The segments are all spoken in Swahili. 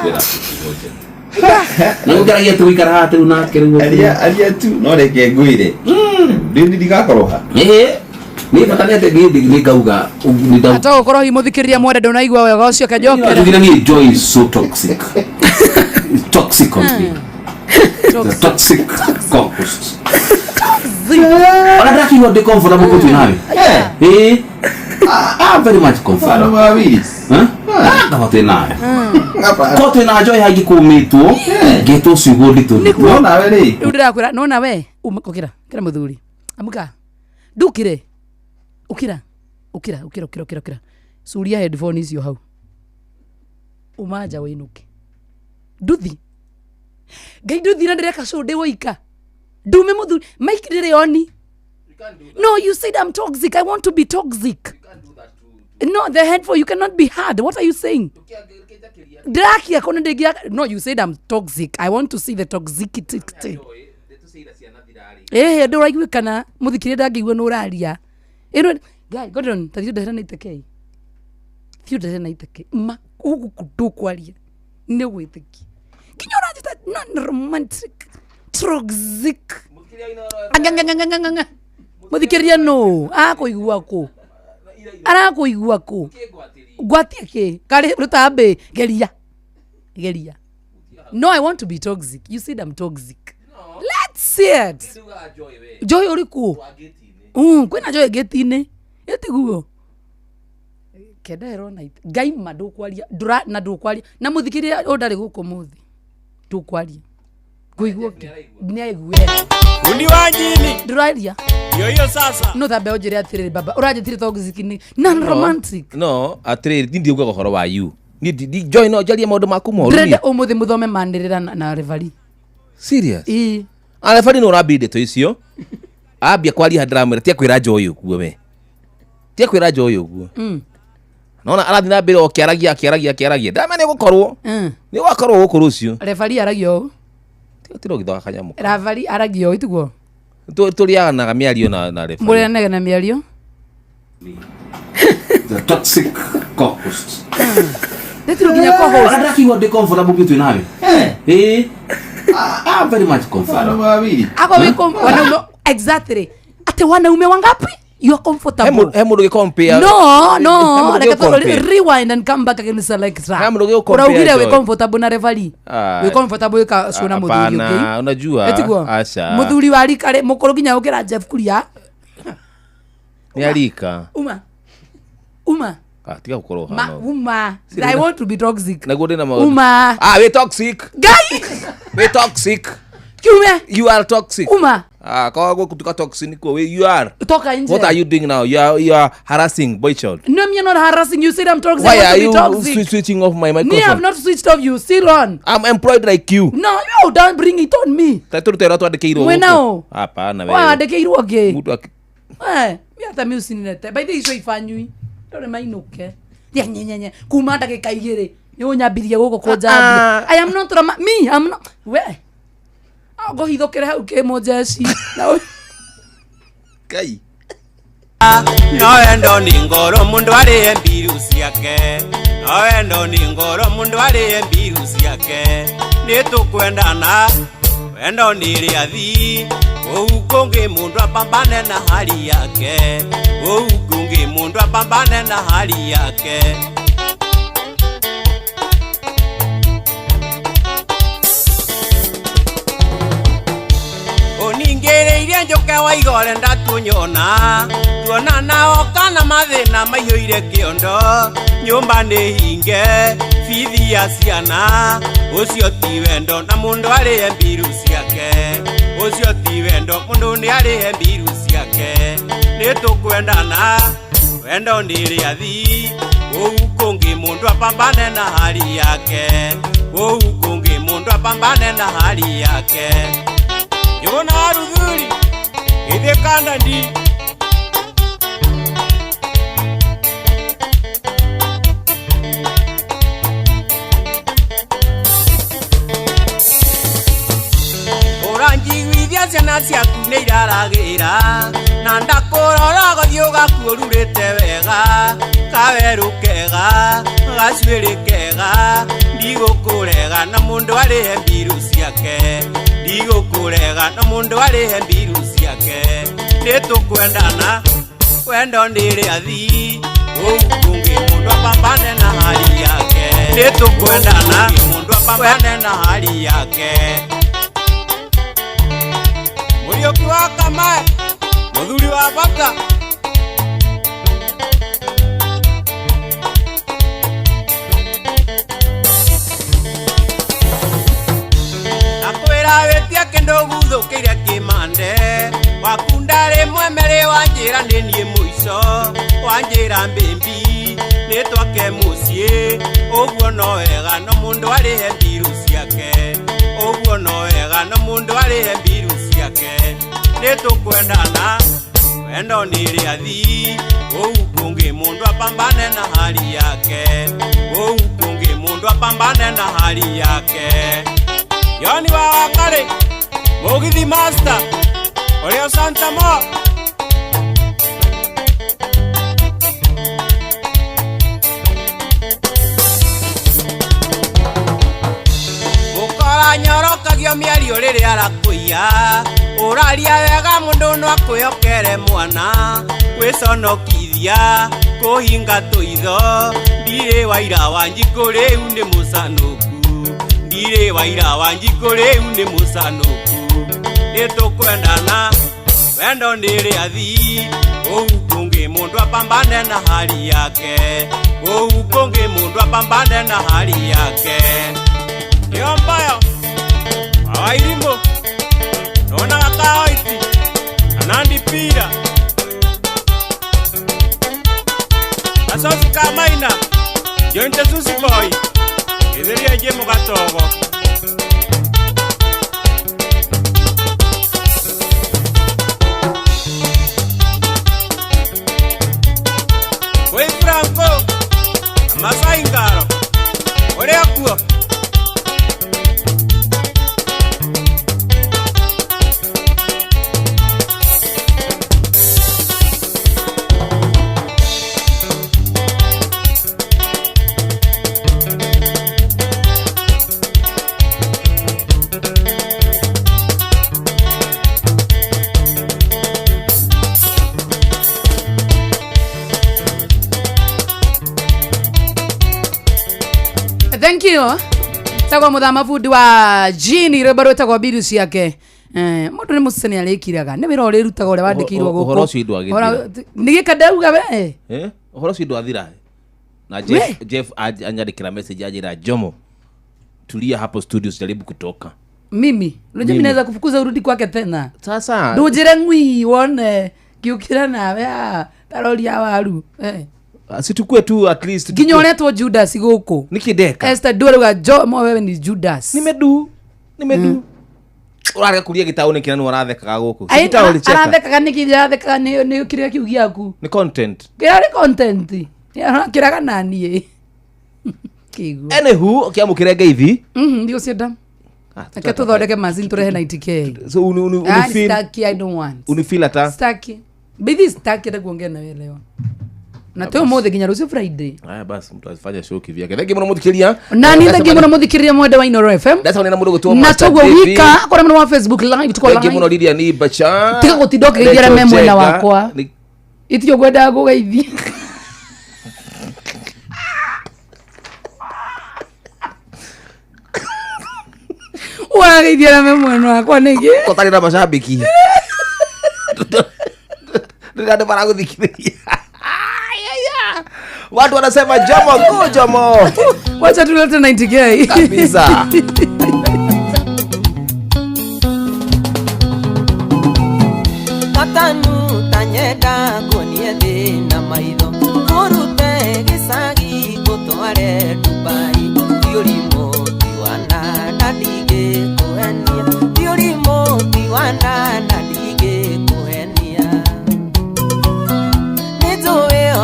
kwera no ngaragia tu ikara tu na keru aria tu no reke ngwire ndi ndigakoroha ni batanete ni gauga ni da ata ukoro hi muthikiriria mwende ndona wega ucio kajokera ngira ni joy is so toxic toxic on me toxic compost ona ndaki no de comfortable ko tunawe very much comfortable mawili ngaba tunawe ko tunawe joy hagi kumitwo geto sigodi tu no nawe ri ndirakwira no nawe ukira kira muthuri amuka ndukire ukira suria headphone icio hau umaja winuke nduthi na ndireka cundi woika ndume muthuri mike ndire oni no you said I'm toxic I want to be toxic no the headphone you cannot be hard what are you saying drakia kona ndegia no you said I'm toxic I want to see the toxicity nduraigwe kana muthikire ndangigwe no uraria guy Gordon tathiu ndahera iteke thiu ndahera iteke ma ugu kwaria ne gwithiki kinya urajita non romantic toxic anganga muthikiria no akuigua ku arakuigua ku gwatia ke kare rutambe geria no I want to be toxic you said I'm toxic let's see it joy uriku kwina joy getine etiguo kedero na gai madukwaria ndura na ndukwaria na muthikiria ndari guku muthi tukwaria kuigua ni aigwe undi wanjini nduraria yoyo sasa no thambe onjire atiri baba urajitire toxic ni non romantic no atiri ndi uga horo wa you ni joy no jalia maundu maku moru ni ndende umuthi muthome mandirira na referee serious referee no rabide to icio ambia kwari handramwira tia kwira joy ukuo we tia kwira joy ukuo nona arathi na mbere okiaragia ndamene gukorwo ni wakorwo gukuru ucio referee aragio tiro githoka kanyamu referee aragio itugo turianaga miario na referee mureanaga na miario the toxic compost ndetiro kinya co-host ndaki wo de comfortable bitu nawe very much comfortable mawili ako wiko wanaume exactly ate wanaume wangapi you are comfortable hemu do compare no rewind and come back again like that hemu do compare uraugire we comfortable na referee we comfortable ka shona muthuri okay unajua acha muthuri wali kare mukuru ginya ukira Jeff Kuria ni alika uma tiga gukoro hano uma I want to be toxic na gode na uma we toxic guy we toxic kiume you are toxic uma kwa kutuka toxic ko you are toka nje what are you doing now you are harassing boy child no I'm not harassing you said I'm toxic why are you switching off my microphone I have not switched off you still on I'm employed like you no don't bring it on me tatutera twandikiirwo huko hapana wewe wandikiirwo ge mtu mi hata mi usininete by the icio ifanyui ndore mainuke nyenyenye kuma ndagika igiri ni unyambirie guko kunjambia I am not me I'm not we go hithokere hau ke mojeci na kai no endo ni ngoro mundu ari embiru ciake no endo ni ngoro mundu ari embiru ciake ni tukwendana wendo ni riathi ukungi mundu apambane na hali yake ukungi mundu apambane na hali yake oningere njoke wa igore ndatunyona tuona nao kana mathina maiyũire kĩondo nyũmba nĩ hinge bithi ya ciana ũcio ti wendo na mũndũ arĩhe mbiru ciake ũcio ti wendo mũndũ nĩ arĩhe mbiru ciake nĩ tũkwendana wendo nĩ rĩathi ũu kũngĩ mũndũ apambane na hali yake ũu kũngĩ mũndũ apambane na hali yake Yona Ruthuri Ide Kandandi Orangi Widia Siana ciana ciaku nĩ iraragĩra na ndakurora gũthiĩ ũgakuũrurĩte wega kawerũ kega gacuĩrĩ kega ndigũkũrega na mũndũ arĩhe mbiru ciake ndigũkũrega na mũndũ arĩhe mbiru ciake nĩtũkwendana wendo nĩrĩathi ũkũngĩ mũndũ apambane na hali yake nĩtũkwendana mũndũ apambane na hali yake Mũriũki wa Kamae mũthuri wa bata nakwĩra wĩtia kĩndũ guthũkĩire kĩmande wakunda rĩmwe merĩ wanjĩra nĩ niĩ mũico wanjĩra mbĩmbi nĩtwake mũciĩ ũguo no wega no mũndũ arĩhe mbiru ciake ũguo no wega no mũndũ arĩhe mbiru ciake nĩtũkwendana wendo nĩrĩathi ũu kũngĩ mũndũ apambane na hali yake ũu kũngĩ mũndũ apambane na hali yake Yoni wa Wangari Mũgithi Master Oleo Santa Mo Mũkora nyorokagio mĩario rĩrĩa arakũiya ũraria wega mũndũ no akwĩhokere mwana kwĩconokithia kũhinga tũitho ndirĩ waira wa Njikũ rĩu nĩ mũcanũku ndirĩ waira wa Njikũ rĩu nĩ mũcanũku nĩtũkwendana wendo nĩrĩathi ũu kũngĩ mũndũ apambane na hali yake ũu kũngĩ mũndũ apambane na hali yake nĩo mbaya Wairimũ nonaga kaoiti Nandi Pira Gacoci ka Maina Jonte Susi Boy Ithiria Jemo Gatogo Wei Franco Masai Ngaro Ore akuo Thank you. Tagwa muthama fundi wa Jini rebaro tagwa biru ciake. Mundu ni musene alikiraga. Ni wira uri rutaga uri wandikirwo guku. Uhoro ucio indu agithira. Nigika ndauga we. Uhoro ucio indu athira. Na Jeff anyandikira message ajira Jomo. Tulia hapo studio sijaribu kutoka. Mimi. Unajua mimi naweza kufukuza urudi kwake tena. Sasa. Ndujire ngwi wone kiukira nawe taroria waru. Situkue tu at least Ginyoretwo Judas guku. Nikideka. Esther Duaruga Jomo wewe ni Judas. Nimedu. Uraga kuria gitaone kina ni warathekaga guku. Sita ulicheka. Arathekaga nikirathekaga ni kiria kiugia ku. Ni content. Kira ni content. Ya kiraga nani Kigu. Anywho, kiamukire ngeithi. Ndio cienda. Ake tuthondeke mazini turehe 90k. So unu feel I don't want. Unu feel ata. Staki. Bithi staki hata kuongea na wewe leo. Na teo mothe ginya rucio Friday. Aya basi mtu afanye show kivyake. Thank you muno muthikiria. Nani thank you muno muthikiria mwende wa Inooro FM. That's one na muno gutwa na togwo wika akora muno wa Facebook live tuko live. Thank you muno Lydia ni bacha. Tika gutidoka igira me mwena wakwa. Itio gwenda gugeithia. Wageithia me mwena wakwa niki. Kotari na mashabiki. Ndio bara guthikiria. Watu wanasema Jomo Jomo. Wacha tulete 90k. Kabisa. Katanu tanyeda konie thina maitho. Kurute gisagi gutware Dubai. Diorimo diwana nadige kuhenia. Diorimo diwana nadige kuhenia.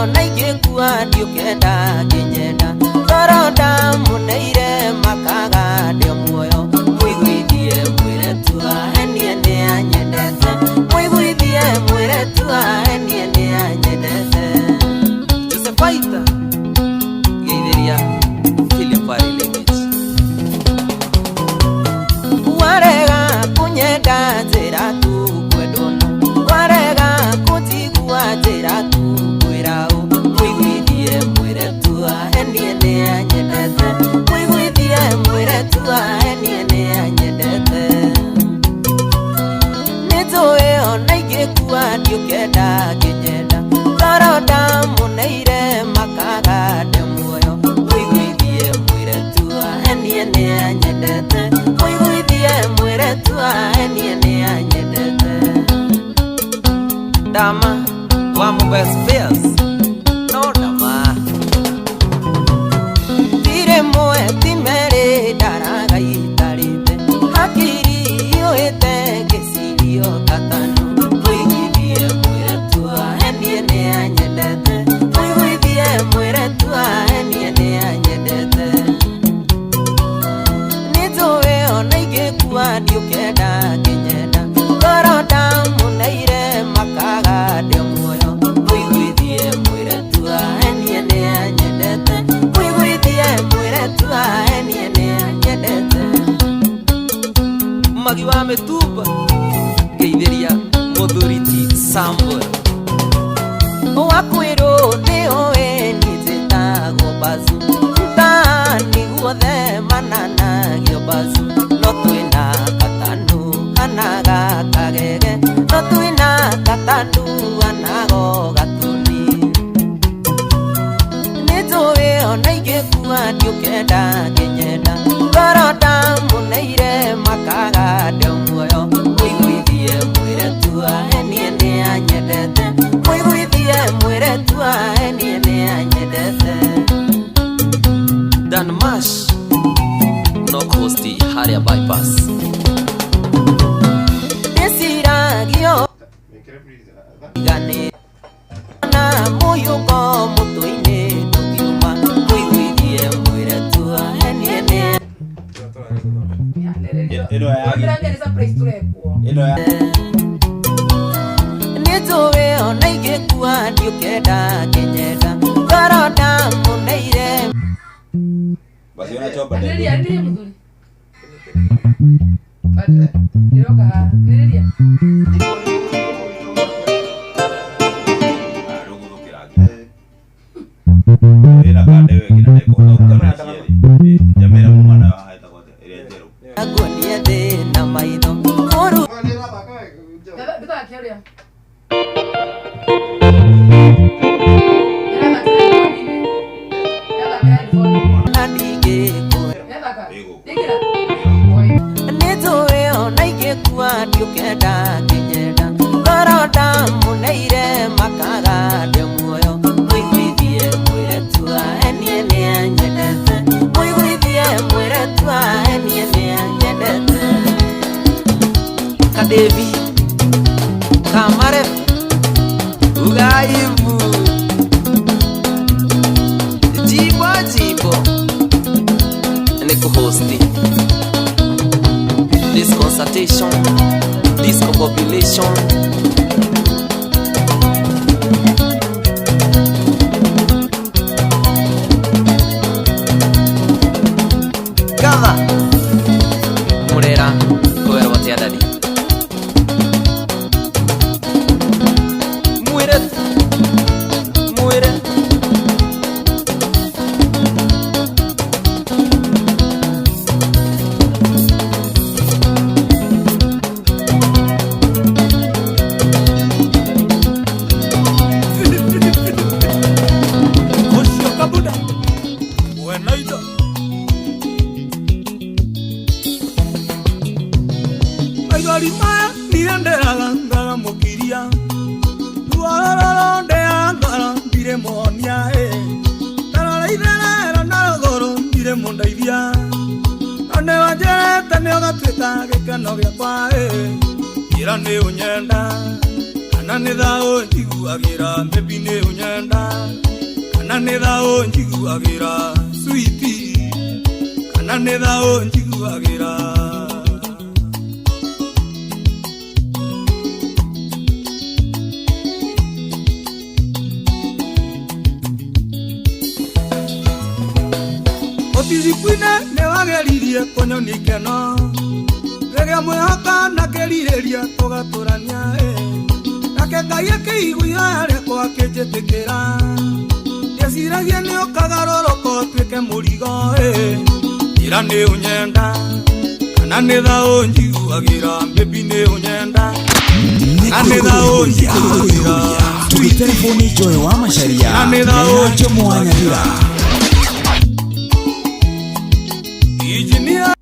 Ona igekua ndiukenda kinyenda Toronda muneire makaga ndio muoyo Muiguithie mwire tua henie ne anyende magi wa mitumba ngeithiria muthuriti Sambo wakwiro nioe nititagwo Bazu tani guothe mananagio Bazu no twina katanu anaga kagege no twina katanu anago gatuni nitoe ona ingekuwa ndiukenda nginyenda ngoroda muneire makaga ndio muoyo muiguithie mwire tua enie ni anyendete muiguithie mwire tua enie ni anyendete Dan Mash no costi Haria bypass desiragio gane na muyuko mutuine tukiuma muiguithie mwire tua enie ni nitowe ona ingekuwa ndiukenda nginyenda ngoroda muneire basi unachopa Era kande wewe kina deko na ukamishi jamera mwana haita kote ile jero agonia de na maitho oru adige ko nitowe ona ingekuwa ndiukenda nginyenda ngoroda muneire makaga ndio muoyo muiguithie mwire tua enie ni anyendete muiguithie mwire tua enie ni anyendete Kadevi Kamare Ugaivu Jibo Neko hosti This consultation This population Gava Murera Koera Watiadadi Muere Osho kabuda Buenaida Aigari maya nirenderaga ngaga mukiria Duaroro de angara dire monia Tarara idera na goro dire mondaivia Ane wajere tane ogatweta gekano gyakwa Ira ne unyenda Kana ne thao njiguagira mebi ne unyenda Kana ne thao njiguagira sweetie Kana ne thao njiguagira Otizikuine ne wageririe konyo nikeno Rege mwehoka na keririria togaturania Nake Ngai akĩiguia rekwa akĩnjĩtĩkĩra Ndeciragia nĩ ũkagarũrũka ũtuĩke mũrigo Ira nĩ ũnyenda kana nĩ thaũ njiguagĩra Baby nĩ ũnyenda kana nĩ thaũ njiguagĩra Tuli telefoni Joe wa Macharia kana nĩ thaũ njiguagĩra Engineer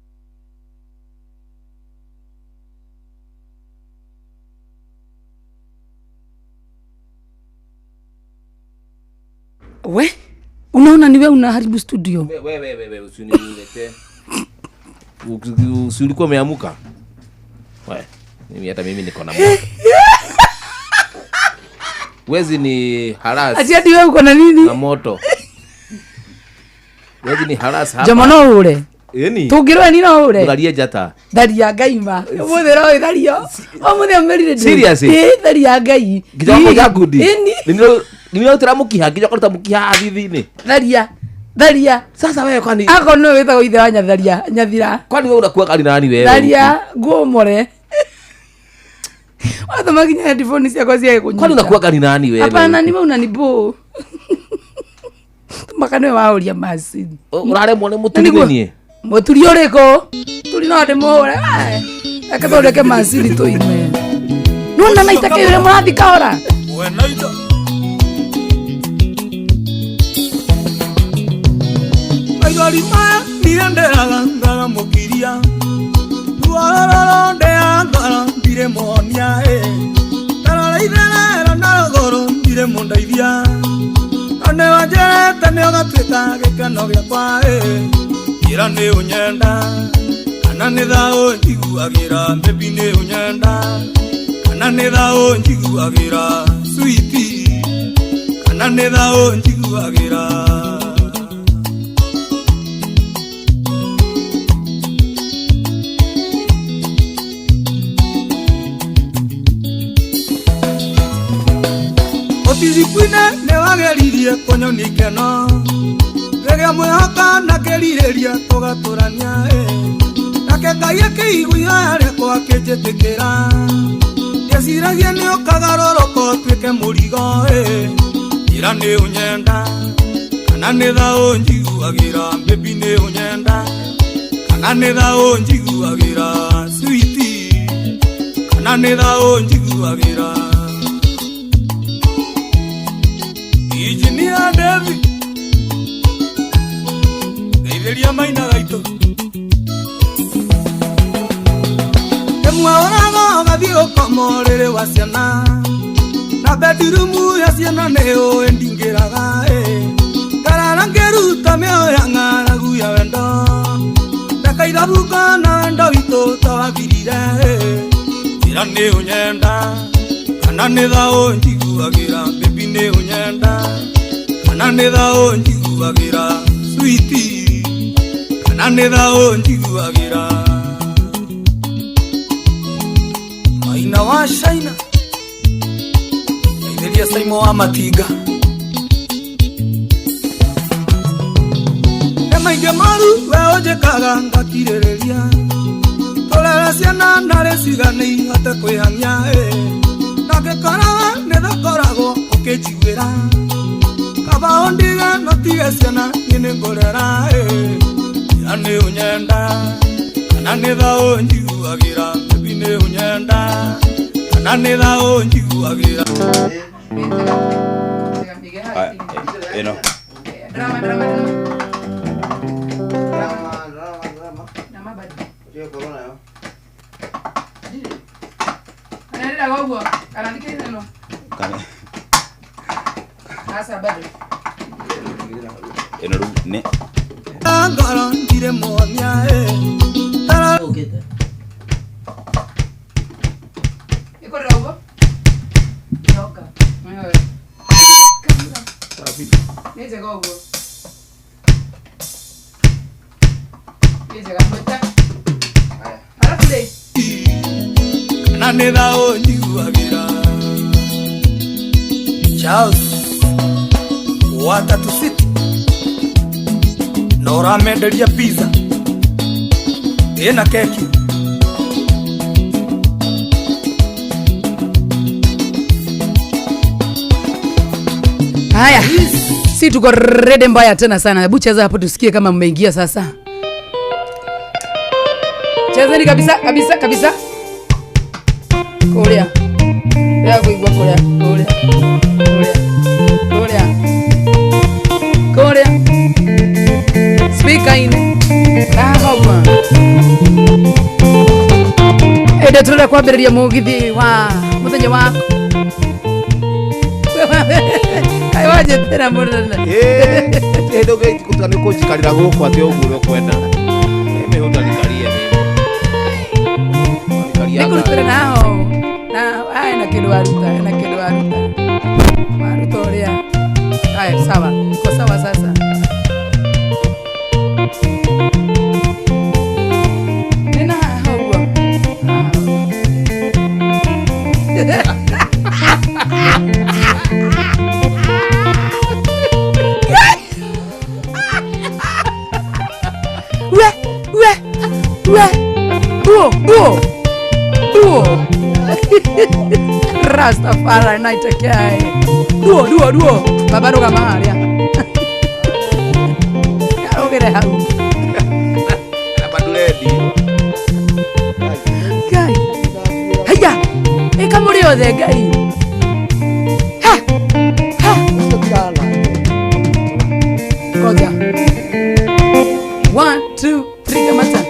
We, unaona niwe unaharibu studio. Wewe usinilete. Ulikuwa umeamuka. We, mimi niko na moto. Wezi ni haras. Ati hadi wewe uko na nini? Na moto. Wezi ni haras hapa. Jamano ule. Eni. Tugirwe ni no ule. Ngalie jata. Daria gaima. Muthero ithario. Omuthe merire. Serious? Daria gai. Kijako ya gudi. Eni. Nino utira mukiha kijako ta mukiha thithini. Daria. Tharia. Sasa wewe kwani Ako no wetagwo ithe wa Nyatharia, Nyathira. kwani wewe unakuwa kali nani wewe? Tharia ngomore. Watu maginya headphone cia kwa cia kunyita. Kwani unakuwa kali nani wewe? Hapana, ni wewe unanibo. Makane waoria macini. Uraremwo ni muturithanie. Muturi uriko? Turi no ndimure. Akathondeke macini tuime. Nuna naita kire murathi kahora. We naita. Aigari maya nienderaga ngaga mukiria. Tuaroro ndeangara ndire monia Tarara itherera na goro ndire mundaithia. Ane wajete ni ogatwika gikeno giakwa Ira ni unyenda kana ni thao njiguagira baby ni unyenda kana ni thao njiguagira sweetie kana ni thao njiguagira Otizikuine ne wageririe konyoni keno Rega mwehaka na kerireria togaturania Nake Ngai akiiguia rekwo akinjitikira Yesiragia ni okagaroroko twike murigo Ira ni unyenda kana ni thao njiguagira baby ni unyenda kana ni thao njiguagira sweetie kana ni thao njiguagira Engineer David Gaitheria maina gaito Emwaorago gathio komorere wa ciana Na bedroom ya ciana neo endingiraga Karara ngeruta meoya ng'aragu ya wendo Ndakaithabuka na wendo witũ tawagirire Ira nĩ unyenda kana nĩ thao njiguagira baby nĩ unyenda kana nĩ thao njiguagira sweetie kana nĩ thao njiguagira Maina wa China Gaitheria Saimo wa Matinga Nemainge maru we ojekaga ngakirĩrĩria Tũrere ciana narĩ cigane ihote kwĩhang'ia Nagĩkoraga nĩthakoragwo ũkĩnjiguĩra Kaba ondige notige ciana niĩ nĩngũrera Ira nĩ unyenda kana nĩ thao njiguagira baby nĩ unyenda kana nĩ thao njiguagira Eno. Drama. Sio corona yo. Anaenda gogo, anaandika neno. Sasa bado. Eno ne. Angara ndire monia Tarara Ogeta. Iko robo? Toka. Wewe. Nije gogo. Nije gamota. Halafu dei. kana nĩ thao njiguagira Charles Watatu City na ũramenderia pizza ĩna keki Haya, si tuko rede mbaya tena sana. Hebu cheza hapo tusikie kama mmeingia sasa. Chezeni kabisa. Kulia. Ya kuigwa kulia. Speaker ine. Kahogwa. Ede turenda kwambĩrĩria mũgithi wa mũthenya wako. Kai waje tena mũrana. Ndoge kutani ko chikarira goko ati oguro kwenda. Mimi hutanikaria mimi. Nikurutira nao. Na ai na kĩndũ waruta. Waruta ũrĩa. Haya sawa. Uko sawa sasa. Nina hawa. Rastafari naitekeae duo baba ruga maharia karogere hau abaduledi Ngai haya eka muri othe Ngai Koja 1 2 3 kamata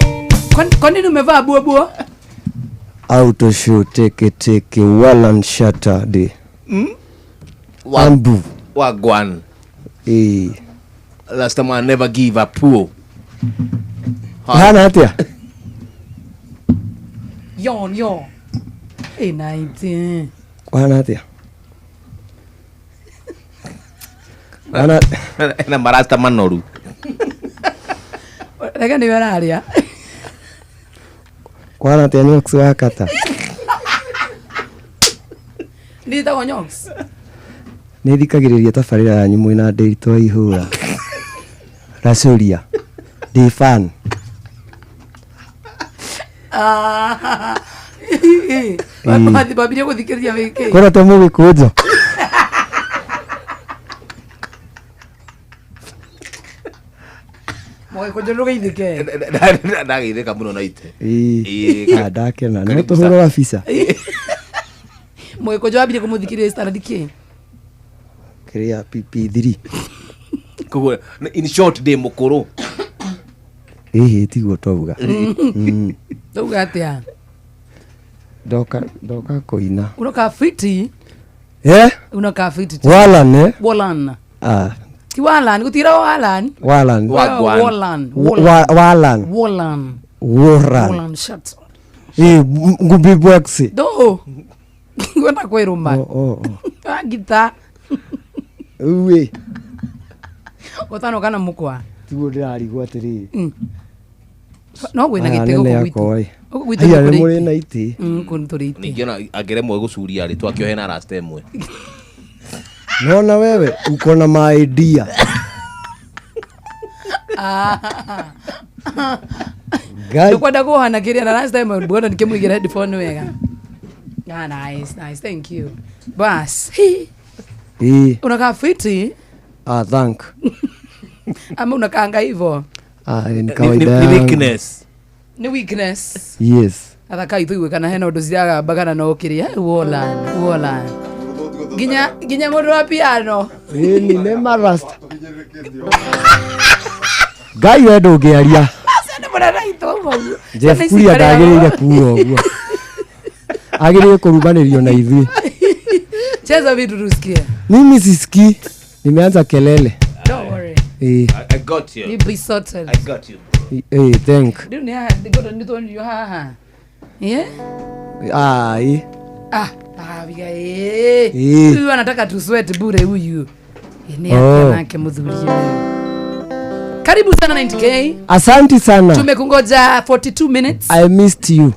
kwa nini umevaa buo Auto show teke Wallan Saturday. Ambu wagwan eh last time I never give up pool hana hatia yon 19 hana hatia hana na marasta manoru rega ni weraria hana hatia ni kusuakata Nita Onyox. Nĩ thikagĩrĩria tabarĩra yanyu mwĩna Ndĩritũ Waihũra. Racuria. Ndĩ fan. Mathi babiria gũthikĩrĩria wĩkĩ. Kora to mũgĩkũnjo. Mũgĩkũnjo ndũgeithĩke. Ndageithĩka mũno na ite. Ndakena. No tũhũre wabica. Mũgĩkũnjo wambire kũmũthikĩrĩria standard kĩ? Kĩrĩa PP3. Koguo in short ndĩ mũkũrũ. Ĩhĩ tiguo twauga. Twauga atĩa? Ndoka kũina. Unoka fiti? Unoka fiti. Wallan eh? Wallan. Ti Wallan, gũtira Wallan. Wallan. Wallan. Wallan. Wallan shut. Ngubi boxi. Do. Ngona kwĩrũma. Gita. Uwe. Gotano kana mukwa. Tiguo ndĩrarigwo atĩrĩ. No gwĩna gĩtego gwitũ. Aya nĩ mũrĩ na itĩ. Kũn tũrĩ itĩ. Ningĩona angĩremwo gũcuria rĩ twakĩohe na rasta ĩmwe. Nona wewe uko na maidia. Guy. Nĩkwenda kũhana kĩrĩa na last time mbona nikĩmũigĩra headphone wega. Nice, thank you. Bas. Unakaa fiti? Thank. Ama unakaanga hivyo? Ni kawaida yangu. Ni weakness. Ni weakness. Yes. Athaka ithuĩ kana hena ũndũ ciraga bagana no kĩrĩa Wallan. Ginya mũndũ wa piano. Ni marasta. Ngai we ndũngĩaria. Sasa mbona naitwa ũguo? Jeff Kuria ndagĩrĩire kuura ũguo. Agĩrĩire kũrumanĩrio na ithuĩ. Cheza vitu tusikie. Mimi sisikii. Nimeanza kelele. Don't worry. I got you. You be sorted. I got you. Thank. Dude, they got a new one you ha. Yeah? Huyu anataka tu sweat bure huyu. Ni yake mudhuri. Karibu sana 90K. Asante sana. Tumekungoja 42 minutes. I missed you.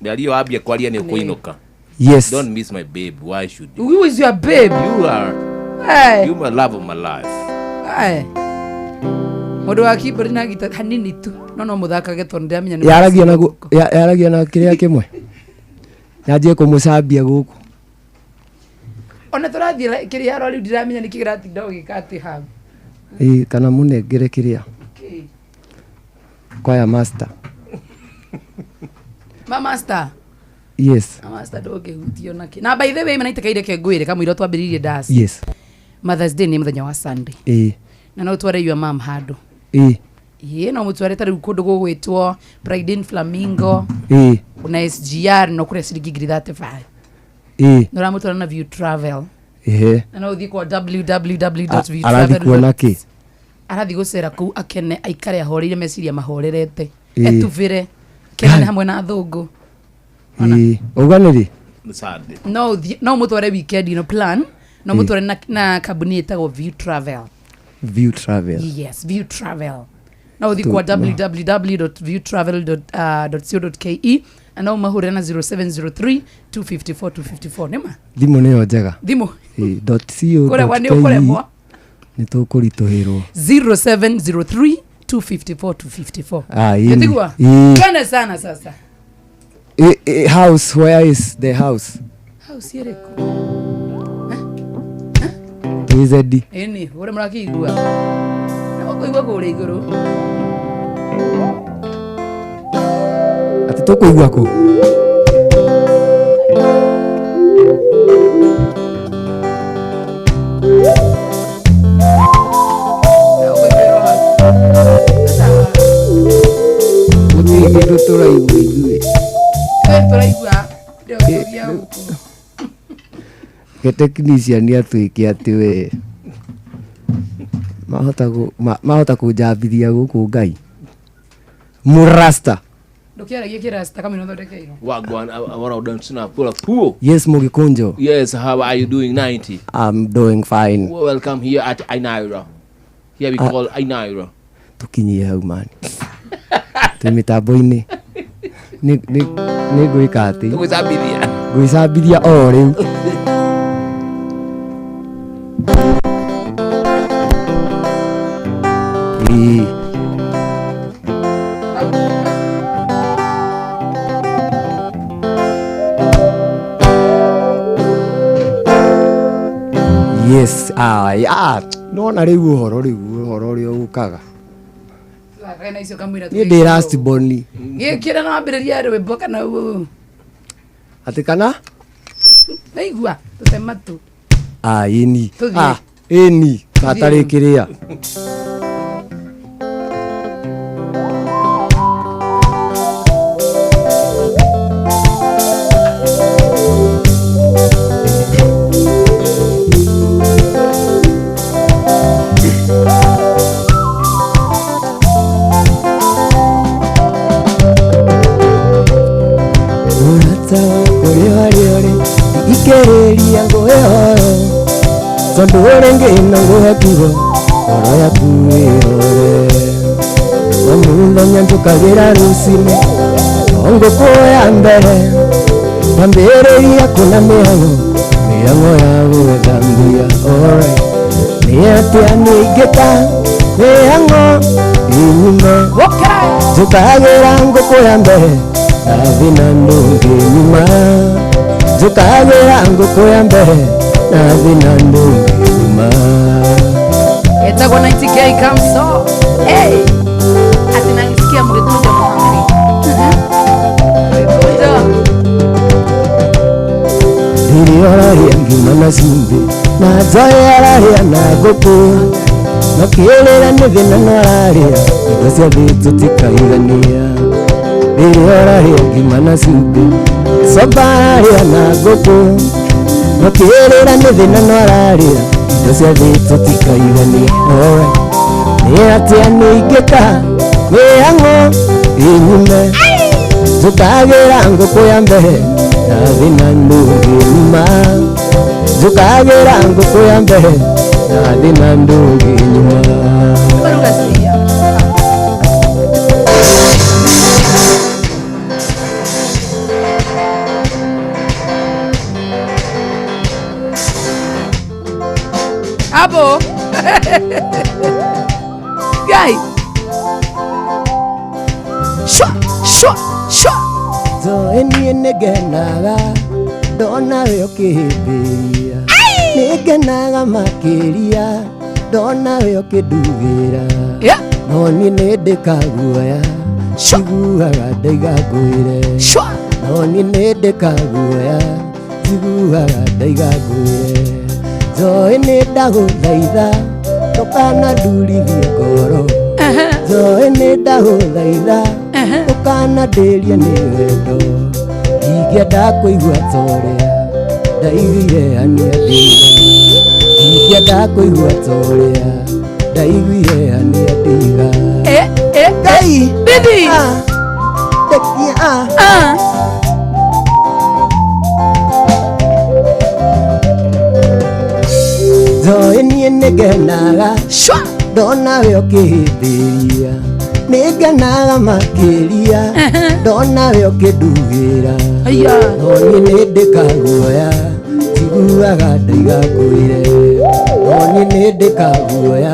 Ndio abia kwalia ni kuinuka. Yes. Don't miss my babe. Why should you? Who is your babe? You are. Hey. You my love of my life. Hey. Modo wa keyboard na guitar hanini tu. No muthakage tondu ndiamenya ni. Yaragia na kiria kimwe. Najie kumucambia guku. Ona turathie kiria aro riu ndiramenya ni kigira tinda ugikati hau. Kana munengere kiria. Kwaya master. Master. Yes. Master doge hutio nake. Na by the way manaitekaire ke ngwire kamwira twambiririe dance. Yes. Mother's Day ni muthenya wa Sunday. Na no tware your mom hado. No mutware tari kundu gugwitwo Pride in Flamingo. Una SGR no kure ciringi 35. No ramutwara na View Travel. Na no uthii kwa www.viewtravel. Arathi kuona ki? Arathi gucera ku akene aikare ahorire meciria mahorerete. Etuvire kene hamwe na thungu. Uganiri? No mutware weekend plan. No mutware na kabuni etagwo View Travel. View Travel. Yes, View Travel. No uthi kwa www.viewtravel.co.ke and no mahure na 0703 254 254 nema. Thimo niyo njega. Thimo. .co.ke. Kore wani ukore mwa. Nitukurituhirwo. 0703 254 254. Yetigwa. Kana sana sasa. House, where is the house? house yereko Twizedi eni ore murakigua na kuigua kure iguru ati tukuigua ku Ndio turaigua geteknician atuike ati we mahota kunjambithia guku ngai murasta ndukiaragia kirasta kama inothondekeirwo Wagwan, I want to dance now. Pull up. Cool. yes mugikunjo Yes, how are you doing? 90. I'm doing fine Welcome here at Ainaira. Here we call Ainaira. tukinyie hau man twi mitambo-ini nĩ ngwĩka atĩ ngwĩcambithia o rĩu yes nona rĩu ũhoro ũrĩa ũkaga kana icio kamwira niĩ ndĩ last born gĩkĩra na wambĩrĩria rwĩmbo kana atĩ kana naigua tũtema tu ĩni ĩni gatarĩ kĩrĩa Ikĩrĩria ngũĩhoyo tondũ rĩngĩ no ngũhekigo ngoro yaku ĩrore o mũthenya njũkagĩra rũcinĩ o ngũkũ ya mbere kwambĩrĩria kũna mĩhang'o ya gwĩthambia nĩ atĩa nĩingĩka mĩhang'o inyume njũkagĩra ngũkũ ya mbere nathi na ndũngĩ nyuma njũkagĩra ngũkũ ya mbere nathi na ndũngĩ nyuma etagwo 90K Kamso ati nangisikia mgĩtunja mũhang'ari Ndiri ararĩa ngima na cumbĩ na njoĩ ararĩa na ngũkũ no kĩrĩra nĩ thĩna no ararĩa indo cia thĩ tũtikaigania Ndiri ararĩa ngima na cumbĩ coba ararĩa na ngũkũ no kĩrĩra nĩ thĩna no ararĩa indo cia thĩ tũtikaigania nĩ atĩa nĩingĩka mĩhang'o inyume njũkagĩra ngũkũ ya mbere nathi na ndũngĩ nyuma njũkagĩra ngũkũ ya mbere nathi na ndũngĩ nyuma Abo Guy Shwa Zoe niĩ nĩngenaga ndona we ũkĩhĩmbĩria nĩngenaga makĩria ndona we ũkĩndugĩra no niĩ nĩndĩkaguoya njiguaga ndaiga ngwĩre no niĩ nĩndĩkaguoya njiguaga ndaiga ngwĩre Zoe nĩndagũthaitha ndũkanandurithie ngoro Zoe nĩndagũthaitha ndũkanandĩrie nĩ wendo ingĩenda kũigua torĩa ndaiguire ania ndiga ingĩenda kũigua torĩa ndaiguire ania ndiga Ngai Bibi Zoe niĩ nĩngenaga ndona we ũkĩhĩmbĩria nĩngenaga makĩria ndona we ũkĩndugĩra no niĩ nĩndĩkaguoya njiguaga ndaiga ngwĩre no niĩ nĩndĩkaguoya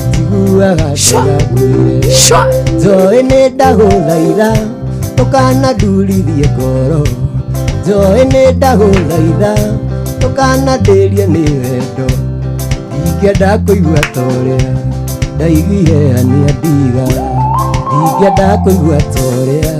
njiguaga ndaiga ngwĩre Zoe nĩndagũthaitha ndũkanandurithie ngoro Joy nĩ ndagũthaitha ndũkanandĩrie nĩ wendo ndingĩenda kũigua ta ũrĩa ndaiguire ania ndiga ndingĩenda kũigua ta ũrĩa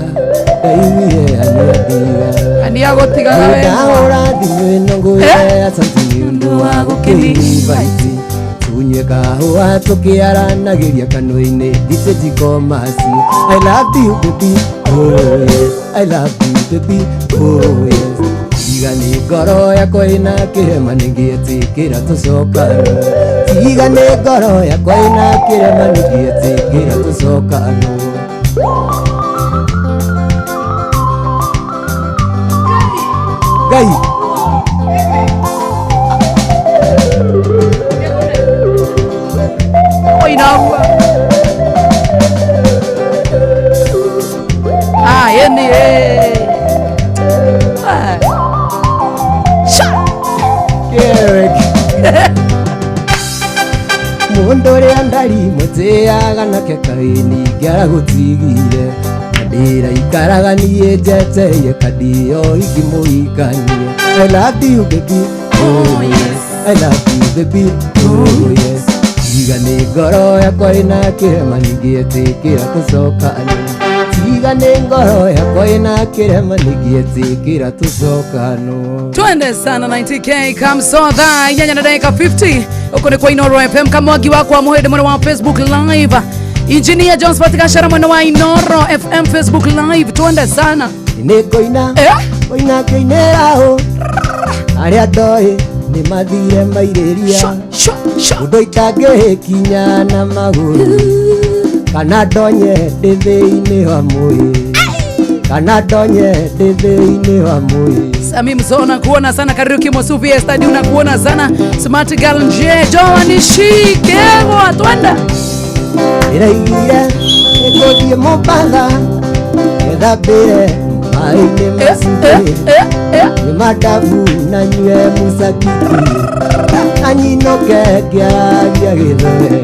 ndaiguire ania ndiga ania gũtigaga wega ndahũra thimũ ĩno ngwĩre asanti nĩ ũndũ wa gũkĩinvite tunyue kahũa tũkĩaranagĩria kanua-inĩ thitĩji komasi I love you baby oh yes I love you baby oh yes tiga nĩ ngoro yakwa ĩna kĩrema nĩngĩetĩkĩra tũcokano tiga nĩ ngoro yakwa ĩna kĩrema nĩngĩetĩkĩra tũcokano Ngai oinagua yeni mũndũ ũrĩa ndari mũtĩaga nake kaĩ ningĩ aragũtigire ndĩraikaraga niĩ njetereire kandio ingĩmũhikanie I love you baby oh yes I love you baby oh yes tiga nĩ ngoro yakwa ĩna kĩrema nĩngĩetĩkĩra tũcokane tiga nĩ ngoro yakwa ĩna kĩrema nĩngĩetĩkĩra tũcokano twende sana 90k kamsotha inyanya na dakika 50 uko ni kwa Inoro FM kamwagi wako wa muhede mwene wa Facebook live Engineer Jones Patikashara mwene wa Inoro FM Facebook live twende sana nĩngũina ũina ngĩinĩra hũ arĩa ndoĩ nĩ mathire mairĩria ũndũ itangĩkinya na magũrũ kana ndonye ndĩ thĩinĩ wa mwĩrĩ kana ndonye ndĩ thĩinĩ wa mwĩrĩ Sami Mzona kuona sana Kariuki Mosuvi Stadium na kuona sana Smart Girl nje Joa nishike twende ĩraigire ĩkũthiĩ Mombatha ĩthambĩre maĩ-inĩ macindĩ nĩ madabu na nyue mũcakiki anyinũke ngĩaragia gĩthweri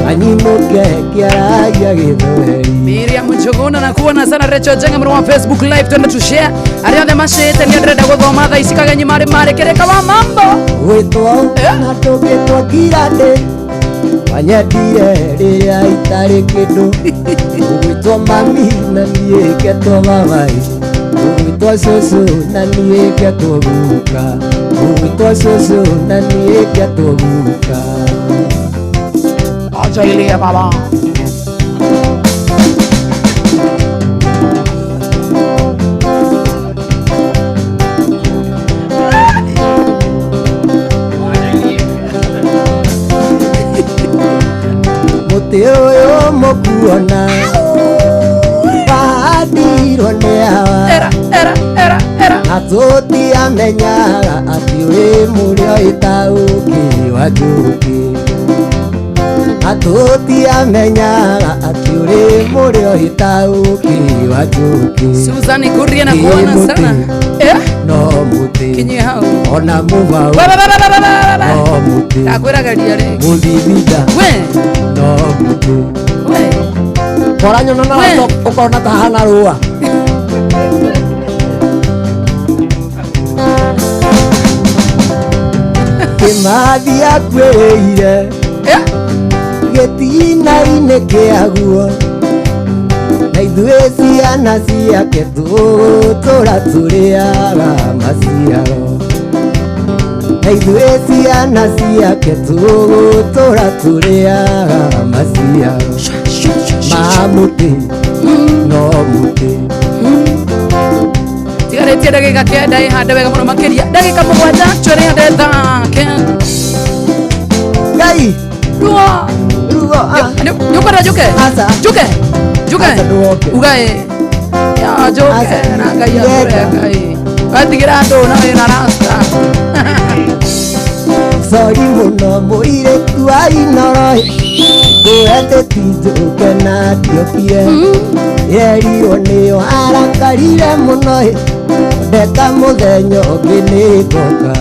anyinũke ngĩaragia gĩthweri Miriam Njuguna na kuona sana Rachel Jenga mwene wa Facebook live twende tushare ariothe macete nĩ ndĩrenda gũthoma thaa ici kagenyi marĩ kereka wa mambo gwĩtwo na tũgĩtwo kirande wanyendire rĩrĩa itarĩ kĩndũ ũgwĩtwo mami na niĩ ngetwo babai ũgwĩtwo cũcũ na niĩ ngetwo guka ũgwĩtwo cũcũ na niĩ ngetwo guka acha ile ya baba mũtĩ ũyũ mũkuona wahandirwo nĩ hawa na tũtiamenyaga atĩ wĩ mũrĩo ĩtaũkĩ wa njũkĩ na tũtiamenyaga atĩ ũrĩ mũrĩo ĩtaũkĩ wa njũkĩ Susan Kuria na kuona sana no mũtĩ kinyi hao ona mũbaũ no mũtĩ ndakwĩragaria rĩ mũthithinda we no mũtĩ we koranyona na ũkona tahana rũa kĩmathi akwĩrĩire gĩtina-inĩ kĩaguo na ithuĩ ciana ciake tũtũra tũrĩaga maciaro na ithuĩ ciana ciake tũtũra tũrĩaga maciaro ma mũtĩ no mũtĩ tigarĩtie ndagĩka kenda ĩhande wega mũno makĩria ndagĩka mũgwanja twere ndeta Ngai ruo nyũkwenda njuke njuke ugaĩ ya njuke na Ngai akũre Ngai watigĩra andũ na wĩna rasta sori mũno mũirĩtu wa Inoro ngwende ti njũke na ndiokire yerirwo nĩyo arakarire mũno ndeka mũthenya ũngĩ nĩngoka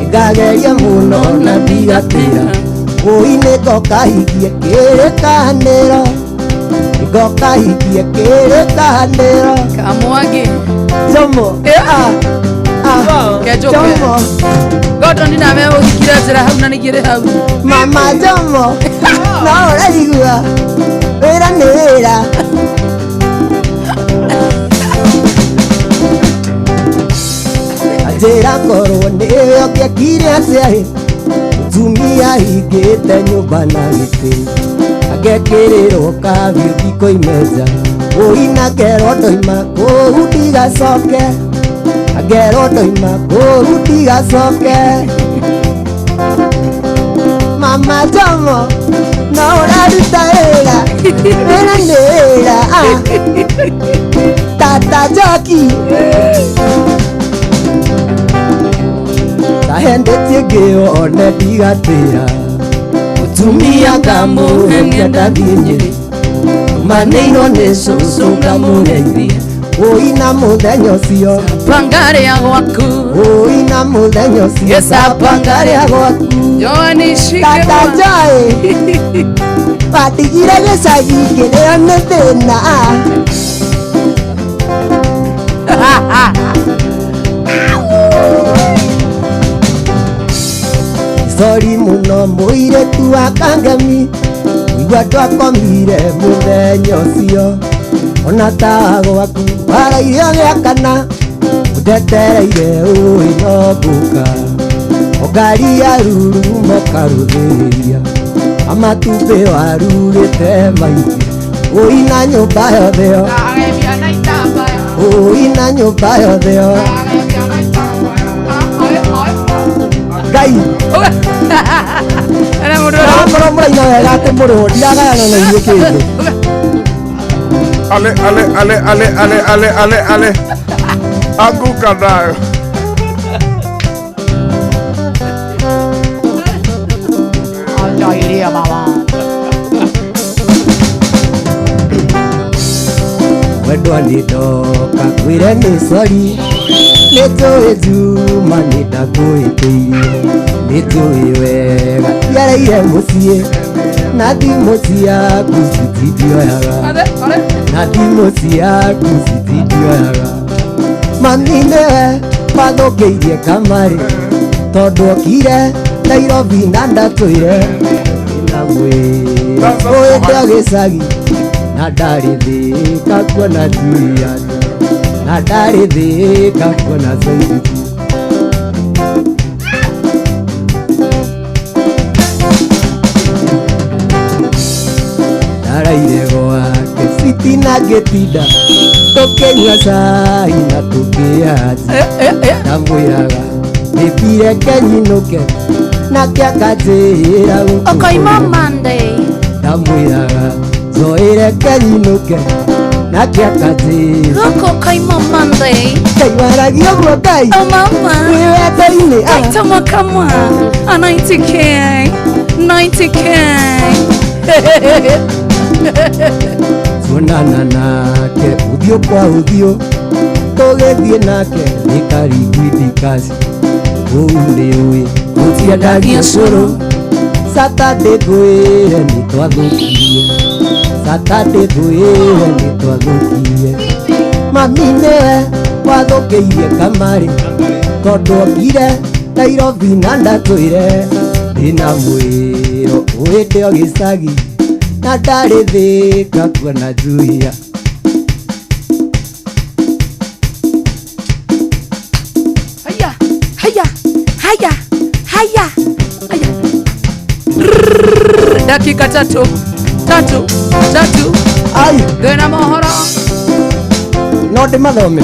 ngageria mũno na ndigatĩra ũi nĩngokahikie kĩrĩkanĩro nĩngokahikie kĩrĩkanĩro kamwagi Jomo. Kejoke. Goto ni na meho hikira zira hau na nigire hau. Mama Jomo. No urarigua. Wira ni wira. Ajira korwo niyo ngekire atia tumia hingĩte nyũmba na gĩtĩ agekĩrĩrwo kabiũ thiko-imeza ũina ngerwo ndoima kũu ndigacoke ngerwo ndoima kũu ndigacoke Mama Jomo no ũraruta wĩra wĩra nĩ wĩra Tata Njoki tahendetie ngĩone ndigatĩra mũtumia ngamũhenia ndathiĩ Nyĩrĩ manĩirwo nĩ cũcũ ngamũgeithia ũina mũthenya ũcio Pangarĩa gwaku ũina mũthenya ũcio pangarĩa gwaku Tata Njoĩ wandigire gĩcagi kĩrĩa nĩ thĩna Sorry muno mũirĩtu wa Kangemi igua twakomire mũthenya ũcio ona ta gwaku warairio gĩa kana ũndetereire ũĩ no ngũka o ngari ya rurumo karũthĩrĩria amatumbĩ warurĩte maingĩ ũina nyũmba yothe yo ũina nyũmba yothe yo Ngai Akorwo mũraina wega atĩ mũrũo ndiragayana na inyuĩ kĩndũ Ale anguka nayo Ajoiria mama Wendwa nĩ ndoka kwĩre nĩ sori nĩ tũĩ Juma nĩ ndakũhĩtĩirie nĩ tũĩ wega tiareire mũciĩ na thimũ ciaku citindioyaga na thimũ ciaku citindioyaga mami nĩwe wathũkĩirie kamarĩ tondũ okire Nairobi na ndatwĩre na mwĩra ũĩte gĩcagi na ndarĩ thĩka kuona Juliana na ndarĩ thĩka kuona Zaitũ ndaraire gwake citina ngĩtinda tũkĩnyua cai na tũkĩaria ndamwĩraga nĩthire ngenyinũke nake akanjĩra Okaima Monday ndamwĩraga njoĩre ngenyinũke nake akanjĩra Gũkũ Okaima Monday Kaimaragia ũguo Ngai mama wĩ wendo-inĩ Aitama kama a 90k 90k tuonana nake ũthiũ kwa ũthiũ tũgĩthiĩ nake nĩ karingwindikaci ũu nĩ ũĩ gũtiendagia cũrũ Saturday ngwĩre nĩ twathũkirie Saturday ngwĩre nĩ twathũkirie mami nĩwe wathũkĩirie kamarĩ tondũ okire Nairobi na ndatwĩre ndĩna mwĩro ũĩte o gĩcagi na ndarĩ thĩka kuona Julia Haya haya haya haya dakika tatu ai thĩna mohoro no ndĩmathome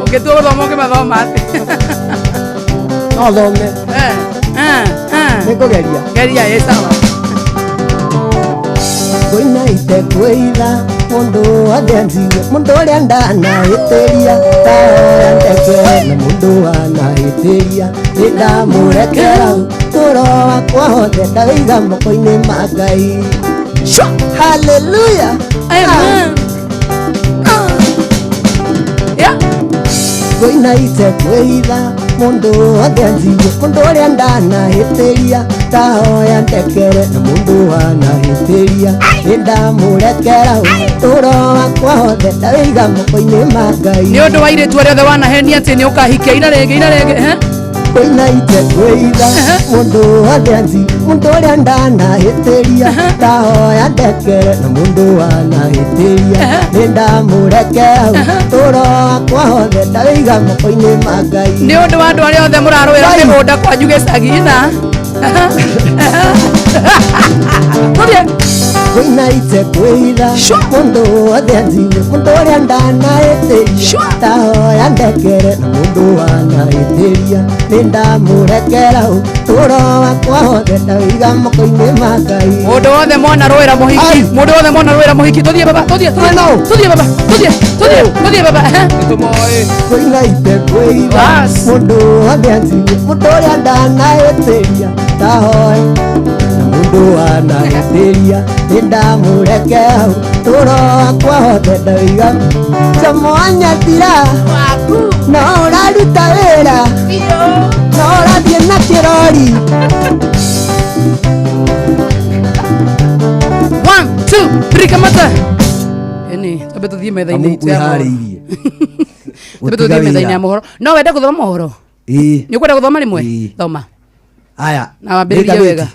ũngĩtua gũthoma ũngĩmathoma no thome nĩngũgeria geria ĩ sawa ngũina itekwĩitha mũndũ wothe anjigue mũndũ ũrĩa ndanahĩtĩria taoya ndeke na mũndũ wanahĩtĩria nĩndamũrekera ũtũro wakwa wothe ndawĩiga moko-inĩ ma Ngai haleluya ngũina itekwĩitha mundu wothe anjigua mundu uria ndanahitiria tahoya ndekere na mundu wanahitiria nindamurekera uturo wakwa wothe ndawiga moko-ini ma Ngai ni undu wa iritu riothe wanahenia ati ni ukahikia ina rege koina ite kwitha mundu wothe anjigua mundu uria ndanahitiria tahoya ndekere na mundu wanahitiria nindamurekera uturo wakwa wothe ndawiga moko-ini ma Ngai ni undu wa andu aria othe murarwira migunda kwanyu gicagi-ina koina ite kwitha mundu wothe anjigua mundu uria ndanahitiria tahoya ndekere na mundu wanahitiria nindamurekera uturo wakwa wothe ndawiga moko-ini ma Ngai mundu wothe mona rwira muhiki tuthie baba tuthie baba tuthie baba koina ite kwitha mundu wothe anjigua mundu uria ndanahitiria tahoya na mundu wanahitiria nindamurekera uturo wakwa wothe ndawiga jamwanyatira no uraruta wira no urathie na kirori 1 2 3 kamata eni tabe tuthie metha-ini amwihariirie tabe tuthie metha-ini ya mohoro no wende guthoma mohoro ni ukwenda guthoma rimwe thoma aya na wambiririe wega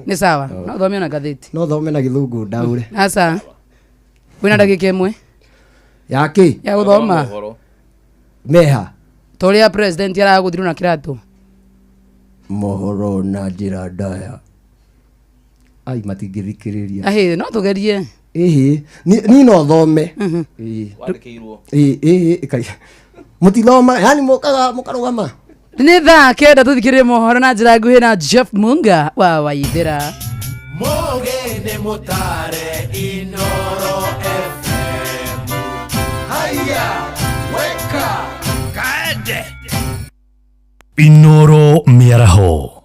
ni sawa no thome na gatheti no thome na githungu ndaure asa wina ndagika imwe yaki ya guthoma meha toria president araguthiru na kiratu mohoro na njira ndaya ai matingithikiriria ahi no tugerie ni no thome wandikirwo mutithoma yani mukarugama ni thaa kenda tuthikirie mohoro na njira nguhi na Jeff Munga wa Waithira Mogene mutare Inoro FM. Haya, weka kaende Inoro miaraho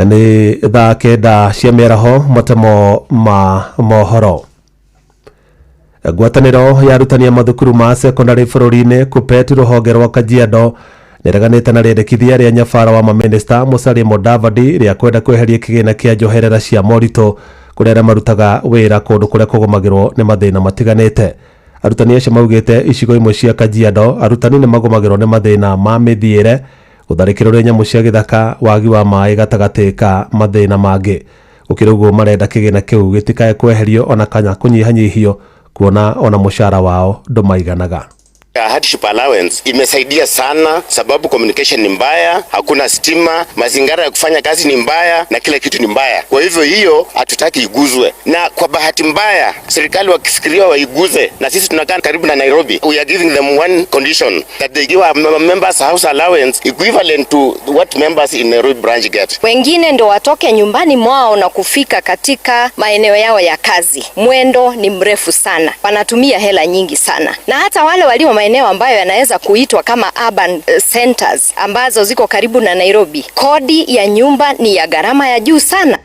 ni thaa kenda cia mĩaraho matemo ma mohoro. Ngwatanĩro ya arutani a mathukuru ma secondary bũrũri-inĩ KUPPET rũhonge rwa Kajiado nĩreganĩte na rĩendekithia rĩa nyabara wa mamĩnĩsta Musalia Mudavadi rĩa kwenda kweheria kĩgĩna kĩa njoherera cia moritũ kũrĩa arĩa marutaga wĩra kũndũ kũrĩa kũgũmagĩrwo nĩ mathĩna matiganĩte. Arutani acio maugĩte icigo imwe cia Kajiado arutani nĩ magũmagĩrwo nĩ mathĩna ma mĩthiĩre, gũtharĩkĩrwo rĩa nyamũ cia gĩthaka, wagi wa maĩ gatagatĩ ka mathĩna mangĩ. Gũkĩrĩ ũguo marenda kĩgĩna kĩu gĩtikae kweherio ona kana kũnyihanyihio kuona ona mũcara wao ndũmaiganaga. Hardship allowance imesaidia sana sababu communication ni mbaya, hakuna stima, mazingira ya kufanya kazi ni mbaya na kila kitu ni mbaya. Kwa hivyo hiyo hatutaki iguzwe, na kwa bahati mbaya serikali wakifikiria waiguze, na sisi tunakaa karibu na Nairobi, we are giving them one condition that they give our members house allowance equivalent to what members in Nairobi branch get. Wengine ndo watoke nyumbani mwao na kufika katika maeneo yao ya kazi. Mwendo ni mrefu sana, wanatumia hela nyingi sana, na hata wale walio maeneo ambayo yanaweza kuitwa kama urban centers ambazo ziko karibu na Nairobi, kodi ya nyumba ni ya gharama ya juu sana.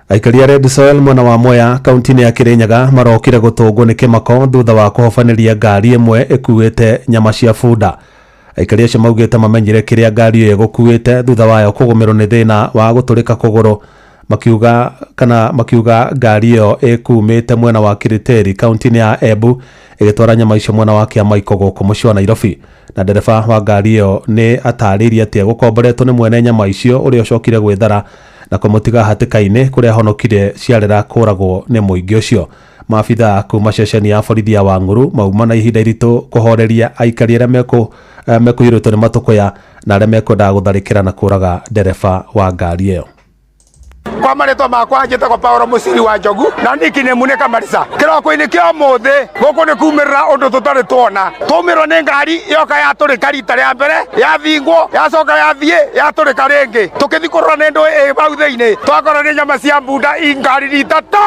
Aikari a Red Soil mwena wa Mwea kaunti-inĩ ya Kirinyaga marokire gũtũngwo nĩ kĩmako thutha wa kũhobanĩria ngari ĩmwe ĩkuĩte nyama cia bunda. Aikari acio maugĩte mamenyire kĩrĩa ngari ĩyo ĩgũkuĩte thutha wayo kũgũmĩrwo nĩ thĩna wa gũtũrĩka kũgũrũ, makiuga ngari ĩyo ĩkumĩte mwena wa Kiriteri kaunti-inĩ ya Embu ĩgĩtwara nyama icio mwena wa Kĩamaiko gũkũ mũciĩ wa Nairobi, na ndereba wa ngari ĩyo nĩ atarĩirie atĩ gũkomboretwo nĩ mwene nyama icio ũrĩa ũcokire gwĩthara na kũmũtiga hatĩka-inĩ kũrĩa honokire ciarĩra kũragwo nĩ mũingĩ ũcio. Maabitha kuma ceceni ya borithi ya Wangũrũ mauma na ihinda iritũ kũhoreria aikari arĩa mekũhĩrĩtwo nĩ matũkũya na arĩa mekwendaga gũtharĩkĩra na kũraga ndereba wa ngari ĩyo. Kwa maretwa makwa njĩtagwo Paulo Mũciri wa Njogu na niki nĩ munĩka Marisa. Kĩroko-inĩ kĩa ũmũthĩ gũkũ nĩ kumĩrĩra ũndũ tũtarĩ tuona. Tũmĩrwo nĩ ngari yoka yatũrĩka rita rĩa mbere, yathingwo, yacoka yathiĩ, yatũrĩka rĩngĩ. Tũkĩthi kũrora nĩ ndũ bau thĩinĩ, twakora nĩ nyama cia bunda ngari ritatũ.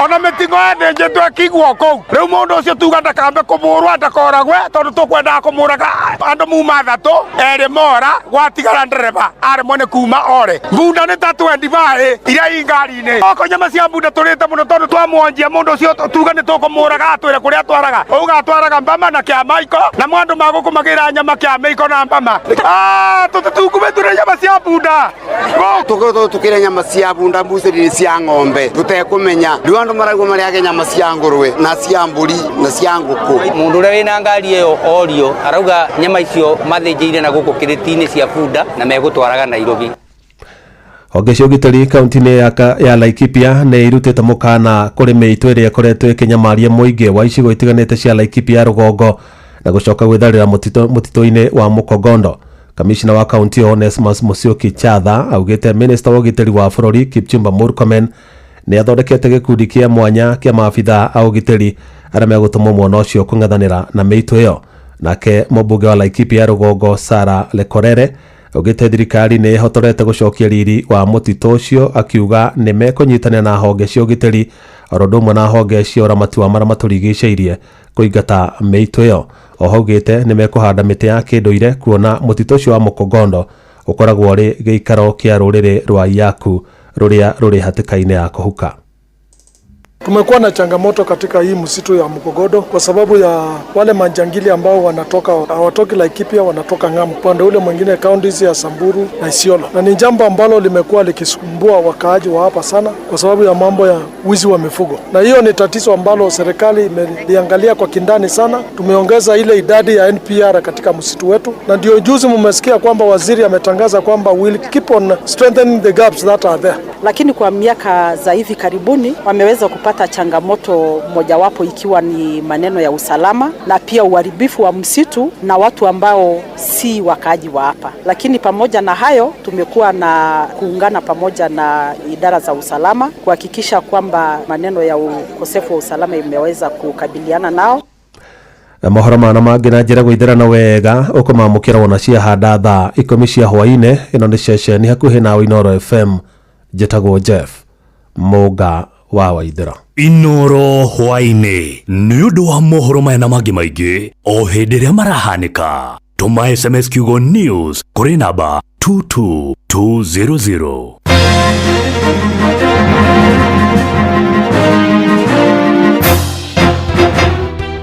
Ona mĩtingo yathĩnjĩtwo ĩkĩigwo kũu. Rĩu mũndũ ũcio tuga ndakambe kũmũrwo ndakoragwe tondũ tũkwendaga kũmũraga andũ muma 3, erĩ mora gwatigara ndereba arĩmwo nĩ kuma ore. Bunda nĩ ta twenda ndibae iria ingari-ini oko nyama cia bunda turite muno tondu twamwanjia mundu ucio tuga ni tukumuraga atwire kuria atwaraga uga atwaraga Mbama na kia Maiko na mwandu magukumagira nyama kia Maiko na Mbama tutukume tune nyama cia bunda tukire nyama cia bunda mbuciri cia ng'ombe tutekumenya riu andu maragwo mariage nyama cia ngurwe na cia mburi na cia nguku mundu uria wina ngari iyo orio arauga nyama icio mathinjire na guku kiriti-ini cia bunda na megutwaraga Nairobi. Honge cia ũgitĩri kaunti-inĩ ya Laikipia nĩ irutĩte mũkana kũrĩ mĩitũ ĩrĩa ĩkoretwo ĩkĩnyamaria mũingĩ wa icigo itiganĩte cia Laikipia ya rũgongo na gũcoka gwĩtharĩra mũtitũ-inĩ wa Mukogondo. Kamishina wa kaunti ĩyo Onesmus Musyoki Chatha augĩte minista wa ũgitĩri wa bũrũri Kipchumba Murkomen nĩ athondekete gĩkundi kĩa mwanya kĩa maabitha a ũgitĩri arĩa megũtũmwo mwena ũcio kũng'ethanĩra na mĩitũ ĩyo. Nake mũmbunge wa Laikipia ya rũgongo Sarah Lekorere augĩte thirikari nĩ ĩhotorete gũcokia riri wa mũtitũ ũcio akiuga nĩ mekũnyitanĩra na honge cia ũgitĩri oro ũndũ ũmwe na honge cia ũramati wa marĩa matũrigicĩirie kũingata mĩitũ ĩyo. Oho augĩte nĩ mekũhanda mĩtĩ ya kĩndũire kuona mũtitũ ũcio wa Mukogondo ũkoragwo ũrĩ gĩikaro kĩa rũrĩrĩ rwa Yaku rũrĩa rũrĩ hatĩka-inĩ ya kũhuka. Tumekuwa na changamoto katika hii msitu ya Mukogondo kwa sababu ya wale majangili ambao hawatoki Laikipia, wanatoka ng'ambo upande ule mwingine kaunti ya Samburu na Isiolo, na ni jambo ambalo limekuwa likisumbua wakaaji wa hapa sana kwa sababu ya mambo ya wizi wa mifugo, na hiyo ni tatizo ambalo serikali imeliangalia kwa kindani sana. Tumeongeza ile idadi ya NPR katika msitu wetu, na ndio juzi mmesikia kwamba waziri ametangaza kwamba we'll keep on strengthening the gaps that are there. Lakini kwa miaka za hivi karibuni wameweza kupata changamoto mojawapo ikiwa ni maneno ya usalama na pia uharibifu wa msitu na watu ambao si wakaaji wa hapa. Lakini pamoja na hayo tumekuwa na kuungana pamoja na idara za usalama kuhakikisha kwamba maneno ya ukosefu wa usalama imeweza kukabiliana nao. Mohoro mana mangĩ na njĩra gũithĩrana wega ũkũmamũkĩra wona ciahanda thaa 10 cia hwaĩ-inĩ. Ĩno nĩ ceceni hakuhĩ nawe Inoro FM. Njĩtagwo Jeff Mũga wa Waithĩra. Inoro hwaĩ-inĩ nĩ ũndũ wa mohoro maya na mangĩ maingĩ o hĩndĩ ĩrĩa marahanĩka. Tũma SMS kiugo news kũrĩ namba 22200.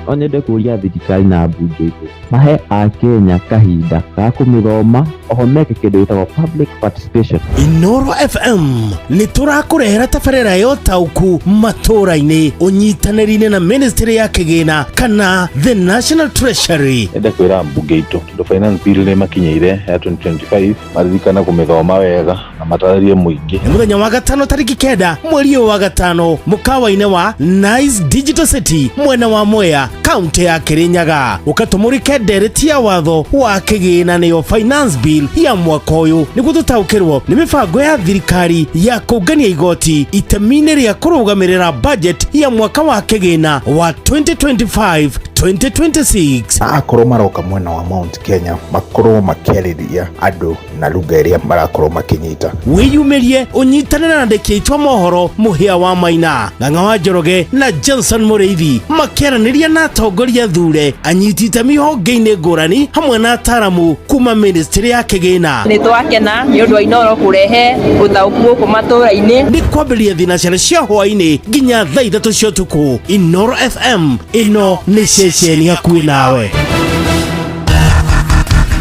Onende kũria thirikari na mbunge mahe a Kenya kahinda ka kũmĩthoma oho meke kĩndũ gĩtagwo public participation. Inoro FM nĩ tũrakũrehera tabarĩra ya ũtaũku matũũra-inĩ ũnyitanĩri-inĩ na ministry ya kĩgĩna kana the National Treasury. Enda kwĩra mbunge itũ tondũ finance bill nĩ makinyĩire ya 2025 maririkana kũmĩthoma wega na matarĩrie mũingĩ. Nĩ mũthenya wa gatano tarĩki 9 mweri wa gatano mũkawa-inĩ wa Nice Digital City mwena wa Mwea kaunti ya Kirinyaga. Ukatumũrike ndereti ya watho wa kĩgĩna nĩyo finance bill ya mwaka ũyũ nĩguo tũtaũkĩrwo nĩ mĩbango ya thirikari ya kũngania igoti itemi-inĩ rĩa kũrũgamĩrĩra budget ya mwaka wa kĩgĩna wa 2025-2026. Akorwo maroka mwena wa Mount Kenya makorwo makĩarĩria andũ na lugha ĩrĩa marakorwo makĩnyita. Wĩyumĩrie ũnyitanĩre na andĩki aitũ a mohoro Mũhĩa wa Maina, Ng'ang'a wa Njoroge na Johnson Mũrĩithi makĩaranĩria na atongoria thure anyiti itemi honge-inĩ ngũrani hamwe na ataramu kuma ministry ya kĩgĩna. Nĩ twakena nĩ ũndũ wa Inoro kũrehe ũtaũku gũkũ matũũra-inĩ. Nĩ kwambĩrĩria thinacara cia hwaĩ-inĩ nginya thaa 3 cia ũtukũ. Inoro FM ĩno nĩ ceceni hakuhĩ nawe.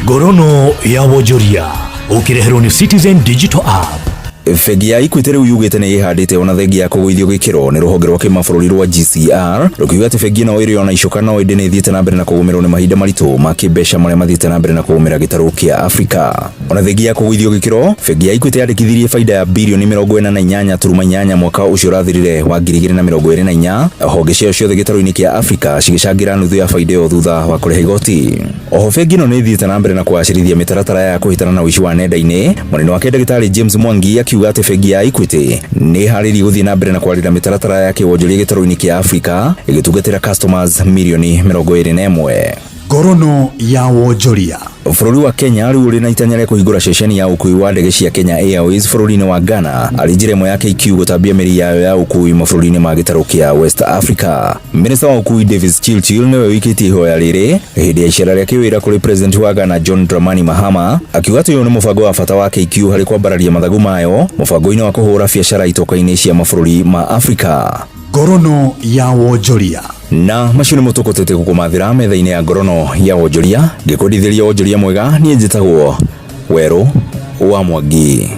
Ngorono ya wonjoria ũkĩreherwo nĩ Citizen Digital App. Bengi ya Equity rĩu yugĩte nĩ ĩhandĩte ona thengia ya kũgũithio gĩkĩro nĩ rũhonge rwa kĩmabũrũri rwa GCR rũkiuga atĩ bengi ĩno ĩrĩ ona icoka no ĩndĩ nĩ ĩthiĩte na mbere na kũgũmĩrwo nĩ mahinda maritũ ma kĩmbeca marĩa mathiĩte na mbere na kũgũmĩra gĩtarũ kĩa Afrika. Ona thengia ya kũgũithio gĩkĩro, bengi ya Equity yandĩkithirie faida ya birioni 48.8 mwaka ũcio ũrathirire wa 2024. Honge ciao ciothe gĩtarũ-inĩ kĩa Afrika cigĩcangĩra nuthu ya faida ĩyo thutha wa kũrĩha igoti. Oho bengi ĩno nĩ ĩthiĩte na mbere na kũgacĩrithia mĩtaratara ya kũhĩtana na ũici wa nenda-inĩ. Mũnene wa ndagĩtarĩ James Mwangi akiuga atĩ bengi ya Equity nĩ harĩrĩirie gũthiĩ na mbere na kwarĩra mĩtaratara ya kĩwonjoria gĩtarũ-inĩ kĩa Afrika ĩgĩtungatĩra customers milioni 21. Ngorono ya wonjoria. Bũrũri wa Kenya rĩu ũrĩ na itanya rĩa kũhingũra ceceni ya ũkui wa ndege cia Kenya Airways bũrũri-inĩ wa Ghana arĩ njĩra ĩmwe ya KQ gũtambia mĩri yayo ya ũkui mabũrũri-inĩ ma gĩtarũ kĩa West Africa. Minista wa ũkui Davis Chilchil nĩwe wĩkĩtie ihoya rĩrĩ hĩndĩ ya icera rĩa kĩwĩra kũrĩ President wa Ghana John Dramani Mahama, akiuga atĩ ũyũ nĩ mũbango wa bata wa KQ harĩ kwambararia mathagu mayo mũbango-inĩ wa kũhũra biacara itoka-inĩ cia mabũrũri ma Afrika. Ngorono ya wonjoria. Na macio nĩ mũtũkotete gũkũmathĩra metha-inĩ ya ngorono ya wonjoria, ngĩkũndithĩria wonjoria mwega, niĩ njĩtagwo Werũ wa Mwangi.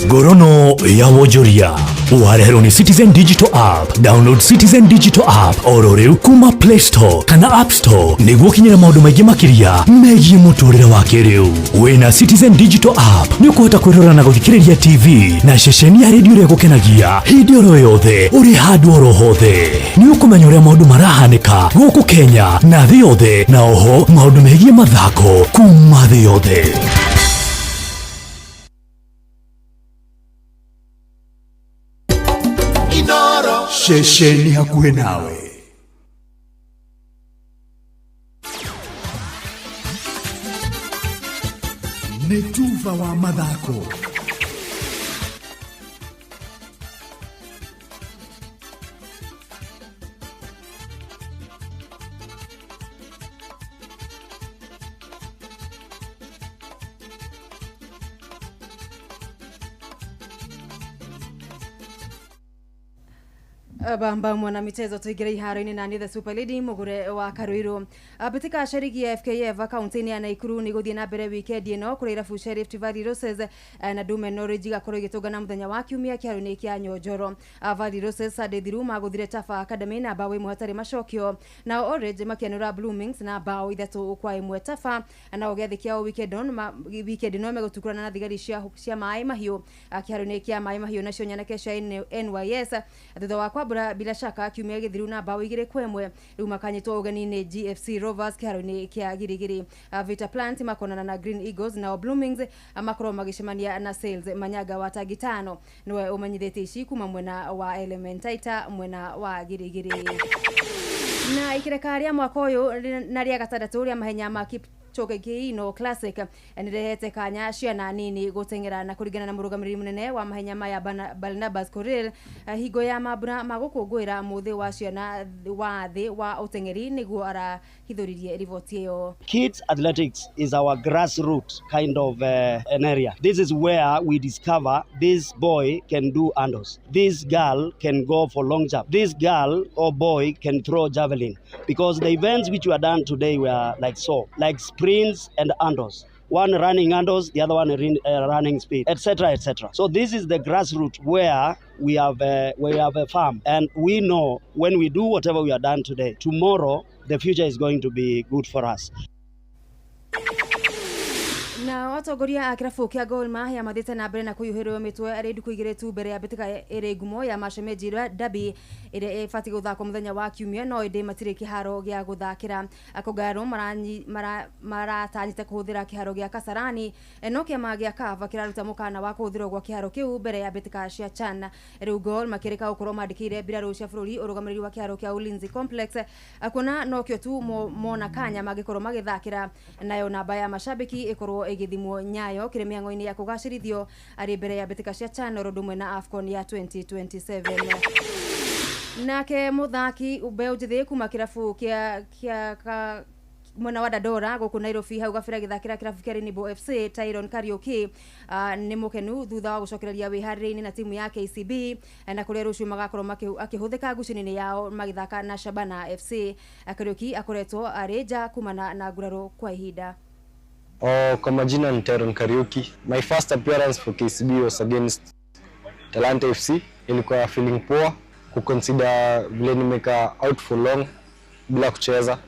Ngorono ya wonjoria wareherwo ni Citizen Digital App. Download Citizen Digital App oro rĩu kuma Play Store kana App Store nĩguo kinyĩra maũndũ maingĩ makĩria megiĩ mũtũrĩre wa kĩrĩu. Wĩna Citizen Digital App nĩ ũkũhota kwĩrora na gũthikĩrĩria TV na ceceni ya redio ĩrĩa gũkenagia hĩndĩ oro yothe ũrĩ handũ oro hothe. Nĩ ũkũmenya ũrĩa maũndũ marahanĩka gũkũ Kenya na thĩ yothe, na oho maũndũ megiĩ mathako kuma thĩ yothe. Shesheni hakuhe nawe. Netuva wa mathako. Bamba mwana michezo tuigire iharo-inĩ na the Super Lady Mugure wa Karuiru. Bitika shariki ya FKF akaunti-inĩ ya Naikuru nĩ gũthiĩ na mbere weekend ĩno kũrĩ irabu cia Rift Valley Roses na Ndume Norwich gakorwo igĩtũngana mũthenya wa kiumia kĩharo-inĩ kĩa Nyonjoro. Valley Roses Sadethiru magũthire Tafa Academy na bao ĩmwe hatarĩ macokio, na Orange makĩanũra Bloomings na bao 3-1 Tafa. Na ũgĩathi kĩao weekend ĩno megũtukurana na thigari cia Mai Mahiũ kĩharo-inĩ kĩa Mai Mahiũ nacio nyanake cia NYS thutha wa kwambura bila shaka kiumia gĩthiru na bao 2-1 rĩu makanyitwo ũgeni-inĩ GFC Rovers kĩharo-inĩ kĩa Girigiri. Vita Plant makonana na Green Eagles na Bloomings makorwo magĩcemania na Sales Manyaga wa Tagitano nĩwe ũmenyithĩtie ici kuma mwena wa Elementaita mwena wa Girigiri. Na ikireka rĩa mwaka ũyũ na rĩa gatandatũ rĩa mahenya ma Choke no Classic nirehete kanya ciana nini gutengera na kurigana na murugamiri munene wa mahenya maya Barnabas Koril higo ya mabura magukungwira muthi wa ciana wa thi wa utengeri niguo arahithuririe riboti iyo. Kids athletics is our grassroots kind of an area. This is where we discover this boy can do handles, this girl can go for long jump, this girl or boy can throw javelin, because the events which were done today were like sprints and handles. One running handles, the other one running speed, etc., etc. So this is the grassroots where we have a farm, and we know when we do whatever we are done today, tomorrow the future is going to be good for us. Na watongoria a kirabu kia Gor Mahia mathite na mbere na kuyuhirwo mitwe arĩ nduku igĩrĩ tu mbere ya bitika ĩrĩ ngumo ya Mashemeji Derby ĩrĩa ĩbatiĩ gũthakwo mũthenya wa kiumia, no ĩndĩ matirĩ kĩharo gĩa gũthakĩra. Akongaro maratanyĩte kũhũthĩra kĩharo gĩa Kasarani, no kĩama gĩa CAF kĩraruta mũkana wa kũhũthĩrwo gwa kĩharo kĩu mbere ya bitika cia CHAN. Rĩu Gor makĩrĩka gũkorwo mandĩkĩire mbirarũ cia bũrũri ũrũgamĩrĩri wa kĩharo kĩa Ulinzi Complex kuona no kĩo tu mona kanya mangĩkorwo magĩthakĩra, nayo namba ya mashabiki ĩkorwo igithimo Nyayo kire mĩhang'o-inĩ ya kũgacĩrithio arĩ mbere ya bitika cia CHAN ũndũmwe na AFCON ya 2027. Nake muthaki Ubeo Njĩthĩ kuma kirabu kia mwena wa Dandora gũkũ Nairobi hau gabira gĩthakĩra kirabu kĩa Rainbow FC Tyron Kariuki nĩ mũkenu thutha wa gũcokereria wĩharĩrĩinĩ na timu ya KCB na kũrĩa rũciũ magakorwo akĩhũthĩka ngucanio-inĩ yao magĩthaka na Shabana FC. Kariuki akoretwo arĩ nja kumana na nguraro kwa ihinda. Kwa majina ni Tyron Kariuki. My first appearance for KCB was against Talanta FC. Ilikuwa feeling poor kuconsider vile nimeka out for long bila kucheza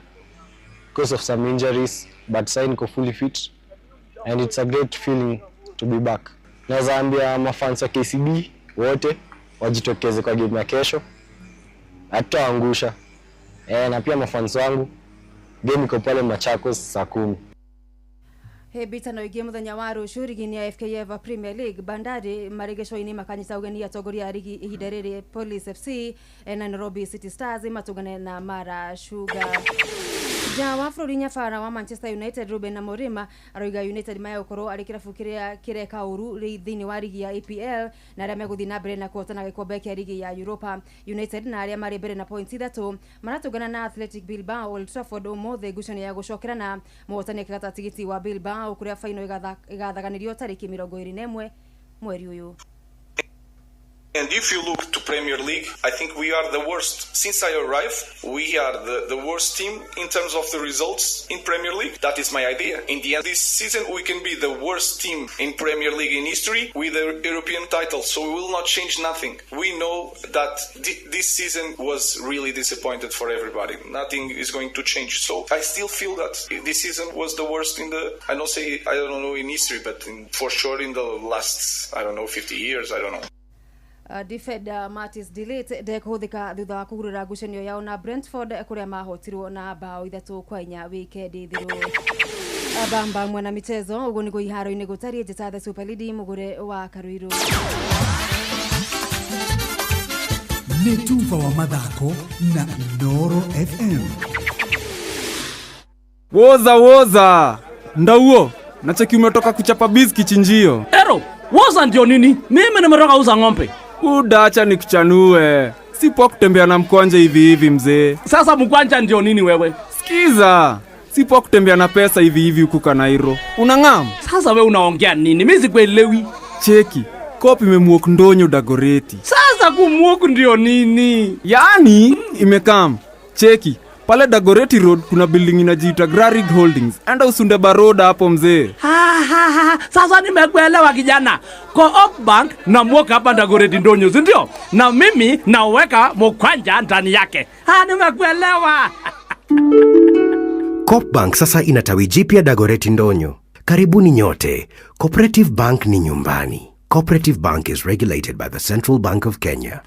because of some injuries, but sasa niko fully fit and it's a great feeling to be back. Naweza ambia mafans wa KCB wote wajitokeze kwa game ya kesho, hatutaangusha. Na pia mafans wangu, game iko pale Machakos saa 10. Bitano igie muthenya wa rũciũ rigi-inĩ ya FKF Premier League. Bandari maregesho-inĩ makanyita ũgeni ya atongoria a rigi ihinda rĩrĩ Police FC na Nairobi City Stars matũngane na Mara Sugar. Jawa Flori nyafara wa Manchester United Ruben Amorim aroiga United maya ukoro ari kirabu kire kauru thini wa ligi ya EPL na aria meguthi na mbere na kuotana gikombe kia ligi ya Europa. United na aria mari mbere na points 3 maratugana na Athletic Bilbao Old Trafford umothe ngucanio ya gucokerana muhotani kigata tigiti wa Bilbao kuria final igathaganirio tariki 21 mweri uyu. And if you look to Premier League, I think we are the worst. Since I arrived, we are the worst team in terms of the results in Premier League. That is my idea. In the end, this season, we can be the worst team in Premier League in history with the European title. So we will not change nothing. We know that this season was really disappointed for everybody. Nothing is going to change. So I still feel that this season was the worst in the, I don't know in history, but for sure in the last, 50 years, I don't know. Defender Martis Delete de kuhudhika thutha wa kugurura ngucanio yao na Brentford kuria mahotirwo na bao 3-4 wikendi thiru. Abamba mwana michezo ugu niguo iharo-ini gutari njeta the Super League mugure wa Karuiru. Netuva wa mathako na Inoro FM. Woza ndauo nacheki umetoka kuchapa biz kichinjio. Ero woza ndio nini? Mimi nimetoka uza ng'ombe. Udacha nikuchanue. Sipo kutembea na mkwanja hivi mzee. Sasa mkwanja ndio nini wewe? Sikiza. Sipo kutembea na pesa hivi huku Kanairo. Unang'am? Sasa wewe unaongea nini? Mimi sikuelewi. Cheki. Kopi imemuoku ndonyo Dagoreti. Sasa kumuoku ndio nini? Yaani imekam. Cheki. Pale Dagoreti Road kuna building inajiita Grarig Holdings. Enda usunde baroda hapo mzee. Sasa nimekuelewa kijana. Co-op Bank na mwoka hapa Dagoreti ndonyo, si ndio? Na mimi naweka mkwanja ndani yake. Nimekuelewa. Co-op Bank sasa ina tawi jipya Dagoreti ndonyo. Karibuni nyote. Cooperative Bank ni nyumbani. Cooperative Bank is regulated by the Central Bank of Kenya.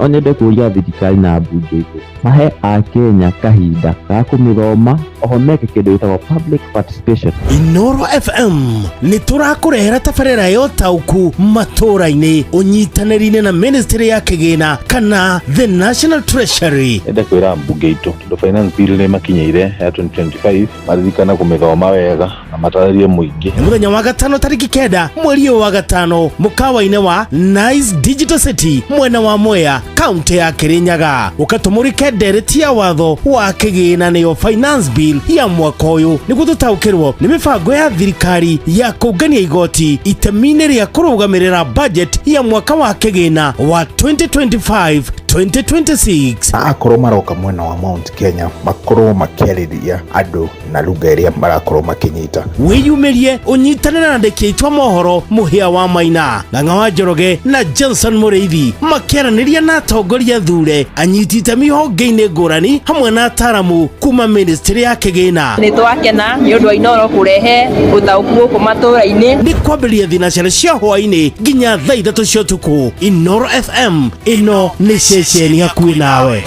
Onede kuria thirikari na mbunge icio mahe a Kenya kahinda ga kumithoma oho meke kindu gitagwo public participation. Inoro FM ni turakurehera tabarĩra yo tauku matũra-inĩ ũnyitanĩri-inĩ na ministry ya kĩgĩna kana the National Treasury. Enda kwĩra mbunge itũ tondũ finance bill nĩ makinyĩire ya 2025 maririkana kumithoma wega na matarĩrie mũingĩ. Mũthenya wa gatano tariki 9 mweri wa gatano mũkawa-inĩ wa Nice Digital City mwena wa Mwea kaunti ya Kirinyaga ukatumurike ndereti ya watho wa kĩgĩna nĩyo finance bill ya mwaka ũyũ nĩguo tũtaũkĩrwo nĩ mĩbango ya thirikari ya kũngania igoti itemi-inĩ rĩa kũrũgamĩrĩra budget ya mwaka wa kĩgĩna wa 2025-2026. Akorwo maroka mwena wa Mount Kenya makorwo makĩarĩria andũ na lugha ĩrĩa marakorwo makĩnyita. Wĩyumĩrie ũnyitanĩre na andĩki aitwa mohoro Mũhĩa wa Maina, Ng'ang'a wa Njoroge na Johnson Mũrĩithi makĩaranĩria na atongoria thure anyiti itemi honge-inĩ ngũrani hamwe na ataramu kuma ministry ya kĩgĩna. Nĩ twakena nĩ ũndũ wa Inoro kũrehe ũtaũku gũkũ matũra-inĩ. Nĩ kwambĩrĩria thinacara cia hwaĩ-inĩ nginya thaa 3 cia ũtukũ. Inoro FM ĩno nĩ ceceni hakuhĩ nawe.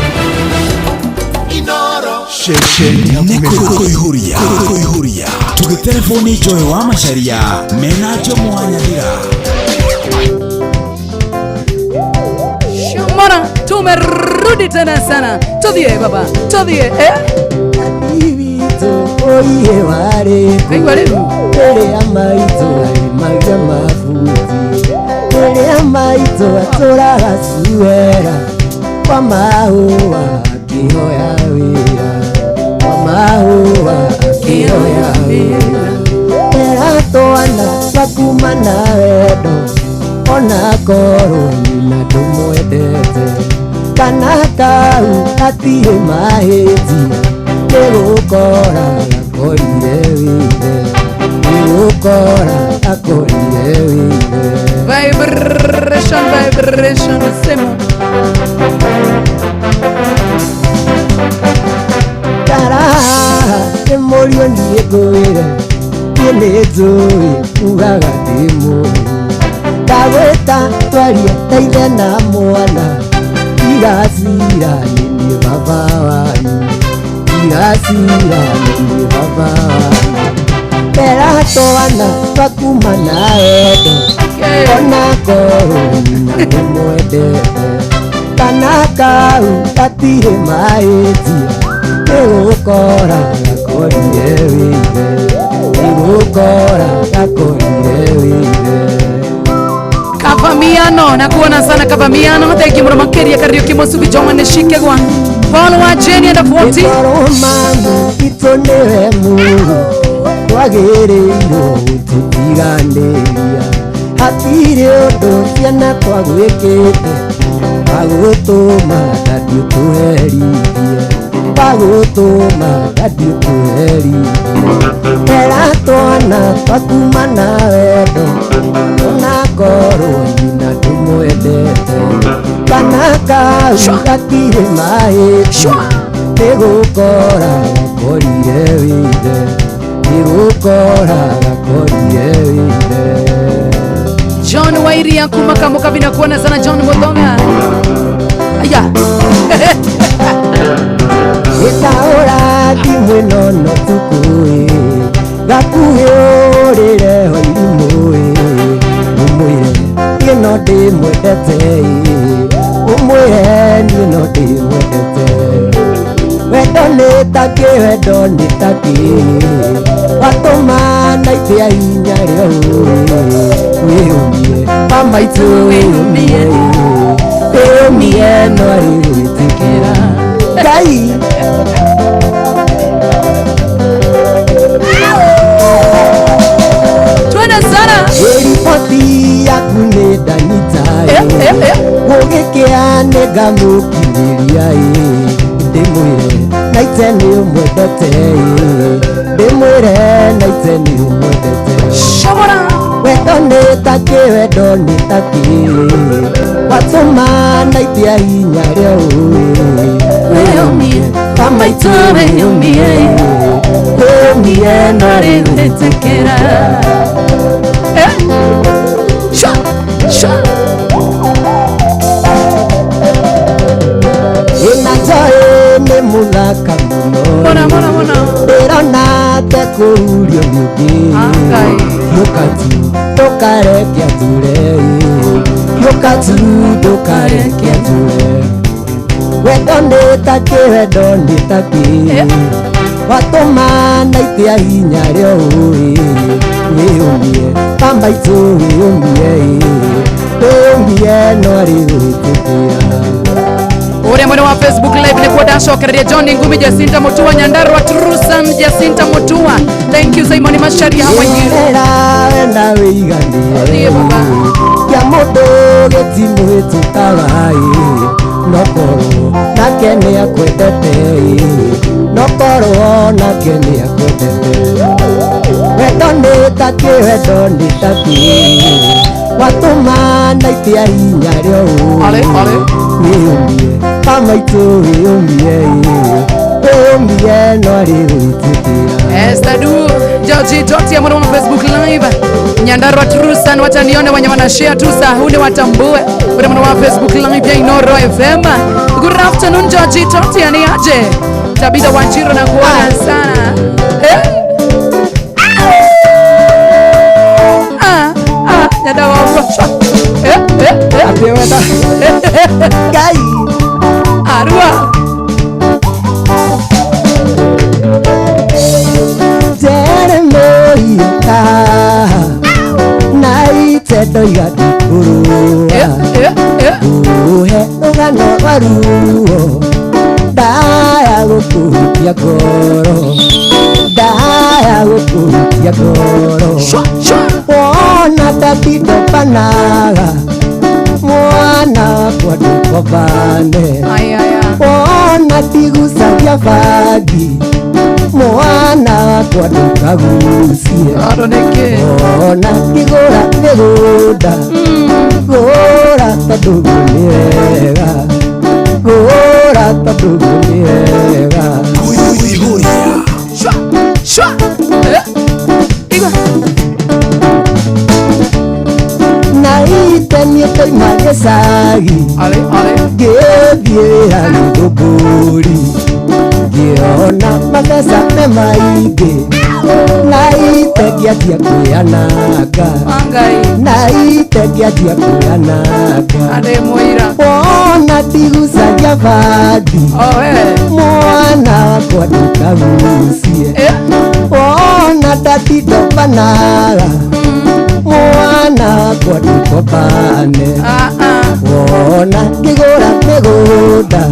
Inoro ceceni kuihuria tugitelefoni Joy wa Macharia mena Jomo Wanyathira. Shumana tumerudi tena sana. Tudhie baba, tudhie Ibito oye wale Ele amaito magia mafuti Ele amaito atora hasuera Kwa mahua kihoya wira Kwa mahua kihoya wira Era toana wakumana wedo Ona koro nina tumwetete Kana kau atie maheti Negukora akorire withe Negukora akorire withe Vibration sema Karaha Emorio niegwire Yenezoi Ugaga timu Kaweta Twaria Taile na mwana Igasira Nini baba wanyu Igasira Nini baba wanyu Pera toana Fakuma na edo Ona koro Nina umwedete Kana kau Tatire maetia Nĩgũkora gakorire wĩire, nĩgũkora gakorire wĩire. Kabamiano na kuona sana Kabamiano. Thank you Mromakeria Kariuki Musubi Jonga Neshikegwa Paul wa Jenny and the 40 mamu itonere Mungu twagĩrĩirwo gũtũtiganĩria hatirĩ ũndũ ciana twagwĩkĩte wagũtũma ngathiĩ tũherithie wagũtũma ngathiĩ tũherithie era twana twakuma na wendo onakorwo nyina ndũmwendete kana kau gatirĩ mahĩtia nĩgũkora gakorire wĩire nĩgũkora gakorire wĩire. John Wairia kuma kamuka vina kuona sana John Muthonga. Aya. Itaora dimwe nono tukui gakuhe orire ho irimwe umwire ngeno ndimwendete umwire ngeno ndimwendete wendo nĩtakĩ watũma naithia hinya rĩo wĩyũmie mamaitũ wĩyũmie wĩyũmie no arĩgwĩtĩkĩra Ngai. Twende sana riboti yaku nĩ ndanyita gũgĩkĩa nĩngamũkinyĩria ndĩmwĩre naite nĩũmwendete ndĩmwĩre naite nĩũmwendete wendo nĩtakĩ watũma naithia hinya rĩo wĩyũmie kamaitũ wĩyũmie wĩyũmie no arĩgwĩtĩkĩra Inajoe nĩ mũthaka mũno ndĩrona tekũrurio nyingĩ yũka tu ndũkarekia ture yũka tu ndũkarekia ture wendo nĩtakĩ watũma naithia hinya rĩo wĩyũmie kamaitũ wĩyũmie wĩyũmie no arĩgwĩtĩkĩra. Ore mwene wa Facebook live ni kwa dashokereria John Ngumi Jacinta Mutua Nyandarua Trusan Jacinta Mutua. Thank you Simon Mashari hawa yiri. Na wĩiganie kia mũndũ gĩtimũhĩtũkaga nokorwo nake nĩakwendete nokorwo nake nĩakwendete wendo nĩtakĩ watũma naithia hinya rĩo wĩyũmie kamaitũ wĩyũmie wĩyũmie no arĩgwĩtĩkĩra. Estadu Georgie Totti amwana wa Facebook live Nyandarua Trusan watanione wenye wanashare tusa hune watambue ule mwana wa Facebook live ya Inoro FM. Good afternoon Georgie Totti ani aje Tabitha Wanjiru na kuona sana nyada wangu apeweta Ngai Arua Jeremoyuka naite ndoiga ndikũrũa uhe rũgano rwaruo ndaya gũkũhutia ngoro ndaya gũkũhutia ngoro wona ndatindopanaga mwana wakwa ndũkobane wona ndigucagia bangi mwana wakwa ndũkagucie ona ngĩgũra mĩgũnda gũra tondũ nĩ wega gũra tondũ nĩ wega naite niĩ toima gĩcagi ngĩthiĩ harĩ thũngũri ngĩona mabeca me maingĩ na itegiatia kwianaga na itegiatia kwianaga ande moira wona ndigucagia bandi mwana wakwa ndũkagucie wona ndatindobanaga mwana wakwa ndũkombane wona ngĩgũra mĩgũnda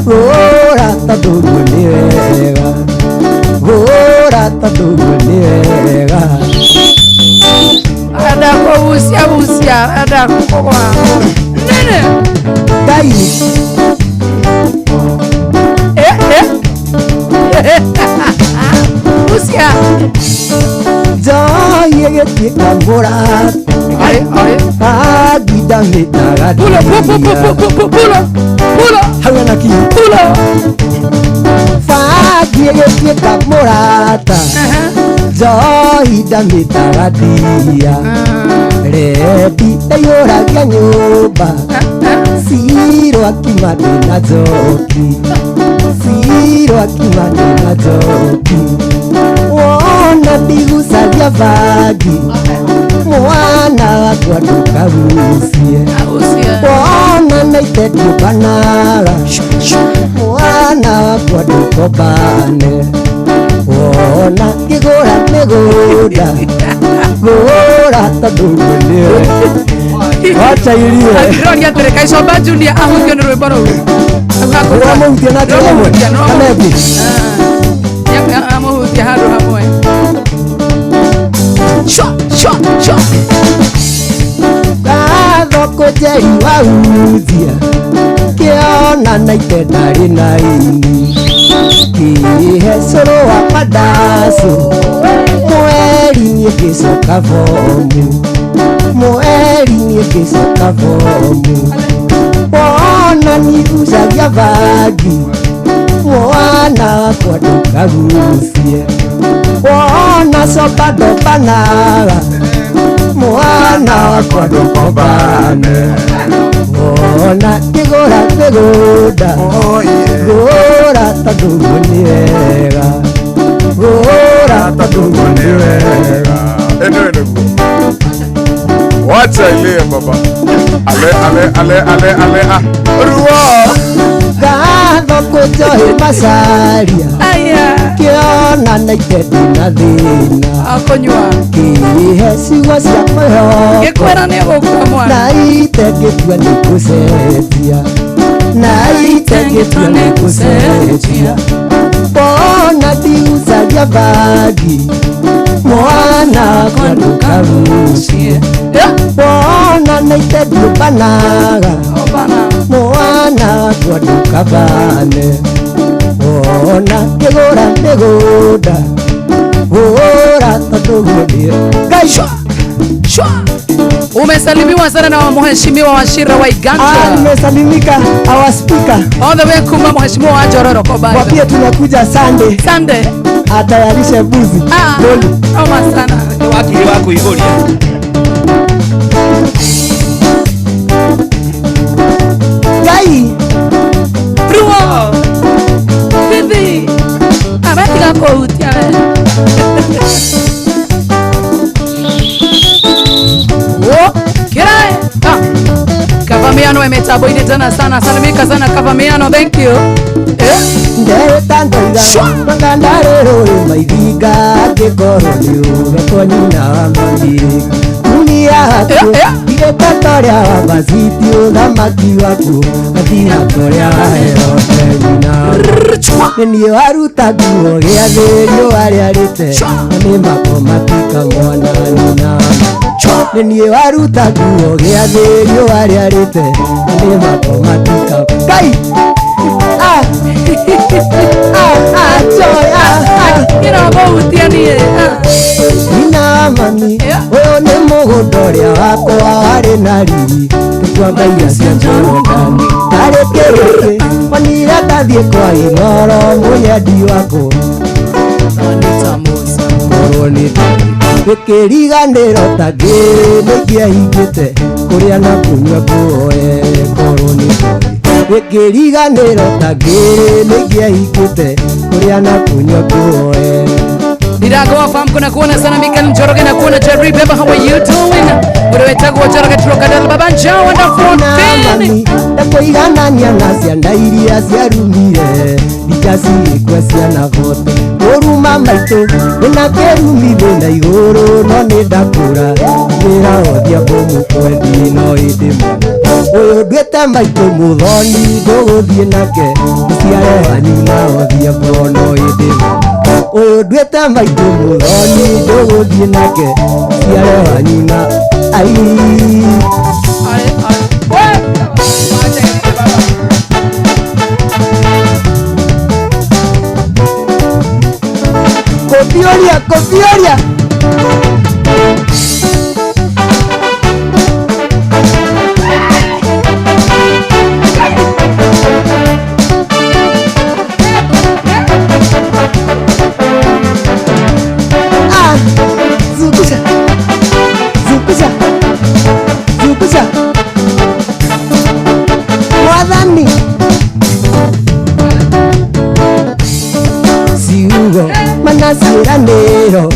gũra tondũ guo nĩ wega gũra tondũ guo nĩ wega ada kũgucia ada kũgwa nene Ngai gucia njoye gĩtuĩka mũrata agida mĩtaga hau hena ki bangie gĩtuĩka mũrata njohi ndamĩtaga ndia rendi ndaiyũragia nyũmba ciro akima ndĩna njoki ciro akima ndĩna njoki wona ndigucagia bangi mwana wakwa ndũkagucie wona naite ndiũmbanaga mwana wakwa ndũkombane wona ngĩgũra mĩgũnda gũra tondũ guo nĩwe wachairie Roria atĩrĩ Kaicomba Junior ahutio nĩ rwĩmbo rũu ũramũhutia na njĩra ĩmwe kana ĩngĩ amũhutia handũ hamwe ngatho kũnjeri wahunjia kĩona naite ndarĩ na ini kĩhe cũrũ wa mandacũ mweri niĩ ngĩcoka bomu mweri niĩ ngĩcoka bomu wona nigucagia bangi mwana wakwa ndũkagucie wona coka ndombanaga mwana wakwa ndũkombane wona ngĩgũra mĩgũnda gũra tondũ guo nĩ wega gũra tondũ guo nĩ wega enyewe niguo wacha ile baba ale ruo ngatho kwĩnjohĩ macaria kĩona naite ndĩna thĩna akũnyua kĩhe ciugo cia mwĩhoko gĩkwĩra nĩ gũkua mwana na ite ngĩtua nĩ gũcenjia na ite ngĩtua nĩ gũcenjia wona ndigucagia bangi mwana wakwa ndũkagucie wona naite ndiũmbanaga mwana wakwa ndũkambane wona ngĩgũra mĩgũnda gũra tondũ guo nĩwe Ngai Umesalimiwa sana na mheshimiwa Wachira wa Iganja. Nimesalimika our speaker. All the way kuma mheshimiwa wa Njororo Kobayo. Kwa pia tunakuja Sunday. Atayarishe buzi. Boli. Oma sana. Wakili wako Igoria. Gai. Ruo. Bibi. Abati kako utia we. Kirai. Kavamiano imetaboini tena sana. Salimika sana Kavamiano. Thank you. Ndeta ndoiga makandarero maithiga ngĩkorwo nĩ ũgetwo nyina wa mami dunia haku igĩtatorĩa wa maciti ũthamaki waku gathira torĩa waheote nyina nĩ niĩ waruta nguo gĩathĩ riũa rĩarĩte na nĩ makomatuka mwana nyina nĩ niĩ waruta nguo gĩathĩ riũa rĩarĩte na nĩ makomatuka Ngai Nina mami ũyũ nĩ mũgũnda ũrĩa wakwa warĩ na riri tũkwambagia cia Jorodani tarĩ kĩrĩkĩ manira ndathiĩ kwa Inoro mũnyendi wakwa korwo nĩ gĩkĩriganĩro ta ngĩrĩ nĩingĩahingĩte kũrĩa na kũnyua nguoe korwo nĩ gĩkĩriganĩro ta ngĩrĩ nĩingĩahingĩte kũrĩa na kũnyua nguoe Dirago wafahamu kuna kuona sana Mikael Njoroge na kuona Jerry Beba, how are you doing? Wewe tagu Njoroge tuloka dal baba njao wanda 14. Ndako iganania na ciana iria ciarumire ndikasi kwecia na vote uruma maitu na kerumi na iguru no ni ndakura wira othia bomu kwendi no idimo uyu ndwete maitu muthoni nduguthie nake ciare wanyu na othia bono idimo uyu ndwete maitu muthoni nduguthie nake ciare wanyu na Copioria. Zungusha. Mwadhani. Siugo. Manasiranero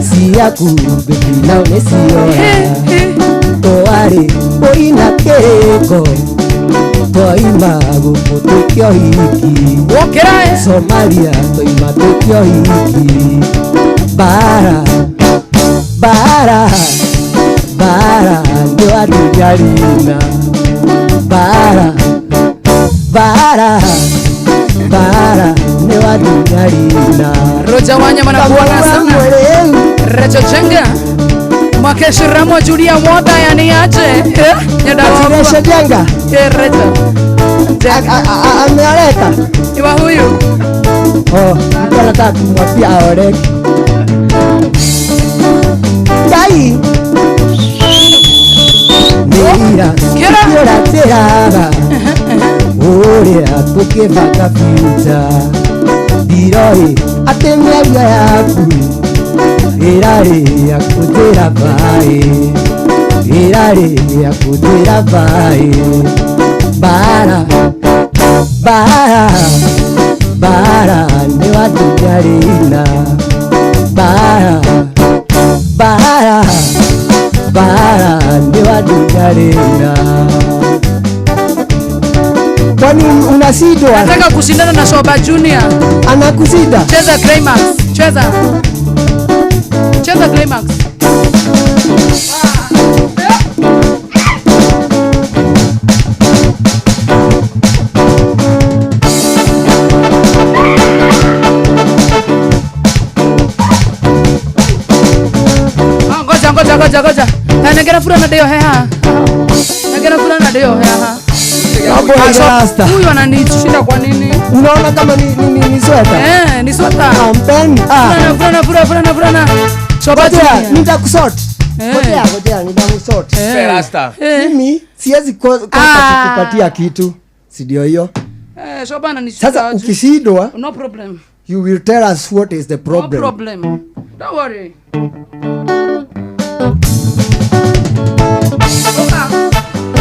siaku bebina unesiora toare oina keko toima guputukio hiki okerae Somalia toima tukio hiki bara ndo adujarina bara ne wadujarina Roja Wanyama na kuona sana Recho Chenga Makeshi Ramo Julia Mwota yani aje Recho Chenga Recho ameoleka iwa huyu mkala tatu mwapia aoleki Kai Mira Kira tiraga Uria tukivanga future Diroi ate mĩario yaku ĩrarĩ ya kũnjĩra mbaĩ bara nĩ watungarĩna bara nĩ watungarĩna. Kwani unasidwa? Nataka kushindana na Shoba Junior. Anakusida? Cheza Climax. Cheza Climax. Ngoja. Nagera furana ndio heha. Huyu ananishinda kwa nini? Unaona kama ni sweta? Ni sweta. Ampen. Furana. Shobati nitakusort. Ngoja nitakusort. Rasta. Mimi siwezi kukupatia kitu. Si ndio hiyo? Shobana ni sweta. Sasa ukishindwa, no problem. You will tell us what is the problem. No problem. Don't worry.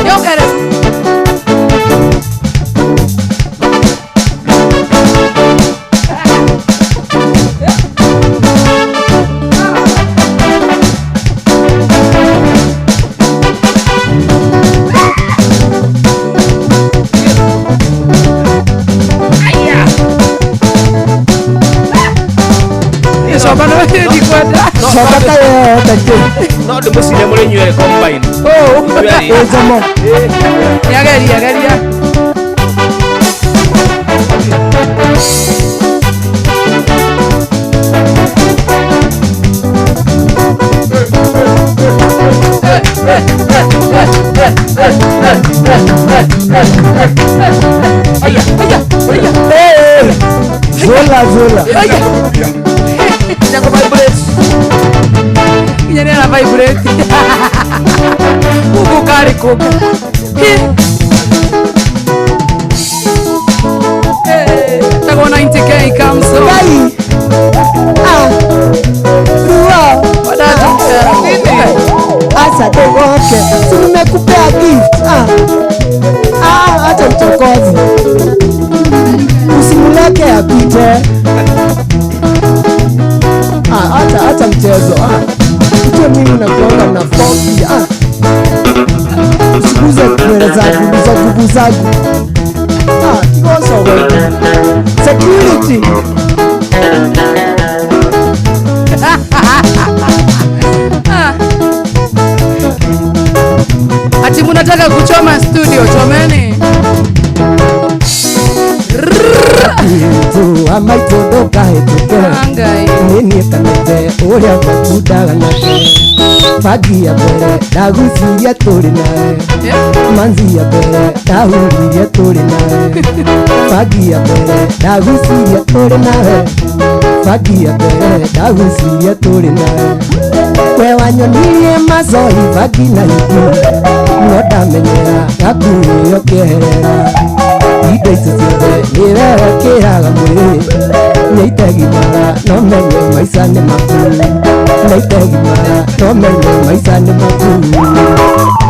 Yo get it. No, the most in the you combine. Yagaria. Zola. Jangan vibrate. Ini adalah vibrate. Buku kari koka. Tago 90k comes so. Asa togoke. Nimekupea gift. Acha mchokozi. Usimuleke apite. Mtu mimi nakuanga na phobia. Usiguze nywele zangu za nguvu zangu. Kikosa wewe. Security. Ati munataka kuchoma studio, chomeni. Tu amaitondo kahituke nini kanete uria makundaga nake bagi ya mbere ndaguciria turi nawe manzi ya mbere ndahuririe turi nawe bagi ya mbere ndaguciria turi nawe bagi ya mbere ndaguciria turi nawe we wanyonirie macoi bagi na iku no ndamenyera gakurio kĩherera indo icio ciothe nĩwekĩraga mwĩrĩ nĩitegimara no menye maica nĩ makuu nĩitegimara no menye maica nĩ makuu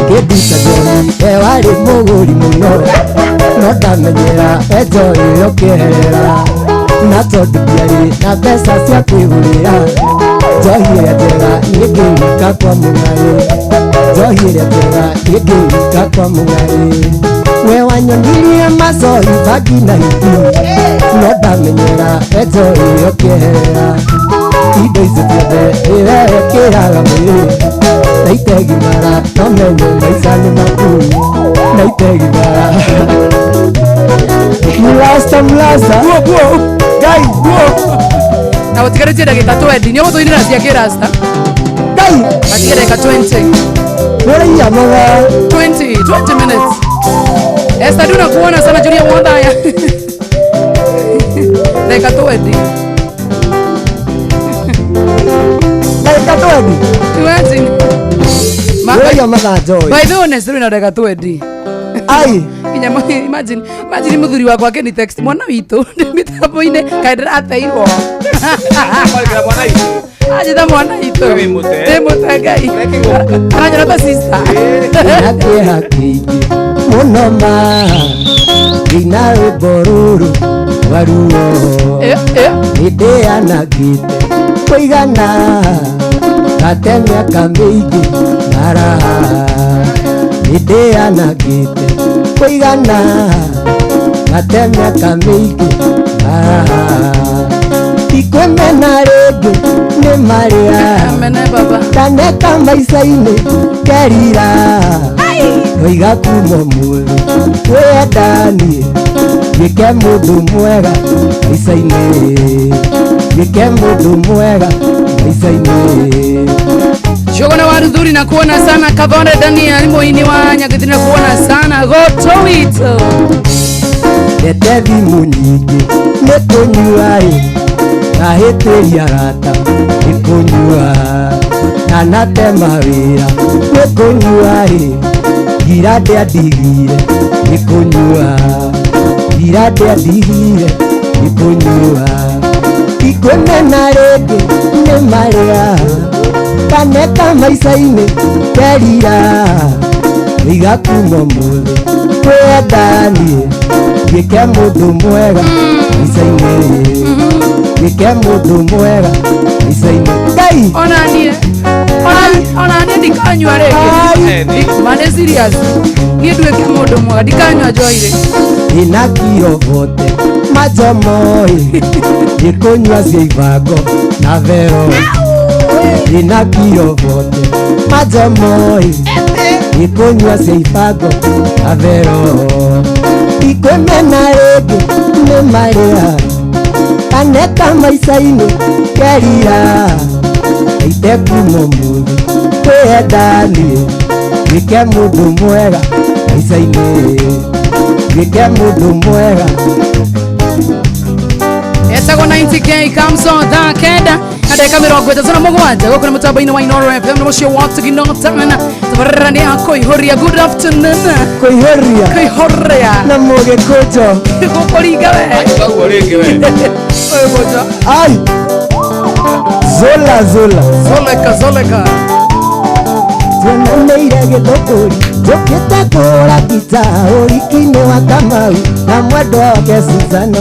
kĩnduta njoi we warĩ mũgũri mũno no ndamenyera we njoi ĩyo kĩherera na tondũ ndiarĩ na mbeca cia kwĩgũrĩra njohi ĩrĩa njega nĩngĩrika kwa mũng'arĩ njohi ĩrĩa njega nĩngĩrika kwa mũng'arĩ we wanyonirie macoi bagi na hiki no ndamenyera we njohi ĩyo kĩherera indo icio ciothe nĩwekĩraga mwĩrĩ na itegimara no menye maica nĩ makuu na itegimara mlasta Gai, na utigarĩtie ndagĩka 20 nĩ ũgũtũinĩra cia kĩrasta Gai, batie ndagĩka 20 ũrĩa moga 20 minutes Esther duna kuona sana Julia Mwandaya ndagĩka 20 ndagĩka 20 ũrĩa moga joy by the honest runa ndagĩka 20 ai imagine muthuri wakwa akeni text mwana witũ mitambo-inĩ kaendera ateirwo ajitha mwana witũ ndĩmũte Ngai aranyona ta sister nakĩha kĩingĩ mũno ma ngĩina rwĩmbo rũrũ waruo nĩndĩanangĩte kũigana gate mĩaka mĩingĩ naraha nĩndĩanangĩte kũigana gate mĩaka mĩingĩ ikwĩmena rĩngĩ nĩ marĩa ndaneka maica-inĩ kerira noiga kuma mũthĩ wendanie gĩke mũndũ mwega maica-inĩ gĩke mũndũ mwega maica-inĩ Shogona waruthuri na kuona sana Kavonde Daniel muini wa Nyagithiri na kuona sana Goto wito Ndete thimũ nyingĩ nĩ kũnyua-ĩ ngahĩtĩria arata nĩ kũnyua na nate mawĩra nĩ kũnyua-ĩ ngira ndĩandigire nĩ kũnyua ngira ndĩandigire nĩ kũnyua ikwĩmena rĩngĩ nĩ marĩa kaneka maica-inĩ kerira wiga kuma mũthĩ wendanie gĩke mũndũ mwega maica-inĩ gĩke mũndũ mwega maica-inĩ Ngai onanie ndikanyua rĩngĩ mane serious niĩ nduĩke mũndũ mwega ndikanyua njohi rĩ ina kirobote majomoĩ gĩkũnyua cia ibango na vero ina kirobote majomoĩ gĩkũnyua cia ibango na vero ikwĩmena rĩngĩ nĩ marĩa kaneka maica-inĩ kerira itekuma mũthĩ kwĩendanie gĩke mũndũ mwega maica-inĩ gĩke mũndũ mwega etagwo 90k kamso thaa kenda na ndagĩka 37 gũkũ nĩ mũtambo-inĩ wa Inooro FM na mũciĩ wa Tiginotana tabarĩra kũihũria good afternoon kũihũria na mũgĩkũnjo gũkũringa we ai zola zoleka tuonaneire gĩthũkũri Tukite kura kita urikini wa Kamau na mwendo wake Suzana.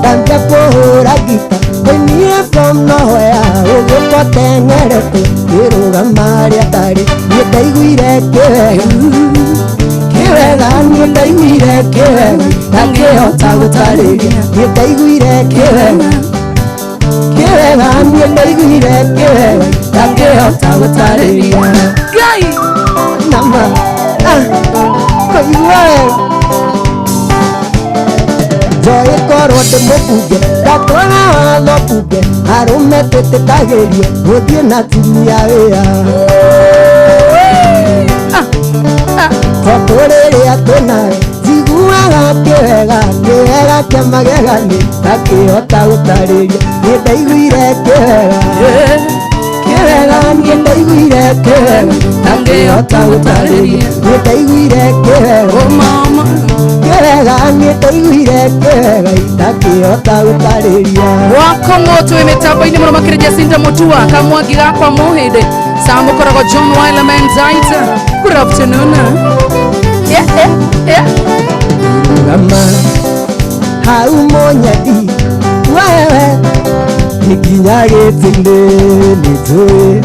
Dante kuhura gita Wenie from nowhere uguko tengerete Kiruga atari Nitaiguire kiwega Nitaiguire kiwega Takihota gutariria Nitaiguire kiwega Nitaiguire kiwega Takihota gutariria Gai Nama Koiguae Joy korwo ndĩ mũbunge ndatwara watho bunge arũme twĩtĩkagĩrio gũthiĩ na tumia wĩra tondũ rĩrĩa twĩnawe njiguaga kĩwega kĩa magegani ndakĩhota gũtarĩria nĩ ndaiguire kĩwega ndaiguire kĩwega ndakĩhota gũtarĩria nĩ ndaiguire kĩwega kĩwega nĩndaiguire kĩwega itakĩhota gũtarĩria wako moto mĩtambo-inĩ mũno makĩria Jacinta Mutua kamwangi gakwa mũhĩndĩ Sam ũkoragwo John Wileman Zaita. Good afternoon. Rama hau monyadi wewe nikinya gĩtinde nĩtũĩ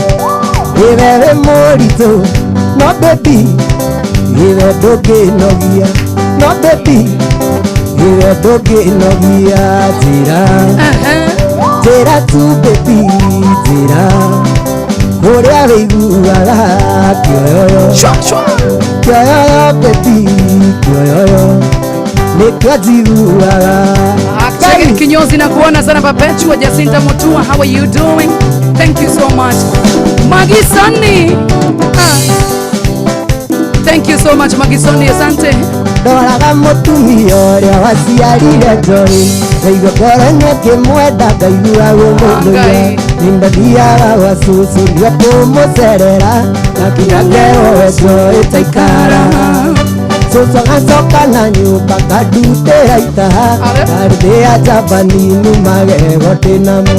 ĩwewe mũritũ no baby ĩwe ndũngĩnogia no baby ĩwe ndũngĩnogia njĩra tu baby njĩra ũrĩa wĩiguaga kĩoyoyo baby kĩoyoyo nĩkĩo njiguaga Chegin kinyozi na kuona sana Perpetua Jacinta Mutua. How are you doing? Thank you so much. Maggie Sunny. Thank you so much Maggie Sunny. Asante. Ndoraga mũtumia ũrĩa waciarire Joy ngaigua ngoro ngĩmwenda ngaigua gũthũthũia nĩndathiaga gwa cũcũ nĩo kũmũcerera na nginya ngeoe Joy taikara cũcũ agacoka na nyũmba ngandutĩra itaha ngarĩthĩa Japanini magego ndĩnamo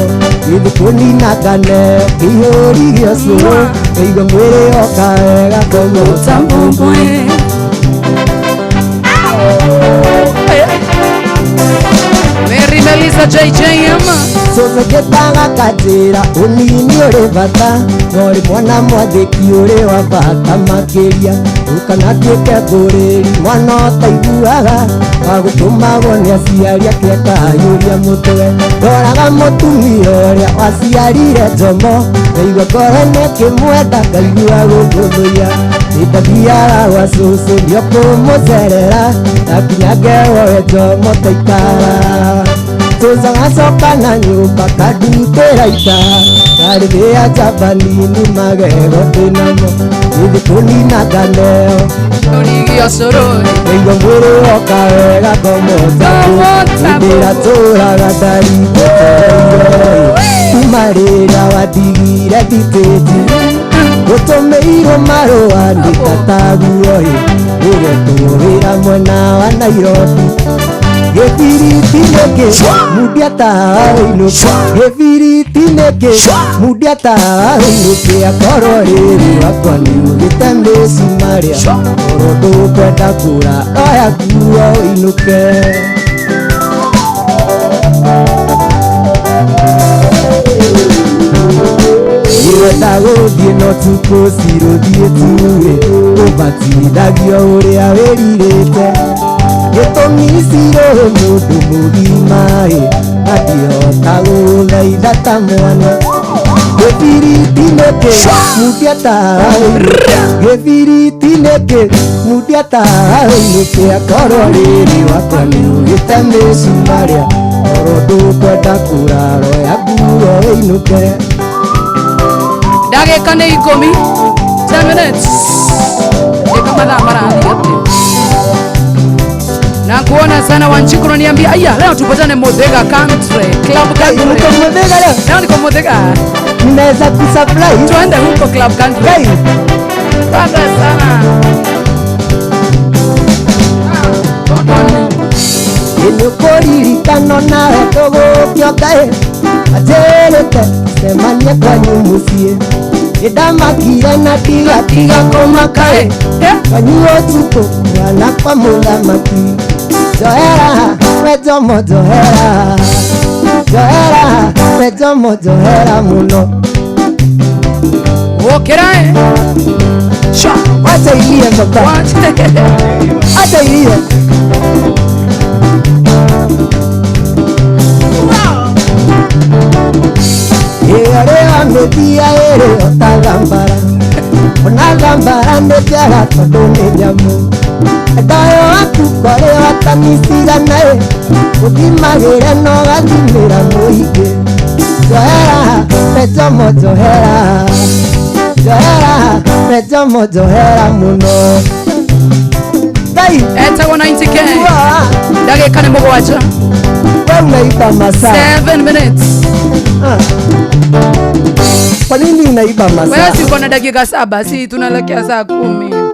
gĩthiĩ kũnina ngane kĩihũri gĩa cũrũ ngaigua mwĩrĩ oka wega ngomũta mbũmbũĩ Mary Melissa JJM Cũcũ ngĩtaga kanjĩra ũnini ũrĩ bata no rĩ mwana mwathĩki ũrĩ wa bata makĩria ũkana tuĩke ngũrĩri mwana ũtaiguaga wa gũtũmagwo nĩ aciari ake akahayũria mũtwe ndoraga mũtumia ũrĩa waciarire Jomo ngaigua ngoro nĩkĩmwenda ngaigua gũthũthũia nĩndathiaga gwa cũcũ nĩo kũmũcerera na nginya ngeoe Jomo taikara cũcũ agacoka na nyũmba ngandutĩra itaha ngarĩthĩa Japanini magego ndĩnamo gĩthiĩ kũnina nganeo ngaigua mwĩrĩ woka wega ngomota ndĩratũraga ndarigĩtereire kuma rĩra wandigire thitĩnji gũtũmĩirwo marũa ndĩtataguoĩ ũgetwo wĩra mwena wa Nairobi gĩbiriti nĩkĩ mundi ataha ũinũke gĩbiriti nĩkĩ mundi ataha ũinũke akorwo rĩrĩ wakwa nĩugĩte mĩcumarĩa korwo ndũkwenda kũra oya kuo ũinũke irenda gũthiĩ no tukũcirũthiĩ tuĩ ũbatithagio ũrĩa wĩrirĩte gĩtũmi cirũĩ mũndũ mũgima-ĩ angĩhota gũthaitha ta mwana gĩbiriti nĩkĩ mundi ataha gĩbiriti nĩkĩ mundi ataha ũinũke akorwo rĩrĩ wakwa nĩugĩte mĩcumarĩa korwo ndũkwenda kũra roya nguo ũinũke ndagĩka nĩ 10 10 minutes eka mathaa marathiĩ atĩ na kuona sana Wanjiku unaniambia aya leo tupatane Muthaiga Country Club Country. Niko Muthaiga leo? Leo niko Muthaiga. Ninaweza kusupply. Tuende huko Club Country. Asante sana. Nĩũkũririkano nawe tũgũkĩokaĩ ajerete cemania kwanyu mũciĩ Idamakire na tiga komakae Kanyuo tuko wana kwa muthamaki Johera, wejomo johera Johera, wejomo johera muno Okerae Sha, wacha ilie baba Wacha ilie Earea media ere otagambara Onagambara nepiaga tondu ni nyamu Endayo atukore watanisira nae Uthimagire no gathimira muingi Johera, pejomo johera Johera, pejomo johera muno Etagwo 90k Ndagika ni mugwanja Wewe unaiba masaa 7 minutes Kwa nini unaiba masaa? Wewe si uko na dakika 7, si tunaelekea saa 10.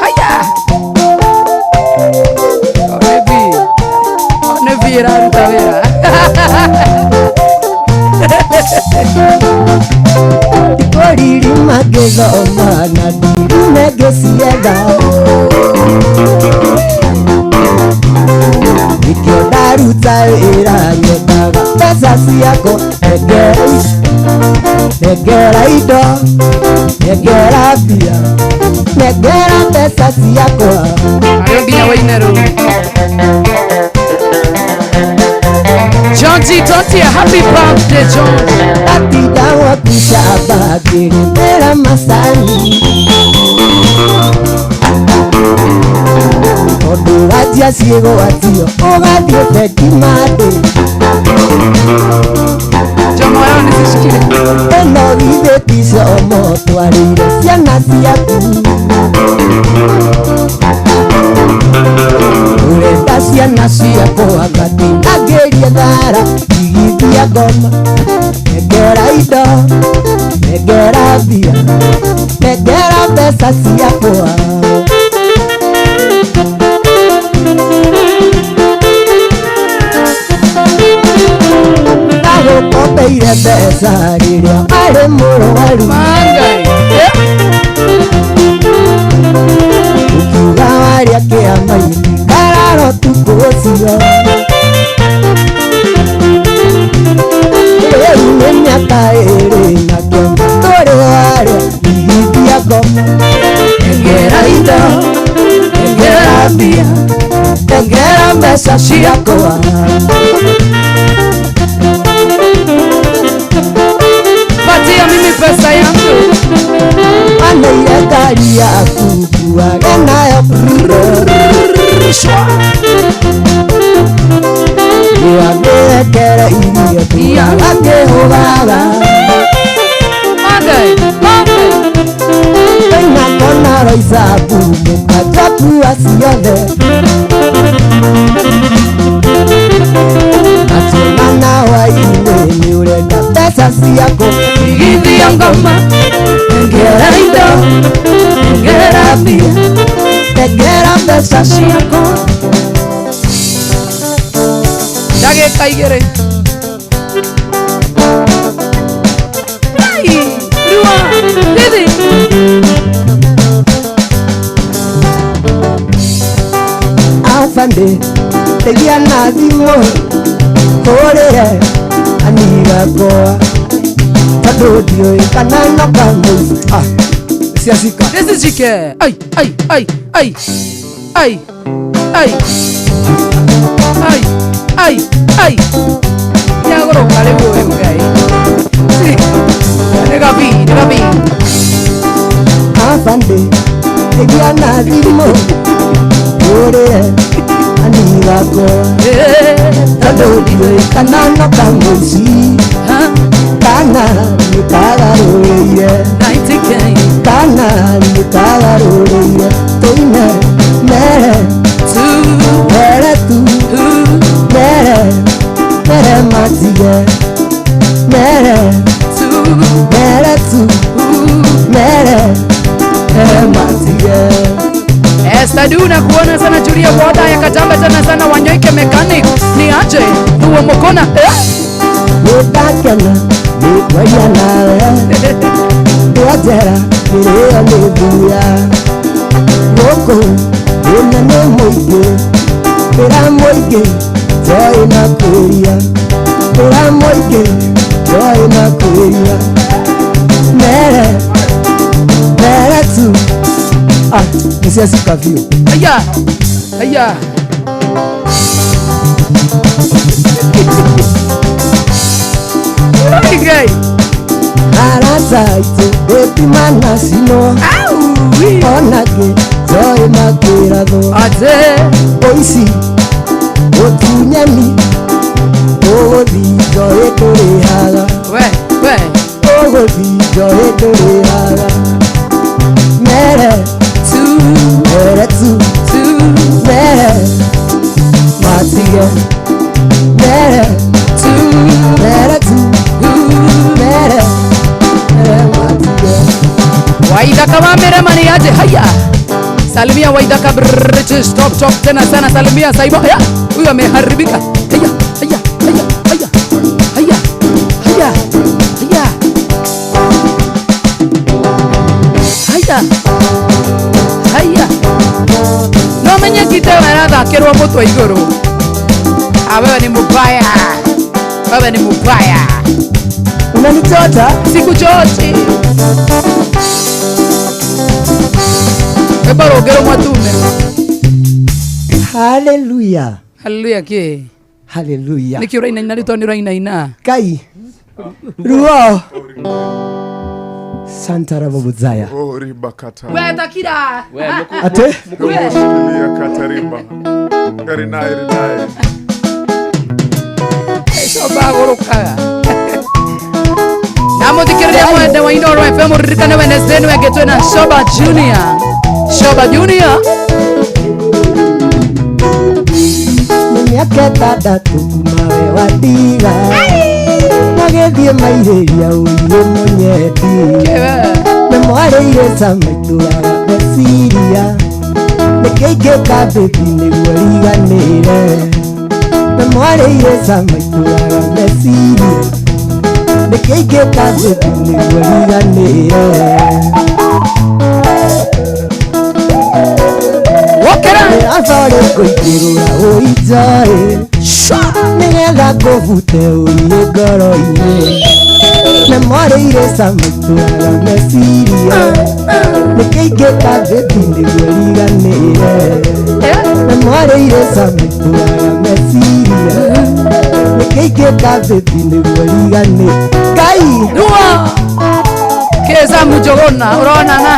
Haya. Onevira rutavera. Tikoriri magethoma na ndiri negecienda Nikio ndaruta wĩra nyendaga mbeca ciakwa Negera indo, negera mbia, negera mbeca ciakwa Ayo nginya wĩine rĩu Georgie Totia, happy birthday George Atinda wakucamba ngĩrĩmĩra macani Tondu wajia ciĩgwatio ũgathiĩ bengi mandĩ Jomo yao nĩcicikire Ĩno githĩ ti como twarĩire ciana ciaku Ũrenda ciana ciakwa ngatinagĩrie thara igithia ngoma Negera indo, negera mbia, negera mbeca ciakwa Ndagũkombeire mbeca rĩrĩa arĩ mũrwaru Ukiuga warĩa kĩama-inĩ kararo tukũ ũcio Rĩu nĩ mĩaka ĩrĩ na kĩama tũrĩ warĩa igithia ngoma Negera indo, negera mbia, negera mbeca ciakwa Patia mimi pesa yangu Aneire ngari yaku nguage nayo Nĩwangĩrekere irio tuaga ngĩhũgaga Kaina kona roicabu mũkanja tua ciothe Naciona hwainĩ nĩ ũrenda mbeca ciakwa Igithia ngoma Negera indo, negera mbia, negera mbeca ciakwa Ndagĩka 2 Rua, Didi Afande, tegia na thimũ Kũrĩhe anigakwa Tondũ ndiũĩ kana noka mũici Ciacika This is Jike Ai Nyagoroka rĩu ũyũ Ngai Nĩgabi Afande, tegia na thimũ Kũrĩhe anigakwa Tondũ ndiũĩ kana noka mũici Kana nĩkagarũrĩire 90k Kana nĩkagarũrĩire Tũine mere Mere tu Mere matige Mere tu Mere matige Estadu na kuona sana Julia Boda ya Katamba tena sana Wanyoike Mechanic ni aje Uwe Mokona ndakena nĩkwaria nawe ndwajera kĩrĩo nĩ thuya gũkũ thĩna nĩ mũingĩ wĩra mũingĩ njoĩ na kwĩria wĩra mũingĩ njoĩ na kwĩria mere tu nĩciacika biũ aya Gai arata aitũ gĩtimana cino onake njoĩ makwĩrathwo ũici ũtunyani ũgũthi njoĩ ndũrĩhaga ũgũthi njoĩ ndũrĩhaga mere tu mere matige mere tu mere matige Waidaka wa meremani aje haya salimia Waidaka British top tena sana salimia Saibo haya huyu ameharibika haya no menye kitewe rathakirwo mutwe iguru wewe ni mubaya unanichota sikuchoti ebarogero mwatume haleluya ke haleluya nikiuraina ina ritoni raina kai ruo Santa Rabobuzaya. Bakata. We takira. Ate? Shikilia Katarimba. Erinai. Shoba goroka. Namo dikiria mwende wa Inoro FM ririkane Wednesday ni wegetwe na Shoba Junior. Miaka tatu kumawe wadiga. Nagethie mairĩria ũirie mũnyeti memwarĩire camaitũraga meciria nĩkĩingĩka mbĩthi nĩguo riganĩre memwarĩire camaitũraga meciria nĩkĩingĩka mbĩthi nĩguo riganĩre athore kũingĩrũra ũinjoĩ nĩgetha ngũbute ũirie ngoro-inĩ memwarĩire camaitũraga meciria nĩkĩingĩka mbĩthi nĩguo riganĩre memwarĩire camaitũraga meciria nĩkĩingĩka mbĩthi nĩguo riganĩre Ngai keza mujogona uronana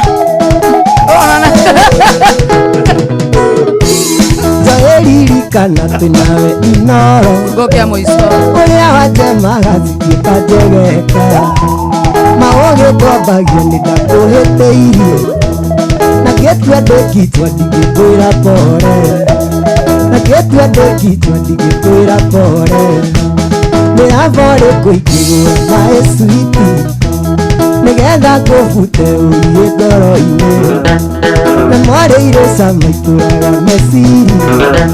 Ririkana tinawe Inoro Gokia moiso Uria watemaga zikĩka njegeka Mawoge twambagia nĩndakũhĩtĩirie Na gĩtua ndĩkitwa ndigĩkwĩra pore Na gĩtua ndĩkitwa ndigĩkwĩra pore Nĩravore kũingĩrwo maĩ switi Nĩgetha ngũbute ũirie ngoro-inĩ memwarĩire camaitũraga meciria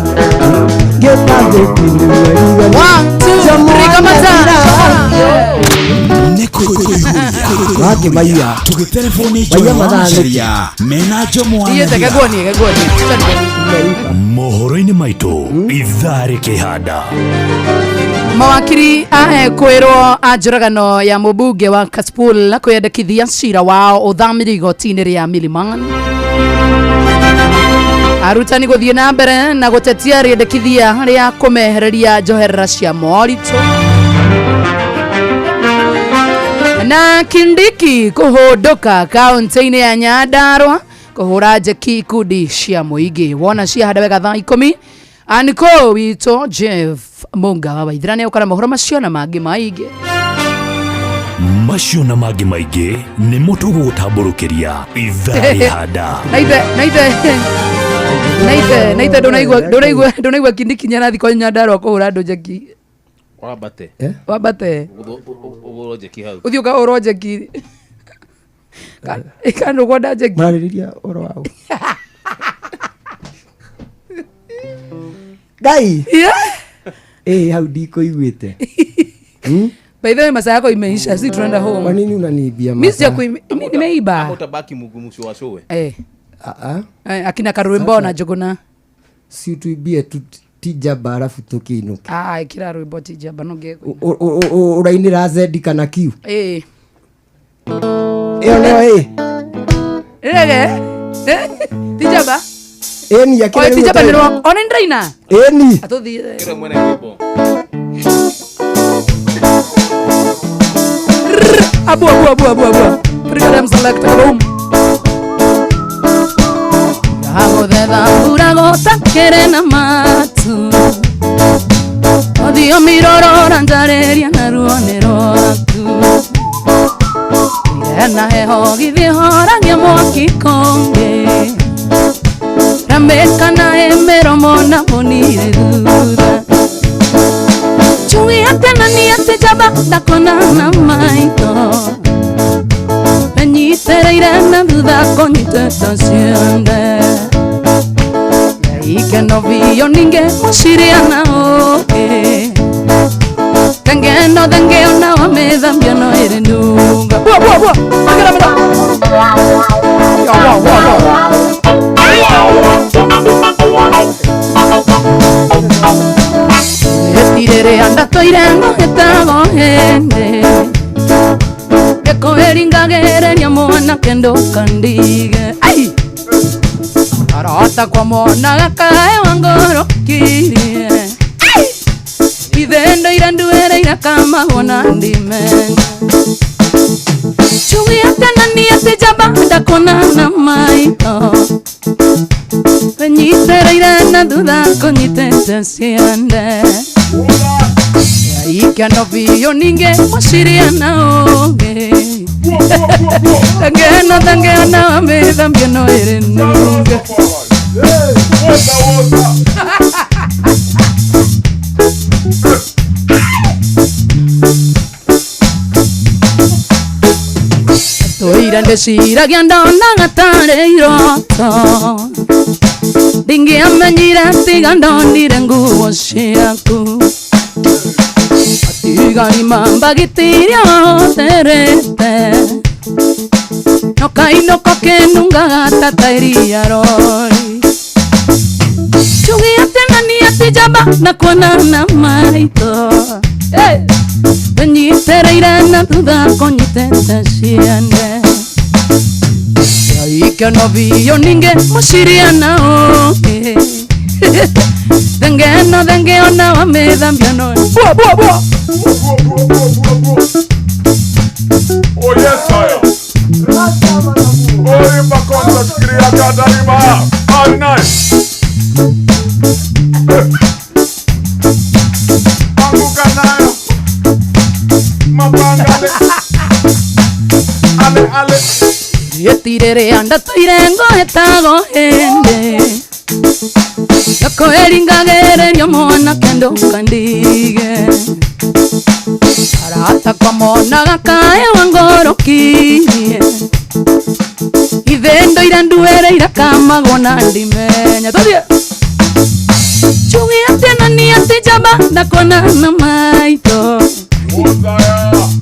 Wakimaiya tugitelefoni joya matharia mena jomo mohoro-inĩ maitũ ithaa rĩkĩhanda mawakiri kwĩrwo njũragano ya mũmbunge wa Kasipul kwĩyandĩkithia cira wao ũthamĩrio igoti-inĩ rĩa Milimani arutani gũthiĩ na mbere na gũtetia rĩendekithia rĩa kũmehereria njoherera cia moritũ na Kindiki kũhũndũka kaunti-inĩ ya Nyandarua kũhũra njeki ikundi cia mũingĩ wona ciahanda wega thaa 10 aniko witũ Jeff Munga wa Waithĩra nĩ ũkara mohoro macio na mangĩ maingĩ nĩ mũtũgũtambũrũkĩria ithaa rĩhanda naithe ndũnaigua Kindiki nyana thikũ Nyandarua kũhũra andũ njeki wambate ũgũrwo njeki hau ũthiĩ ũkahũrwo njeki kana ũkwenda njeki mararĩrĩria ũhoro wao Ngai hau ndikũiguĩte By the way masaa yako imeisha, si tunaenda home. Kwa nini unaniibia masaa? Mimi sijakuibia, mimi nimeiba. Kama utabaki mgumu wa show. Akina Karwimbo na Jogona. Si tuibie tu Tijaba alafu tukiinuke. Kila Rwimbo Tijaba no geko. Urainira Zedi kana kiu. Leo Tijaba. Eni yakire. Tijaba ni rock. Ona ndraina. Eni. Atodhi. Kira mwana Rwimbo. Abu. Prigara mselect room. Hago de dambura gota querena matu. Odio miroro ranjareria na ruonero tu. Irena heho githihora ngiamwaki konge. Rameka na emero mona monire dura. Chui atena ni atejaba dakona na maito. Penyitereire na duda konyite tasiende. Ike no vio ninge moshiria na oke. Kange no denge ona wamedhambia no ere nunga. Bua. Magara mera. Etirere anda toirengo etago hende. Eko eringagereria mwana kendo kandige. Ai! Arota kwa mwana gakae wangoro kirie. Ai! Idendo iranduere irakama wana ndime. Chungi atena ni atejaba ndakona na maito. Penyitere irena duda konyite siende. Ike no vio ninge moshiria na oge. Dange na me dambia no ere nunga. Toira ndeshira gyandona gatare iroto. Dingi amenyire tigandonire nguo ciaku. Atigani mamba gitiria terete. No kainoko kenunga gatataria roi. Chungi atena ni atijaba na kuona na maito. Penyitereire na duda konyite tasiende. Ike no vio ninge moshiria na oke. Denge ona wamedhambia no. Bua. Oh yes sire. Oh impakonta skria kadarima. Very nice. Anguka nayo. Mapanga ale. Yetirere anda toirengo etago hende. Yako eringagereria mwana kendo kandige. Arata kwa mwana gakae wangoro kirie. Idendo iranduere irakama gona ndimenya. Todie. Chungi atena ni atejaba ndakona na maito.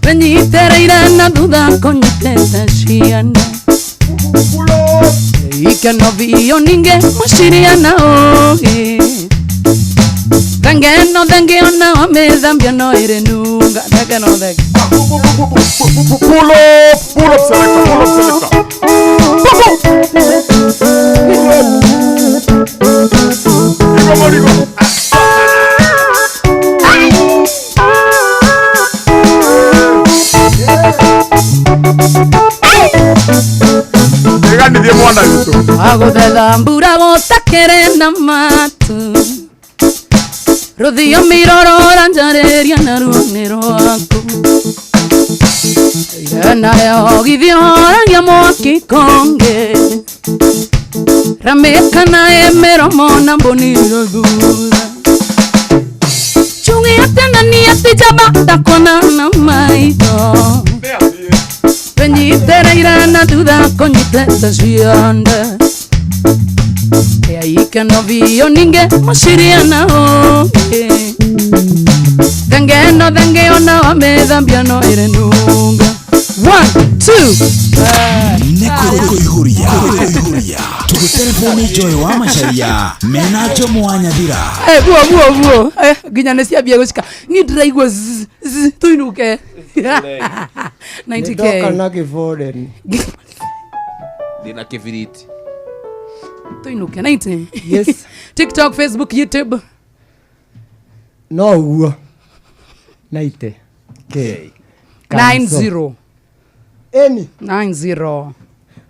Penyitereire na duda konyite tasiende. Ike no vio ninge moshiria na oge. Dange ona wamedhambia no ere nunga. Dege no dege. Pull up selector. Digo. Hago de dambura gota querena matu. Rodio miroro ranjareria na ruonero aku. Irena leo githihora ngiamwaki konge. Rameka na emero mona mboniro thutha. Chungi atena ni atijaba ndakona na maito. Penyitereire na duda konyite tasiende. Ike no vio ninge moshiria na oge. Dange eno thenge ona wamethambia no ire nunga 1 2 Nekuruhuria tugutelefoni Joy wa Macharia menacho mwanya thira buo ginya ne ciambia gucika ni ndiraigua tuinuke 90k ndoka na kifoden dina kibiriti tuinuke 90 yes TikTok, Facebook, YouTube no uo 90 k 90 eni 90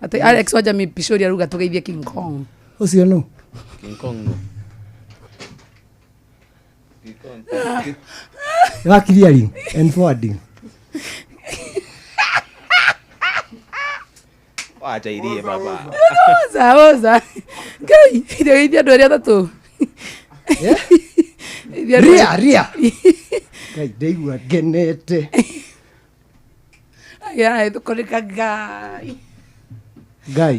ati Alex waja mipishori aruga tugeithie King Kong ucio no King Kong no wa clearing and forwarding acha irie baba sawa kai ndio ndo ria tatu ria kai deigua genete ya tukoleka gai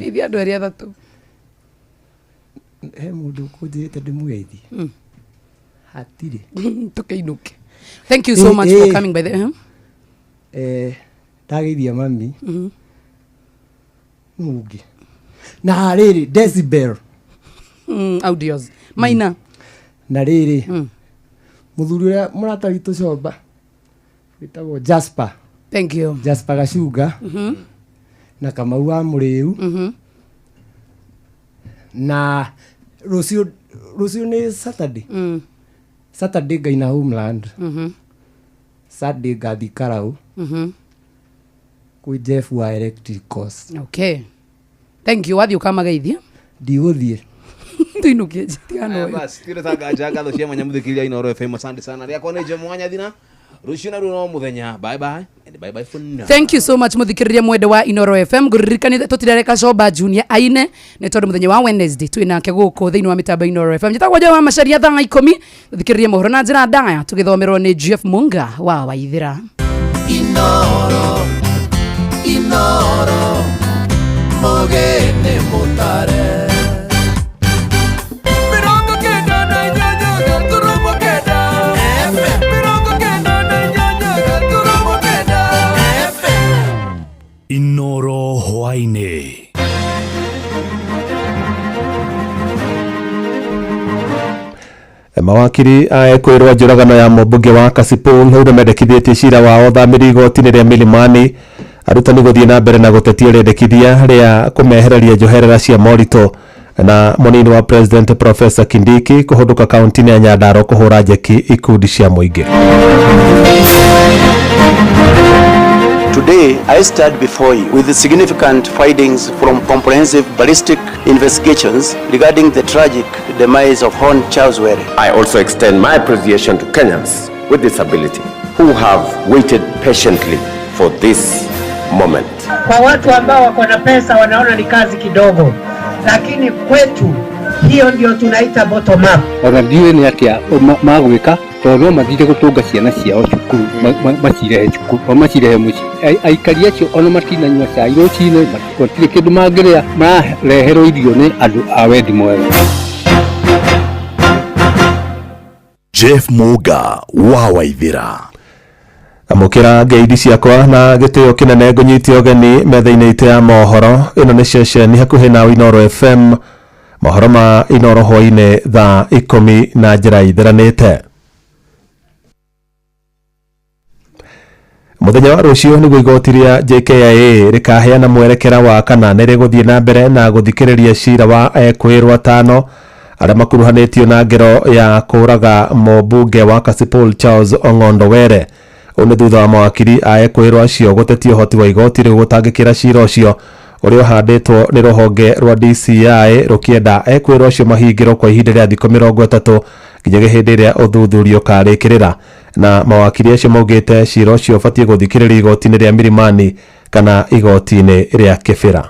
ndio ndo ria tatu he mundu kujete ndimugeithi hatire tukeinuke. Thank you so much for coming by the ndageithia mami mugi na riri decibel audios maina na riri muthuri uria murata witu coba witagwo Jasper. Thank you Jasper Gacuga na Kamau wa Muriu na Rucio ni Saturday Saturday gaina Homeland Saturday gathi Karau kwi Jeff wa Electricals. Okay, thank you. Wathi ukama geithia ndiguthie tuinukie tiano basi tire tanga jaga ndo ciema nyamuthikiria Inoro FM. Asante sana riako ni Mwanya thina rucio na runo muthenya. Bye bye and bye bye for now. Thank you so much muthikiriria mwende wa Inoro FM. Guririkani tutirereka Coba Junior aine ni tondu muthenya wa Wednesday twinake guku thiini wa mitamba Inoro FM. Njitagwa Joy wa Macharia thaa 10 tuthikiririe mohoro na njira ndaya tugithomerwo ni Jeff Munga wa Waithira. Inoro mogene mutare Inoro hwaine. Mawakiri kwirwa njuragano ya mũmbunge wa Kasipul rĩu nĩmendekithĩtie cira wao thamĩrio igoti-inĩ rĩa Milimani arutani gũthiĩ na mbere na gũtetia rĩendekithia rĩa kũmehereria njoherera cia moritũ na mũnini wa president Professor Kindiki kũhũndũka kaunti-inĩ ya Nyandarua kũhũra njeki ikundi cia mũingĩ. Today, I stand before you with the significant findings from comprehensive ballistic investigations regarding the tragic demise of Hon Charles Were. I also extend my appreciation to Kenyans with disability who have waited patiently for this moment. Kwa watu ambao wako na pesa wanaona ni kazi kidogo, lakini kwetu hiyo ndio tunaita bottom up. Wanadiwe ni atia magwika tondũ mathire gũtũnga ciana ciao cukuru macirehe cukuru macirehe mũciĩ aikari acio ona matinanyua cai rũcinĩ matirĩ kĩndũ mangĩrĩa marareherwo irio nĩ andũ a wendi mwega. Jeff Muga wa Waithira. Amukira ngeithio ciakwa na gĩtĩo kĩnene ngũnyitie ũgeni metha-inĩ itũ ya mohoro. Ĩno nĩ ceceni hakuhĩ na Inoro FM, mohoro ma Inoro hwainĩ thaa 10 na njĩra itheranĩte. Muthenya wa rũciũ nĩguo igoti rĩa JKIA rĩkaheana mwerekera wa kana nĩ rĩgũthiĩ na mbere na gũthikĩrĩria cira wa kwĩrwo 5 arĩa makuruhanĩtio na ngero ya kũraga mũmbunge wa Kasipul Charles Ong'ondo Were. Ũnĩ thutha wa mawakiri kwĩrwo acio gũtetia ũhoti wa igoti rĩu gũtangĩkĩra cira ũcio ũrĩa ũhandĩtwo nĩ rũhonge rwa DCI rũkĩenda kwĩrwo acio mahingĩrwo kwa ihinda rĩa thikũ 30 nginya hĩndĩ ĩrĩa ũthuthuria ũkarĩkĩrĩra. Na mawakiri acio maugĩte cira ũcio ũbatiĩ gũthikĩrĩrio igoti-inĩ rĩa Milimani kana igoti-inĩ rĩa Kĩbĩra.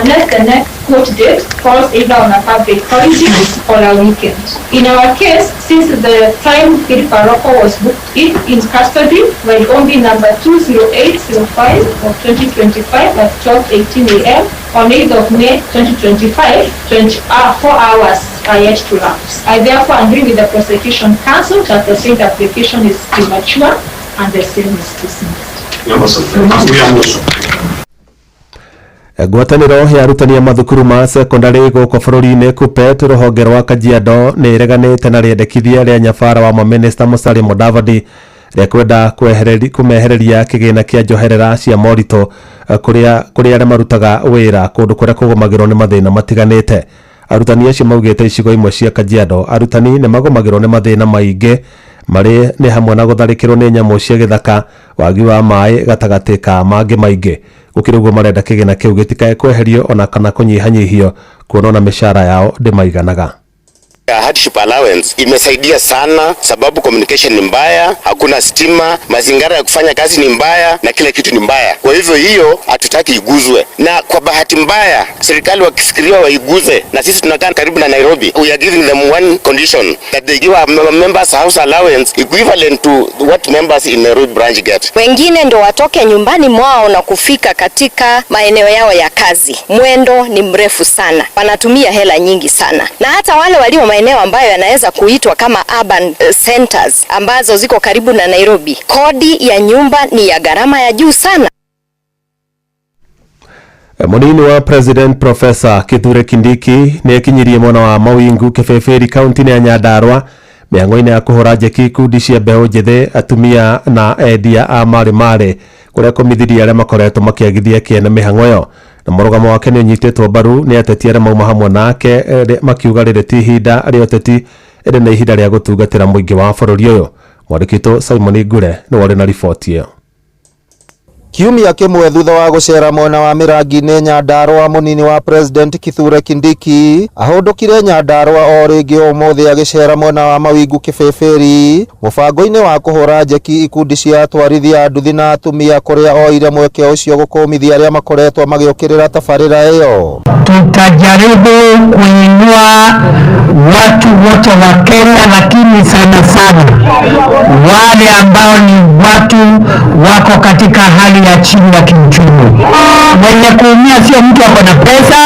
Unless the next court date falls either on a public holiday or a weekend. In our case, since the time Phil Paroko was booked in custody by only number 20805 of 2025 at 12:18 a.m., on 8th of May 2025, 24 hours are yet to lapse. I therefore agree with the prosecution counsel that the said application is premature and the same is dismissed. Ngwatanĩro ya arutani a mathukuru ma secondary gũkũ bũrũri-inĩ KUPPET rũhonge rwa Kajiado nĩ ĩreganĩte na rĩendekithia rĩa nyabara wa mamĩnĩsta Musalia Mudavadi rĩa kwenda kũmehereria kĩgĩna kĩa njoherera cia moritũ kũrĩa arĩa marutaga wĩra kũndũ kũrĩa kũgũmagĩrwo nĩ mathĩna matiganĩte. Arutani acio maugĩte icigo imwe cia Kajiado arutani nĩ magũmagĩrwo nĩ mathĩna maingĩ marĩ nĩ hamwe na gũtharĩkĩrwo nĩ nyamũ cia gĩthaka, wagi wa maĩ gatagatĩ ka mangĩ maingĩ. Gũkĩrĩ ũguo marenda kĩgĩna kĩu gĩtikae kweherio ona kana kũnyihanyihio kuona na mĩcara yao ndĩmaiganaga. Hardship allowance imesaidia sana sababu communication ni mbaya, hakuna stima, mazingira ya kufanya kazi ni mbaya na kila kitu ni mbaya. Kwa hivyo hiyo hatutaki iguzwe, na kwa bahati mbaya serikali wakifikiria waiguze, na sisi tunakaa karibu na Nairobi, we are giving them one condition that they give our members house allowance equivalent to what members in Nairobi branch get. Wengine ndo watoke nyumbani mwao na kufika katika maeneo yao ya kazi. Mwendo ni mrefu sana, wanatumia hela nyingi sana, na hata wale walio maeneo ambayo yanaweza kuitwa kama urban centers ambazo ziko karibu na Nairobi, kodi ya nyumba ni ya gharama ya juu sana. Munini wa President Professor Kithure Kindiki nĩ ekinyirie mwena wa Mawingu Kĩbĩbĩri kaunti-inĩ ya Nyandarua mĩhang'o-inĩ ya kũhũra njeki ikundi cia mbeũ njĩthĩ, atumia na endia a marĩ kũrĩa kũmithiria arĩa makoretwo makĩagithia kĩene mĩhang'o ĩyo. Na mũrũgamo wake nĩ ũnyitĩtwo mbaru nĩ ateti arĩa mauma hamwe nake makiuga rĩrĩ ti ihinda rĩa ũteti, ĩrĩ nĩ ihinda rĩa gũtungatĩra mũingĩ wa bũrũri ũyũ. Mwandĩki Simon Ngure nĩ warĩ na riboti ĩyo. Kiumia kĩmwe thutha wa gũcera mwena wa Mĩrangi-inĩ Nyandarua, mũnini wa President Kithure Kindiki ahũndũkire Nyandarua o rĩngĩ ũmũthĩ agĩcera mwena wa Mawingu Kĩbĩbĩri mũbango-inĩ wa kũhũra njeki ikundi cia atwarithia nduthi na atumia kũrĩa oire mweke ũcio gũkũmithia arĩa makoretwo magĩũkĩrĩra tabarĩra ĩyo. Tutajaribu kuinua watu wote wa Kenya, lakini sana sana wale ambao ni watu wako katika hali ya chini ya kiuchumi. Mwenye kuumia sio mtu ako na pesa,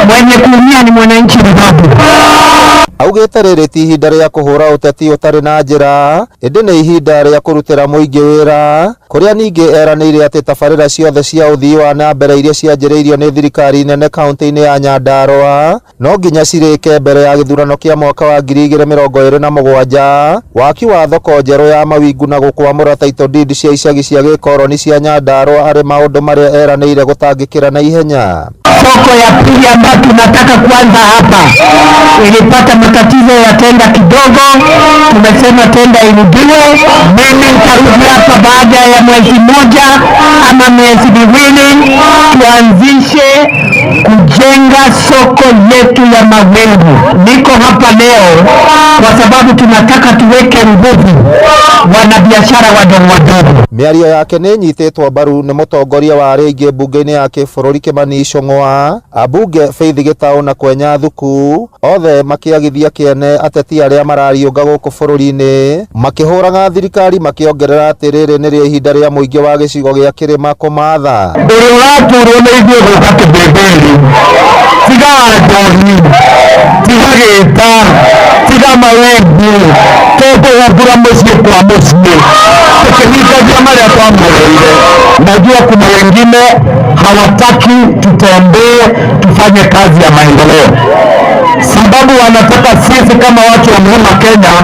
mwenye kuumia ni mwananchi mdogo. Augĩte rĩrĩ ti ihinda rĩa kũhũra ũteti ũtarĩ na njĩra, ĩndĩ nĩ ihinda rĩa kũrutĩra mũingĩ wĩra, kũrĩa ningĩ eranĩire atĩ tabarĩra ciothe cia ũthii wa na mbere iria cianjĩrĩirio nĩ thirikari nene kaunti-inĩ ya Nyandarua no nginya cirĩke mbere ya gĩthurano kĩa mwaka wa 2027, waki wa thoko njerũ ya Mawingu na gũkwamũra title deed cia icagi cia gĩkoroni cia Nyandarua arĩ maũndũ marĩa eranĩire gũtangĩkĩra na ihenya. Soko ya pili ambayo tunataka kuanza hapa ilipata matatizo ya tenda kidogo, tumesema tenda irudiwe. Mimi nitarudi hapa baada ya mwezi moja ama miezi miwili tuanzishe kujenga soko yetu ya Mawingu. Niko hapa leo kwa sababu tunataka tuweke nguvu wanabiashara wadogo wadogo. Mĩario yake nĩ nyitĩtwo mbaru nĩ mũtongoria wa rĩngĩ mbunge-inĩ ya kĩbũrũri Kimani Ichung'wa, abunge Faith Gĩtaũ na Kwenya Thuku, othe makĩagithia kĩene ateti arĩa marariũnga gũkũ bũrũri-inĩ, makĩhũraga thirikari makĩongerera atĩ rĩrĩ nĩ rĩa ihinda rĩa mũingĩ wa gĩcigo gĩa kĩrĩma kũmatha. Ũrĩa ũraturwo nĩ ithuĩ gũka Kĩbĩbĩri, tiga Ndoni, tiga Gĩta, tiga Mawingu, tũkũhumbũra mũciĩ kwa mũciĩ tukihitaji marĩa twamũrĩire. Najua kuna wengine hawataki tutembee tufanye kazi ya maendeleo, sababu wanataka sisi kama watu wa Mlima Kenya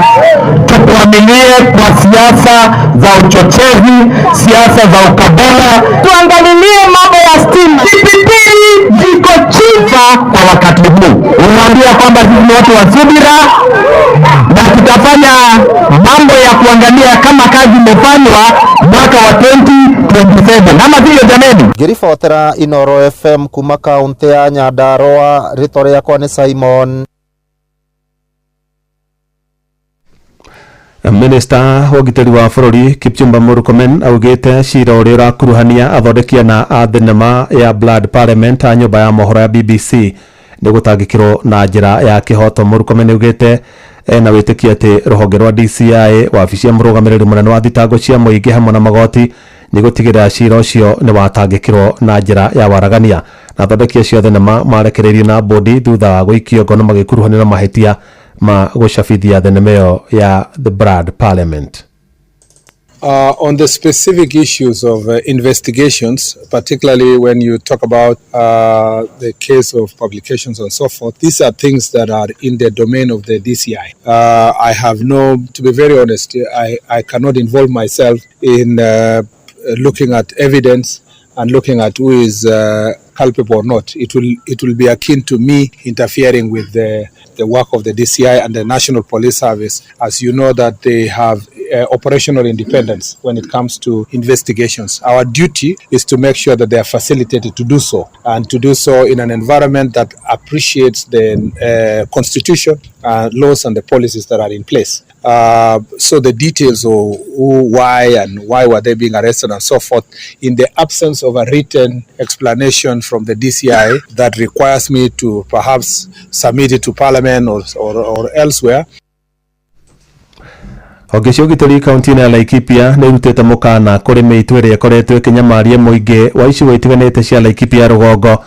tukuaminie kwa siasa za uchochezi, siasa za ukabila. Tuangalilie mambo ya stima, Kipipiri ziko chifa kwa wakati huu. Unaambia kwamba sisi ni watu wa subira na tutafanya mambo ya kuangalia kama kazi imefanywa mwaka wa 2027. Ama vile jameni. Ngĩribotera Inooro FM kuma kaunti ya Nyandarua, rĩtwa rĩakwa nĩ Simon. Minista wa ũgitĩri wa bũrũri Kipchumba Murkomen augĩte cira ũrĩa ũrakuruhania athondeki na a thenema ya Blood Parliament a nyũmba ya mohoro ya BBC nĩ gũtangĩkĩrwo na njĩra ya kĩhoto. Murkomen augĩte na wĩtĩkia atĩ rũhonge rwa DCI wabici ya mũrũgamĩrĩri mũnene wa thitango cia mũingĩ hamwe na magoti nĩ gũtigĩrĩra cira ũcio nĩ watangĩkĩrwo na njĩra ya waragania. na athondeki acio thenema marekereirio na bodi thutha wa gũikio ngono magĩkuruhanĩra mahĩtia ma gũcabithia thenema ĩyo ya The Blood Parliament. On the specific issues of investigations, particularly when you talk about the case of publications and so forth, these are things that are in the domain of the DCI. I have to be very honest, I cannot involve myself in looking at evidence and looking at who is culpable or not. It will be akin to me interfering with the work of the DCI and the National Police Service, as you know that they have operational independence when it comes to investigations. Our duty is to make sure that they are facilitated to do so, and to do so in an environment that appreciates the Constitution, laws and the policies that are in place. So the details of who, why, and why were they being arrested and so forth, in the absence of a written explanation from the DCI that requires me to perhaps submit it to Parliament or elsewhere. Honge cia ũgitĩri kaunti-inĩ ya Laikipia nĩ irutĩte mũkana kũrĩ mĩitũ ĩrĩa ĩkoretwo ĩkĩnyamaria mũingĩ wa icigo itiganĩte cia Laikipia rũgongo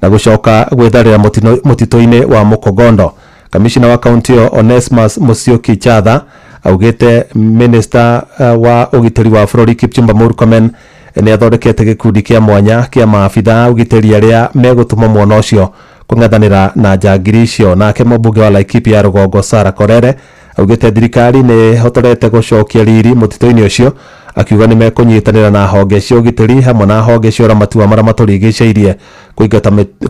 na gũcoka gwĩtharĩra mũtitũ-inĩ wa Mukogondo. Kamishina wa kaunti ĩyo Onesmus Musyoki Chatha augĩte minista wa ũgitĩri wa bũrũri Kipchumba Murkomen nĩ athondekete gĩkundi kĩa mwanya kĩa maabitha ũgitĩri arĩa megũtũma mwena ũcio kũng'ethanĩra na njangiri icio. Nake mũmbunge wa Laikipia rũgongo Sarah Korere augĩte thirikari nĩ hotorete gũcokia riri mũtitũ-inĩ ũcio, akiuga nĩ mekũnyitanĩra na honge cia ũgitĩri hamwe na honge cia ũramati wa marĩa matũrigicĩirie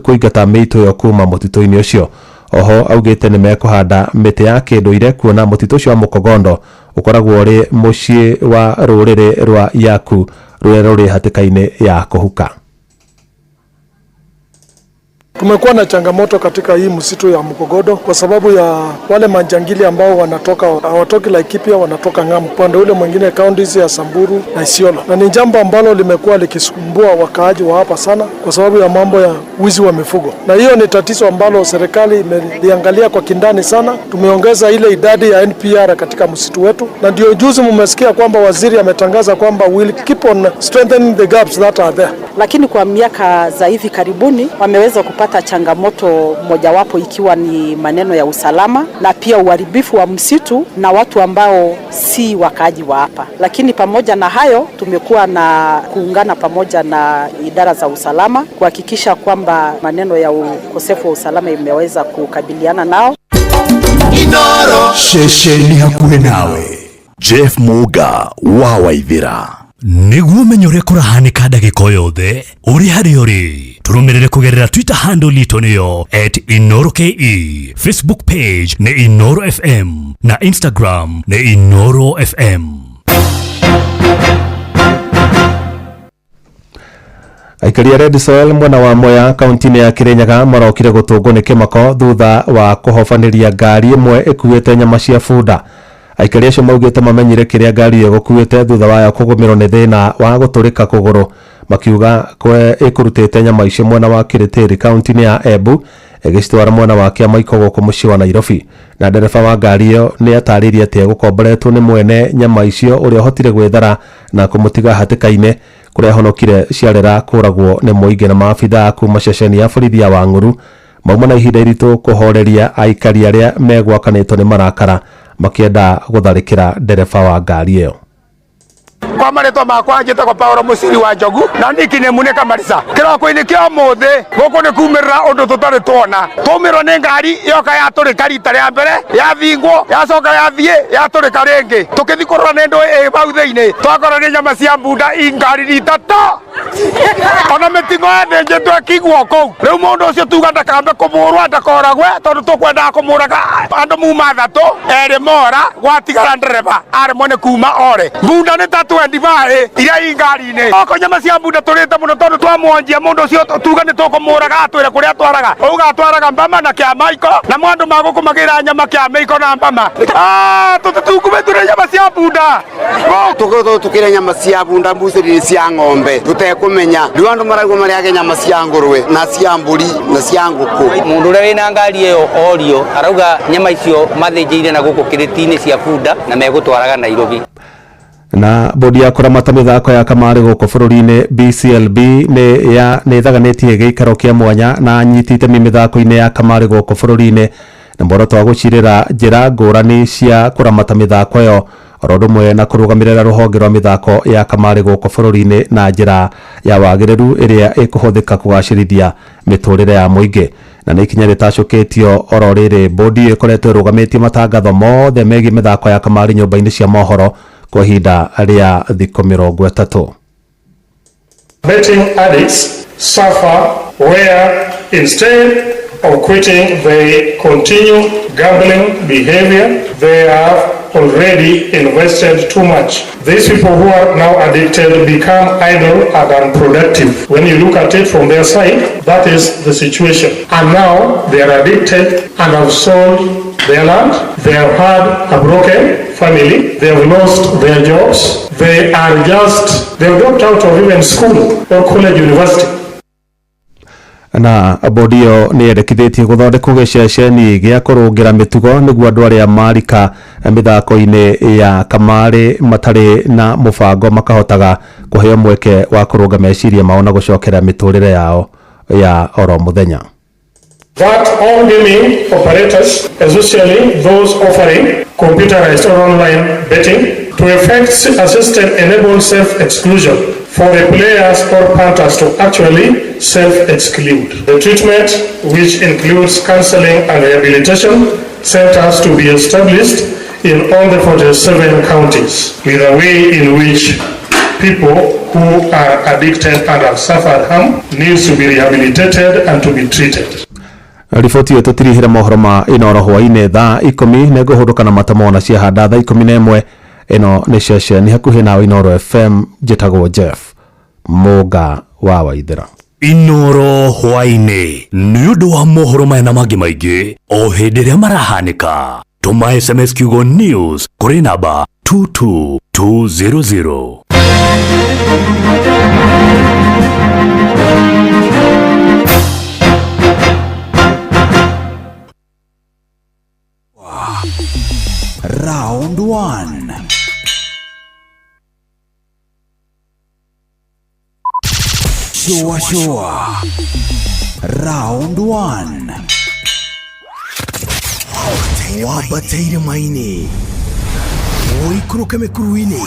kũingata mĩitũ ĩyo kuma mũtitũ-inĩ ũcio. Oho augĩte nĩ mekũhanda mĩtĩ ya kĩndũire kuona mũtitũ ũcio wa Mukogondo ũkoragwo ũrĩ mũciĩ wa rũrĩrĩ rwa Yaku rũrĩa rũrĩ hatĩka-inĩ ya kũhuka. Tumekuwa na changamoto katika hii msitu ya Mukogondo kwa sababu ya wale manjangili ambao hawatoki Laikipia, wanatoka ng'ambo upande ule mwingine kaunti ya Samburu na Isiolo, na ni jambo ambalo limekuwa likisumbua wakaaji wa hapa sana kwa sababu ya mambo ya wizi wa mifugo, na hiyo ni tatizo ambalo serikali imeliangalia kwa kindani sana. Tumeongeza ile idadi ya NPR katika msitu wetu, na ndio juzi mmesikia kwamba waziri ametangaza kwamba we'll keep on strengthening the gaps that are there. Lakini kwa miaka za hivi karibuni wameweza kupata changamoto mojawapo ikiwa ni maneno ya usalama na pia uharibifu wa msitu na watu ambao si wakaaji wa hapa. Lakini pamoja na hayo tumekuwa na kuungana pamoja na idara za usalama kuhakikisha kwamba maneno ya ukosefu wa usalama imeweza kukabiliana nao. Inoro shesheni hakuhe nawe Jeff Muga wa Waithira niguo menye ũrĩa kũrahanĩka ndagĩka yothe ũrĩ harĩa ũrĩ tũrũmĩrĩre kũgerera Twitter handle itũ nĩyo @InoroKE, Facebook page nĩ Inoro FM na Instagram nĩ Inoro FM. Aikari a Red Soil mwena wa Mwea kaunti-inĩ ya Kirinyaga marokire gũtũngwo nĩ kĩmako thutha wa kũhobanĩria ngari ĩmwe ĩkuĩte nyama cia bunda. Aikari acio maugĩte mamenyire kĩrĩa ngari ĩyo gũkuĩte thutha wayo kũgũmĩrwo nĩ thĩna wa gũtũrĩka kũgũrũ, makiuga ĩkũrutĩte nyama icio mwena wa Kiritĩri kaunti-inĩ ya Embu ĩgĩcitwara mwena wa Kĩamaiko gũkũ mũciĩ wa Nairobi. Na ndereba wa ngari ĩyo nĩ atarĩirie atĩ egũkomboretwo nĩ mwene nyama icio ũrĩa hotire gwĩthara na kũmũtiga hatĩka-inĩ kũrĩa honokire ciarera kũragwo nĩ mũingĩ na maabitha kuma ceceni ya borithi ya Wang'uru mauma na ihinda iritũ kũhoreria aikari arĩa megwakanĩtwo nĩ marakara makienda gũtharĩkĩra ndereba wa ngari ĩyo. Kwa maretwa makwa njĩtagwo Paulo Mũciri wa Njogu na niki nĩ munĩka Marisa kĩroko-inĩ kĩa mũthĩ gũkũ nĩ kumĩrĩra ũndũ tũtarĩ tuona. Tũmĩrwo nĩ ngari yoka yatũrĩka rita rĩa mbere yathingwo yacoka yathiĩ yatũrĩka rĩngĩ tũkĩthi kũrora nĩ ndũ bau thĩinĩ twakora nĩ nyama cia bunda ngari rita ta ona mĩtingo yathĩnjĩtwo ĩkĩigwo kũu. Rĩu mũndũ ũcio tuga ndakambe kũmũrwo ndakoragwe tondũ tũkwendaga kũmũraga andũ muma thatũ erĩ mora gwatigara ndereba aremwo nĩ kuma ore. Bunda nĩ ta 25 iria ingari-inĩ oko nyama cia bunda tũrĩte mũno tondũ twamwonjia mũndũ ũcio tuga nĩ tũkũmũraga atwĩre kũrĩa atwaraga uga atwaraga Mbama na Kĩamaiko na mwandu magũkũ magĩra nyama Kĩamaiko na Mbama. Tũtungumĩture nyama cia bunda tukire nyama cia bunda mbucĩri cia ng'ombe tutekũmenya rĩu andũ marauga marĩage nyama cia ngũrwe na cia mbũri na cia ngũkũ. Mũndũ ũrĩa wĩna ngari ĩyo orio arauga nyama icio mathĩnjĩire na gũkũ kĩrĩti-inĩ cia bunda na megũtwaraga Nairobi. Na bodi ya kuramata mithako ya kamari guku bururi-ini BCLB ni thaganitie giikaro kia mwanya na nyitite mithako-ini ya kamari guku bururi-ini na muoroto wa gucirira njira ngurani cia kuramata mithako yo orodumwe na kurugamirira ruhonge rwa mithako ya kamari guku bururi-ini na njira ya wagiriru iria ikuhuthika kugacirithia miturire ya muingi na ni ikinya ritacukitio oro riri bodi ikoretwo irugamitie matangatho mothe megie mithako ya kamari nyumba-ini cia mohoro kwa ihinda ria thikũ 30. Betting addicts suffer where instead of quitting they continue gambling behavior. They have already invested too much. These people who are now addicted become idle and unproductive. When you look at it from their side, that is the situation. And now they are addicted and have sold their land. They have had a broken family. They have lost their jobs. They have dropped out of even school or college, university. Na bodi yo ni erekithitie guthondeka giceceni gia kurungira mitugo niguo andu aria marika mithako-ini ya kamari matari na mubango makahotaga kuheo mweke wa kurunga meciria mao na gucokera miturire yao ya oro muthenya. That all gaming operators, especially those offering computerized or online betting, to effect assisted enable self-exclusion for the players or punters to actually self-exclude. The treatment, which includes counseling and rehabilitation centers, to be established in all the 47 counties, with a way in which people who are addicted and have suffered harm needs to be rehabilitated and to be treated. Riboti yo tutirihira mohoro ma Inoro hwaine thaa 10 nego huruka na matamona cia handa thaa 11 ino ni session hakuhi na Inoro FM jitagwo Jeff Muga wa Waithira. Inoro hwaine ni undu wa mohoro maya na mangi maingi o hindi ria marahanika. Tuma SMS kiugo news kuri namba 22200. Round 1. Shua. Round 1. Wabateire maini. Oikuruke mekuruini.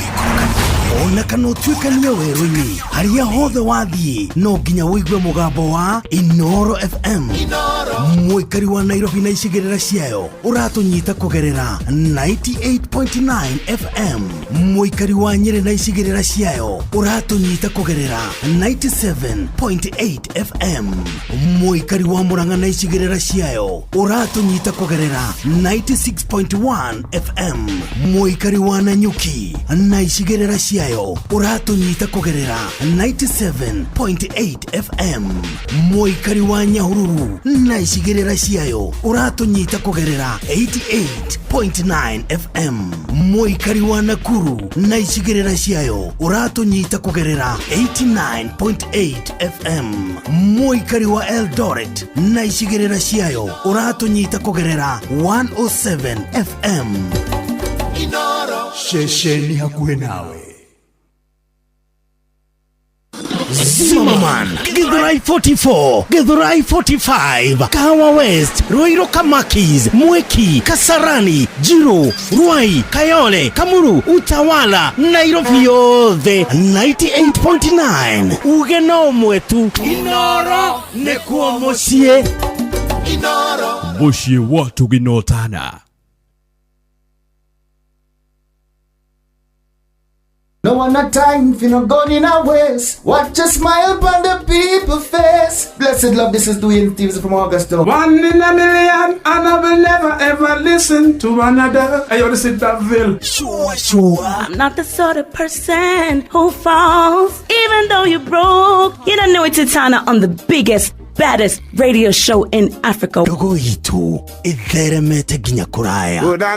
Ona kana tuikania werũ-inĩ haria hothe wathiĩ no nginya wĩigue mũgambo wa Inoro FM. Mũikari wa Nairobi na icigĩrĩra ciayo ũratũnyita kũgerera 98.9 FM. Mũikari wa Nyeri na icigĩrĩra ciayo ũratũnyita kũgerera 97.8 FM. Mũikari wa Murang'a na icigĩrĩra ciayo ũratũnyita kũgerera 96.1 FM. Mũikari wa Nanyuki na icigĩrĩra ciayo uratunyita kugerera 97.8 FM. Mũikari wa Nyahururu na icigĩrĩra ciayo uratunyita kugerera 88.9 FM. Mũikari wa Nakuru na icigĩrĩra ciayo uratunyita kugerera 89.8 FM. Mũikari wa Eldoret na icigĩrĩra ciayo uratunyita kugerera 107 FM. Inoro shesheni hakuhe nawe. Zimmerman, Githurai 44, Githurai 45, Kahawa West, Ruiru Kamakis, Mweki, Kasarani, Jiro, Ruai, Kayole, Kamuru, Utawala, Nairobi yothe 98.9. Ugeno mwetu Inoro nekuo mucie. Inoro mucie watu ginotana. No one a time for no gun in a waist. Watch a smile upon the people's face. Blessed love, this is Dwayne Stevens from Augusta. 1 in a million, and I will never ever listen to another. I already said that, Bill. Sure. I'm not the sort of person who falls. Even though you broke, you don't know it's Tana on the biggest, baddest radio show in Africa. Dogo itu itheremete ginya kuraya. Oh, na.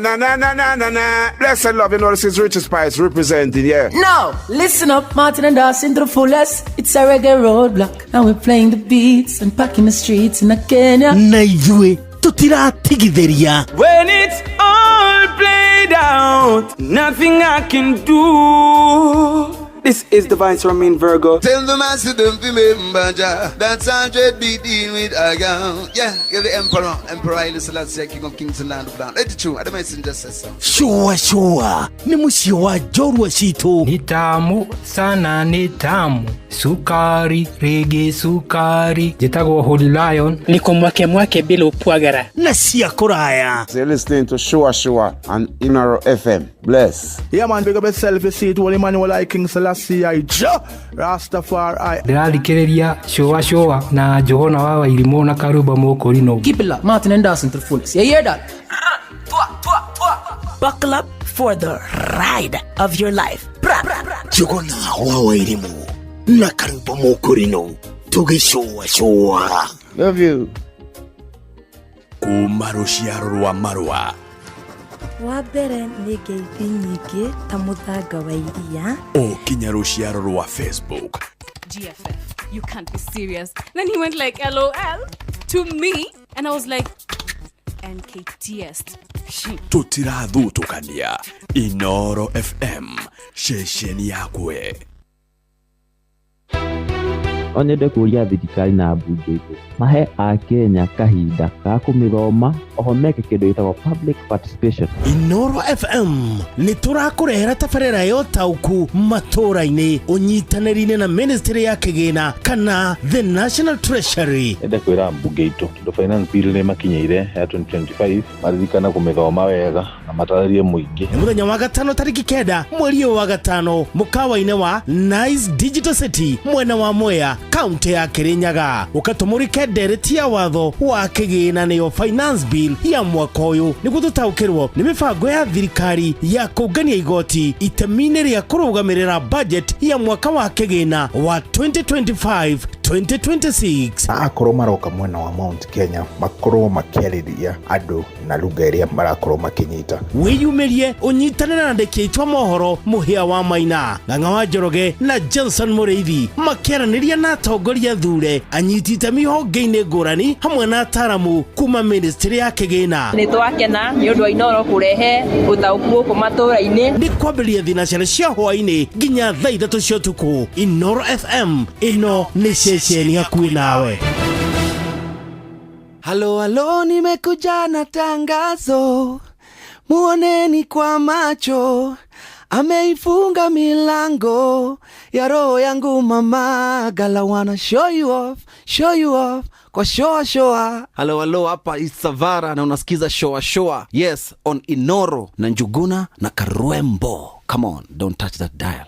Blessed love, you know this is Richard Spice representing, yeah. No, listen up, Martin and Dawson to the fullest. It's a reggae roadblock. Now we're playing the beats and packing the streets in Kenya. Naijue tutira tigitheria. When it's all played without nothing I can do. This is the Vines from in Virgo. Tell the master don't be member. That's 100 be deal with again. Yeah, get the emperor. Emperor Haile Selassie, king of kings and land of down. Let it true. I don't messenger says so. Shua ni musio wa jorwa shitu. Ni tamu sana, ni tamu. Sukari, rege sukari. Jitago Holy Lion. Niko mwake bila upwagara. Na siya kuraya. You're listening to Shua on Inaro FM. Bless. Yeah man, big up yourself. You see it, Holy Emmanuel I King Selassie I Rastafari. Ndĩrarikĩrĩria Shua na Johona wawa irimo na karuba mokorino. Keep it locked, Martin and Dawson to the fullest. You hear that? Buckle up for the ride of your life. Johona wawa irimo na karuba mokorino. Tuge Shua. Love you. Kumarushia rwa marwa. Wabere ni geithi nyingi ta muthanga wa iria. Kinya rushia rwa Facebook. GFF, you can't be serious. Then he went like LOL to me and I was like NKTS. Tutirathutũkania Inoro FM shesheni yakwe. Onende kuria thirikari na mbunge icio mahe a Kenya kahinda ga kumithoma oho meke kindu gitagwo public participation. Inoro FM ni turakurehera tabarĩra yo tauku matũra-inĩ ũnyitanĩri-inĩ na ministry ya kĩgĩna kana the National Treasury. Ende kwĩra mbunge itũ the finance bill nĩ makinyĩire ya 2025 maririkana kumithoma wega na matarĩrie mũingĩ. Nĩ mũthenya wa gatano tariki 9 mweri wa gatano mũkawa-inĩ wa Nice Digital City mwena wa Mwea kaunti ya Kirinyaga. Ukatumurike ndereti ya watho wa kĩgĩna nĩyo finance bill ya mwaka ũyũ nĩguo tũtaũkĩrwo nĩ mĩbango ya thirikari ya kũngania igoti itemi-inĩ rĩa kũrũgamĩrĩra budget ya mwaka wa kĩgĩna wa 2025-2026. Akorwo maroka mwena wa Mount Kenya makorwo makĩarĩria andũ na lugha ĩrĩa marakorwo makĩnyita. Wĩyumĩrie ũnyitanĩre na andĩki aitũ a mohoro Mũhĩa wa Maina, Ng'ang'a wa Njoroge na Johnson Mũrĩithi makĩaranĩria na atongoria thure anyiti itemi honge-inĩ ngũrani hamwe na ataramu kuma ministry ya kĩgĩna. Nĩ twakena nĩ ũndũ wa Inoro kũrehe ũtaũku gũkũ matũra-inĩ. Nĩ kwambĩrĩria thinacara cia hwaĩ-inĩ nginya thaa 3 cia ũtukũ. Inoro FM ĩno nĩ ceceni hakuhĩ nawe. Halo, nimekuja na tangazo, muoneni kwa macho, ameifunga milango ya roho yangu mama. Gala wanna show you off kwa showa. Halo, hapa Isavara na unasikiza showa. Yes, on Inoro na Njuguna na Karwembo. Come on, don't touch that dial.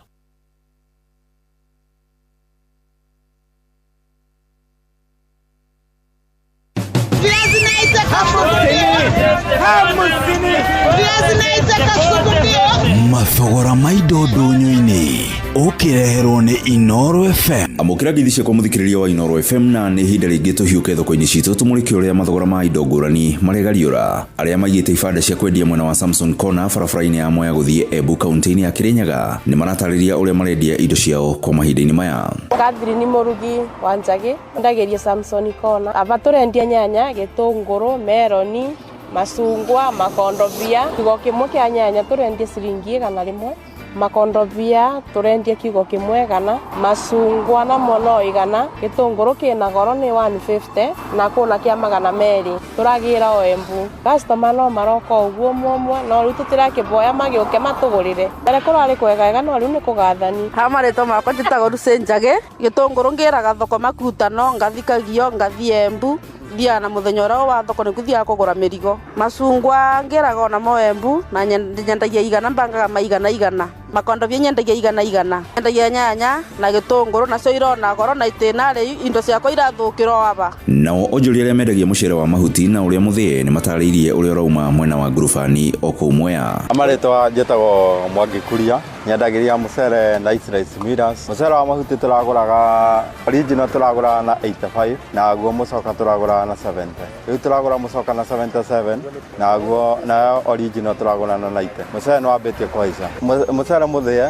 Mathogora maidodo nyoini ukireherwo ni Inoro FM. Amukira ngithicia kwa muthikiriria wa Inoro FM na ni hinda ringi tuhiuke thoko-ini citu tumurike uria mathogora ma indo ngurani maregariura. Aria maigite ibanda cia kwendia mwena wa Samson Corner barabara-ini ya Mwea guthie Embu kaunti-ini ya Kirinyaga ni maratariria uria marendia indo ciao kwa mahinda-ini maya. Kadri Murugi wa Njagi ndageria Samson Corner. Aba turendia nyanya, gitunguru, meroni, masungwa, makondobia. Kigo kimwe kia nyanya turendia ciringi 100. Makondobia turendia kigo kimwe 100. Masungwa na mono 100. Gitunguru kina goro ni 150 na kuna kia 200. Turagira o Embu. Customer no maroko uguo momwe no riu tutirakiboya magiuke matugurire. Bare kurari kwega no riu ni kugathani. Hamareto makwa njitago Rusenjage. Gitunguru ngiraga thoko makutano ngathikagio ngathie Embu. Dia na muthenya wa thoko ni kuthia kugura mirigo. Masungwa ngiraga na Moembu na nyendagia 100 mbangaga maigana 100. Makondobia nyendagia 100. Nyendagia nyanya na gitunguru na cio irona goro na itinari indo ciakwa irathukiro aba. Nao onjoria aria mendagia mucere wa mahuti na uria muthie ni matariirie uria urauma mwena wa ngurubani oko Mwea. Amaretwa njetago Mwangikuria nyendagiria mucere na Israel Miras. Mucere wa mahuti turaguraga original turagura na 85 na guo mucoka turagura na 70. Riu turagura mucoka na 77 na guo na original turagura na 90. Mucere no abetie kwaica. Mucere muthie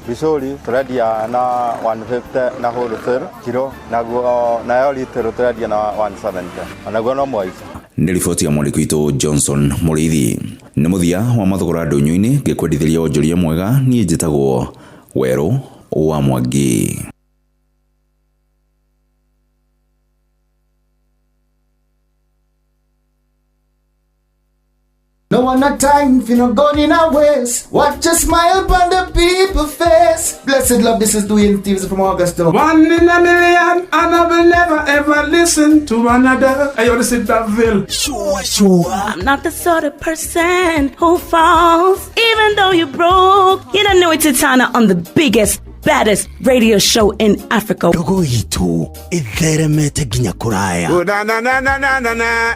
Bisori turendia na 150 na wholesale kilo na guo na litro turendia na 170. Na guo no mwaica. Ni riboti ya mwandiki witũ Johnson Mũrĩithi. nĩ mũthia wa mathogora ndũnyũ-inĩ ngĩkwendithĩria wonjoria mwega niĩ njĩtagwo Werũ wa Mwangi. No one a time if you no gun in a waist. Watch a smile upon the people face. Blessed love, this is Dwayne Stevens from Augusta. 1 in a million, and I will never ever listen to another. I ought to sit that Ville. Sure. I'm not the sort of person who falls, even though you broke. You don't know it's Etana on the biggest, baddest radio show in Africa. Dogo itu itheremete ginya kuraya. Oh, na.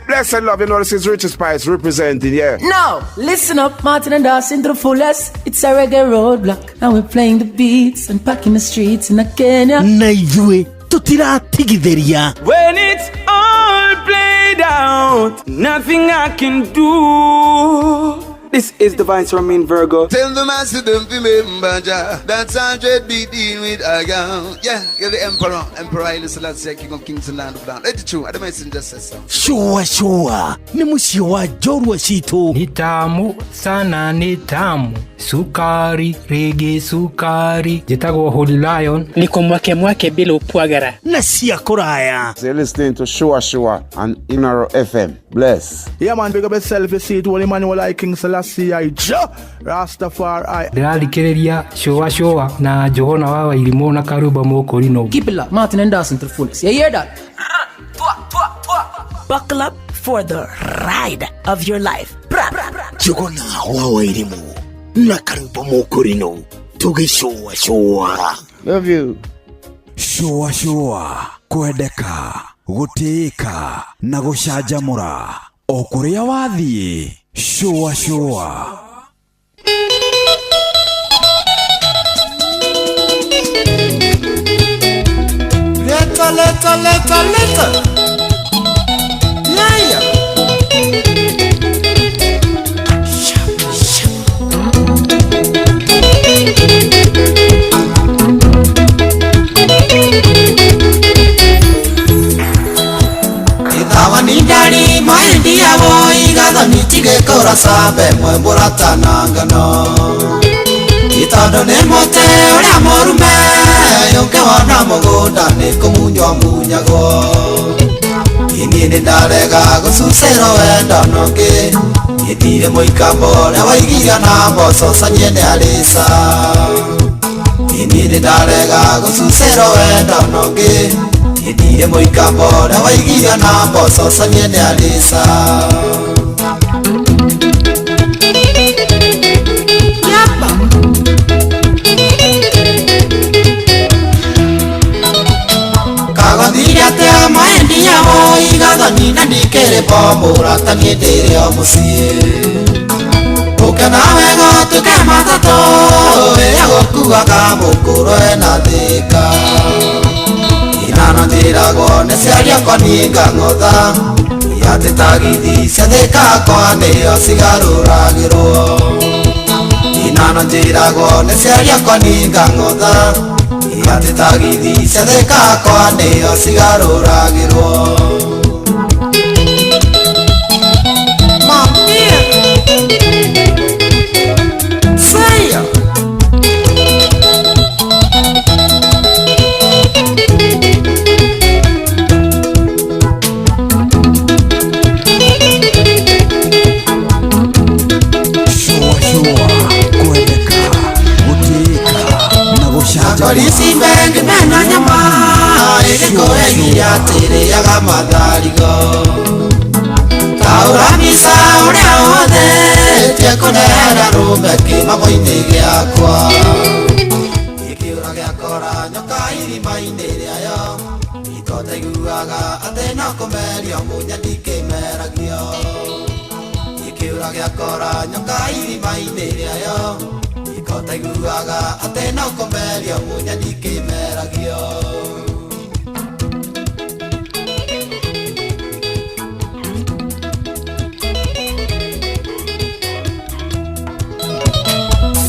Blessed love, you know this is Richard Spice representing, yeah. No, listen up, Martin and Dawson to the fullest. It's a reggae roadblock. Now we're playing the beats and packing the streets in Kenya. Naijue, tutiratigithiria. When it's all played out, nothing I can do. This is the Vines from Mean Virgo. Tell the master don't remember that's 100 BD with a gun. Yeah, you're the Emperor Haile Selassie, King of Kings and Land of Down. Let it true, the messenger says so. Sure. Ni musio wa jorwa situ. Ni tamu sana, ni tamu. Sukari, reggae sukari. Jitagwo Holy Lion. Niko mwake bila upwagara. Na siya kuraya. You're listening to Shua on Inaro FM. Bless. Yeah man, big up yourself, you see it. Holy Emmanuel King Selassie Rastafari. Ndĩrathikĩrĩria Shua na Johana wa Wairimu na Karuba Mokorino. Keep it locked, Martin and Dawson to the fullest. You hear that? Buckle up for the ride of your life. Johana wa Wairimu na Karuba Mokorino. Tuge Shua. Love you. Shua. Kwendeka, gũtĩĩka na gũcanjamũra. O kũrĩa wathiĩ. Shua. Later. Yeah. Nindari maendi yabo igathoni tigekora sabe mwemburatana ngano itondo nĩ mũtĩ ũrĩa mũrume ũngĩwona mũgũnda nĩ kũmunywo munyagwo niĩ nĩndarega gũcucĩrwo wendo nũngĩ gĩtirĩ mũikambo ũrĩa waigiria na mboco canie nĩ arĩca niĩ nĩndarega gũcucĩrwo wendo nũngĩ gĩtirĩ mũikambo ũrĩa waigiria na mboco canie nĩ arĩca kagothire atĩa maendi yao igathoni na ndikĩrĩ mbomũrata niĩ ndĩrĩ o mũciĩ ũkena wega ũtuĩke matatũ ĩrĩa gũkuaga mũkũrũ ena thĩka inano njĩragwo nĩ ciariakwa niĩ ngang'otha atĩ tagithi cia thĩkakwa nĩo cigarũragĩrwo inano njĩragwo nĩ ciariakwa niĩ ngang'otha atĩ tagithi cia thĩkakwa nĩo cigarũragĩrwo polisi bengi mena nyama ilikoengia tĩrĩaga matharigo taũramisa ũrĩa ũthetie kũnehera rũme kĩmamo-inĩ gĩakwa gĩkĩũra gĩakora nyoka irima-inĩ rĩayo ikotaiguaga atĩ no kũmerio munya ndikĩmeragio gĩkĩũra gĩakora nyoka irima-inĩ rĩayo ikotaiguaga atĩ no kũmerio munya ndikĩmeragio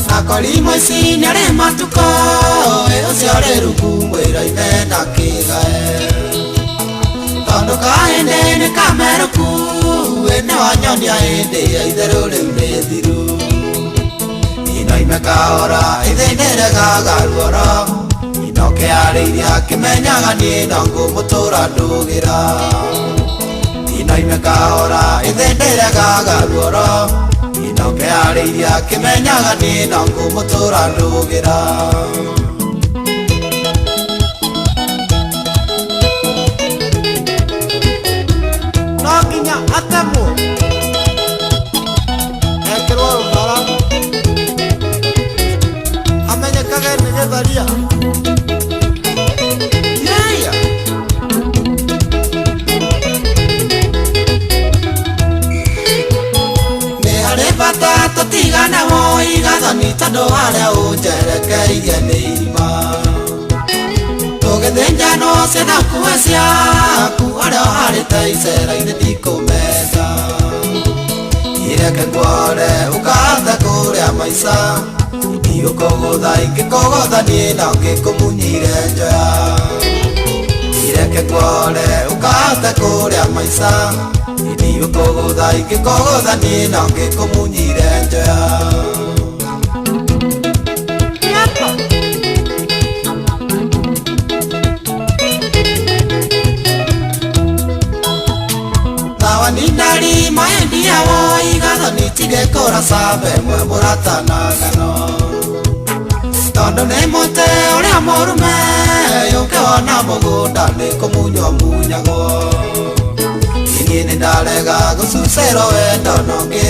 nakorimo ici nĩ arĩ matukũ ũcio rĩ rungu mwĩra-inĩ na kĩgae tondũ kahĩndĩ nĩ kamerũku ene wanyonia hĩndĩ ya itherũ rĩu nĩ thiru inoimekahora ithĩinĩregaga ruoro inokearĩirie akĩmenyaga niĩ no ngũmũtũra ndũgĩra inoimekahora ithĩinĩregaga ruoro inokearĩirie akĩmenyaga niĩ no ngũmũtũra ndũgĩra no nginya atemwo ekĩrwo rũmara amenyekage nĩ gĩtharia nĩ harĩ bata tũtigane wo igathoni tondũ harĩa ũnjerekeirie nĩ irima tũgĩthĩnjanwo ciana kuwe ciaku harĩa harĩ ta icera-inĩ ndikũmenda ireke ngwore ũkahata kũrĩa maica ndiũkũgũtha ingĩkũgũtha niĩ na ngĩkũmunyire njoya ireke ngwore ũkahata kũrĩa maica ndiũkũgũtha ingĩkũgũtha niĩ na ngĩkũmunyire njoya Ninari maendia wo igathoni tigekora sabe mwe mũratanagano tondũ nĩ mũtĩ ũrĩa mũrume yũke wona mũgũnda nĩ kũmunywo munyagwo niĩ nĩ ndarega gũcucerwo wendo nongĩ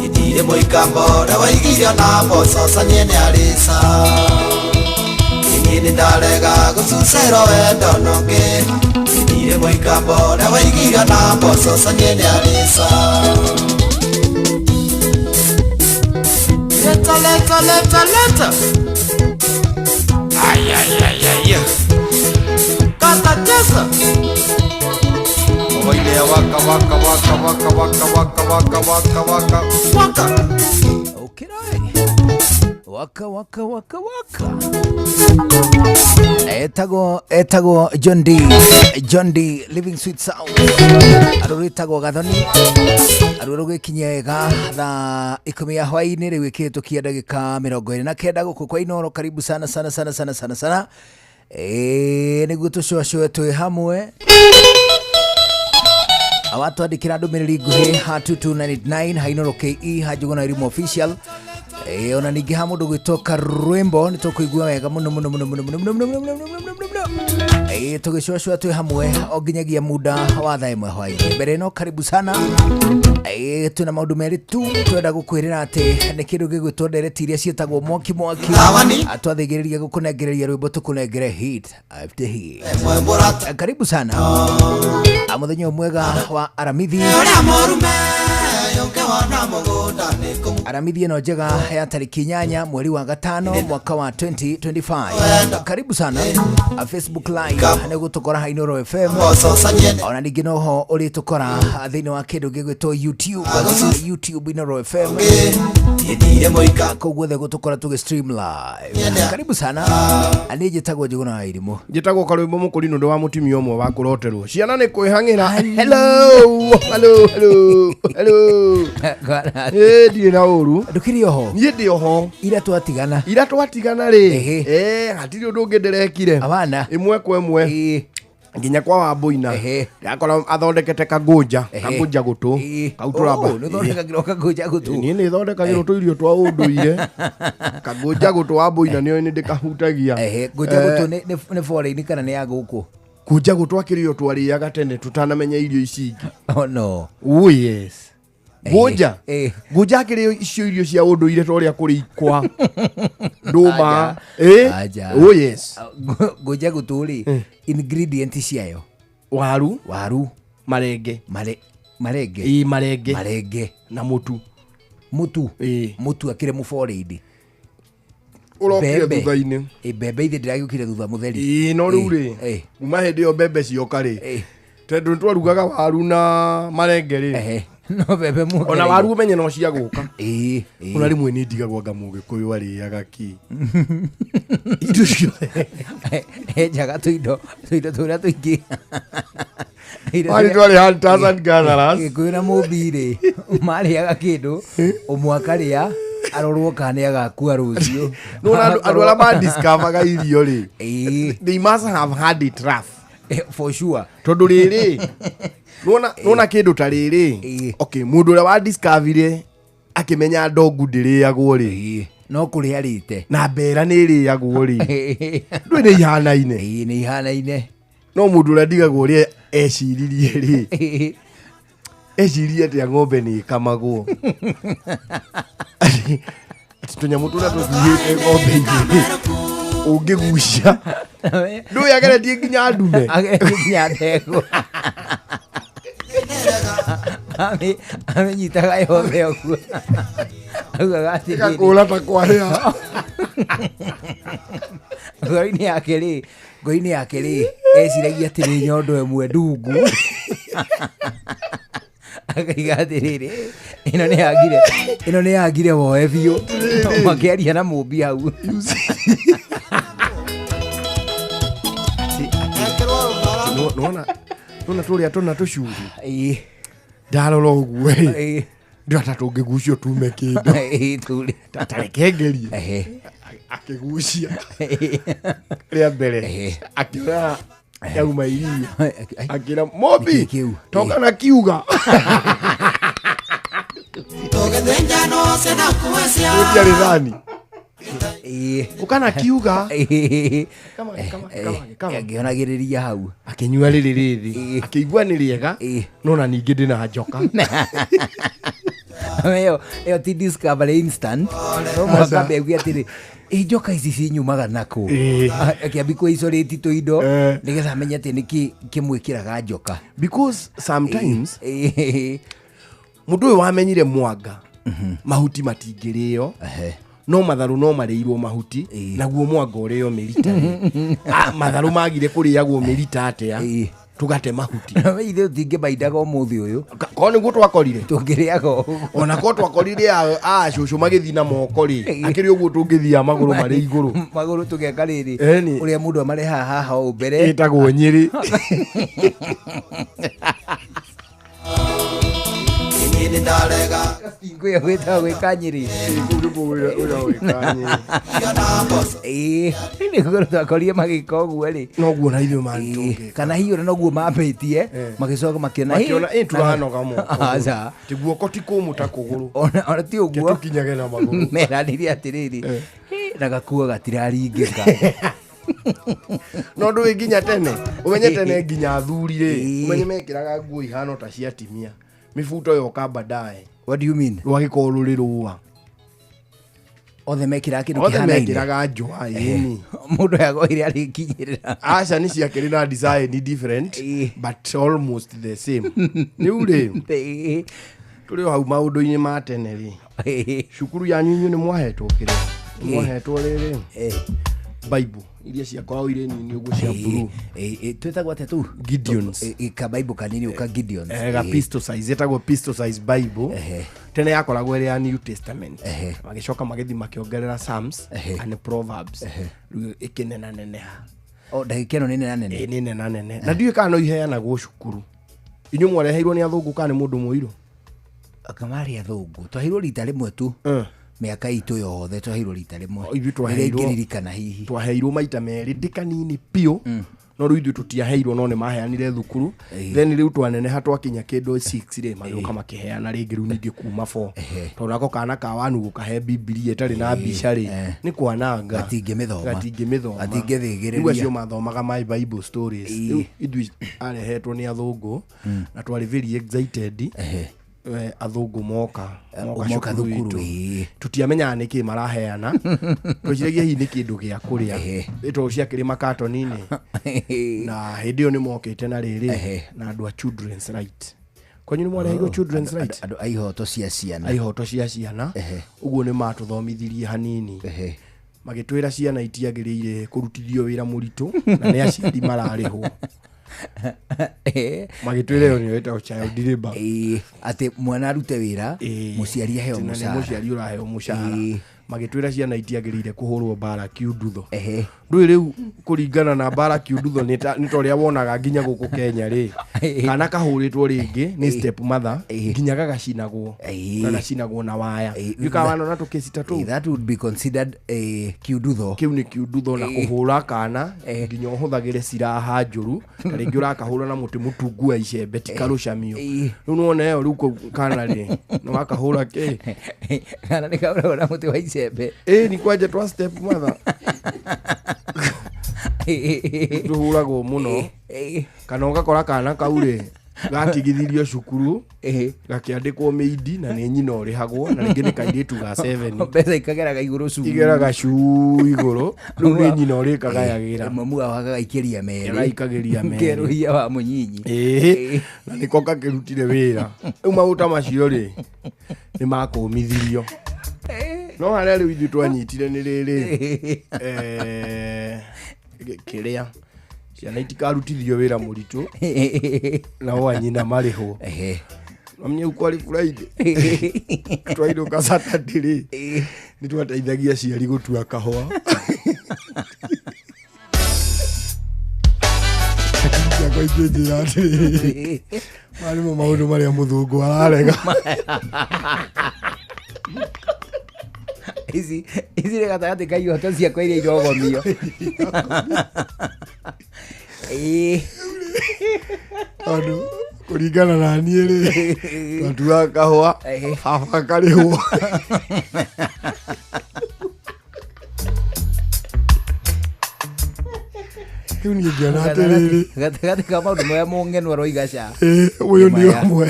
ndirĩ mũikambo ũrĩa waigirio na mboco canie nĩ arĩca niĩ nĩ ndarega gũcucerwo wendo nongĩ ndirĩ mũikambo ũrĩa waigirio na mboco canie nĩ arĩca leta ay kata chesa oile waka okay waka etagwo John D Living Sweet Sound arũrĩtagwo gathoni arũrũgĩkinyega thaa 10 ya hwaĩ-inĩ rĩu ĩkĩhĩtũkia ndagĩka 29 gũkũ kwa Inooro. Karibu sana nĩguo tũcocoe twĩ hamwe awatwandĩkĩra ndũmĩrĩri nguhĩ ha 2299 ha Inooro KE ha Njũgũna Irimo Official ona ningĩ ha mũndũ gwĩtoka Rwĩmbo nĩ tũkũigua wega mũno tũgĩcocoa twĩ hamwe o nginyagia muda wa thaa 1 hwaĩ-inĩ. Mbere ĩno karibu sana twĩna maũndũ merĩ tu twenda gũkwĩrĩra atĩ nĩ kĩndũ gĩgwĩtwo ndereti iria ciĩtagwo mwaki atwathĩgĩrĩria gũkũnengereria rwĩmbo tũkũnengere hit after hit. Karibu sana mũthenya mwega wa aramithi aramithi ĩno njega ya tarĩki 8 mweri wa gatano mwaka wa 2025. Karibu sana Facebook live nĩ gũtũkora ha Inooro FM ona ningĩ noho ũrĩtũkora thĩinĩ wa kĩndũ gĩgwĩtwo YouTube Inooro FM koguo thĩ gũtũkora tũgĩ stream live. Karibu sana nĩ njĩtagwo Njũgũna Irimo njĩtagwo Karwĩmbo Mũkũrinũ ndĩ wa mũtumia ũmwe wa kũroterwo ciana nĩ kwĩhang'ĩra hello ndirĩ na ũru ndũkĩrĩ oho niĩ ndĩ oho ira twatigana rĩ hatirĩ ũndũ ũngĩ ndĩrekire abana ĩmwe kwa ĩmwe nginya kwa Wambũina yakora athondekete kangũnja gũtũ kau tũramba niĩ nĩ thondekagĩrwo tũirio twa ũndũire kangũnja gũtũ Wambũina nĩo nĩ ndĩkahutagia ngũnja gũtũ nĩ foreign kana nĩ ya gũkũ kũnja gũtũ akĩrĩo twarĩaga tene tũtanamenya irio ici ingĩ oh no yes Ngũnja akĩrĩ icio irio cia ũndũire ta ũrĩa kũrĩ ikwa ndũma oh yes ngũnja gũtũ rĩ ingredient ciayo waru marenge na mũtu akĩrĩ mũborĩndi ũrokire thutha-inĩ mbembe ithe ndĩragĩũkire thutha mũtheri no rĩu rĩ kuma hĩndĩ ĩyo mbembe cioka rĩ tondũ nĩtwarugaga waru na marenge rĩ no bebe mu ona waru umenye no cia gũka ona rĩmwe nĩ ndigagwo Mũgĩkũyũ arĩaga ki indo cio njaga tũindo tũrĩa tũingĩ Wali twali hunters and gatherers. Kwina mubire mari agakindu umwakaria arorwo kana agakua rucio. No adu ala ma discover ga irio ri. They must have had it rough. For sure. Tondu riri. Nona kindu ta riri. Okay, mundu ura wa discover akimenya ndogu ndiriagwo ri. No kuri arite. Na mbera ni iriagwo ri. Ndwe ni ihanaine. Ni ihanaine. No mundu ura ndigagwo ri eciririe ri. Eciririe ati ng'ombe ni kamagwo. Tunyamu tuna tuthiyete ng'ombe ingĩ ungĩgucia ndũĩ ageretie nginya ndume nginya ndegwa amenyitaga yothe ũguo augaga atĩ gakũra ta kwarĩa ngoro-inĩ yake rĩ eciragia atĩ nĩ nyondo ĩmwe ndungu akaiga atĩrĩrĩ ĩno nĩ yagire woe biũ makĩaria na mũmbi hau nona tũrĩa tũna tũcuri ndarora ũguo ndĩrata tũngĩgucio tume kĩndũ tatarekengerie akĩgucia rĩa mbere akĩra yauma irio akĩra mobi toka na kiuga utia ridhani ukana kiuga kama ngĩonagĩrĩria hau akĩnyua rĩrĩ rĩthĩ akĩigua nĩ rĩega nona ningĩ ndĩna njoka ĩyo ti discovery instant no mũhaka mbegua atĩrĩ njoka ici cinyumaga nakũ akĩambi kwĩicorĩti tũindo nĩgetha amenye atĩ nĩ kĩmwĩkĩraga njoka because sometimes mũndũ ũyũ wamenyire mwanga mahuti matingĩrĩo no matharũ no marĩirwo mahuti naguo mwanga ũrĩo mĩrita matharũ magire kũrĩagwo mĩrita atĩa tugate mahuti ithe ũtingĩmaindaga ũmũthĩ ũyũ ko nĩguo twakorire tũngĩrĩaga ona ko twakorire cũcũ magĩthi na moko rĩ akĩrĩ ũguo tũngĩthia magũrũ marĩ igũrũ magũrũ tũgeka rĩrĩ ũrĩa mũndũ amareha haha o mbere ĩtagwo Nyĩrĩ ngũya gwĩtagwo gwĩka Nyĩrĩ nĩguo twakorire magĩka ũguo rĩ noguo na ithuĩ manitũngĩka kana hihi ona noguo mambĩtie magĩcoka makĩona turanoga moko tiguoko ti kũmũ ta kũgũrũ ona ti ũguo tũkinyage na magũrũ meranire atĩrĩrĩ na gakuo gatiraringĩka no ndũĩ nginya tene ũmenye tene nginya athuri rĩ ũmenye mekĩraga nguo ihana ta cia atimia mifuto yoka baadaye. What do you mean? Rwagĩkorwo rũrĩ rũa othe mekĩraga kĩndũ kĩhanaine mekĩraga njũa ĩni mũndũ yagoire arĩkinyĩrĩra aca nĩ ciakĩrĩ na design different but almost the same rĩu rĩ tũrĩ hau maũndũ-inĩ ma tene rĩ cukuru yanyu inyuĩ nĩ mwahetwo kĩrĩa mwahetwo rĩrĩ Bible iria ciakoragwo irĩ nini ũguo cia blue twĩtagwo atĩa tu Gideons ka Bible kanini ũka Gideons ga pistol size etagwo pistol size Bible tene yakoragwo ĩrĩ ya New Testament magĩcoka magĩthi makĩongerera Psalms and Proverbs ĩkĩnena neneha ndagĩka ĩno nĩ nena nene nĩ nena nene na ndiũĩ kana no iheanagwo cukuru inyuĩ mwareheirwo nĩ athũngũ kana nĩ mũndũ mũirũ akamari athũngũ twaheirwo rita rĩmwe tu mĩaka itũ yothe twaheirwo rita rĩmwe ithuĩ twaheirwo maita merĩ ndĩkanini piũ no rĩu ithuĩ tũtiaheirwo no nĩ maheanire thukuru then rĩu twaneneha twakinya kĩndũ 6 rĩ magĩũka makĩheana rĩngĩ rĩu ningĩ kuma 4 tondũ nako kana ka wanu gũkahe Biblia ĩtarĩ na mbica rĩ nĩ kwananga gatingĩmĩthoma gatingĩthĩgĩrĩria rĩu acio mathomaga my Bible stories ithuĩ arehetwo nĩ athũngũ na twarĩ very excited athũngũ moka thukuru tutiamenyaga nĩkĩ maraheana twĩciragia hihi nĩ kĩndũ gĩa kũrĩa ĩtwo ciakĩrĩ makatoni-inĩ na hĩndĩ ĩyo nĩ mokĩte na rĩrĩ na andũ a children's right kwanyu nĩ mwareheirwo children's right andũ a ihoto cia ciana ũguo nĩ matũthomithirie hanini magĩtwĩra ciana itiagĩrĩire kũrutithio wĩra mũritũ na nĩ aciari mararĩhwo magĩtwĩra yo nĩ wĩtagwo child labor atĩ mwana arute wĩra mũciari aheo mũcara mũciari ũraheo mũcara magĩtwĩra ciana itiagĩrĩire kũhũrwo mbara kiundutho ndui riu kuringana na bara kiundutho ni toria wonaga nginya guku Kenya ri kana kahuritwo ringi ni step mother nginya gagacinagwo na waya yukawana na tukisita tu. That would be considered a kiundutho. Kiu ni kiundutho na kuhura kana nginya uhuthagire ciraha njuru na ringi urakahura na muti mutungu wa icembe tikarucamio riu nuone yo riu kana ri no akahura ke kana ni kaura na muti wa icembe ni kwaje twa step mother tuhuragwo muno kana ugakora kana kaure gatigithirio cukuru gakiandikwo meidi na ni nyina urihagwo na ringi ni kairitu ga 7 pesa ikageraga iguru cukuru igeraga iguru riu ni nyina urikagayagira mamu wagaga ikiria mere ikagiria mere keruhia wa munyinyi na niko kakirutire wira riu maguta macio ri ni makumithirio no haria riu ithu twanyitire ni riri kiria ciana itikarutithio wira muritu na wanyina mariho amnye ukwali Friday twairo ka Saturday ni twateithagia ciari gutua kahwa kwa ijejera ati mari maundu maria muthungu ararega ici rega tagate kai hoto cia kwa iria irogomio andu kuringana na niĩ rĩ twatua kahũa baba karĩhwo rĩu niĩ ngĩona atĩrĩrĩ gatagatĩ ka maũndũ marĩa mũng'enu aroiga ca ũyũ nĩ ũmwe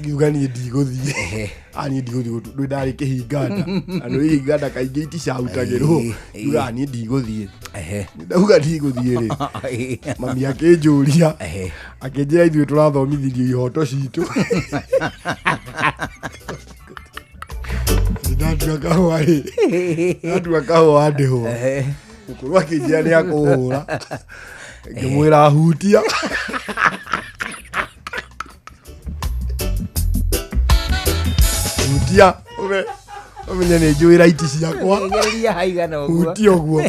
ngiuga niĩ ndigũthiĩ niĩ ndigũthiĩ ndũ ndarĩ kĩhinganda andũ ihinganda kaingĩ iticahutagĩrwo ngiuga niĩ ndigũthiĩ ndauga ndigũthiĩ rĩ mami akĩnjũria akĩnjĩra ithuĩ tũrathomithirio ihoto citũ ndatua kahũa rĩ ndatua kahũa ndĩhwo mũkũrũ akĩnjĩra nĩ akũhũra ngĩmwĩra hutia hutia umenye nĩ njũĩ raiti ciakwa hutia ũguo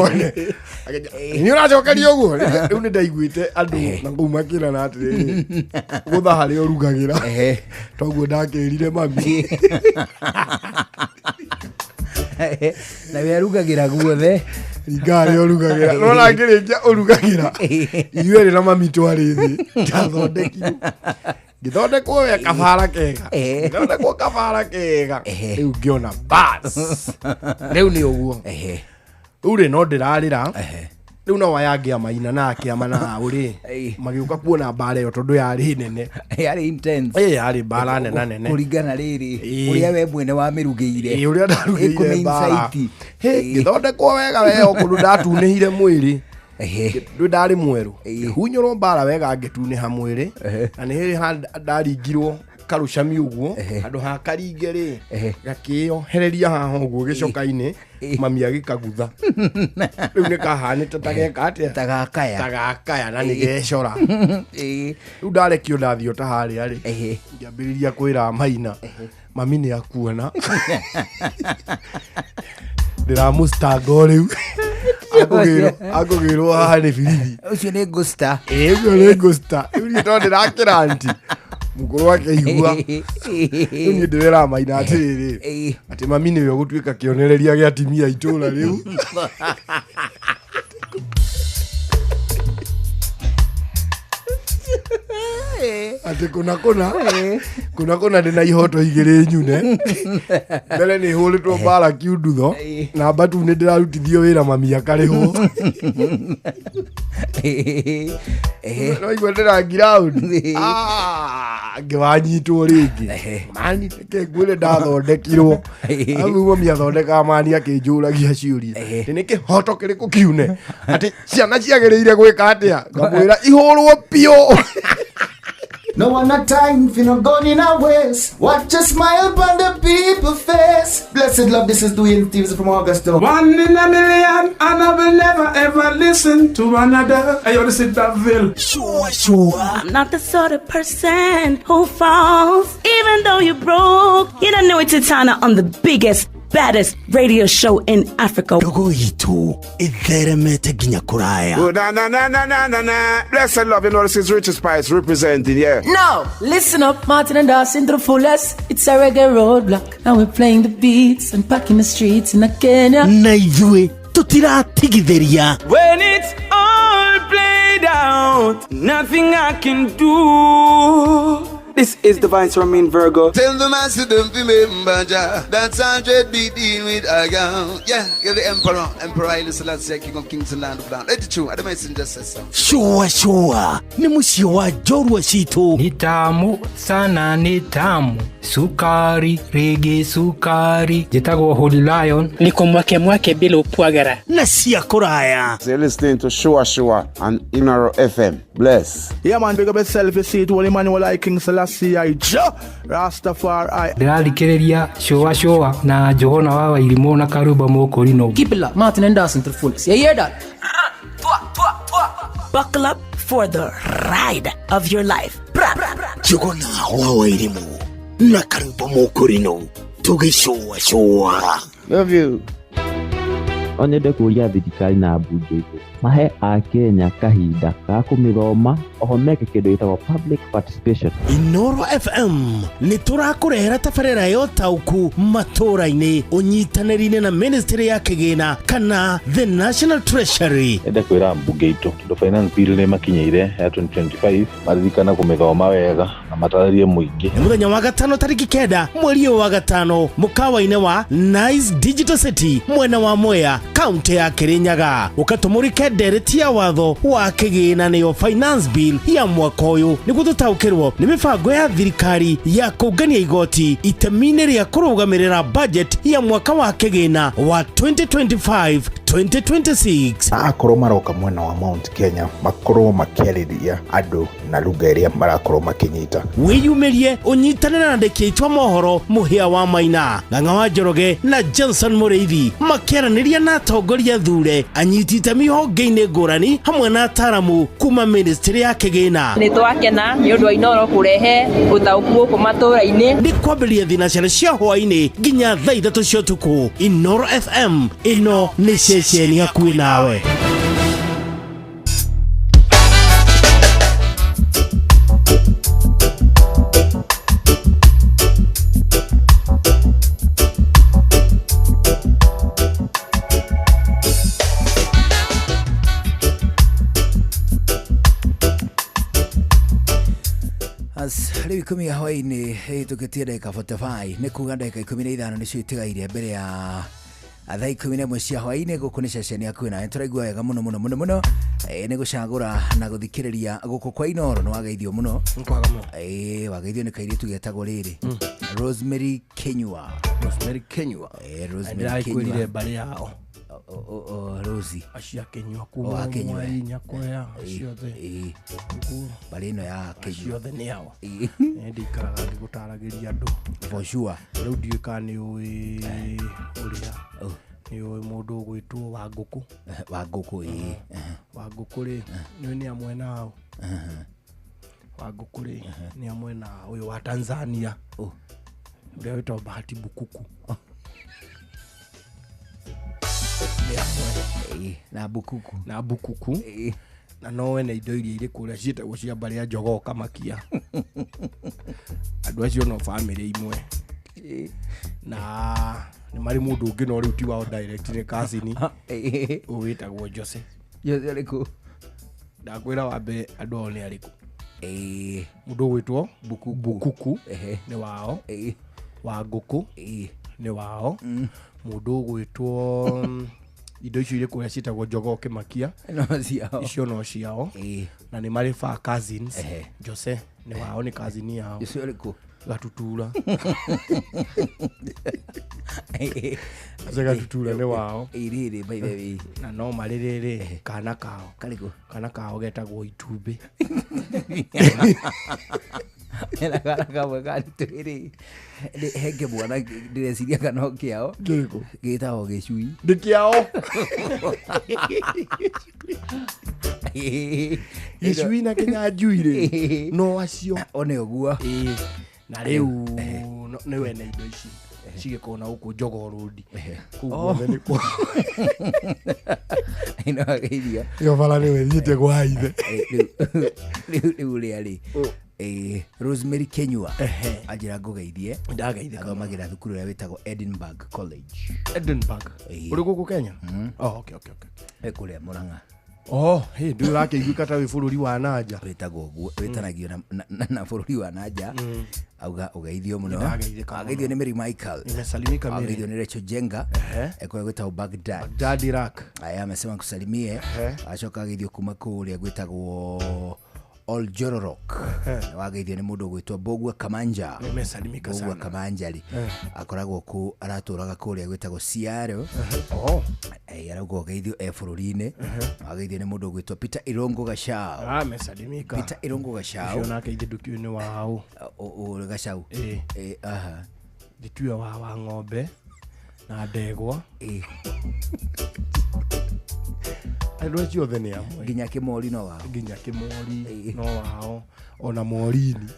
one nĩ ũracokeria ũguo rĩu nĩ ndaiguĩte andũ na kũu makĩrana atĩrĩrĩ gũtha harĩa ũrugagĩra toguo ndakĩrire mami na we arugagĩra guothe ringa harĩa ũrugagĩra no na ngĩrĩkia ũrugagĩra inyuĩ na mami twarĩ thĩ ndathondekirwo ngĩthondekwo we kabara kega ngĩthondekwo kabara kega rĩu ngĩona bas rĩu nĩ ũguo rĩu rĩ no ndĩrarĩra rĩu no wayangĩa maina na akĩama na ũrĩ magĩũka kuona mbara ĩyo tondũ yarĩ nene yarĩ intense yarĩ mbara nene kũringana rĩrĩ ũrĩa we mwene wamĩrugĩire ũrĩa ndarugĩire mbara ngĩthondekwo wega we okũndũ ndatunĩhire mwĩrĩ ndũ ndarĩ mwerũ hunyũrwo mbara wega ngĩtunĩha mwĩrĩ na nĩ hĩrĩ ndaringirwo karucami ũguo handũ ha karinge rĩ gakĩohereria haha ũguo gĩcoka-inĩ mami agĩkagutha rĩu nĩ kahanĩte tageka atĩa tagakaya na nĩ gecora rĩu ndarekio ndathio ta harĩa rĩ ngĩambĩrĩria kwĩra maina mami nĩ akuona ndĩramũstanga o rĩu akũgĩrwo haha nĩ birithi ũcio nĩ ngũsta ũcio nĩ ngũsta rĩu niĩ tondũ ndĩrakĩra nti mũkũrũ akĩigua rĩu niĩ ndĩrera maina atĩrĩrĩ atĩ mami nĩwe ũgũtuĩka kĩonereria gĩa atimia itũũra rĩu atĩ kũna ndĩ na ihoto igĩrĩ nyune mbere nĩ hũrĩtwo mbara kiundutho na mbatu nĩ ndĩrarutithio wĩra mami akarĩhwo no igua ndĩrangiraundi ngĩwanyitwo rĩngĩ mani ke ngwĩre ndathondekirwo au mami athondekaga mani akĩnjũragia ciũria nĩ nĩ kĩhoto kĩrĩkũ kiune atĩ ciana ciagĩrĩire gwĩka atĩa ngamwĩra ihũrwo biũ. No one a time for no gun in our ways. Watch a smile upon the people's face. Blessed love, this is Dwayne Stevens from Augusta. 1 in a million, and I will never ever listen to another. I always said that Ville. Sure. I'm not the sort of person who falls, even though you broke. You don't know it's Tana on the biggest, baddest radio show in Africa. Dogo itu itheremete ginya kuraya. Oh, na. Blessed love, you know this is Richard Spice representing, yeah. No, listen up, Martin and Dawson to the fullest. It's a reggae roadblock. Now we're playing the beats and packing the streets in Kenya. Naizue, tutiratigithiria. When it's all played out, nothing I can do. This is the Vice Ramin Virgo. Tell the master don't remember that's 100 BD with a gun. Yeah, get the Emperor Haile Selassie, King of Kings and Land of Down. Let it true, I don't just say so. Shua, ni musio wa jorwa shito. Ni tamu sana, ni tamu. Sukari, reggae sukari. Jitagwo Holy Lion. Niko mwake bila upwagara. Nasia kuraya. You're listening to Shua on Inaro FM. Bless. Yeah, man, big up yourself. You see it, Holy Emmanuel I King Selassie I Rastafari. Ndĩrarikĩrĩria Shua na Johona wa Irimo na Karuba Mokorino. Keep it locked, Martin and Dawson to the fullest. You hear that? Buckle up for the ride of your life. Johona wa Irimo na Karuba Mokorino. Tuge Shua. Love you. Onende kuria thirikari na mbunge mahe a Kenya kahinda ga kumithoma oho meke kindu gitagwo public participation. Inoro FM ni turakurehera tafarira yo tauku matura-ini unyitanĩri-inĩ na ministry ya kigina kana the National Treasury. Ende kwira mbunge itu ndo finance bill ni makinyire ya 2025 maririkana kumithoma wega na matararie muingi. Ni muthenya wa gatano tariki 9 mweri wa gatano mukawa-ini wa Nice Digital City mwena wa Mwea kaunti ya Kirinyaga ukatumurike ndereti ya watho wa kigina niyo finance bill ya mwaka uyu niguo tutaukirwo ni mibango ya thirikari ya kungania igoti itemine ria kurugamirira budget ya mwaka wa kigina wa 2025-2026. Akorwo maroka mwena wa Mount Kenya makorwo makiarĩria andu na lugha iria marakorwo makinyita. Wiyumirie unyitanĩra na ndeki itwa mohoro Muhia wa Maina, Ng'ang'a wa Njoroge na Johnson Mureithi makiaraniria na atongoria thure anyiti itemi honge-inĩ ngũrani hamwe na ataramu kuma ministry ya kigina. Nĩ twakena nĩ ũndũ wa Inoro kũrehe ũtaũku gũkũ matũũra-inĩ. Nĩ kwambĩrĩria thinacara cia hwaĩ-inĩ nginya thaa 3 cia ũtukũ. Inoro FM ĩno nĩ ceceni hakuhĩ nawe. Riu 10 hwaĩ-inĩ tukitie ndagĩka 45 nĩ kuga ndagĩka 15 nĩcio itigaire mbere ya thaa 11 cia hwaĩ-inĩ gũkũ nĩ ceceni yakuhĩ nawe. Tũraigua wega mũno nĩ gũcagũra na gũthikĩrĩria gũkũ kwa Inoro nĩ wageithio mũno. Wageithio nĩ kairĩtu getagwo rĩrĩ Rosemary Kenyua. Ndĩrakwĩrire mbarĩ yao Rosie acia Kenyua kuma Mwai Nyakoya ciothe bali ĩno ya Kenyua ciothe nĩ ao ndikaraga ngĩgũtaragĩria andũ for sure. Rĩu ndiũka nĩ ũĩ ũrĩa nĩ ũĩ mũndũ ũgwĩtwo Wangũkũ Wangũkũ rĩ nĩ amwe nao Wangũkũ rĩ nĩ amwe na ũyũ wa Tanzania ũrĩa wĩtwo Bahati Bukuku na Bukuku na nowe na indo iria irĩ kũrĩa ciĩtagwo cia mbarĩ ya Njogoo Kamakia. Andũ acio no family imwe na nĩ marĩ mũndũ ũngĩ no rĩu ti wao direct nĩ cousin wĩtagwo Jose arĩkũ ndakwĩra wambe andũ ao nĩ arĩkũ. Mũndũ ũgwĩtwo Bukuku nĩ wao, Wangũkũ nĩ wao, mũndũ ũgwĩtwo indo icio irĩ kũrĩa ciĩtagwo Njogoo Kamakia icio no ciao na nĩ marĩ fa cousins. Jose nĩ wao, nĩ cousin yao. Jose arĩkũ? Gatutura Gatutura nĩ wao by the way na no marĩ rĩrĩ kana kao getagwo Itumbĩ. Ela kamwe kanitwĩrĩ henge mwana ndĩreciria kana kĩao gĩtagwo Gĩcui. Nĩ kĩao Gĩcui na Kĩnyanjui rĩ no acio one ũguo na rĩu nĩ wene indo ici cigikona huku Jogoo Road kuguo niko ino ageithia yo bala ni wethite kwa ithe riu ri Rosemary Kenyua ajira ngugeithie ndageithia athomagira thukuru ya witagwo Edinburgh College. Edinburgh uri guku Kenya? Okay ekuria Murang'a. Ndio yake iguka ta bururi wa naja witagwo guo witanagio na bururi wa naja auga ugeithio muno ageithio ni Mary Michael nimesalimika mimi ageithio ni Rachel Jenga eko gwitagwo Baghdad Iraq aya amesema kusalimie achoka ageithio kuma kuria gwitagwo All Jororok wageithio ni mundu gwitwa Bogwa Kamanja nimesalimika sana Bogwa Kamanjali akoragwo ku araturaga kuria gwitagwo Siaro arauga geithio bururi-ini wageithio ni mundu gwitwa Peter Irongo Gashau amesalimika Peter Irongo Gashau ucio nake ithe ndukiu-ini wao Gashau nditue wa ng'ombe na ndegwa andũ acio othe nĩ amwe nginya Kĩmori no wao nginya Kĩmori no wao ona Morini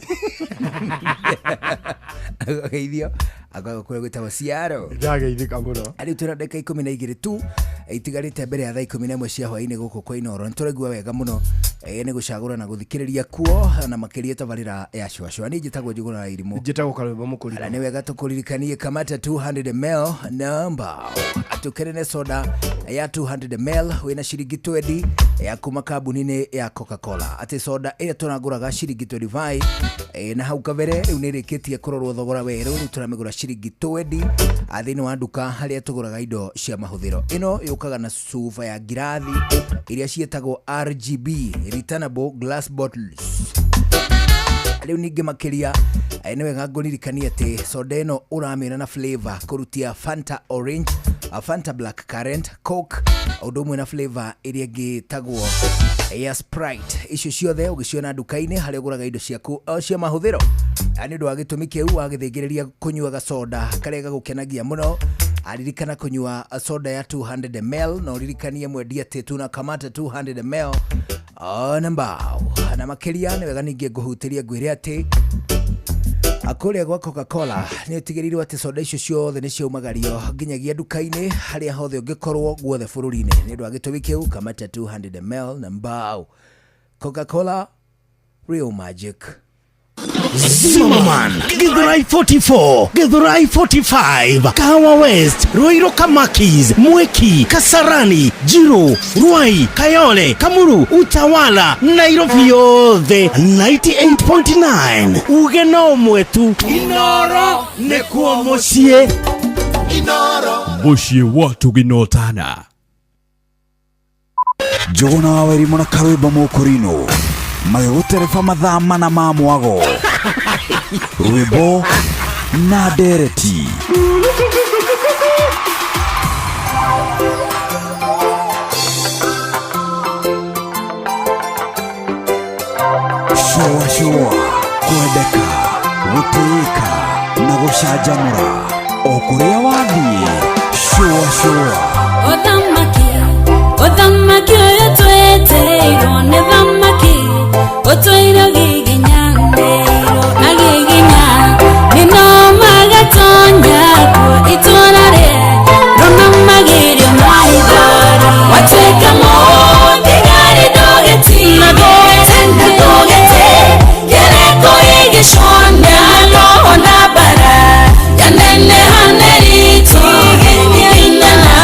geithio akaga kũrĩa gwĩtagwo Siaro ndageithĩka mũno arĩ tũra ndagĩka 12 tu itigarĩte mbere ya thaa 11 cia hwaĩ-inĩ gũkũ kwa Inooro nĩtũraigua wega mũno nĩ gũcagũra na gũthikĩrĩria kuo na makĩria tabarĩra ya Shwashwa nĩ njĩtagwo Njũgũna na Irimũ njĩtagwo Karũmba Mũkũrinũ na nĩ wega tũkũririkanie kamata 200 ml namba atukene soda ya 200 ml wĩna ciringi 20 ya kuma kambuni-inĩ ya Coca-Cola atĩ soda ĩrĩa tũragũraga ciringi 25 na hau kabere rĩu nĩ rĩkĩtie kũrorwo thogora werũ nĩ tũramĩgũra ciringi 20 thĩinĩ wa nduka harĩa tũgũraga indo cia mahũthĩro ĩno yũkaga na cuba ya ngirathi iria ciĩtagwo RGB returnable glass bottles rĩu ningĩ makĩria nĩ wega ngũririkanie atĩ soda ĩno ũramĩona na flavor kũrutia Fanta Orange Fanta Black Currant Coke ũndũ ũmwe na flavor ĩrĩa ĩngĩtagwo ya Sprite icio ciothe ũgĩciona nduka-inĩ harĩa ũgũraga indo ciaku cia mahũthĩro nĩ ũndũ wa gĩtũmi kĩu wagĩthĩngĩrĩria kũnyuaga soda karĩa gagũkenagia mũno aririkana kunyua soda ya 200 ml na uririkanie mwendia atĩ tuna kamata 200 ml namba na makĩria nĩ wega ningĩ ngũhutĩria ngwĩre atĩ akũrĩa gwa Coca-Cola nĩ ũtigĩrĩirwo atĩ soda icio ciothe nĩ ciaumagario nginyagia nduka-inĩ harĩa hothe ũngĩkorwo guothe bũrũri-inĩ nĩ ũndũ wa gĩtũmi kĩu kamata 200 ml na mbao Coca-Cola real magic Zimmerman, Githurai 44, Githurai 45, Kahawa West, Ruiru Kamakis, Mweki, Kasarani, Jiro, Ruai, Kayole, Kamuru, Utawala, Nairobi yothe 98.9 Ugeno mwetu Inooro nekuo mucie Inooro mucie watu ginotana Njũgũna wa Wairimu na Karũmba Mũkũrinũ magĩgũtereba mathaa mana ma mwago rwĩmbo na ndereti shua kwendeka gũtĩĩka na gũcanjamũra o kũrĩa wathiĩ shua Othamaki ũyũ twetereirwo nĩ thamaki ũtũire gĩgĩnyanĩirwo na gĩgĩnya nĩno magatonya kuo itũra rĩe rũna magĩrio maithori watuĩka mũthigari ndũgĩte kĩreko igĩconya roho na bara yaneneha nĩ ritũ gĩkinyana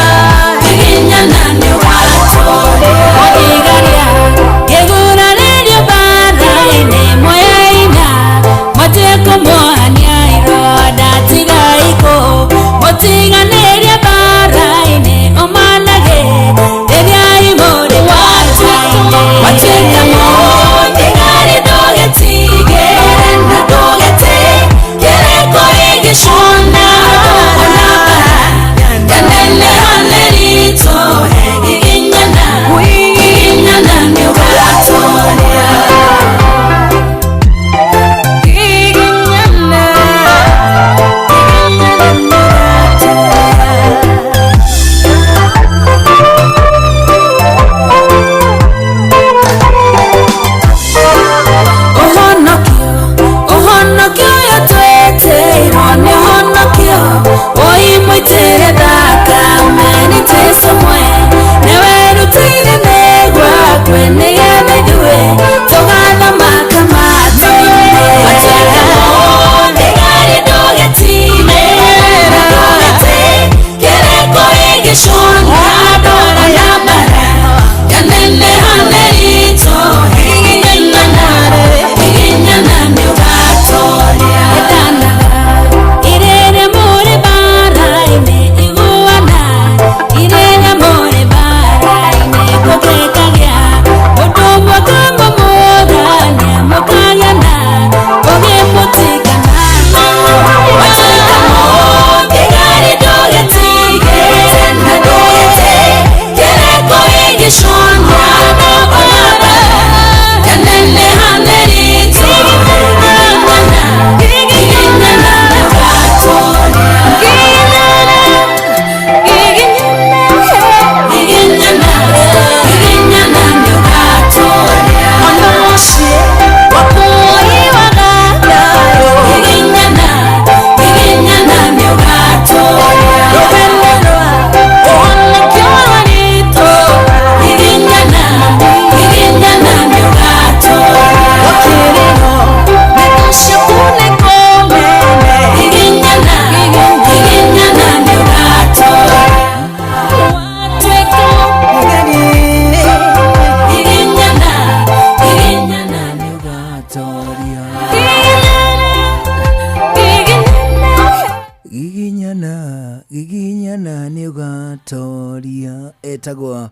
etagwo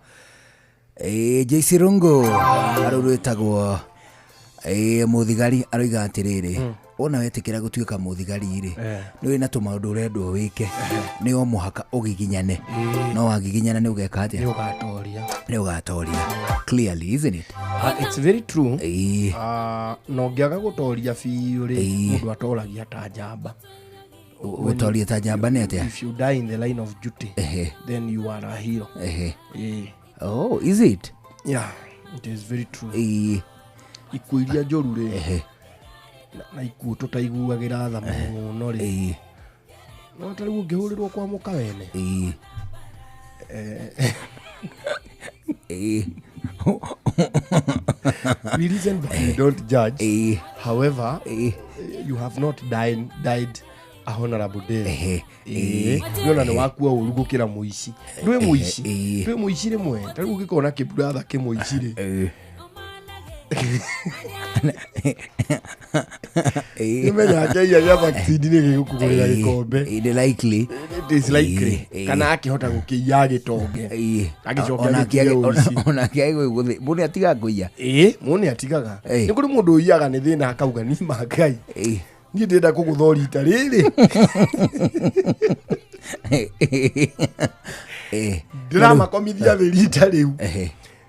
JC Rungu arurwetagwo muthigari aroiga atiriri ona wetikira gutuika muthigari ri ni na tumaundu urendwo wike ni o muhaka ugiginyane no wagiginyana ni ugeka atia ni ugatoria clearly isn't it it's very true no ngiaga gutoria biu ri mundu atoragia ta njamba gutoria ta njamba ni atia if you die in the line of duty then you are a hero oh is it yeah it is very true ikuiria njoru ri na ikuo tutaiguagira tha muno ri no tari ungihurirwo kwa muka wene we reason but we don't judge however you have not died a honorable day yona ni wakua urugukira muici ndwe muici rimwe tari ugikona kibratha kimuici ri nimenya akia ya vaccine ni gikugurira gikombe it likely kana akihota gukiya gitonge agicoka ona kiago guthi muni atiga kuiya muni atigaga ni kuri mundu uiyaga ni thina akauga ni makai ni ndenda kuguthori ita riri drama komithia rita riu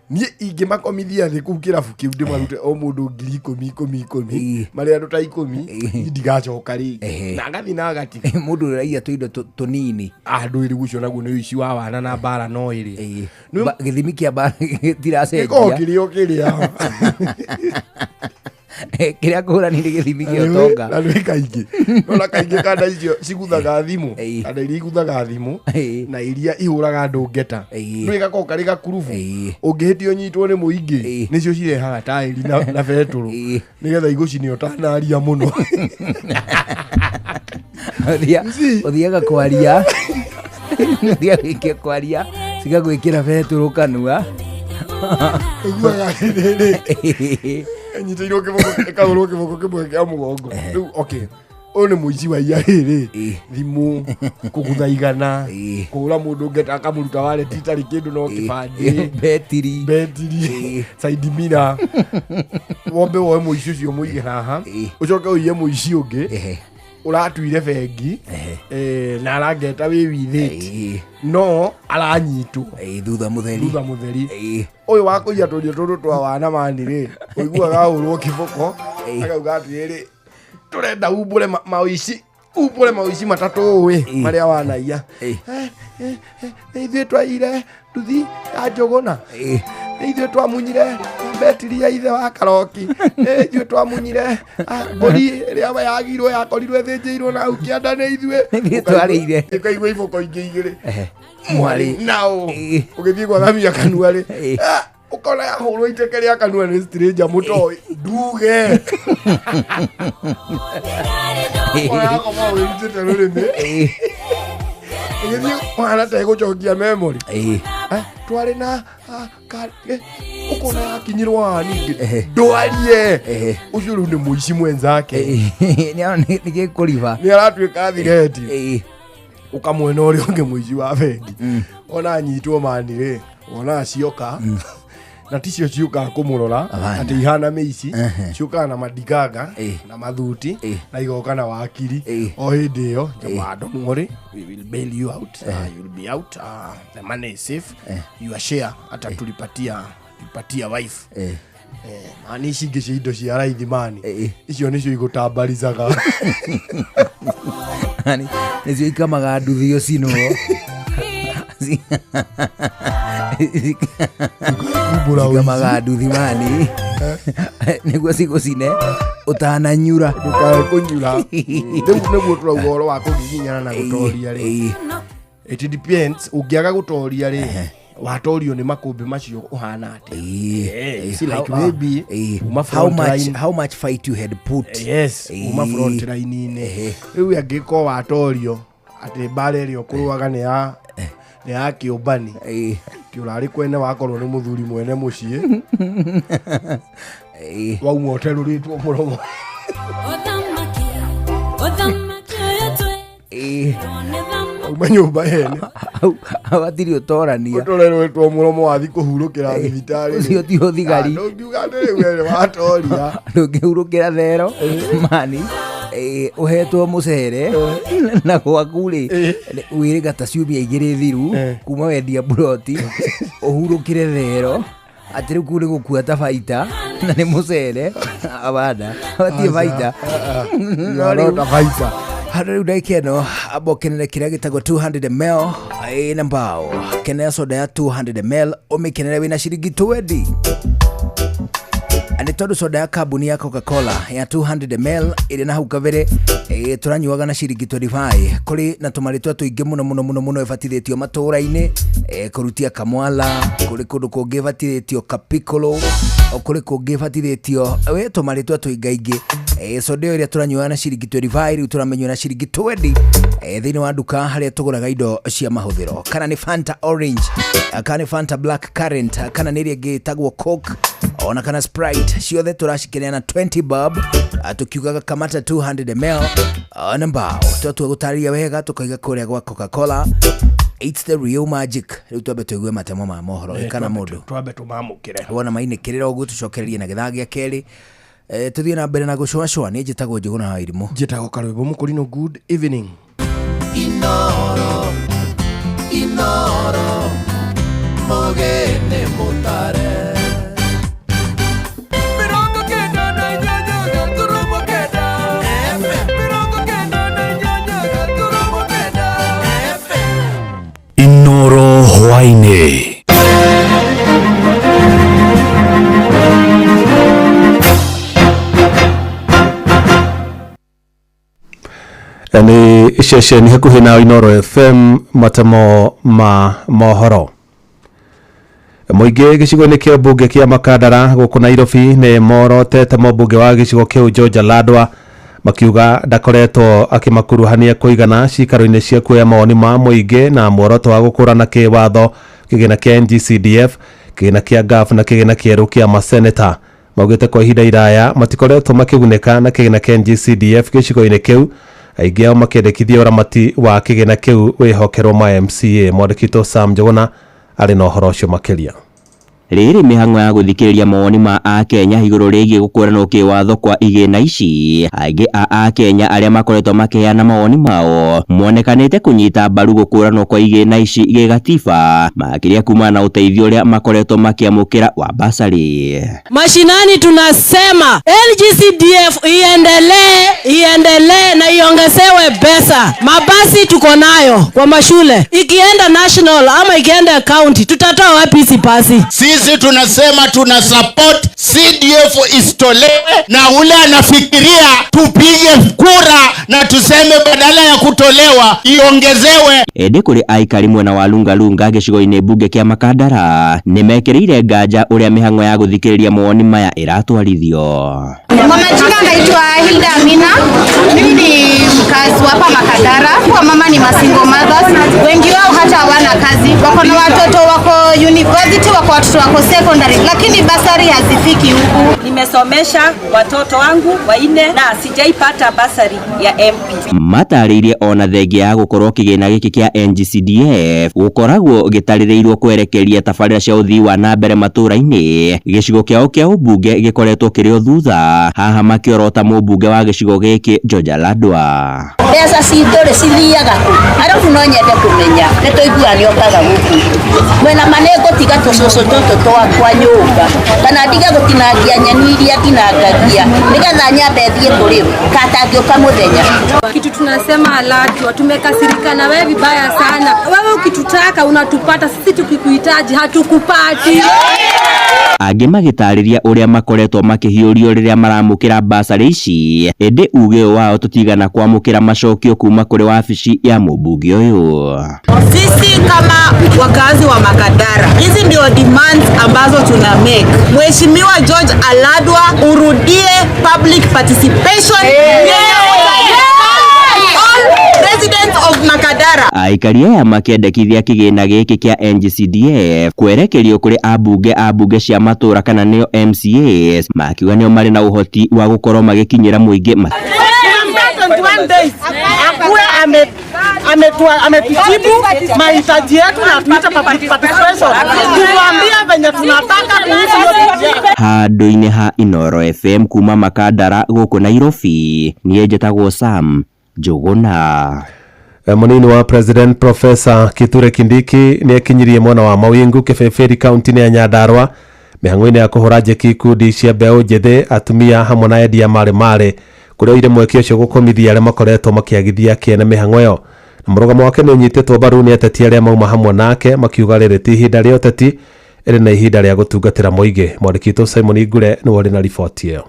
ni ingi makomithia thi ku kirabu kiu ndimarute o mundu 10,000 mari andu ta 10 ndigacoka ri na ngathi na gati mundu raia tuindo tunini andu iri gucio naguo ni uici wa wana na bara no iri githimi kia bara tiracenjia ko kiria kiria kura ni githimi kia tonga na ni kaingi no kaingi kada icio ciguthaga thimu kada iri iguthaga thimu na iria ihuraga andu ngeta no igako kari gakurubu ungihitio nyitwo ni muingi nicio cirehaga tairi na beturu nigetha igucinio tanaria muno uthiaga kwaria uthiaga kwaria cigagwikira beturu kanua nyitiro kiboko kibwe kia mugongo okay one muici wa iariri thimu kugutha igana kura mundu ngeta akamuruta wale titari kindu no kibandi betiri side mirror wombe woe muici ucio muige haha ucoke uiye muici ungi uratuire bengi na arangeta wi withiti no aranyitwo thutha mutheri uyu wa kuiya turio turu twa wana mani ri uiguaga urwo kiboko akauga atiriri turenda ubure mauici matatu we maria wanaiya ithuĩ twaire nduthi ya njũgũna ithuĩ twamunyire betiri ya ithe wa Karoki ithuĩ twamunyire mbũri ĩrĩa yagirwo yakorirwo ĩthĩnjĩirwo na hau kĩanda nĩ ithuĩ twarĩire ĩkaigua iboko ingĩ igĩrĩ mwari nao ũgĩthiĩ gwathamia kanua rĩ ukona ya hurwo iteke ria kanua ni stranger mutoi nduge kwa kama wĩrutĩte rũrĩmĩ ũgĩthiĩ mwana ta ĩgũcokia memory twarĩ na ukona yakinyirwo ningĩ ndwarie ũcio rĩu nĩ mũici mwenzake nĩgĩkũriba nĩ aratuĩka thireti ukamwena ũrĩa ũngĩ mũici wa bengi ona anyitwo mani rĩ ona acioka na ticio ciuka kumurora ati ihana meici ciuka na madigaga na mathuti na igoka na wakiri o hindi yo jamado ngori we will bail you out you will be out the money is safe your share hata tulipatia wife ani ici indo cia raithi mani icio nicio igutambarizaga ani nicio ikamaga nduthi ucino ikamaga nduthi mani niguo cigucine utananyura ndukae kunyura niguo turauga horo wa kugiginyana na gutoria ri it depends ungiaga gutoria ri watorio ni makumbi macio uhana ati like maybe how much fight you had put uma front line ine riu angiko watorio ati bare ri okuruaga ni ya kiubani kiurari kwene wakorwo ni muthuri mwene mucie wa umotero ritwo muromo nyumba hene abatiri utorania utorero etwo muromo wathi kuhurukira thibitari ucio ti uthigari ngiuga ndirigwere watoria ndungihurukira thero mani uhetwo mucere na gwakuri wirigata ciumia igiri thiru kuma wendia buroti uhurukire thero atiri kuri gukua ta baita na ni mucere abada atie baita no ta baita Hariu daikeno abokenere kiria gitagwo 200 ml na mbao kenera soda ya 200 ml umikenere wina ciringi 20 ani tondu soda ya kambuni ya Coca-Cola ya 200 ml iri na hau kabere turanyuaga na ciringi 25 kuri na tumaritwa tuingi muno efatithitio matura-ini kurutia kamwala kuri kundu kungi efatithitio kapikolo kuri kungi efatithitio we tumaritwa tuingaingi soda ĩrĩa turanyuaga na ciringi 25 riu turamenywa na ciringi 20 thĩinĩ wa nduka harĩa tũgũraga indo cia mahũthĩro kana ni Fanta Orange kana ni Fanta Black Currant kana nĩ ĩrĩa ĩngĩ ĩtagwo Coke ona kana Sprite ciothe tũracikenea na 20 bob tukiugaga kamata 200 ml na mbao twatua gũtarĩria wega tũkaiga kũrĩa gwa Coca-Cola. It's the real magic. Riu twambe tuigue matemo ma mohoro kana mũndũ twambe tumamũkĩre wona mainĩkĩrĩra ũguo tũcokererie na gĩthaa gĩa kerĩ tuthie na mbere na gucwacwa ni njitagwo Njuguna wa Irimũ njitagwo Karwĩmbo Mũkũrinũ. Good evening. Inoro mogene mutare Inoro hwainĩ. Ni ceceni hakuhi na Inoro FM matemo ma mohoro. Muingi gicigo-ini kia mbunge kia Makandara guku Nairobi ni morotete mbunge wa gicigo kiu George Ladwa makiuga ndakoretwo akimakuruhania kuigana cikaro-ini cia kuoya mawoni ma muingi na muoroto wa gukurana kiwatho kigina kia NGCDF kigina kia GAF na kigina kieru kia maseneta. Maugite kwa ihinda iraya matikoretwo makiguneka na kigina kia NGCDF gicigo-ini kiu aingi ao makendekithia uramati wa kigina kiu wihokerwo ma MCA. Mwandĩkitwo Sam Njuguna ari na ũhoro ũcio makĩria. Rĩrĩ mĩhang'o ya gũthikĩrĩria mawoni ma Akenya igũrũ rĩgiĩ gũkũranwo kĩwatho kwa igĩna ici. Aingĩ a Akenya arĩa makoretwo makĩheana mawoni mao monekanĩte kũnyita mbaru gũkũranwo kwa igĩna ici gĩgatiba makĩria kumana na ũteithio ũrĩa makoretwo makĩamũkĩra wa basari. Mashinani tunasema NGCDF iendelee na iongezewe pesa. Mabasi tuko nayo kwa mashule, ikienda national ama ikienda county tutatoa wapi hizi pasi? Sisi tunasema tuna support CDF istolewe, na ule anafikiria tupige kura na tuseme badala ya kutolewa iongezewe. Ende kuri aikari mwena wa Lungalunga gĩcigo-inĩ mbunge kĩa Makandara nĩmekĩrĩire nganja ũrĩa mĩhang'o ya gũthikĩrĩria mawoni maya ĩratwarithio. Kwa majina naitwa Hilda Amina. Mimi ni mkazi hapa Makandara. Kwa mama ni masingle mothers. Wengi wao hata hawana kazi. Wako na watoto wako university, wako watoto wako secondary, lakini basari hazifiki huku. Nimesomesha watoto wangu waine na sijaipata basari ya MP. Matarĩirie ona thengia ya gũkorwo kĩgĩna gĩkĩ kĩa NGCDF gũkoragwo gĩtarĩrĩirwo kwerekeria tabarĩra cia ũthii wa na mbere matũra-inĩ. Gĩcigo kĩao kĩa ũmbunge gĩkoretwo kĩrĩ o thutha, haha makĩorota mũmbunge wa gĩcigo gĩkĩ George Ladwa. Mbeca citũ rĩ cithiaga kũ? Arabu no nyende kũmenya nĩ tũiguaga nĩ okaga gũkũ mwena manengo tiga tũcũcũ tũtũ twakwa nyũmba kana ndiga gũtinangia nyeni iria tinangagia nĩgetha nyambe thiĩ kũrĩ we katangĩũka mũthenya. Kitu tunasema Ladwa, tumekasirika na wewe vibaya sana. Wewe ukitutaka unatupata, sisi tukikuhitaji hatukupati. Angĩ magĩtarĩria ũrĩa makoretwo makĩhiũrio rĩrĩa maramũkĩra basarĩ ici, ĩndĩ uge wao tũtigana kwamũkĩra macokio kuma kũrĩ wabici ya mũmbunge ũyũ. Sisi kama wakazi wa Makadara, hizi ndio demands ambazo tuna make. Mheshimiwa George Ladwa, urudie public participation. Residents of Makadara. Aikari aya makĩendekithia kĩgĩna gĩkĩ kĩa NGCDF kwerekerio kũrĩ ambunge cia matũra kana nĩo MCAs, makiuga nĩo marĩ na ũhoti wa gũkorwo magĩkinyĩra mũingĩ. Ametujibu mahitaji yetu na tuita participation. Tuambia venye tunataka kuhusu handũ-inĩ ha Inoro FM kuma Makadara gũkũ Nairobi, niĩ njĩtagwo Sam Njuguna. Munini wa President Professor Kithure Kindiki nĩ ekinyirie mwena wa Mawingu Kĩbĩbĩri kaunti-inĩ ya Nyandarua mĩhang'o-inĩ ya kũhũra njeki ikundi cia mbeũ njĩthĩ, atumia hamwe na endia marĩ kũrĩa ire mweke ũcio gũkomithia arĩa makoretwo makĩagithia kĩene mĩhang'o ĩyo. Na mũrũgamo wake nĩ ũnyitĩtwo mbaru nĩ ateti arĩa mauma hamwe nake, makiuga rĩrĩ ti ihinda rĩa ũteti, ĩrĩ na ihinda rĩa gũtungatĩra mũingĩ. Mwandĩki witũ Simon Ngure nĩ warĩ na riboti ĩyo.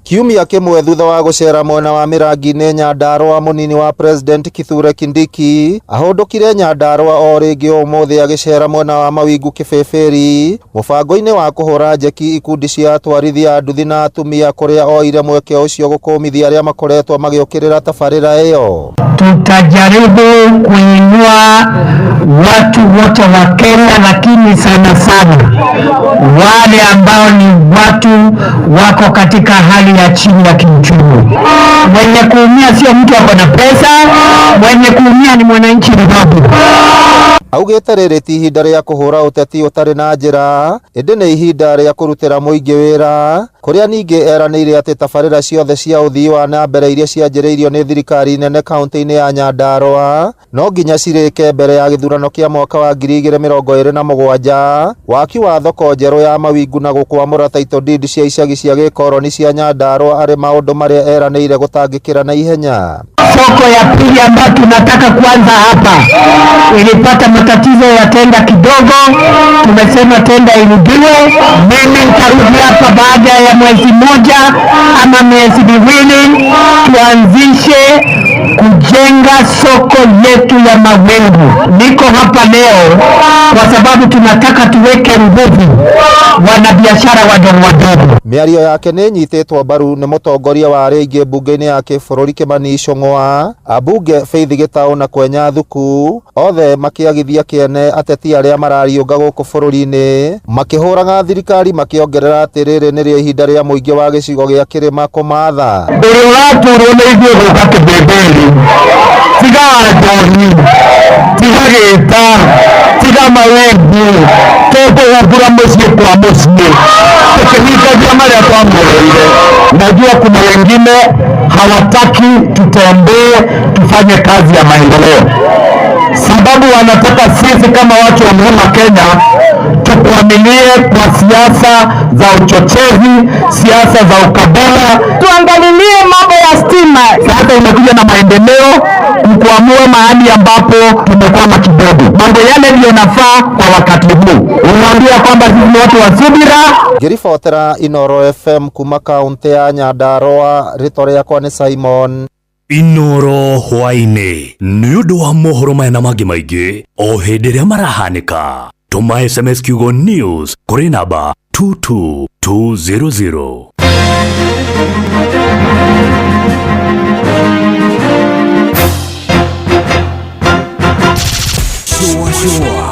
Kiumia kĩmwe thutha wa gũcera mwena wa Mĩrangi-inĩ Nyandarua, munini wa President Kithure Kindiki ahũndũkire Nyandarua o rĩngĩ ũmũthĩ agĩcera mwena wa Mawingu Kĩbĩbĩri mũbango-inĩ wa kũhũra njeki ikundi cia atwarithia a nduthi na atumia kũrĩa oire mweke ũcio gũkũmithia arĩa makoretwo magĩũkĩrĩra tabarĩra ĩyo. Tutajaribu kuinua watu wote wa Kenya, lakini sana wale ambao ni watu wako katika hali ya chini ya kiuchumi. Mwenye kuumia sio mtu ako na pesa, mwenye kuumia ni mwananchi mdogo. Augĩte rĩrĩ ti ihinda rĩa kũhũra ũteti ũtarĩ na njĩra, ĩndĩ nĩ ihinda rĩa kũrutĩra mũingĩ wĩra, kũrĩa ningĩ eranĩire atĩ tabarĩra ciothe cia ũthii wa na mbere iria cianjĩrĩirio nĩ thirikari nene kaunti-inĩ ya Nyandarua no nginya cirĩke mbere ya gĩthurano kĩa mwaka wa 2027, waki wa thoko njerũ ya Mawingu na gũkwamũra title deed cia icagi cia gĩkoroni cia Nyandarua arĩ maũndũ marĩa eranĩire gũtangĩkĩra na ihenya. Soko ya pili ambayo tunataka kuanza hapa ilipata matatizo ya tenda kidogo, tumesema tenda irudiwe. Mimi nitarudi hapa baada ya mwezi moja ama miezi miwili tuanzishe kujenga soko yetu ya Mawingu. Niko hapa leo kwa sababu tunataka tuweke nguvu wanabiashara wadogo. Mĩario yake nĩ nyitĩtwo mbaru nĩ mũtongoria wa rĩngĩ mbunge-inĩ ya kĩbũrũri Kimani Ichung'wa, ambunge Faith Gĩtaũ na Kwenya Thuku, othe makĩagithia kĩene ateti arĩa marariũnga gũkũ bũrũri-inĩ, makĩhũraga thirikari makĩongerera atĩ rĩrĩ nĩrĩo ihinda rĩa mũingĩ wa gĩcigo gĩa kĩrĩma kũmatha. Ũrĩa ũraturwo nĩ ithuĩ gũka Kĩbĩbĩri, tiga Ndoni, tiga Gĩta, tiga Mawingu, tũkũhumbũra mũciĩ kwa mũciĩ tukihitaji marĩa twamũrĩire. Najua kuna wengine hawataki tutembee tufanye kazi ya maendeleo, sababu wanataka sisi kama watu wa Mlima Kenya tukuaminie kwa siasa za uchochezi, siasa za ukabila. Tuangalilie mambo ya stima. Sasa imekuja na maendeleo, mkuamue mahali ambapo tumekwama kidogo. Mambo yale ndio nafaa kwa wakati huu. Unaambia kwamba sisi ni watu wa subira. Ngĩribotera Inoro FM kuma kaunti ya Nyandarua, rĩtwa rĩakwa nĩ Simon Inoro hwainĩ. Nĩ ũndũ wa mohoro maya na mangĩ maingĩ o hĩndĩ ĩrĩa marahanĩka, tũma SMS kiugo news kũrĩ namba 22200.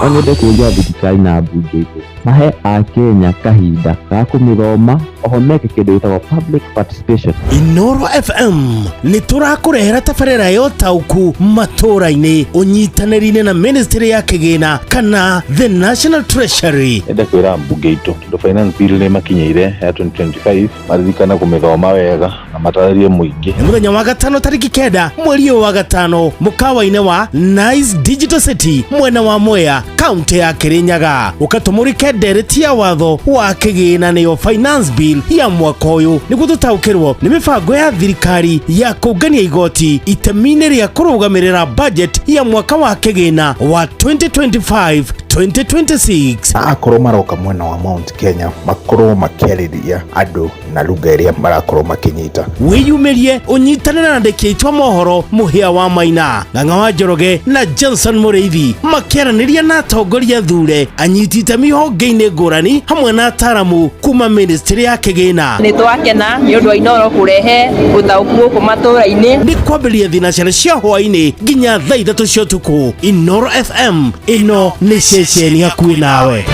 Onende kuja thirikari na mbunge icio mahe a Kenya kahinda ga kumithoma oho meke kindu gitagwo public participation. Inoro FM ni turakurehera tabarĩra yo tauku matũra-inĩ ũnyitanĩri-inĩ na ministry ya kĩgĩna kana the National Treasury. Enda kwĩra mbunge itũ tondũ finance bill nĩ makinyĩire ya 2025 maririkana kumithoma wega na matarĩrie mũingĩ. Mũthenya wa gatano tariki 9 mweri wa gatano mũkawa-inĩ wa Nice Digital City mwena wa Mwea kaunti ya Kirinyaga ukatumũrike ndereti ya watho wa kĩgĩna nĩyo finance bill ya mwaka ũyũ nĩguo tũtaũkĩrwo nĩ mĩbango ya thirikari ya kũngania igoti itemi-inĩ rĩa kũrũgamĩrĩra budget ya mwaka wa kĩgĩna wa 2025-2026. Akorwo maroka mwena wa Mount Kenya makorwo makĩarĩria andũ na lugha ĩrĩa marakorwo makĩnyita. Wĩyumĩrie ũnyitanĩre na andĩki aitũ a mohoro Mũhĩa wa Maina, Ng'ang'a wa Njoroge na Johnson Mũrĩithi makĩaranĩria na atongoria thure anyiti itemi honge-inĩ ngũrani hamwe na ataramu kuma ministry ya kĩgĩna. Nĩ twakena nĩ ũndũ wa Inoro kũrehe ũtaũku gũkũ matũra-inĩ. Nĩ kwambĩrĩria thinacara cia hwaĩ-inĩ nginya thaa 3 cia ũtukũ. Inoro FM ĩno nĩ ceceni hakuhĩ nawe.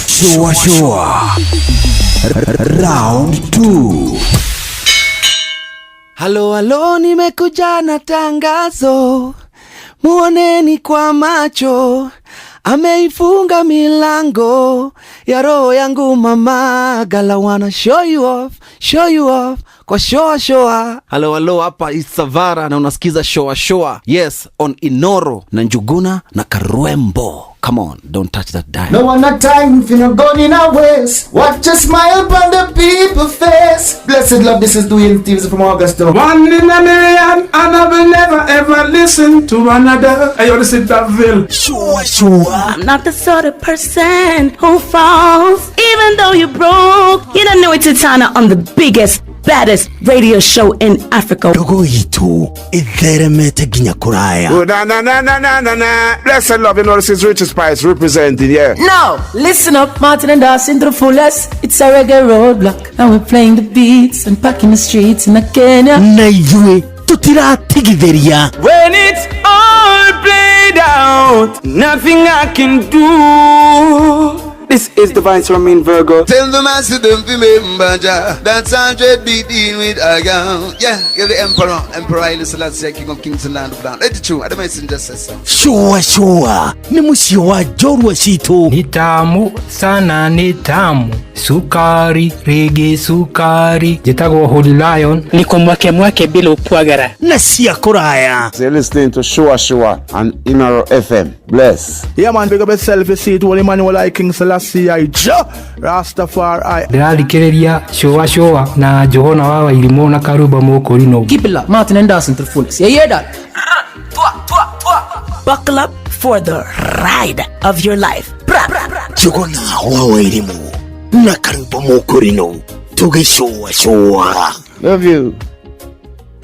Shua Round 2. Halo, nimekuja na tangazo, muoneni kwa macho, ameifunga milango ya roho yangu mama. Gala wanna show you off kwa showa. Halo, hapa Isavara na unasikiza showa. Yes, on Inoro na Njuguna na Karwembo. Come on, don't touch that dial. No one not time if you're not going in our ways. Watch a smile upon the people's face. Blessed love, this is Dwayne Stevens from Augusta. One in a million, and I will never ever listen to another. I only sit that Ville. Sure. I'm not the sort of person who falls. Even though you broke, you don't know it's a Tana on the biggest, baddest radio show in Africa. Dogo itu itheremete ginya kuraya. Na. Blessed love, you know this is Richard Spice representing, yeah. Now, listen up, Martin and Dawson to the fullest. It's a reggae roadblock, and we're playing the beats and packing the streets in Kenya. Naijue tutiratigithiria. When it's all played out, nothing I can do. This is Divine Sermon Virgo. Tell them I see them remember that's 100 BD with a gown. Yeah, you're the emperor Haile Selassie, king of kings and land of land. Let it true, I don't mention just say so. Shua ni musio wa jorwa shitu. Ni tamu sana, ni tamu sukari, rege sukari jitagwo Holy Lion. Niko mwake bila upwagara na siya kuraya. You're listening to Shua on Inaro FM. Bless. Yeah man, big up yourself, you see it, Holy Emmanuel I King Selassie I Rastafari. Ndĩrarikĩrĩria Shua na Johana wa Wairimu na Karuba Mũkũrinũ. Keep it locked, Martin and Dawson to the fullest. You hear that? Buckle up for the ride of your life. Johana wa Wairimu na Karuba Mũkũrinũ. Tuge Shua. Love you.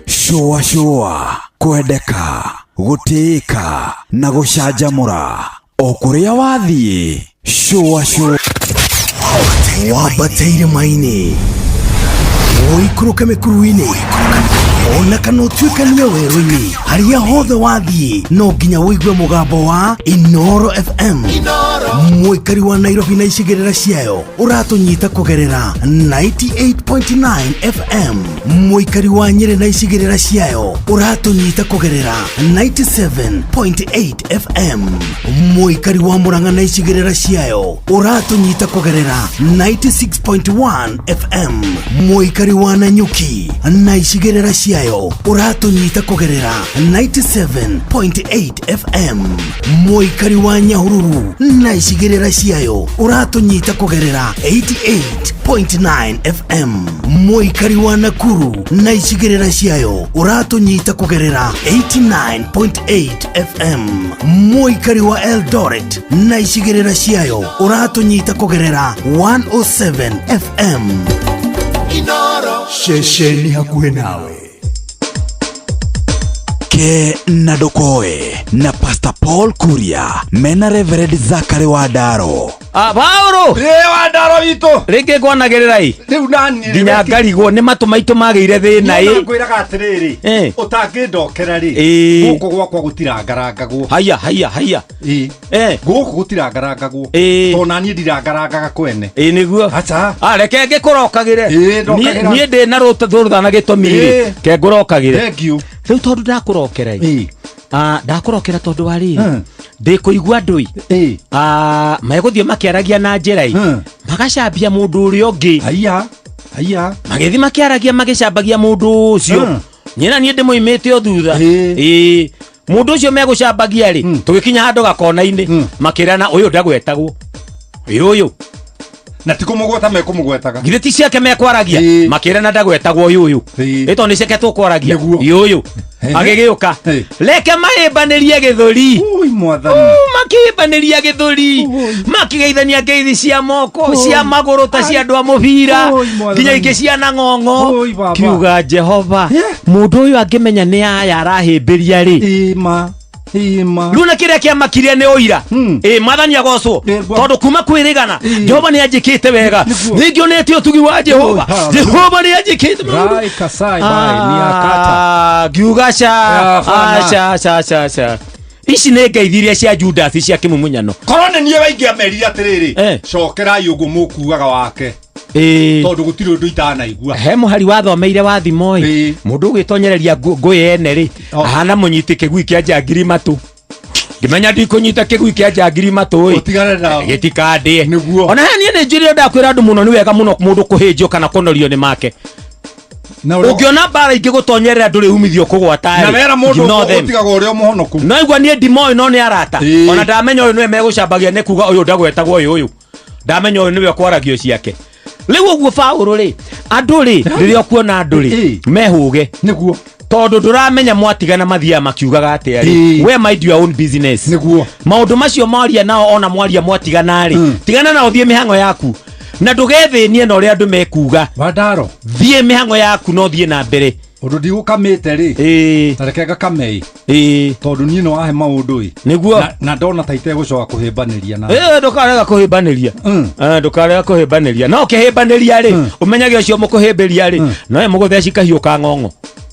Shua kwendeka gũtĩĩka na gũcanjamũra o kũrĩa wathiĩ. Shua wabateire maini oikuruka mekuruini ona kana utuikania werũ-inĩ harĩa hothe wathiĩ no nginya wĩigue mũgambo wa Inoro FM. Mũikari wa Nairobi na icigĩrĩra ciayo ũratũnyita kũgerera 98.9 FM. Mũikari wa Nyeri na icigĩrĩra ciayo ũratũnyita kũgerera 97.8 FM. Mũikari wa Murang'a na icigĩrĩra ciayo ũratũnyita kũgerera 96.1 FM. Mũikari wa Nanyuki na icigĩrĩra ciayo ũratũnyita kũgerera 97.8 FM. Mũikari wa Nyahururu na icigĩrĩra ciayo ũratũnyita kũgerera 88.9 FM. Mũikari wa Nakuru na icigĩrĩra ciayo ũratũnyita kũgerera 89.8 FM. Mũikari wa Eldoret na icigĩrĩra ciayo ũratũnyita kũgerera 107 FM. Inoro Shesheni hakuhĩ nawe. Ke na Dokoe na Pastor Paul Kuria mena Reverend Zachary Wadaro Paulo wa ndaro witũ rĩngĩ ngwanagĩrĩra rĩu nani nginya ngarigwo nĩ matũ maitũ magĩire thĩna ngwĩraga atĩrĩrĩ ũtangĩndokera gũkũ gwakwa gũtirangarangagwo haya gũkũ gũtirangarangagwo tondũ naniĩ ndirangarangaga kwene nĩguo reke ngĩkũrokagĩre niĩ ndĩ na rũtha na gĩtũmi ke ngũrokagĩre rĩu tondũ ndakũrokera ndakũrokera tondũ wa rĩrĩ ndĩkũigua andũ megũthiĩ makĩaragia na njĩra magacambia mũndũ ũrĩa ũngĩ magĩthiĩ makĩaragia magĩcambagia mũndũ ũcio nyina niĩ ndĩmũimĩte o thutha mũndũ ũcio megũcambagia rĩ tũgĩkinya handũ gakona-inĩ makĩrana ũyũ ndagwetagwo ũyũ na tikũmũgweta mekũmũgwetaga githĩ ti ciake mekwaragia makĩrana ndagwetagwo ũyũ ĩtondũ nĩ ciake tũkwaragia ũyũ agĩgĩũka reke mahĩmbanĩrie gĩthũri makĩhĩmbanĩria gĩthũri makĩgeithania ngeithi cia moko cia magũrũ ta cia andũ a mũbira nginya ingĩ cia na ng'ong'o kiuga Jehova mũndũ ũyũ angĩmenya nĩ aya arahĩmbĩria rĩ rĩu na kĩrĩa kĩamakirie nĩ ũira mathani agocwo tondũ kuma kwĩrĩgana Jehova nĩ anjĩkĩte wega nĩngĩonete ũtugi wa Jehova nĩ anjĩkĩte ngiuga ca ici nĩ ngeithi iria cia Judasi cia kĩmumunyano korwo nĩ niĩ waingĩ amerire atĩrĩrĩ cokerai ũguo mũkuaga wake tondũ gũtirĩ ũndũ itanaigua he mũhari wathomeire wa thimo mũndũ ũgĩtonyereria ngũĩ ene rĩ ahana mũnyiti kĩgui kĩa njangiri matũ ngĩmenya ndikũnyita kĩgui kĩa njangiri matũ gĩtikandĩe ona niĩ nĩ njĩrĩ ndakwĩra andũ mũno nĩ wega mũno mũndũ kũhĩnjio kana kũnorio nĩ make ũngĩona mbara ingĩ gũtonyerera ndũrĩ umithio kũgwata na wera mũndũ ũtigaga ũrĩa mũhonoku no igua niĩ ndimoĩ no nĩ arata ona ndamenya ũyũ nĩwe megũcambagia nĩ kuga ũyũ ndagwetagwo ũyũ ndamenya ũyũ nĩwe kwaragio ciake rĩu ũguo Paulo rĩ andũ rĩ rĩrĩa ũkuona andũ rĩ mehũge nĩguo tondũ ndũramenya mwatigana mathiaga makiugaga atĩa rĩ we mind your own business nĩguo maũndũ macio mwaria nao ona mwaria mwatigana rĩ tigana nao thiĩ mĩhang'o yaku na ndũgethĩnie na ũrĩa andũ mekuga Wandaro thiĩ mĩhang'o yaku no thiĩ na mbere ũndũ ndigũkamĩte rĩ ta reke ngakamei tondũ niĩ nĩ wahe maũndũ nĩguo na ndona ta itegũcoka kũhĩmbanĩria na ndũkarega kũhĩmbanĩria ndũkarega kũhĩmbanĩria no ũkĩhĩmbanĩria rĩ ũmenyage ũcio mũkũhĩmbĩria rĩ nowe mũgũtheci kahiũ ka ng'ong'o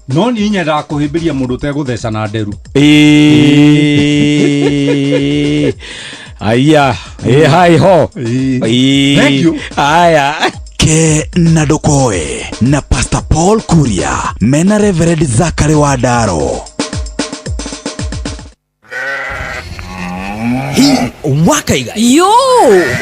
no niĩ nyendaga kũhĩmbĩria mũndũ ũtegũtheca na nderu aya hai ho thank you aya ke na ndokoe na Pastor Paul Kuria mena Reverend Zachary Wandaro wakaiga yo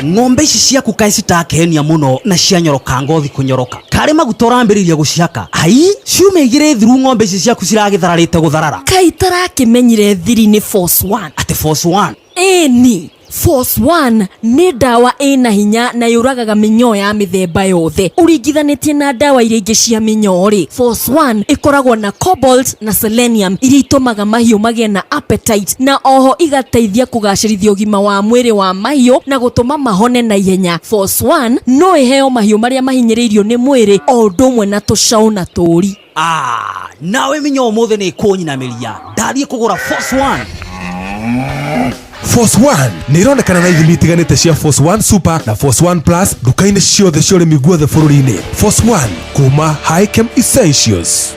ng'ombe ici ciaku kaĩ citakenia mũno na cianyoroka ngothi kũnyoroka karĩ maguta ũrambĩrĩria gũciaka ai ciumia igĩrĩ thiru ng'ombe ici ciaku ciragĩthararĩte gũtharara kaĩ tarakĩmenyire thiri nĩ Force 1 ati Force 1 ĩni Force 1 nĩ ndawa ĩna hinya na yũragaga mĩnyoo ya mĩthemba yothe ũringithanĩtie na ndawa iria ingĩ cia mĩnyoo rĩ Force 1 ĩkoragwo na cobalt na selenium iria itũmaga mahiũ magĩe na appetite na oho igateithia kũgacĩrithia ũgima wa mwĩrĩ wa mahiũ na gũtũma mahone na ihenya Force 1 no ĩheo mahiũ marĩa mahinyĩrĩirio nĩ mwĩrĩ o ũndũ ũmwe na tũcaũ na tũũri nawe mĩnyoo mũthĩ nĩ kũnyinamĩria ndathiĩ kũgũra Force 1 Force 1 nĩ ironekana na ithimi itiganĩte cia Force 1 Super na Force 1 Plus nduka-inĩ ciothe cia ũrĩmi guothe bũrũri-inĩ. Force 1 kuma Highchem Essentials.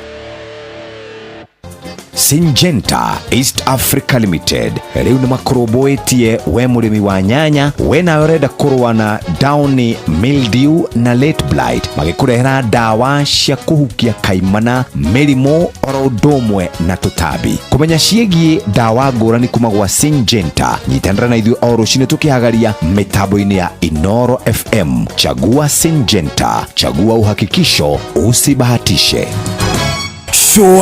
Syngenta East Africa Limited rĩu nĩ makorobũĩtie we mũrĩmi wa nyanya we nawe ũrenda kũrũa na downy mildew na late blight magĩkũrehera ndawa cia kũhukia kaimana mĩrimũ oro ũndũ ũmwe na tũtambi kũmenya ciĩgiĩ ndawa ngũrani kuma gwa Syngenta nyitanĩra na ithuĩ o rũciinĩ tũkĩhagaria mĩtambo-inĩ ya Inoro FM. Chagua Syngenta, chagua uhakikisho, usibahatishe.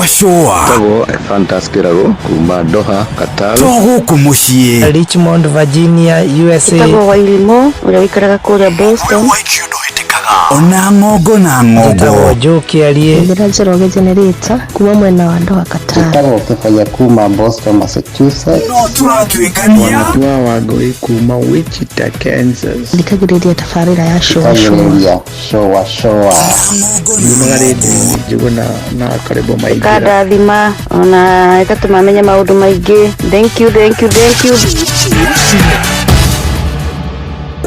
Shoa Tago Fantastic Kirago kuma Doha Qatar Togo kumushie Richmond Virginia USA Tago Wailimo ule wikaraga kule Boston ona ngogo na ngogo Joki aliye Ndiraje roge generator kuma mwena wa Doha Qatar Tago kifanya kuma Boston Massachusetts no turatwikania wanajua wagoi kuma Wichita Kansas ndikagiriria tafarira ya showa Nimagaridi juguna na karibu maigira kada thima ona itatumamenya maundu maingi. Thank you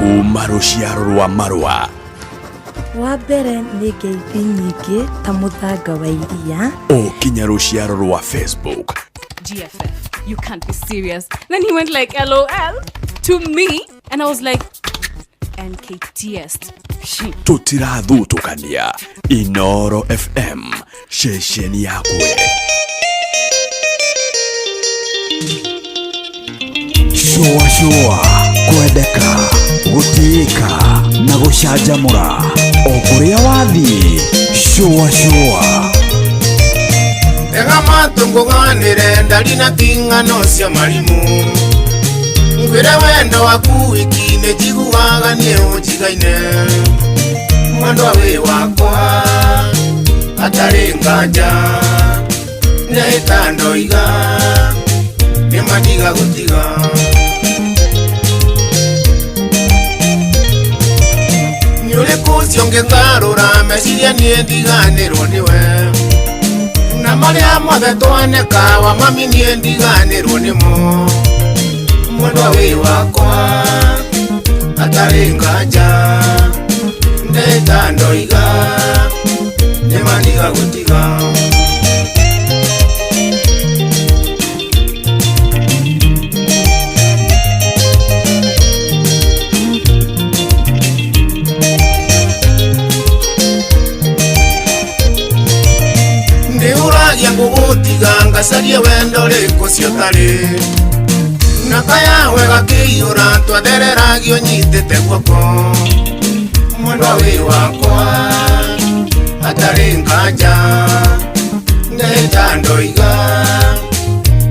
kuma ruciaro rwa Marwa. Wa mbere nĩ ngeithi nyingĩ ta mũthanga wa iria. Ũkinya ruciaro rwa Facebook. GFF, you can't be serious. Then he went like LOL to me and I was like NKTS. Tutirathutukania Inoro FM shesheni yakwe. Shua kwendeka gutiika na gucanjamura okuria wathi shua ega matungo ganire ndari na tingano cia marimu ngwire wendo waku wiki ne jiguaga nie ujigaine mwendo we wakwa atari nganja ne tando iga ne madiga gutiga nyure kusionge ngarura meciria nie ndiganirwo niwe na maria mothe twaneka wa mami nie ndiganirwo nimo mwendwa we wakwa atari nganja ndeta ndoiga nemaniga gutiga ndiuragia ngugutiga ngacaria wendo riko ciotari nakaya wega kiyura twadereragio nyitete guoko mwendwa we wakwa atari nganja ndeta ndoiga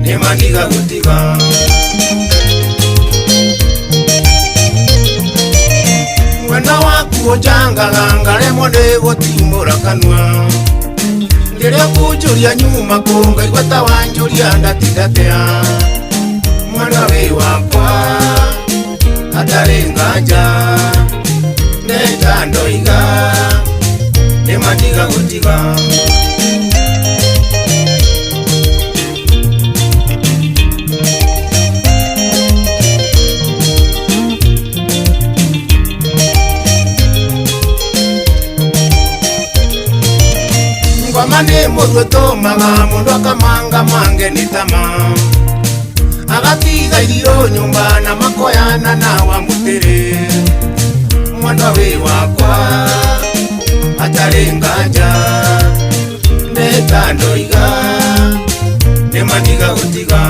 nemaniga gutiga wenda waku ujangaga ngaremwo ni gutimbura kanua ndiria kunjuria nyuma kungaigua ta wanjuria ndatindatea mwendwa we wakwa atari nganja ndeta ndoiga nemaniga gutiga ngoma ni murwe tomaga mundu akamanga mange nitama agatiga irio nyumba na makoyana na wamutiri mwendwa we wakwa atari nganja ndeta ndoiga nemaniga gutiga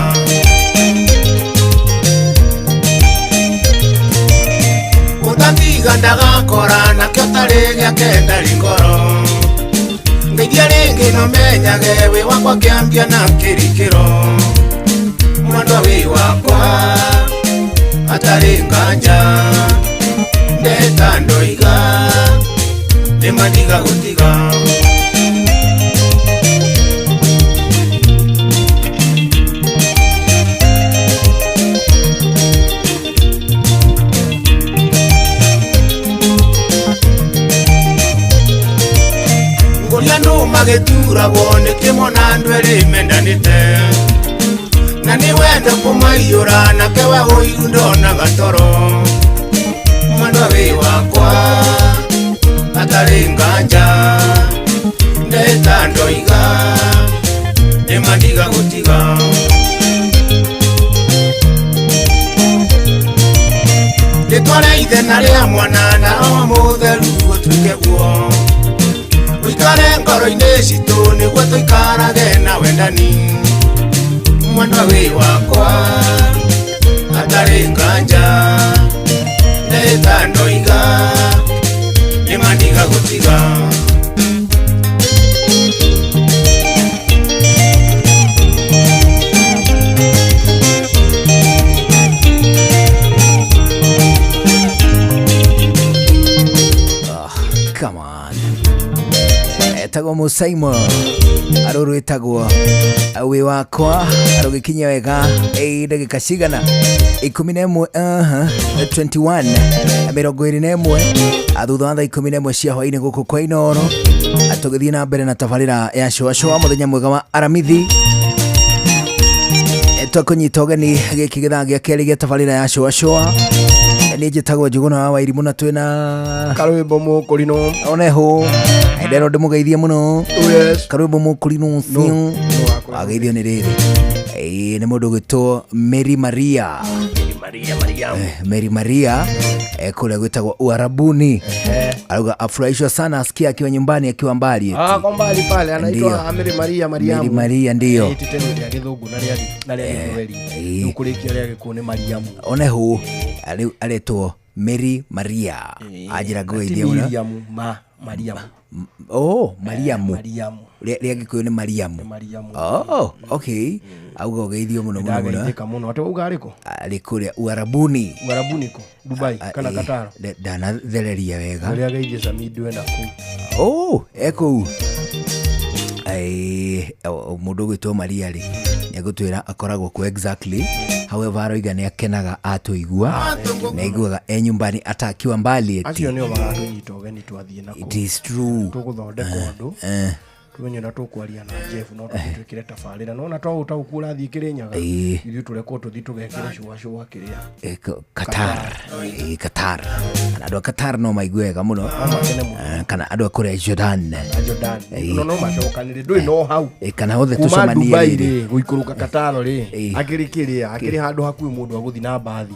utatiga ndagakora nakio tari giake ndari ngoro ngeithia ringi no menyage we wakwa kiambia na kirikiro mwendwa we wakwa atari nganja ndeta ndoiga nemaniga gutiga ngoria nduma gituragwo nikimona ndwere mendanite na ni wenda kumaiyura nake we uiru ndona gatoro mwendwa we wakwa atari nganja ndeta ndoiga nemaniga gutiga nditware ithena ria mwana na roho mutheru gutuike guo wikare ngoro-ini citu niguo tuikarage na wendani mwendwa we wakwa atari nganja ndeta ndoiga nemaniga gutiga Come on. Etagwo Musaimo aruru etagwo we wakwa arugikinya wega ndagika cigana 11 21 21 athutha wa 11 cia hwaini guku kwa Inoro atugithie na mbere na tabarira ya shoa muthenya mwega wa aramithi twakunyita ugeni giki githaa gia keri gia tabarira ya shoa nĩ njĩtagwo Njuguna wa Wairimũ na twĩna Karwĩmbo Mũkũrinũ oneho ndero ndĩmũgeithie mũno Karwĩmbo Mũkũrinũ ũcio wageithio nĩ rĩrĩ nĩ mũndũ gwĩtwo Mary Maria Mary Maria kule gwĩtagwo Uarabuni aluga afurahishwa sana asikia akiwa nyumbani akiwa mbali kwa mbali pale anaitwa Mary Maria Mariamu Mary Maria ndio titendo ya githungu na ria githweri nukulikia ria gikune Mariamu oneho aletwo Mary Maria ajira goithia una Mariamu Mariamu ria gikuyu ni Mariamu okay auga geithio muno muno ate uga ariko Uarabuni ko Dubai kana Qatar dana theleria wega ria geithie Samidu ena ku eko mundu gwitwo Maria ri negutwira akoragwo ku exactly however aroiga nĩ akenaga atuigua na iguaga nyumbani atakiwa mbali eti acio nĩo magatunyita ũgeni twathie nako it is true tuguthondeka ũndũ tumenye na tukwaria na Jeff no tutwikire tafarira no na twaũtaũkura thii Kirinyaga ithuĩ tũrekwo tũthi tũgekĩra shua kĩrĩa Qatar andũ a Qatar no maiguega mũno kana andũ a kũrĩa Jordan no macokanire ndũĩ no hau kana othe tucemanie rĩ gũikũrũka Qatar rĩ akĩrĩ handũ hakuhĩ mũndũ agũthi na bathi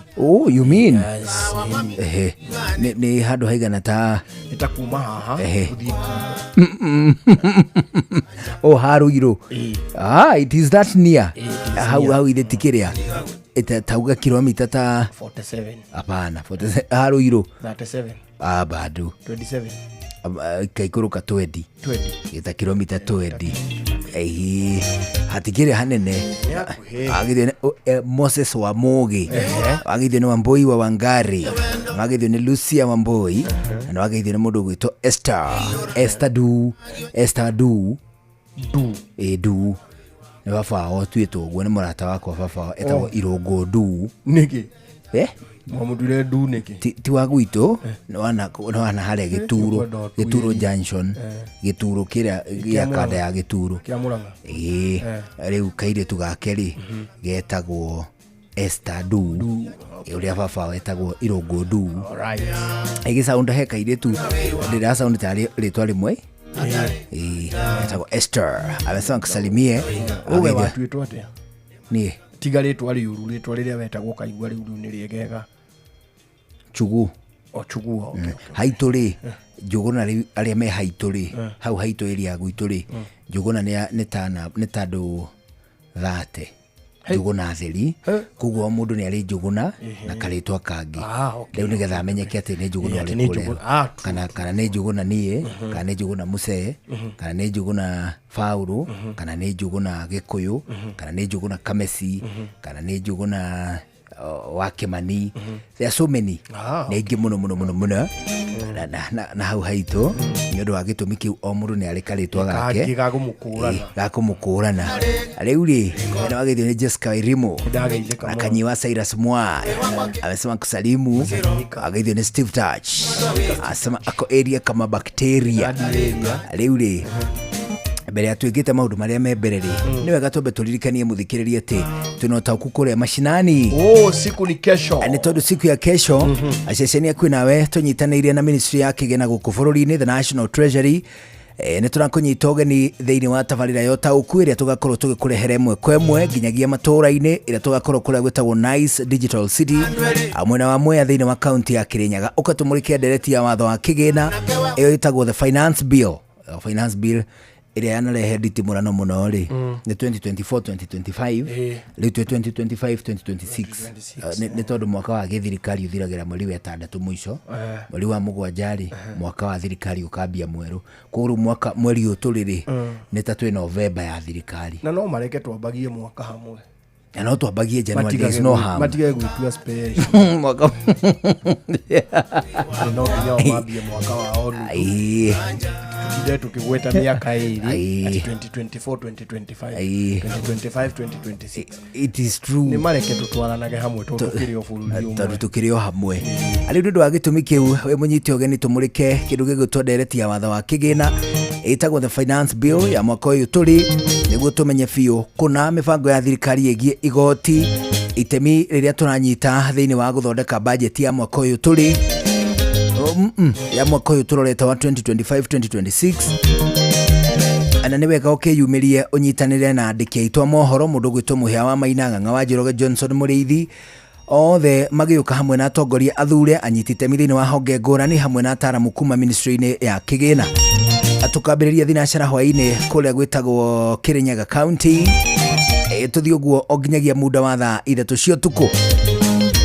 you mean nĩ handũ haigana ta kuma haha Haruiro it is that near how ile tikiria tauga kilomita ta 47 hapana 47 Haruiro 37 bado 27 kaikuruka 20 ita kilomita 20 hatikire hanene agithio Moses wa Mogi agithio ni Wamboi wa Wangari agithio ni Lucia Wamboi na agithio ni mundu gwitwo Esther Du ni baba o twitwo guo ni murata wakwa baba etagwo Irungu Du niki mwamudure Du niki ti wa gwitũ wana hare Gituro Junction Gituro kiria gia kada ya Gituro kia Murang'a riu kaire tugakeri getagwo Esther Du uria baba etagwo Irungu Du sound he kaire tu ndira sound tari ritwa rimwe etagwo Esther amesema kusalimie uwe watu wetu atia ni tiga ritwa riria wetagwo kaigwa riu ni riegega Chugu okay. Haituri Njuguna aria me haituri hau haitu area gwituri Njuguna ni tandu thate Njuguna theri kuguo mundu ni ari Njuguna na karitwa kangi riu nigetha amenyeke ati ni Njuguna uri kure kana ni Njuguna nie kana ni Njuguna Muse kana ni Njuguna Fauru kana ni Njuguna Gikuyu kana ni Njuguna Kamesi kana ni Njuguna wa Kimani there are so many negi muno na hau haito ni undu wa gitumi kiu o mundu ni ari karitwa gake gakumukurana riu ri na wagithio ni Jessica Wairimu na Kanyiwa Cyrus Mwa amesema kusalimu agithio ni Steve Touch asema ako area kama bacteria riu ri mbere atwigite maundu maria membereri ni wega tombe turirikanie muthikiririe ati tunotauku kuria mashinani siku ni kesho ni tondu siku ya kesho aceceni akwi nawe tunyitaniire na ministry ya kigena guku bururi-ini the National Treasury ni turakunyita ugeni thiini wa tabarira yo tauku iria tugakorwo tugikurehere imwe kwa imwe nginyagia matura-ini iria tugakorwo kuria gwitagwo Nice Digital City mwena wa Mwea thiini wa county ya Kirinyaga ukatumurikia ndereti ya watho wa kigena iyo itagwo the finance bill iria yanarehe nditimurano muno ri ni 2024-2025 riu 2025-2026 ni tondu mwaka wa githirikari uthiragira mweri wa 6 mwisho mweri wa 7 mwaka wa thirikari ukambia mweru kuru mwaka mweri uturiri ni ta twi November ya thirikari na no mareke twambagie mwaka hamwe no twambagie January is no harm matige gwitua special mwaka no mwambie mwaka wa onu ndio tukigweta miaka hii 2024-2025 2025-2026 it is true ni mareke tutwaranage hamwe tukirio bũrũri tukirio hamwe ali ndu wa gitumi kiu we munyiti ogeni tumurike kindu gigutwa ndereti ya watho wa kigina itagwo the finance bill ya mwaka uyu turi niguo tumenye biu kuna mibango ya thirikari yegie igoti itemi riria turanyita thiini wa guthondeka budget ya mwaka uyu turi ya mwaka uyu turorete wa 2025-2026. Ana niwega ukiyumirie unyitanire na andiki aitwa mohoro mundu gwitwo Muhia wa Mainanga wa Njoroge Johnson Muriithi othe magiuka hamwe na atongoria athure anyitite mithini wa honge ngurani hamwe na ataramu kuma ministry-ini ya Kigina. Atukambiriria thinashara hwaini kuria gwitagwo Kirinyaga County. Tuthi uguo onginyagia muda wa thaa 3 cia tuku.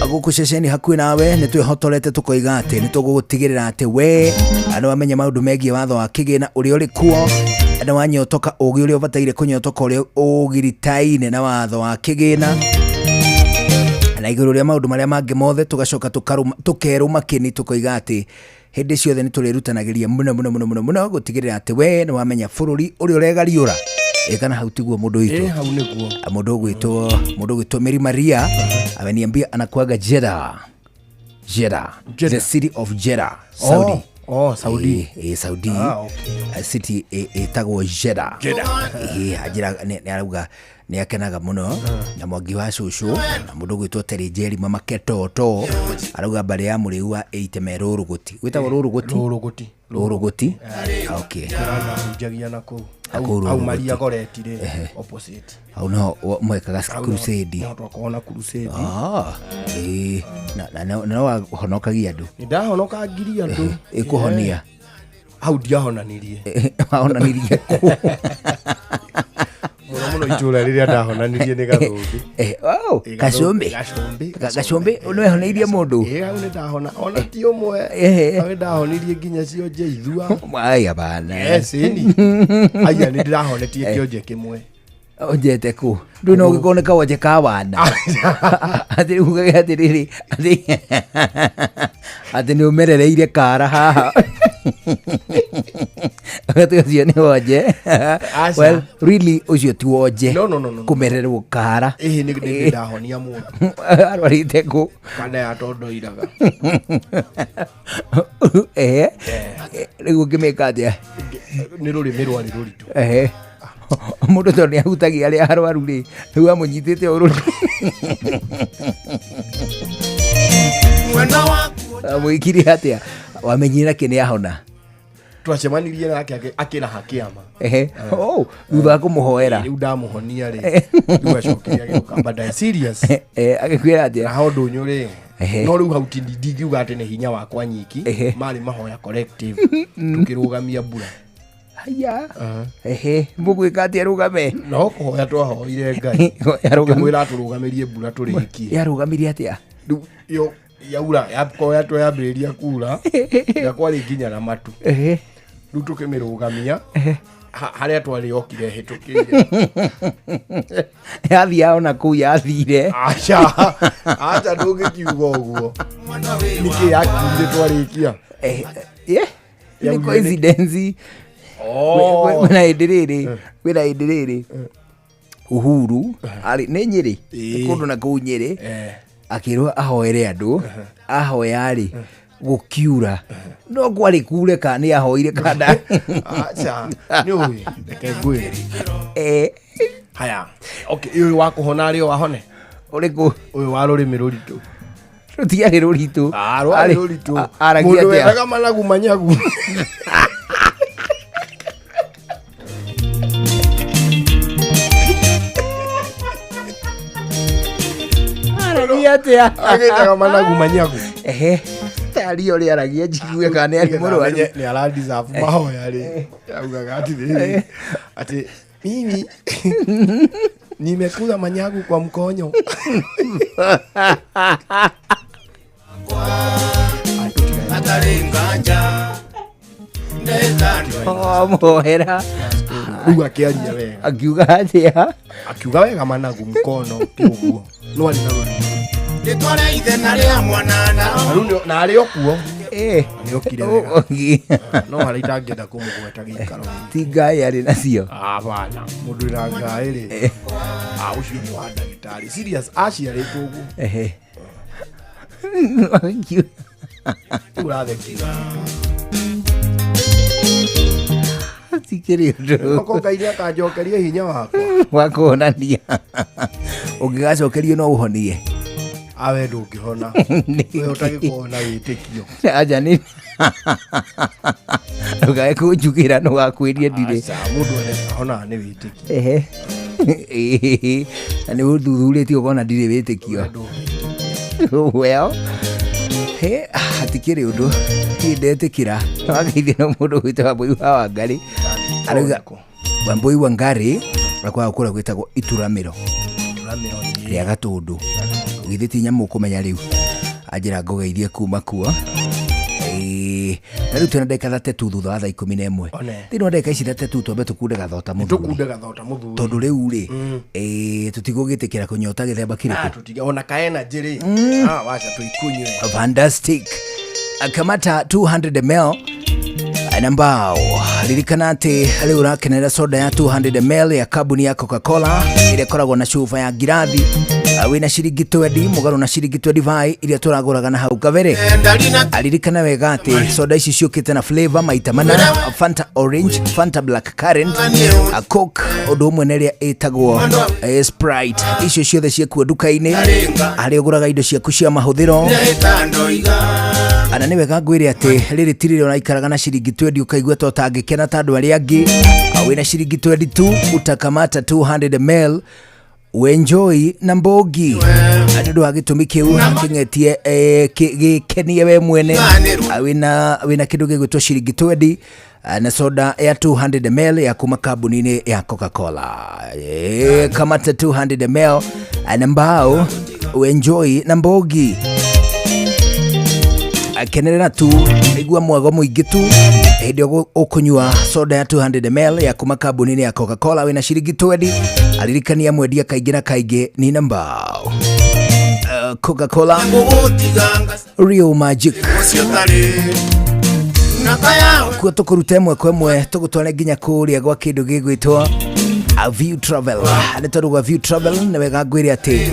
Aguku ceceni hakuhi nawe ni twihotorete tukoiga ati ni tugugutigirira ati we andu amenye maundu megie watho wa Kigina uria uri kuo, andu wanyotoka ugi uria ubataire kunyotoka uria ugiritaine na watho wa Kigina na iguru ria maundu maria mangi mothe tugacoka tukeruma kini tukoiga ati hindi ciothe ni turirutanagiria muno gutigirira ati we ni wamenya bururi uria uregariura kana hau tiguo mundu witu hau niguo mundu gwitwo Mary Maria ameniambia anakuaga Jeddah, the city of Jeddah, Saudi. Saudi. Saudi. Okay. City etagwo Jeddah. Ajira ni arauga ni akenaga muno na mwangi wa cucu na mundu gwitwo Terijeri mama Ketoto arauga bari ya muriu wa eiteme Ruruguti. Gwitagwo Ruruguti. Okay. Jagia nako. Au Maria goretire opposite. Au no mwekaga crusade. No twakona crusade. Na honokagia andu. Ndahonokagiria andu. Ikuhonia. Au ndiahonanirie. Ahonanirie. Muno itura riria ndahonanirie ni gathumbi. Gacumbi no ehoneirie mundu. Au ni ndahona ona ti umwe. Au ndahonirie nginya cio njeithua. Aya bana. Ni. Aya ni ndahonetie kionje kimwe. Ojete ku ndu no gikoneka woje ka wana ati uga ati riri ati ni umerereire kara haha ati ni woje. Well really ucio ti woje kumererwo kara ni ndahonia mundu arwarite ku kana ya tondo iraga rigu kimeka atia ni rurimi rwari ruritu mundu to ni ahutagia ari arwaru ri riu amunyitite ururi mwena waku mwikiri atia wamenyira kini ahona twacemanirie nake akira hakiama thutha kumuhoera riu ndamuhonia ri riu acokiria gioka but serious agikwira atia na hondu nyuri no riu hauti ndingiuga ati ni hinya wakwa nyiki mari mahoya collective tukirugamia bura haya mugwika atia rugame no kuhoya twahoire Ngai yarugamira aturugamirie bura turikie yarugamirie atia yo yaura yakoya twambiriria kura yakwari nginya na matu riu tukimirugamia haria twari okire hitukire yathia ona ku yathire acha ndungikiuga uguo niki yakire twarikia ni coincidence. Wena idiriri Uhuru ari ne Nyeri kundu na ku Nyeri akirwa ahoere andu ahoya ari gukiura no kwari kure ka ni ahoire kada acha ni uyi reke ngwiri haya okay uyu wakuhona ari wahone uriku uyu wa rurimi ruritu rutiari ruritu ari ruritu aragia atia mundu managu manyagu atia agetaga managu manyagu tari ori aragia jigue kana ari murwaru ni aradi zafu mahoya ri augaga ati mimi nimekula manyagu kwa mkonyo atarenganja muhera ruga kiaria wega akiuga atia akiuga wega managu mkono kiuguo no ari naruri nitware ithe na ria mwana na ari okuo ni okire wega no hari itangenda kumugweta gikaro ti Ngai ari nacio bana mundu ira Ngai ri ucio ni wa ndagitari serious aciaritwo uguo urathekira tikiri ndu ko Ngai akanjokeria hinya wakwa wakuonania Ungigacokerio no uhonie. Awe ndungihona. Wewe utagikuona witikio. Aja ni. Ugae kunjugira no gakwirie ndire. Aca mundu arehona ni witikio. Ehe. Ani uthuthurĩtio ukona ndire witikio. Well. He hatikiri undu. Ndetikira. Wageithia no mundu gwitwa Wambui wa Wangari. Arauga Wambui wa Wangari akwa kura gwitagwo ituramiro. Ria gatundu. Githiti nyamu kumenya riu. Ajira ngogeithie kuma kuo. Riu tuna ndeka 3 thutha wa 11. Thino ndeka ici 3 twambe tukunde gathota muthu. Tukunde gathota muthu. Tondu riu ri tutigugitikira kunyota githemba kiriku. Tutiga ona kaena njiri. Wacha tuikunywe. Fantastic. Akamata 200 ml. Nambao lirikana ati riu urakenera soda ya 200 ml ya kabuni ya Coca-Cola ile koragwo na chufa ya ngirathi wina ciringi 20 mugaru na ciringi 25 iria turaguraga na hau kabere. Alirikana wega ati soda ici ciukite na flavor maita mana: Fanta Orange, Fanta Black Currant, Coke, odo umwe neria etagwo Sprite. Icio ciothe ciekuo duka-ini ari uguraga indo ciaku cia mahuthiro. Ana ni wega ngwire ati riri tirire unaikaraga na ciringi 20 ukaigua to tangikena tandu ari angi wina ciringi 22 utakamata 200 ml enjoy na mbogi andu agitumi kiu kingetie gikenie we mwene wina kindu gigwitwo ciringi 20 na soda ya 200 ml ya kuma kabuni ya Coca-Cola. Kamata 200 ml anambao enjoy na mbogi akenerera tu igua mwago muingi tu hindi ukunywa soda ya 200 ml ya kuma kabuni ya Coca-Cola wina ciringi 20. Alirikania mwendia kaingi na kaingi ni nambao Coca-Cola Real Magic. Kwa tukurute mwe kwemwe tugutware nginya kuria gwa kindu gigwitwo View Travel. Anitondu gwa View Travel ni wega ngwire ati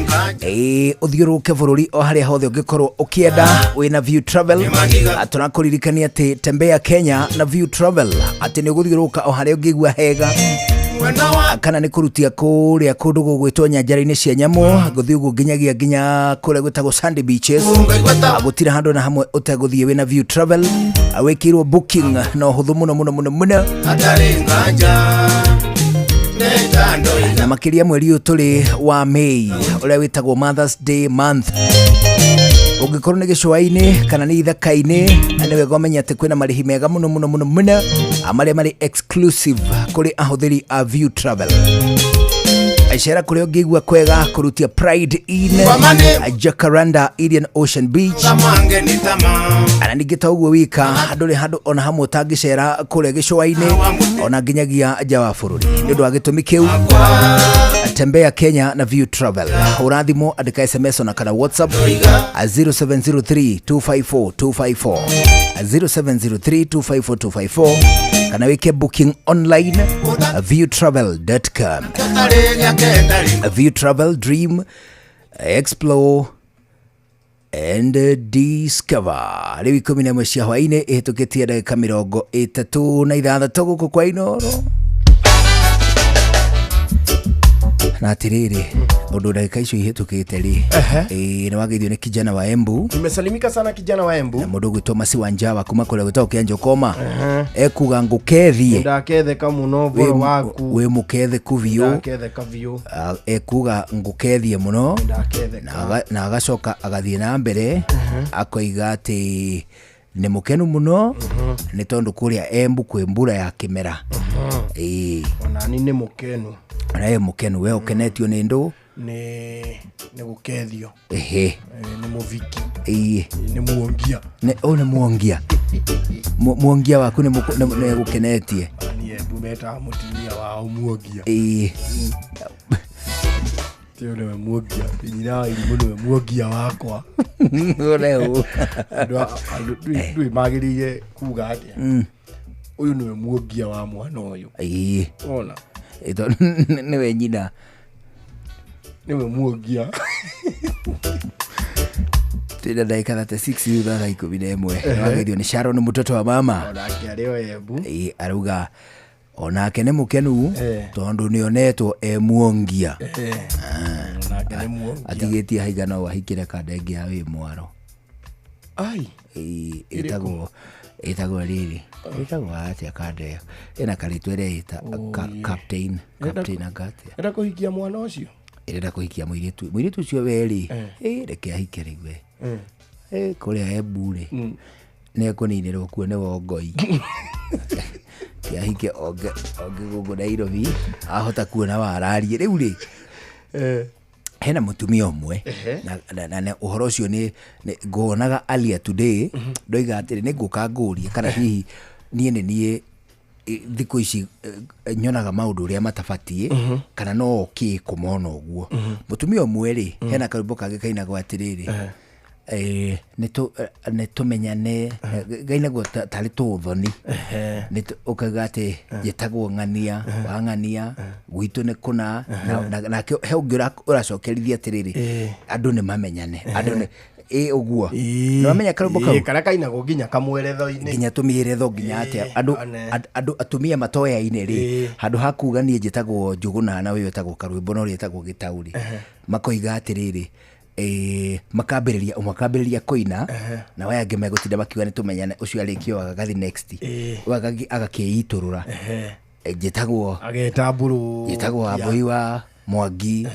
uthiuruke bururi o haria hothe ungikorwo ukienda wina View Travel. Tunakuririkania ati tembea Kenya na View Travel ati ni guthiuruka o haria ungigua hega kana ni kurutia kuria kundu gugwitwo nyanjara-ini cia nyamu guthii gunginyagia nginya kuria gwitagwo Sandy Beaches. Gutira handu na hamwe utaguthie wina View Travel. Awekirwo booking no huthu muno muno muno muno na makiria mweri uturi wa Mei uria witagwo Mother's Day month. Ungikorwo ni gicua-ini kana ni ithaka-ini ni wega umenya ati kwina marihi mega muno muno muno muno amaria mari exclusive kuri ahuthiri a View Travel. Aishara kuri ungigua kwega kurutia Pride Inn, Jacaranda Indian Ocean Beach. Ana ningita uguo wika nduri handu ona hamwe utangicera kuri gicua-ini ona nginyagia nja wa bururi ni undu wa gitumi kiu. Tembea Kenya na View Travel. Urathimo andika SMS ona kana WhatsApp 0703254254 0703254254 kana weke booking online viewtravel.com. View Travel, dream, explore and discover. Riu 11 cia hwaini ihitukitie ndagika 36 guku kwa Inoro. Na tiriri undu ndagika icio ihitukite ri ni wageithio ni kijana wa Embu. Nimesalimika sana kijana wa Embu. Na mundu gwitwo Masi wa Njava kuma kuria gwitwo Kianjokoma. Ekuga ngukethie. Ndaketheka muno boro waku. We muketheku biu. Ndaketheka biu. Ekuga ngukethie muno. Na agacoka agathie na mbere akoiga ati ni mukenu muno ni tondu kuria Embu kwi mbura ya kimera. Ona ni ni mukenu. Nae mukenu we ukenetio ni ndu ni gukethio. Ni muviki. Ni muongia. Ni muongia. Muongia waku ni gukenetie. Ni bumeta mutilia wa muongia. Tio ni muongia. Nyina ilimuno ni muongia wakwa. Leo. Dui magiriye kuga atia. Uyu ni muongia wa mwana uyu. Ona. Ito niwe nyina. Niwe muongia. Tena dakika 36 yudha na 11. Wageithio ni Sharon mtoto wa mama. Onake areo Embu. Arauga onake ni mukenu tondu nionetwo muongia. atigetie haiga no ahikire kadenge ya wi mwaro ai itagwo riri itagwo atia kande ina karitwere ita captain agatia enda kuhikia mwana ucio enda kuhikia muiritu ucio weri reke ahike rigwe kuria ebure ne kuninirwo kuo ne wongoi ahike oge gugu Nairobi ahota kuona wararie riu ri hena mutumia umwe na uhoro ucio ni ngonaga earlier today ndoiga atiri ni nguka nguria kana hihi nie thiku ici nyonaga maundu ria matabatie kana no kumona uguo mutumia umwe ri hena karumbo kage kainagwo atiriri netumenyane gainagwo tari tuthoni ukaga ati yetagwo ng'ania wa ng'ania gwitu ni kuna na he ungira uracokerithia atiriri andu ni mamenyane andu ni uguo no amenya karumbo kau kana kainagwo nginya kamweretho-ini nginya tumiretho nginya atia andu atumia matoya-ini ri handu hakuga nie njitagwo Njuguna na we wetagwo Karwimbo no rietagwo Gitauri makoiga atiriri makambiriria koina na waya ngeme gutinda makiuga ni tumenyane ucio arikio agathi next agakiiturura njitagwo agetamburu njitagwo Ambui wa Mwangi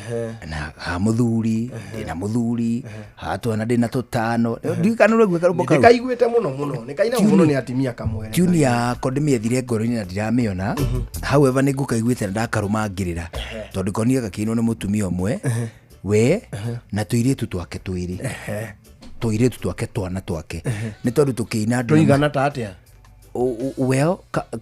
na ha muthuri na muthuri hatwana ndina tutano ndikana rugwe karumbo kau nikaiguite muno nikaina muno ni atimia kamwere junior kodemia thire ngoro-ini na ndiramiona however ni ngukaiguite ndakarumangirira tondu konia gakino ni mutumia umwe we na tuiritu twake twiri tuiritu twake twana twake ni tondu tukina tuigana ta atia well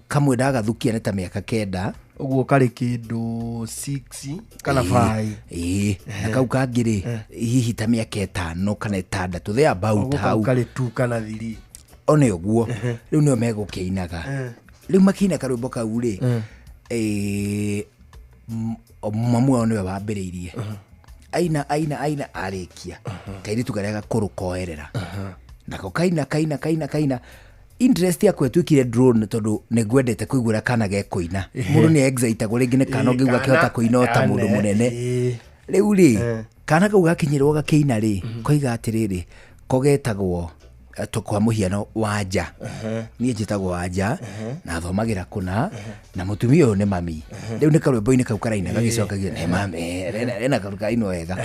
kamwe ndagathukia neta miaka 9 uguo kari kindu 6 kana 5 na kau kangiri hihi ta miaka 5 kana 6 there about how kari 2 kana 3 one uguo riu nio megukiinaga riu makina karumbo kau ri mamu wao niwe wambiriirie aina arikia kairitu karia gakuru koerera nako kaina interest yakwe twikire drone tondu negwendete kuigura kana gekoina mundu ni excite go ringi ne kana ngigwa kihota kuina ta mundu munene riu ri kana kau gakinyirwo gakiina ri koiga atiriri kogetagwo tukwa muhiano wanja nie njitagwo wanja na thomagira kuna na mutumia uyu ni mami riu ni karwimbo-ini kau karaina gagicokagia ne mami ena karuka ino wega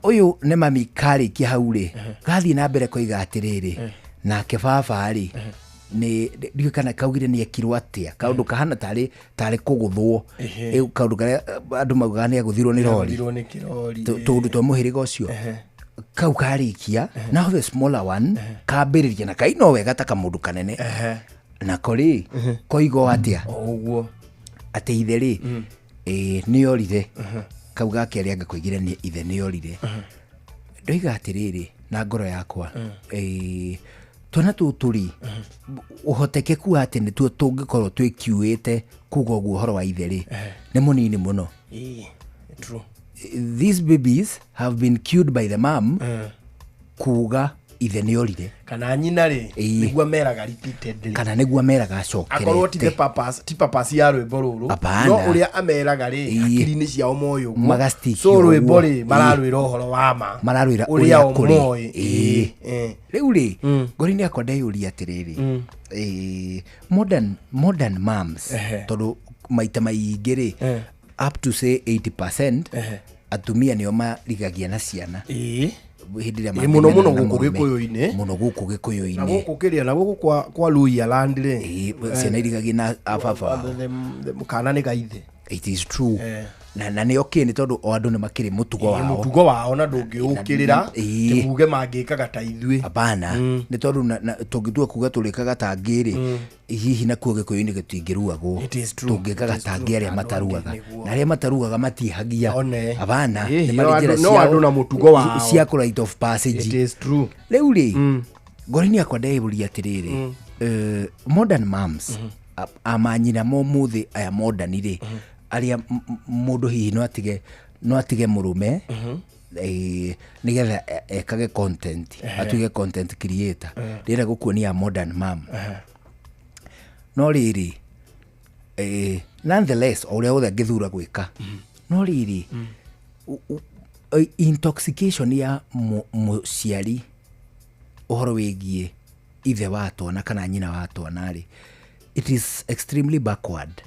uyu ni mami karikia hau ri gathie na mbere koiga atiriri nake baba ri ni dio kana kaugire ni ekirwo atia kaundu kahana tari kuguthwo kaundu karia andu maugaga ni aguthirwo ni rori tundu twa muhiriga ucio kau karikia now the smaller one kambiriria na kaino wega ta kamundu kanene na kori koigo atia uguo ati ithe ri ni orire kau gake anga kuigire ni ithe ni orire ndoiga atiriri na ngoro yakwa twana tuturi uhotekeku ati ni tuo tungikorwo twikiuite kugo guo horo wa ithe ri ni munini muno true these babies have been cued by the mom kuga ithe ni orire kana nyina ri nigua meraga repeatedly kana nigua meraga acokerete akorwo ti papas ya rwimbo ruru no uria ameraga ri akiri-ini ciao moyo so rwimbo ri mararwira uhoro wa ma mararwira uria umoi riu ri ngori-ini akwa ndeyuria atiriri modern moms tondu maita maingi ri up to say 80% atumia nio marigagia na ciana hindi muno guku gikuyu-ini na guku kiria na guku kwa Luhya land ri ciana irigagia na ababa kana ni gaithe it is true na nä okä nä tondå o andå nä makä rä må tugo wao na ndå ngä å kä rä ra tä muge mangä kaga ta ithuä apana nä tondå tå ngä tua kuga tå rä kaga ta ngä rä hihi nakuo gä kå yå-inä gä tuingä ruagwo tå ngä kaga ta ngä arä a mataruaga na arä a mataruaga matihagia apana cia kå right of passage rä u rä ngoro-inä yakwa ndeyå ria atä rä rä modern moms amanyina må thä aya modern rä aria mundu hihi no atige murume nigetha ekage content atuige content creator rira gukuonia modern mom no riri nonetheless uria othe ngithura gwika no riri intoxication ya muciari uhoro wigie ithe wa twana kana nyina wa twana ri, it is extremely backward.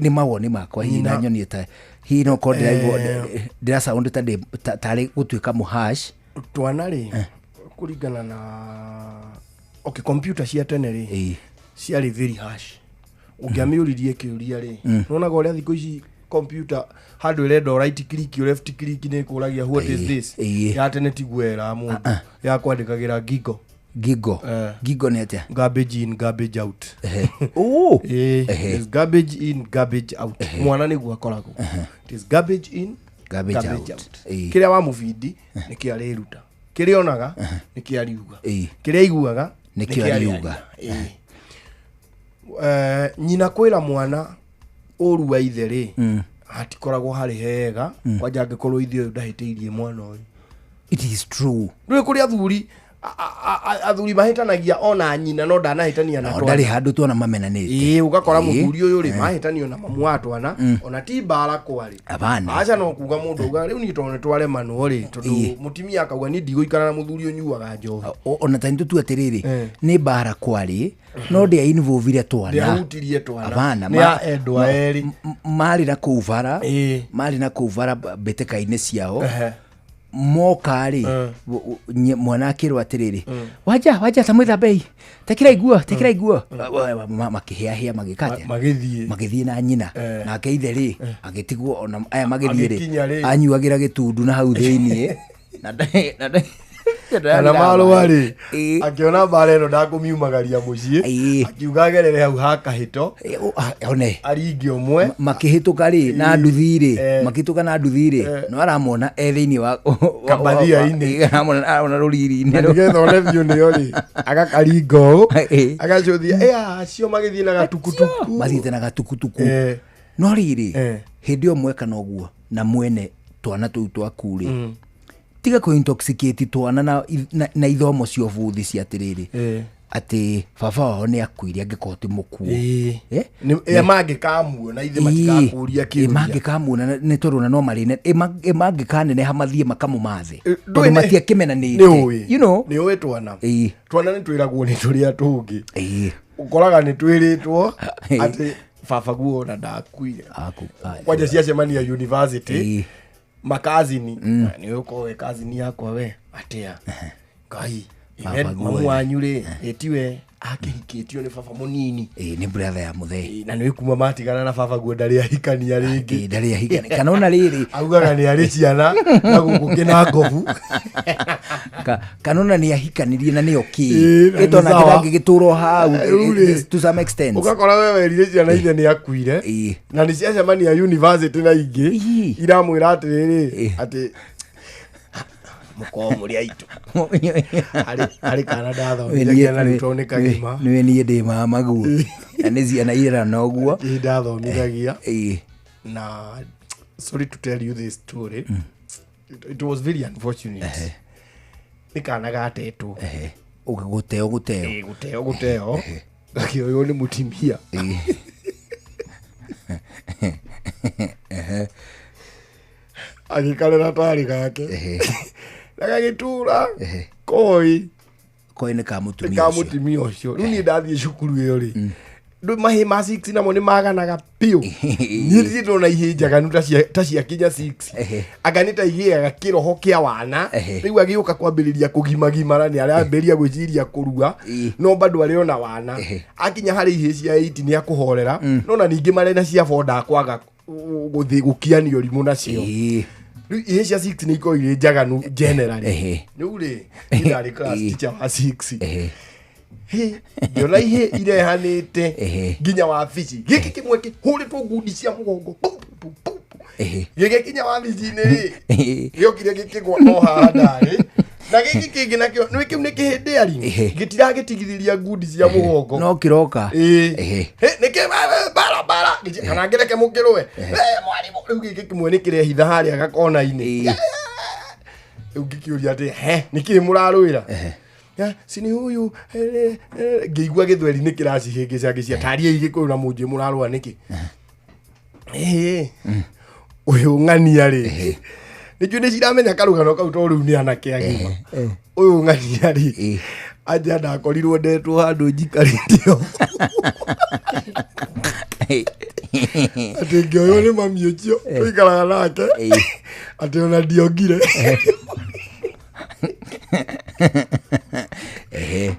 Ni mawoni makwa hina nyoni ta hino kodira dira sound ta tari gutuika muhash twana ri kuringana na okay computer cia tene ri ciari very harsh. Ungiamiuririe kiuria ri nona gore thiko ici computer handu irenda right click or left click ni kuragia what is this ya tene tigwera mundu ya kwandikagira gigo ni atia garbage in garbage out. Oh is garbage in garbage out. Mwana ni gwa koragwo it is garbage in garbage out. Kiria wa muvidi ni kiariruta, kiria onaga ni kiariuga, kiria iguaga ni kiariuga. Nyina kwira mwana oru wa ithe ri hatikoragwo hari hega kwanja ngikorwo ithe ndahitiirie mwana uyu. It is true. Ndio kuri athuri mahitanagia ona nyina no ndanahitania na twana. Ndari handu tuona mamenanite. Ugakora muthuri uyu ri mahitanio na mamu wa twana ona ti bara kwari. Abana. Acha no kuga mundu uga riu ni tone tware manu ri tondu mutimia akauga ni ndigũikara na muthuri unyuaga njohi. Ona tani tu atiriri ni bara kwari no ndia involve twana. Ndia hutirie twana. Abana ma endwa eri mari na kuvara mari na kuvara beteka-ini ciao mokari mwana akirwa atiriri waja samwitha bei tekira iguo makihia magikate magithie na nyina na keitheri agitigwo ona aya magithire anyuagira gitundu na hau thiini na marwari akiona barero ndakumiumagaria mucii akiuga gerere hau hakahito one aringi omwe makihituka ri na nduthire makituka na nduthire no aramona ethiini wa kabathia ini aramona ruriri ni ngetho review ni yori agakaringo agacuthia acio magithie na gatukutuku mathite na gatukutuku no riri hindi omwe kana oguo na mwene twana tu twakuri tiga ko intoxicate twana na ithomo cio buthi cia atiriri ati baba wao ni akuire angikoti mukuo ni mangikamuona ithe matikakuria kiuria mangikamuona ni toruna no marine mangikanene hamathie makamumathe tondu matia kimenanite you know ni owe twana ni twiragwo ni turia tungi ukoraga ni twiritwo ati baba guo na ndakuire kwanja cia cemania university makazini ni uko kazini yakwa we atia ngai mamu wanyu ri etiwe akihikitio ni baba munini ni brother ya muthe na ni kuma matigana na baba guo ndari ahikania ringi ndari ahikania kana ona riri augaga ni ari ciana na gukina ngovu kana ona ni ahikanirie na ni oki itona kirangi gituro hau to some extent ukakora wewe rire ciana ithe ni akuire na ni cia cemania university na ingi iramwira atiriri ati mukomuri aitu ari kana ndathomithagia na ritone kagima niwe nie ndi mamaguo na ni ciana ira noguo ndathomithagia na sorry to tell you this story it was very unfortunate ni kana gatetwo guteo gakioyo ni mutimia agikarera tari gake nagagitura koi ni kamutumia ucio riu ni ndathie cukuru iyo ri ndu mahi ma 6 namo ni maganaga piu ni ndito na ihinjaga nu ta cia kinya 6 aganita igiaga kiroho kia wana riu agiuka kwambiriria kugimagimara ni aramberia gwiciria kurua no bado aliona wana akinya hari ihi cia 8 ni akuhorera no na ningi marena cia foda kwaga gukianio rimu nacio ihi cia 6 ni iko ire njaganu generally riu ri ndari class teacher wa 6 yona ihe irehanite nginya wabici giki kimwe kihuritwo ngundi cia mugongo giki kinya wabici-ini ri giokire gikigwa no haha ndari na giki kingi nakio ni kiu ni kihindi ari gitiragitigithiria ngundi cia mugongo no kiroka niki bara kana ngireke mukirwe mwarimu riu giki kimwe ni kirehitha haria gakona-ini riu gikiuria ati niki murarwira sini huyu ngeigua githweri ni kirasi hingi cia taria igikuyu na munje murarwa niki uyu ng'ania ri Nijue nĩ ciramenya karũgano kau to rĩu nĩ anake agima. Ũyũ ng'ania-rĩ aja ndakorirwo ndetwo handũ njikarĩte ho. Atĩ ngĩoywo nĩ mami ũcio tũikaraga nake atĩ ona ndiongire.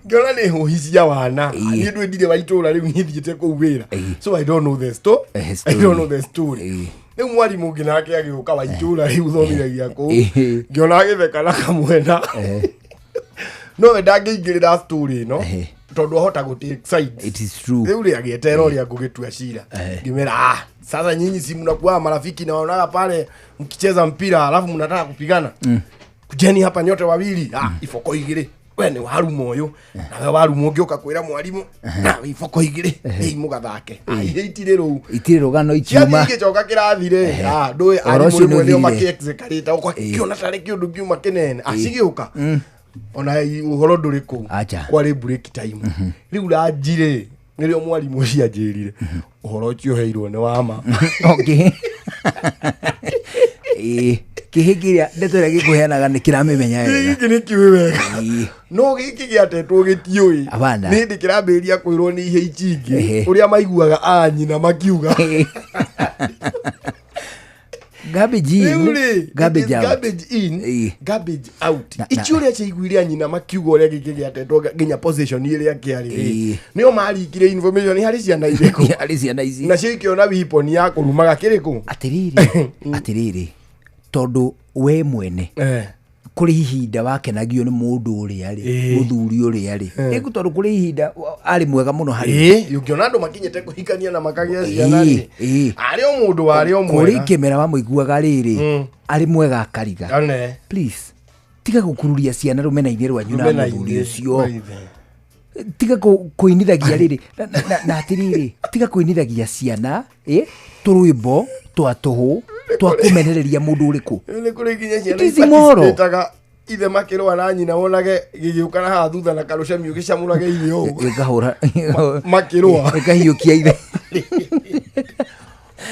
Ngĩona nĩ hũhi cia wana. Niĩ ndwendire wa itũũra rĩu nyithiĩte kũu wĩra. So I don't know the story. I don't know the story. Rĩu mwarimũ ũngĩ nake agĩũka wa itũũra rĩu thomithagia kũu. Ngĩona agĩtheka na kamwena. No ndangĩingĩrĩra story ĩno tondũ ahota gũtake sides. It is true. Rĩu rĩ agĩetera ũrĩa ngũgĩtua cira. Ngĩmera sasa nyinyi si mnakuwa marafiki na wanaga pale mkicheza mpira alafu mnataka kupigana. Kujeni hapa nyote wawili. Ifoko igire. We nĩ warumo ũyũ nawe warumo ũngĩ ũkakwĩra mwarimũ na ifoko igire nĩ mugathake itirĩ rũu itirĩ rũgano ikiuma gĩcoka kĩrathire ndũĩ arimũ rĩmwe nĩo makĩexekarĩte ũkiona tarĩ kĩũndũ kiuma kĩnene acigĩũka ona ũhoro ndũrĩ kũu kwarĩ break time rĩu ranjirĩ nĩrĩo mwarimũ ũcio anjĩrire ũhoro ũcio heirwo nĩ wama. Okay. Kĩhĩngĩria ndetore gĩkũheanaga nĩ kĩramĩmenya wega. Gĩkĩ nĩ kĩũĩ wega. No gĩkĩ gĩatetwo gĩtiũĩ. Nĩ hĩndĩ kĩrambĩrĩria kwĩrwo nĩ ihe ici ingĩ ũrĩa maiguaga anyina makiuga. Garbage in, garbage out. Garbage in, garbage out. Ici ũrĩa ciaiguire anyina makiuga ũrĩa gĩkĩ gĩatetwo nginya possession ĩrĩa kĩarĩ. Nĩo marikire information harĩ ciana irĩkũ. Harĩ ciana ici. Na cikiona weapon ya kũrumaga kĩrĩkũ. Atĩrĩrĩ. Tondu we mwene kũrĩ ihinda wakenagio nĩ mũndũ ũrĩa rĩ mũthuri ũrĩa rĩ ĩku tondu kũrĩ ihinda arĩ mwega mũno harĩ ũkiona andũ makinyĩte kũhikania na makagĩa ciana rĩ arĩ o mũndũ warĩ o mwega kũrĩ kĩmera wamũiguaga rĩrĩ arĩ mwega akariga. Please tiga gũkururia ciana rũmena-inĩ rwanyu na mũthuri ũcio. Tiga kũinithagia rĩrĩ na atĩrĩrĩ tiga kũinithagia ciana tũrwĩmbo twa tũhũ twa kũmenereria mũndũ ũrĩkũ. Nĩ kũrĩ nginya ciana itaga ithe makĩrũa na nyina wonage gĩgĩũka na haha thutha na karũcamio gĩcamũrage irio gĩkahũra makĩrũa gĩkahiũkia ithe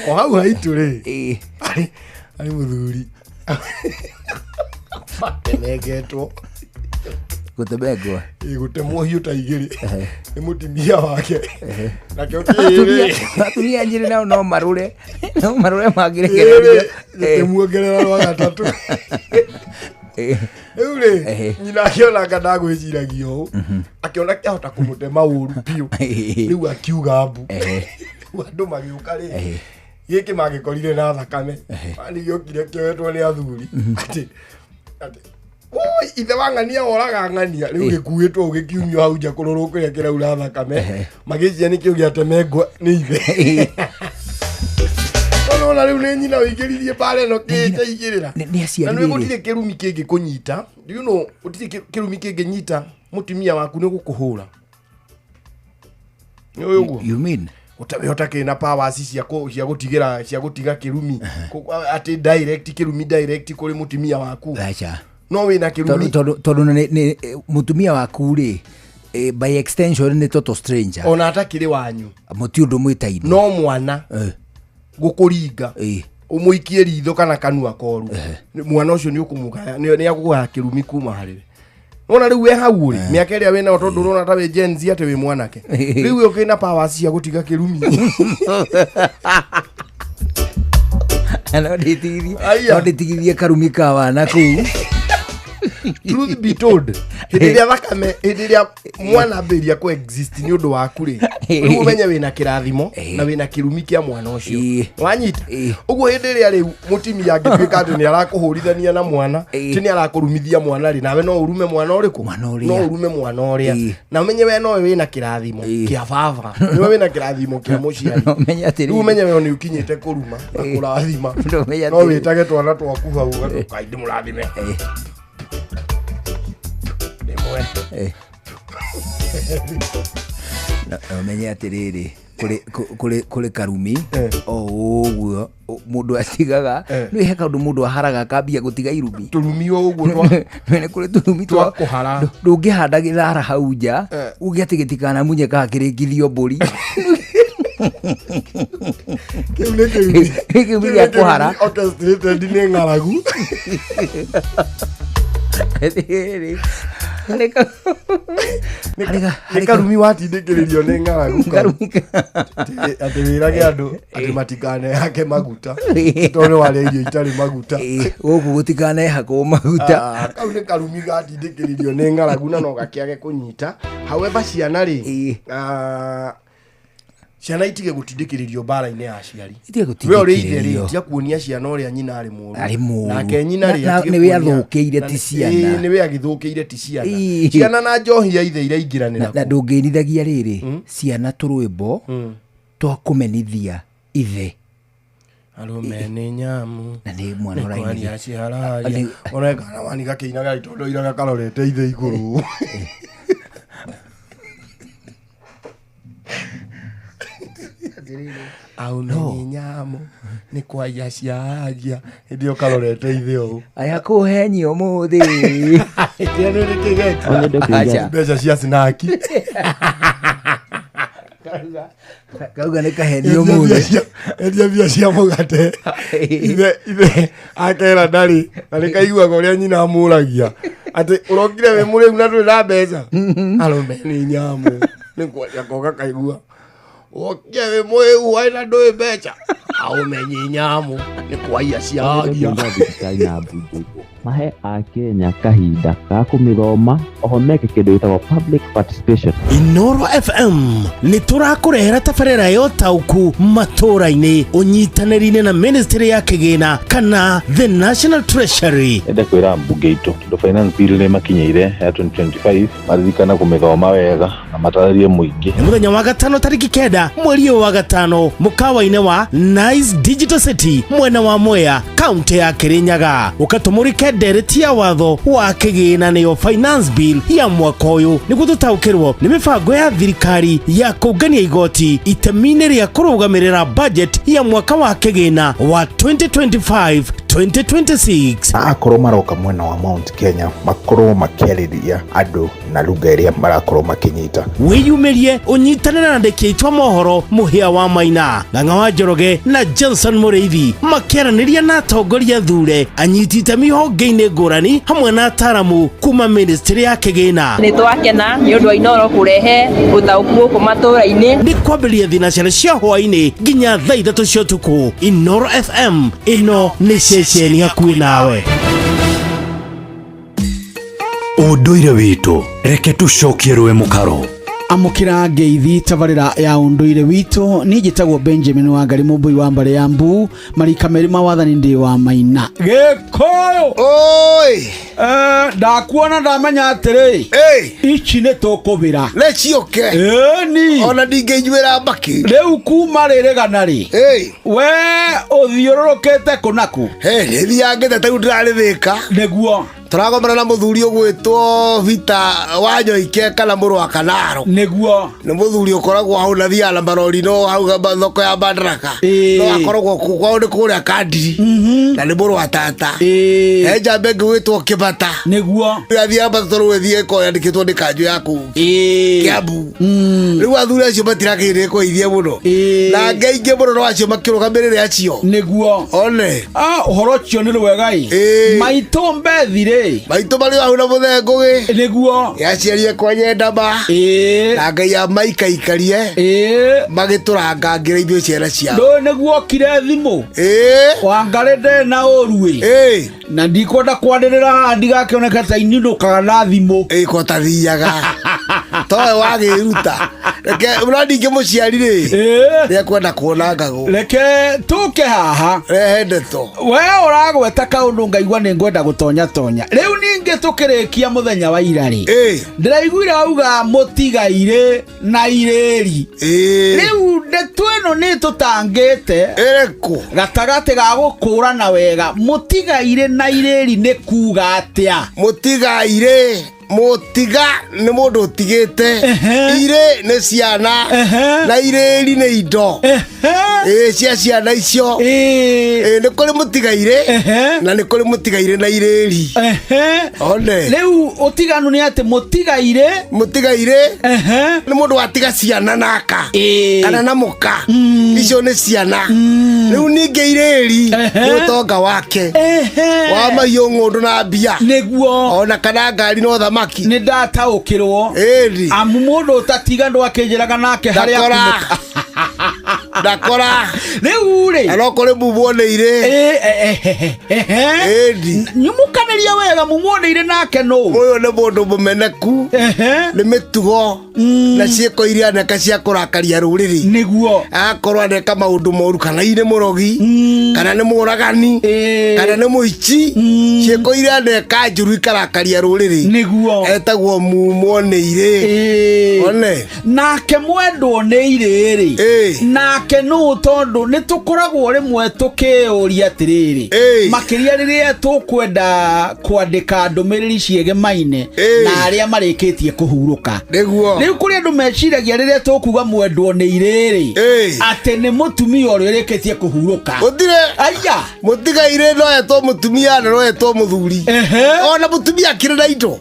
o hau haitũ rĩ arĩ mũthuri makenegetwo gũtemengwa gũtemwo hiũ ta igĩrĩ nĩ mũtimia wake nakĩo atumia njĩrĩ nao no marũre mangĩrekereria gũtemuongerera rwa gatatũ. Rĩu rĩ nyina akĩona ndagwĩciragia ũũ akĩona kĩahota kũmũtema ũru biũ rĩu akiuga mbu rĩu andũ magĩũka rĩ gĩkĩ magĩkorire na thakame nĩ gĩokire kĩoetwo nĩ athuri atĩ ithe wa ng'ania oraga ng'ania rĩu gĩkuĩtwo gĩkiumio hau nja kũrorwo kũrĩa kĩraura thakame magĩcia nĩkĩo gĩatemengwo nĩ ithe. Ona rĩu nĩ nyina ũingĩririe mbara ĩno kĩigĩrĩra na nĩ gũtirĩ kĩrumi kĩngĩ kũnyita gũtirĩ kĩrumi kĩngĩnyita mũtumia waku nĩ gũkũhũra. You mean utahota kina powers cia gutigira cia gutiga kirumi ati direct kirumi direct kuri mutumia waku acha no wina kirumi tondu ni mutumia waku ri by extension ni toto stranger ona atakire wanyu muti undu mwitaini no mwana gukuringa umuikie ritho kana kanua koru mwana ucio ni ukumuga ni akuga kirumi kuma harire ona riu we hau ri miaka ĩrĩa wena tondu urona ta we Gen Z ate we mwanake riu ukina powers cia gutiga kirumi ano nditigithie karumi ka wana kuu. Truth be told, hĩndĩ ĩrĩa mwana ambĩrĩria ku exist ni undu waku ri riu umenye wina kirathimo na wina kirumi kia mwana ucio wanyita uguo hĩndĩ ĩrĩa riu mutimia angĩtuĩka atĩ ni arakuhurithania na mwana ti ni arakurumithia mwana ri nawe no urume mwana ũrĩkũ no urume mwana ũrĩa na umenye we no wina kirathimo kia baba ni wina kirathimo kia mũciari riu umenye we ni ukinyĩte kuruma na kurathima no witage twana twaku hau kaindi mũrathime menye atiriri kuri karumi o uguo mundu atigaga ni he kaundu mundu aharaga kambia gutiga irumi turumi o uguo ni kuri turumi twa kuhara ndungihanda githara hau nja ugi ati gitikana munye ka kirikithio mburi Kiumia gĩa kũhara. Orchestrated nĩ ng'aragu. Nĩ karumi watindĩkĩrĩrio nĩ ng'aragu. Atĩ wĩrage andũ atĩ matikanehake maguta tondũ warĩa irio itarĩ maguta. Gũkũ gũtikanehakwo maguta. Kau nĩ karumi gatindĩkĩrĩrio nĩ ng'aragu na no gakĩage kũnyita. However ciana rĩ, ciana itige gũtindĩkĩrĩrio mbara-inĩ ya aciari. We ũrĩ ithe rĩ, tia kuonia ciana ũrĩa nyina arĩ mũũru. Nake nyina rĩ atige kuonia. Nĩwe athũkĩire ti ciana. Nĩwe agĩthũkĩire ti ciana. Ciana na njohi ya ithe iraingĩranĩra. Na ndũngĩinithagia rĩrĩ, ciana tũrwĩmbo twa kũmenithia ithe. Arũme nĩ nyamu. Na nĩ mwana ũrainithia. Ona kana wani gakĩinaga itondo ira gakarorete ithe igũrũ. Au nĩ nyamu nĩ kwaia ciaria hĩndĩ ĩyo karorete ithe ũũ. Aya kũheni ũmũthĩ. Ĩkĩra nĩ kĩgeti. Mbeca cia snaki. Kauga nĩ kaheni ũmũthĩ. Endia mbia cia mũgate. Ithe akera ndarĩ na nĩ kaiguaga ũrĩa nyina amũragia. Atĩ ũrokire wĩ mũrĩu na ndũrĩ na mbeca. Arũme nĩ nyamu nĩ kwaia koga kaigua. Okia we moe uwaina ndoe mbeca. Aumenye nyamu nĩ kwaia ciagia. Mahe a Kenya kahinda ga kũmĩthoma oho meke kĩndũ gĩtagwo public participation. Inoro FM nĩ tũrakũrehera tabarĩra ya ũtaũku matũũra-inĩ ũnyitanĩri-inĩ na ministry ya kĩgĩna kana the National Treasury. Ende kwĩra mbunge itũ tondũ finance bill nĩ makinyĩire ya 2025 maririkana kũmĩthoma wega na matarĩrie mũingĩ. Nĩ mũthenya wa gatano tarĩki 9 mweri wa gatano mũkawa-inĩ wa Nice Digital City mwena wa Mwea kaunti ya Kirinyaga. Ũkatumũrike ndereti ya watho wa kĩgĩna nĩyo finance bill ya mwaka ũyũ nĩguo tũtaũkĩrwo nĩ mĩbango ya thirikari ya kũngania igoti itemi-inĩ rĩa kũrũgamĩrĩra budget ya mwaka wa kĩgĩna wa 2025-2026. Akorwo maroka mwena wa Mount Kenya makorwo makĩarĩria andũ na lugha ĩrĩa marakorwo makĩnyita. Wĩyumĩrie ũnyitanĩre na andĩki aitwa mohoro Mũhĩa wa Maina, Ng'ang'a wa Njoroge na Johnson Mũrĩithi makĩaranĩria na atongoria thure anyiti itemi honge-inĩ ngũrani hamwe na ataramu kuma ministry ya kĩgĩna. Nĩ twakena nĩ ũndũ wa Inoro kũrehe ũtaũku gũkũ matũũra-inĩ. Nĩ kwambĩrĩria thinacara cia hwaĩ-inĩ nginya thaa 3 cia ũtukũ. Inoro FM ĩno nĩ ceceni hakuhĩ nawe. Ũndũire witũ reke tũcokie rũĩ mũkaro. Amukira ngeithi tabarĩra ya ũndũire witũ ni njĩtagwo Benjamin Wangari Mũmbui wa Mbare ya Mbu marika merĩ mawathani ndi wa Maina Gĩkũyũ. Oi ndakuona ndamenya atĩrĩ ici nĩ tũkũbĩra lecioke ni ona ndingĩnyuĩra mbaki rĩu kuma rĩrĩgana rĩ we ũthiũrũrũkĩte kũnaku nĩ thiangĩte tarĩu ndĩrarĩthĩka nĩguo tũragomana na mũthuri ũgwĩtwo Vita Wanyoike kana mũrũ wa Kanaro nĩguo nĩ mũthuri ũkoragwo hau na thiana marori no hau thoko ya Bandaraka no akoragwo kwao nĩ kũrĩa Kandiri na nĩ mũrũ wa tata enja mbengĩ gwĩtwo Kĩbata nĩguo athiaga batoro wĩthie ko yandĩkĩtwo nĩ kanjũ yaku Kiambu rĩu athuri acio matirakĩrĩire kũithia mũno na ngeingĩ mũno no acio makĩrũgamĩrĩre acio nĩguo one ũhoro ũcio nĩ rwega maitũ mbethire maitũ marĩ hau na mũthengũ nĩguo yaciarie kwa Nyendama na Ngai amaikaikarie magĩtũrangangĩra ithuĩ ciana ciao ndũ nĩguo kire thimũ Wangari ndĩ na ũru na ndikwenda kwandĩrĩra ndigakĩoneka ta ininũkaga na thimũ ko tathiaga towe wagĩruta reke mũrandi ingĩmũciari rĩ kwenda kuona ngagũ reke tũke haha rehe ndeto we ũragweta kaũndũ ngaigua nĩ ngwenda gũtonya tonya rĩu ningĩ tũkĩrĩkia mũthenya wa ira rĩ ndĩraiguire auga mũtigaire na irĩri rĩu ndeto ĩno nĩ tũtangĩte gatagatĩ ga gũkũrana wega mũtigaire na irĩri nĩ kuga atĩa mũtigaire Motiga nĩ mũndũ ũtigĩte, irĩ nĩ ciana, na irĩri nĩ indo. Cia ciana icio. Nĩ kũrĩ mũtigaire, na nĩ kũrĩ mũtigaire na irĩri. One. Rĩu ũtiganu nĩ atĩ mũtigaire nĩ mũndũ watiga ciana naka, kana na mũka. Icio nĩ ciana. Rĩu ningĩ irĩri nĩ ũtonga wake, wa mahiũ ng'ũndũ na mbia, nĩguo ona kana ngari no thamaki. Nĩ ndataũkĩrwo amu mũndũ ũtatiga ndwakĩnjĩraga nake harĩa akumũka. Ndakora rĩu rĩ arokore mumuoneire nyumukanĩria wega mumuoneire nake nũ ũyũ nĩ mũndũ mũmeneku, nĩ mĩtugo na ciĩko iria aneka cia kũrakaria rũrĩrĩ, nĩguo akorwo aneka maũndũ moru, kana nĩ mũrogi, kana nĩ mũragani, kana nĩ mũici, ciĩko iria aneka njũru ikarakaria rũrĩrĩ, nĩguo etagwo mumuoneire. One nake mwendwo nĩ irĩrĩ nake nũ tondũ nĩ tũkoragwo rĩmwe tũkĩũria atĩrĩrĩ, makĩria rĩrĩa tũkwenda kwandĩka ndũmĩrĩri ciĩgemaine na arĩa marĩkĩtie kũhurũka. Rĩu kũrĩ andũ meciragia rĩrĩa tũkuga mwendwo nĩ irĩrĩ atĩ nĩ mũtumia ũrĩa ũrĩkĩtie kũhurũka. Aya mũtigaire no etwo mũtumia na no etwo mũthuri, ona mũtumia akĩrĩ na indo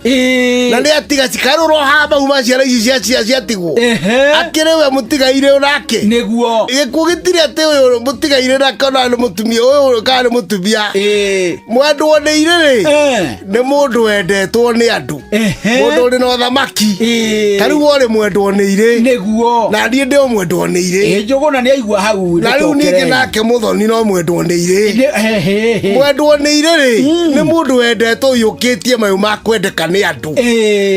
na nĩ atiga cikarũrwo hamba uma ciana ici ciatigwo, akĩrĩ we mũtigaire onake. Nĩguo gĩkuũ gĩtirĩ atĩ ũyũ mũtigaire na kana nĩ mũtumia, ũyũ kana nĩ mũtumia. Mwendwo nĩ irĩrĩ nĩ mũndũ wendetwo nĩ andũ, mũndũ ũrĩ na ũthamaki. Tarĩu ũrĩ mwendwo nĩ irĩ, nĩguo na niĩ ndĩ mwendwo nĩ irĩ. Njũgũna nĩ aigua hau. Na rĩu ningĩ nake mũthoni no mwendwo nĩ irĩ. Mwendwo nĩ irĩ nĩ mũndũ wendetwo ũyũkĩtie mayũ ma kwendeka nĩ andũ.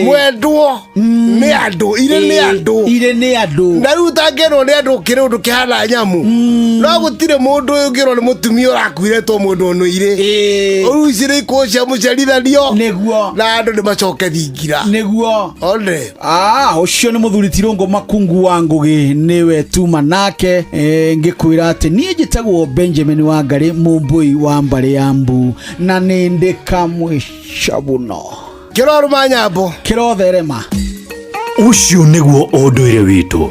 Mwendwo nĩ andũ, irĩ nĩ andũ. Na rĩu tangĩrwo nĩ andũ kĩrĩ ũndũ kĩhana nyamu, no gũtirĩ mũndũ ũyũ ũngĩrwo nĩ mũtumia ũrakuiretwo mwendwo nĩ irĩ. Rĩu ici nĩ ikuũ cia mũciarithanio, nĩguo na andũ nĩ macoke thingira, nĩguo. One ũcio nĩ mũthuri Tirũngũ Makungu wa Ngũgĩ, nĩwe tuma nake. Ngĩkwĩra atĩ niĩ njĩtagwo Benjamin Wangari, mũmbũi wa mbarĩ ya Mbu, na nĩ ndĩ kamwĩca mũno. Kĩroruma nyambo kĩrotherema. Ũcio nĩguo ũndũire witũ.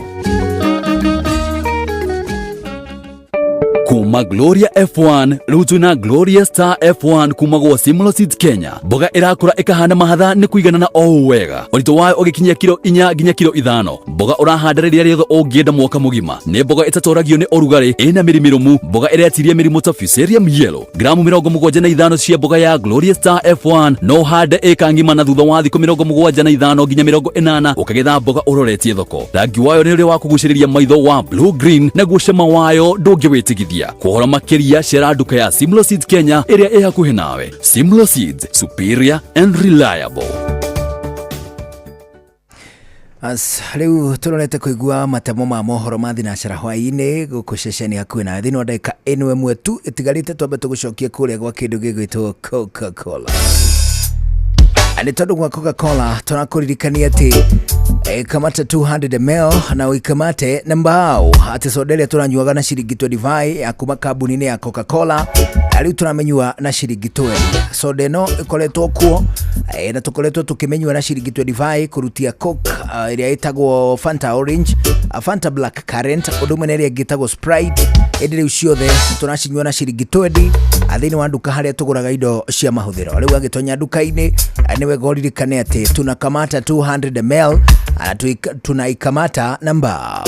Kuma Gloria F1 rĩu twĩna Gloria Star F1 kuma gwa Simlo Seeds Kenya. Mboga ĩrakũra ĩkahana mahatha nĩ kũiganana o wega, ũritũ wayo ũgĩkinyia kilo 4 nginya kilo 5. Mboga ũrahanda rĩrĩa rĩothe ũngĩenda mwaka mũgima. Nĩ mboga ĩtatwaragio nĩ ũrugarĩ, ĩna mĩrimũ. Mboga ĩretiria mĩrimũ ta Fusarium yellow. Gramu 75 cia mboga ya Gloria Star F1 no hande ĩka ngima na thutha wa thikũ 75 nginya 80 ũkagetha mboga ũroretie thoko. Rangi wayo nĩ ũrĩa wa kũgucĩrĩria maitho wa blue green, naguo cama wayo ndũngĩwĩtigithia. Kuhora makeria shera duka ya Simlo Seeds Kenya ĩrĩa ĩ hakuhĩ nawe. Simlo Seeds, superior and reliable. Rĩu tũrorete kũigua matemo ma mohoro ma thinacara hwaĩ-inĩ gũkũ ceceni hakuhĩ nawe thĩinĩ wa ndagĩka ĩno ĩmwe tu ĩtigarĩte twambe tũgũcokie kũrĩa gwa kĩndũ gĩgwĩtwo Coca-Cola. Nĩ tondũ gwa Coca-Cola tũrakũririkania atĩ kamata 200ml na uikamate na mbao atĩ soda ĩrĩa tũranyuaga na ciringi 25 ya kuma kambuni-inĩ ya Coca-Cola rĩu tũramenyua na ciringi 20. Soda ĩno ĩkoretwo kuo na tũkoretwo tũkĩmenyua na ciringi 25 kũrutia Coke ĩrĩa ĩtagwo Fanta Orange, Fanta Black Currant, ũndũ ũmwe na ĩrĩa ĩngĩtagwo Sprite. Ĩndĩ rĩu ciothe tũracinyua na ciringi 20 thĩinĩ wa nduka harĩa tũgũraga indo cia mahũthĩro. Rĩu agĩtonya nduka-inĩ nĩ wega ũririkane atĩ tunakamata 200ml tunaikamata na mbao.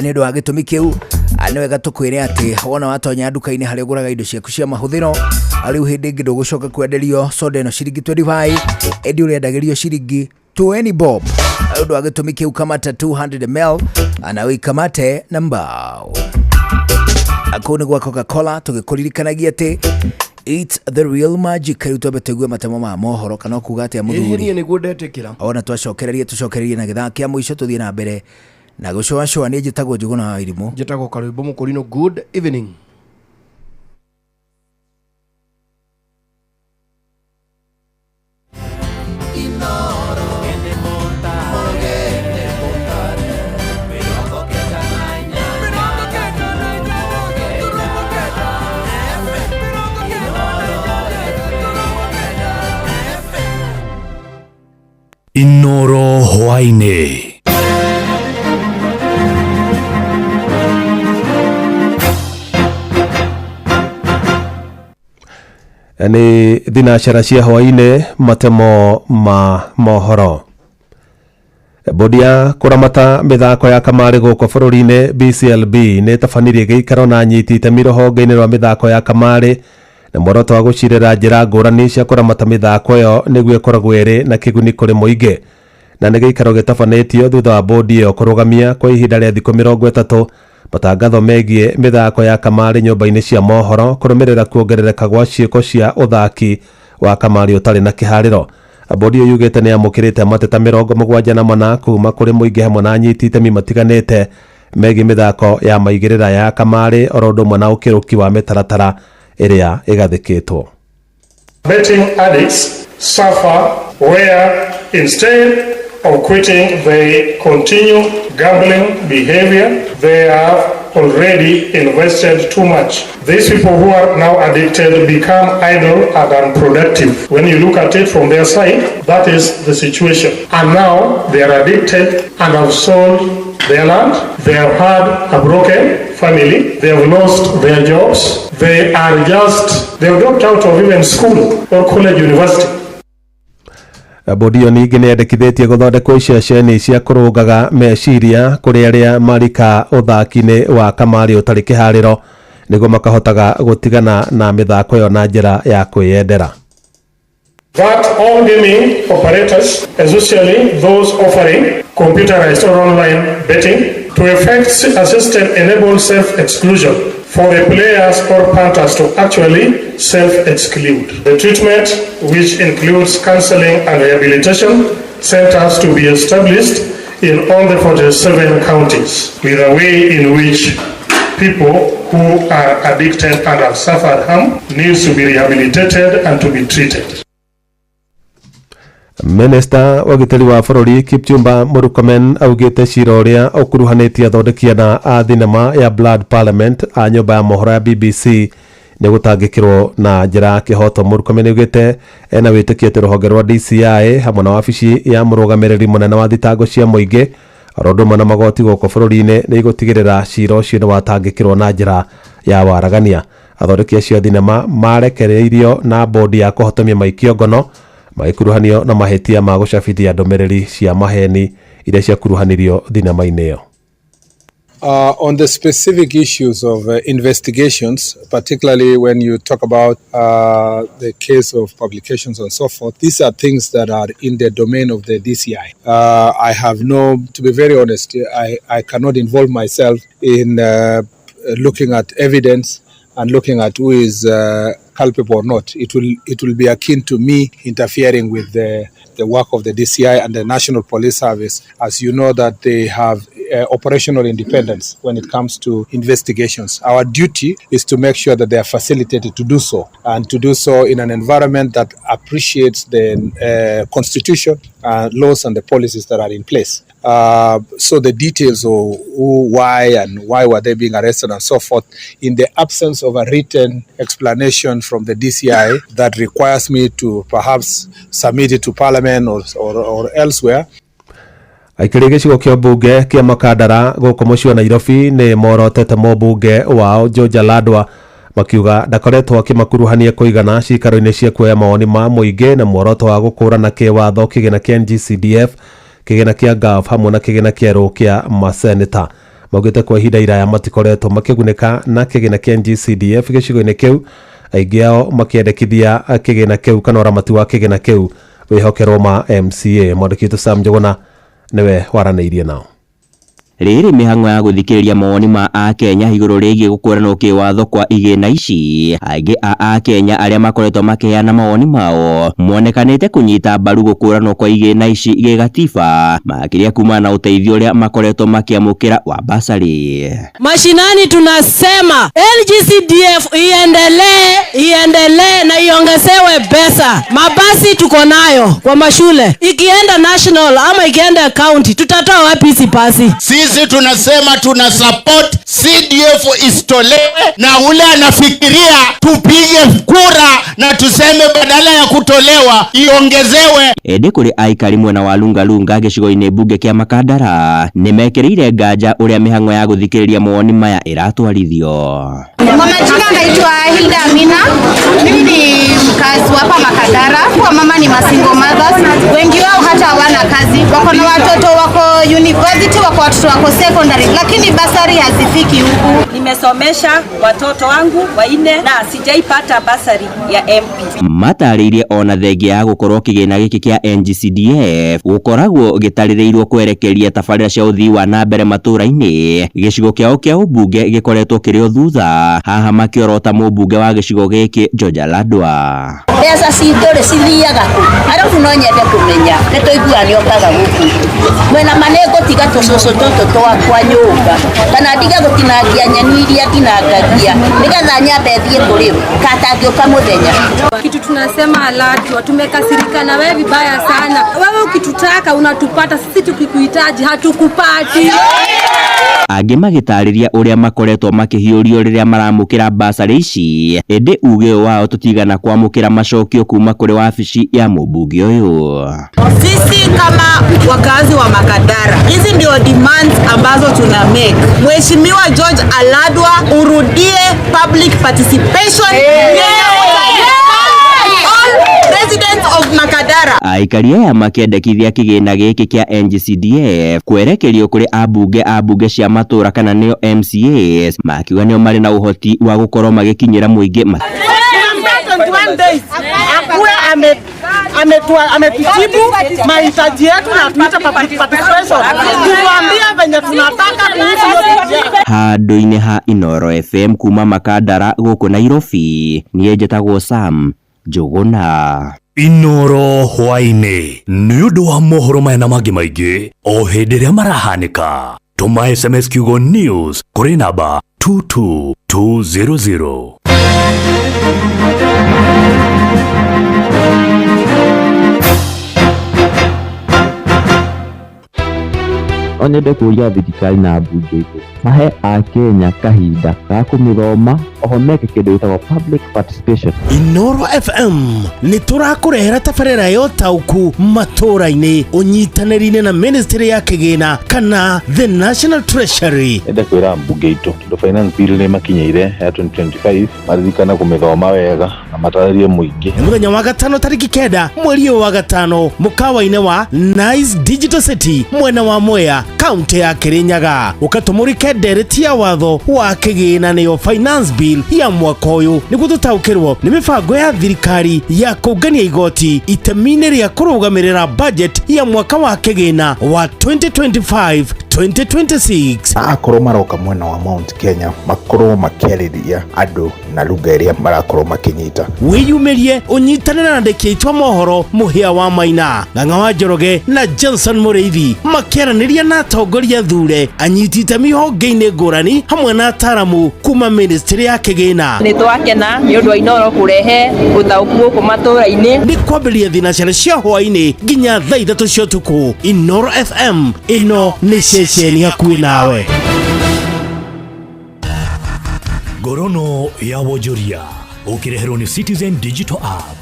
Nĩ ũndũ wa gĩtũmi kĩu nĩ wega tũkwĩre atĩ wona watonya nduka-inĩ harĩa ũgũraga indo ciaku cia mahũthĩro, rĩu hĩndĩ ĩngĩ ndũgũcoka kwenderio soda ĩno ciringi 25, ĩndĩ ũrĩendagĩrio ciringi 20 bob. Nĩ ũndũ wa gĩtũmi kĩu kamata 200ml na ũikamate na mbao. Kũu nĩ gwa Coca-Cola tũgĩkũririkanagia atĩ it's the real magic. Rĩu twambe tũigue matemo ma mohoro kana kuga atĩa mũthuri. Niĩ nĩguo ndetĩkĩra. Ona tũcokererie na gĩthaka kĩa mũico tũthiĩ na mbere na gũcoa nĩ njĩtagwo Njũgũna wa Irimũ. Njĩtagwo Karũimbo Mũkũrinũ. Good evening. hwaini. Ni thinashara cia hwaini matemo ma mohoro. Bodi ya kuramata mithako ya kamari guko bururi-ini BCLB ni tabanirie giikaro na nyiti itemi ruhonge-ini rwa mithako ya kamari na muoroto wa gucirira njira ngurani cia kuramata mithako yo niguo ikoragwo iri na kiguni kuri muingi na ni giikaro gitabanitio thutha wa bodi iyo kurugamia kwa ihinda ria thikũ 30 matangatho megie mithako ya kamari nyumba-ini cia mohoro kurumirira kuongerereka gwa ciiko cia uthaki wa kamari utari na kihariro. Bodi yo yugite ni amukirite mateta 74 kuma kuri muingi hamwe na nyiti itemi matiganite megie mithako ya maigirira ya kamari orondo mwana ukiruki wa mitaratara iria igathikitwo. Betting addicts suffer where instead of quitting they continue gambling behavior. They have already invested too much. These people who are now addicted become idle and unproductive. When you look at it from their side, that is the situation. And now they are addicted and have sold their land. They have had a broken family. They have lost their jobs. They have dropped out of even school or college, university. Bodi yo ningi niendekithitie guthondekwo iceceni cia kurungaga meciria kuri aria marika uthaki-ini wa kamari utari kihariro niguo makahotaga gutigana na mithako yo na njira ya kwiyendera. That all gaming operators, especially those offering computerized or online betting, to effect a system-enabled self-exclusion for the players or punters to actually self-exclude. The treatment, which includes counseling and rehabilitation centers, to be established in all the 47 counties, with a way in which people who are addicted and have suffered harm needs to be rehabilitated and to be treated. Minister wa gitari wa bururi Kipchumba Murkomen augite cira uria ukuruhanitie athondekia na a thinema ya Blood Parliament a nyumba ya mohoro ya BBC ni gutangikirwo na njira kihoto. Murkomen augite ena witikio ati ruhonge rwa DCI hamwe na wabici ya murugamiriri munene wa thitango cia muingi arondoma na magoti goko bururi-ini ni gutigirira cira ucio ni watangikirwo na njira ya waragania. Athondekia cia thinema marekereirio na bodi ya kuhotomia maikio ngono maikuruhanio na mahetia ma gucabithia ndomereri cia maheni iria cia kuruhanirio thinema-ini iyo. On the specific issues of investigations, particularly when you talk about the case of publications and so forth, these are things that are in the domain of the DCI. I have to be very honest, I cannot involve myself in looking at evidence and looking at who is culpable or not. It will be akin to me interfering with the work of the DCI and the National Police Service, as you know that they have operational independence when it comes to investigations. Our duty is to make sure that they are facilitated to do so, and to do so in an environment that appreciates the constitution, laws and the policies that are in place. So the details of who, why were they being arrested and so forth, in the absence of a written explanation from the DCI that requires me to perhaps submit it to Parliament or elsewhere. Aikari gicigo kia bunge kia Makandara guku mucii wa Nairobi ni morotete mobunge wao George Ladwa makiuga ndakoretwo akimakuruhania kuigana cikaro-ini cia kuoya mawoni ma muingi na muoroto wa gukurana kiwatho kigina kia NGCDF, kigina kia GAF hamwe na kigina kieru kia maseneta. Maugite kwa ihinda iraya matikoretwo makigunika na kigina kia NGCDF gicigo-ini kiu, aingi ao makiendekithia kigina kiu kana uramati wa kigina kiu wihokerwo ma MCA. Mwandĩki Sam Njuguna niwe waranĩirie nao. Rĩrĩ mĩhang'o ya gũthikĩrĩria mawoni ma Akenya igũrũ rĩgiĩ gũkũranwo kĩwatho kwa igĩna ici. Aingĩ a Akenya arĩa makoretwo makĩheana mawoni mao monekanĩte kũnyita mbaru gũkũranwo kwa igĩna ici gĩgatiba, makĩria kumana na ũteithio ũrĩa makoretwo makĩamũkĩra wa basari. Mashinani tunasema NGCDF iendelee na iongezewe pesa. Mabasi tuko nayo kwa mashule, ikienda national ama ikienda county tutatoa wapi hizi basi? Sisi tunasema tuna support CDF istolewe, na ule anafikiria tupige kura na tuseme badala ya kutolewa iongezewe. Ende kuri aikari mwena wa Lungalunga gicigo-ini bunge kia Makandara nimekireire nganja uria mihango ya guthikiriria mawoni maya iratwarithio. Mama jina naitwa Hilda Amina. Mimi ni mkazi hapa Makandara. Kwa mama ni single mothers. Wengi wao hata hawana kazi. Wako na watoto wako university, watoto wako secondary, lakini basari hazifiki huku. Nimesomesha watoto wangu waine na sijaipata basari ya MP. Mataririe ona thengia ya gukorwo kigina giki kia NGCDF gukoragwo gitarireirwo kwerekeria tabarira cia uthii wa na mbere matura-ini, gicigo kiao kia ubunge gikoretwo kirio thutha, haha makiorota mubunge wa gicigo giki George Ladwa. Pesa citore cithiaga ku, arabu no nyende kumenya nituiguani okaga guku mwena manengo tiga tucucu tutu twakwa nyumba kana ndiga gutinangia nyeni iria tinangagia nigetha nyambe thie kuri katangioka muthenya. Kitu tunasema Ladwa, tumekasirika na wewe vibaya sana. Wewe ukitutaka unatupata, sisi tukikuhitaji hatukupati. Angi magitariria uria makoretwo makihiurio riria maramukira basari ici, ende uge wao tutigana kwamukira macokio kuma kuri wabici ya mubunge uyu. Sisi kama wakazi wa Makandara, hizi ndio demands ambazo tuna make. Mheshimiwa George Ladwa, urudie public participation. Residents of Makandara. Aikari aya makiendekithia kigina giki kia NGCDF kwerekerio kuri abunge cia matura kana nio MCAs makiuga nio mari na uhoti wa gukorwo magikinyira muingi. Ametujibu mahitaji yetu na tuita public participation. Tuambia venye tunataka kuhusu handu-ini ha Inoro FM kuma Makandara guku Nairobi, nie njĩtagwo Sam Njuguna. Inoro hwaini nĩ ũndũ wa mohoro maya na mangĩ maingĩ o hĩndĩ ĩrĩa marahanĩka. Tũma SMS kiugo news kũrĩ namba 22200. Onyende kuria thirikari na mbunge itũ mahe a Kenya kahinda ga kũmĩthoma, oho meke kĩndũ gĩtagwo public participation. Inoro FM nĩ tũrakũrehera tabarĩra ya ũtaũku matũra-inĩ ũnyitanĩri-inĩ na ministry ya kĩgĩna kana the National Treasury. Enda kwĩra mbunge itũ tondũ finance bill nĩ makinyĩire ya 2025 maririkana kũmĩthoma wega na matarĩrie mũingĩ. Mũthenya wa gatano tariki 9 mweri wa gatano mũkawa-inĩ wa Nice Digital City mwena wa Mwea, kaunti ya Kirinyaga, ukatumurike ndereti ya watho wa kĩgĩna nĩyo finance bill ya mwaka ũyũ nĩguo tũtaũkĩrwo nĩ mĩbango ya thirikari ya kũngania igoti itemi-inĩ rĩa kũrũgamĩrĩra budget ya mwaka wa kĩgĩna wa 2025-2026. Akorwo maroka mwena wa Mount Kenya makorwo makĩarĩria andũ na lugha ĩrĩa marakorwo makĩnyita. Wĩyumĩrie ũnyitanĩre na andĩki aitũ mohoro Mũhĩa wa Maina, Ng'ang'a wa Njoroge na Johnson Mũrĩithi makĩaranĩria na atongoria thure anyiti itemi honge-inĩ ngũrani hamwe na ataramu kuma ministry ya kĩgĩna. Nĩ twakena nĩ ũndũ wa Inoro kũrehe ũtaũku gũkũ matũra-inĩ. Nĩ kwambĩrĩria thinacara cia hwaĩ-inĩ nginya thaa 3 cia ũtukũ. Inoro FM ĩno nĩ ceceni hakuhĩ nawe. Ngorono ya wonjoria ũkĩreherwo nĩ Citizen Digital App.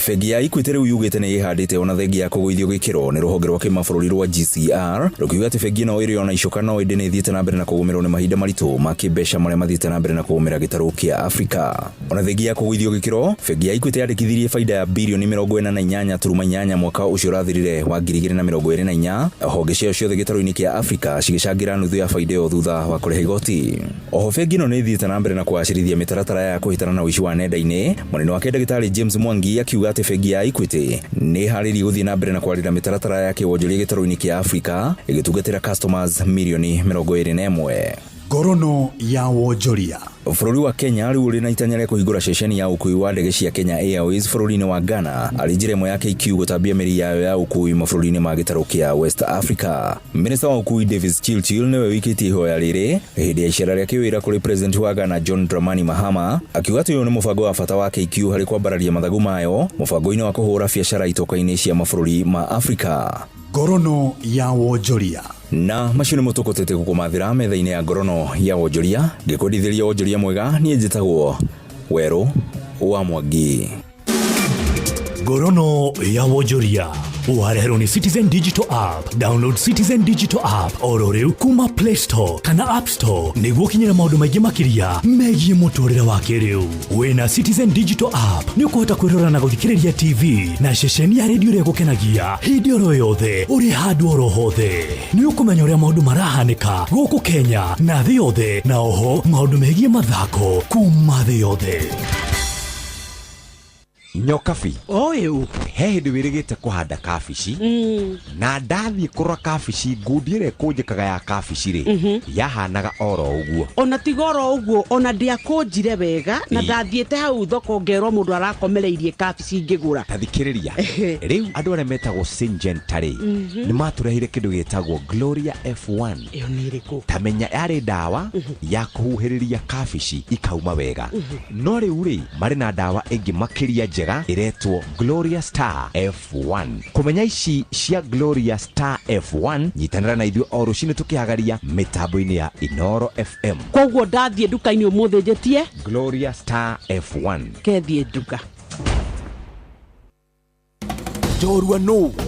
Bengi ya Equity rĩu yugĩte nĩ ĩhandĩte ona thengia ya kũgũithio gĩkĩro nĩ rũhonge rwa kĩmabũrũri rwa GCR rũkiuga atĩ bengi ĩno ĩrĩ ona icoka no ĩndĩ nĩ ĩthiĩte na mbere na kũgũmĩrwo nĩ mahinda maritũ ma kĩmbeca marĩa mathiĩte na mbere na kũgũmĩra gĩtarũ kĩa Afrika. Ona thengia ya kũgũithio gĩkĩro, bengi ya Equity yandĩkithirie faida ya birioni 48.8 mwaka ũcio ũrathirire wa 2024. Honge ciao ciothe gĩtarũ-inĩ kĩa Afrika cigĩcangĩra nuthu ya faida ĩyo thutha wa kũrĩha igoti. Oho bengi ĩno nĩ ĩthiĩte na mbere na kũgacĩrithia mĩtaratara ya kũhĩtana na ũici wa nenda-inĩ. Mũnene wake Ndagĩtarĩ James Mwangi akiuga atĩ bengi ya Equity nĩ harĩrie gũthiĩ na mbere na kwarĩra mĩtaratara ya kĩwonjoria gĩtarũ-inĩ kĩa Afrika ĩgĩtungatĩra customers mirioni 21. Ngorono ya wonjoria. Bũrũri wa Kenya rĩu ũrĩ na itanya rĩa kũhingũra ceceni ya ũkui wa ndege cia Kenya Airways bũrũri-inĩ wa Ghana arĩ njĩra ĩmwe ya KQ gũtambia mĩri yayo ya ũkui mabũrũri-inĩ ma gĩtarũ kĩa West Africa. Minista wa ũkui Davis Chilchil nĩwe wĩkĩtie ihoya rĩrĩ hĩndĩ ya icera rĩa kĩwĩra kũrĩ president wa Ghana John Dramani Mahama, akiuga atĩ ũyũ nĩ mũbango wa bata wa KQ harĩ kwambararia mathagu mayo mũbango-inĩ wa kũhũra biacara itoka-inĩ cia mabũrũri ma Africa. Ngorono ya wonjoria. na macio nĩ mũtũkũtĩte gũkũmathĩra metha-inĩ ya ngorono ya wonjoria ngĩkũndithĩria wonjoria mwega niĩ njĩtagwo Werũ wa Mwangi. Ngorono ya wonjoria wareherwo ni Citizen Digital App. Download Citizen Digital App oro rĩu kuma Play Store kana App Store nĩguo kinyĩra maũndũ maingĩ makĩria megiĩ mũtũrĩre wa kĩrĩu. Wĩna Citizen Digital App nĩ ũkũhota kwĩrora na gũthikĩrĩria TV na ceceni ya redio ĩrĩa gũkenagia hĩndĩ oro yothe ũrĩ handũ oro hothe. Nĩ ũkũmenya ũrĩa maũndũ marahanĩka gũkũ Kenya na thĩ yothe, na oho maũndũ megiĩ mathako kuma thĩ yothe. Nyokabi oyu he hĩndĩ wĩrĩgĩte kũhanda kabici na ndathiĩ kũrora kabici ngundi ĩrĩa ĩkũnjĩkaga ya kabici rĩ yahanaga oro ũguo. Ona tiga oro ũguo, ona ndiakũnjire wega na ndathiĩte hau thoko ngerwo mũndũ arakomereirie kabici ngĩgũra. Tathikĩrĩria rĩu andũ arĩa metagwo Syngenta rĩ nĩ matũrehire kĩndũ gĩtagwo Gloria F1. Ĩyo nĩ ĩrĩkũ? Tamenya yarĩ ndawa ya kũhuhĩrĩria kabici ikauma wega, no rĩu rĩ marĩ na ndawa ĩngĩ makĩria njega iretwo Gloria Star F1. Kumenya ici cia Gloria Star F1 nyitanĩra na ithuĩ o rũcinĩ tũkĩhagaria mĩtambo-inĩ ya Inoro FM. Koguo ndathiĩ nduka-inĩ ũmũthĩ njĩtie Gloria Star F1 kethiĩ nduka.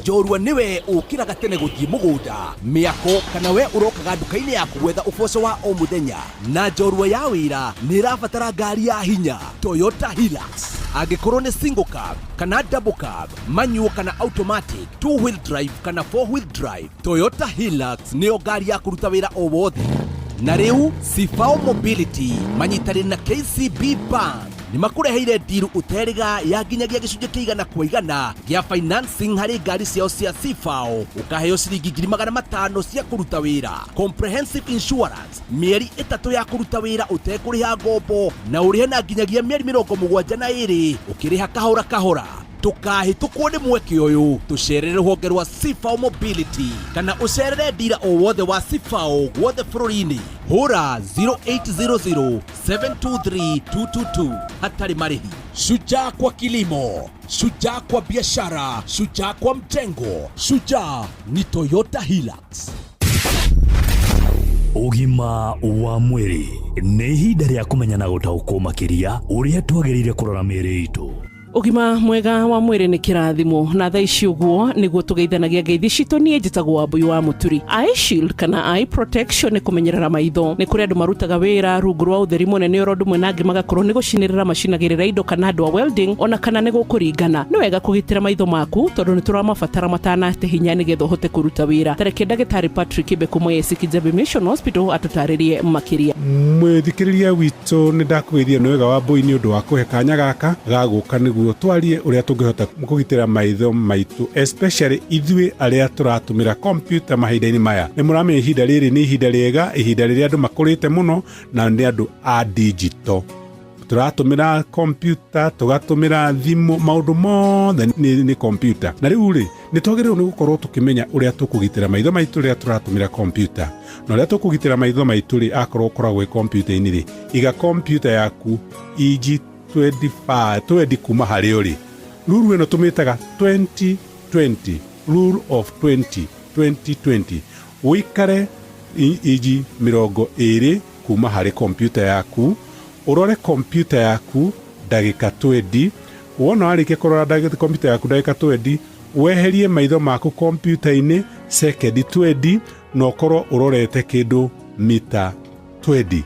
Njorua niwe ukiraga tene guthie mugunda miako kana we urokaga nduka-inĩ yaku gwetha uboco wa o muthenya, na njorua ya wira ni irabatara ngari ya hinya Toyota Hilux. Angikorwo ni single cab kana double cab, manual kana automatic, two wheel drive kana four wheel drive, Toyota Hilux niyo ngari ya kuruta wira o wothe. Na riu Sifao Mobility manyitari na KCB Bank ni makureheire deal uteriga ya nginyagia gicunjĩ kĩigana kwa igana gĩa financing harĩ ngari ciao cia Sifao, ukaheo ciringi 500 cia kuruta wĩra, comprehensive insurance mĩeri 3 ya kuruta wĩra utekũrĩha ngombo, na ũrĩhe na nginyagia mĩeri 72 ukĩrĩha kahora kahora. Tukahĩtũkwo nĩ mweke ũyũ, tũcerere rũhonge rwa Sifao Mobility kana ucerere dira o wothe wa Sifao wothe bũrũri-inĩ. Hũra 0800 723 222 hatarĩ marĩhi. Shujaa kwa kilimo, shujaa kwa biashara, shujaa kwa mjengo, shujaa ni Toyota Hilux. Ũgima wa mwĩrĩ nĩ ihinda rĩa kũmenya na gũtaũkwo makĩria ũrĩa twagĩrĩire kũrora mĩĩrĩ itũ. Ugima mwega wa mwĩrĩ nĩ kĩrathimo, na thaa ici ũguo nĩguo tũgeithanagia ngeithi citũ. Niĩ njĩtagwo Wambui wa Mũturi. Eye shield kana eye protection nĩ kũmenyerera maitho. Nĩ kũrĩ andũ marutaga wĩra rungu rwa ũtheri mũnene ũro ndumwe na angĩ magakorwo nĩ gũcinĩrĩra macinagĩrĩra indo kana andũ a welding, ona kana nĩ gũkũringana. Nĩ wega kũgitĩra maitho maku tondũ nĩ tũramabatara matanate hinya nĩgetha ũhote kũruta wĩra. Tareke ndagĩtarĩ Patrick Kibeku Moyesi Kijabi Mission Hospital atũtarĩrie makĩria. Mwĩthikĩrĩria witũ nĩ ndakũgeithia nĩ wega Wambui nĩ ũndũ wa kũhe kanya gaka gagũka nĩguo twarie ũrĩa tũngĩhota kũgitĩra maitho maitũ, especially ithuĩ arĩa tũratũmĩra computer mahinda-inĩ maya. Nĩ mũramenya ihinda rĩrĩ nĩ ihinda rĩega, ihinda rĩrĩa andũ makũrĩte mũno na nĩ andũ a digital. Tũratũmĩra computer, tũgatũmĩra thimũ, maũndũ mothe nĩ computer. Na rĩu rĩ nĩ twagĩrĩirwo nĩ gũkorwo tũkĩmenya ũrĩa tũkũgitĩra maitho maitũ rĩrĩa tũratũmĩra computer. Na ũrĩa tũkũgitĩra maitho maitũ rĩ akorwo ũkoragwo ĩ computer-inĩ rĩ, iga computer yaku EG 25 kuma harĩ ũrĩ. Rule ĩno tũmĩtaga 2020, rule of 2020. Wĩikare EG 20 kuma harĩ computer yaku, urore computer yaku ndagĩka 20. Wona warĩkia kũrora computer yaku ndagĩka 20, weherie maitho maku computer-inĩ second 20 na ũkorwo ũrorete kĩndũ mita 20.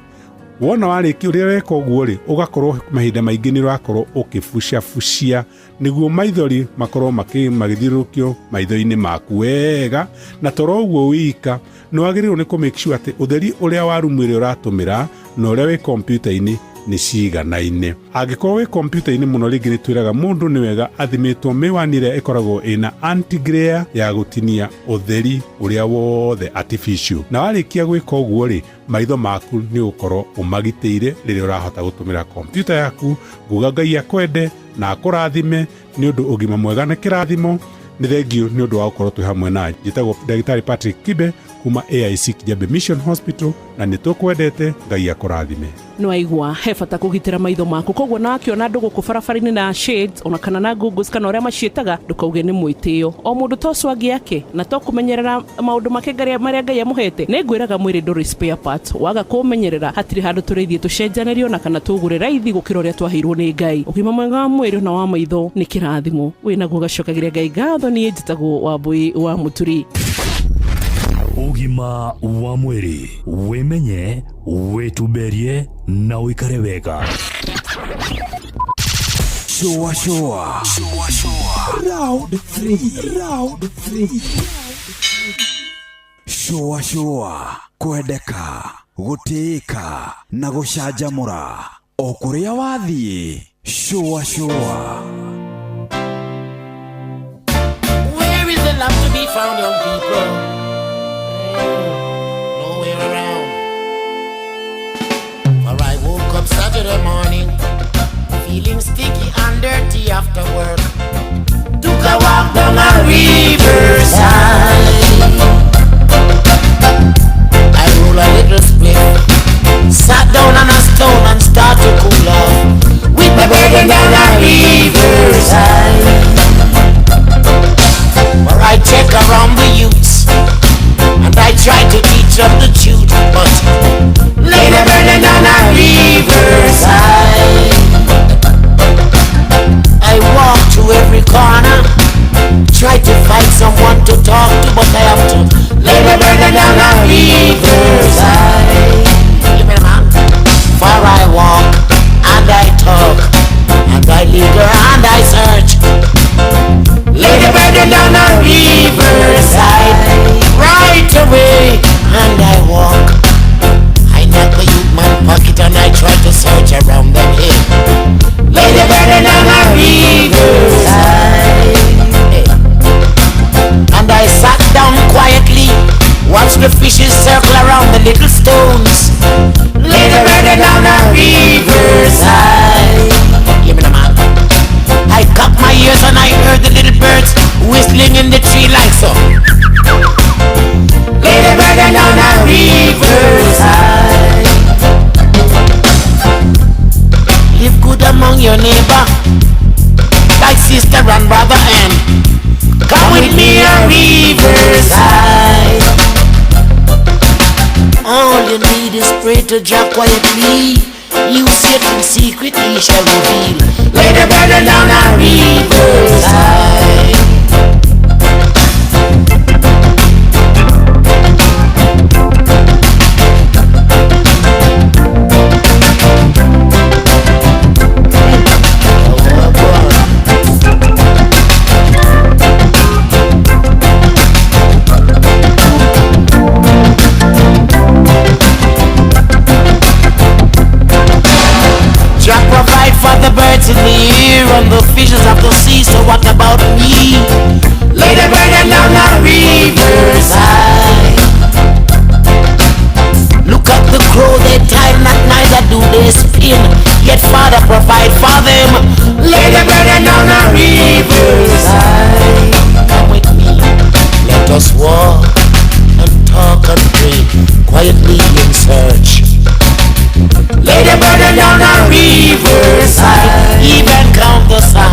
Wona warĩkia ũrĩa weka ũguo rĩ, ũgakorwo mahinda maingĩ nĩ ũrakorwo ũkĩbucabucia nĩguo maithori makorwo magĩthiũrũrũkio maitho-inĩ maku wega. Na toro ũguo wika nĩ wagĩrĩirwo nĩ kũ make sure atĩ ũtheri ũrĩa wa rumu ĩrĩa ũratũmĩra na ũrĩa wĩ computer-inĩ nĩ ciganaine. Angĩkorwo wĩ computer-inĩ mũno rĩngĩ nĩ twĩraga mũndũ nĩ wega athimĩtwo mĩwani ĩrĩa ĩkoragwo ĩna anti-glare ya gũtinia ũtheri ũrĩa wothe artificial. Na warĩkia gwĩka ũguo rĩ, maitho maku nĩ ũkorwo ũmagitĩire rĩrĩa ũrahota gũtũmĩra computer yaku. Nguga Ngai akwende na akũrathime nĩ ũndũ ũgima mwega nĩ kĩrathimo. Nĩ thengio nĩ ũndũ wa gũkorwo twĩ hamwe na njĩtagwo ndagĩtarĩ Patrick Kibe kuma AIC Kijabe Mission Hospital na nitukwendete Ngai akurathime. No aigua he bata kugitira maitho maku koguo na akiona ndugu ku barabara-inĩ na shades ona kana na google kana uria macietaga ndukauge ni mwitio o mundu toco angiake na to kumenyerera maundu make maria Ngai amuhete ni ngwiraga mwiri nduri spare parts waga kumenyerera hatiri handu turithie tucenjanerio na kana tugure raithi gukira uria twahirwo ni Ngai ugima mwega wa mwiri na wa maitho ni kirathimo wina gugacokagiria Ngai ngatho ni njitagwo Wambui wa Muturi. Ugima wa mwiri wimenye wituberie na uikare wega. Showa round 3 showa kwendeka gutika na gucanjamura o kuria wathie. Showa where is the love to be found, young people? Nowhere around. For I woke up Saturday morning feeling sticky and dirty after work. Took a walk down a riverside. I roll a little split, sat down on a stone and start to cool off with my burden down a riverside. Where I check around the youths and I try to teach them the truth, but lay the burden down a riverside. I walk to every corner, try to find someone to talk to, but I have to lay the burden down a riverside. Give me the man. For I walk and I talk and I linger and I search. Lay the burden down a riverside right away, and I walk. I knock the youth man pocket and I try to search around them here. Lay the burden down a riverside. And I sat down quietly, watch the fishes circle around the little stones. Lay the burden down a riverside. Give me the man. I cocked my ears and I heard the little birds whistling in the tree like so. Lay the burden down a riverside. Live good among your neighbor, like sister and brother, and come with me a riverside. All you need is pray to Jah quietly. You sit in secret, he shall reveal. Lay the burden down a riverside. Jah provide for the birds in the air and the fishes of the sea, so what about me? Lay the burden down a riverside. Look at the crow, they tie not neither do they spin, yet Father provide for them. Lay the burden down a riverside. Come with me, let us walk and talk and pray quietly in search. Lay the burden down a riverside, even count the sun.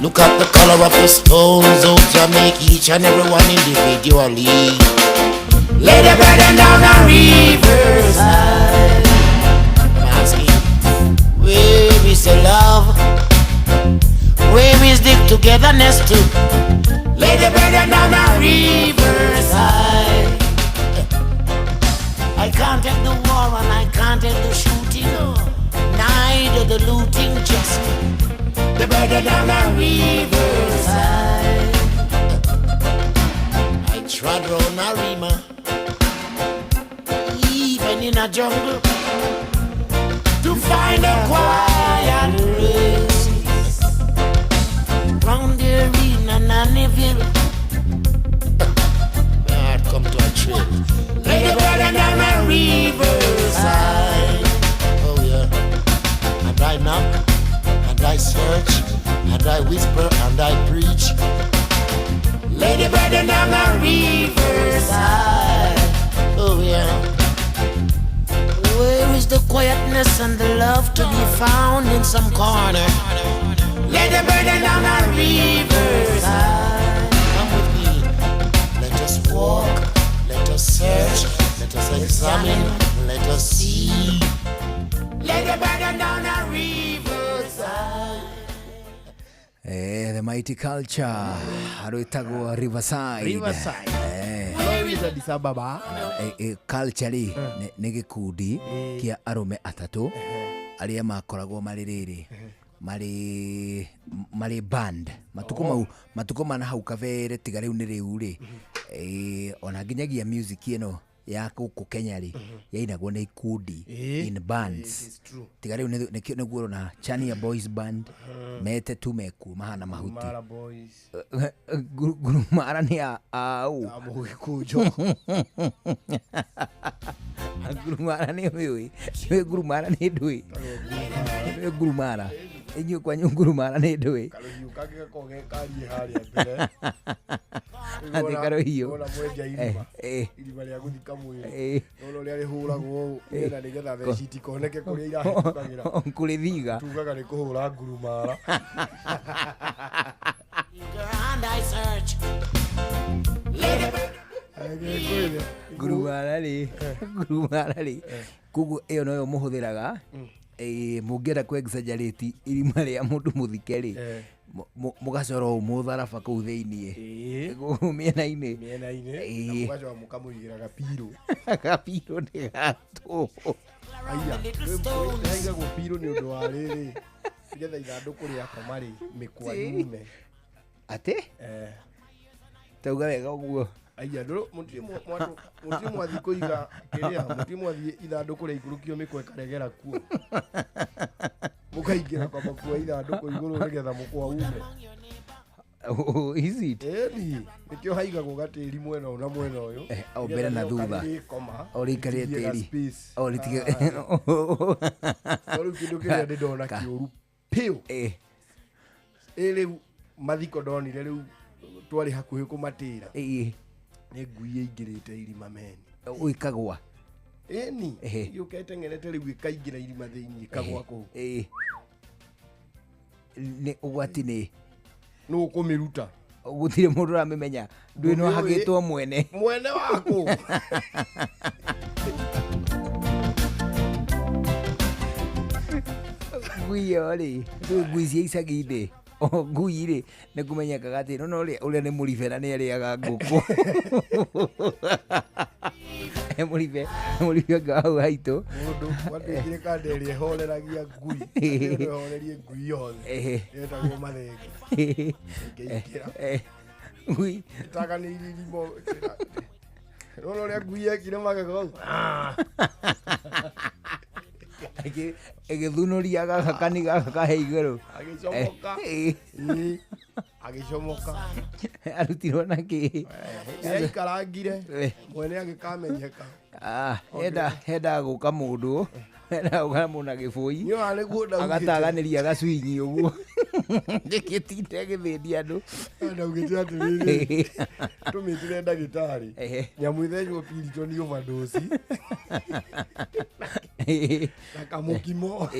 Look at the color of the stones, out to make each and every one individually. Lay the burden down a riverside. I'm asking, where is the love? Where is the togetherness too? Lay the burden down a riverside. I can't take the war and I can't take the shooting, neither the looting, just the burden down a riverside. I trod round a rima, even in a jungle, to find a quiet place. Round the arena, Nannyville, I'd come to a trip. Lay the burden down a riverside. Oh yeah. And I knock, and I search, and I whisper, and I preach. Lay the the burden down the riverside. Oh yeah. Where is the quietness and the love to be found in some corner? Let the burden down the riverside. Come with me. Let us walk. Let us search. Let us examine. Let us see. Let the burden down the riverside. The mighty culture. Arwitagwo Riverside. Riverside. Where is Addis Ababa? Culture nĩ gĩkundi kĩa arũme atatũ arĩa makoragwo marĩ rĩrĩ marĩ band matukũ mana hau kabere tiga rĩu nĩ rĩu rĩ ona nginyagia music ĩno ya gũkũ Kenya rĩ yainagwo nĩ ikundi in bands tiga rĩu nĩguo ũrona Chania Boys Band mete tu meku mahana mahuti Gurumara Boys Gurumara nĩ au Mũgĩkũnjo Gurumara nĩ wewe Gurumara nĩ ndũĩ Gurumara inyuĩ kwanyu Gurumara nĩ ndũĩ Karuhiũ kangĩ gakoge karie harĩa mbere Ati karuhiũ ona mwenja irima rĩa gũthika mwĩrĩ ona ũrĩa rĩhũragwo na nĩgetha theci itikoneke kũrĩa irahĩtũkagĩra kũrĩ thiga tugaga nĩ kũhũra Gurumara Gurumara rĩ kuguo ĩyo noyo mũhũthĩraga mũngĩenda kũ exaggerate irima rĩa mũndũ mũthike rĩ mũgacora mũtharaba kũu thĩinĩ mĩena-inĩ mũgacora mũkamũigĩra gapiro nĩ gatũ haigagwo piro nĩ ũndũ wa rĩrĩ nĩgetha ithandũkũ rĩakwa marĩ mĩkwa yume atĩ tauga wega ũguo aya ndoro muti mwathi kuiga kiria muti mwathi ithandũkũ rĩa ikũrũkio mĩkwa ĩkaregera kuo mũkaingĩra kwa makua ithandũkũ igũrũ nĩgetha mũkwa ume is it nikio haigagwo gatĩri mwena ũna mwena ũyũ au mbere na thutha ũrĩikarie tĩri ũrĩtige rĩu kĩndũ kĩrĩa ndĩndona kĩũru piũ rĩu mathiko ndonire rĩu twarĩ hakuhĩ kũmatĩra nĩ ngui ĩingĩrĩte irima meni ũikagwa eni yũketeng'erete rĩu ĩkaingĩra irima thĩinĩ ĩkagwa kũu nĩ ũgwati nĩ nũ kũmĩruta gũtirĩ mũndũ ũramĩmenya ndũĩ no hagĩtwo mwene waku ngui ĩyo rĩ ngui cia icagi-inĩ ngui rĩ nĩ kũmenyekaga atĩ no ũrĩa nĩ mũribe na nĩ arĩaga ngũkũ mũribe nga hau haitũ mũndũ watũĩkire kanda ĩrĩa ĩhoreragia ngui ĩhorerie ngui yothe ĩtagwo mathenge ĩkĩingĩra ngui ĩtaga nĩ iririmo rona ũrĩa ngui yekire magego ĩgĩthunũria gaka kani gaka kahe igũrũ agĩcomoka arutirwo na kĩ aikarangire mwene agĩkamenyeka henda gũka mũndũ na gĩbũi agataganĩria gacwinyi ũguo gĩtinde gĩthĩndia andũ ndaugĩte atĩrĩrĩ tũmĩtire ndagĩtarĩ nyamũ ĩthecwo Piriton overdose na kamũkimo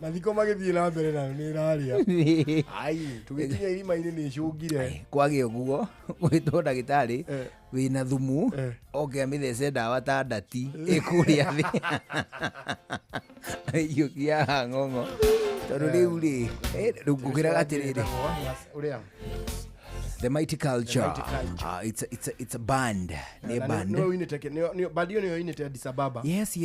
mathiko magĩthiĩ na mbere nayo nĩ ĩrarĩa tũgĩkinya irima-inĩ nĩ ĩcũngire kwagĩa ũguo gwĩtwo ndagĩtarĩ wĩna thumu oke amĩthece ndawa ta ndati ĩkũrĩa thĩ iyũkia ng'ong'o tondũ rĩu rĩ rĩu ngũkĩraga atĩrĩrĩ The Mighty Culture. It's a band. No inete band yo no inete Addis Ababa. Yes.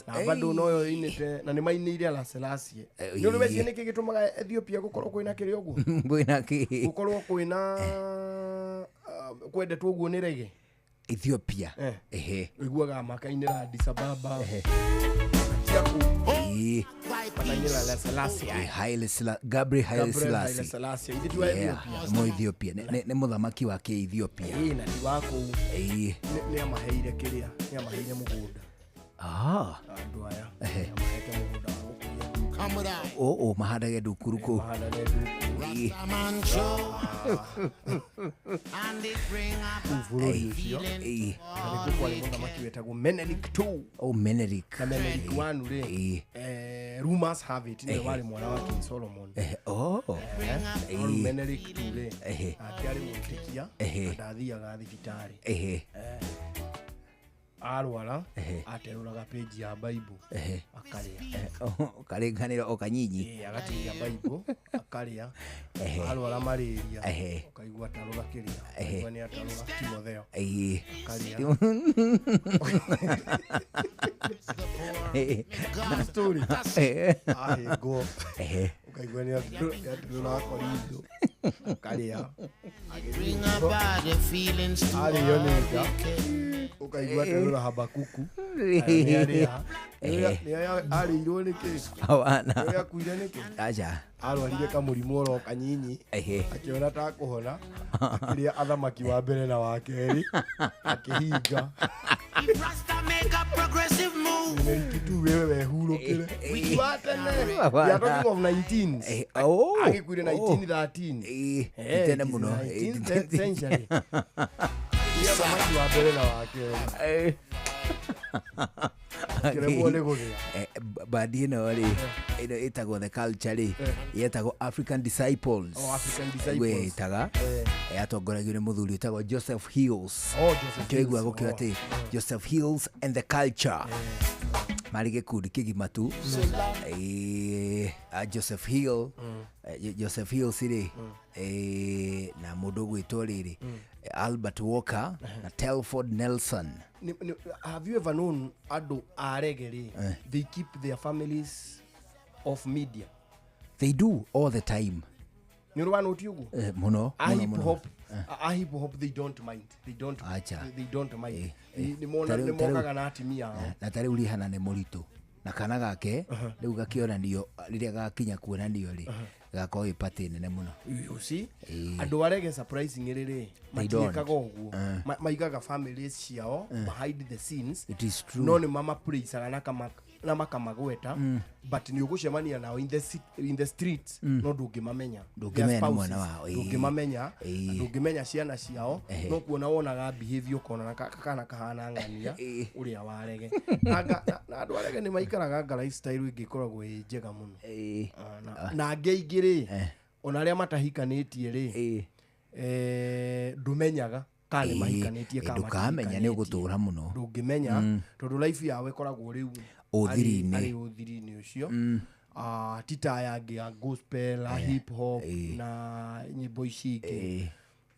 Na bado no inete na ni mainire la Selassie. Ni ndo besi niki gitumaga Ethiopia gukorwo kwina kiri oguo. Kwina ki. Gukorwo kwina kwendetwo guo ni rege. Ethiopia. Iguaga makainira Addis Ababa. Patainira la Selassie. Gabriel Haile Selassie. Mo Ethiopia. Ne muthamaki wa ke Ethiopia. Na ti wako. Ni amaheire kiria. Ni amaheire mugunda. Andu aya. Amahete mugunda wa gukuria mahandage ndukuru kuu. Bũrũri ũcio nĩkuo kwarĩ mũthamaki wetagwo Menelik II. Menelik. Na Menelik I rĩ, rumors have it nĩwe warĩ mwana wa King Solomon. Menelik II rĩ, akĩarĩ mũtĩkia na ndathiaga thibitarĩ. Arwara aterũraga page ya Bible akarĩa. Karenganĩra o kanyinyi. Agatigia Bible akarĩa. Arwara malaria ukaigua tarũra kĩrĩa. Ukaigua nĩ atarũra Timotheo akarĩa. Story. Go. Ukaigua nĩ atarũra Korinto akarĩa. Arĩo nĩnga. Ukaigua tarũra Habakuku. Arĩirwo nĩkĩ? Akuire nĩkĩ? Acha. Arwarire kamũrimũ oro kanyinyi. Akĩona ta kũhona. Akĩrĩa athamaki wa mbere na wa kerĩ. Akĩhinga. Menelik wewe wehurũkĩre. Wiki wa tene. We are talking of 19. Agĩkuire 1913. Tene mũno. 19th century. Athamaki wa mbere na wa kerĩ. Bandi ĩno rĩ, ĩno ĩtagwo The Culture rĩ, yetagwo African Disciples. Wetaga yatongoragio nĩ mũthuri wetagwo Joseph Hills. Kĩigua gũkĩra atĩ Joseph Hills and The Culture marĩ gĩkundi kĩgima tu. Joseph Hill, Joseph Hills rĩ, na mũndũ gwĩtwo rĩrĩ Albert Walker na Telford Nelson. Have you ever known ado aregere they keep their families off media? They do all the time. You know what ugu? Muno. Hip hop they don't mind. They don't mind. Ni mokaga na atimia. Na tare urihana nĩ mũritũ. Na kana gake rĩu gakĩonanio rĩrĩa gakinya kuonanio rĩ gakorwo ĩpatĩ nene mũno. You see? Andũ arege surprising rĩrĩ matiekaga ũguo. Maigaga families ciao behind the scenes. It is true. No nĩ mama praise na makamagweta but nĩ ũgũcemania nao in the streets no ndũngĩmamenya. Ndũngĩmamenya ciana ciao no kuona wonaga behavior kona kana kahana ng'ania ũrĩa warege. Na andũ arege nĩ maikaraga lifestyle ĩngĩkoragwo ĩ njega mũno. Na ngĩingĩrĩ ona arĩa matahikanĩtie rĩ ndũmenyaga kana mahikanĩtie kana ndũkamenya nĩ ũgũtũra mũno. Ndũngĩmenya tondũ life yawe ĩkoragwo rĩu ũthiri-inĩ ũcio. Tita yangi ya gospel, hip hop na nyimbo ici ingĩ.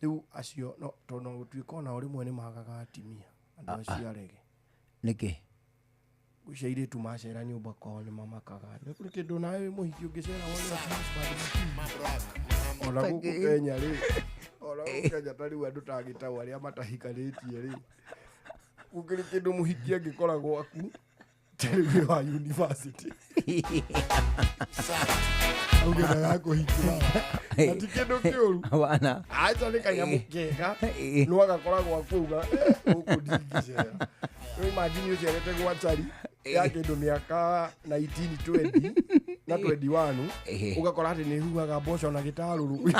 Rĩu acio no tondũ gũtuĩka ona rĩmwe nĩ magaga atimia andũ acio arege. Nĩkĩ? Gũcaire tu macera nyũmba kwao nĩ mamakaga. Nĩ kũrĩ kĩndũ nawe mũhiki ũngĩcera wona ona gũkũ Kenya rĩ. Ona gũkũ Kenya tarĩ andũ tagĩtaũ arĩa matahikanĩtie rĩ. Gũkĩrĩ kĩndũ mũhiki angĩkoragwo aku tarĩ wa university. Ugenda yako hikira. Ati kĩndũ kĩũru. Wana. Acha nĩ kanyamũ kega. No agakoragwo akuga gũkũ ndingĩcera. Imagine ucerete gwa chari ya kĩndũ mĩaka 1920 na 21 ugakora atĩ nĩ huaga mboco na gĩtarũrũ.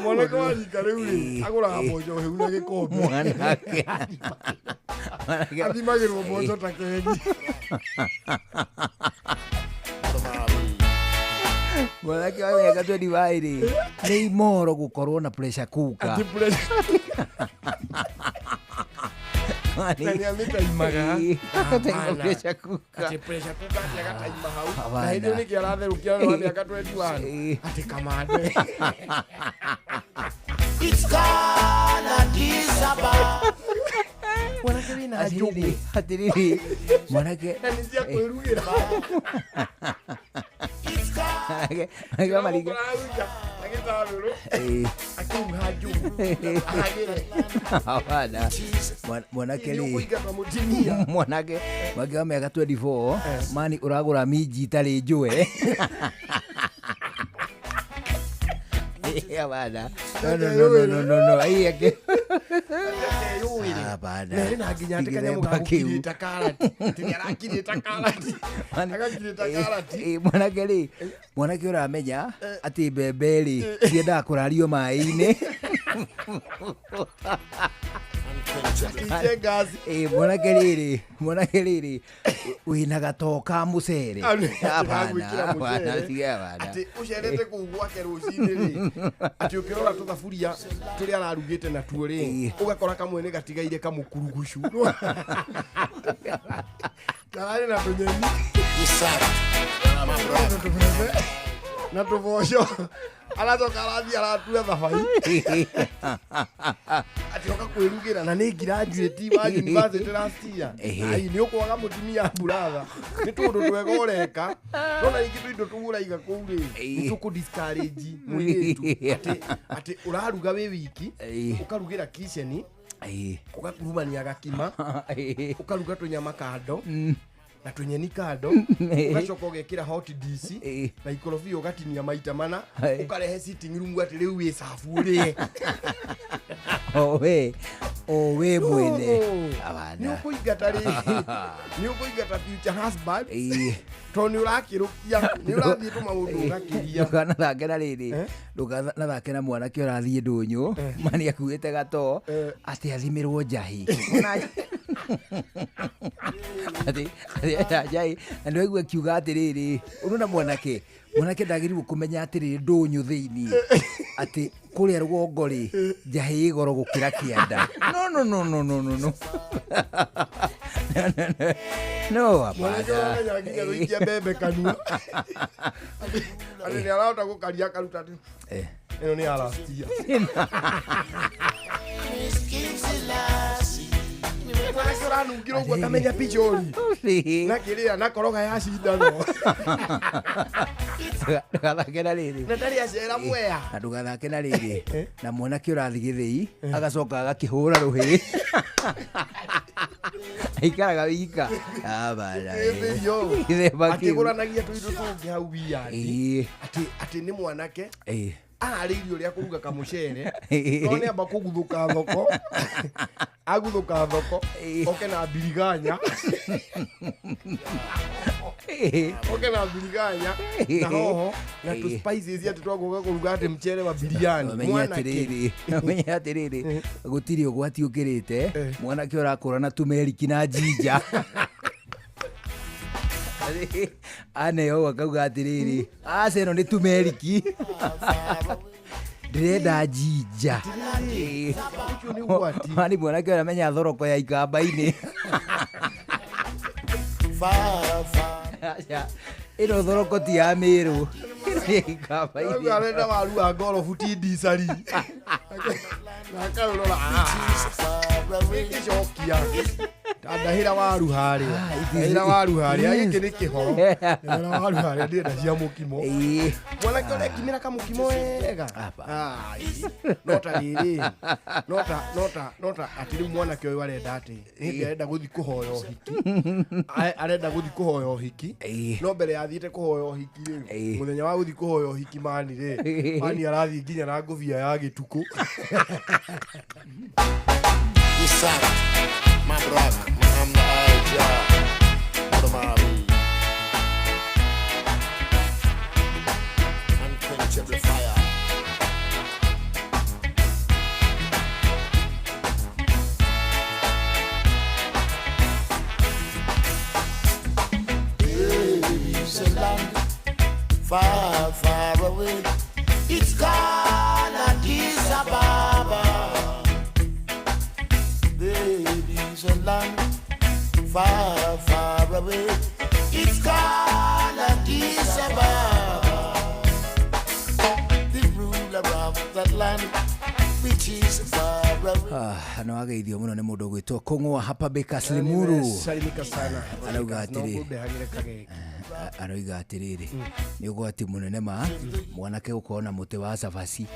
Mwana kwa rika rĩu rĩ agũraga mboco hĩu na gĩkombe. Mwanake. Athimagĩrwo mboco ta kengi. Mwanake wa mĩaka 25 rĩ nĩ imoro gũkorwo na pressure cooker. Ati pressure. Nani amekaimaga. Pressure cooker. Ati pressure cooker yakataima hau. Na hĩndĩ nĩ kĩaratherũkia wa mĩaka 21. Ati kamande. It's gonna disappear. Mwanake wina ajubu. Hatiriri. Mwanake. Nani cia kwĩrugĩra. Aga mariga. Akiuga jubu. Hawana. Mwanake ni. Mwanake wakiwa mĩaka 24 mani ũragũra minji itarĩ njũe. Ya bana. No. Ahí Bana. Na nginya atikanya mugakirita karati. Tiarakirita karati. Agakirita karati. Mwanake uramenya ati mbemberi ciendaga kũrario maĩ-inĩ. Mwanake rĩrĩ wĩna gatoo ka mũcere. Ati ucerete kũu gwake rũcinĩ rĩ, ati ũkĩrora tũthaburia tũrĩa ararugĩte natuo rĩ, ũgakora kamwe nĩ gatigaire kamũkurugucu. Kararĩ na tũnyeni na tũboco, aracoka arathi aratua thabai. Ati oka kwĩrugĩra na nĩ graduate wa university last year. Ai nĩ ũkwaga mũtumia buratha. Nĩ tũndũ twega ũreka. Nona ingĩ indo tũgũraiga kũu rĩ, nĩ tũkũ-discourage mũirĩtu. Ati ũraruga wĩ wiki, ũkarugĩra kitchen, ũgakurumania gakima, ũkaruga tũnyama kando. Na tũnyeni kando, ũgacoka ũgekĩra hot dish na ikorobia ũgatinia maita mana, ũkarehe sitting room ati rĩu wĩ safu ũrĩe. Owe mwene. Nĩ ũkũingata future husband. To nĩ ũrakĩrũkia, nĩ ũrathiĩ tũmaũndũ ũgakĩria. Ndũkanathake na rĩrĩ, ndũkanathake na mwanake ũrathiĩ ndũnyũ, mani akuĩte gatoo, atĩ athimĩrwo njahi. Njai, na nĩ waigua akiuga atĩrĩrĩ, ũrona mwanake ndagĩrĩirwo kũmenya atĩrĩrĩ ndũnyũ thĩinĩ, atĩ kũrĩa rũgongo rĩ, njahi ĩ goro gũkĩra kĩanda. No, apana. Nginya gũikia mbembe kanua. Ati nĩ arahota gũkaria akaruta atĩ ĩno nĩ ya last year. Mwanake ũranungĩra ũguo akamenya pichori. Na kĩrĩa na koroga ya cindano. Ndũgathake na rĩrĩ. Na ndarĩ acera mwea. Na ndũgathake na rĩrĩ. Na mwanake ũrathi gĩthĩi, agacoka agakĩhũra rũhĩ. Aikaraga wika. Bana. Akĩgũranagia tũindo tũngĩ hau wiani. Ati nĩ mwanake. Arĩirio rĩa kũruga kamũcere. No nĩ amba kũguthũka thoko. Aguthũka thoko. Oke na biriganya. Oke na biriganya. Na hoho. Na tu spices ati twagoga kũruga ati mcere wa biriani. Menya atĩrĩrĩ. Gũtirĩ ũgwati ũkĩrĩte. Mwanake ũrakũra na tumeriki na jinja. Aneo akauga atĩrĩrĩ, aca ĩno nĩ tumeriki. Ndĩrenda jinja. Mani mwanake ũramenya thoroko ya ikamba-inĩ. Ĩno thoroko ti ya Mĩrũ. Ikamba-inĩ. Arenda waru wa ngorobu ti ndicari. Na akarora. Gĩcokia. Ndahĩra waru harĩa. Ndahĩra waru harĩa. Gĩkĩ nĩ kĩhoro. Ndahĩra waru harĩa ndĩrenda cia mũkimo. Mwanake ũrekimĩra kamũkimo wega. Nota rĩrĩ. Nota atĩ rĩu mwanake ũyũ arenda atĩ. Hĩndĩ arenda gũthiĩ kũhoya ũhiki. Arenda gũthiĩ kũhoya ũhiki. No mbere ya thiĩte kũhoya ũhiki rĩ. Mũthenya wa gũthiĩ kũhoya ũhiki mani rĩ. Mani arathiĩ nginya na ngũbia ya gĩtukũ. My brother, I'm the Alja, the Mari, unquenchable fire. There is a land far, far away. It's called Addis Ababa. A land far, far away. It's called Addis Ababa. The ruler of that land, which is far away. Ano ageithio muno nĩ mũndũ gwĩtwo Kũng'wa hapa Bakers Limuru. Salimika sana. Arauga atĩrĩ. Arauga atĩrĩrĩ. Nĩ ũgwati mũnene ma mwanake gũkorwo na mũtĩ wa cabaci.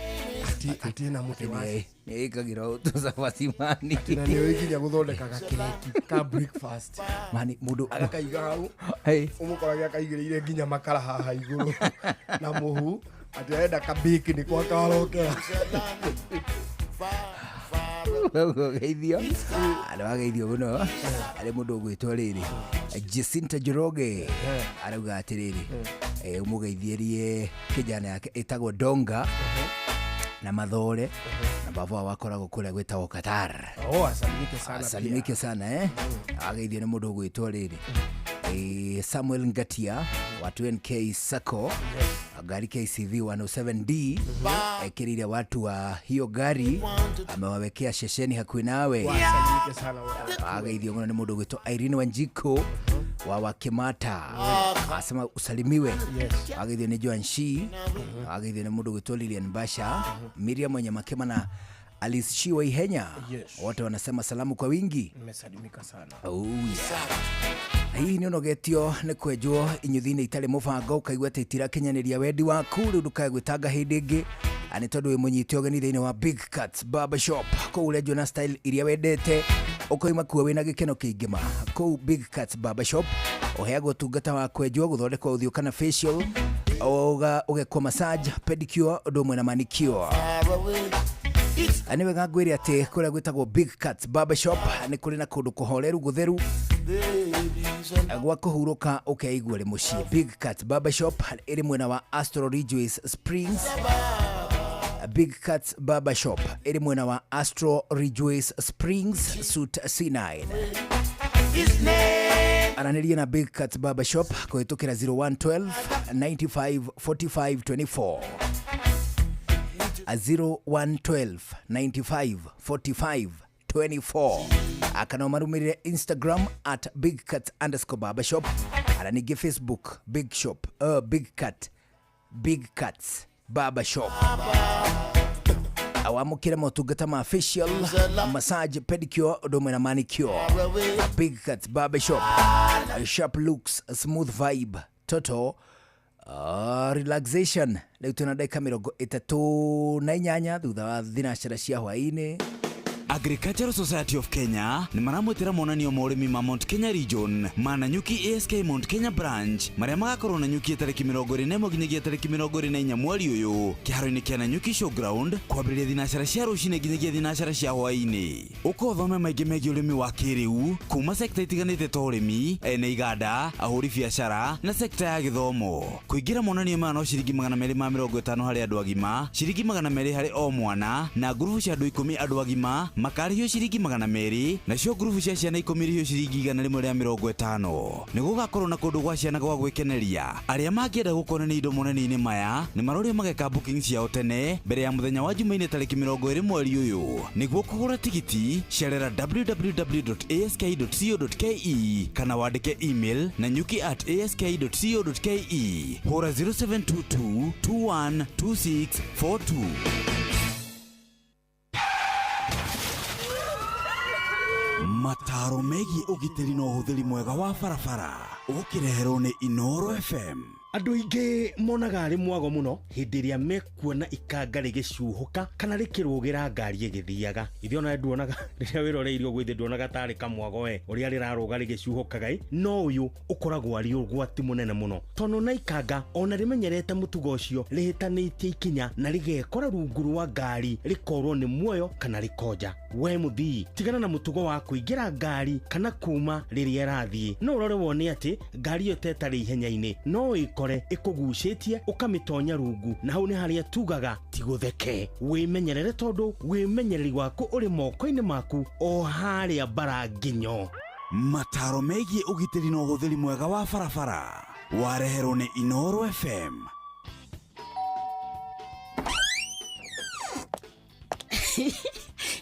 Ati na mũtĩ wa ĩkagĩra tũcabaci mani. Na nĩ ũikinya gũthondeka gakireki ka breakfast. Mani mũndũ agakaiga hau. Ũmũkoraga akaigĩrĩire nginya makara haha igũrũ na mũhu. Ati arenda kabiki nĩ kwa karokera. geithio ana geithio muno ari mundu gwitwa riri Jacinta Njoroge arauga atiriri umugeithierie kijana yake etagwo Donga na Mathore na baba wakoragwo kuria gwitagwo Qatar. Asalimike sana ageithio ni mundu gwitwa riri Samuel Ngatia watu NK Sacco gari KCV 107D ekirire watu wa hiyo gari amewawekea shesheni hakui nawe. Ageithio muno ni mundu gwitwa Irene Wanjiko wa Wakimata asema usalimiwe. Ageithio ni Joan Shi, ageithio ni mundu gwitwa Lilian Basha, Miriam mwenye Makema na Alice Shiwa Ihenya. Wote wanasema salamu kwa wingi. Nimesalimika sana. Hii ni onogetio ni kwenjwo inyuthine itari mubango ukaigua titira kinyaniria wendi waku riu ndukagwitanga hindi ingi ani tondu wi munyite ogeni thiini wa Big Cuts Barber Shop ko urenjwo na style iria wendete ukoima kuwa wina gikeno kiingima ko Big Cuts Barber Shop uheagwo tungata wa kwenjwo guthondekwa uthio kana facial ugekwa massage pedicure ndomwe na manicure. Aniwe ngagwiri ati kuria gwitagwo Big Cuts Barber Shop ni kuri na kundu kuhoreru gutheru gwa kuhuruka ukeigwa ri mucie. Big Cuts Barber Shop iri mwena wa Astro Ridgeways Springs. Big Cuts Barber Shop iri mwena wa Astro Ridgeways Springs Suite C9. Ananiria na Big Cuts Barber Shop kuhitukira 0112 95 45 24 0112 95 45 24. Akana marumirire Instagram at bigcuts_barbershop. Aranige Facebook Big Shop Big Cuts Barbershop. Awamukira motungata ma facial, massage, pedicure, ndomwe na manicure. Big Cuts Barbershop. Sharp looks, smooth vibe, total relaxation. Leo tuna dakika 38 thutha wa thinashara cia hwaini. Agricultural Society of Kenya ni maramwetera monanio ma urimi ma Mount Kenya Region mana nyuki ASK Mount Kenya Branch maria magakorwo na nyuki tariki 24 nginyagia tariki 24 mweri uyu kiharo-ini kia Nanyuki Showground kwambĩrĩria thinashara cia rũcinĩ nginyagia thinashara cia hwaĩ-inĩ. Ũkothome maingĩ megiĩ ũrĩmi wa kĩrĩu kuma sekta itiganĩte ta ũrĩmi, ene iganda, ahũri biacara na sekta ya gĩthomo. Kũingĩra monanio maya no ciringi 250 harĩ andũ agima, ciringi 200 harĩ o mwana na ngurubu cia andũ 10 andũ agima makarĩhio ciringi 200 nacio ngurubu cia ciana 10 rĩhio ciringi 150. Nĩ gũgakorwo na kũndũ gwa ciana gwa gwĩkeneria. Arĩa mangĩenda gũkona nĩ indo monanio-inĩ maya nĩ marorio mageka booking ciao tene mbere ya mũthenya wa Jumaine tariki 20 mweri ũyũ. Nĩguo kũgũra tigiti cerera www.ask.co.ke kana wandĩke email nanyuki@ask.co.ke. hũra 0722 212642. Mataro megiĩ ũgitĩri na ũhũthĩri mwega wa barabara ũkireherwo nĩ Inooro FM. Andũ aingĩ monaga ari mwago muno hĩndĩ ĩrĩa mekuona ikanga rĩgĩcuhũka kana rĩkĩrũgĩra ngari ĩgĩthiaga. Ithe ona nduonaga rĩrĩa wĩroreirio gwĩthĩ nduonaga tarĩ kamwago ũrĩa rĩrarũga rĩgĩcuhũkaga no ũyũ ũkoragwo arĩ ũgwati mũnene mũno tondũ na ikanga ona rĩmenyerete mũtugo ũcio rĩhĩtanĩtie ikinya na rĩgekora rungu rwa ngari rĩkorwo nĩ muoyo kana rĩkonja. We mũthii tigana na mũtugo wa kũingĩra ngari kana kuma rĩrĩa ĩrathiĩ. No ũrore wone atĩ ngari ĩyo tetarĩ ihenya-inĩ no ĩkore ĩkũgucĩtie ũkamĩtonya rungu na hau nĩ harĩa tugaga ti gũtheke. Wĩmenyerere tondũ wĩmenyereri waku ũrĩ moko-inĩ maku o harĩa bara nginyo. Mataro megiĩ ũgitĩri na ũhũthĩri mwega wa barabara wareherwo nĩ Inooro FM.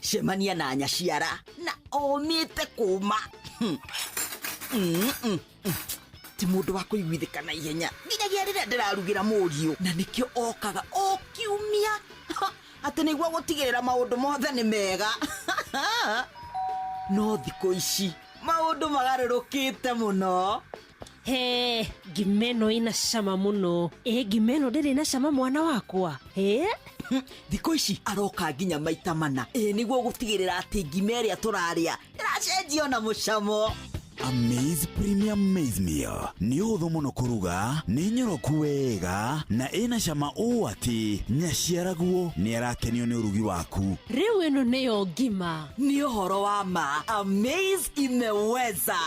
Cemania na nyaciara na omĩte kuma ti mũndũ wa kũiguithĩka na ihenya nginyagia rĩrĩa ndĩrarugĩra mũriũ na nĩkĩo okaga o kiumia atĩ nĩguo gũtigĩrĩra maũndũ mothe nĩ mega. No thikũ ici maũndũ magarũrũkĩte mũno. He, ngimeno ina cama mũno. Ngimeno ndĩrĩ na cama mwana wakwa. Thikũ ici aroka nginya maita mana nĩguo gũtigĩrĩra atĩ ngima ĩrĩa tũrarĩa ĩracenjio na mũcamo. Amaze Premium Maize Meal nĩ ũhũthũ mũno kũruga, nĩ nyoroku wega na ĩna cama ũũ atĩ nyaciaraguo nĩ arakenio nĩ ũrugi waku. Rĩu ĩno nĩyo ngima. Nĩ ũhoro wa ma. Amaze imeweza.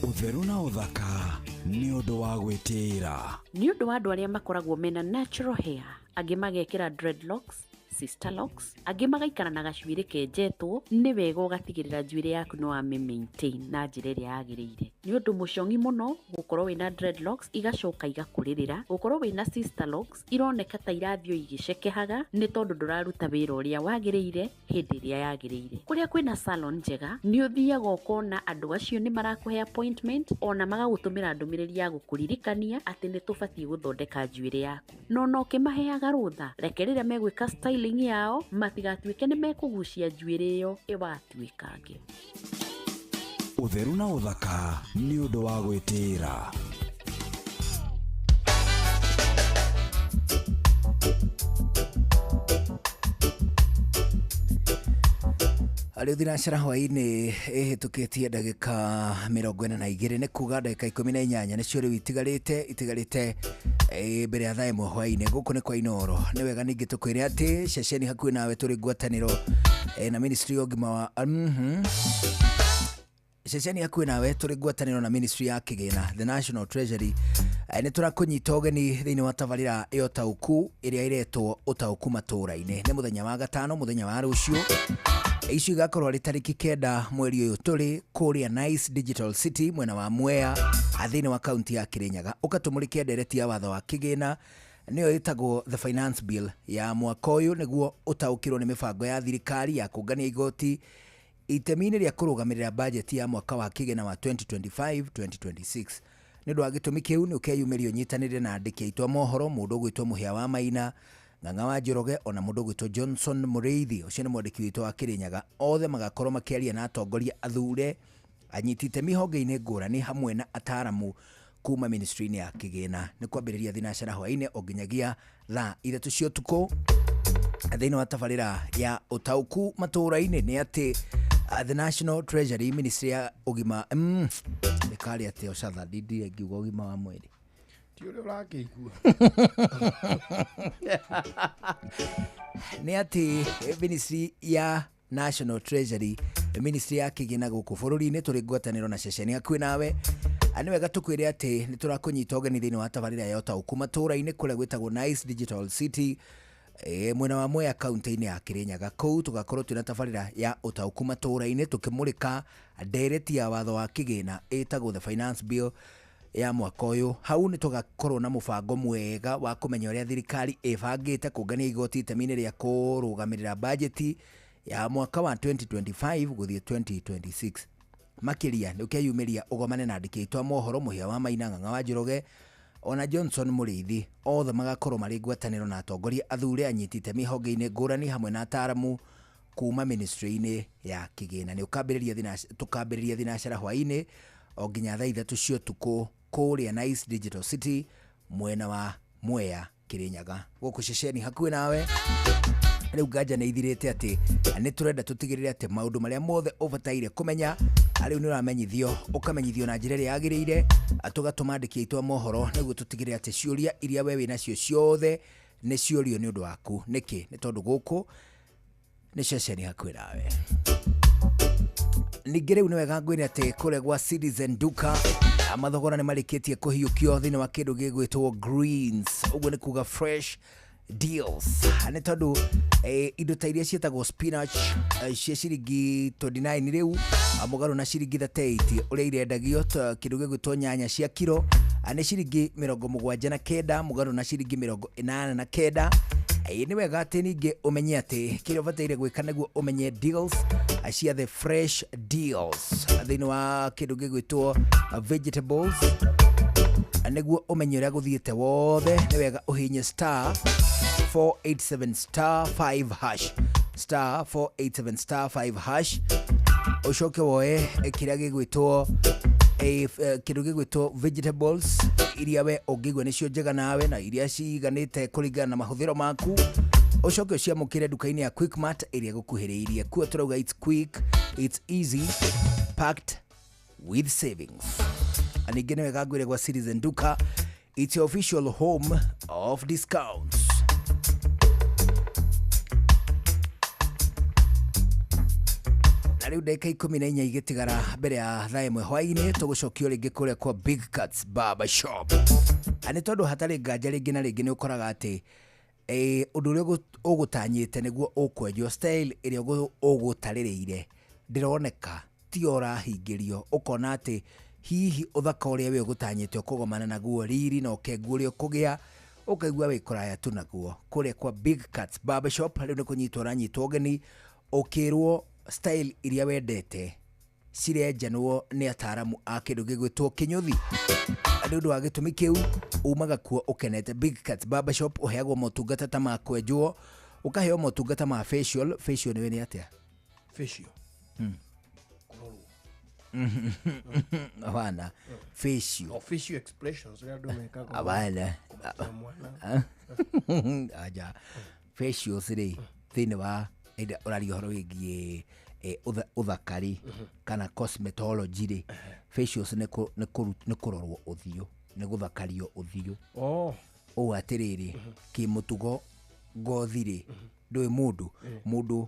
Ũtheru na ũthaka nĩ ũndũ wa gwĩtĩĩra. Nĩ ũndũ wa andũ arĩa makoragwo mena natural hair, angĩ magekĩra dreadlocks, sister locks, angĩ magaikara na gacuĩrĩ kenjetwo, nĩ wega ũgatigĩrĩra njuĩrĩ yaku nĩ wa maintain na njĩra ĩrĩa yagĩrĩire. Nĩ ũndũ mũcong'i mũno gũkorwo wĩna dreadlocks igacoka igakũrĩrĩra, gũkorwo wĩna sister locks ironeka ta irathio igĩcekehaga nĩ tondũ ndũraruta wĩra ũrĩa wagĩrĩire hĩndĩ ĩrĩa yagĩrĩire. Kũrĩa kwĩna salon njega nĩ ũthiaga ũkona andũ acio nĩ marakũhe appointment, ona magagũtũmĩra ndũmĩrĩri ya gũkũririkania atĩ nĩ tũbatiĩ gũthondeka njuĩrĩ yaku. No ũkĩmaheaga rũtha, reke rĩrĩa megwĩka styling yao matigatuĩke nĩ mekũgucia njuĩrĩ ĩyo ĩwatuĩkange. Ũtheru na ũthaka nĩ ũndũ wa gwĩtĩĩra. Rĩu thinacara hwaĩ-inĩ ĩhĩtũkĩtie ndagĩka 42 nĩ kuga ndagĩka 18 nĩcio rĩu itigarĩte mbere ya thaa 1 hwaĩ-inĩ. Gũkũ nĩ kwa Inooro. Nĩ wega ningĩ tũkwĩre atĩ ceceni hakuhĩ nawe tũrĩ ngwatanĩro na ministry ya ũgima wa ceceni hakuhĩ nawe tũrĩ ngwatanĩro na ministry ya kĩgĩna, the National Treasury. Nĩ tũrakũnyita ũgeni thĩinĩ wa tabarĩra ĩyo taũku ĩrĩa ĩretwo ũtaũku matũũra-inĩ. Nĩ mũthenya wa gatano, mũthenya wa rũciũ. Icio igakorwo arĩ tarĩki 9 mweri ũyũ tũrĩ kũrĩa Nice Digital City mwena wa Mwea thĩinĩ wa kaunti ya Kirinyaga. Ũkatũmũrĩkia ndereti ya watho wa kĩgĩna nĩyo ĩtagwo the finance bill ya mwaka ũyũ, nĩguo ũtaũkĩrwo nĩ mĩbango ya thirikari ya kũngania igoti itemi-inĩ rĩa kũrũgamĩrĩra bajeti ya mwaka wa kĩgĩna wa 2025-2026. Nĩ ũndũ wa gĩtũmi kĩu nĩ ũkeyumĩria ũnyitanĩre na andĩki aitũ a mohoro, mũndũ ũgwĩtwo Mũhĩa wa Maina, Ng'ang'a wa Njoroge, ona mũndũ ũgwĩtwo Johnson Mũrĩithi, ũcio nĩ mwandĩki witũ wa Kirinyaga. Othe magakorwo makĩaria na atongoria athure, anyiti itemi honge-inĩ ngũrani hamwe na ataramu kuma ministry-inĩ ya kĩgĩna. Nĩ kwambĩrĩria thinacara hwaĩ-inĩ o nginyagia thaa 3 cia ũtukũ thĩinĩ wa tabarĩra ya ũtaũku matũũra-inĩ. Nĩ atĩ the National Treasury, ministry ya ũgima nĩkarĩ atĩ ocatha ndindire ngiuga ũgima wa mwĩrĩ tiũrĩa ũrakĩigua nĩ atĩ ministry ya National Treasury, ministry ya kĩgĩna gũkũ bũrũri-inĩ tũrĩ ngwatanĩro na ceceni hakuhĩ nawe. Nĩ wega tũkwĩre atĩ nĩ tũrakũnyita ũgeni thĩinĩ wa tabarĩra ya ũtaũku matũũra-inĩ kũrĩa gwĩtagwo Nice Digital City mwena wa Mwea kaunti-inĩ ya Kirinyaga. Kũu tũgakorwo twĩna tabarĩra ya ũtaũku matũũra-inĩ tũkĩmũrĩka ndereti ya watho wa kĩgĩna ĩtagwo the finance bill ya mwaka ũyũ. Hau nĩ tũgakorwo na mũbango mwega wa kũmenya ũrĩa thirikari ĩbangĩte kũngania igoti itemi-inĩ rĩa kũrũgamĩrĩra bajeti ya mwaka wa 2025 gũthiĩ 2026. Makĩria nĩ ũkeyumĩria ũgomane na andĩki aitũ a mohoro, Mũhĩa wa Maina, Ng'ang'a wa Njoroge, ona Johnson Mũrĩithi. Othe magakorwo marĩ ngwatanĩro na atongoria athure, anyiti itemi honge-inĩ ngũrani hamwe na ataramu kuma ministry-inĩ ya kĩgĩna. Nĩ tũkambĩrĩria thinacara hwaĩ-inĩ o nginya thaa 3 cia ũtukũ kũrĩa Nice Digital City mwena wa Mwea Kirinyaga. Gũkũ ceceni hakuhĩ nawe. Rĩu nganja nĩ ithirĩte atĩ nĩ tũrenda tũtigĩrĩre atĩ maũndũ marĩa mothe ũbataire kũmenya rĩu nĩ ũramenyithio, ũkamenyithio na njĩra ĩrĩa yagĩrĩire. Tũgatũma andĩki aitũ a mohoro nĩguo tũtigĩrĩre atĩ ciũria iria we wĩnacio ciothe nĩ ciorio nĩ ũndũ waku. Nĩkĩ? Nĩ tondũ gũkũ nĩ ceceni hakuhĩ nawe. Ningĩ rĩu nĩ wega ngwĩre atĩ kũrĩa gwa Citizen Duka mathogora nĩ marĩkĩtie kũhiũkio thĩinĩ wa kĩndũ gĩgwĩtwo greens, ũguo nĩ kuga fresh deals. Nĩ tondũ indo ta iria ciĩtagwo spinach cia ciringi 29 rĩu mũgarũ na ciringi 38 ũrĩa irendagio. Kĩndũ gĩgwĩtwo nyanya cia kiro nĩ ciringi 79 mũgarũ na ciringi 89. Nĩ wega atĩ ningĩ ũmenye atĩ kĩrĩa ũbataire gwĩka nĩguo ũmenye deals cia the fresh deals thĩinĩ wa kĩndũ gĩgwĩtwo vegetables, nĩguo ũmenye ũrĩa gũthiĩte wothe. Nĩ wega ũhinye *487*5# *487*5#. Ũcoke woe kĩrĩa gĩgwĩtwo kĩndũ gĩgwĩtwo vegetables iria we ũngĩigua nĩcio njega nawe na iria ciganĩte kũringana na mahũthĩro maku. ucoke uciamukire duka-ini ya Quickmart iria gukuhiriirie kuo. Turauga it's quick, it's easy, packed with savings. Aningĩ nĩ wega ngwĩre gwa Citizen Duka, it's your official home of discounts. Na rĩu ndagĩka 14 igĩtigara mbere ya thaa ĩmwe hwaĩ-inĩ tũgũcokio rĩngĩ kũrĩa kwa Big Cuts Barber Shop. Nĩ tondũ hatarĩ nganja rĩngĩ na rĩngĩ nĩ ũkoraga atĩ ũndũ ũrĩa ũgũtanyĩte nĩguo ũkwenjwo, style ĩrĩa ũgũtarĩrĩire ndĩroneka ti ũrahingĩrio, ũkona atĩ hihi ũthaka ũrĩa we ũgũtanyĩte ũkũgomana naguo, riri na ũkengu ũrĩa ũkũgĩa ũkaigua wĩ kũraya tu naguo kũrĩa kwa Big Cuts Barber Shop. Rĩu nĩ kũnyitwo ũranyitwo ũgeni, ũkĩrwo style iria wendete cirenjanwo nĩ ataaramu a kĩndũ gĩgwĩtwo kĩnyũthi. Nĩ ũndũ wa gĩtũmi kĩu umaga kuo ũkenete. Big Cuts Barber Shop ũheagwo motungata ta ma kwenjwo, ũkaheo motungata ma facial. Facial nĩ we nĩ atĩa? Facial Hapana, facial. Facial expressions ya domeka kwa. Hapana. Aja. Facial siri thĩinĩ wa ĩrĩa ũraria ũhoro wĩgiĩ ũthakari kana cosmetology rĩ. Facials nĩ kũrorwo ũthiũ, nĩ gũthakario ũthiũ. Ũũ atĩrĩrĩ, kĩmũtugo ngothi rĩ, ndũĩ mũndũ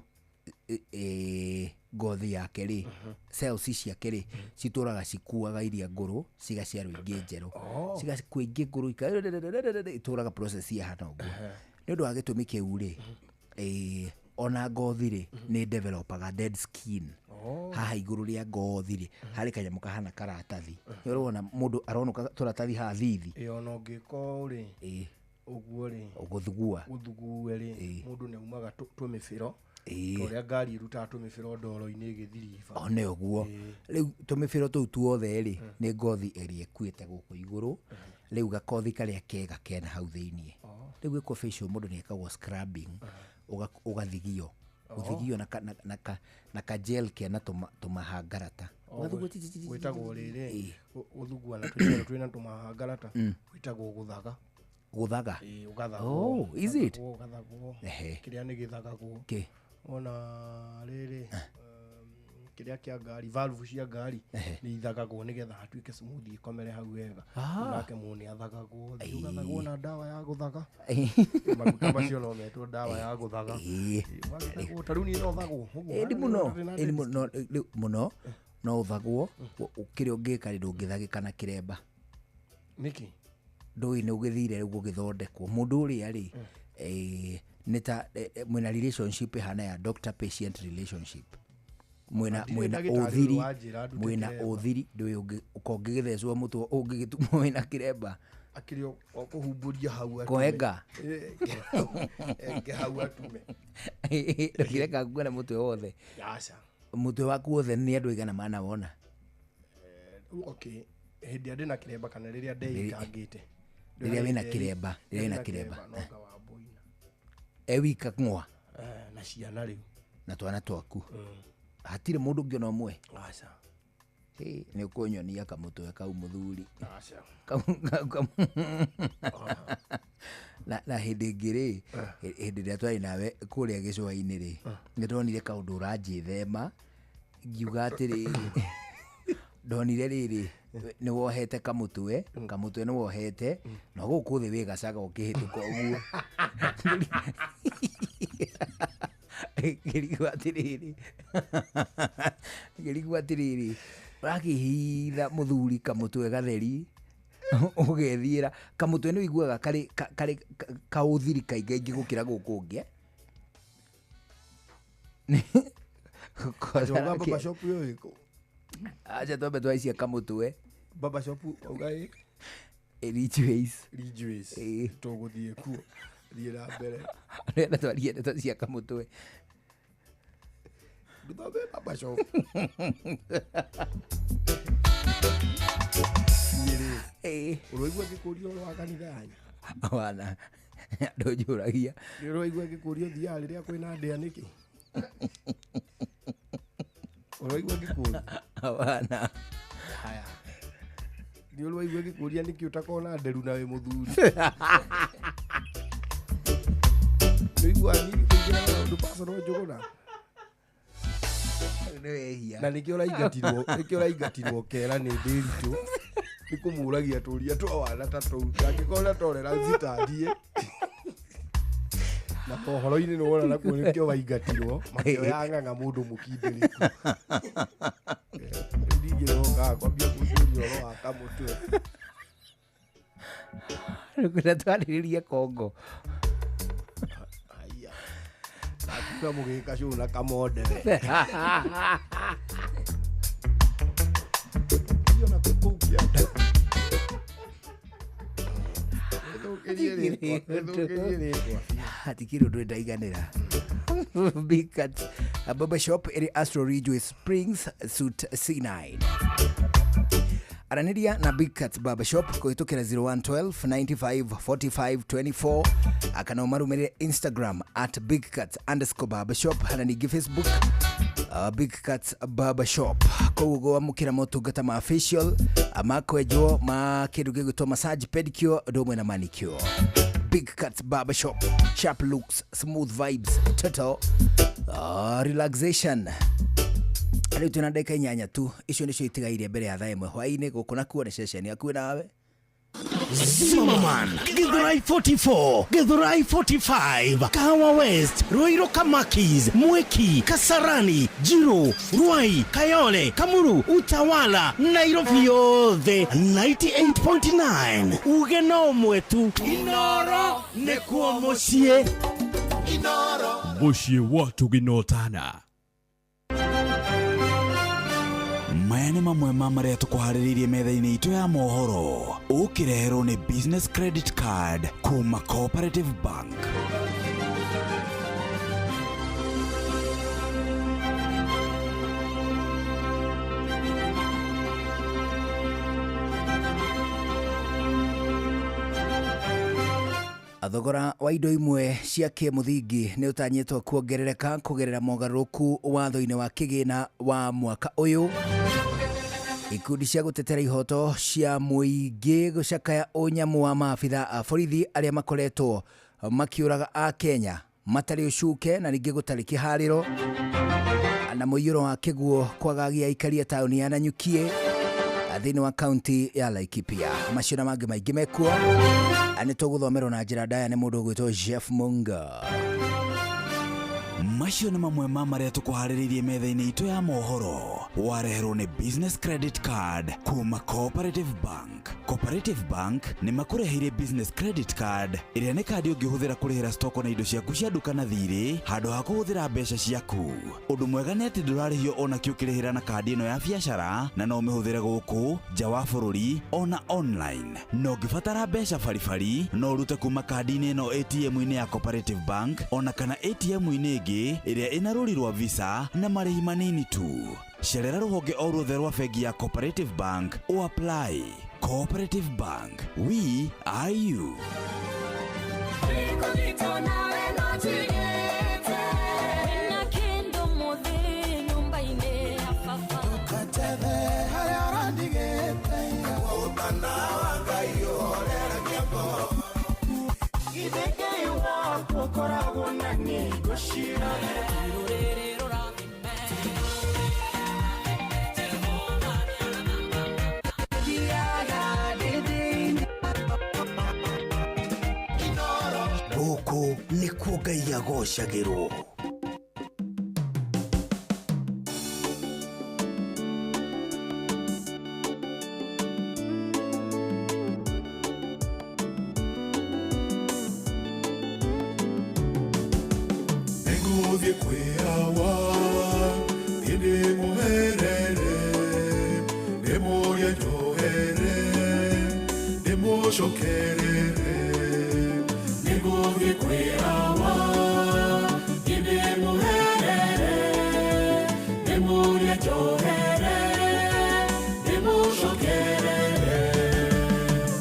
ngothi yake rĩ, cells ciake rĩ citũraga cikuaga iria ngũrũ cigaciarwo ingĩ njerũ, cigakua ingĩ ngũrũ itũraga process ya hana ũguo. Nĩ ũndũ wa gĩtũmi kĩu rĩ, ona ngothi rĩ nĩ developaga dead skin haha igũrũ rĩa ngothi rĩ harĩ kanyamũ kahana karatathi. Nĩ ũrona mũndũ aronuka tũratathi haha thithi, ona ũngĩko rĩ ũguo rĩ ũgũthugua rĩ mũndũ nĩ umaga tũmĩbĩro tũrĩa ngari irutaga tũmĩbĩro ndoro-inĩ ĩgĩthiriba. Nĩ ũguo. Rĩu tũmĩbĩro tũu tuothe rĩ nĩ ngothi ĩrĩa ĩkuĩte gũkũ igũrũ, rĩu gakothi karĩa kega kena hau thĩiniĩ. Rĩu gĩkwo facial mũndũ nĩ ekagwo scrubbing, ũgathigio na ka gel kena tũmahangarata gwĩtagwo rĩrĩ ũthugua na tũnyero twĩna tũmahangarata gwĩtagwo gũthaga. Oh, is it? Kĩrĩa nĩ gĩthagagwo ona rĩrĩ kĩrĩa kĩa ngari, valve cia ngari nĩ ithagagwo nĩgetha hatuĩke smooth ikomere hau wega. Nake mũndũ nĩ athagagwo, ũgathagwo na ndawa ya gũthaga. Maguta macio no metwo ndawa ya gũthaga. Tarĩu niĩ no thagwo mũno no ũthagwo. Kĩrĩa ũngĩka rĩ ndũngĩthagĩka na kĩremba. Nĩkĩ? Ndũĩ nĩ ũgĩthire rĩu gũgĩthondekwo. Mũndũ ũrĩa rĩ nĩ ta mwĩna relationship hana ya doctor patient relationship. Mwĩna ũthiri ndũĩ ũkongĩgĩthecwo mũtwe ũngĩgĩtumwo wĩna kĩremba akĩrĩ kũhumbũria hau kwenga hau atume ndũkĩreka kuona mũtwe wothe. Mũtwe waku wothe nĩ andũ aigana mana wona? Okay, hĩndĩ ndĩ na kĩremba kana rĩrĩa ndeikangĩte? Rĩrĩa wĩna kĩremba ewika ng'wa na ciana rĩu na twana twaku hatirĩ mũndũ ũngĩ no mwe? Nĩ ũkũnyonia kamũtwe kau mũthuri na hĩndĩ ĩngĩ rĩ, hĩndĩ ĩrĩa twarĩ nawe kũrĩa gĩcũa-inĩ rĩ nĩ ndonire kaũndũ ũranjĩthema ngiuga atĩrĩrĩ ndonire rĩrĩ nĩ wohete kamũtwe nĩ wohete na gũkũ thĩ wĩ gacaga ũkĩhĩtũka ũguo. Ngĩrigwo atĩrĩrĩ ũrakĩhitha mũthuri kamũtwe gatheri ũgethiĩra. Kamũtwe nĩ ũiguaga karĩ kaũthiri kaingĩ gũkĩra gũkũ ũngĩ. Barber shop yo iko. Acha twambe twaicia kamũtwe. Barber shop ugai Ridgeways. Tũgũthiĩ kuo thiĩ na mbere. Nĩ twarie twacia kamũtwe. Ndũthambe Barber shop. Ũrũigua ngĩkũrio wa kanitha yanyu? Wana andũ njũragia. Nĩ ũrũigua ngĩkũrio thiaga rĩrĩa kwĩna ndĩa nĩkĩ? Ũrũigua ngĩkũrio? Wana. Haya. Nĩ ũrũigua ngĩkũria nĩkĩ ũtakona nderu na wĩ mũthuri? Nĩ Nĩiguani kũingĩra na ũndũ personal Njũgũna. Na nĩkĩo ũraingatirwo kera nĩ ndĩritũ. Nĩkũmũragia tũria twawana ta tũu. Angĩkorwo torera zitarie. Na pohoro-inĩ nĩ wona nakuo nĩkĩo waingatirwo. Makĩoya ng'ang'a mũndũ mũkindĩrĩku. Ndingĩroka kwambia kũnjũria ũhoro wa kamũtwe. Rĩu twarĩrĩrie Kongo. Atuka mũgĩka show na kamondere. Yona kukukia. Hatikiri ndo ndaiganira. Big Cat Baba Shop eri Astro Ridge Springs Suit C9. Araniria na Big Cat Barber Shop kuitukira 0112 95 45 24 akana umarumire Instagram @bigcat_barbershop hananigi Facebook Big Cat Barber Shop koguo amukira motungata ma facial amakwejo ma kindu gigutwa massage pedicure ndomwe na manicure. Big Cat Barber Shop, sharp looks, smooth vibes, total relaxation. Rĩu tuna ndeka 8 tu icio nĩcio itigaire mbere ya thaa 1 hwaĩ-inĩ gũkũ na kuona session yaku nawe Zimmerman, Githurai 44, Githurai 45, Kahawa West, Ruiru Kamakis, Mweki, Kasarani, Jiro, Ruai, Kayole, Kamuru, Utawala, Nairobi yothe 98.9 ugeno mwetu Inoro nekuo mucie Inoro mucie watu ginotana. Maya nĩ mamwe ma marĩa tũkũharĩrĩirie metha-inĩ itũ ya mohoro. Ũkĩreherwo nĩ business credit card kuma Cooperative Bank. Thogora wa indo imwe cia kĩmũthingi nĩ ũtanyĩtwo kuongerereka kũgerera mogarũrũku watho-inĩ wa kĩgĩna wa mwaka ũyũ. Ikundi cia gũtetera ihoto cia mũingĩ gũcakaya ũnyamu wa maabitha a borithi arĩa makoretwo makiũraga a Kenya matarĩ ũcuke na ningĩ gũtarĩ kĩharĩro na mũiyũro wa kĩguo kwagagia aikari a taũni ya Nanyuki thĩinĩ wa kaunti ya Laikipia. Macio na mangĩ maingĩ mekuo nĩ tũgũthomerwo na njĩra ndaya nĩ mũndũ ũgwĩtwo Jeff Munga. Macio nĩ mamwe ma marĩa tũkũharĩrĩirie metha-inĩ itũ ya mohoro. Wareherwo nĩ business credit card kuma Cooperative Bank. Cooperative Bank nĩ makũreheire business credit card ĩrĩa nĩ kandi ũngĩhũthĩra kũrĩhĩra stoko na indo ciaku cia nduka na thirĩ handũ ha kũhũthĩra mbeca ciaku. Ũndũ mwega nĩ atĩ ndũrarĩhio ona kĩ ũkĩrĩhĩra na kandi ĩno ya biacara na no ũmĩhũthĩre gũkũ nja wa bũrũri ona online. No ũngĩbatara mbeca baribari no ũrute kuma kandi-inĩ ĩno ATM-inĩ ya Cooperative Bank ona kana ATM-inĩ ĩngĩ ĩrĩa ĩna rũri rwa visa na marĩhi manini tu. Cerera rũhonge o ruothe rwa bengi ya Cooperative Bank o apply. Cooperative Bank, we are you. Gũkũ nĩkuo Ngai agocagĩrwo. Ngũthiĩ kwĩawa ndĩ mũherere ndĩmũrie njohere ndĩmũcokerere. Ngũthiĩ kwĩawa ndĩ mũherere ndĩmũrie njohere ndĩmũcokerere.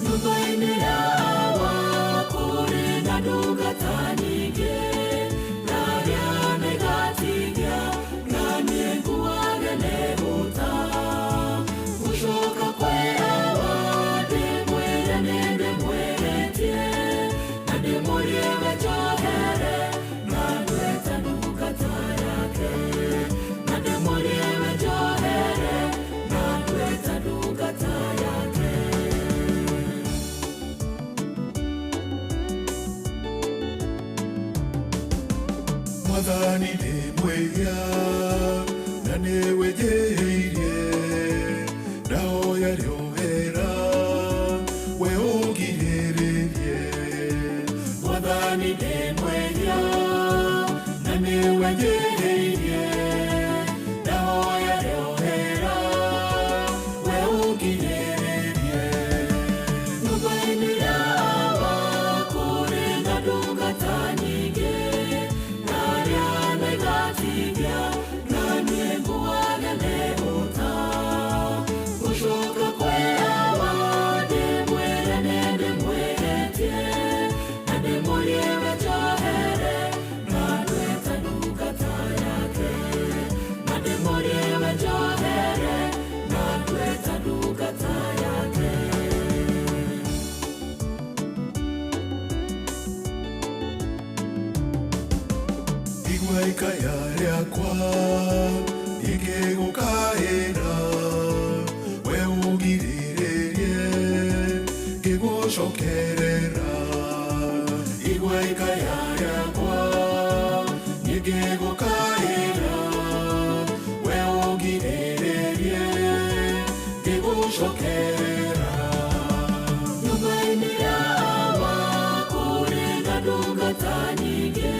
Nyũmba-inĩ yawa kũrĩ na ndungata nyingĩ Mushoka kwera wade mwere nende mwere mwathani nĩ mwĩhia na nĩ wĩjĩhĩirie ndahoya rĩohera we ũgirĩrĩrie mwathani nĩ mwĩhia na nĩ wĩjĩhĩirie ndahoya rĩohera we ũgirĩrĩrie nyũmba-inĩ yawa kũrĩ na ndungata nyingĩ ikaya rĩakwa ingĩgũkaĩra we ũgirĩrĩrie ngĩgũcokerera igua ikaya rĩakwa ingĩgũkaĩra we ũgirĩrĩrie ngĩgũcokerera nyũmba-inĩ yawa kũrĩ na ndungata nyingĩ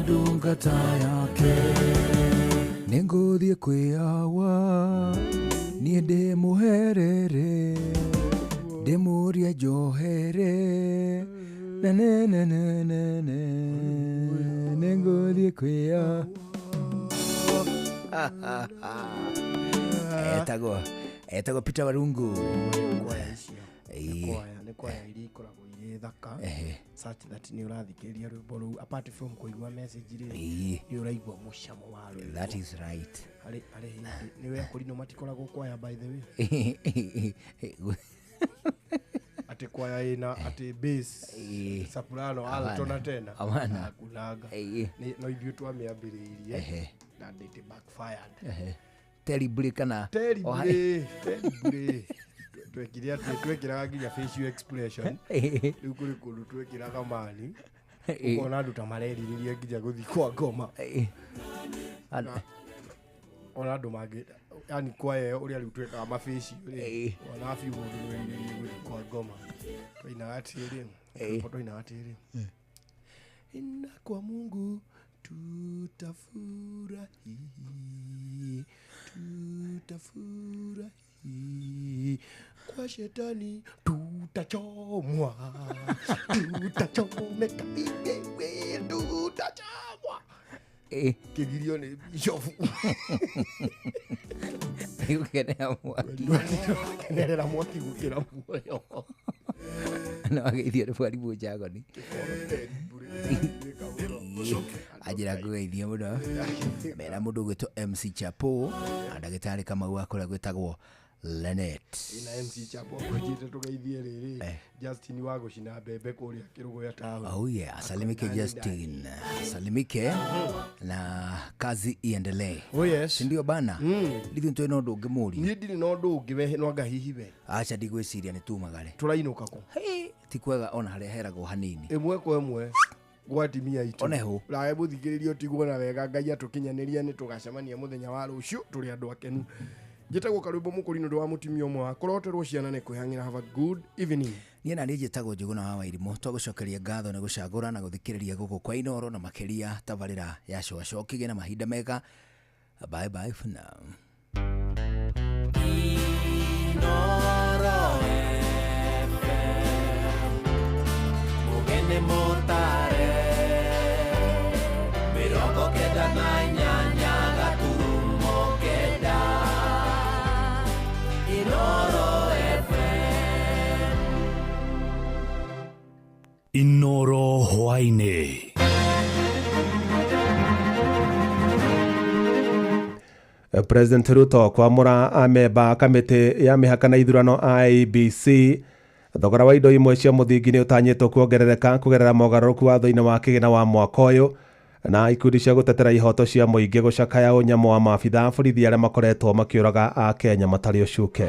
ndungata yake nĩngũthiĩ kwĩawa niĩ ndĩmũherere ndĩmũrie njohere nĩngũthiĩ kwĩawa etagwo Peter Warungu nĩ kwaya iria ikoragwo irĩ thaka such that nĩ ũrathikĩrĩria rwĩmbo rũu apart from kũigua message rĩ nĩ ũraigua mũcamo wa rwĩmbo. That is right. Nĩ we akorino matikoragwo kwaya by the way ati kwaya ina ati bass soprano alto na tena akunaga no ithuĩ twamĩambĩrĩirie na ndĩtĩ backfired terribly kana terribly twekiraga nginya facial expression rĩu kũrĩ kũndũ twekiraga mani ũkona andũ ta marerirĩria nginya gũthiĩ kwa ngoma ona andũ mangĩ yani kwaya ũrĩa rĩu twekaga mafacial ona biũ mũndũ nĩwerirĩria gũthiĩ kwa ngoma twainaga atĩrĩ na kwa Mungu tutafurahi kwa shetani tutachomwa tutachomeka tutachomwa kigirio ni bishofu kenera mwaki gukira muoyo no ageithio nĩ bwarimu Njagoni ajira ngũgeithia mũno mena mũndũ gwĩtwo MC Chapo na ndagĩtarĩ Kamau akũrĩa gwĩtagwo Lenet ina MC Chapo kujite tugeithie rĩrĩ Justin wa gũcina mbembe kũrĩa Kĩrũgũ town. Oh yeah, asalimike Justin, asalimike na kazi iendelee. Oh yes, ndio bana. Ndivyo ntoe no ndũngĩ mũri. Niĩ ndirĩ no ndũngĩ we no ngahihibe. Acha ndigwĩciria nĩ tumagare. Tũrainũka kũ? Ti kwega ona harĩa heragwo hanini. Ĩmwe kwa ĩmwe gwatimia itu. Oneho. Rae mũthikĩrĩrio tiguona wega Ngai atũkinyanĩria nĩ tũgacemania mũthenya wa rũciũ tũrĩ andũ akenu. Njĩtagwo Karwĩmbo Mũkũrinũ ndũ wa mũtumia ũmwe wa kũroterwo ciana nĩ kwĩhang'ĩra. Have a good evening. Niĩ na niĩ njĩtagwo Njũgũna wa Wairimũ. Twagũcokeria ngatho nĩ gũcagũra na gũthikĩrĩria gũkũ kwa Inooro na makĩria tabarĩra ya Cũacũ. Kĩgĩe na mahinda mega. Bye bye for now. Inooro Mugene Motare Mirongo kenda na inyanya gaturumo kenda Inooro FM Inooro hwainĩ. President Ruto kwamũra amemba kamĩtĩ ya mĩhaka na ithurano IEBC Thogora wa indo imwe cia mũthingi nĩ ũtanyĩtwo kuongerereka kũgerera mogarũrũku watho-inĩ wa kĩgĩna wa mwaka ũyũ, na ikundi cia gũtetera ihoto cia mũingĩ gũcakaya ũnyamũ wa maabitha a borithi arĩa makoretwo makĩũraga a Kenya matarĩ ũcuke.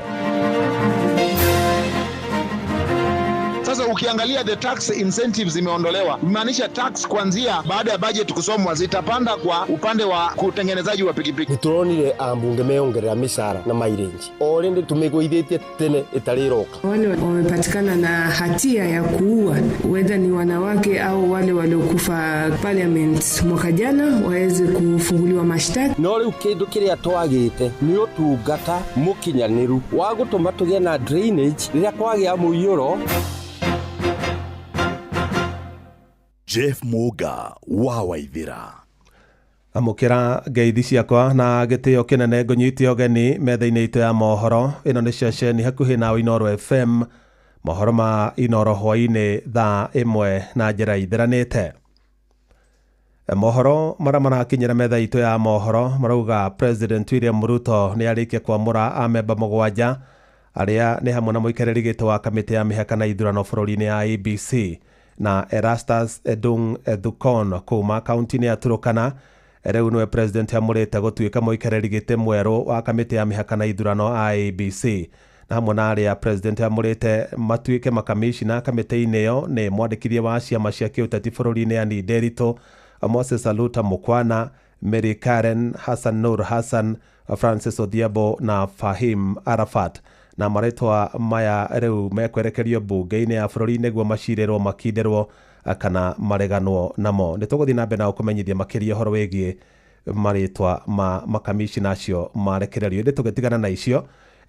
Sasa ukiangalia the tax incentives imeondolewa, imaanisha tax kuanzia baada ya budget kusomwa zitapanda kwa upande wa kutengenezaji wa pikipiki. Turonire ambunge meongerera mishara na mileage. Already tumegoithĩtie tene italiroka. Wale wamepatikana na hatia ya kuua, whether ni wanawake au wale waliokufa parliament mwaka jana, waweze kufunguliwa mashtaka. No rĩu kĩndũ kĩrĩa twagĩte nĩ ũtungata mũkinyanĩru wa gũtũma tũgĩe na drainage rĩrĩa kwagĩa mũiyũro. Jeff Muga wa Waithira. Amukira ngeithi ciakwa na gĩtĩo kĩnene ngũnyitie ũgeni metha-inĩ itũ ya mohoro. Ĩno nĩ ceceni hakuhĩ na Inoro FM, mohoro ma Inoro hwainĩ thaa 1 na njĩra itheranĩte. Mohoro marĩa marakinyĩra metha itũ ya mohoro marauga President William Ruto nĩ arĩkia kwamũra amemba 7 arĩa nĩ hamwe na mũikarĩri gĩtĩ wa kamĩtĩ ya mĩhaka na ithurano bũrũri-inĩ ya IEBC na Erastus Edung Ethukon kuma kaunti-inĩ ya Turkana. Rĩu nĩwe president amũrĩte gũtuĩka mũikarĩri gĩtĩ mwerũ wa kamĩtĩ ya mĩhaka na ithurano IEBC, na hamwe na arĩa president amũrĩte matuĩke makamishina kamĩtĩ-inĩ ĩyo nĩ mwandĩkithia wa ciama cia kĩũteti bũrũri-inĩ Anne Nderitu, Moses Aluta Mukwana, Mary Karen, Hassan Nur Hassan, Francis Odhiambo na Fahim Arafat. Na marĩtwa maya rĩu mekwerekerio mbunge-inĩ ya bũrũri nĩguo macirĩrwo makindĩrwo kana mareganwo namo. Nĩ tũgũthiĩ na mbere na kũmenyithia makĩria ũhoro wĩgiĩ marĩtwa ma makamishina acio marekererio. Ĩndĩ tũgĩtigana na icio,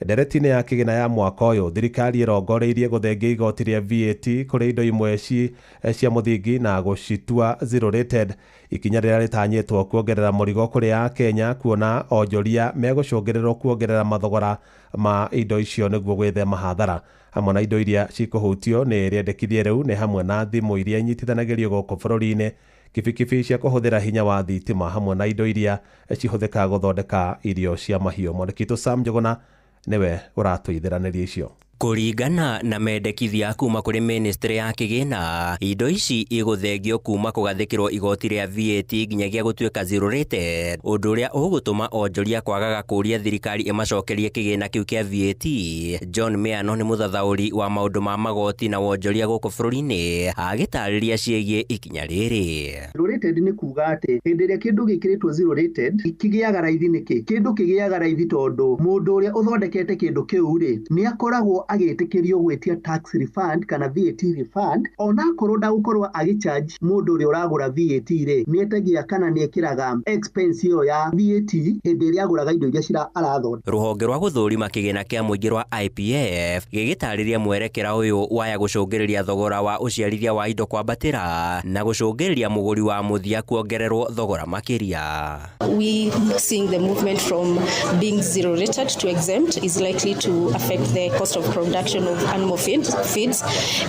ndereti-inĩ ya kĩgĩna ya mwaka ũyũ thirikari ĩrongoreirie gũthengia igoti rĩa VAT kũrĩ indo imwe cia mũthingi na gũcitua zero rated, ikinya rĩrĩa rĩtanyĩtwo kuongerera mũrigo kũrĩ Akenya, kuona onjoria megũcũngĩrĩrwo kuongerera mathogora ma indo icio nĩguo gwĩthema hathara. Hamwe na indo iria cikũhutio nĩ rĩendekithie rĩu nĩ hamwe na thimũ iria inyitithanagĩrio gũkũ bũrũri-inĩ, kibikibi cia kũhũthĩra hinya wa thitima, hamwe na indo iria cihũthĩkaga gũthondeka irio cia mahiũ. Mwandĩki Sam Njuguna niwe ũratũithĩranĩria icio. Kũringana na mendekithia kuma kũrĩ ministry ya kĩgĩna, indo ici igũthengio kuma kũgathĩkĩrwo igoti rĩa VAT nginyagia gũtuĩka zero rated, ũndũ ũrĩa ũgũtũma onjoria kwagaga kũria thirikari ĩmacokerie kĩgĩna kĩu kĩa VAT. John Meano nĩ mũthathaũri wa maũndũ ma magoti na wonjoria gũkũ bũrũri-inĩ, agĩtarĩria ciĩgiĩ ikinya rĩrĩ. Zero rated nĩ kuga atĩ hĩndĩ ĩrĩa kĩndũ gĩkĩrĩtwo zero rated kĩgĩaga raithi nĩkĩ? Kĩndũ kĩgĩaga raithi tondũ mũndũ ũrĩa ũthondekete kĩndũ kĩu rĩ nĩ akoragwo agĩtĩkĩrio gwĩtia tax refund kana VAT refund, ona akorwo ndagũkorwo agĩcharge mũndũ ũrĩa ũragũra VAT rĩ nĩetagia kana nĩekĩraga expense ĩyo ya VAT hĩndĩ ĩrĩa agũraga indo iria arathondeka. Rũhonge rwa gũthũrima kĩgĩna kĩa mũingĩ rwa IPF gĩgĩtarĩria mwerekera ũyũ waya gũcũngĩrĩria thogora wa ũciarithia wa indo kwambatĩra na gũcũngĩrĩria mũgũri wa mũthia kuongererwo thogora makĩria. We seeing the movement from being zero rated to exempt is likely to affect the cost of production of animal feeds,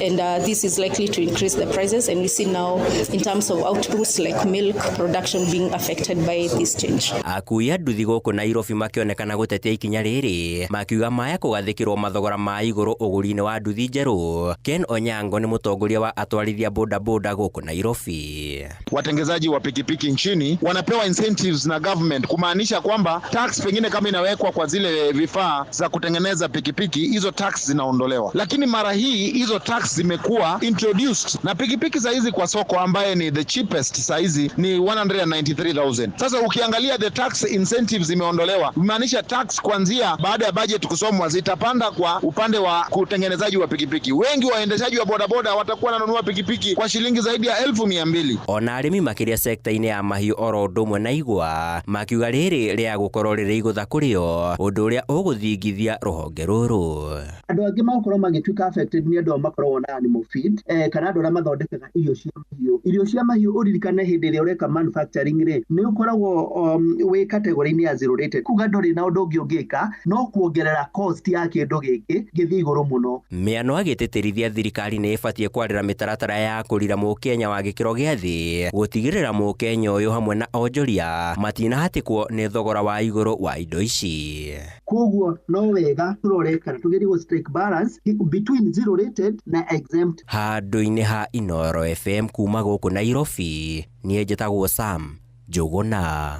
and this is likely to increase the prices, and we see now in terms of outputs like milk production being affected by this change. Akuia nduthi gũkũ Nairobi makĩonekana gũtetea ikinya rĩrĩ, makiuga maya kũgathĩkĩrwo mathogora ma igũrũ ũgũri-inĩ wa nduthi njerũ. Ken Onyango nĩ mũtongoria wa atwarithia bodaboda gũkũ Nairobi. Watengezaji wa pikipiki nchini wanapewa incentives na government, kumaanisha kwamba tax pengine kama inawekwa kwa zile vifaa za kutengeneza pikipiki, hizo tax zinaondolewa. Lakini mara hii hizo tax zimekuwa introduced na pikipiki za hizi kwa soko ambaye ni the cheapest saizi ni 193,000. Sasa ukiangalia the tax incentives zimeondolewa, maanisha tax kuanzia baada ya budget kusomwa zitapanda kwa upande wa kutengenezaji wa pikipiki. Wengi waendeshaji wa bodaboda watakuwa wananunua pikipiki kwa shilingi zaidi ya 1,200. Ona arĩmi makĩria sekta-inĩ ya mahiũ oro ũndũ ũmwe na igwa makiuga rĩrĩ rĩa gũkorwo rĩrĩ igũtha kũrĩo, ũndũ ũrĩa ũgũthingithia rũhonge rũrũ. Andũ angĩ makorwo magĩtuĩka affected nĩ andũ makorwo na animal feed kana andũ arĩa mathondekaga irio cia mahiũ. Irio cia mahiũ ũririkane hĩndĩ ĩrĩa ũreka manufacturing rĩ nĩ ũkoragwo wĩ category-inĩ ya zero rated, kuga ndũrĩ na ũndũ ũngĩ ũngĩka no kuongerera cost ya kĩndũ gĩkĩ gĩthiĩ igũrũ mũno. Meano agĩtĩtĩrithia thirikari nĩ ĩbatiĩ kwarĩra mĩtaratara ya kũrira mũkenya wa gĩkĩro gĩa thĩ, gũtigĩrĩra mũkenya ũyũ hamwe na onjoria matinahatĩkwo nĩ thogora wa igũrũ wa indo ici. Koguo no wega tũrore kana tũgerie balance between zero rated na exempt. Handũ-inĩ ha Inooro FM kuma gũkũ Nairobi, niĩ njĩtagwo Sam Njũgũna.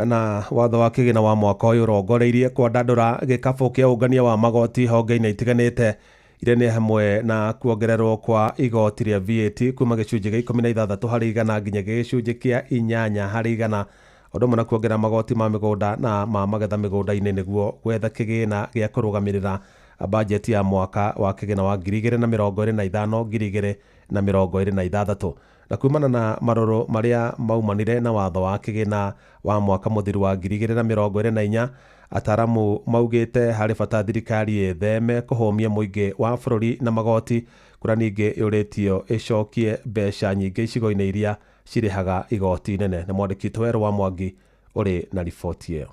Na watho wa kĩgĩna wa mwaka ũyũ ũrongoreirie kwandandũra gĩkabũ kĩa ũngania wa magoti honge-inĩ itiganĩte iria nĩ hamwe na kuongererwo kwa igoti rĩa VAT kuma gĩcunjĩ gĩa 16 harĩ igana nginya gĩcunjĩ kĩa 8 harĩ igana, ũndũ ũmwe na kuongerera magoti ma mĩgũnda na ma magetha mĩgũnda-inĩ nĩguo gwetha kĩgĩna gĩa kũrũgamĩrĩra bajeti ya mwaka wa kĩgĩna wa 2025-2026. Na kumana na marũrũ marĩa maumanire na watho wa kĩgĩna wa mwaka mũthiru wa 2024, ataramu maugĩte harĩ bata thirikari ĩtheme kũhũmia mũingĩ wa bũrũri na magoti, kũrĩa ningĩ yũrĩtio ĩcokie mbeca nyingĩ icigo-inĩ iria cirĩhaga igoti nene. Nĩ mwandĩki Werũ wa Mwangi ũrĩ na riboti ĩyo.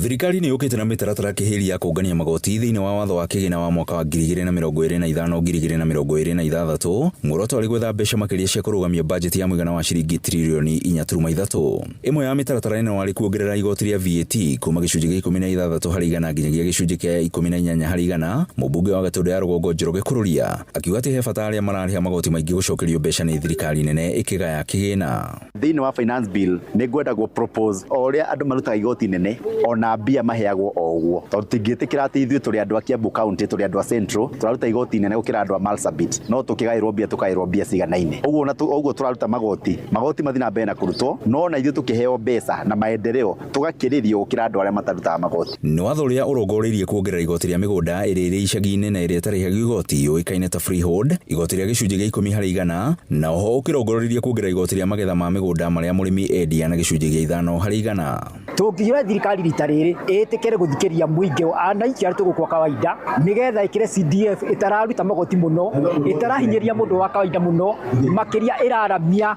Thirikari nĩ yũkĩte na mĩtaratara kĩhĩri ya kũngania magoti thĩinĩ wa watho wa kĩgĩna wa mwaka wa 2025-2026. Muoroto arĩ gwetha mbeca makĩria cia kũrũgamia bajeti ya mũigana wa ciringi tririoni 4.3. Ĩmwe ya mĩtaratara ĩno warĩ kuongerera igoti rĩa VAT kuma gĩcunjĩ gĩa 16 harĩ igana nginyagia gĩcunjĩ kĩa 18 harĩ igana. Mũmbunge wa Gatũndũ ya Rũgongo Njoroge Kũrũria akiuga atĩ he bata arĩa mararĩha magoti maingĩ gũcokerio mbeca nĩ thirikari nene ĩkĩgaya kĩgĩna. Thĩinĩ wa finance bill nĩ ngwenda gũ propose o ũrĩa andũ marutaga igoti nene ona mbia maheagwo o ũguo, tondũ tingĩtĩkĩra atĩ ithuĩ tũrĩ andũ a Kiambu County, tũrĩ andũ a Central tũraruta igoti nene gũkĩra andũ a Marsabit, no tũkĩgaĩrwo mbia tũkaĩrwo mbia ciganaine. Ũguo tũraruta magoti mathi na mbere na kũrutwo, no na ithuĩ tũkĩheo mbeca na maendeleo tũgakĩrĩrio gũkĩra andũ arĩa matarutaga magoti. Nĩ watho ũrĩa ũrongoreirie kuongerera igoti rĩa mĩgũnda ĩrĩa ĩrĩ icagi-inĩ na ĩrĩa ĩtarĩhagio igoti yũĩkaine ta freehold, igoti rĩa gĩcunjĩ gĩa 10 harĩ igana, na oho ũkĩrongoreirie kuongerera igoti rĩa magetha ma mĩgũnda marĩa mũrĩmi endia na gĩcunjĩ gĩa 5 harĩ igana. Tũngĩoya thirikari rita rĩrĩ ĩtĩkĩre gũthikĩria mũingĩ anaici arĩa tũgũkwa kawaida nĩgetha ĩkĩre CDF ĩtararuta magoti mũno, ĩtarahinyĩria mũndũ wa kawaida mũno, makĩria ĩraramia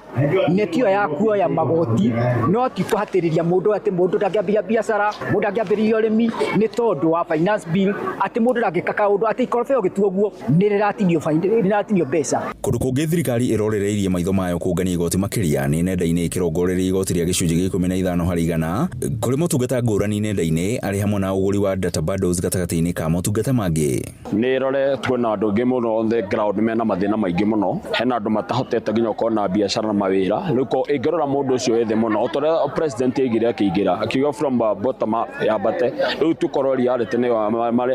neti ĩyo ya kuoya magoti, no ti kũhatĩrĩria mũndũ atĩ mũndũ ndangĩambia biacara, mũndũ ndangĩambĩrĩria ũrĩmi nĩ tondũ wa finance bill, atĩ mũndũ ndangĩka kaũndũ atĩ ikorobia ũgĩtua ũguo nĩ rĩratinio mbeca. Kũndũ kũngĩ thirikari ĩrorereirie maitho mayo kũngania igoti makĩria nĩ nenda-inĩ ĩkĩrongoreria igoti rĩa gĩcunjĩ gĩa 15 harĩ igana kũrĩ motungata ngũrani nenda-inĩ arĩ hamwe na ũgũri wa data bundles gatagatĩ-inĩ ka motungata mangĩ. Nĩ rore twĩna andũ aingĩ mũno on the ground mena mathĩna maingĩ mũno, hena andũ matahotete nginya gũkorwo na biacara na mawĩra. Rĩu ĩngĩrora mũndũ ũcio wĩ thĩ mũno, o torĩa president aigire akĩingĩra akiuga from bottom yambate, rĩu tũkorwo reality nĩ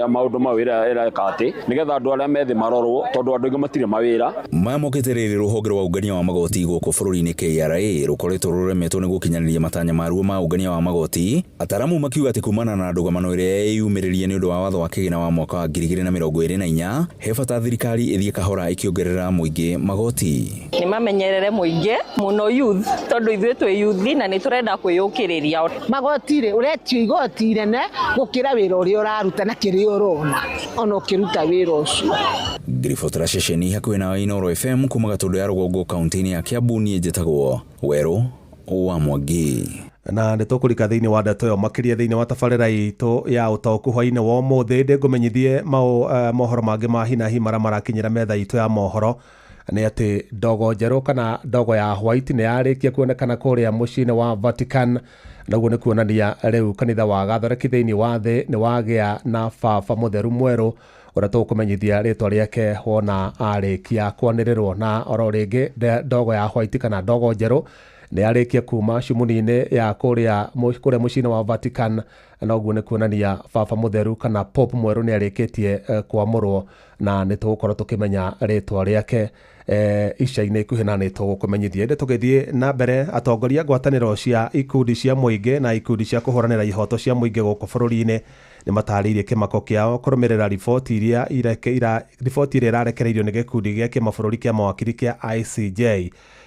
maũndũ mawĩra ĩreka atĩ nĩgetha andũ arĩa methĩ marorwo, tondũ andũ aingĩ matirĩ mawĩra. Maya mokĩte rĩrĩ rũhonge rwa ũngania wa magoti gũkũ bũrũri-inĩ KRA rũkoretwo rũremetwo nĩ gũkinyanĩria matanya maruo ma ũngania wa magoti. Ataramu makiuga atĩ kumana na ndũgamano ĩrĩa yumĩrĩrie nĩ ũndũ wa watho wa kĩgĩna wa mwaka wa 2024, he bata thirikari ĩthiĩ kahora ĩkĩongerera mũingĩ magoti. Nĩ mamenyerere mũingĩ mũno youth, tondũ ithuĩ twĩ youth na nĩ tũrenda kwĩyũkĩrĩria. Magoti rĩ ũretio igoti inene gũkĩra wĩra ũrĩa ũraruta na kĩrĩa ũrona ona ũkĩruta wĩra ũcio. Ngiribotera ceceni hakuhĩ na Inooro FM kuma Gatũndũ ya Rũgongo kaunti-inĩ ya Kiambu, niĩ njĩtagwo Werũ wa Mwangi. Na nĩ tũkũrika thĩinĩ wa ndeto ĩyo makĩria thĩinĩ wa tabarĩra itũ ya ũtaũku hwainĩ wa ũmũthĩ. Ndĩngũmenyithie mohoro mangĩ ma hinahi marĩa marakinyĩra metha itũ ya mohoro nĩ atĩ ndogo njerũ kana ndogo ya white nĩ yarĩkia kuonekana kũrĩa mũciĩ-inĩ wa Vatican. Naguo nĩ kuonania rĩu kanitha wa Gathoreki thĩinĩ wa thĩ nĩ wagĩa na baba mũtheru mwerũ ũrĩa tũkũmenyithia rĩtwa rĩake wona arĩkia kwanĩrĩrwo. Na oro rĩngĩ ndogo ya white kana ndogo njerũ nĩ yarĩkia kuma cumuni-inĩ ya kũrĩa mũciĩ-inĩ wa Vatican. Na ũguo nĩ kuonania baba mũtheru kana pope mwerũ nĩ arĩkĩtie kwamũrwo, na nĩ tũgũkorwo tũkĩmenya rĩtwa rĩake ica-inĩ ikuhĩ na nĩ tũgũkũmenyithia. Ĩndĩ tũgĩthiĩ na mbere, atongoria ngwatanĩro cia ikundi cia mũingĩ na ikundi cia kũhũranĩra ihoto cia mũingĩ gũkũ bũrũri-inĩ nĩ matarĩirie kĩmako kĩao kũrũmĩrĩra riboti ĩrĩa ĩrarekereirio nĩ gĩkundi gĩa kĩmabũrũri kĩa mawakiri kĩa ICJ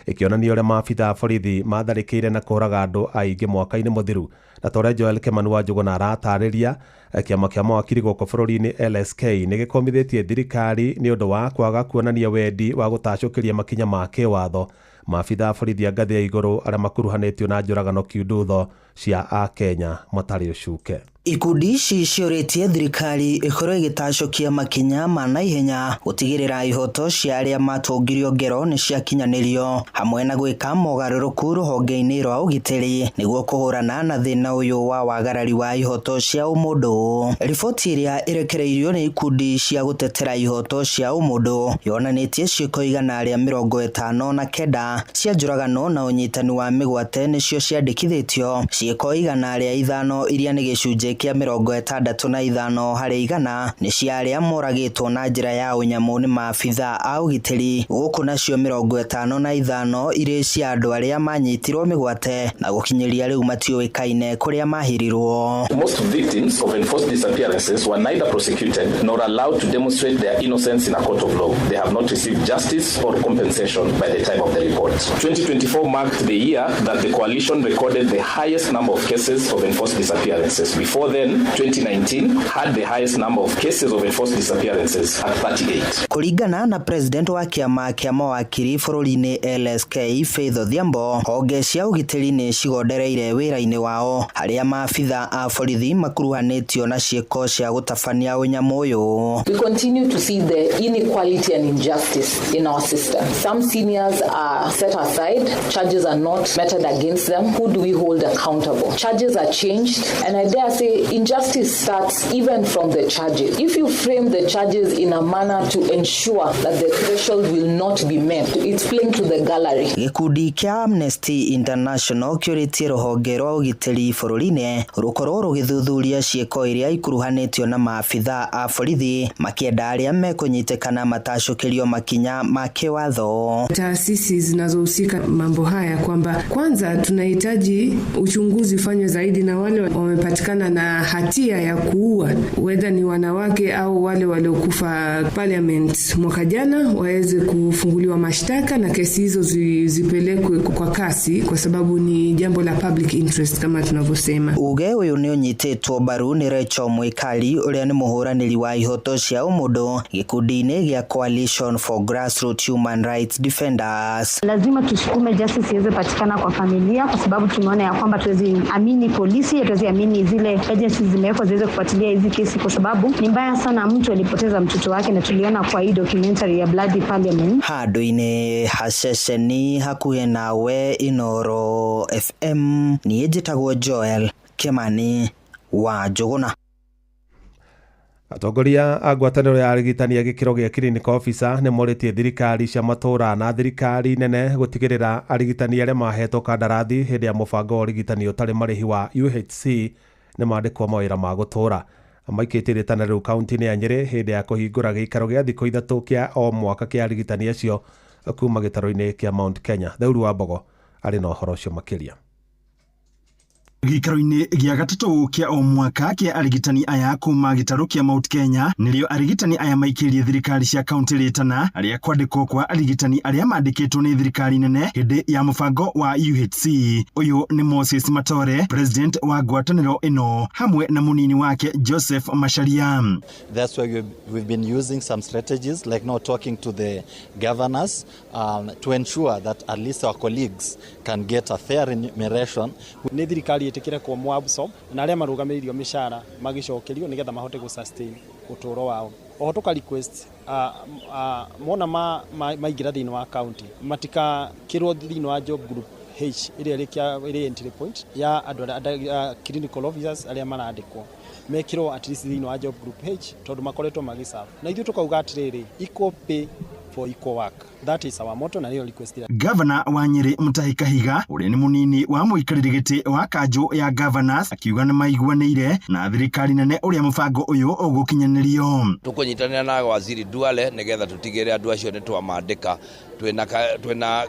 ĩkĩonania ũrĩa maabitha borithi matharĩkĩire na kũraga andũ aingĩ mwaka-inĩ mũthiru. Na torĩa Joel Kimani wa Njũgũna aratarĩria, kĩama kĩa mawakiri gũkũ bũrũri-inĩ LSK nĩ gĩkomithĩtie thirikari nĩ ũndũ wa kwaga kuonania wendi wa gũtacũkĩria makinya ma kĩwatho maabitha borithi a ngathĩ ya igũrũ arĩa makuruhanĩtio na njũragano kiundutho cia Akenya matarĩ ũcuke. Ikundi ici ciũrĩtie thirikari ĩkorwo ĩgĩtacokia makinya ma naihenya gũtigĩrĩra ihoto cia arĩa matũngirio ngero nĩ ciakinyanĩrio hamwe na gwĩka mogarũrũku rũhonge-inĩ rwa ũgitĩri nĩguo kũhũrana na thĩna ũyũ wa wagarari wa ihoto cia ũmũndũ. Riboti ĩrĩa ĩrekereirio nĩ ikundi cia gũtetera ihoto cia ũmũndũ yonanĩtie ciĩko igana rĩa 59 cia njũragano na ũnyitani wa mĩgwate nĩcio ciandĩkithĩtio, ciĩko igana rĩa 5 iria nĩ gĩcunjĩ kia 65 harĩ 100 nĩ cia arĩa moragĩtwo na njĩra ya ũnyamũ nĩ maabitha a ũgitĩri, gũkũ nacio 55 irĩ cia andũ arĩa manyitirwo mĩgwate na gũkinyĩria rĩu matiũĩkaine kũrĩa mahirirwo. Most victims of enforced disappearances were neither prosecuted nor allowed to demonstrate their innocence in a court of law. They have not received justice or compensation by the time of the report. 2024 marked the year that the coalition recorded the highest number of cases of enforced disappearances. Before then, 2019 had the highest number of cases of enforced disappearances at 38. Kũringana na president wa kĩama kĩa mawakiri bũrũri-inĩ LSK Faith Odhiambo, honge cia ũgitĩri nĩ cigondereire wĩra-inĩ wao harĩa maabitha a borithi makuruhanĩtio na ciĩko cia gũtabania ũnyamũ ũyũ. We continue to see the inequality and injustice in our system. Some seniors are set aside, charges are not meted against them. Who do we hold accountable? Charges are changed, and I dare say injustice starts even from the charges. If you frame the charges in a manner to ensure that the threshold will not be met, it's playing to the gallery. Gĩkundi kĩa Amnesty International kĩũrĩtie rũhonge rwa ũgitĩri bũrũri-inĩ rũkorwo rũgĩthuthuria ciĩko iria ikuruhanĩtio na maabitha a borithi makĩenda arĩa mekũnyitĩkana matacũkĩrio makinya ma kĩwatho. Taasisi zinazohusika mambo haya kwamba kwanza tunahitaji uchunguzi ufanywe zaidi na wale wamepatikana na hatia ya kuua, whether ni wanawake au wale waliokufa parliament mwaka jana, waweze kufunguliwa mashtaka na kesi hizo zipelekwe kwa kasi, kwa sababu ni jambo la public interest kama tunavyosema. Uge ũyũ nĩ ũnyitĩtwo mbaru nĩ Rachel Mwikali ũrĩa nĩ mũhũranĩri wa ihoto cia ũmũndũ gĩkundi-inĩ gĩa Coalition for Grassroots Human Rights Defenders. Lazima tusukume justice iweze patikana kwa familia, kwa sababu tumeona ya kwamba tuwezi amini polisi, tuwezi amini zile agencies zimewekwa ziweze kufuatilia hizi kesi, kwa sababu ni mbaya sana mtu alipoteza mtoto wake, na tuliona kwa hii documentary ya Bloody Parliament. Handũ-inĩ haceceni hakuhĩ nawe Inooro FM niĩ njĩtagwo Joel Kimani wa Njũgũna. Atongoria a ngwatanĩro ya arigitani a gĩkĩro gĩa clinical officer nĩ morĩtie thirikari cia matũũra na thirikari nene gũtigĩrĩra arigitani arĩa mahetwo kandarathi hĩndĩ ya mũbango wa ũrigitani ũtarĩ marĩhi wa UHC nĩ mandĩkwo mawĩra ma gũtũũra. Maikĩtie rĩtana rĩu kaunti-inĩ ya Nyĩrĩ hĩndĩ ya kũhingũra gĩikaro gĩa thikũ 3 kĩa o mwaka kĩa arigitani acio kuma gĩtaro-inĩ kĩa Mount Kenya. Theuru wa Mbogo arĩ na ũhoro ũcio makĩria. Gĩikaro-inĩ gĩa gatatũ kĩa o mwaka kĩa arigitani aya kuma gĩtarũ kĩa Mount Kenya nĩrĩo arigitani aya maikĩrie thirikari cia kaunti rĩtana arĩa kwandĩkwo kwa arigitani arĩa mandĩkĩtwo nĩ thirikari nene hĩndĩ ya mũbango wa UHC. Ũyũ nĩ Moses Matore, president wa ngwatanĩro ĩno, hamwe na mũnini wake Joseph Macharia. That's why we've been using some strategies like now talking to the governors to ensure that at least our colleagues can get a fair remuneration. Nĩ thirikari ĩtĩkĩre kwa mwabso na arĩa marũgamĩrĩrio mĩcara magicokerio nĩgetha mahote gũ sustain ũtũũro wao. Oho tuka request mona maingĩra thĩinĩ wa county matika kĩrwo thĩinĩ wa job group H ĩrĩ entry point ya andũ clinical officers arĩa marandĩkwo mekĩrwo at least thĩinĩ wa job group H tondũ makoretwo magiserve. Na ithuĩ tukauga atĩrĩrĩ, equal pay for equal work. That is our motto na request. Governor wa Nyĩrĩ Mutahi Kahiga ũrĩa nĩ mũnini wa mũikarĩri gĩtĩ wa kanjũ ya governors akiuga nĩ maiguanĩire na thirikari nene ũrĩa mũbango ũyũ ũgũkinyanĩrio. Tũkũnyitanĩra na waziri Duale nĩgetha tũtigĩrĩre andũ acio nĩ twamandĩka twĩna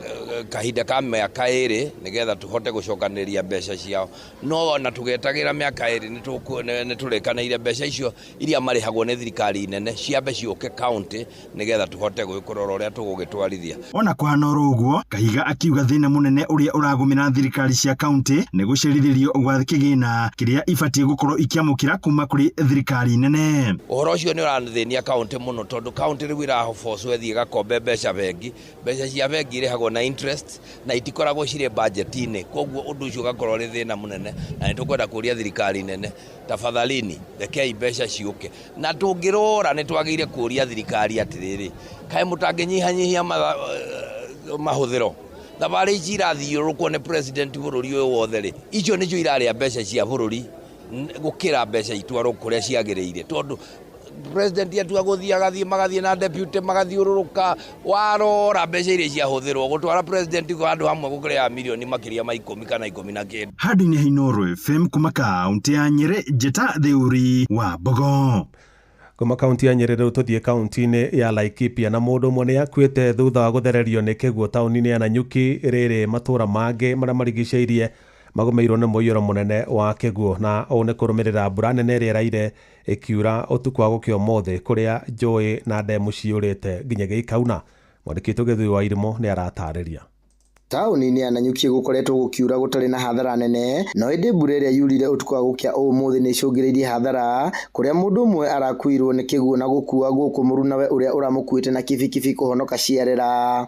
kahinda ka mĩaka 2 nĩgetha tũhote gũcokanĩria mbeca ciao. No na tũgetagĩra mĩaka 2 nĩ tũrĩkanĩire mbeca icio iria marĩhagwo nĩ thirikari nene ciambe ciũke county nĩgetha tũhote gwĩkũrora ũrĩa tũgũgĩtwarithia. Ona kũhana ũguo, Kahiga akiuga thĩna mũnene ũrĩa ũragũmĩra thirikari cia county nĩ gũcerithĩrio gwa kĩgĩna kĩrĩa ibatiĩ gũkorwo ikiamũkĩra kuma kũrĩ thirikari nene. Ũhoro ũcio nĩ ũrathĩnia county mũno tondũ county rĩu ĩrahoboco ĩthiĩ gakombe mbeca bengi mbeca cia bengi irĩhagwo na interest na itikoragwo cirĩ budget-inĩ, koguo ũndũ ũcio ũgakorwo ũrĩ thĩna mũnene, na nĩtũkwenda kũria thirikari nene tafadhalini rekei mbeca ciũke, na tũngĩrora nĩtwagĩrĩire kũria thirikari atĩrĩrĩ, kaĩ mũtangĩnyihanyihia mahũthĩro thabarĩ ici irathiũrũrũkwo nĩ president bũrũri ũyũ wothe rĩ, icio nĩcio irarĩa mbeca cia bũrũri gũkĩra mbeca itwarwo kũrĩa ciagĩrĩire, tondũ president atua gũthiĩ magathiĩ na deputy magathiũrũrũka, warora mbeca iria ciahũthĩrwo gũtwara president handũ hamwe gũkĩrĩa milioni makĩria ma 10 kana 19. Handũ-inĩ ha Inooro FM kuma kaunti ya Nyeri, Njeta Theuri wa Bogo. Kuma kaunti ya Nyeri rĩu tũthiĩ kaunti-inĩ ya Laikipia, na mũndũ ũmwe nĩ akuĩte thutha wa gũthererio nĩ kĩguũ taũni-inĩ ya Nanyuki, rĩrĩ matũũra mangĩ marĩa marigicĩirie magomeirwo nĩ mũiyũro mũnene wa kĩguũ, na ũũ nĩ kũrũmĩrĩra mbura nene ĩrĩa ĩraire ĩkiura ũtukũ wa gũkĩa ũmũthĩ, kũrĩa njũĩ na ndemu ciyũrĩte nginyagia ikauna. Mwandĩki witũ Gĩthui wa Irimũ nĩ aratarĩria. Taũni-inĩ ya Nanyuki gũkoretwo gũkiura gũtarĩ na hathara nene, no ĩndĩ mbura ĩrĩa yurire ũtukũ wa gũkĩa ũmũthĩ nĩ icũngĩrĩirie hathara, kũrĩa mũndũ ũmwe arakuirwo nĩ kĩguũ na gũkua gũkũ mũrunawe ũrĩa ũramũkuĩte na kibikibi kũhonoka ciarera.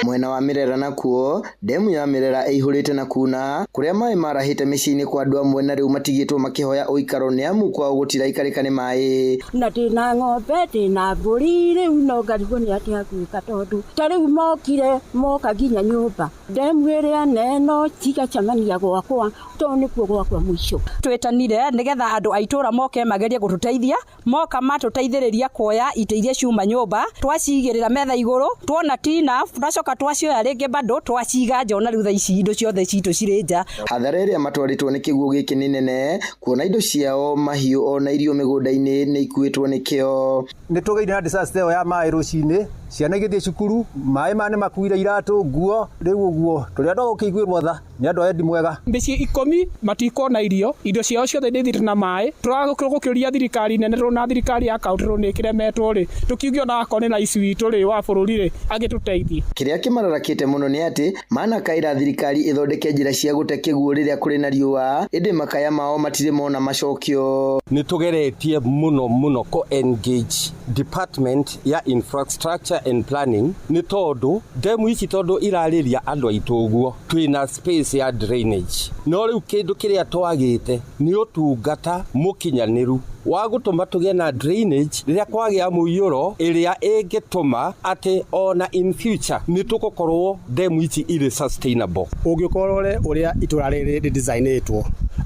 Mwena wa Mirera nakuo, ndemu ya Mirera ĩihũrĩte na kuna, kũrĩa maĩ marahĩte mĩciĩ-inĩ kwa andũ amwe na rĩu matigĩtwo makĩhoya ũikaro nĩ amu kwao gũtiraikarĩka nĩ maĩ. Na ndĩna ng'ombe, ndĩna mbũri, rĩu no ngarigwo nĩ atĩa gwĩka, tondũ ta rĩu mokire moka nginya nyũmba. Ndemu ĩrĩa neno tigacemania gwakwa, tondũ nĩkuo gwakwa mũico. Twĩtanire nĩgetha andũ a itũũra moke magerie gũtũteithia, moka matũteithĩrĩria kuoya ite iria ciuma nyũmba, twacigĩrĩra metha igũrũ, tuona tina twacoka twacioya rĩngĩ bado twaciga nja, ona rĩu thaa ici indo ciothe citũ cirĩ nja. Hathara ĩrĩa matwarĩtwo nĩ kĩguũ gĩkĩ nĩ nene, kuona indo ciao mahiũ ona irio mĩgũnda-inĩ nĩ ikuĩtwo nĩkĩo. Nĩ tũgeire na disaster ĩyo ya maĩ rũcinĩ, ciana igĩthiĩ cukuru, maĩ ma nĩ makuire iratũ, nguo, rĩu ũguo tũrĩa andũ gũkĩiguĩrwo tha nĩ andũ a endi mwega. Mĩciĩ 10 matikona irio, indo ciao ciothe nĩ thirĩ na maĩ, tũragũkĩria thirikari nene na thirikari ya kaunti nĩ ĩkĩremetwo rĩ, tũkiugio na akone na ici witũ rĩ wa bũrũri rĩ agĩtũteithie. Kĩrĩa kĩmararakĩte mũno nĩ atĩ manakaĩra thirikari ĩthondeke njĩra cia gũte kĩguũ rĩrĩa kũrĩ na riũa, ĩndĩ makaya mao matirĩ mona macokio. Nĩ tũgeretie mũno ko engage department ya infrastructure and planning, nĩ tondũ ndemu ici tondũ irarĩria andũ aitũ ũguo twĩna space ya drainage, no rĩu kĩndũ kĩrĩa twagĩte nĩ ũtungata mũkinyanĩru wa gũtũma tũgĩe na drainage rĩrĩa kwagĩa mũiyũro ĩrĩa ĩngĩtũma atĩ ona in future nĩ tũgũkorwo ndemu ici irĩ sustainable. Ũngĩkorwo ũrĩa itũra rĩrĩ designĩtwo,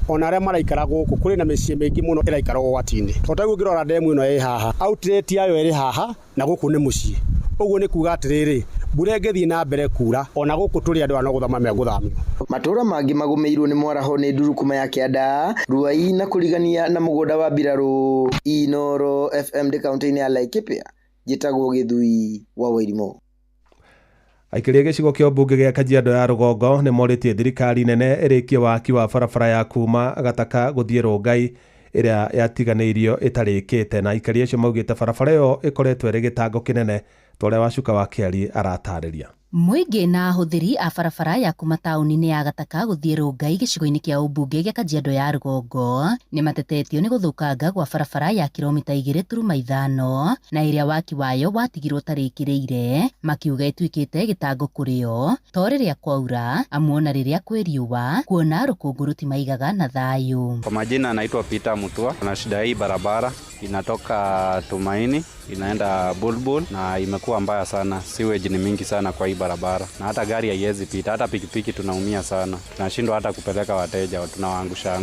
ona arĩa maraikara gũkũ kũrĩ na mĩciĩ mĩingĩ mũno ĩraikarwo ũgwati-inĩ, tondũ ũngĩrora ndemu ĩno ĩ haha, outlet yayo ĩrĩ haha na gũkũ nĩ mũciĩ. Ũguo nĩ kuga atĩrĩrĩ, mbura ĩngĩthiĩ na mbere kura, ona gũkũ tũrĩ andũ no gũthama megũthamio. Matũũra mangĩ magũmĩirwo nĩ mwaraho nĩ Ndurukuma ya Kĩanda, Ruai na kũrigania na mũgũnda wa Mbirarũ. Inooro FM ndĩ kaunti-inĩ ya Laikipia, njĩtagwo Gĩthui wa Wairimũ. Aikĩria gĩcigo kĩa ũmbunge gĩa Kajiado ya Rũgongo nĩ morĩtie thirikari nene ĩrĩkie waki wa barabara ya kuma Gataka gũthiĩ Rongai ĩrĩa yatiganĩirio ĩtarĩkĩte, na aikari acio maugĩte barabara ĩyo ĩkoretwo ĩrĩ gĩtango kĩnene, tũrĩa Wacuka wa Kĩari aratarĩria. Mũingĩ na ahũthĩri a barabara ya kuma taũni-inĩ ya Gataka gũthiĩ Rongai gĩcigo-inĩ kĩa ũmbunge gĩa Kajiado ya Rũgongo nĩ matetetio nĩ gũthũkanga gwa barabara ya kilomita 2.5 na ĩrĩa waki wayo watigirwo tarĩkĩrĩire, makiuga ĩtuĩkĩte gĩtango kũrĩo to rĩrĩa kwaura amu ona rĩrĩa kwĩ riũa, kuona rũkũngũ rutimaigaga na thayũ. Kwa majina naitwa Peter Mutua. Kuna shida hii barabara inatoka Tumaini inaenda Bulbul na imekuwa mbaya sana. Sewage ni mingi sana kwa hii barabara na hata gari haiwezi pita, hata pikipiki tunaumia sana, tunashindwa hata kupeleka wateja, tunawaangusha.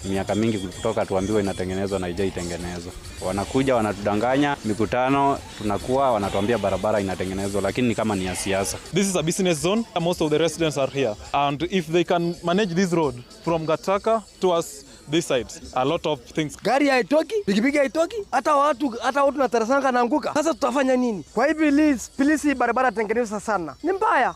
Miaka mingi kutoka tuambiwe inatengenezwa na haijaitengenezwa. Wanakuja wanatudanganya, mikutano tunakuwa wanatuambia barabara inatengenezwa, lakini ni kama ni ya siasa. This is a business zone. Most of the residents are here, and if they can manage this road from Gataka to us this side, a lot of things. Gari haitoki, pikipiki haitoki, hata watu na tarasanga naanguka. Sasa tutafanya nini? Kwa hivi please barabara tengenezwa sana. Ni mbaya.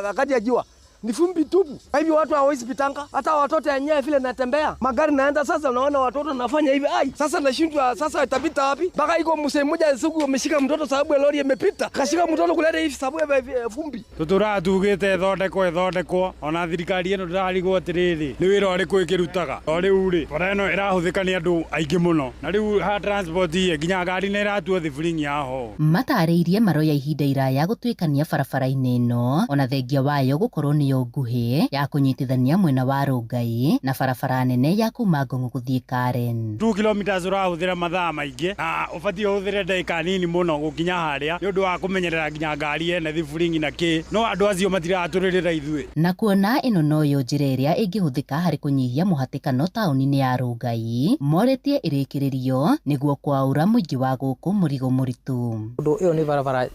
Akati ya jua ni vumbi tupu. Kwa hivyo watu hawawezi pitanga, hata watoto yenyewe vile natembea magari naenda sasa, unaona watoto nafanya hivi, sasa nashindwa, sasa itapita wapi? Mpaka iko msee mmoja siku ameshika mtoto sababu ya lori imepita, kashika mtoto kuleta hivi sababu ya vumbi. Tutura tugite thondekwo ona thirikari ino ndirarigwo atiriri ni wira uriku ikirutaga riu ri bara ino irahuthika ni andu aingi muno na riu ha transport ye nginya ngari ni iratuo thibiringi yaho. Matariirie maroya ihinda iraya gutwikania barabara-ini ino ona thengia wayo gukorwo niyo nguhi ya kunyitithania mwena wa Rongai na barabara nene ya kuma Ngong'o guthii Karen. 2 kilometers urahuthira mathaa maingi na ubatie uhuthire ndagika nini muno gukinya haria ni undu wa kumenyerera nginya ngari ene thibiringi na ki no andu acio matiraturira ithuĩ. Na kuona ino noyo njira iria ingihuthika hari kunyihia muhatikano tauni-ini ya Rongai moretie irikiririo niguo kwaura muingi wa guku murigo muritu. Undu iyo ni barabara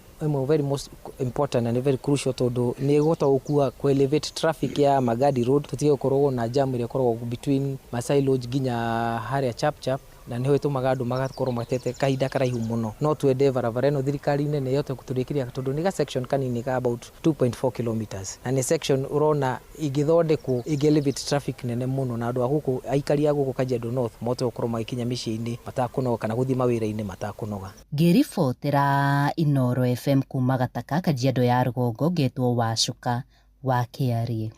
very most important and very crucial tondu ni gota gukua ku elevate traffic ya Magadi Road, tutige gukorwo na jam iria korwo between Masai Lodge ginya haria Chapchap na niho itumaga andu magakorwo matete kahinda karaihu muno. No twende barabara ino thirikari nene yote kuturikiria tondu ni ga section kanini ka about 2.4 kilometers na ni section urona igithondekwo igelevate traffic nene muno na andu aguku aikari aguku Kajiado North mote gukorwo magikinya micii-ini matakunoga kana guthii mawira-ini matakunoga. Ngiribotera Inooro FM kuma Gataka, Kajiado ya Rũgongo, ngetwo Wacuka wa Kiarie.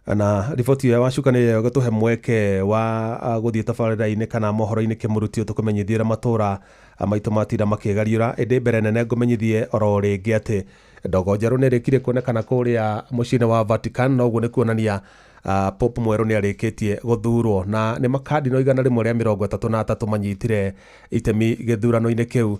Na riboti ya Wacuka nĩ gũtũhe mweke wa gũthiĩ tabarĩra-inĩ kana mohoro-inĩ kĩmũrutio tũkũmenyithie matura maitũ matinda makĩgariũra. Ĩndĩ mbere nene ngũmenyithie oro rĩngĩ atĩ ndogo njerũ nĩ ĩrĩkire kuonekana kũrĩa mũciĩ-inĩ wa Vatican, na ũguo nĩ kuonania Pope mwerũ nĩ arĩkĩtie gũthurwo na nĩ makardinal 133 manyitire itemi gĩthurano-inĩ kĩu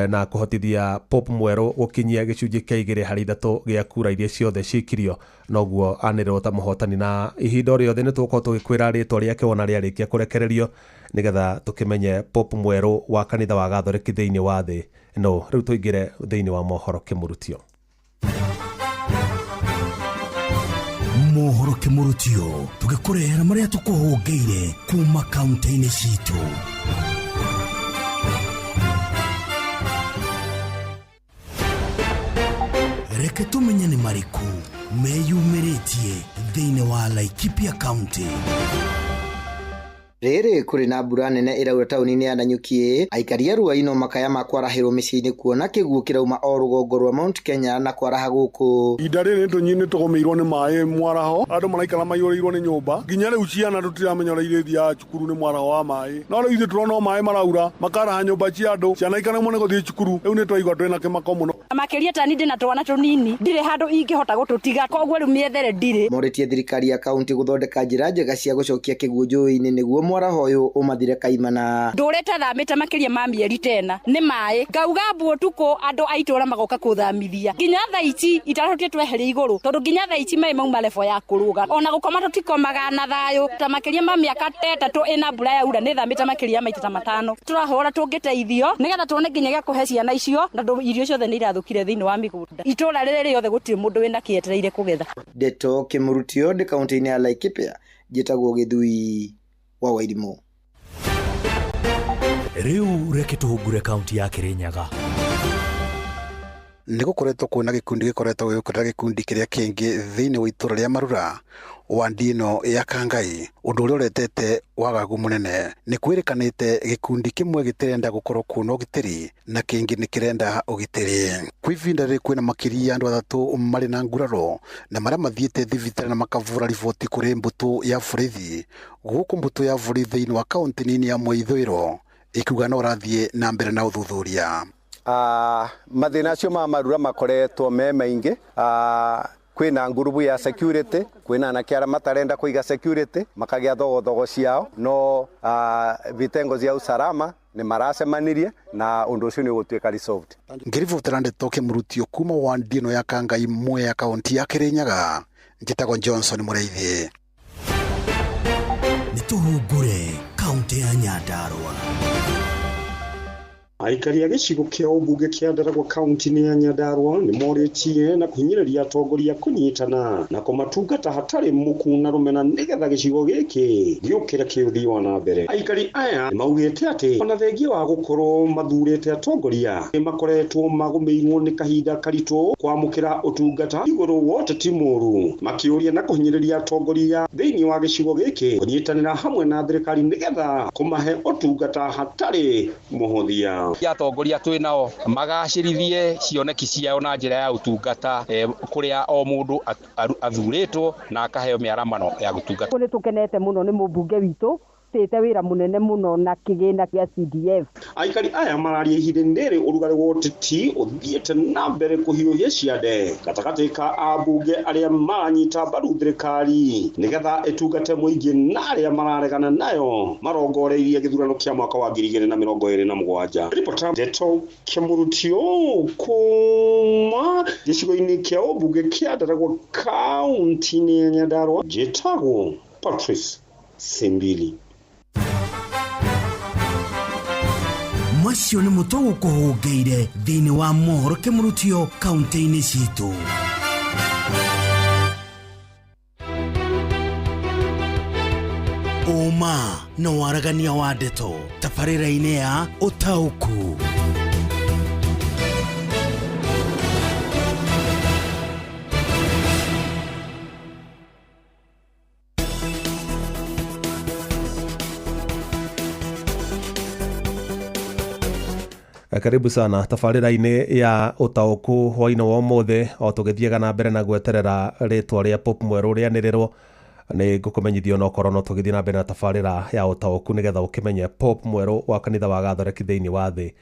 na kũhotithia Pope mwerũ gũkinyia gĩcunjĩ kĩa 2/3 gĩa kura iria ciothe cikirio, noguo anĩrĩrwo ta mũhotani. Na ihinda rĩothe nĩ tũgũkorwo tũgĩkwĩra rĩtwa rĩake wona rĩarĩkia kũrekererio nĩgetha tũkĩmenye Pope mwerũ wa kanitha wa Gathoreki thĩinĩ wa thĩ. No rĩu tũingĩre thĩinĩ wa mohoro kĩmũrutio. Mohoro kĩmũrutio tũgĩkũrehera marĩa tũkũhũngĩire kuma kaunti-inĩ citũ. Reke tũmenye nĩ marĩkũ meyumĩrĩtie thĩinĩ wa Laikipia County. Rĩrĩ kũrĩ na mbura nene ĩraura taũni-inĩ ya Nanyuki, aikari a Ruaino makaya makwarahĩrwo mĩciĩ-inĩ kuona kĩguũ kĩrauma o rũgongo rwa Mount Kenya na kwaraha gũkũ. Ihinda rĩrĩ tũnyinĩ tũgũmĩirwo nĩ maĩ mwaraho, andũ maraikara maiyũrĩirwo nĩ nyũmba, nginya rĩu ciana tũtiramenya ũrĩa irĩthiaga cukuru nĩ mwaraho wa maĩ. No rĩu ithuĩ tũrona maĩ maraura makaraha nyũmba cia andũ, ciana ikanemwo nĩ gũthiĩ cukuru, rĩu nĩ twaigua twĩna kĩmako mũno. Makĩria tani ndĩna twana tũnini, ndirĩ handũ ingĩhota gũtũtiga, koguo rĩu mĩethere ndirĩ. Moretie thirikari ya kaunti gũthondeka njĩra njega cia gũcokia kĩguũ njũĩ-inĩ nĩguo mwaraho ũyũ ũmathire kaimana. Ndũrĩte thamĩte makĩria ma mĩeri tena nĩ maĩ, ngauga mbu ũtukũ andũ a itũra magoka kũthamithia, nginya thaa ici itarahotire tweheria igũrũ tondu nginya thaa ici maĩ mauma lebo ya kũrũga, ona gũkoma tũtikomaga na thayũ ta makĩria ma mĩaka 3 ĩna mbura yaura nĩ thamĩte makĩria maita ta 5. Tũrahora tũngĩteithio nĩgetha tuone nginya gĩa kũhe ciana icio na irio ciothe nĩ irathũkire thĩinĩ wa mĩgũnda. Itũra rĩrĩ rĩothe gũtirĩ mũndũ wĩna kĩetereire kũgetha. Ndeto Kĩmũrutio ndĩ kaunti-inĩ ya Laikipia, njĩtagwo Gĩthui wa Wairimũ. Rĩu reke tũhungure kaunti ya Kirinyaga. Nĩ gũkoretwo kwĩna gĩkundi gĩkoretwo gĩgũkorera gĩkundi kĩrĩa kĩngĩ thĩinĩ wa itũra rĩa Marura wandi ĩno ya Kangai, ũndũ ũrĩa ũretete wagagu mũnene. Nĩ kwĩrĩkanĩte gĩkundi kĩmwe gĩtirenda gũkorwo kuona ũgitĩri na kĩngĩ nĩ kĩrenda ũgitĩri. Kwa ihinda rĩrĩ kwĩna makĩria andũ 3 marĩ na nguraro na marĩa mathiĩte thibitarĩ na makavura riboti kũrĩ mbũtũ ya borithi, gũkũ mbũtũ ya borithi thĩinĩ wa kaunti nini ya Ithũĩro ikuga no rathiĩ na mbere na ũthuthuria. Mathĩna acio ma Marura makoretwo me maingĩ. Kwĩna ngurubu ya security, kwĩna anake arĩa matarenda kũiga security makagĩa thogo ciao, no vitengo cia usalama nĩ maracemanirie na ũndũ ũcio nĩ ũgũtuĩka resolved. Ngĩribotera Ndeto Kĩmũrutio kuma wandi ĩno ya Kangai mwe ya kaunti ya Kirinyaga, njĩtagwo Johnson Mũraithi. Nĩ tũhungure kaunti ya Nyandarua. Aikari a gĩcigo kĩa ũmbunge kĩa Ndaragwa kaunti-inĩ ya Nyandarua nĩ morĩtie na kũhinyĩrĩria atongoria kũnyitana na kũmatungata hatarĩ mũkuna rũmena nĩgetha gĩcigo gĩkĩ gĩũkĩre kĩũthii wa na mbere. Aikari aya nĩ maugĩte atĩ ona thengia wa gũkorwo mathurĩte atongoria nĩ makoretwo magũmĩirwo nĩ kahinda karitũ kwamũkĩra ũtungata igũrũ wa ũteti mũũru, makĩũria na kũhinyĩrĩria atongoria thĩinĩ wa gĩcigo gĩkĩ kũnyitanĩra hamwe na thirikari nĩgetha kũmahe ũtungata hatarĩ mũhũthia. Atongoria twĩ nao magacĩrithie cioneki ciao na njĩra ya ũtungata kũrĩa o mũndũ athurĩtwo na akaheo mĩaramano ya gũtungata. Nĩ tũkenete mũno nĩ mũmbunge witũ tete wĩra mũnene mũno na kĩgĩna kĩa CDF. Aikari aya mararia ihinda rĩrĩ ũrugarĩ wa ũteti ũthiĩte na mbere kũhiũhia ciande gatagatĩ ka ambunge arĩa maranyita mbaru thirikari nĩgetha ĩtungate mũingĩ na arĩa mararegana nayo marongoreirie gĩthurano kĩa mwaka wa 2027. Ripota Ndeto Kĩmurutio kuma gĩcigo-inĩ kĩa ũmbunge kĩa Ndaragwa kaunti-inĩ ya Nyandarua, njĩtagwo Patrice Simbili. Macio nĩ mũtongo kũhũngeire thĩinĩ wa mohoro Kĩmurutio kaunti-inĩ citũ. Ũma na waragania wa ndeto tabarĩra-inĩ ya ũtaũku. Karibu sana tabarĩra-inĩ ya ũtaũku hwainĩ wa ũmũthĩ, o tũgĩthiaga na mbere na gweterera rĩtwa rĩa pop mwerũ rĩanĩrĩrwo. Nĩ ngũkũmenyithia no korwo no tũgĩthiĩ na mbere na tabarĩra ya ũtaũku nĩgetha ũkĩmenye pop mwerũ wa kanitha wa Gathoreki thĩinĩ wa thĩ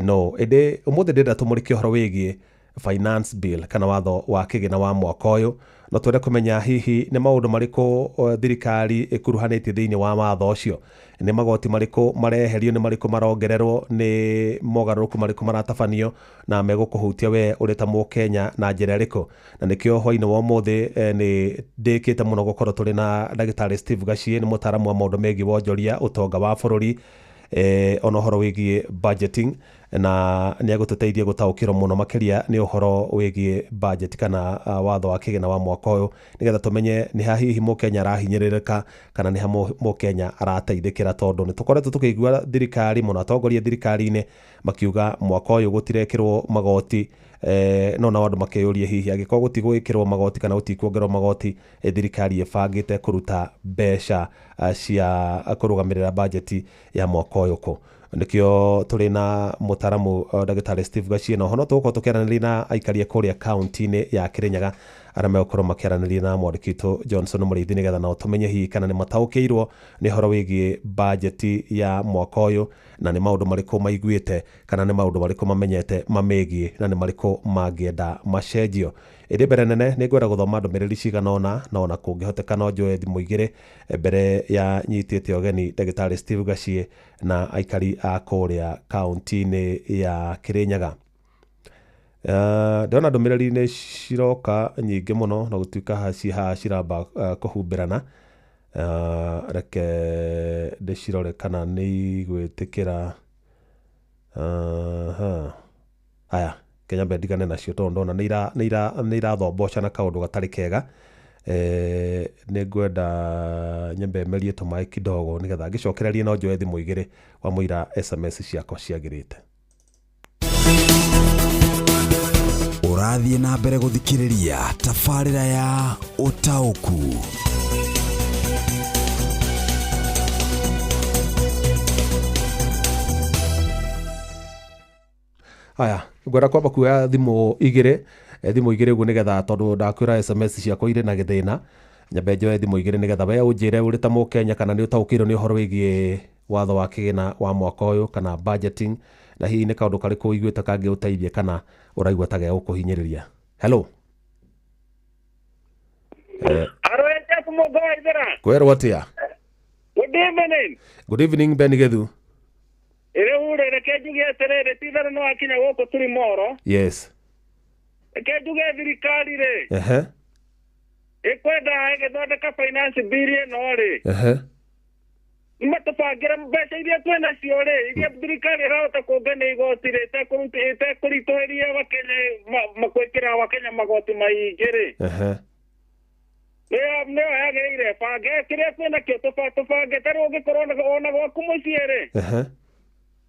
no. Ĩndĩ ũmũthĩ ndĩrenda tũmũrĩke ũhoro wĩgiĩ finance bill kana watho wa kĩgĩna wa mwaka ũyũ, no twende kũmenya hihi nĩ maũndũ marĩkũ thirikari ĩkuruhanĩtie thĩinĩ wa watho ũcio, nĩ magoti marĩkũ mareherio, nĩ marĩkũ marongererwo, nĩ mogarũrũku marĩkũ maratabanio na megũkũhutia we ũrĩ ta Mũkenya na njĩra ĩrĩkũ. Na nĩkĩo hwainĩ wa ũmũthĩ nĩ ndĩkĩte mũno gũkorwo tũrĩ na ndagĩtarĩ Steve Gacie, nĩ mũtaaramu wa maũndũ megiĩ wonjoria ũtonga wa bũrũri ona ũhoro wĩgiĩ budgeting, na nĩ agũtũteithia gũtaũkĩrwo mũno makĩria nĩ ũhoro wĩgiĩ budget kana watho wa kĩgĩna wa mwaka ũyũ, nĩgetha tũmenye nĩ ha hihi Mũkenya arahinyĩrĩrĩka kana nĩ ha Mũkenya arateithĩkĩra, tondũ nĩ tũkoretwo tũkĩigua thirikari mũno atongoria thirikari-inĩ makiuga mwaka ũyũ gũtirekĩrwo magoti, no na andũ makĩyũria hihi angĩkorwo gũtigwĩkĩrwo magoti kana gũtikuongerwo magoti, thirikari ĩbangĩte kũruta mbeca cia kũrũgamĩrĩra bajeti ya mwaka ũyũ kũ. Nĩkĩo tũrĩ na mũtaaramu ndagĩtarĩ Steve Gacie, na hono tũgũkorwo tũkĩaranĩria na aikari kũrĩa kaunti-inĩ ya Kĩrĩnyaga arĩa megũkorwo makĩaranĩria na mwandĩki witũ Johnson Mũrĩithi, nĩgetha nao tũmenye hihi kana nĩ mataũkĩirwo nĩ ũhoro wĩgiĩ bajeti ya mwaka ũyũ, na nĩ maũndũ marĩkũ maiguĩte kana nĩ maũndũ marĩkũ mamenyete mamĩgiĩ, na nĩ marĩkũ mangĩenda macenjio. Ĩrĩ mbere nene nĩ ngwenda gũthoma ndũmĩrĩri cigana ũna, na ona kũngĩhoteka no njoe thimũ igĩrĩ mbere ya nyitĩte ũgeni ndagĩtarĩ Steve Gacie na aikari a kũrĩa kaunti-inĩ ya Kĩrĩnyaga. Ndona ndũmĩrĩri nĩ ciroka nyingĩ mũno na gũtuĩka haha ciramba kũhumbĩrana. Reke ndĩcirore kana nĩ igwĩtĩkĩra. Haya, Kenya bendigane nacio tondũ ndona nĩ irathomboca na kaũndũ gatarĩ kega. Nĩ ngwenda nyambe merie tũmaĩ kidogo nĩgetha ngĩcokererie no njoe thimũ igĩrĩ wa mũira SMS ciakwa ciagĩrĩte. Ũrathiĩ na mbere gũthikĩrĩria tabarĩra ya ũtaũku. Haya, ngwenda kwamba kuoya thimũ igĩrĩ ũguo nĩgetha tondũ ndakwĩra SMS ciakwa irĩ na gĩthĩna, nyambe njoe thimũ igĩrĩ nĩgetha we ũnjĩre ũrĩ ta Mũkenya kana nĩ ũtaũkĩirwo nĩ ũhoro wĩgiĩ watho wa kĩgĩna wa mwaka ũyũ kana budgeting, na hihi nĩ kaũndũ karĩkũ ũiguĩte kangĩũteithia kana ũraigua ta gagũkũhinyĩrĩria. Hello. Kwerwo atĩa? Good evening. Good evening Ben Gethu. Ure reke njuge atiriri tithara no akinya gũkũ tũrĩ Moro. Yes. Reke njuge thirikari rĩ. Ikwenda ĩgĩthondeka finance bill ĩno rĩ. Imatubangira mbeca iria twina cio ri iria thirikari irahota kũngania igoti ri itekũritũhĩria Wakenya makwĩkĩra Wakenya magoti maingĩ ri nĩyo yagĩrĩire bange kĩrĩa twĩna kĩo tũbange tarĩ ũngĩkorwo ona gwaku mũciĩ ri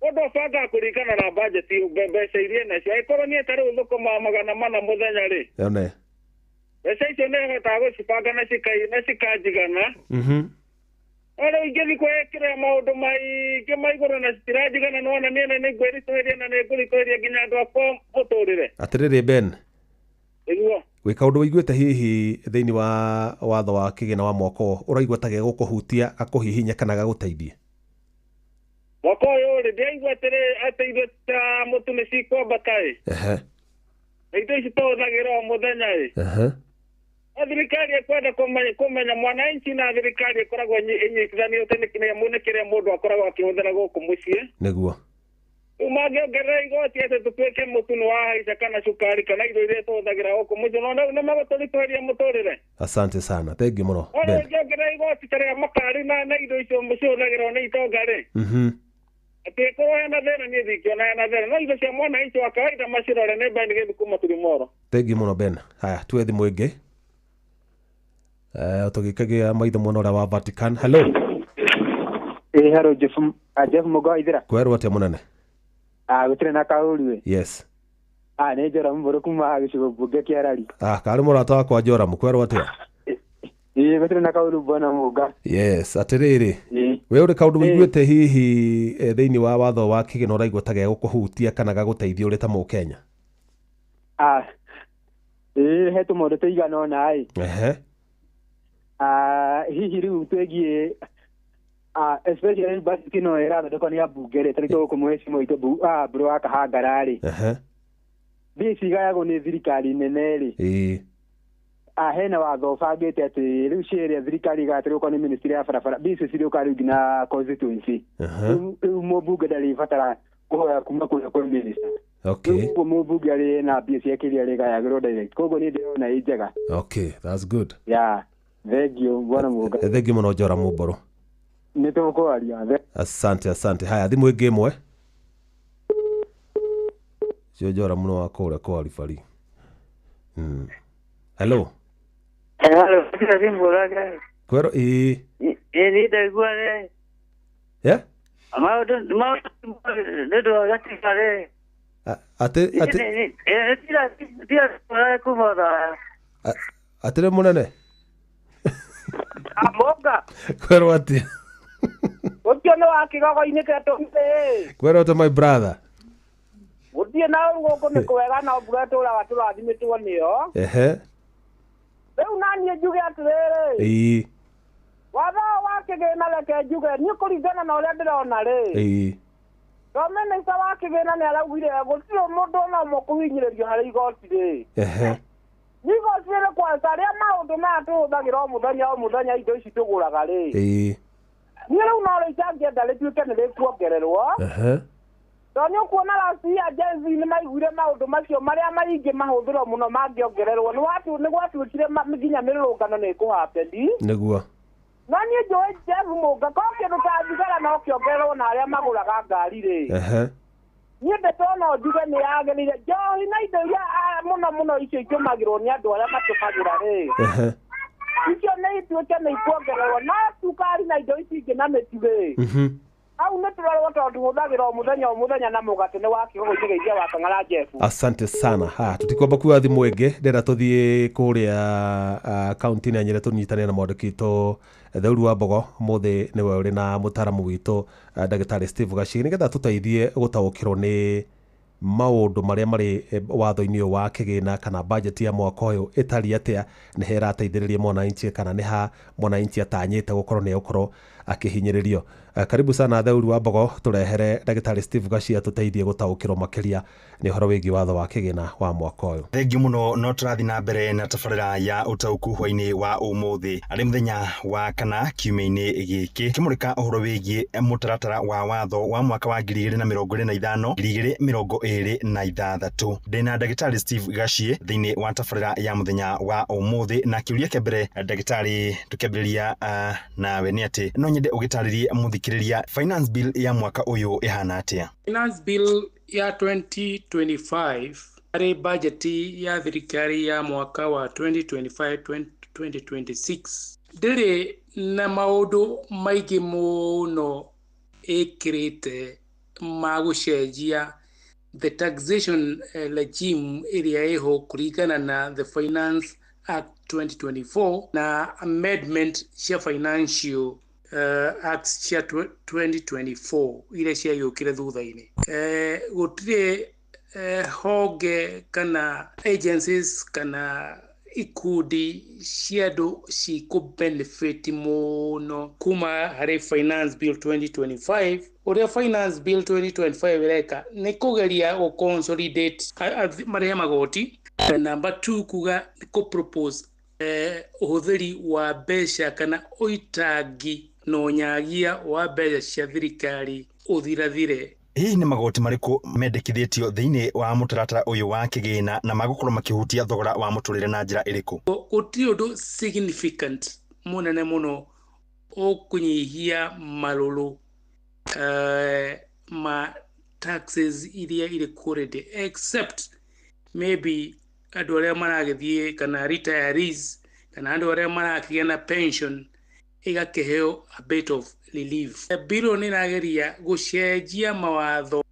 mũndũ abangaga kũringana na budget mbeca iria nacio angĩkorwo niĩ tarĩ thũkũma 400 mũthenya ri mbeca icio nĩ hotaga gũcibanga na cikanjigana Ora ingĩthi kwĩkĩra maũndũ maingĩ maigũrũ na citirajigana nona niĩ nĩ ngwĩritũhĩria na nĩ ngũritũhĩria nginya andũ akwa mũtũrĩre. Atĩrĩrĩ Ben, ĩguo gwĩka ũndũ wĩiguĩte hihi thĩinĩ wa watho wa kĩgĩna wa mwaka ũraigua ta gegũkũhutia gakũhihinya kana gagũteithie? Mwaka ũyũ rĩ ndĩraigua atĩ indo ta mũtu nĩ cikwambata ĩ na indo ici tũhũthagĩra o mũthenya ĩ thirikari ekwenda kũmenya mwananchi na thirikari ĩkoragwo ĩnyitithanĩte nĩ kĩrĩa mũndũ akoragwo akĩhũthĩra gũkũ mũciĩ nĩguo rĩu mangĩongerera igoti atĩ tũtuĩke mũtu nĩ wahaica kana cukari kana indo iria tũhũthagĩra gũkũ mũciĩ no nĩ magũtũritũhĩria mũtũrĩre. Asante sana, thengiũ mũno Ben. Ongĩongerera igoti ta rĩa makari na indo icio cihũthagĩrwo nĩ itonga rĩ atĩ ĩkorwo hena thĩna niĩ ndingĩona hena thĩna no indo cia mwananchi wa kawaida macirore nĩ Ben gĩthiĩ kuma Turimoro. Thengiũ mũno Ben. Haya tuwe thimũ ĩngĩ tũgĩkagia maitho mwena ũrĩa wa Vatican. Hello. Hello Jeff Mugo ithira. Kwerwo atĩa mũnene? Gũtirĩ na kaũru. Yes. Nĩ Joram mbũrũ kuma gĩcigo mbunge kĩa Rari. Karĩ mũrata wakwa Joram, kwerwo atĩa? Gũtirĩ na kaũru bwana Muga. Yes, atĩrĩrĩ. We ũrĩ kaũndũ wĩiguĩte hihi thĩinĩ wa watho wa kĩgĩna ũraigua ta gegũkũhutia kana gagũteithia ũrĩ ta Mũkenya? He tũmaũndũ tũigana ũna ĩ. Hihi rĩu twĩgiĩ especially budget ĩno ĩrathondekwo nĩ ambunge rĩ tarĩ tũgũkũ mũhecimu witũ Mbũrũ wa Kahangara rĩ mbia cigayagwo nĩ thirikari nene rĩ hena watho ũbangĩte atĩ rĩu ciĩrĩa thirikari igatĩrwo okorwo nĩ ministry ya barabara mbia icio cirĩũka rĩu nginya constituency rĩu mũmbunge ndarĩbatara kũhoya kuma kũrĩa kwĩ minister ũguo mũmbunge arĩ na mbia ciake iria rĩgayagĩrwo direct koguo nĩ ndĩrona ĩ njega. Okay, that's good. Thank you bwana Muga. Thank you mũno Joram Mbũrũ. Nĩ tũkũaria. Asante. Haya thimũ ĩngĩ ĩmwe. Cio Joram mũno wa kũrĩa kwa ribari. Hello. Hello, nĩ Mbũrũ. Kwero nĩ ndaigua rĩ. Maũndũ nĩ gatigarĩ. Atĩrĩ mũnene. Moga. Kwero atĩa? Ũtio nĩ wa kĩgogo-inĩ kĩatũmire. Kwero atĩa my brother? Gũtirĩ na gũkũ nĩ kwega no mbura tũraga tũrathimĩtwo nĩyo. Rĩu naniĩ njuge atĩrĩrĩ. Watho wa kĩgĩna reke njuge niĩ kũringana na ũrĩa ndĩrona rĩ. Minista wa kĩgĩna nĩ araugire gũtirĩ mũndũ ona ũmwe kũhinyĩrĩrio harĩ igoti rĩ. Igoti rĩ kwanza rĩa maũndũ maya tũhũthagĩra o mũthenya indo ici tũgũraga rĩ. Niĩ rĩu no rĩcangĩenda rĩtuĩke nĩ rĩkuongererwo. Tondũ nĩ ũkuona racia Gen Z nĩ maiguire maũndũ macio marĩa maingĩ mahũthĩrwo mũno mangĩongererwo nĩ gwatuĩkire nginya mĩrũrũngano nĩ ĩkũhapendi. Nĩguo. Na niĩ njũĩ Jeff Muga ko kĩndũ ta thigara no kĩongererwo na arĩa magũraga ngari rĩ. Niĩ ndĩtona njuge nĩ yagĩrĩire njohi na indo iria mũno icio itũmagĩrwo nĩ andũ arĩa matũmagĩra rĩ. Icio nĩ ituĩke nĩ ikuongererwo no cukari na indo ici ingĩ na mĩtu rĩ. Au nĩ tũrarwo tondũ tũhũthagĩra o mũthenya na mũgate nĩ wa kĩgogo-inĩ gĩkĩ wa Kang'ara Jeff. Asante sana. Tutikwamba kuoya thimũ ĩngĩ ndĩrenda tũthiĩ kũrĩa kaunti-inĩ ya Nyĩrĩ tũnyitanĩre na mwandĩki witũ Theuru wa Mbogo mũthĩ nĩwe ũrĩ na mũtaaramu witũ ndagĩtarĩ Steve Gachie nĩgetha tũteithie gũtaũkĩrwo nĩ maũndũ marĩa marĩ watho-inĩ ũyũ wa kĩgĩna kana budget ya mwaka ũyũ ĩtariĩ atĩa nĩ hera teithĩrĩria mwananchi kana nĩ ha mwananchi atanyĩte gũkorwo nĩ gũkorwo akĩhinyĩrĩrio. Karibu sana Thauri wa Mbogo, turehere Dagitari Steve Gachie tuteithie gutaukirwo makiria ni horo wigi watho wa kigina wa mwaka uyu. Thengi muno, no turathi na mbere na tabarĩra ya utauku hwaini wa umuthi ari muthenya wa kana kiumia-ini giki kimurika uhoro wigie mutaratara wa watho wa mwaka wa 2025 2026. Ndina Dagitari Steve Gachie thiini wa tabarĩra ya muthenya wa umuthi, na kiuria kia mbere Dagitari tukĩambĩrĩria nawe ni ati no nyende ũgĩtarĩrie muthikĩrĩria finance bill ya mwaka uyu ihana atia? Finance bill ya 2025 ari bajeti ya thirikari ya mwaka wa 2025-2026 ndiri na maundu maingĩ mũno ĩkĩrĩte ma gũcenjia the taxation regime ĩrĩa ĩho kũringana na the Finance Act 2024 na amendment cia financial Acts cia 2024 iria ciagĩũkire thutha-inĩ. Gũtirĩ honge kana agencies kana ikundi cia andũ cikũ-benefit mũno kuma harĩ Finance Bill 2025. Ũrĩa Finance Bill 2025 ĩreka nĩ kũgeria gũ-consolidate marĩhe magoti. Number 2 kuga nĩ kũ-propose ũhũthĩri wa mbeca kana ũitangi na ũnyagia wa mbeca cia thirikari ũthirathire. Hihi nĩ magoti marĩkũ mendekithĩtio thĩinĩ wa mũtaratara ũyũ wa kĩgĩna na magũkorwo makĩhutia thogora wa mũtũrĩre na njĩra ĩrĩkũ? Gũtirĩ ũndũ significant mũnene mũno ũkũnyihia marũrũ ma taxes iria irĩ already, except maybe andũ arĩa maragĩthiĩ kana retirees kana andũ arĩa marakĩgĩa na pension igakĩheo a bit of relief. Biro nĩ ĩrageria gũcenjia mawatho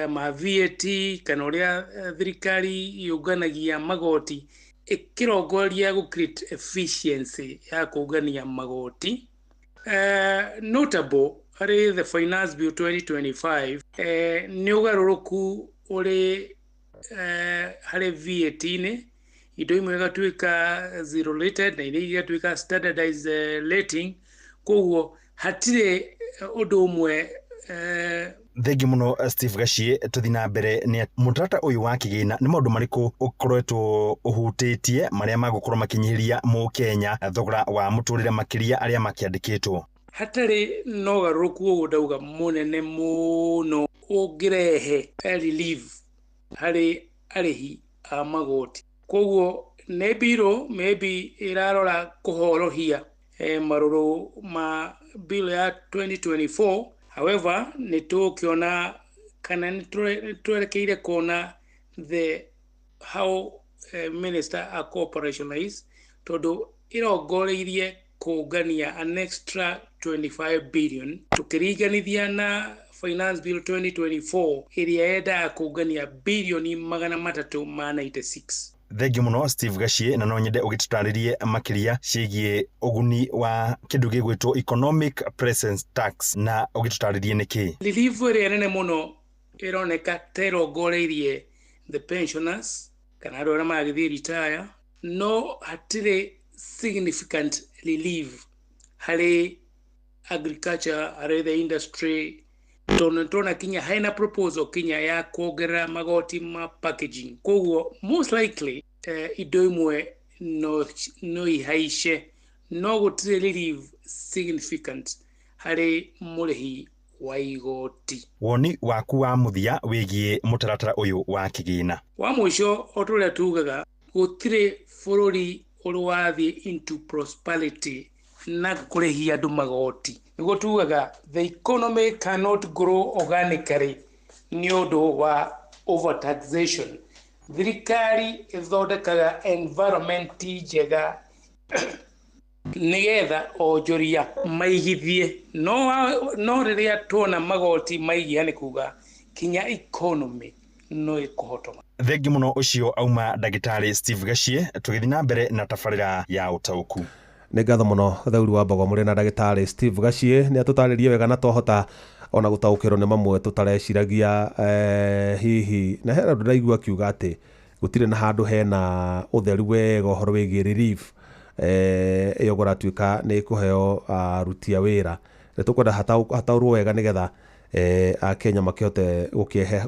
ma VAT kana ũrĩa thirikari yũnganagia magoti ĩkĩrongoria gũ-create efficiency ya kũngania magoti. Notable harĩ the Finance Bill 2025 nĩ ũgarũrũku ũrĩ harĩ VAT-inĩ, indo imwe igatuĩka zero rated na iria igatuĩka standardized rating, koguo hatirĩ ũndũ ũmwe. Thengi muno Steve Gachie, tuthi na mbere ni mũtaratara ũyũ wa kĩgĩna nĩ maũndũ marĩkũ ũkoretwo ũhutĩtie marĩa magũkorwo makĩnyihiria mũkenya thogora wa mũtũrĩre makĩria arĩa makĩandĩkĩtwo? Hatarĩ na ũgarũrũku ũguo ndauga mũnene mũno ũngĩrehe relief harĩ arĩhi a magoti. Koguo nĩ biro maybe ĩrarora kũhorohia marũrũ ma bill ya 2024. However, nĩ tũkĩona kana nĩ twerekeire kuona how minister operationalize, tondũ ĩrongoreirie kũngania an extra 25 billion tukĩringanithia na Finance Bill 2024 ĩrĩa yendaga kũngania birioni 396. Thengi muno Steve Gachie, na no nyende ũgĩtũtarĩrie makĩria ciĩgiĩ ũguni wa kĩndũ gĩgwĩtwo economic presence tax na ũgĩtũtarĩrie nĩkĩ? Relief ĩrĩa nene mũno ĩroneka ta ĩrongoreirie the pensioners kana andũ arĩa magĩthiĩ retire, no hatirĩ significant relief harĩ agriculture, harĩ the industry. Tona kinya haina proposal kinya ya kuongerera magoti ma packaging. Koguo most likely indo imwe no ihaice, no gũtirĩ relief significant harĩ mũrĩhi wa igoti. Woni waku wa mũthia wĩgiĩ mũtaratara ũyũ wa kĩgĩna? Wa mũico ũrĩa tugaga gũtirĩ bũrũri ũrĩ into prosperity na kũrĩhia andũ magoti. Nĩguo tugaga the economy cannot grow organically nĩ ũndũ wa overtaxation. Thirikari ĩthondekaga environment njega nĩgetha onjoria maigithie, no rĩrĩa tuona magoti maigĩa nĩ kuga kinya economy no ĩkũhotoma. Thengi muno ũcio auma Dagitari Steve Gachie, tũgĩthiĩ na mbere na tabarĩra ya ũtaũku. Nĩ ngatho mũno Thauri wa Mbogo mũrĩ na Dagitari Steve Gachie, nĩ atũtarĩrie wega na twahota ona gũtaũkĩrwo nĩ mamwe tũtareciragia. Hihi na hena andũ ndaigua akiuga atĩ gũtirĩ na handũ hena ũtheru wega ũhoro wĩgiĩ relief ĩyo gũratuĩka nĩ kũheo aruti a wĩra tukwenda hataurwo wega nigetha a Kenya makihote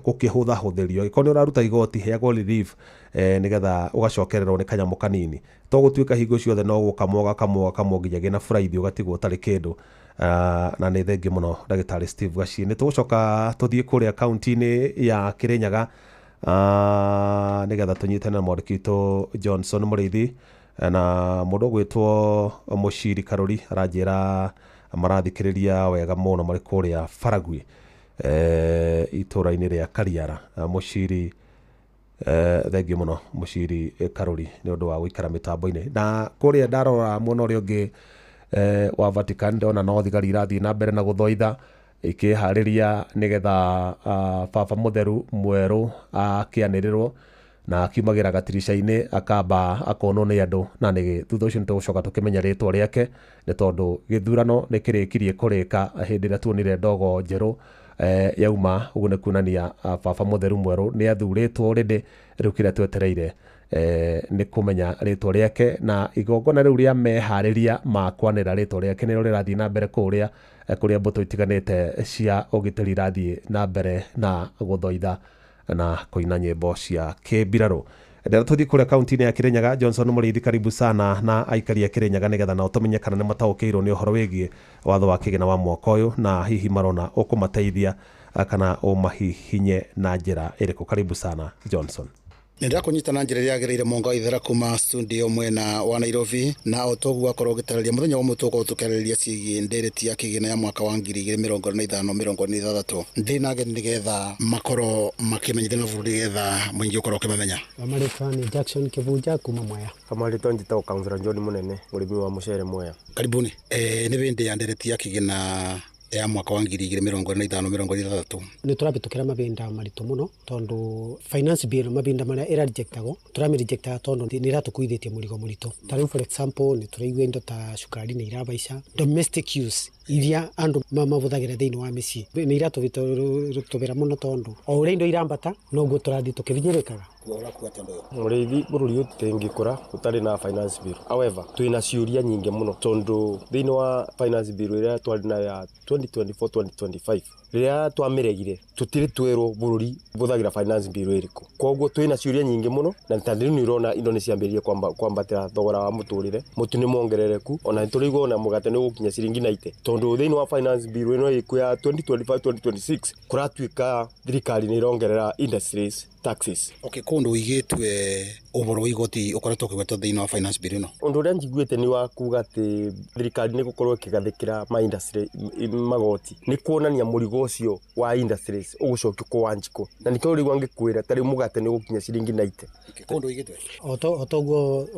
gukihutha huthirio ikoni uraruta igoti heagwo relief nigetha ugacokererwo ni kanyamu kanini to gutuika hingo ciothe no gukamwo nginyagia na Friday ugatigwo tari kindu na ni thengi muno Dagitari Steve Gachie. Ni tugucoka tuthie kuria kaunti-ini ya Kirinyaga nigetha tunyitane na mwandiki Johnson Muriithi na mundu gwitwo Muciri Karuri aranjira marathikiriria wega muno mari kuria Faragwi itura-ini ria Kariara. Muciri thengi muno Muciri Karuri ni undu wa guikara mitambo-ini na kuria ndarora muno uri ungi wa Vatican ndona no thigari irathii na mbere na guthoitha ikihariria nigetha baba mutheru mweru akianirirwo na akiumagira gatirisha-ini akamba akonwo ni andu na ni thutha ucio nitugucoka tukimenya ritwa riake ni tondu githurano ni kirikirie kurika hindi ria tuonire ndogo njeru yauma uguo ni kuonania baba mutheru mweru ni athuritwo already riu kiria twetereire ni kumenya ritwa riake na igongona riu ria mehariria makwanira ritwa riake niro rirathii na mbere kuria mbuto itiganite cia ugitiri irathii na mbere na guthoitha na kuina nyimbo cia kibiraru. Ndera tuthii kuria kaunti-ini ya Kirinyaga. Johnson Muriithi, karibu sana na aikari ya Kirinyaga nigetha nao tumenye kana ni mataukirwo ni uhoro wigie watho wa kigina wa mwaka uyu na hihi marona ukumateithia kana umahihinye na njira iriku. Karibu sana Johnson. Nenda kunyita na njira yagereire mongo ithera kuma studio mwena wa Nairobi na otogu akorwo gitararia muthenya wa mutuko tukereria ciigi ndereti ya kigina ya mwaka wa 2025-2026 ndina ageni nigetha makoro makimenyithia na bururi getha mwingi ukorwo kimamenya. Amarika ni Jackson Kibuja kuma Mwea. Amarito njitao Councilor John Munene murimi wa mucere Mwea. Karibuni. Ni bindi ya ndereti ya kigina ya mwaka wa 2025-2026 ni turabitukira mabinda marito muno tondu finance bill mabinda maria era rejectago turami rejecta tondu ni ratukuithitie murigo murito. Tariu for example ni turaigua indo ta cukari ni irabaica, domestic use iria andu mabuthagira thiini wa micii ni iratubira muno tondu o uria indo irambata noguo turathi tukivinyirikaga. Muriithi bururi utingikura utari na finance bill. However twina ciuria nyingi muno tondu thiini wa finance bill iria twari na ya 2024-2025 riria twamiregire tutiri twero bururi buthagira finance bill iriku. Koguo twina ciuria nyingi muno na tandiri ni urona indo ni ciambiririe kwambatira thogora wa muturire mutu ni mongerereku ona turigwo na mugate ni gukinya ciringi 90 tondu thiini wa finance bill ino iku ya 2025-2026 kuratuika thirikari ni irongerera industries taxes. Okay, kundu wigitwe uboro wigoti ukoretwo kigwetwo thiini wa finance bill ino. Undu uria njiguite ni wa kuga ati thirikari ni gukorwo ikigathikira ma industry magoti ni kuonania murigo ucio wa industries ugucokio kwa Wanjiko na nikio rigwa ngikwira tari mugate ni gukinya ciringi 90. Kundu wigitwe otoguo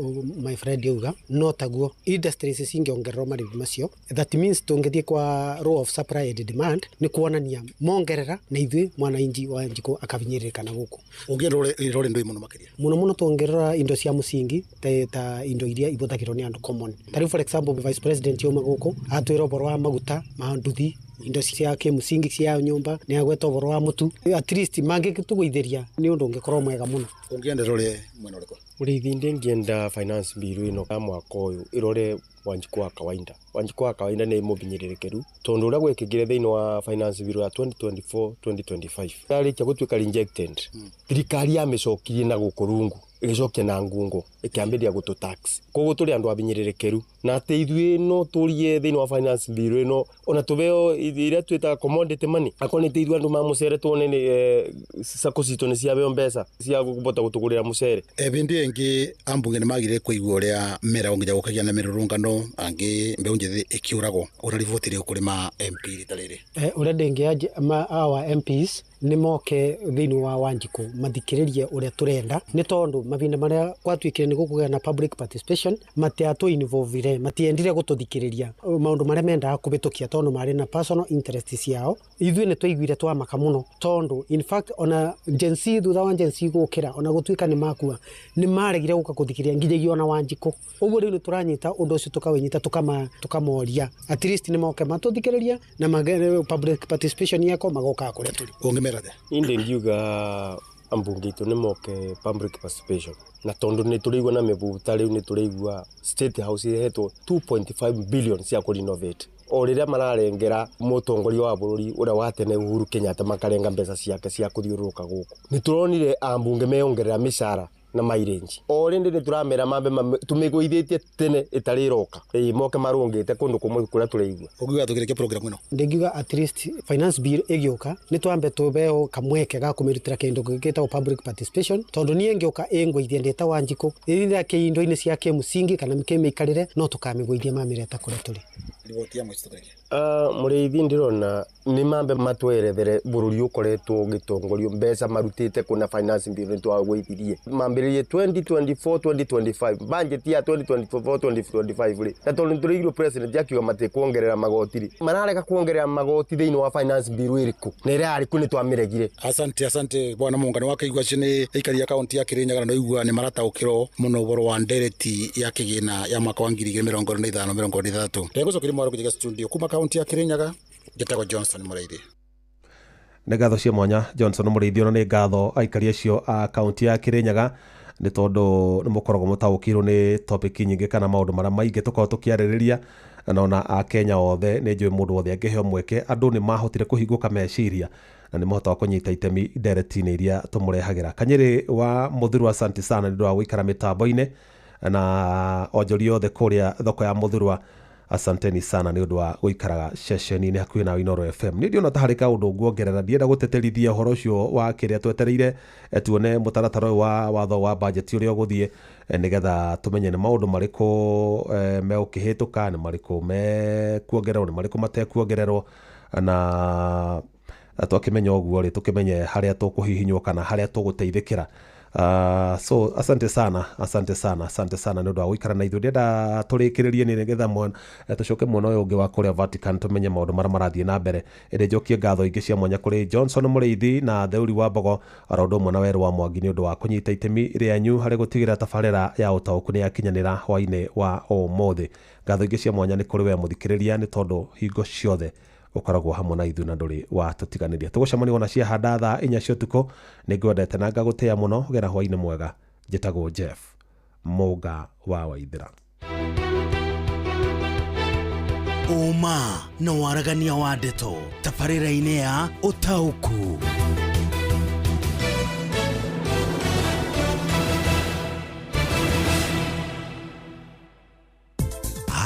my friend yuga no taguo industries cingiongererwo marithi macio. That means tungithie kwa law of supply and demand ni kuonania mongerera na ithui mwananchi wa Wanjiko akavinyiririka na guku. Ungerore ndo muno makiria muno tongerera indo cia musingi ta indo iria ibuthagirwo ni andu common. Tariu for example vice president yoma guku atwira uboro wa maguta manduthi indo cia kimusingi cia nyumba ni agweta uboro wa mutu at least mangituguithiria ni undu ungikorwo mwega muno. Ungienderore mwena uriko urithi ndingienda finance bill ino ya mwaka uyu irore Wanjiko wa kawaida. Wanjiko wa kawaida ni mubinyirirekeru tondu uria gwekigire thiini wa finance bill ya 2024-2025 yarikia gutuika rejected. Thirikari ya micokirie na gukurungu igicokia na ngungo ikiambiria gutu tax. Koguo turi andu abinyirirekeru na ati ithui no turie thiini wa finance bill ino ona tuveo iria twita commodity money akoni te ithui andu ma mucere tuone ni sako cito ni cia beo mbeca cia gubota gutugurira mucere. Bindi engi ambunge ni magire kuigua uria mera unginya gukagia na mirurungano angi mbeu njithi ikiuragwo urarivotire kurima MP ritariri. Uria ndingiaje our MPs ni moke thiini wa Wanjiko mathikiririe uria turenda ni tondu mavinda maria kwatuikire ni gukugea na public participation matiatu involvire matiendire gututhikiriria maundu maria mendaga kubitukia tondu mari na personal interest ciao. Ithui ni twaiguire twamaka muno tondu in fact ona agency thutha wa agency gukira ona gutuika ni makua ni maregire guka kuthikiria nginyagia ona Wanjiko. Uguo riu ni turanyita undu ucio tukawinyita tukamoria at least ni moke matuthikiriria na public participation yako magoka kuria turi. Inde ngiuga ambunge itu ni moke public participation na tondu ni turigwa na mebuta riu ni turigwa state house ihetwo 2.5 billion cia ku renovate o riria mararengera mutongoria wa bururi uria wa tene Uhuru Kenyatta makarenga mbeca ciake cia kuthiururuka guku ni turonire ambunge meongerera mishara na mairenji o rindi ni turamera mambe tumiguithitie tene itariroka moke marungite kundu kumwe kuria turaigua ugiga tukireke program ino ndingiga at least finance bill igioka ni twambe tubeo kamweke ga kumirutira kindu gigita public participation tondu ni ngioka engweithia ndeta Wanjiku irira kiindo ine cia kemusingi kana mikemikarire no tukamigweithia mamireta kuria turi riboti ya mwistukureke muriithi ndirona ni mambe matwerethere bururi ukoretwo gitongorio mbeca marutite kuna finance bill ni twagweithirie mambiririe 2024-2025 budget ya 2024-2025 ri na tondu turigiro president yakiuga mate kuongerera magoti marareka kuongerera magoti thiini wa finance bill iriku na ira ariku ni twamiregire. Asante bwana Mungani wakaigua cini ikari ya kaunti ya Kirinyaga no igua ni marataukiro muno boro wa ndereti ya kigina ya mwaka wa 2025-2026 rengo kiri mwaro kujiga studio kuma kaunti ya Kirinyaga gitago Johnson Muraidi. Nĩ ngatho cia mwanya Johnson Mũrĩithi ona nĩ ngatho aikari acio a kaunti ya Kirinyaga nĩ tondũ nĩ mũkoragwo mũtaũkĩrwo nĩ topic nyingĩ kana maũndũ marĩa maingĩ tũkoragwo tũkĩarĩrĩria na ona a Kenya othe nĩ njũĩ mũndũ wothe angĩheo mweke andũ nĩ mahotire kũhingũka meciria na nĩ mahotaga kũnyita itemi ndereti-inĩ iria tũmũrehagĩra. Kanyĩrĩ wa Mũthurwa asante sana nĩ ũndũ wa gũikara mĩtambo-inĩ na onjoria othe kũrĩa thoko ya Mũthurwa asanteni sana nĩ ũndũ wa gũikaraga ceceni-inĩ hakuhĩ na Inooro FM. Nĩ ndiona ta harĩ kaũndũ nguongerera ndienda gũteterithia ũhoro ũcio wa kĩrĩa twetereire tuone mũtaratara wa watho wa budget ũrĩa ũgũthiĩ nĩgetha tũmenye nĩ maũndũ marĩkũ megũkĩhĩtũka nĩ marĩkũ mekuongererwo nĩ marĩkũ matekuongererwo na twakĩmenya ũguo rĩ tũkĩmenye harĩa tũkũhihinywo kana harĩa tũgũteithĩkĩra. So asante sana nĩ ũndũ wa gũikara na ithuĩ ndĩenda tũrĩkĩrĩrie nĩgetha tũcoke mwena ũyũ ũngĩ wa kũrĩa Vatican tũmenye maũndũ marĩa marathiĩ na mbere. Ĩndĩ njokie ngatho ingĩ cia mwanya kũrĩ Johnson Mũrĩithi na Theuri wa Mbogo oro ũndũ ũmwe na Werũ wa Mwangi nĩ ũndũ wa kũnyita itemi rĩanyu harĩ gũtigĩrĩra tabarĩra ya ũtaũku nĩ yakinyanĩra hwaĩ-inĩ wa ũmũthĩ. Ngatho ingĩ cia mwanya nĩ kũrĩ we mũthikĩrĩria nĩ tondũ hingo ciothe ukoragwo hamwe na ithuĩ na ndũrĩ wa tũtiganĩria. Tũgũcemania ona ciahanda thaa 4 cia ũtukũ. Nĩngwendete na ngagũtĩa mũno gera hwaĩ-inĩ mwega. Njĩtagwo Jeff Mũga wa Waithĩra. Ũma na waragania wa ndeto tabarĩra-inĩ ya ũtaũku.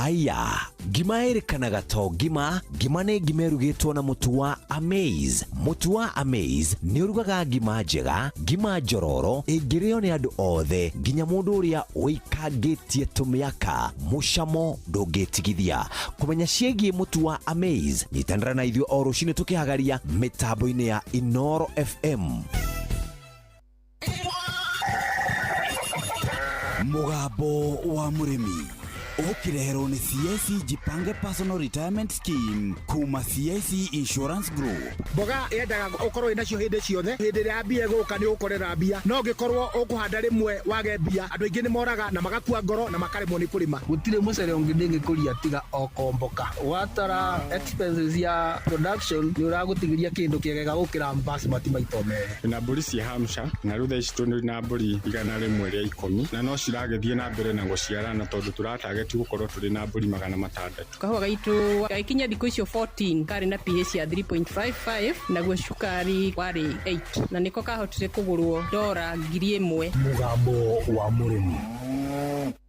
Aya, ngima erikanaga to ngima nĩ ngima erugĩtwo na mũtu wa Amaze. Mũtu wa Amaze nĩ ũrugaga ngima njega, ngima njororo ĩngĩrĩo nĩ andũ othe, nginya mũndũ ũrĩa ũikangĩtie tũmĩaka, mũcamo ndũngĩtigithia. Kũmenya ciĩgiĩ mũtu wa Amaze, nyitanĩra na ithuĩ o rũciinĩ tũkĩhagaria mĩtambo-inĩ ya Inooro FM. Mũgambo wa mũrĩmi ukireherwo ni CIC Jipange Personal Retirement Scheme kuma CIC Insurance Group. Mboga yendaga ukorwo inacio hindi ciothe, hindi ria mbia guka ni ukorera mbia, no ngikorwo ukuhanda rimwe wage mbia, andu aingi ni moraga na magakua ngoro na makaremwo ni kurima. Gutire mucere ungi ndingikuria tiga okomboka. Watara expenses ya production ni uragutigiria kindu kiegega gukira basmati maito mere. Na mburi cia Hampshire na rutha ici tuni na mburi igana rimwe ria 10 na no ciragethie na mbere na guciarana tondu turatage gukorwo turi na mburi 600. Kahua gaitu gaikinya thikũ icio 14 kari na pH ya 3.55 naguo cukari wari 8 na niko kahotire kugurwo $1,000. Mũgambo wa mũrĩmi.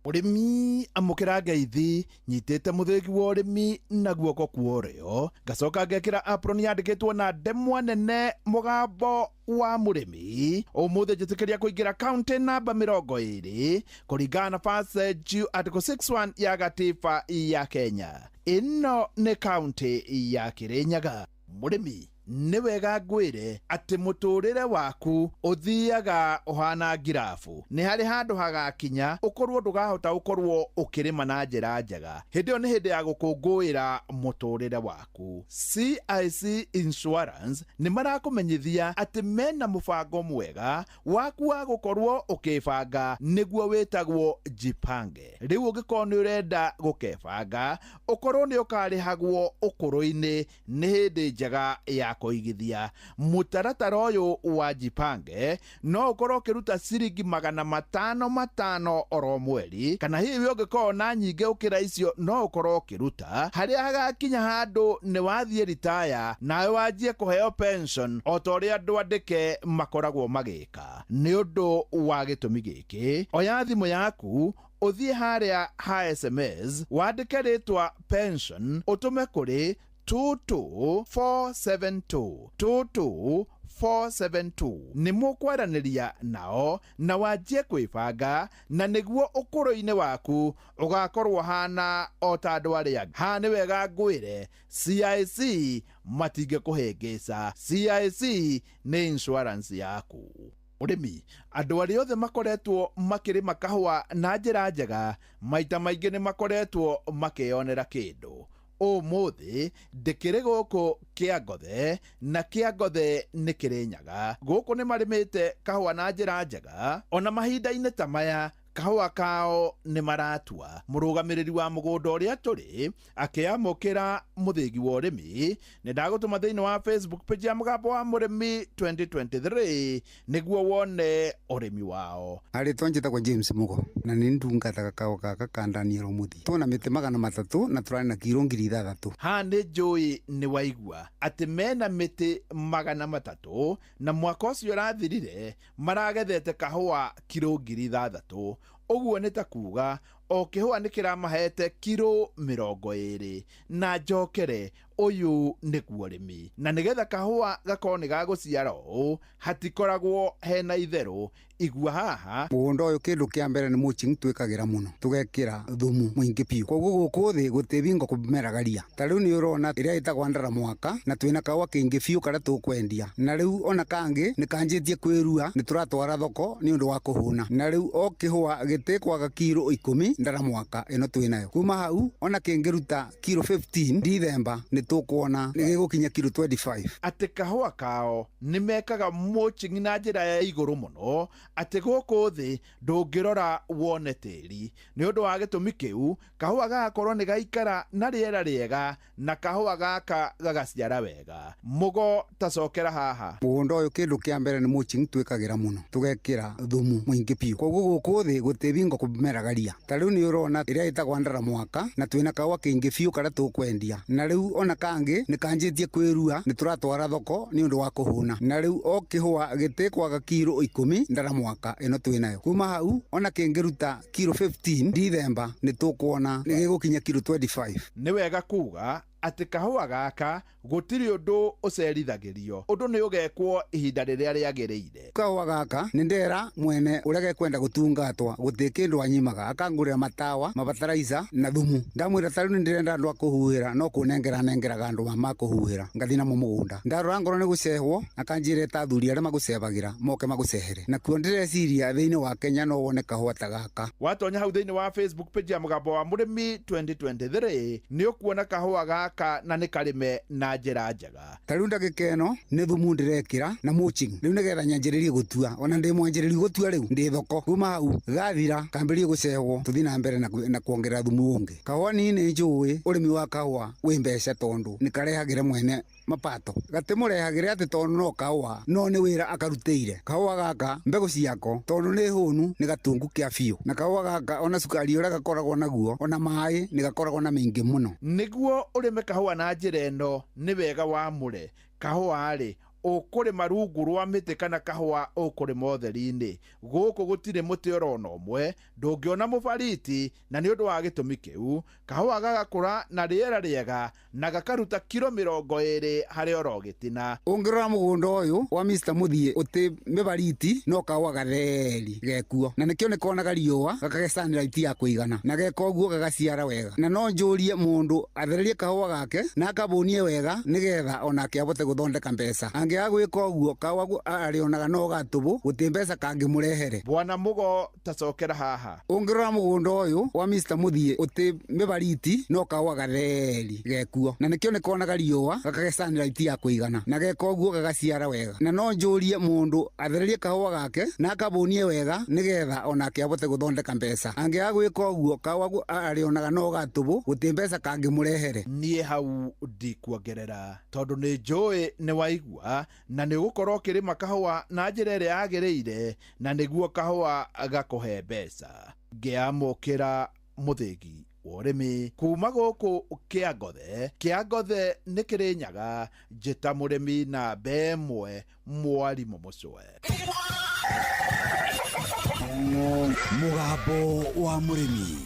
Mũrĩmi amũkĩra ngeithi nyitĩte mũthĩgi wa ũrĩmi na guoko kuorĩo ngacoka ngekĩra apron yandĩkĩtwo na ndemwa nene mũgambo wa mũrĩmi. Ũmũthĩ njĩtĩkĩria kũingĩra kaunti namba 20 kũringana na passage article 61 ya gatiba ya Kenya. Ĩno nĩ kaunti ya Kirinyaga. Mũrĩmi nĩ wega ngwĩre atĩ mũtũrĩre waku ũthiaga ũhana ngirabu. Nĩ harĩ handũ hagakinya ũkorwo ndũgahota ũkorwo ũkĩrĩma na njĩra njega. Hĩndĩ ĩyo nĩ hĩndĩ ya gũkũngũĩra mũtũrĩre waku. CIC Insurance nĩ marakũmenyithia atĩ mena mũbango mwega waku wa gũkorwo ũkĩbanga nĩguo wĩtagwo Jipange. Rĩu ũngĩkorwo nĩ ũrenda gũkebanga ũkorwo nĩ ũkarĩhagwo ũkũrũ-inĩ, nĩ hĩndĩ njega ya ya kuigithia. Mutaratara uyu wa Jipange no ukorwo ukiruta ciringi 500 oro mweri, kana hivi ungikorwo na nyingi ukira icio no ukorwo ukiruta haria hagakinya handu ni wathie retire nawe wajie kuheo pension o ta uria andu andike makoragwo magika. Ni undu wa gitumi giki, oya thimu yaku uthie haria ha SMS wandike ritwa pension utume kuri 22472 22472 ni mukwaraniria nao na wajie kwibanga, na niguo ukuru-ini waku ugakorwo hana o ta andu aria. Ha ni wega ngwire CIC matinge kuhengesa. CIC ni insurance yaku. Urimi, andu aria othe makoretwo makirima kahua na njira njega maita maingi ni makoretwo makionera kindu. Umuthi ndikiri guku Kiangothe, na Kiangothe ni Kirinyaga. Guku ni marimite kahua na njira njega, ona mahinda-ini ta maya kahua kao ni maratua. Murugamiriri wa mugunda uria turi akiamukira muthigi wa urimi ni ndagutuma thiini wa Facebook page ya Mugambo wa Murimi 2023 niguo wone urimi wao. Ari tonjitagwo James Mugo na ni ndungataga kao gaka ka Daniel Muthi. Tuna miti 300 na turari na kiro 6,000. Ha ni njui ni waigua ati mena miti 300 na mwaka ucio rathirire maragethete kahua kiro 6,000. Uguo ni ta kuga o kihua ni kiramahete kiro 20 na njokere uyu niguo urimi. Na nigetha kahua gakorwo ni gaguciara uu hatikoragwo hena itheru. Igua haha mugunda uyu kindu kia mbere ni mulching twikagira muno, tugekira thumu mwingi piu, koguo guku thi gutivingo kumeragaria. Ta riu ni urona iria itagwa ndara mwaka na twina kahua kingi piu karia tukwendia, na riu ona kangi ni kanjitie kwirua ni turatwara thoko ni undu wa kuhuna. Na riu o kihua gitikwaga kiro 10 ndara mwaka ino twinayo. Kuma hau ona kingiruta kiro 15 December ni tukuona ni gigukinya kiro 25. Ati kahua kao ni mekaga mulching na njira ya iguru muno, ati guku thi ndungirora wone tiri. Ni undu wa gitumi kiu kahua gagakorwo ni gaikara na riera riega na kahua gaka gagaciara wega. Mugo tacokera haha mugunda uyu kindu kia mbere ni mulching twikagira muno, tugekira thumu mwingi piu, koguo guku thi gutivingo kumeragaria. Ta riu ni urona iria itagwa ndara mwaka na twina kahua kingi piu karia tukwendia, na riu ona kangi ni kanjitie kwirua ni turatwara thoko ni undu wa kuhuna. Na riu o kihua gitikwaga kiro 10 ndara mwaka ino twinayo. Kuma hau ona kingiruta kiro 15 December ni tukuona ni gigukinya kiro 25. Ni wega kuga ati kahua gaka gutiri undu ucerithagirio, undu ni ugekwo ihinda riria riagiriire. Kahua gaka ni ndera mwene uria gekwenda gutungatwa gutikindu anyimaga akangurira matawa mabataraiza na thumu. Ndamwira ta riu ni ndirenda andu akuhuhira no kunengeraga andu ma kuhuhira ngathi namo mugunda. Ndarora ngoro ni gucehwo akanjire ta thuri aria magucebagira moke magucehere, na kuo ndireciria thiini wa Kenya no wone kahua ta gaka. Watonya hau thiini wa Facebook page ya Mugambo wa Murimi 2023 ni ukuona kahua gaka na ni karime na njira njega. Ta riu ndagika ino ni thumu ndirekira na mulching. Riu nigetha nyanjiririe gutua, ona ndi mwanjiririe gutua riu ndi thoko. Kuma hau gathira kambirie gucehwo tuthi na mbere na kuongerera thumu ungi. Kahua nini njui urimi wa kahua wi mbeca tondu ni karehagira mwene mapato. Gatimurehagire ati tondu no kahua no ni wira akarutire. Kahua gaka mbegu ciako tondu ni hunu ni gatungu kia biu, na kahua gaka ona sukari uria gakoragwo naguo ona mai ni gakoragwo na mingi muno. Niguo urime kahua na njira ino ni wega wamure. Kahua ri ukurima rungu rwa miti kana kahua ukurima utheri-ini. Guku gutire muti orona umwe, ndungiona mubariti, na ni undu wa gitumi kiu kahua gagakura na riera riega na gakaruta kiro 20 hari orogitina. Ungirora mugunda uyu wa Mr Muthie uti mibariti no kahua gatheri gekuo, na nikio nikonaga riua gakagecanira iti ya kuigana na geka uguo gagaciara wega. Na no njurie mundu athererie kahua gake na akabunie wega nigetha onake abote guthondeka mbeca. angĩagwĩka ũguo kawagu arĩonaga no gatubu gũtĩ mbeca kangĩmũrehere. Bwana Mugo tacokera haha. Ũngĩrora mũgũnda ũyũ wa Mr. Muthie ũtĩ mĩbariti no kawa gatheri gekuo, na nĩkĩo nĩkonaga riũa gakagecanĩra iti ya kũigana na geka ũguo gagaciara wega, na no njũrie mũndũ athererie kahũa gake na akabũnie wega nĩgetha onake abote gũthondeka mbeca. Angĩagwĩka ũguo kawagu arĩonaga no gatubu gũtĩ mbeca kangĩmũrehere. Niĩ hau ndikuongerera tondũ nĩ njũĩ nĩ waigua na nĩ ũgũkorwo ũkĩrĩma kahũa na njĩra ĩrĩa yagĩrĩire na nĩguo kahũa gakũhe mbeca. Ngĩamũkĩra mũthĩgi wa ũrĩmi kuma gũkũ Kĩangothe nĩ Kĩrĩnyaga, njĩta mũrĩmi namba ĩmwe Mwarimũ Mũcwe. Mũgambo wa mũrĩmi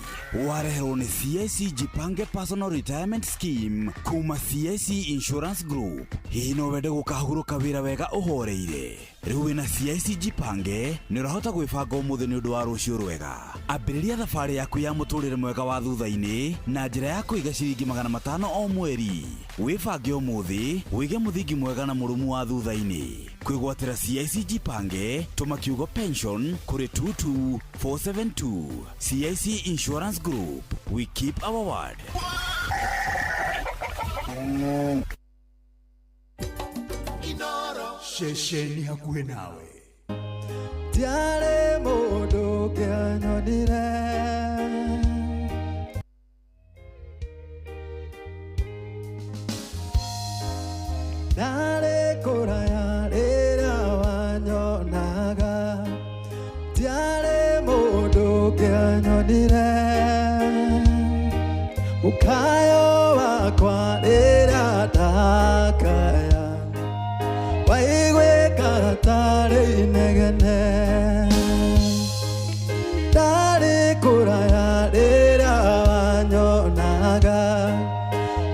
wareherwo nĩ CIC Jipange Personal Retirement Scheme kuma CIC Insurance Group. Hihi no wende gũkahurũka wĩra wega ũhoreire? Rĩu wĩna CIC Jipange nĩ ũrahota gwĩbanga ũmũthĩ nĩ ũndũ wa rũciũ rwega. Ambĩrĩria thabarĩ yaku ya mũtũrĩre mwega wa thutha-inĩ na njĩra ya kũiga ciringi 500 o mweri. Wĩbange ũmũthĩ wĩige mũthingi mwega na mũrũmu wa thutha-inĩ. Kwĩgwatĩra CIC Jipange tũma kiugo pension kũrĩ 22472. CIC Insurance Group, we keep our word. Shesheni hakuhe nawe. Tiare mũndũ kĩanyonire. Ndarĩ kũraya rĩrĩa wanyonaga. Tiare mũndũ kĩanyonire. Mukayo wakwa rĩrĩa ndakaya. Waigwe karatari negene. Dari kuraya rĩrĩa wanyonaga.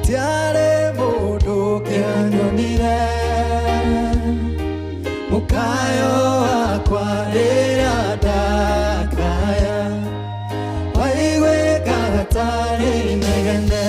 Tiare mũndũ kĩanyonire. Mukayo wakwa rĩrĩa ndakaya. Waigwe karatari negene.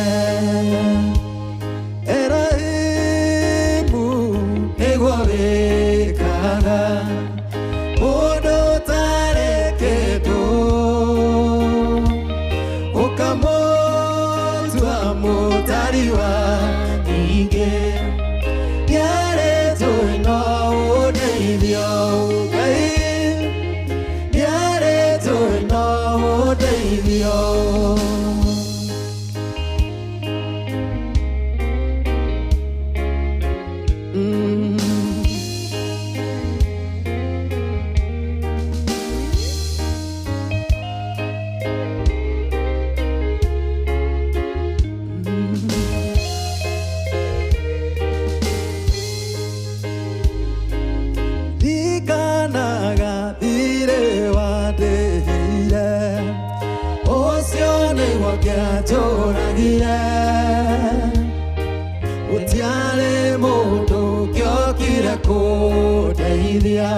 Utiare mũndũ kĩokire kũndeithia,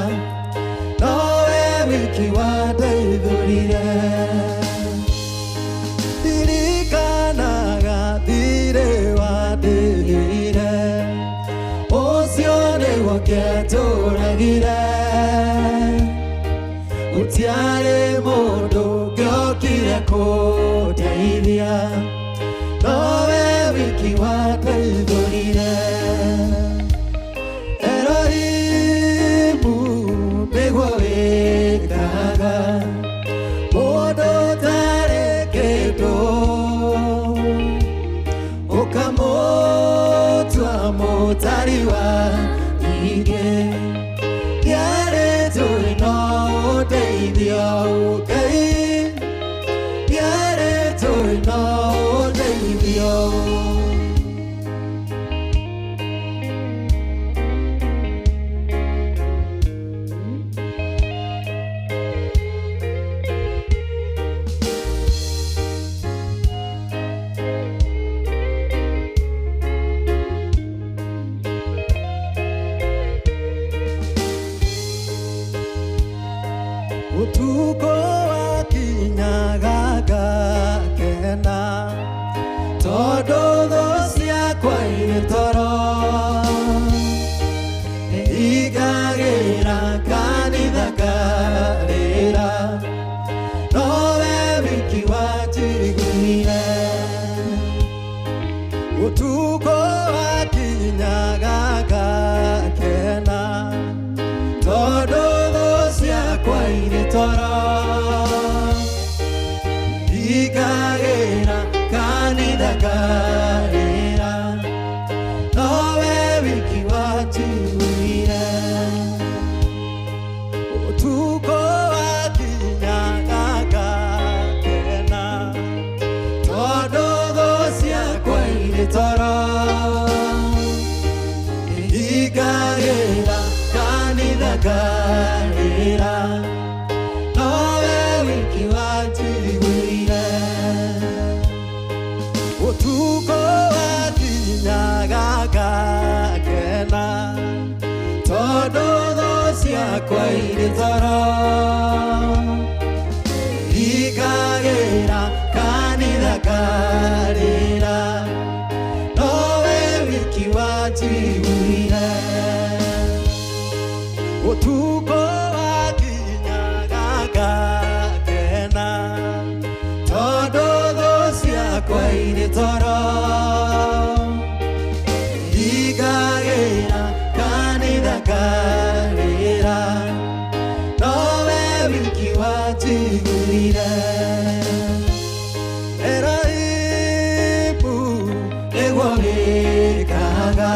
nowe wiki wandeithũrire. Ndirikanaga thirĩ wandĩhire, ũcio nĩguo kĩatũragire. Utiare mũndũ kĩokire kũndeithia, nowe wiki wandeithũrire. Erohimu nĩguo wĩkaga mũndũ ũtarĩ kĩndũ, ũkamũtua mũtari wa nyingĩ. Nĩarĩ tũĩ no ũndeithio Ngai, nĩarĩ tũĩ no ũndeithio. Utuko wakinyaga ngakena, tondũ thũ ciakwa irĩ toro. Utuko wakinyaga gakena todo dosia kwa ile toro ikagera kanitha karira nowe wiki watiwire utuko wakinyaga gakena todo dosia kwa ile toro ikagera kanitha karira nowe wiki watiwire utuko wakinyaga gakena todo dosia kwa ile toro ikagera kanitha karira nowe wiki watiwire utuko wakinyaga gakena todo dosia kwa ile toro ikagera kanitha karira nowe wiki watiwire eraibu egwagikaga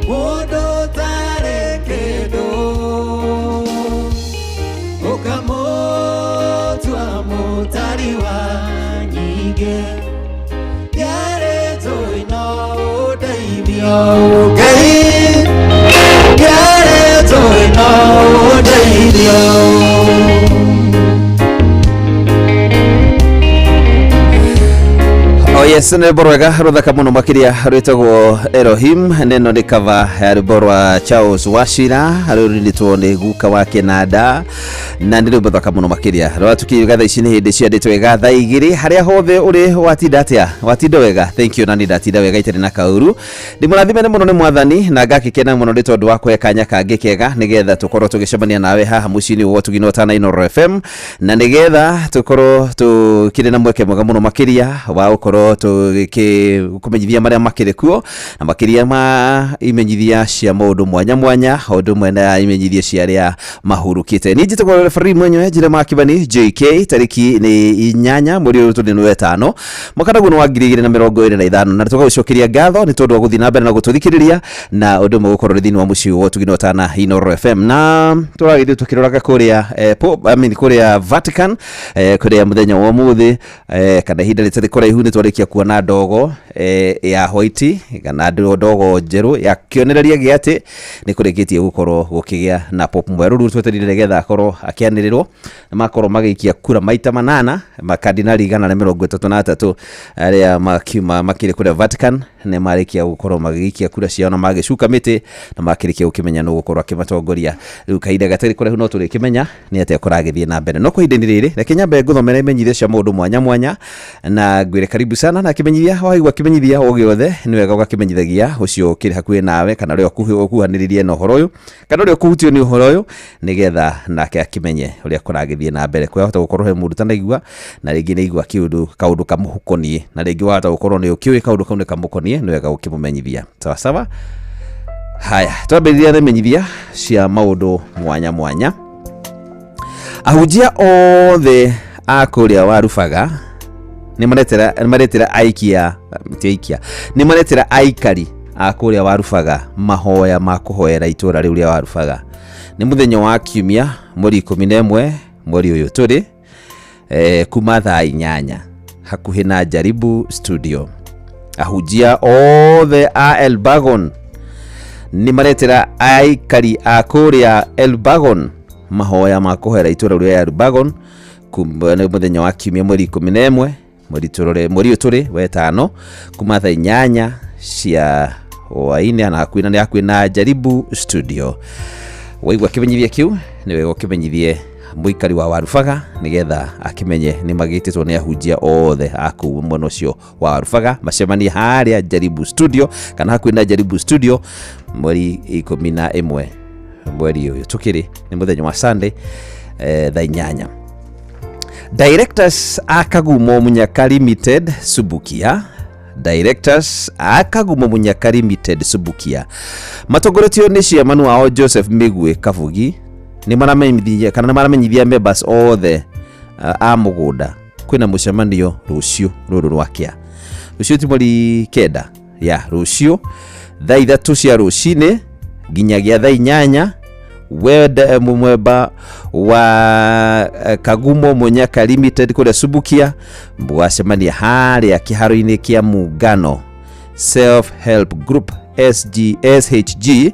mundu tarekedo ukamotua mutari wa nyige yareto ino udeithio ngai yareto ino udeithio yes nä rwä rwega rå thaka må no makä rwä tagwo Elohim neno nä kava ya rwä rwa Charles Wachira rå rinditwo nä guka wa Kenada na nä rwä mbo thaka må no makä rwa tukä gatha ici nä hä ndä ciandä wega thaa igä rä harä a hothe å rä watinda atä a watinda wega thank you na nä ndatinda wega itarä na kauru ndä må rathime nä må no nä mwathani na ngakä kena må no nä tondå wa kwe kanya kangä kega nä getha tå korwo tå gä cemania nawe haha må ciä-inä wo tå gino tana Inooro FM na nä getha tå korwo tå kä rä na mweke mwega må no makä wa gå korwo kumenyithia maria makire kuo na makiria ma imenyithia cia maundu mwanya mwanya undu mwena imenyithia cia ria mahurukite ni njitagwo referee mwenyewe njire makibani JK tariki ni 8 mweri wa 5 mwaka wa 2025 na tugagucokeria ngatho ni tondu wa guthii na mbere na gututhikiriria na undu mugukorwo thini wa mucii wo tugino tana Inooro FM na turagithii tukiroraga kuria kuria Vatican kuria muthenya wa muthi kana hinda ritari kuraihu ni twarikia kuona ndogo ya white kana ndogo njeru ya kioneraria giati ni kurikitie gukorwo gukigia na pop mweru ru tweterire getha akorwo akianirirwo makorwo magikia kura maita 8 makardinali 133 aria makire kure Vatican ne marikia gukorwo magikia kura ciao na magicuka miti na makirikia ukimenya no gukorwo akimatongoria riu kaida gatari kure no turi kimenya ni ate kuragithie na mbere no kuhinde ndiriri reke nyambe guthomera imenyithia cia mundu mwanya mwanya na ngwire karibu sana na kimenyithia waigwa kimenyithia o giothe ni wega ugakimenyithagia ucio kiri hakuhi nawe kana uri okuhaniririe no horo uyu kana uri okuhutio ni horo uyu nigetha nake akimenye uria kuragithie na mbere kwa hota gukorwo he mundu tanaigua na ringi ni igua kaundu kamuhukonie na ringi wahota gukorwo ni ukiwi kaundu kau ni kamukonie ni wega ukimumenyithia sawa sawa. Haya twambiriria na menyithia cia maundu mwanya mwanya. Ahujia othe akuria warubaga ni maretera aikia ni maretera aikari akuria warubaga mahoya ma kuhoera itura riu ria warubaga ni muthenya wa kiumia mweri 11 mweri uyu turi kuma thaa 8 hakuhi na Jaribu Studio. Ahujia othe a Elbagon ni maretera aikari akuria Elbagon mahoya ma kuhoera itura riu ria Elbagon kuma muthenya wa kiumia mweri 11 mweri uturi wetano kuma thaa 8 cia waine na kwina Jaribu Studio. Waigwa kimenyithia kiu ni wega kimenyithie muikari wa warubaga nigetha akimenye ni magititwo ni ahujia othe aku mwena ucio wa warubaga macemanie haria Jaribu Studio kana hakwina Jaribu Studio mweri 11 mweri uyu tukiri ni muthenya wa Sunday thaa 8. Directors a Kagumo Munyaka Limited Subukia Directors a Kagumo Munyaka Limited Subukia matogoretio ni ciamanu wao Joseph Migwe Kavugi ni maramenyithia kana maramenyithia members othe a mugunda kwina mucemanio rucio ruru rwakia rucio timori kenda ya rucio thaa 3 cia rucine nginyagia thaa 8 wenda mumweba wa Kagumo Munyaka Limited kule Subukia mbwacemania haria kiharo-ini kia Muungano Self Help Group SHG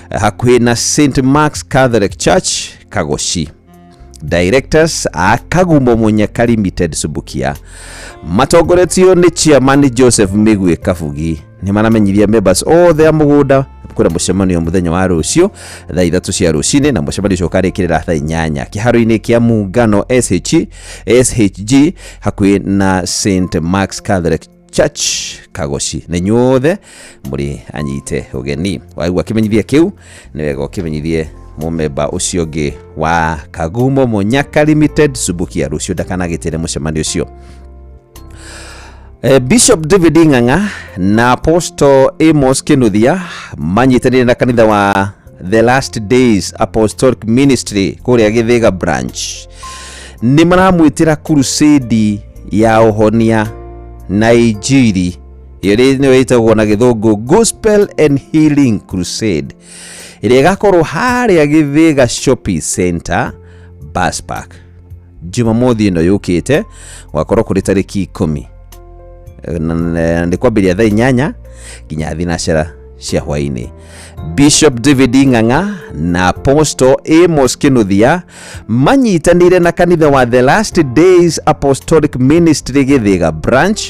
hakuhi na St Mark's Catholic Church Kagoshi. Directors a Kagumo Munyaka Limited Subukia matogoretio ni chairman Joseph Migwe Kavugi ni maramenyithia members othe a mugunda kura mucemanio muthenya wa rucio thaa 3 cia rucine na mucemanio ucio ukarikirira thaa 8 kiharo-ini kia Muungano SHG hakuhi na St Mark's Catholic Church Kagoshi na nyothe muri anyite ugeni waigua kimenyithia kiu ni wega kimenyithie mumeba ucio ngi wa Kagumo Munyaka Limited Subukia rucio ndakanagitire mucemanio ucio. Bishop David Ng'ang'a na Apostle Amos Kinuthia manyitanire na kanitha wa The Last Days Apostolic Ministry kuria Githiga branch ni maramwitira crusade ya uhonia na injiri iri ni witagwo na githungu Gospel and Healing Crusade iri gakorwo haria Githiga Shopping Center Bus Park Jumamothi ino yukite wakorwo kuri tariki 10 ndi kwambiria thaa 8 nginya thinacara cia hwaini. Bishop David Ng'ang'a na Apostle Amos Kinuthia manyitanire na kanitha wa The Last Days Apostolic Ministry Githiga branch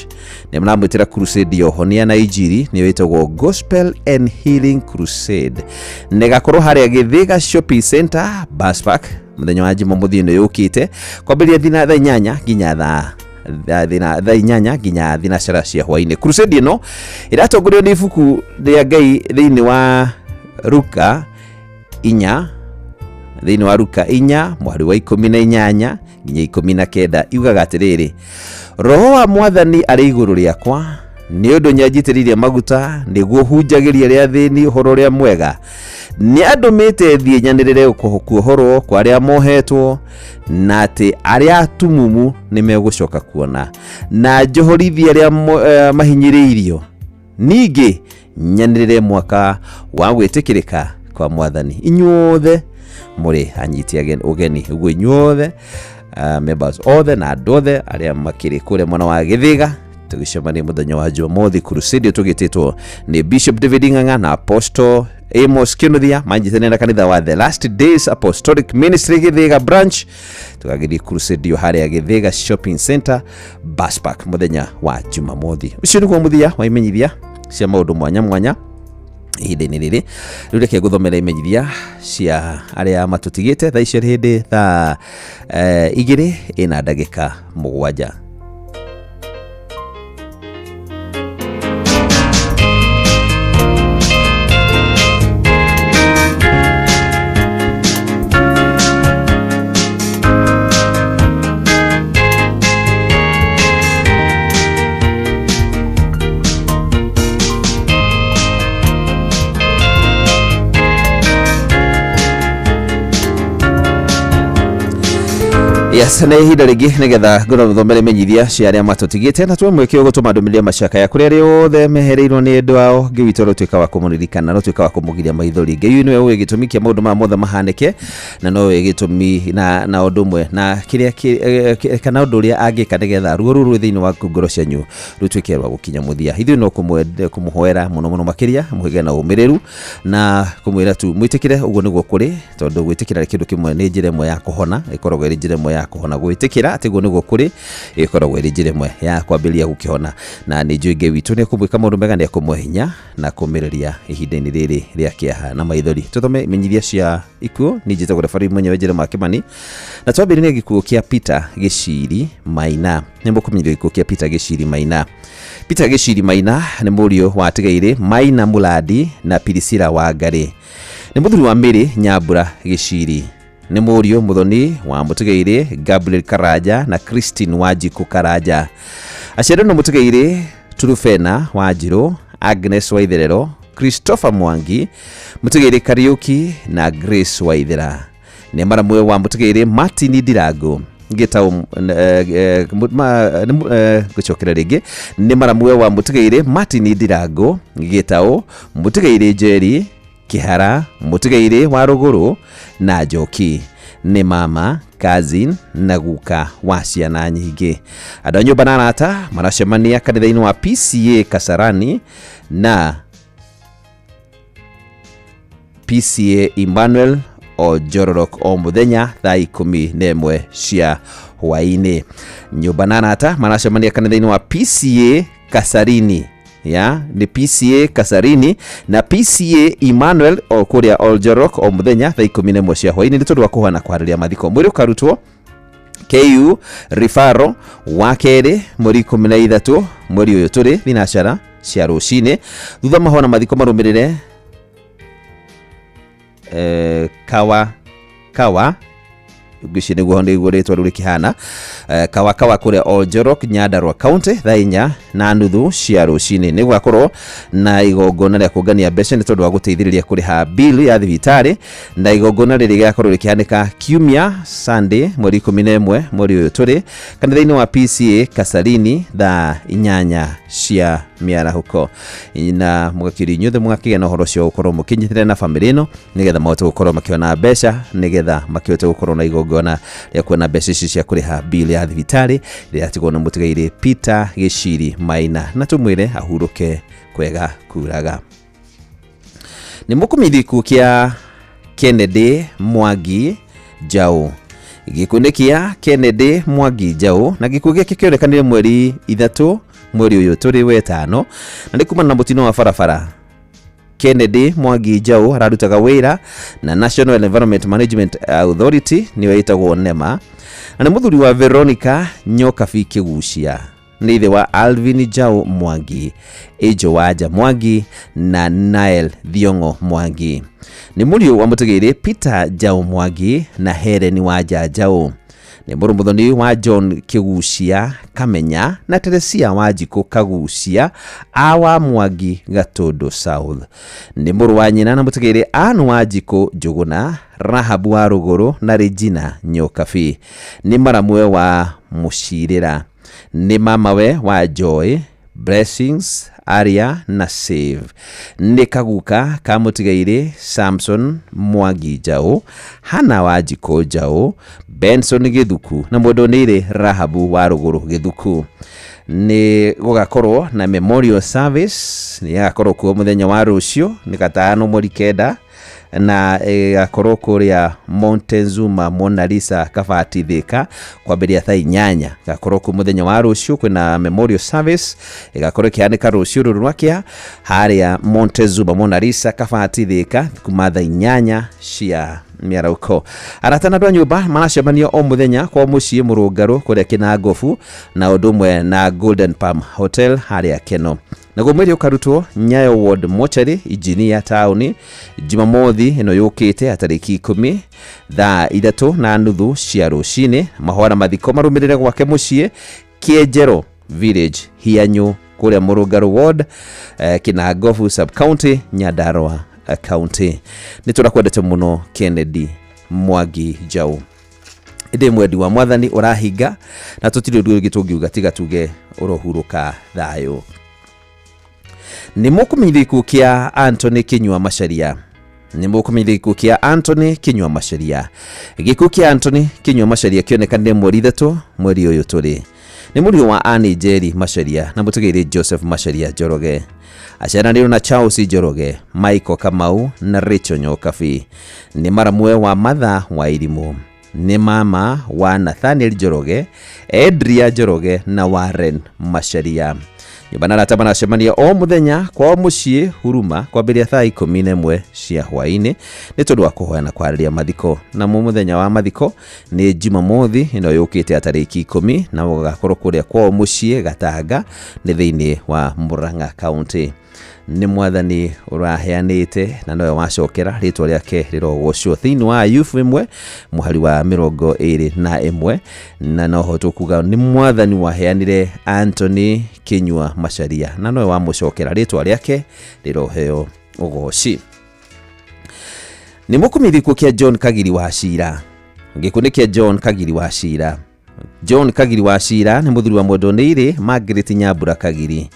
ni mramwitira crusade ya uhonia na injiri ni witagwo Gospel and Healing Crusade negakorwo haria Githiga Shopping Center Bus Park muthenya wa Jumamothi ino yukite kwambiria thina thaa 8 nginya thaa 8 nginya thinacara cia hwaini. Crusade ino iratongorio ni ibuku ria Ngai thiini wa Luka 4 thiini wa Luka 4 mwari wa 18 nginya 19 iugaga atiriri Roho wa Mwathani ari iguru riakwa ni undu nyanjitiririe maguta niguo hunjagiria ria thini uhoro ria mwega ni andumite thie nyanirire kuohorwo kwa aria mohetwo na ati aria atumumu ni megucoka kuona na njohorithia aria mahinyiriirio ningi nyanirire mwaka wa gwitikirika kwa Mwathani. Inyuothe muri anyiti ugeni uguo inyuothe members othe na andothe aria makiri kure mwana wa Githiga tugicemania muthenya wa Jumamothi crusade tugititwo ni Bishop David Ng'ang'a na Apostle Amos Kinuthia manjitene na kanitha wa The Last Days Apostolic Ministry Githiga branch tukagithi crusade yo haria Githiga Shopping Center Bus Park muthenya wa Jumamothi. Ucio ni kwa muthia wa imenyithia cia maundu mwanya mwanya ihinde-ini riri rureke guthomera imenyithia cia aria matutigite thaa icio hindi thaa 2 ina ndagika 7. Yes, na ihinda ringi nigetha ngũthomere imenyithia cia aria matutigite na twemwekio gutuma ndumiria macaka ya kuri aria othe mehereirwo ni andu ao ngĩwitũ rũtuĩka wa kũmũririkana rũtuĩka wa kũmũgiria maithori. Ngai nĩwe ũĩ gĩtũmi kĩa maũndũ ma mothe mahanĩke na no ũĩ gĩtũmi na ũndũ ũmwe na kĩrĩa kana ũndũ ũrĩa angĩka nigetha ruo rũrũ thĩinĩ wa ngoro cianyu rũtuĩke rwa gũkinya mũthia. Ithuĩ no kũmũhoera mũno makĩria mũhĩge na ũmĩrĩru na kũmwĩra tu mwĩtĩkĩre ũguo nĩguo kũrĩ tondũ gwĩtĩkĩra kĩndũ kĩmwe nĩ njĩra ĩmwe ya kũhona ĩkoragwo ĩrĩ njĩra ĩmwe ya kũhona. Gwĩtĩkĩra atĩ guo nĩguo kũrĩ ĩkoragwo ĩrĩ njĩra ĩmwe ya kwambĩrĩria gũkĩhona na nĩ njũĩ Ngai witũ nĩ ekũmwĩka maũndũ mega nĩ ekũmũhe hinya na kũmĩrĩria ihinda-inĩ rĩrĩ rĩa kĩeha na maithori. Tũthome imenyithia cia ikuũ ni njĩtagwo Reverend mwenyewe Jeremiah Kimani na twambĩrĩrie gĩkuũ kĩa Peter Gĩciri Maina. Nĩ mũkũmenyithio gĩkuũ kĩa Peter Gĩciri Maina. Peter Gĩciri Maina nĩ mũriũ wa Tigairĩ Maina Mũlandi na Pirisila Wangarĩ. Nĩ mũthuri wa Mĩrĩ Nyambura Gĩciri. Nĩ mũriũ mũthoni wa Mũtigairĩ Gabriel Karanja na Christine Wanjiku Karanja. Aciarĩirwo nĩ Mũtigairĩ Turufena Wanjiru, Agnes Waitherero, Christopher Mwangi, Mutigiri Kariuki na Grace Waithera. Ni maramwe wa Mutigiri Martin Ndirango Gitau gucokera ringi ni maramwe wa Mutigiri Martin Ndirango Gitau Mutigiri Jerry Kihara Mutigiri wa Ruguru na Joki ni mama cousin na guka wa ciana nyingi. Andũ nyũmba na arata maracemania kanitha-inĩ wa PCA Kasarani na PCA Emmanuel o Jororok o muthenya thaa 11 cia hwaini. Nyũmba na arata maracemania kanitha-inĩ wa PCA Kasarini ni PCA Kasarini na PCA Emmanuel o kuria Oljorok o muthenya thaa 11 cia hwaini. Nĩ tondũ wa kuhana kwarĩria mathiko mwĩrĩ ũkarutwo KU Rifaro wa kerĩ mweri 13 mweri ũyũ tũrĩ thinacara cia rũcinĩ. Thutha mahona mathiko marũmĩrĩre kawa Gishi niguo niguo ritwa ruri kihana kawa kuria Oljorok Nyandarua County thaa 4:30 cia rũcinĩ. Nĩ gwakorwo na igongona rĩa kũngania mbeca nĩ tondũ wa gũteithĩrĩria kũrĩha bill ya thibitarĩ, na igongona rĩrĩ gĩakorwo rĩkĩhanĩka kiumia Sunday mweri 11 mweri ũyũ tũrĩ kanitha-inĩ wa PCA Kasarini thaa 8 cia mĩarahuko. Na mũgakĩri inyuothe mũgakĩgĩa na ũhoro ũcio gũkorwo mũkinyitĩre na famĩlĩ ĩno nĩgetha mahote gũkorwo makĩona mbeca, nĩgetha makĩhote gũkorwo na igongona rĩa kuona mbeca ici cia kũrĩha bill ya thibitarĩ rĩrĩa atigwo nĩ Mũtigairĩ Peter Gĩciri Maina, na tũmwĩre ahurũke kwega kuraga. Nĩ mũkumĩthi kĩa Kennedy Mwangi Njau. Gĩkundi kĩa Kennedy Mwangi Njau na gĩkuũ gĩkĩ kĩonekanire mweri 3 mweri ũyũ tũrĩ wetano, na nĩ kumana na mũtino wa barabara. Kennedy Mwangi Njau ararutaga wĩra na National Environment Management Authority niwe ĩtagwo NEMA, na nĩ mũthuri wa Veronica Nyokabi Kĩgucia, nĩ ithe wa Alvin Njau Mwangi, Ejo Wanja Mwangi na Nael Thiongo Mwangi. Nĩ mũriũ wa Mũtigairĩ Peter Njau Mwangi na Helen Wanja Njau. Nĩ mũrũmũthoni wa John Kĩgucia Kamenya na Teresia Wanjikũ Kagucia awa Mwangi Gatũndũ South. Nĩ mũrũ wa nyina na Mũtigairĩ Anne Wanjikũ Njũgũna, Rahabu wa Rũgũrũ na Regina Nyokabi. Nĩ maramwe wa Mũcirĩra. Nĩ mamawe wa Joy, Blessings, Aria na Save. Nĩ kaguka ka Mũtigairĩ Samson Mwangi Njau, Hana Wanjikũ Njau, Benson Gĩthuku na Mũndũnĩrĩ Rahabu wa Rũgũrũ Gĩthuku. Nĩ gũgakorwo na memorial service nĩ gakorwo kuo mũthenya wa rũciũ nĩ gatano mweri 9 na gakorwo kũrĩa Montezuma Mona Lisa Kabati Thika kwambĩrĩria thaa 8. Gakorwo kuo mũthenya wa rũciũ kwĩna memorial service gakorwo kĩhanĩka rũciũ rũrũ rwakĩa harĩa Montezuma Mona Lisa Kabati Thika kuma thaa 8 cia mĩarahuko. Arata na andũ a nyũmba maracemania o mũthenya kwa mũciĩ Mũrũngarũ kũrĩa Kĩnangobu na ũndũ ũmwe na Golden Palm Hotel harĩa Keno. Naguo mwĩrĩ ũkarutwo Nyayo Ward Mortuary Engineer Town Jumamothi ĩno yũkĩte tarĩki 10 thaa 3:30 cia rũcinĩ. Mahũa na mathiko marũmĩrĩre gwake mũciĩ Kĩenjero Village Hianyu kũrĩa Mũrũngarũ Ward Kĩnangobu Sub County Nyandarua County. Nĩ tũrakwendete mũno Kennedy Mwangi Njau. Ĩndĩ mwendi wa Mwathani ũrahinga na tũtirĩ ũndũ ũngĩ tũngiuga tiga tuge ũrohurũka thayũ. Nĩ mũkũmenyithia gĩkuũ kĩa Anthony Kinyua Macharia. Nĩ mũkũmenyithia gĩkuũ kĩa Anthony Kinyua Macharia. Gĩkuũ kĩa Anthony Kinyua Macharia kĩonekanire mweri 3 mweri ũyũ tũrĩ. Nĩ mũriũ wa Annie Njeri Macharia na Mũtigairĩ Joseph Macharia Njoroge. Aciaranĩirwo na Charles Njoroge, Michael Kamau na Rachel Nyokabi. Nĩ maramwe wa Martha wa Irimũ. Nĩ mama wa Nathaniel Njoroge, Edria Njoroge na Warren Macharia. Nyũmba na arata maracemania o mũthenya kwa mũciĩ Huruma kwambĩrĩria thaa 11 cia hwainĩ nĩ tondũ wa kũhoyana kwarĩria mathiko. Na mũthenya wa mathiko nĩ Jumamothi ĩno yũkĩte tarĩki 10 na gũgakorwo kũrĩa kwa mũciĩ Gatanga nĩ thĩinĩ wa Murang'a County. Nĩ Mwathani ũraheanĩte na nowe wacokera rĩtwa rĩake rĩrogocwo thĩinĩ wa Ayubu 1 mũhari wa 21 na noho tũkuga nĩ Mwathani waheanire Anthony Kinyua Macharia na nowe wamucokera ritwa riake riroheo ugoci. Ni mukumithiko kia John Kagiri wa Cira. Gikundi kia John Kagiri wa Cira. John Kagiri wa Cira ni muthuri wa Modonire Margaret Nyambura Kagiri.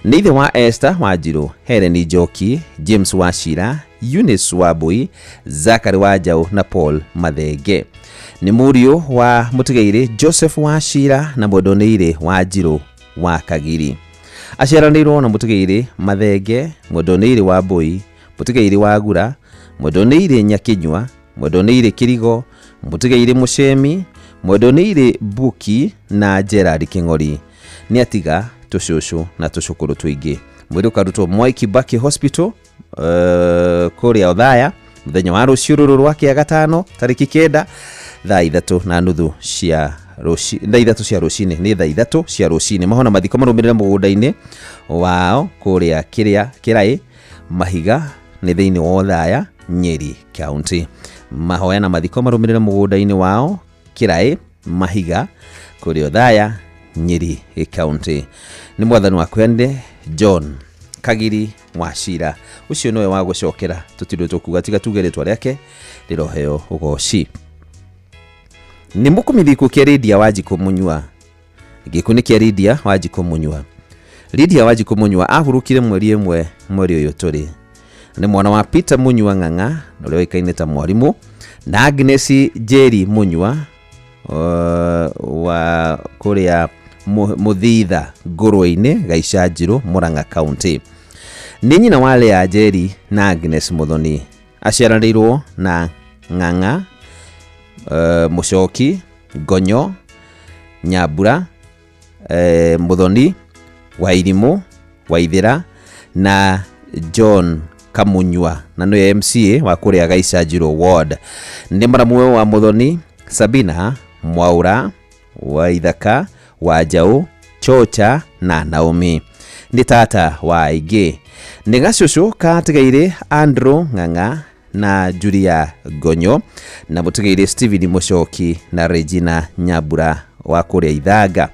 Ni ithe wa Esther Wanjiru, Helen Njoki, James wa Cira, Eunice Wabui, Zakari Wajau na Paul Mathenge. Ni murio wa Mutigaire Joseph wa Cira na Modonire Wanjiru wa Kagiri. Aciaranirwo na Mutigaire Mathenge, Modonire Wabui, Mutigaire Wagura, Modonire Nyakinywa, Modonire Kirigo, Mutigaire Mushemi, Modonire Buki na Gerard Kingori. Ni atiga tushushu na tushukuru twingi. Mwiri ukarutwo Mwai Kibaki Hospital kuria Othaya muthenya wa ruciururu rwake gatano tariki 9 thaa 3:30 cia ruci thaa 3 cia rucini ni thaa 3 cia rucini. Mahona mathiko marumirira mugundaini wao kuria Kirai Mahiga ni thiini wa Othaya Nyeri County. Mahoya na mathiko marumirira mugundaini wao Kirai Mahiga kuria Othaya Nyeri County. Ni mwathani wa kwende John Kagiri wa Cira. Ucio nowe wa gucokera tutindo tukuga tiga tugeretwa riake riroheo ugoci. Ni mukumithiko kia Lydia Wanjiku Munyua. Gikundi kia Lydia Wanjiku Munyua. Lydia Wanjiku Munyua ahurukire mweri ĩmwe mweri uyu turi. Ni mwana wa Peter Munyua Ng'ang'a ule waikaine ta mwarimu na Agnes Jerry Munyua wa kuria Muthitha Ngũrwe-inĩ Gaicajirũ Murang'a County. Ni nyina wa Lea Jerry na Agnes Muthoni. Aciaranĩirwo na Ng'ang'a, Mucoki, Ngonyo, Nyambura, Muthoni, Wairimu, Waithira na John Kamunyua na no MCA wa kuria Gaicajirũ ward. Ni maramuwe wa Muthoni, Sabina Mwaura, Waithaka, Wajau, Chocha na Naomi. Ni tata wa Aige. Ni gacucu katigaire Andrew Ng'ang'a na Julia Gonyo na mutigaire Steven Mucoki na Regina Nyambura wa kuria Ithanga.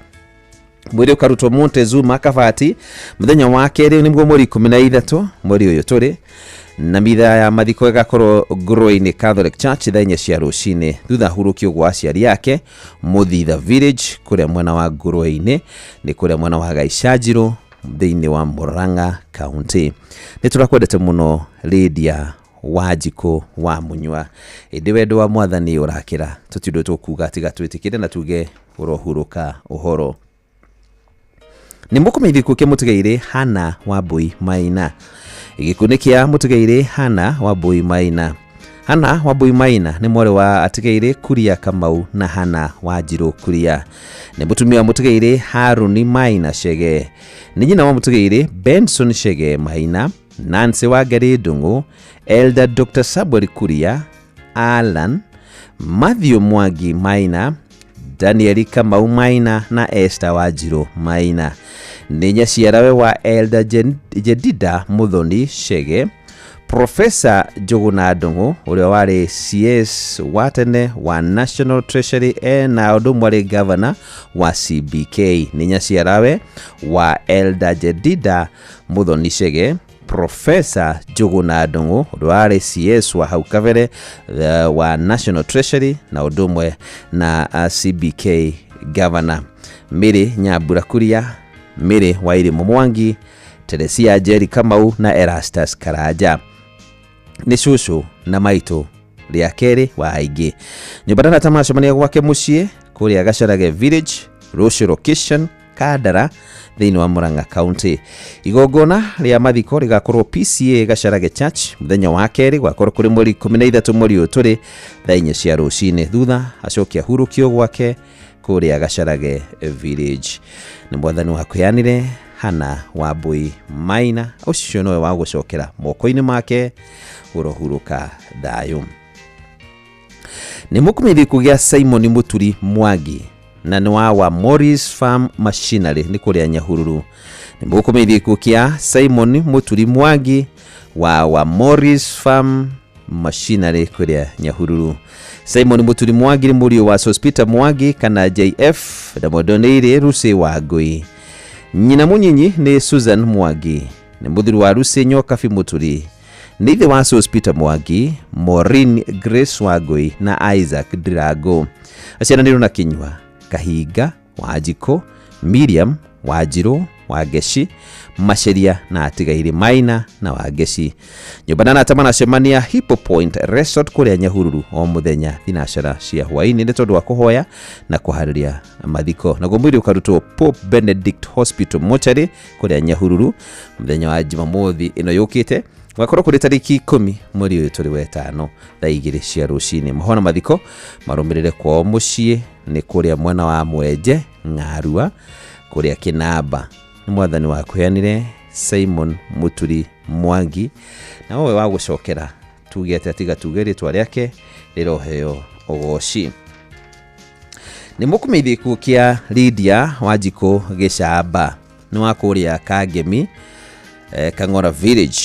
Mwiri ukarutwo Montezuma Kabati muthenya wa keri ni mweri 13 mweri uyu turi na mitha ya mathiko igakorwo Ngũrwe-inĩ Catholic Church thaa cia rucini thutha hurukio gwa aciari yake Muthitha Village kuria mwena wa Ngũrwe-inĩ ni kuria mwena wa Gaicajirũ thiini wa Murang'a County. Ni turakwendete muno Lydia Wanjiku wa Munyua. Indi wendo wa mwathani urakira tutindo tukuga tiga twitikire na tuge urohuruka uhoro. Ni mukumithiko kia Mutigaire Hana Wambui Maina. Gikundi kia Mutigaire Hana Wambui Maina. Hana Wambui Maina ni mwari wa atigaire Kuria Kamau na Hana Wanjiru Kuria. Ni mutumia wa Mutigaire Haruni Maina Chege. Ni nyina wa Mutigaire Benson Chege Maina, Nancy Wangari Ndung'u, Elder Dr. Samuel Kuria, Alan, Matthew Mwangi Maina, Daniel Kamau Maina na Esther Wanjiru Maina. Ni nyaciarawe wa Elder Jedida Muthoni Chege, Professor Njuguna Ndung'u uria wari CS wa tene wa National Treasury na undu mwari governor wa CBK. Ni nyaciarawe wa Elder Jedida Muthoni Chege, Professor Njuguna Ndung'u uria wari CS wa hau kabere wa National Treasury na undu mwe na CBK governor. Mary Nyambura Kuria, Mary Wairimu Mwangi, Teresia Jerry Kamau na Erastus Karaja. Ni cucu na maitu ria keri wa Aige. Nyumba na tamacemania gwake mucii kuria Gacarage Village, Ruciu Location, Kandara thiini wa Murang'a County. Igongona ria mathiko rigakorwo PCA Gacarage Church muthenya wa keri gwakorwo kuri mweri 13 mweri uyu turi thaa 4 cia rucini thutha acokia hurukio gwake kuria Gacarage Village. Ni mwathani wa kwianire Hana Wambui Maina. Ucio nowe wa gucokera moko-ini make urohuruka thayu. Ni mukumithiko gia Simon Muturi Mwangi na ni wa Morris Farm Machinery ni kuria Nyahururu. Ni mukumithiko kia Simon Muturi Mwangi wa Morris Farm Machinery kuria Nyahururu. Simon Muturi Mwangi ni murio wa Hospital Mwangi kana JF na Modonire Rusi wa Ngui. nyina munyinyi ni Susan Mwangi, ni muthuri wa Rusenyo Kafi Muturi, ni ithe wa Peter Mwangi, Maureen Grace Wangui na Isaac Ndirago. Aciara nĩ Runa Kinyua, Kahinga, Wanjiko, Miriam, Wanjiru, Wageshi, Maceria na Atigaire Maina na Wageshi. Nyũmba na tamana cemania Hippo Point Resort kuria Nyahururu o muthenya thinacara cia hwaini nĩ tondũ wa kuhoya na kuharĩria mathiko. Na mwĩrĩ ũkarutwo Pope Benedict Hospital Mortuary kuria Nyahururu muthenya wa Jumamothi ĩno yũkĩte. Gwakorwo kuri tariki 10 mweri ũyũ tũrĩ wetano thaa 2 cia rũcinĩ. Mahona mathiko marũmĩrĩre kwao mũciĩ nĩ kuria mwena wa Mwenje Ng'arua kuria Kinamba. Nĩ mwathani wa kũheanire Simon Muturi Mwangi na we wa gũcokera tugete atiga tuge rĩtwa rĩake rĩroheo ũgoci. Nĩ mũkũmeithia ikuũ kĩa Lydia Wanjikũ Gĩcamba nĩ wa kũria Kangemi Kang'ora Village.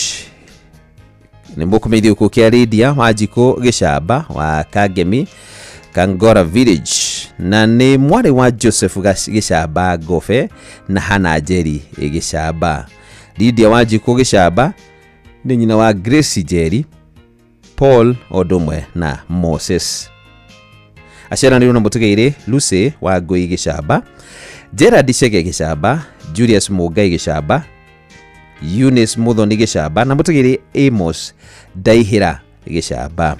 Nĩ mũkũmeithia ikuũ kĩa Lydia Wanjikũ Gĩcamba wa Kangemi Kang'ora Village na ni mwari wa Joseph Gĩcamba Gofe na Hana Njeri Gĩcamba. Lydia Wanjikũ Gĩcamba ni nyina wa Grace Njeri, Paul Odumwe na Moses. Aciara nĩ Runa Mũtigaire Lucy Wangui Gĩcamba, Gerard Chege Gĩcamba, Julius Mũngai Gĩcamba, Eunice Muthoni Gĩcamba na Mũtigaire Amos Ndaihĩra Gĩcamba.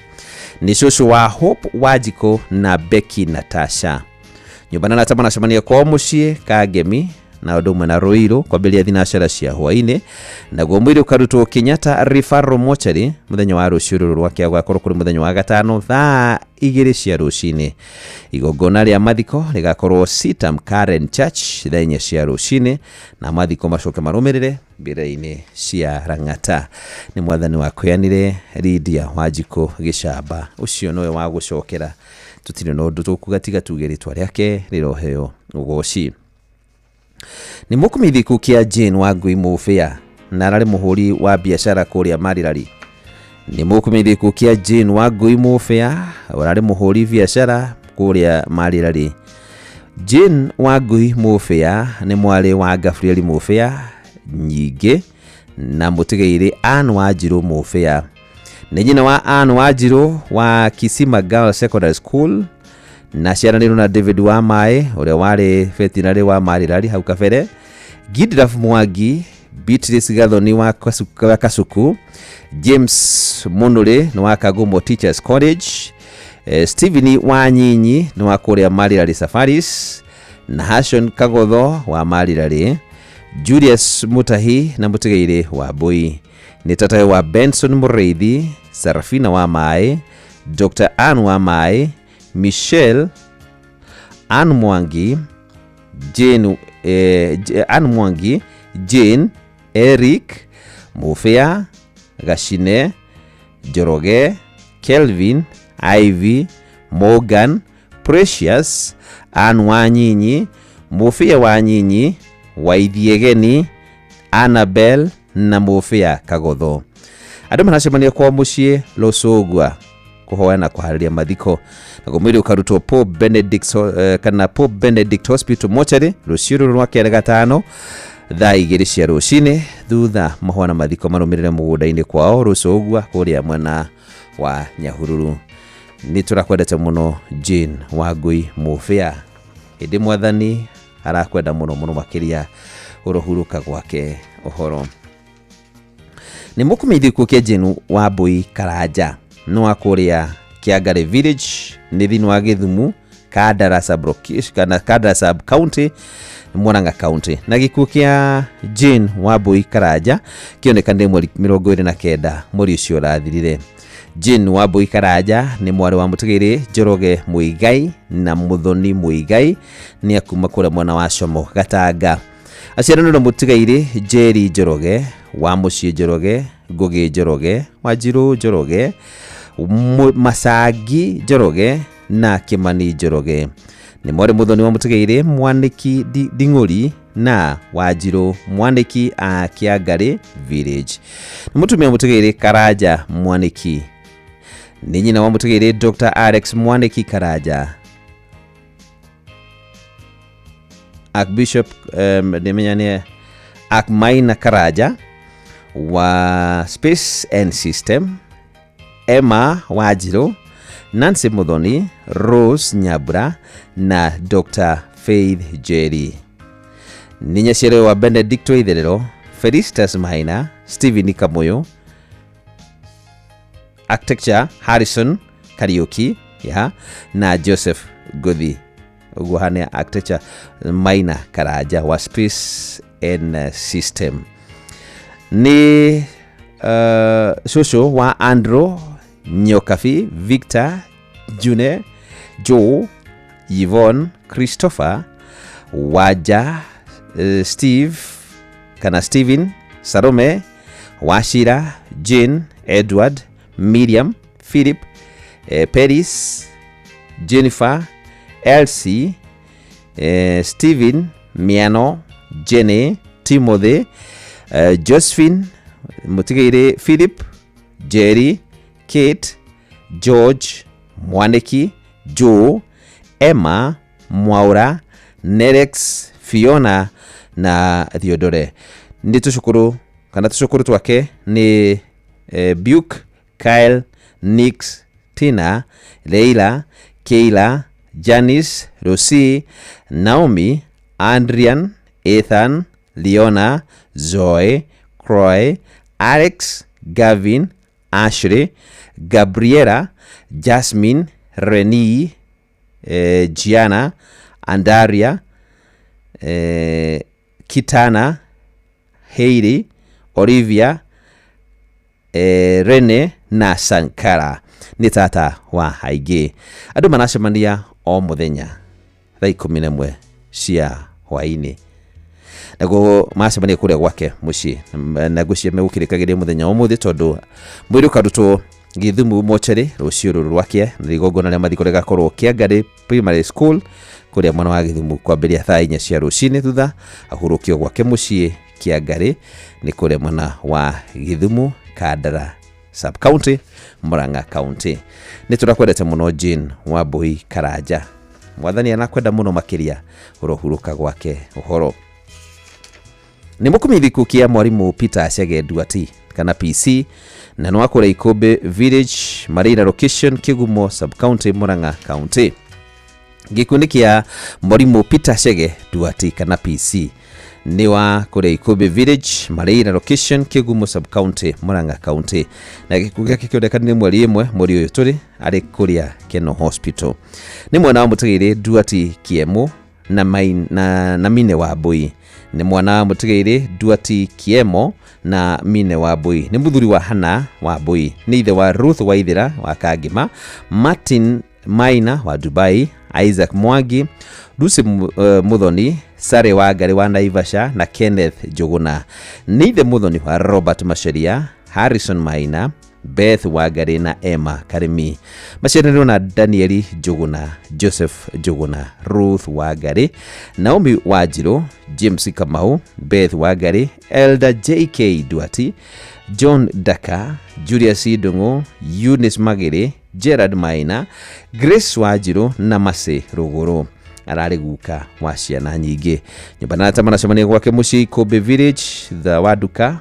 Ni cũcũ wa Hope Wanjikũ na Becky Natasha. Nyũmba na tamana cemania kwa mũciĩ Kangemi na Odumwe na Ruiru kwambĩrĩria thinacara cia hwainĩ. Naguo mwĩrĩ ũkarutwo Kenyatta Referral Mortuary muthenya wa rũciũ rwa kĩa gwakorwo kũrĩ muthenya wa gatano thaa 2 cia rũcinĩ. Igongona rĩa mathiko rĩgakorwo Sitam Karen Church thaa 4 cia rũcinĩ na mathiko macoke marũmĩrĩre mbere-inĩ cia Rang'ata. Nĩ mwathani wa kũheanire Lydia Wanjikũ Gĩcamba. Ũcio nowe wa gũcokera tutirĩ na ũndũ tũkugatiga tuge rĩtwa rĩake rĩroheo ũgoci. Nĩ mũkũmeithia ikuũ kĩa Jane Wangui Mũbĩa na ararĩ mũhũri wa biacara kũrĩa Marirari. Nĩ mũkũmeithia ikuũ kĩa Jane Wangui Mũbĩa ararĩ mũhũri biacara kũrĩa Marirari. Jane Wangui Mũbĩa nĩ mwarĩ wa Gabriel Mũbĩa Nyingĩ na Mũtigaire Ann Wanjiru Mũbĩa. Nĩ nyina wa Ann Wanjiru wa Kisima Girls Secondary School na ciana nĩ Runa David wa Maĩ ũrĩa warĩ veterinary wa Marirari hau kabere. Gidraf Mwangi, Beatrice Gathoni wa Kasuku, James Munuri nĩ wa Kagumo Teachers College, Stephen Wanyinyi nĩ wa kũrĩa Marirari Safaris na Hashon Kagotho wa Marirari, Julius Mutahi na Mũtigaire wa Bui. Nĩ tatawe wa Benson Mũreithi, Sarafina wa Maĩ, Dr. Ann wa Maĩ, Michelle Ann Mwangi, Jane Ann Mwangi, Jane Eric Mũbĩa, Gashine Njoroge, Kelvin Ivy Morgan, Precious Ann Wanyinyi, Mũbĩa Wanyinyi, Waithiegeni Annabel na Mũbĩa Kagotho. Andũ maracemania kwa mũciĩ Losogwa kuhoya na kuharĩria mathiko. Na mwĩrĩ ũkarutwo Pope Benedict Hospital Mortuary rũciũ rwa kĩa gatano thaa 2 cia rũcinĩ thutha mahona mathiko marũmĩrĩre mũgũnda-inĩ kwao Rũcũgwa kũrĩa mwena wa Nyahururu. Nĩ tũrakwendete mũno Jane Wangui Mũbĩa. Hĩndĩ mwathani arakwenda mũno makĩria ũrohuruka gwake ũhoro. Nĩ mũkũmeithia ikuũ kĩa Jane Wambui Karanja nĩ wa kũrĩa Kiangare Village nĩ thĩinĩ wa Gĩthumu Kadara Sub County Murang'a County. Na gĩkuũ kĩa Jane Wambui Karanja kĩonekanire mweri 29 mweri ũcio ũrathirire. Jane Wambui Karanja nĩ mwarĩ wa Mũtigaire Njoroge Mũigai na Muthoni Mũigai nĩ akuma kũrĩa mwena wa Como Gatanga. Aciara nĩ Mũtigaire Njeri Njoroge wa Mũciĩ Njoroge, Ngũgĩ Njoroge, Wanjiru Njoroge, Masangi Njoroge na Kimani Njoroge. Nĩ mwarĩ Muthoni wa Mũtigaire Mwaniki Nding'ũri na Wanjiru Mwaniki a Kiangare Village. Nĩ mũtumia Mũtigaire Karanja Mwaniki. Nĩ nyina wa Mũtigaire Dr. Alex Mwaniki Karanja. Archbishop nimenyania Maina Karaja wa Space and System, Emma Wajiro, Nancy Muthoni, Rose Nyabura na Dr. Faith Jerry. Ninyeshere wa Benedicto Itherero, Felistas Maina, Stephen Kamoyo, Architecture Harrison Karaoke na Joseph Gothi. Uguhane Architecture Maina Karaja wa Space and System. Ni Shosho wa Andrew Nyokafi, Victor, June, Joe, Yvonne, Christopher, Waja, Steve, Steven, Salome, Washira, Jane, Edward, Miriam, Philip, Paris, Jennifer, Elsie, Steven, Miano, Jenny, Timothy, Josephine, Mutigire, Philip, Jerry, Kate, George, Mwaneki, Joe, Emma, Mwaura, Nerex, Fiona na Theodore. Ndi tushukuru twake ni Buke, Kyle, Nix, Tina, Leila, Keila, Janice, Rosie, Naomi, Adrian, Ethan, Leona, Zoe, Croy, Alex, Gavin, Ashley, Gabriela, Jasmine, Renee, Gianna, Andaria, Kitana, Heidi, Olivia, Rene na Sankara. Ni tata wa haige. Andu manacemania o muthenya thaa 11 cia hwaini. Nago macemania kuria gwake mucii. Nago cia megukirikagiria muthenya o muthi tondu mwiri ukarutwo Githumu mochari rucio ruru rwake rigongona ria mathikorega korwo Kiangari Primary School kuria mwana wa Githumu kwambiria thaa 4 cia rucini thutha ahurukio gwake mucii Kiangari ni kuria mwana wa Githumu Kandara Sub County Murang'a County. Ni turakwendete muno Jane Wambui Karaja. Mwathani anakwenda muno makiria urohuruka gwake uhoro. Ni mukumithiku kia mwarimu Peter Chege Duati kana PC na nwakore Ikobe Village Marina Location Kigumo Sub County Murang'a County. Gikundi kia mwarimu Peter Chege Duati kana PC ni wa kore Ikobe Village Marina Location Kigumo Sub County Murang'a County. Na gikundi kikiondekana ni mweri imwe mweri uyu turi ari kuria Keno Hospital. Ni mwana wa mutigire Duati Kiemo na Mine Wambui. Ni mwana wa mutigire Duati Kiemo na Mine Wambui. Ni muthuri wa Hana Wambui. Ni ithe wa Ruth Waithira wa Kangima, Martin Maina wa Dubai, Isaac Mwangi, Lucy Muthoni, Sare wa Ngari wa Naivasha na Kenneth Njuguna. Ni ithe Muthoni wa Robert Macharia, Harrison Maina, Beth Wangari na Emma Karimi. Maciaranĩirwo na Danieli Njuguna, Joseph Njuguna, Ruth Wangari, Naomi Wanjiru, James Kamau, Beth Wangari, Elder JK Duati, John Daka, Julius Ndungu, Eunice Magere, Gerard Maina, Grace Wanjiru na Mase Ruguru. Arari guka wa ciana nyingi. Nyumba na tamana cemania gwake mucii Ikobe Village Waduka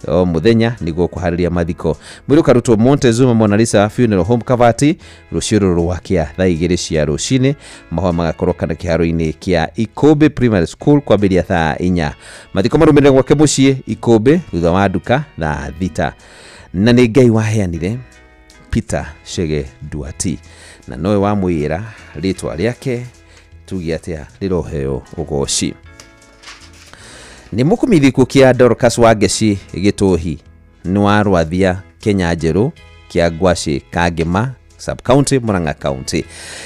o muthenya niguo kuhariria mathiko. Mwiri karutwo Montezuma Mona Lisa Funeral Home Kavati rucio ruru wakia thaa 2 cia rucini. Mahwa magakorwo kana kiharo-ini kia Ikobe Primary School kwambiria thaa 4. Mathiko marumirire gwake mucii Ikobe thutha wa Duka na Thita. Na ni Ngai waheanire Peter Chege Duati na noe wa mwira ritwa riake tugi atia riroheo ugoci. Ni mukumithiku kia Dorcas Wangeci Gituhi ni wa Rwathia Kenya Njeru kia Ngwaci Kangima Sub County Murang'a County.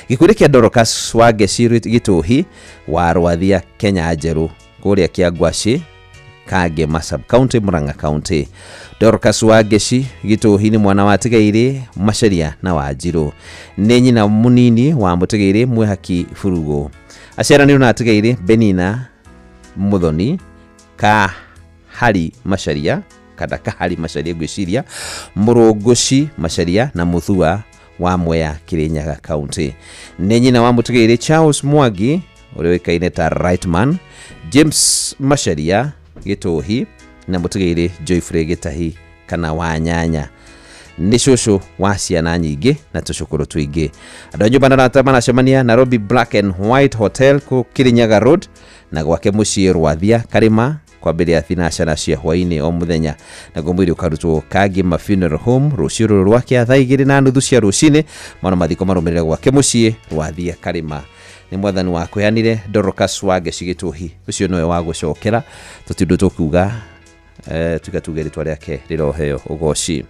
Gikundi kia Dorcas Wangeci Gituhi wa Rwathia Kenya Njeru kuria kia Ngwaci Kangima Sub County Murang'a County. Dorcas Wangeci Gituhi ni mwana wa Tigaire Macharia na Wanjiru. Ni nyina munini wa Mutigaire Mwihaki Furugo. Aciaranĩirwo na Tigaire Benina Muthoni Kahari Macharia kada Kahari Macharia gwiciria Murunguci Macharia na Muthua wa Mwea Kirinyaga County. Ni nyina wa Mutigaire Charles Mwangi uria wikaine ta Rightman, James Macharia Gitohi na Mutigeire Joyfrey Gitahi kana Wanyanya ni shosho wa ciana nyingi na tucukuru twingi. Andu nyumba na tamana cemania Nairobi Black and White Hotel ku Kirinyaga Road na gwake mucii Rwathia Karima kwambiria thinacara cia hwaini o muthenya na gomwiri ukarutwo Kagima Funeral Home ruciuru rwake thaa 2:30 cia rucini mwana mathiko marumirire gwake mucii Rwathia Karima. Ni mwathani wa kweanire Dorcas Wage Gitohi ucio nowe wa gucokera tutindu tukuga tukatuge ritwa riake riroheo ugoci.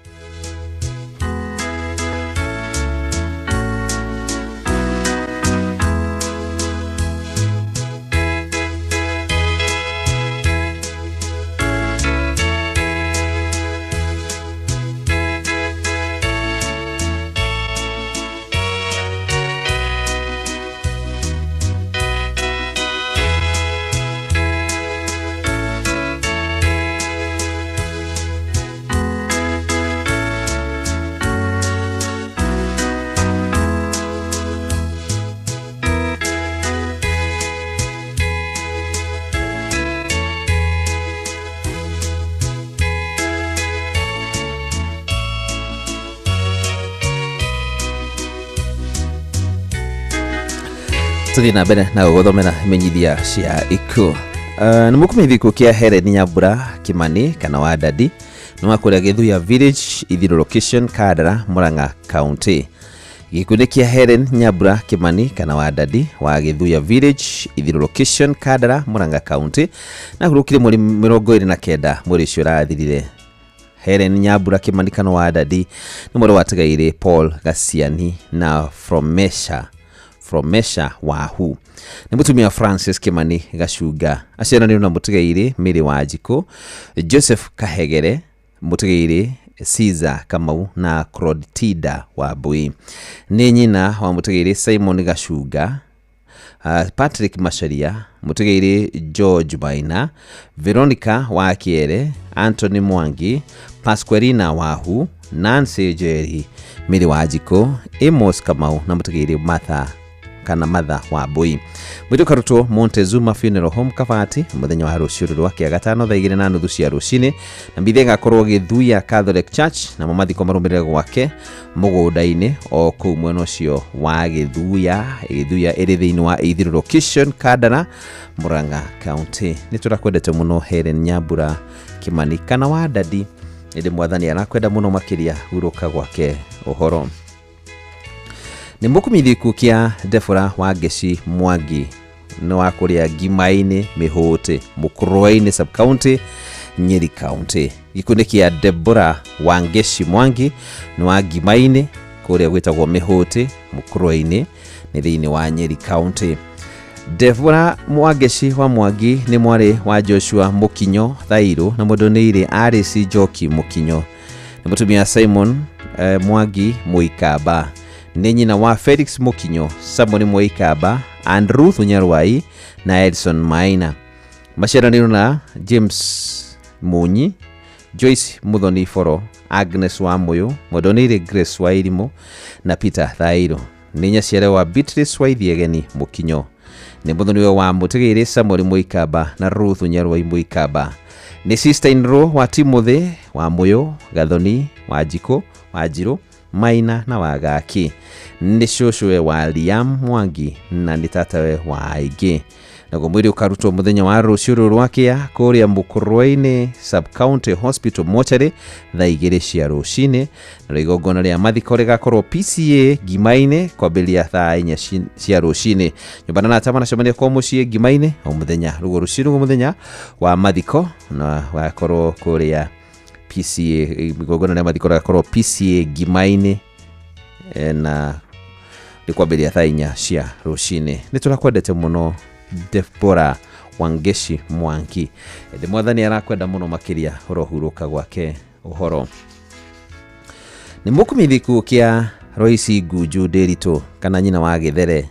Tuthi na mbere na guthomera menyithia cia iku. Ni mukumithiku kia Helen Nyambura Kimani kana wa Dadi no akuria Githuya Village Ithiro Location Kandara Murang'a County. Gikundi kia Helen Nyambura Kimani kana wa Dadi wa Githuya Village Ithiro Location Kandara Murang'a County na kurukire muri 29 muri ucio rathirire. Helen Nyambura Kimani kana wa Dadi ni muri watigaire Paul Gasiani na From Mesha Wahu. Ni mutumia Francis Kimani Gacunga aciaranirwo na mutigaire Miri Wanjiku, Joseph Kahegere mutigaire Caesar Kamau na Crodtida Wambui. Ni nyina wa mutigaire Simon Gacunga, Patrick Macharia mutigaire George Baina, Veronica Wakiere, Anthony Mwangi, Pasqualina Wahu, Nancy Jerry Miri Wanjiku, Amos Kamau na mutigaire Martha Wambui. Mwito karuto Montezuma Funeral Home Kavati muthenya wa ruciuru rwake gatano thaa 2:30 cia rucini na mbithenga korwo Githuya Catholic Church na mamathiko marumirire gwake mugunda-ini o kuu mwena ucio wa Githuya iri thiini wa Ithiro Location Kandara Murang'a County. Ni turakwendete muno Helen Nyambura Kimani kana wa Dadi indi mwathani arakwenda muno makiria uruka gwake uhoro. Ni mukumithiku kia Defora Wangeci Mwangi no akuria Gimaini Mihuti Mukurweini Sub County Nyeri County. Gikundi kia Deborah Wangeci Mwangi no wa Gimaini kuria gwitagwo Mihuti Mukurweini ni thiini wa Nyeri County. Deborah Wangeci wa Mwangi ni mwari wa Joshua Mukinyo Thairu na mudonire RC Joki Mukinyo. Ni mutumia Simon Mwangi Muikaba. Ni nyina wa Felix Mukinyo, Samuel Muikaba, and Ruth Nyarwai na Edson Maina. Maciaranirwo na James Munyi, Joyce Muthoni Foro, Agnes Wamuyu, Modonire Grace Wairimu na Peter Thairu. Ni nyaciare wa Beatrice Waithiegeni Mukinyo. Ni muthoni wa mutigaire Samuel Muikaba na Ruth Nyarwai Muikaba. Ni sister-in-law wa Timothy Wamuyu, Gathoni Wanjiku, Wanjiru, Maina na Wagaki. Ni shoshowe wa Liam Mwangi na ni tatawe wa Aigi. Na mwiri ukarutwo muthenya wa ruciuru rwake kuria Mukurweini Sub County Hospital Mortuary thaa 2 cia rucini na igongona ria mathiko rigakorwo PCA Gimaini kwambiria thaa 4 cia rucini. Nyumbana na tamana cemania kwa mucii Gimaini o muthenya rugo ruciru muthenya wa mathiko na wakorwo kuria PCA igongona ria mathiko rigakorwo PCA Gimaini na likwambiria thaa 4 cia rucini. Ni turakwendete muno Deborah Wangeci Mwangi. Ndi mwathani arakwenda muno makiria urohuruka gwake uhoro. Ni mukumithiku kia Royce Guju Derito kana nyina wa Githere.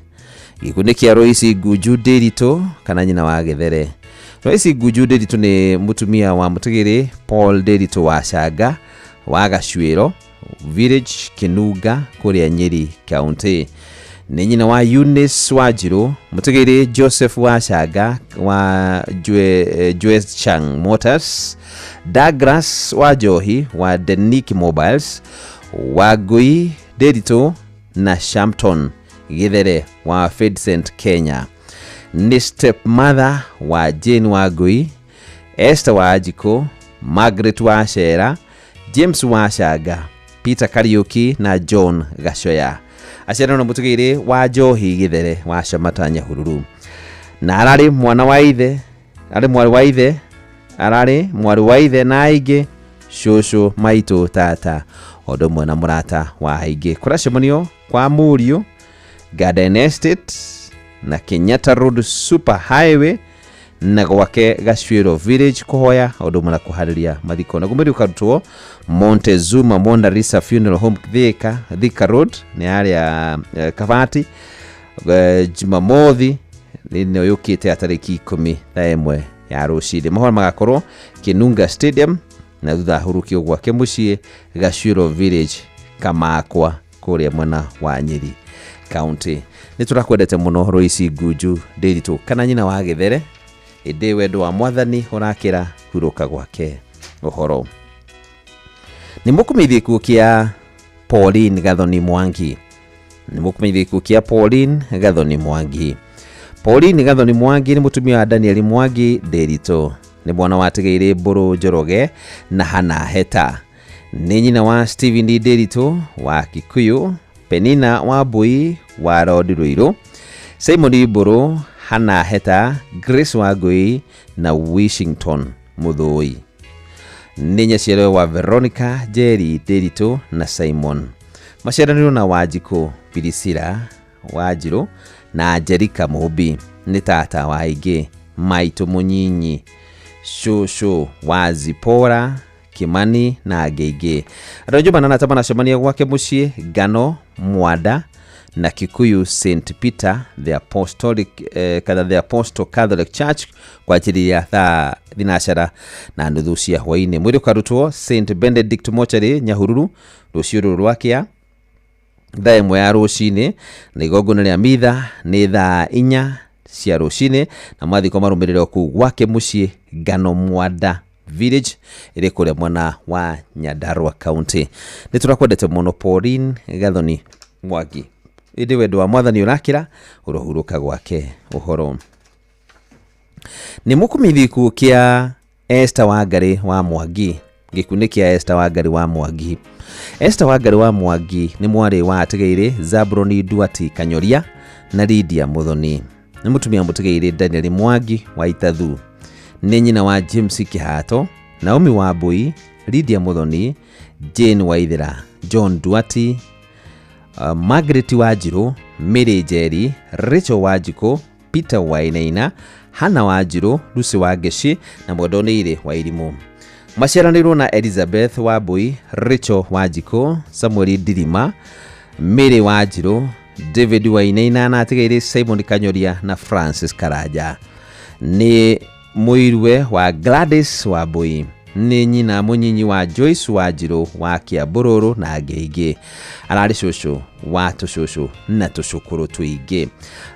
Gikundi kia Royce Guju Derito kana nyina wa Githere. Royce Guju Derito ni mutumia wa mutigiri Paul Derito wa Shaga wa Gacuiro Village Kinuga kuria Nyeri County. nĩ nyina wa Eunice Wanjiru, mũtigaire Joseph Wachaga wa Chang Motors, Douglas Wajohi wa Denick Mobiles, Wagui Dedito na Shampton Githere wa Fedcent Kenya. Ni stepmother wa Jane Wagui, Esther Wajiko, Margaret Wachera, James Wachaga, Peter Kariuki na John Gashoya. Aciarwo na mũtigaire wa Njohi Githere wa Shamata Nyahururu. Na ararĩ mwana wa ithe, arĩ mwari wa ithe, ararĩ mwari wa ithe na aingĩ, shosho maitũ tata, ũndũ ũmwe na mũrata wa aingĩ. Kũracemanio kwa Mũriũ, Garden Estate na Kenyatta Road Super Highway na gwake Gacuĩro Village kũhoya ũndũ ũmwe na kũharĩria mathiko. Na gũmĩrĩ ũkarutwo Montezuma Mondarisa Funeral Home Thika Road nĩ arĩa Kabati Jumamothi nĩ yũkĩte atarĩki 11 ya rũcinĩ. Mahoro magakorwo Kinunga Stadium na thutha hurukio gwake mũciĩ Gacuĩro Village Kamakwa kũrĩa mwena wa Nyeri County. Nĩ tũrakwendete mũno Royce Nguju Ndiritu kana nyina wa Githere, ĩndĩ wendo wa Mwathani ũrakĩra hurũka gwake ũhoro. Nĩ mũkũmeithia ikuũ kĩa Pauline Gathoni Mwangi. Nĩ mũkũmeithia ikuũ kĩa Pauline Gathoni Mwangi. Pauline Gathoni Mwangi nĩ mũtumia wa Daniel Mwangi Ndiritu. Nĩ mwana wa Tigaire Mbũrũ Njoroge na Hana Heta. Nĩ nyina wa Stephen Ndiritu wa Kikuyu, Penina Wambui wa Rodi Ruiru, Simon Mbũrũ, Hana Heta, Grace Wangui na Washington Muthoi. Nĩ nyaciarwo wa Veronica Jerry Ndiritu na Simon. Maciaranĩirwo na Wanjikũ Pirisira Wanjiru na Angelica Mũmbi. Nĩ tata wa aingĩ, maitũ Mũnyinyi, shosho wa Zipora Kimani na Geige. Arojumana na tabana shomania gwake mũciĩ Ngano Mwada na Kikuyu St Peter the Apostolic the Apostle Catholic Church kwa ajili ya thaa thinashara na nuthu cia hwainĩ. Mwĩrĩ ũkarutwo St Benedict Mochari Nyahururu rũciũ rwakĩa thaa 1 ya rũcinĩ, na igongona rĩa mitha nĩ thaa 4 cia rũcinĩ, na mathiko marũmĩrĩre kũu gwake mũciĩ Ngano Mwada Village ĩrĩ kũrĩa mwena wa Nyandarua County. Nĩ tũrakwendete mũno Pauline Gathoni Mwangi, ĩndĩ wendo wa Mwathani ũrakĩra ũrohurũka gwake ũhoro. Nĩ mũkũmeithia ikuũ kĩa Esther Wangari wa Mwangi. Gĩkundi kĩa Esther Wangari wa Mwangi. Esther Wangari wa Mwangi nĩ mwarĩ wa Tigaire Zabroni Duati Kanyoria na Lydia Muthoni. Nĩ mũtumia mũtigaire Daniel Mwangi wa Itathu. Nĩ nyina wa James Kihato, Naomi Wambui, Lydia Muthoni, Jane Waithera, John Duati, Margaret Wanjiru, Mary Njeri, Rachel Wanjikũ, Peter Wainaina, Hana Wanjiru, Lucy Wangeci na Mwendonĩire Wairimu. Maciaranĩirwo na Elizabeth Wambui, Rachel Wanjikũ, Samuel Ndirima, Mary Wanjiru, David Wainaina na Tigaire Simon Kanyoria na Francis Karanja. Nĩ mũirwe wa Gladys Wambui. Nĩ nyina Mũnyinyi wa Joyce Wanjiru wa Kĩambororo na Ngeingĩ. Ararĩ cũcũ wa tũcũcũ na tũcũkũrũ tũingĩ.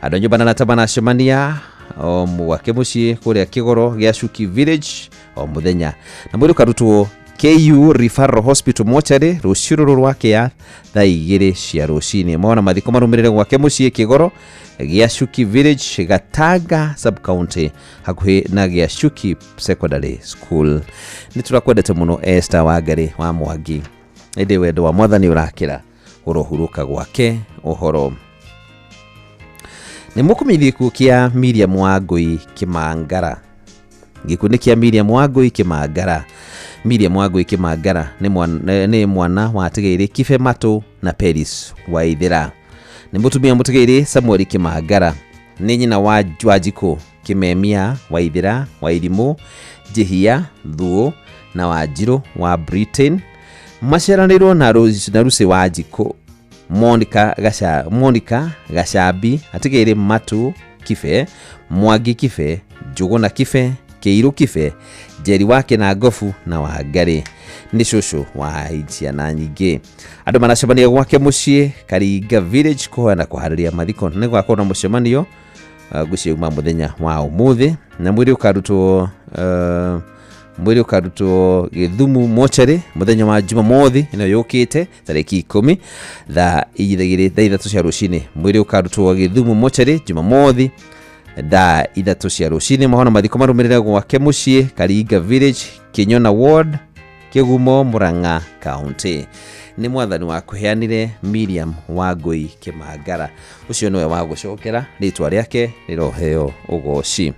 Andũ a nyũmba na tabana cemania o gwake mũciĩ kũrĩa Kĩgoro gĩa Cuki Village o mũthenya. Na mwĩrĩ ũkarutwo KU Referral Hospital Mochari rũciũ rwakĩa thaa 2 cia rũcinĩ. Mona mathiko marũmĩrĩre gwake mũciĩ Kĩgoro gĩa Cuki Village, Gatanga Sub County hakuhĩ na gĩa Cuki Secondary School. Nĩ tũrakwendete mũno Esther Wangari wa Mwangi, ĩndĩ wendo wa Mwathani ũrakĩra ũrohurũka gwake ũhoro. Nĩ mũkũmeithia ikuũ kĩa Miriam Wangui Kimangara. Gĩkundi kĩa Miriam Wangui Kimangara. Miriam Wangui Kimangara nĩ mwana wa Tigaire Kibe Matũ na Peris Waithera. Nĩ mũtumia mũtigaire Samuel Kimangara. Nĩ nyina wa Wanjikũ Kimemia Waithera, Wairimu, Jehia Thuo na Wanjiru wa Britain. Maciaranĩirwo na Lucy Wanjikũ, Monica Gacambi, Atigaire Matũ Kibe, Mwangi Kibe, Njũgũna Kibe, Kĩirũ Kibe, Njeri wake na Ngofu na Wangari. ni shushu wa ciana nyingi. Andu manacemania gwake mucii Karinga Village kuhoana kuhariria mathiko ni gwakorwo na mucemanio guciuma muthenya wa umuthi na mwiri ukarutwo Githumu mochari muthenya wa Jumamothi ino yukite tariki 10 thaa 3 cia rucini. Mwiri ukarutwo Githumu mochari Jumamothi thaa 3 cia rucini. Mahona mathiko marumirire gwake mucii Karinga Village, Kinyona Ward, Kigumo, Murang'a County. Ni mwathani wa kuheanire Miriam Wangui Kimangara. Ucio niwe wa gucokera, ritwa riake riroheo ugoci.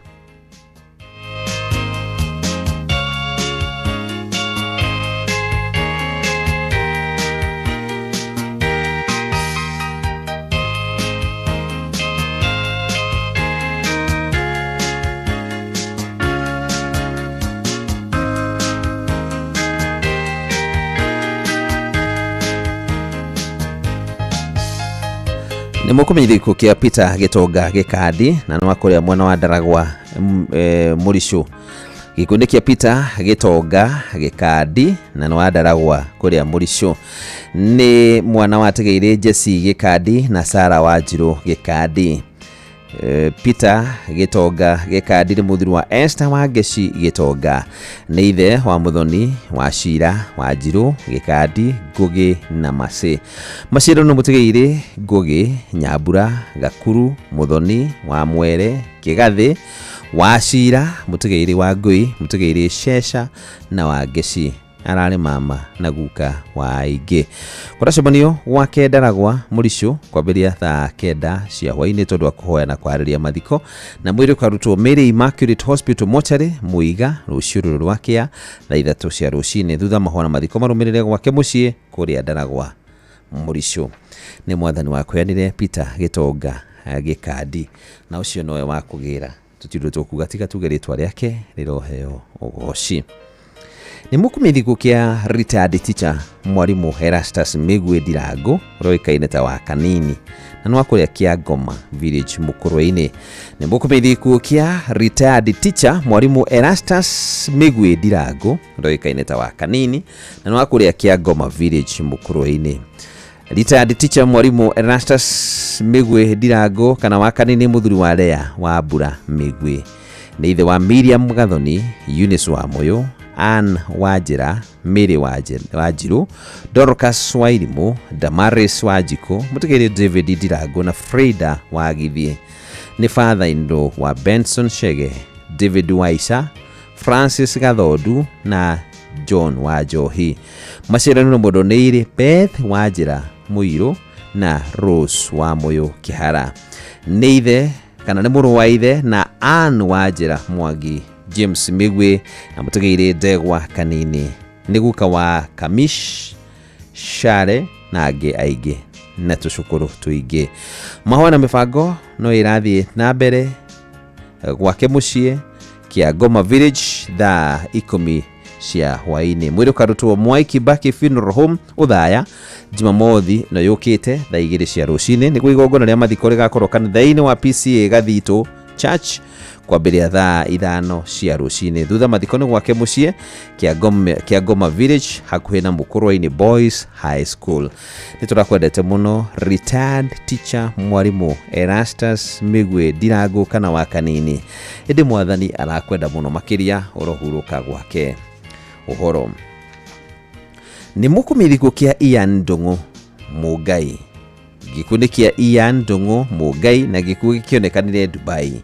Ni mukumenyithiko kia Peter Gitonga Gikandi na nwa kuria mwana wa Ndaragwa Murisho. Gikundi kia Peter Gitonga Gikandi na nwa Ndaragwa kuria Murisho ni mwana wa Tegeire Jesse Gikandi na Sara Wanjiru Gikandi. Peter Gitonga Gikandi ni muthuri wa Esther Wangeci Gitonga, ni ithe wa Muthoni wa Shira Wanjiru Gikandi, Ngugi na Mase. Maciro no Mutegeire, Ngugi, Nyambura, Gakuru, Muthoni wa Mwere, Kigathi, wa Shira, Mutegeire wa Ngui, Mutegeire Shesha na Wangeci. Arare mama na guka wa Aige. Kuracemanio gwake Ndaragwa Murisho kwambiria thaa 9 cia hwaini tondu wa kuhoya na kwariria mathiko na mwiri ukarutwo Mary Immaculate Hospital mochari Muiga ruciuru rwakia thaa 3 cia rucini. Thutha mahona mathiko marumirire gwake mucii kuria Ndaragwa Murisho. Ni mwathani wa kuyanire Peter Gitonga Gikandi na ucio nowe wa kugira tutindu tukuga tika tugeritwa riake riroheo ugoci. Ni mukumithiko kia retired teacher mwarimu Erastus Migwe Ndirango roikaine ta wa Kanini na nwa kuria Kiangoma Village Mukurweini. Ni mukumithiko kia retired teacher mwarimu Erastus Migwe Ndirango roikaine ta wa Kanini na nwa kuria Kiangoma Village Mukurweini. Retired teacher mwarimu Erastus Migwe Ndirango kana wa Kanini muthuri wa Lea wa Mbura Migwe ni ithe wa Miriam Gathoni, Eunice wa Moyo, Ann Wajira, Mary Wanjiru, Dorcas Wairimu, Damaris Wajiko, Mutegeire David Ndirango na Freda Wagithie. Ni father-in-law wa Benson Shege, David Waisa, Francis Gathodu na John Wajohi. Macirano no Modoneire Beth Wajira Muiro na Rose wa Moyo Kihara. Ni ithe kana ni muru wa ithe na Ann Wajira Mwangi James Migwe na Mutegeire Ndegwa Kanini. Ni guka wa Kamish Share na ange aige na tushukuru tuige. Mahona mifango no irathie na mbere gwake mucii Kiangoma Village thaa 10 cia hwaini. Mwiri ukarutwo Mwai Kibaki Funeral Home Uthaya Jumamothi no yukite thaa 2 cia rucini. Ni igongona ria mathiko rigakorwo kanitha-ini wa PCA Gathito Church kwambiria thaa 5 cia rucini. Thutha mathiko ni gwake mucii Kiangoma Village hakuhi na Mukurweini Boys High School. Ni turakwendete muno retired teacher mwarimu Erastus Migwe Ndirango kana wa Kanini. Indi mwathani arakwenda muno makiria urohuruka gwake. Uhoro ni mukumithiko kia Ian Ndungu Mugai. Gikundi kia Ian Ndungu Mugai na gikugi kionekanire Dubai.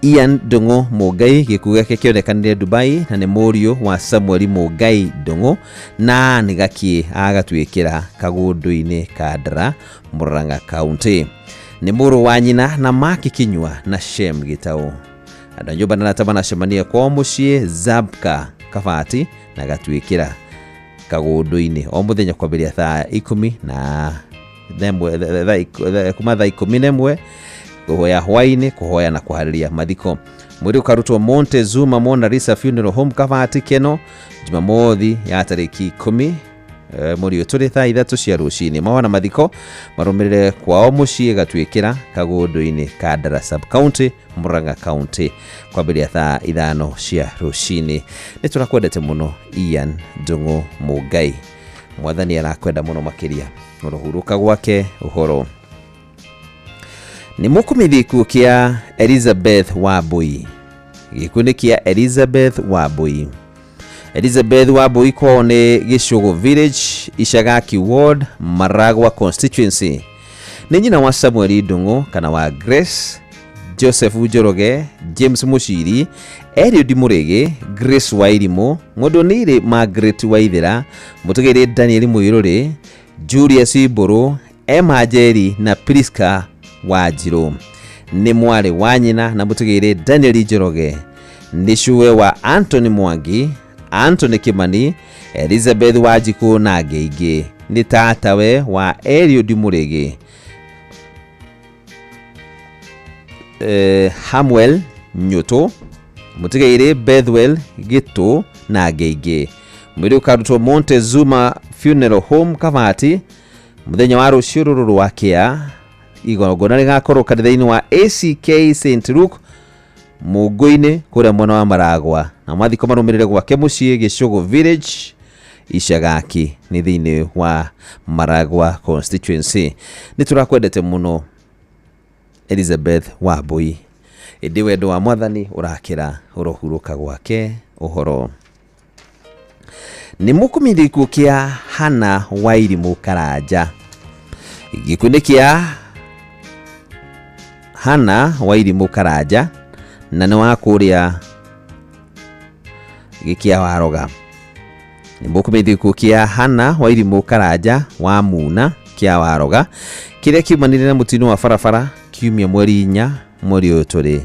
Ian Ndungu Mugai gikugi kionekanire Dubai na ni murio wa Samuel Mugai Ndungu na nigaki agatwikira kagundu-ini ka Ndara Murang'a County. Ni muru wa nyina na Maki Kinyua na Shem Gitau. Ananyumba na tabana shemania kwa mucii Zabka Kafati na gatwikira kagundu-ini o muthenya kwambiria thaa 10 na kuma thaa 11 kuhoya hwaini kuhoya na kuhariria mathiko. Mwiri ukarutwo Montezuma Mona Lisa Funeral Home Kafati Keno Jumamothi ya tariki 10 Murio turi thaa 3 cia rucini mawana mathiko marumirire kwao mucii gatwikira kagundu-ini ka Ndara sub county Murang'a county kwambiria thaa 5 cia rucini. Ni turakwendete muno Ian Ndung'u Mugai, mwathani arakwenda muno makiria, uruhuruka gwake uhoro. Ni mukumithi kukia Elizabeth Wambui, gikundi kia Elizabeth Wambui. Elizabeth Wambui kwao ni Gishugu Village, Ishagaki Ward, Maragwa constituency. Ni nyina wa Samuel Ndung'u kana wa Grace, Joseph Njoroge, James Mushiri, Eliud Murege, Grace Wairimu, Ngodonire Margaret Waithera, Mutugere Daniel Muiruri, Julius Iburu, Emma Njeri na Priska Wanjiru. Ni mwari wa nyina na Mutugere Daniel Njoroge. Ni shuwe wa Anthony Mwangi, Anthony Kimani, Elizabeth Wanjiku na Geige. Ni tatawe wa Eliud Murege, Hamwell Nyuto, Mutigaire Bethwell Gitu na Geige. Mwiri ukarutwo Montezuma Funeral Home Kavati muthenya wa ruciururu rwakia. Igongona rigakorwo kanitha-ini wa ACK St Luke Mungu-ini kuria mwena wa Maragwa, na mathiko marumirire gwake mucii Gishugu Village, Ishagaki ni thiini wa Maragwa constituency. Ni turakwendete muno Elizabeth Wambui, indi wendo wa mwathani urakira urohuruka gwake uhoro. Ni mukumithi kukia Hana Wairimu Karanja, gikundi kia Hana Wairimu Karanja na ni wa kuria gikia Waroga. Ni mukumithi kukia Hana Wairimu Karanja wa Muna kia Waroga, kiria kiumanire na mutino wa farafara kiumia mweri 4 mweri uyu turi.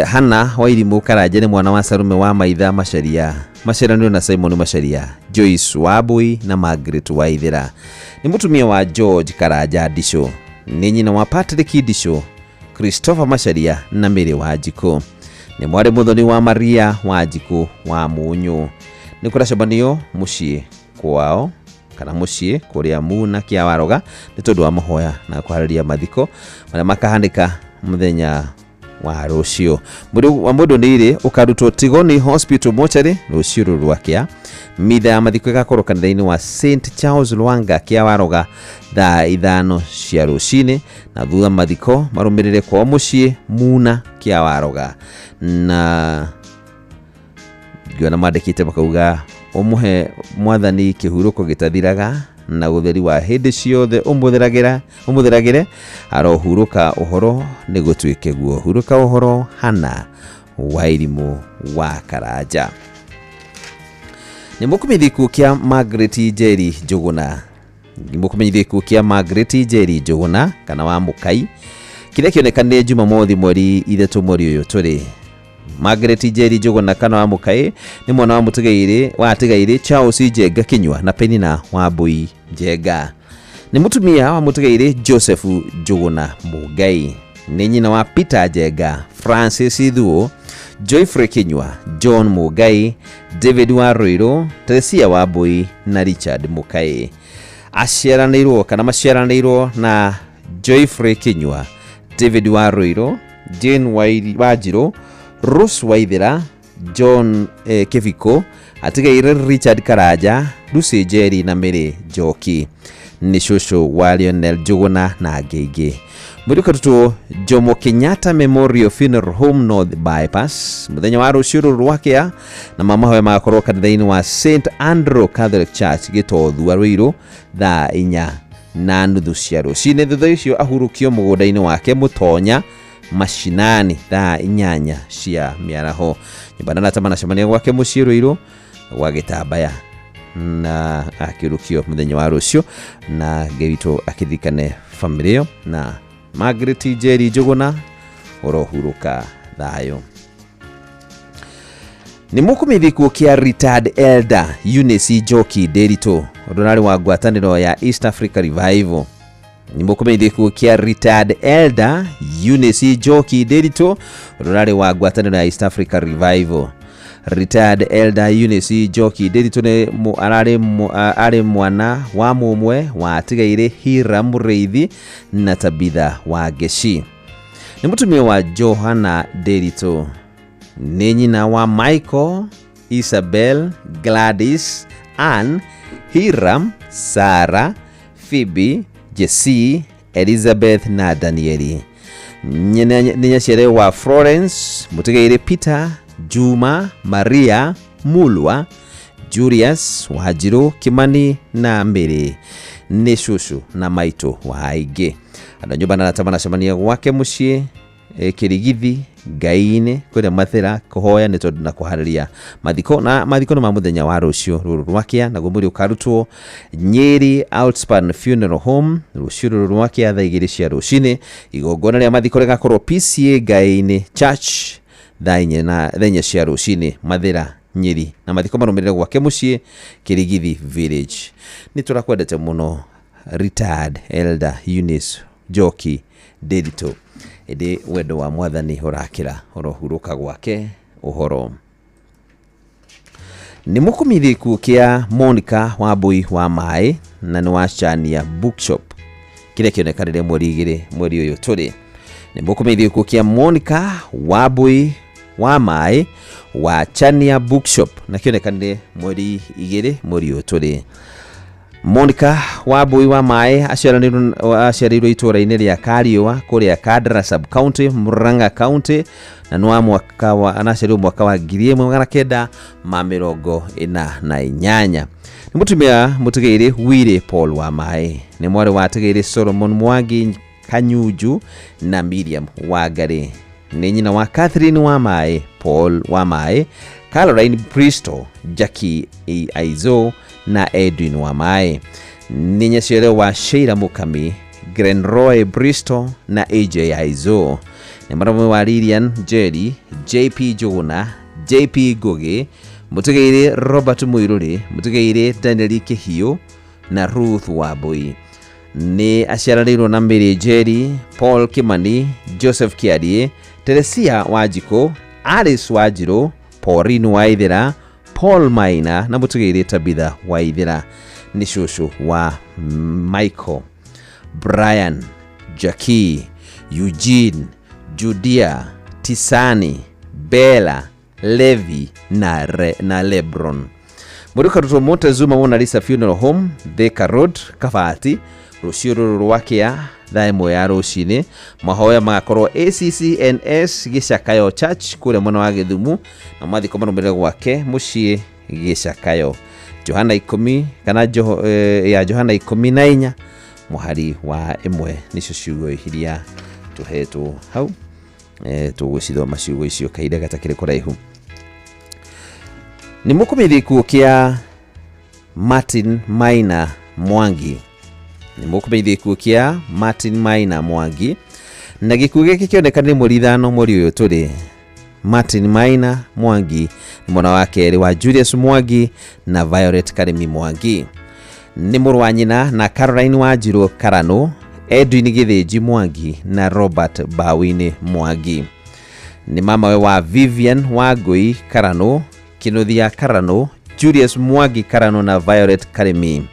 Hana Wairimu Karanja ni mwana wa Sarume wa Maitha Macharia, maceranio na Simon Macharia, Joyce Wambui na Margaret Waithera. Ni mutumia wa George Karanja Disho, ni nyina wa Patrick Disho, Christopher Macharia na Mary Wanjiku. Ni mwari muthoni wa Maria Wanjiku wa Munyu. Ni kuracabanio mucii kwao kana mucii kuria Muna kia Waroga ni tondu wa mahoya na kwariria mathiko maria makahandika muthenya wa rucio. Mwiri wa mundu niri ukarutwo Tigoni Hospital Mortuary ruciuru rwakia. Mitha ya mathiko igakorwo kanitha-ini wa St Charles Lwanga kia Waroga thaa 5 cia rucini, na thutha mathiko marumirire kwa mucii Muna kia Waroga. Na giona mandikite makauga umuhe mwathani kihuruko gitathiraga na utheri wa hindi ciothe umuthiragire arohuruka uhoro ni gutwike guo huruka uhoro. Hana Wairimu wa Karanja. Ni mukumithi kukia Margaret Njeri Njuguna, ni mukumithi kukia Margaret Njeri Njuguna kana wa Mukai, kiria kionekane Jumamothi mweri 3 mweri uyu turi. Margaret Njeri Njuguna kana wa Mukai ni mwana wa Mutigaire Charles Njenga Kinyua na Penina Wambui Njenga. Ni mutumia wa Mutigaire Joseph Njuguna Mugai, ni nyina wa Peter Njenga, Francis Thuo, Joyfrey Kinyua, John Mugai, David Waruiro, Teresia Wambui na Richard Mukai. Maciaranĩirwo na Joyfrey Kinyua, David Waruiro, Jane Wanjiru, Rose Waithera, John Keviko, atigaire Richard Karanja, Lucy Njeri na Mary Njoki. Ni shosho wa Lionel Njuguna na Geige. Mwiri ukarutwo Jomo Kenyatta Memorial Funeral Home North Bypass muthenya wa ruciuru rwakia, na mamahoya magakorwo kanitha-ini wa St Andrew Catholic Church Gitothu Ruiru thaa 4:30 cia rucini. Thutha icio ahurukio mugunda-ini wake Mutonya Mashinani thaa 8 cia miaraho. Nyumbana na tamana cemania gwake mucii Ruiru gwa Gitambaya, na akirukio muthenya wa rucio na ngeitu akithikane family yo na Margaret Njeri Njuguna urohuruka thayo. Ni mukumithi kukia retired elder Eunice Njoki Nderito, ndonari wa ngwataniro ya East Africa Revival. Ni mukumithi kukia retired elder Eunice Njoki Nderito, ndonari wa ngwataniro ya East Africa Revival. retired elder Eunice Njoki Nderitu ni ari mwana wa mumwe wa tigaire Hira Mureithi na Tabitha wa Geshi. Ni mutumia wa Johana Nderitu, ni nyina wa Michael, Isabel, Gladys, Ann, Hiram, Sarah, Phoebe, Jessie, Elizabeth na Danieli. Nyanyashere wa Florence, mutigaire Peter, Juma, Maria, Mulwa, Julius, Wajiru, Kimani na Mbere. Ni shushu na maito wa Aige. Ananyuba na natamana shamania wake mushie Kirigithi Gaine kuri mathera kuhoya ni tondu na kuhariria mathiko na mamuthenya wa rucio ruru rwakia na gumuri ukarutwo Nyeri Outspan Funeral Home rucio ruru rwakia thaa 2 cia rucini. Igongona ria mathiko rigakorwo PCA Gaine Church thaa 4 cia rucini mathera Nyeri, na mathiko marumirire gwake mucii Kirigithi Village. Ni turakwendete muno retired elder Eunice Njoki Nderitu. Ede wendo wa mwathani urakira orohuruka gwake uhoro. Ni mukumithiku kia Monica Wambui wa Mai na ni wachania bookshop kile kionekanire mweri uyu turi. Ni mukumithiku kia Monica Wambui wa Mai wa Chania bookshop na kionekanire mweri 2 mweri uyu turi. Monica Wambui wa Mai aciarirwo itura-ini ria Kariua kuria Kadra sub county Murang'a county na nwa mwaka wa anaciarirwo mwaka wa 1948. Ni mutumia mutigaire Wire Paul wa Mai, ni mwari wa tigaire Solomon Mwangi Kanyuju na Miriam Wangari. Ni nyina wa Catherine wa Mai, Paul wa Mai, Caroline Bristol, Jackie Aizo na Edwin wa Mai. Ni nyashere wa Sheila Mukami, Glenroy Bristol na AJ Aizo. Ni maramu wa Lilian Jerry, JP Joguna, JP Goge, mutigaire Robert Muiruri, mutigaire Daniel Kehio na Ruth Wambui. Ni aciarirwo na Mary Jerry, Paul Kimani, Joseph Kiarie, Teresia Wajiko, Alice Wajiro, Pauline Waithera, Paul Maina na mutigaire Tabitha Waithera. Ni shushu wa Michael, Brian, Jackie, Eugene, Judia, Tisani, Bella, Levi na Lebron. Muruka ruto Monte Zuma Mona Lisa Funeral Home, Thika Road, Kafati, rucio ruru rwakia thaa 1 ya rucini. Mahoya magakorwo ACCNS Gicakayo Church kure mwana wa Githumu na mathiko marumirire gwake mucii Gicakayo. Johana 10 kana ya Johana 14 muhari wa 1 nicio ciugo ihiria tuhetu hau tugucithoma ciugo icio kaida gatakire kuraihu. Ni mukumithiku kia Martin Maina Mwangi. Ni mukumithiku kia Martin Maina Mwangi na gikuo giki kionekana mweri 5 mweri uyu turi. Martin Maina Mwangi ni mwana wa keri wa Julius Mwangi na Violet Karimi Mwangi. Ni mũrũ wa nyina na Caroline Wanjiru Karano, Edwin Githinji Mwangi na Robert Bawini Mwangi. Ni mama we wa Vivian Wangui Karano, Kinuthia Karano, Julius Mwangi Karano na Violet Karimi.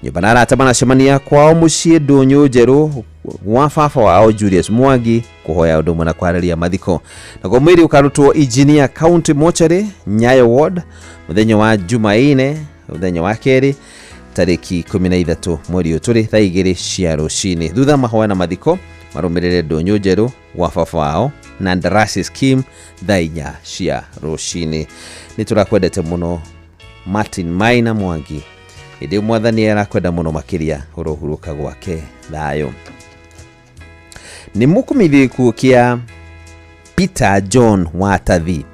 Nyumbana aratamana cemania kwao mucii Ndunyu Njeru wa baba wao Julius Mwangi kuhoya undu mwana kwararia mathiko. Na kwa mwiri ukarutwo Engineer County Mortuary Nyayo Ward muthenya wa Jumaine muthenya wa keri tariki 13 mweri uyu turi thaa 2 cia rucini. Thutha mahoya na mathiko marumirire Ndunyu Njeru wa baba wao na Ndarasi Scheme thaa 4 cia rucini. Ni turakwendete muno Martin Maina Mwangi. Ide mwathani arakwenda muno makiria urohuruka gwake thayo. Ni mukumithiku kia Peter John Watathi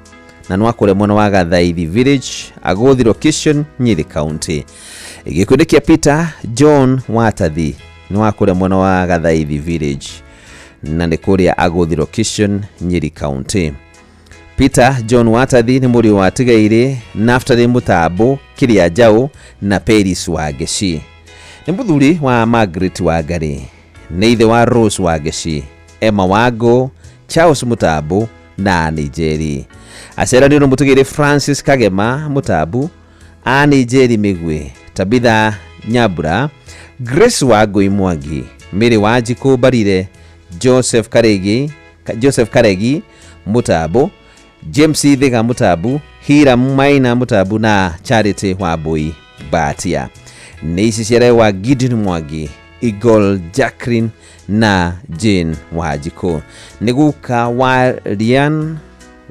na nwakore mwana wa Gathaithi Village Agothi Location Nyeri County. Gikundi kia Peter John Watathi nwakore mwana wa Gathaithi Village na nikuria Agothi Location Nyeri County. Peter John Watathi ni muri wa tigaire Naftali Mutambo Kiria Njau na Peris wa Geshi. Ni muthuri wa Margaret Wangari, ni ithe wa Rose wa Geshi, Emma Wango, Charles Mutambo na Nigeri. Aceranirwo mutugiri Francis Kagema Mutabu, a Nigeri Migwe, Tabitha Nyabura, Grace Wangui Mwangi, Mary Wanjiku Barire, Joseph Karegi Mutabu, James Thiga Mutabu, Hira Maina Mutabu na Charity Wambui Batia. Nisi Shere wa Gideon Mwangi, Eagle Jacqueline na Jane Wanjiku. Niguka wa Rian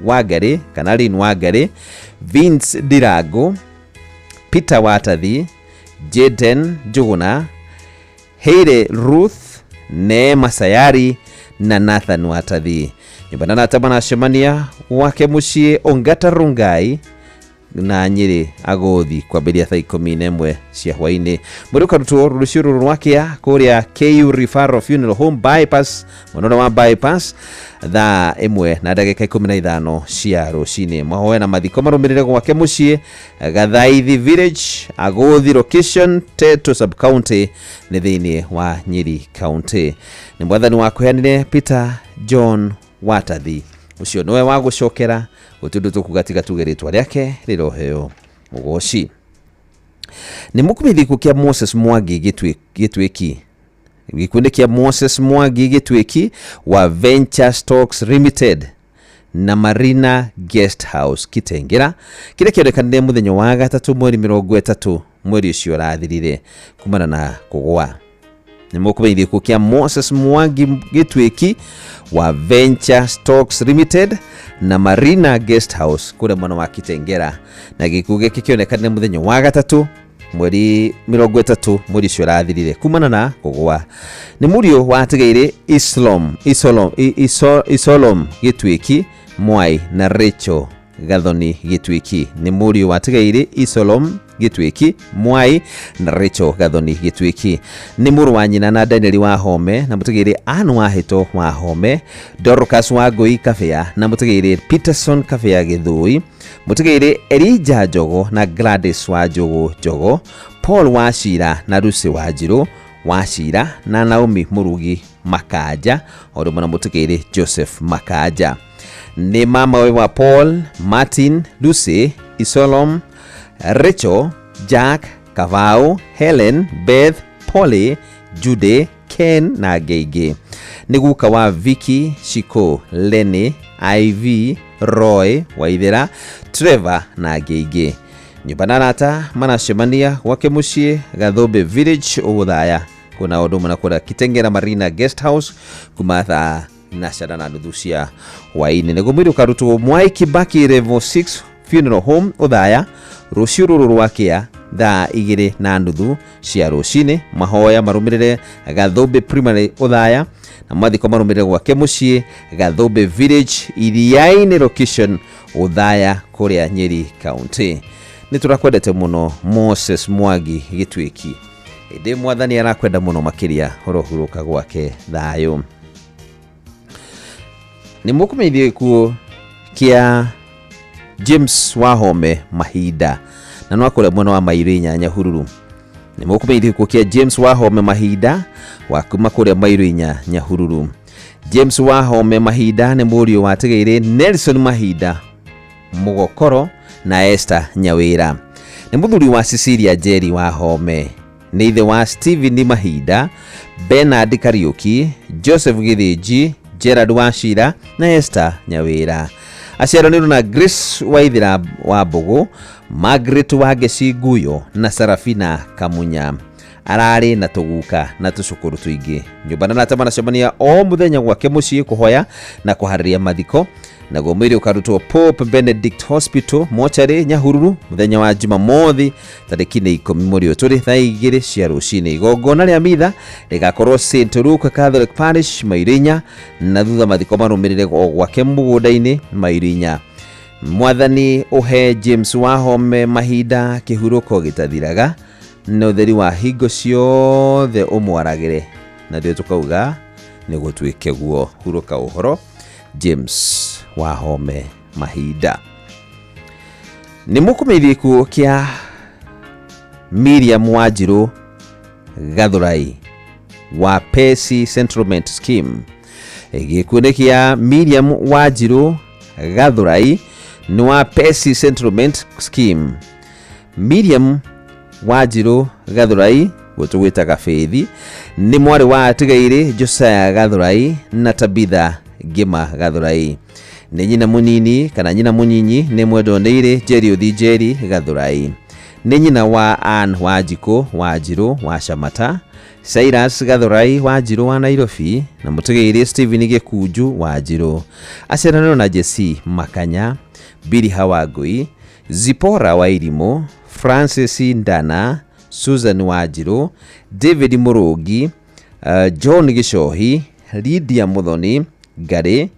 Wagare, Kanalin Wagare, Vince Dirago, Peter Watathi, Jaden Juguna, Heire Ruth, Neema Sayari na Nathan Watathi. Nyumbana na tabana shemania wake mushie Ongata Rungai na Nyeri agothi kwa bedia thaa 11 cia hwaini. Muruka rutuo rushuru rwakia kuria KU Referral Funeral Home bypass monora wa bypass thaa 1 na ndagika 15 cia rucini. Mahoya na mathiko marumirire gwake mushie Gathaithi Village agothi location Teto sub county ni thiini wa Nyeri county. Ni mwathani wa kuheanire Peter John Watathi. Ucio nowe wa gucokera utundu tukugatiga tugeritwa riake riroheo mugoci. Ni mukumithiku kia Moses Mwangi gitwiki. Gikundi kia Moses Mwangi gitwiki wa Venture Stocks Limited na Marina Guest House Kitengera. Kile kionekana muthenya wa gatatu mweri 30 mweri ucio rathirire kumana na kugwa. Ni mukumithiku kia Moses Mwangi gitwiki wa Venture Stocks Limited na Marina Guest House kule mwana wa Kitengera, na gikuge kikionekana muthenya wa gatatu mweri 30 mweri ucio rathirire kumana na kugwa. Ni murio watigaire Isolom gitwiki Mwai na Rachel Gathoni gitwiki. Ni murio watigaire Isolom gitwiki Mwai na Rachel Gathoni gitwiki. Ni muru wa nyina na Daniel wa Home na mutigire Anu wa Hito wa Home, Dorcas wa Ngui Kafea na mutigire Peterson Kafea Githui, mutigire Elijah Jogo na Gladys wa Jogo, Paul wa Shira na Lucy wa Jiru wa Shira na Naomi Murugi Makaja odo na mutigire Joseph Makaja. Ni mama wa Paul, Martin, Lucy, Isolom, Rachel, Jack, Kavau, Helen, Beth, Polly, Jude, Ken na Gege. Niguka wa Vicky, Shiko, Lenny, Ivy, Roy, Waithera, Trevor na Gege. Nyumbana nata manashemania wake mushie Gathobe Village Uthaya. Kuna odoma na kuda Kitengera Marina Guest House kumatha na shada na nuthucia waini. Negumiri karutu Mwai Kibaki Level 6 Funeral Home Uthaya ruciururu rwakia thaa 2:30 cia rucini. Mahoya marumirire Gathobe Primary Uthaya na mathiko marumirire gwake mucii Gathobe Village Iriaini location Uthaya kuria Nyeri county. Ni turakwendete muno Moses Mwangi gitwiki. Inde mwathani arakwenda muno makiria horohuruka gwake thayo. Ni mukumeithie ku kia James Wahome Mahinda na nwakole mwana wa Mairinya Nyahururu. Ni mukumeithie ku kia James Wahome Mahinda wa kuma kule Mairinya Nyahururu. James Wahome Mahinda ni murio watigaire Nelson Mahinda Mugokoro na Esther Nyawira. Ni muthuri wa Cecilia Jerry Wahome. Ni ithe wa Steven Mahinda, Bernard Kariuki, Joseph Githiji, Gerard Washira na Esther Nyawira. Aciaranirwo na Grace Waithira wa Mbogo, Margaret wa Geciguyo na Sarafina Kamunya. Arari na tuguka na tucukuru tuingi. Nyumbana na tamana cemania o muthenya gwake mucii kuhoya na kuhariria mathiko. Na gomiri ukarutwo Pope Benedict Hospital Mochari Nyahururu muthenya wa Jumamothi tariki 10 mweri wa turi thaa 2 cia rucini. Igongona ria mitha rigakorwo St Luke Catholic Parish Mairinya na thutha mathiko marumirire gwake mugunda-ini Mairinya. Mwathani uhe James Wahome Mahinda kihuruko gitathiraga na utheri wa hingo ciothe umwaragire na ndio tukauga ni gutwike guo huruka uhoro James Wahome Mahinda. Ni mukumeithie ku kia Miriam Wanjiru Gathurai wa Pesi Settlement Scheme. Gikundi kia Miriam Wanjiru Gathurai ni wa Pesi Settlement Scheme. Miriam Wanjiru Gathurai gutugwitaga Faith ni mwari wa Atigaire Josiah Gathurai na Tabitha Ngima Gathurai. Ni nyina munini kana nyina munyinyi ni Mwendondeire Jerry Jerry Gathurai. Ni nyina wa Ann Wanjiko Wanjiru wa Shamata, Cyrus Gathurai Wanjiru wa Nairobi na Mutigaire Stephen Gikuju Wanjiru. Aciaranirwo na Jesse Makanya, Billy Hawangui, Zipora wa Irimo, Francis Ndana, Susan Wanjiru, David Murugi, John Gishohi, Lydia Muthoni Ngari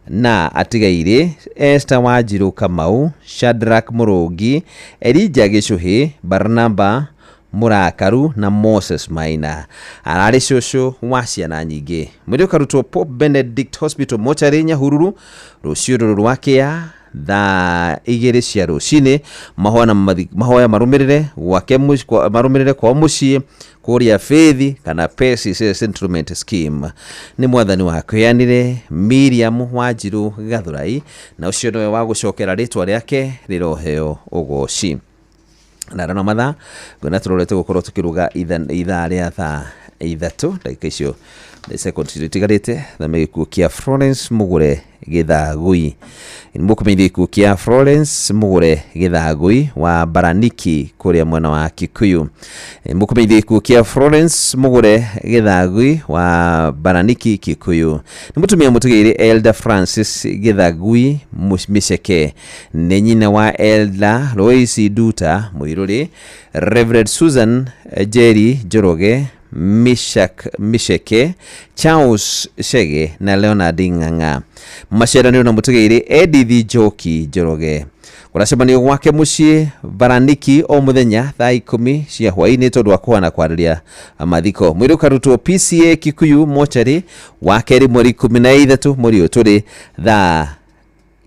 na Atigaire Esther Wanjiru Kamau, Shadrack Murugi, Elijah Gishohi, Barnaba Murakaru na Moses Maina. Arari shosho wa ciana nyingi. Mwiri ukarutwo Pope Benedict Hospital Mochari Nyahururu ruciuru rwake ya thaa 2 cia rucini. Mahoya marumirire gwake marumirire kwa mucii kuria Faith kana Pesi Settlement Scheme. Ni mwathani wa kweanire Miriam Wanjiru Gathurai na ucio niwe wa gucokera ritwa riake riroheo ugoci. Na rano mathaa ngona turorete gukorwo tukiruga ithaa ria thaa 3 dakika icio ni seconds itigarite na megikuo kia Florence Mugure Githagui. Mukumeithia ikuo kia Florence Mugure Githagui wa Baraniki kuria mwena wa Kikuyu. Mukumeithia ikuo kia Florence Mugure Githagui wa Baraniki Kikuyu. Ni mutumia Mutigaire Elder Francis Githagui Misheke. Ni nyina wa Elder Loisi Duta Muiruri, Reverend Susan Jerry Joroge Misheke, Charles Shege na Leonard Nganga. Maciaraniro na Mutigaire Edith Joki Joroge. Kuracemania gwake mucii Baraniki o muthenya thaa 10 cia hwaini tondu wa kuhana kwariria mathiko. Mwiri ukarutwo PCA Kikuyu Mochari wa keri mweri 13 mweri uturi thaa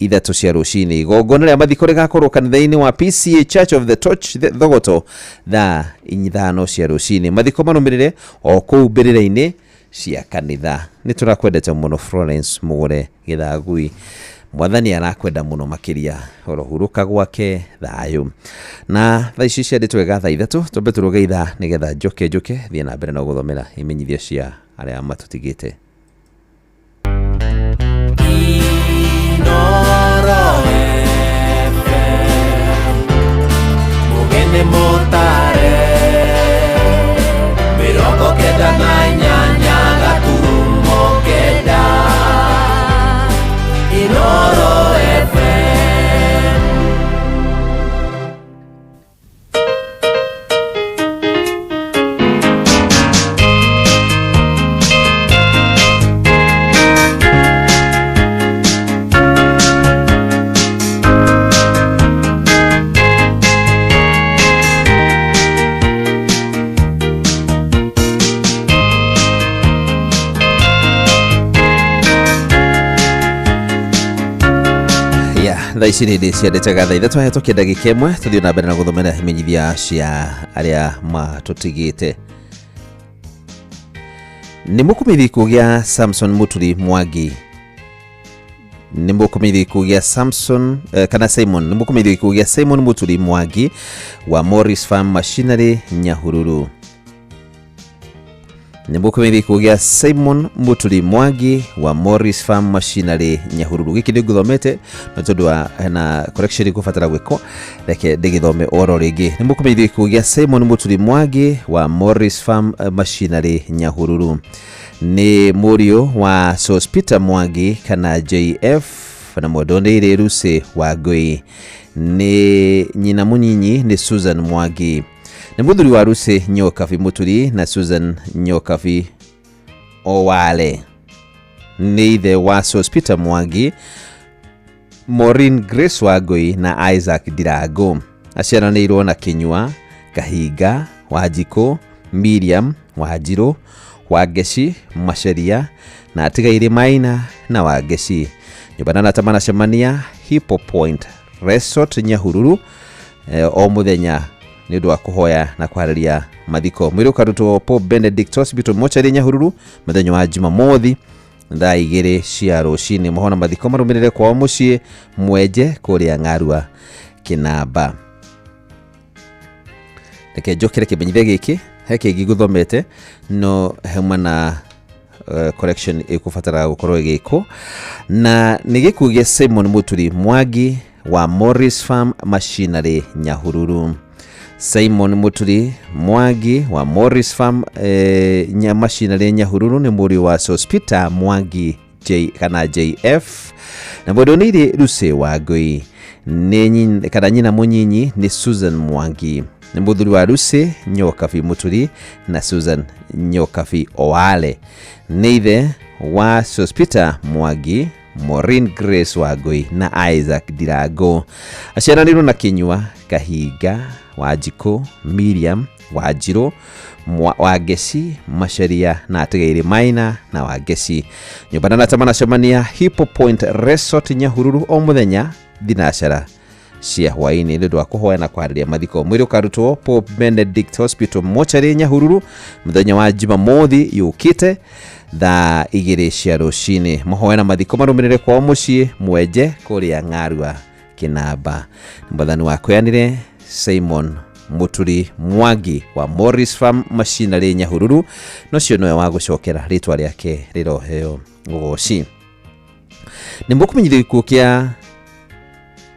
3 cia rucini. Igongona ria mathiko rigakorwo kanitha-ini wa PCA Church of the Torch Thogoto thaa 5 cia rucini. Mathiko marumirire o kuu mbirira-ini cia kanitha. Ni turakwendete muno Florence Mugure Githagui. Mwathani arakwenda muno makiria orohuruka gwake thayo. Na thaa ici cia nditwega thaa 3 tombe turuge ithaa nigetha njoke thie na mbere na guthomera imenyithio cia aria matutigite. Mugende motare mirongo kenda na inyanya gaturumo kenda Inoro FM. Thaa ici nĩ ciandĩtaga thaa 3 hetũkia ndagĩka ĩmwe tũthiĩ na mbere na gũthomera imenyithia cia arĩa matũtigĩte. Nĩ mũkũmeithia ikuo gĩa Samson Muturi Mwangi. Nĩ mũkũmeithia ikuo gĩa Samson kana Simon. Nĩ mũkũmeithia ikuo gĩa Simon Muturi Mwangi wa Morris Farm Machinery Nyahururu. Nĩ mũkũmeithia ikuo gĩa Simon Muturi Mwangi wa Morris Farm Machinery Nyahururu. Gĩkĩ nĩ ngũthomete na tondũ wa na correction ĩkũbatara gwĩkwo reke ndĩgĩthome oro rĩngĩ. Nĩ mũkũmeithia ikuo gĩa Simon Muturi Mwangi wa Morris Farm Machinery Nyahururu. Nĩ mũriũ wa Sospita Mwangi kana JF na Mwendondeire Ruse Wangui. Nĩ nyina mũnyinyi nĩ Susan Mwangi. Nĩ mũthuri wa Ruse Nyokabi Muturi na Susan Nyokabi Owale. Nĩ ithe wa Sospita Mwangi, Maureen Grace Wangui na Isaac Ndirango. Aciaranĩirwo na Kinyua Kahinga Wanjiko, Miriam Wanjiru Wangeci Macharia na Atigaire Maina na Wangeci. Nyũmba na tamana cemania Hippo Point Resort Nyahururu o muthenya nĩ ũndũ wa kũhoya na kwarĩria mathiko. Mwĩrĩ ũkarutwo Pope Benedict Hospital Mochari Nyahururu mũthenya wa Jumamothi thaa 2 cia rucini. Mohona mathiko marumirire kwa mucii mwenje kuria Ng'arua Kinamba. Reke njokere kimenyithia giki heke giguthomete no hema na correction ikubatara gukorwo igiko na nigikugia Simon Muturi Mwangi wa Morris Farm Machinery Nyahururu. Simon Muturi Mwangi wa Morris Farm Machinery Nyahururu ni muri wa Sospita Mwangi kana JF na bodonire Ruse Wagoi nenyi kana nyina munyinyi ni Susan Mwangi. Ni muthuri wa Ruse Nyokabi Muturi na Susan Nyokabi Oale. Neithe wa Sospita Mwangi, Maureen Grace Wagoi na Isaac Dirago. Aciaranirwo na Kinyua Kahiga Wanjiko, Miriam Wanjiro Wagesi, Masharia na Ategeire Maina na Wagesi. Nyumbana na tamana cemania Hippo Point Resort Nyahururu o muthenya thinacara cia hwaini ndu akuhoya na kwariria mathiko. Mwiri ukarutwo Pope Benedict Hospital Mochari Nyahururu muthenya wa Jumamothi yukite thaa 2 cia rucini. Mahoya na mathiko marumirire kwa mucii mwenje kuria Ng'arua Kinamba. Mbathani wa kweanire Simon Muturi Mwangi wa Morris Farm Machinery Nyahururu no cio noe wa gucokera ritwa riake riroheo gogoci. Nimbukumenyithia gikuo kia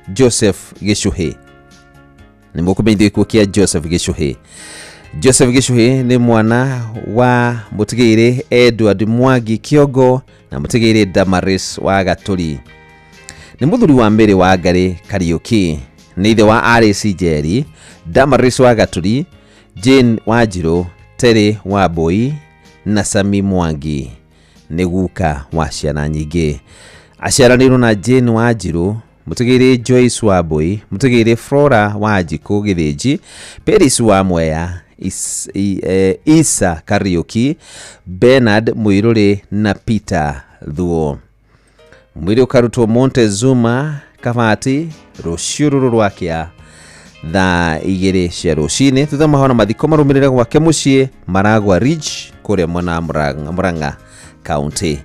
Joseph Gishuhi. Nimbukumenyithia gikuo kia Joseph Gishuhi. Joseph Gishuhi ni mwana wa mutigire Edward Mwangi Kiogo na mutigire Damaris wa Gaturi. Ni muthuri wa mbere wa Ngari Kariuki. Ni ithe wa RC Jerry, Damaris wa Gaturi, Jane Wanjiro, Terry Waboi na Sami Mwangi. Ni guka wa ciana nyingi. Aciaranirwo na Jane Wanjiro, mutigire Joyce Waboi, mutigire Flora Wanjiko Githiji, Peris wa Mwea, Isa Kariuki, Bernard Muiruri na Peter Thuo. Mwiri ukarutwo Montezuma Kavati ruciururu rwakia thaa 2 cia rucini. Thutha mahona mathiko marumirire gwake mucii Maragwa Ridge kuria mwena Murang'a County.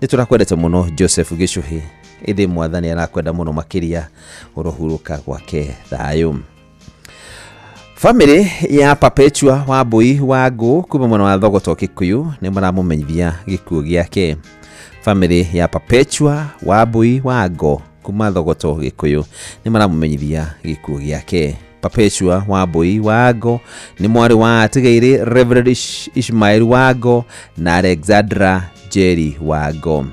Niturakwendete muno Joseph Gishuhi, ithi mwathani arakwenda muno makiria urohuruka gwake thayo. Family ya Perpetua Wambui Wangu kuma mwana wa Thogoto Kikuyu ni maramumenyithia gikuo giake. Family ya Perpetua Wambui Wangu kuma Thogoto Gikuyu ni maramumenyithia gikuo giake. Perpetua Wambui Wangu ni mwari wa Ategeire Reverend Ishmael Wangu na Alexandra Jerry Wangu.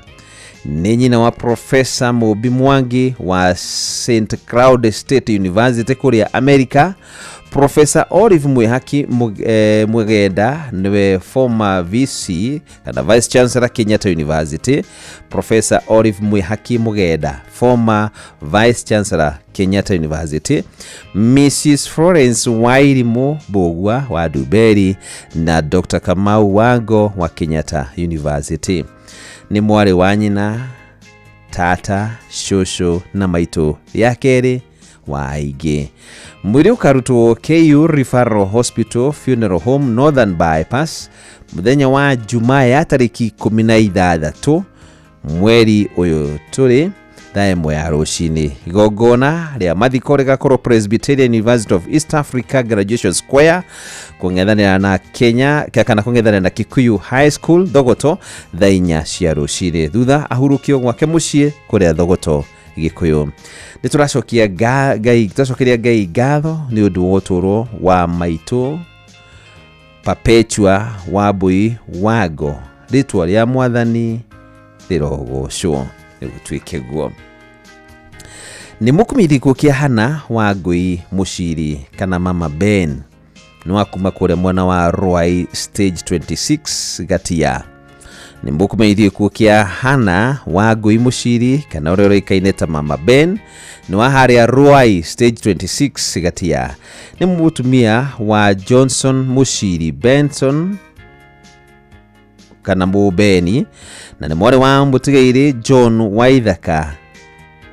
Ni nyina wa Professor Mobi Mwangi wa St. Cloud State University kuria America. Professor Olive Mwihaki Mwegenda niwe former VC kana Vice Chancellor Kenyatta University. Professor Olive Mwihaki Mwegenda, former Vice Chancellor Kenyatta University. Mrs. Florence Wairimu Bogwa wa Duberi na Dr. Kamau Wango wa Kenyatta University. Ni mwari wa nyina, tata, shosho na maito ya keri wa aige. Mwiri ukarutwo KU Referral Hospital Funeral Home Northern Bypass muthenya wa Jumaa ya tariki 16 mweri uyu turi thaa 1 ya rucini. Igongona ria mathiko rigakorwo Presbyterian University of East Africa Graduation Square kung'ethanira na Kenya kana kung'ethanira na Kikuyu High School Thogoto thaa 4 cia rucini. Thutha ahurukio gwake mucii kuria Thogoto Gikuyu. Nituracokia Ngai ngatho ni undu wa uturo wa maitu Perpetua Wambui Wangu. Ritwa ria mwathani rirogocwo nigutwike guo. Ni mukumiri gukia Hana Wangui Muciri kana Mama Ben ni wakuma kuria mwana wa Ruai Stage 26 Gatia. Ni mukumiri gukia Hana Wangui Muciri kana uria ikaineta Mama Ben ni wa haria Ruai Stage 26 Gatia. Ni mutumia wa Johnson Muciri Benson kana Mubeni na ni mwari wa Mutigeire John Waithaka.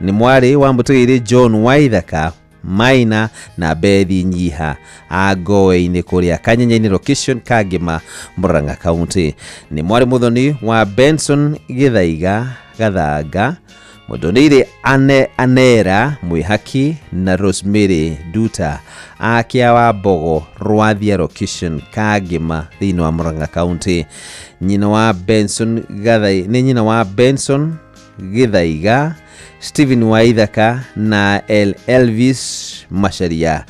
Ni mwari wa Mutigeire John Waithaka Maina na Bethi Nyiha agoe-inĩ kũrĩa Kanyenyainĩ location Kangema Murang'a County. Nĩ mwarĩ mũthoni wa Benson Githaiga Gathanga, Mũndũnĩire Anera Mwĩhaki na Rosemary Duta akia wa Mbogo Rwathia location Kangema thĩinĩ wa Murang'a County. Nyina wa Benson Githaiga Stephen Waithaka na Elvis Masharia.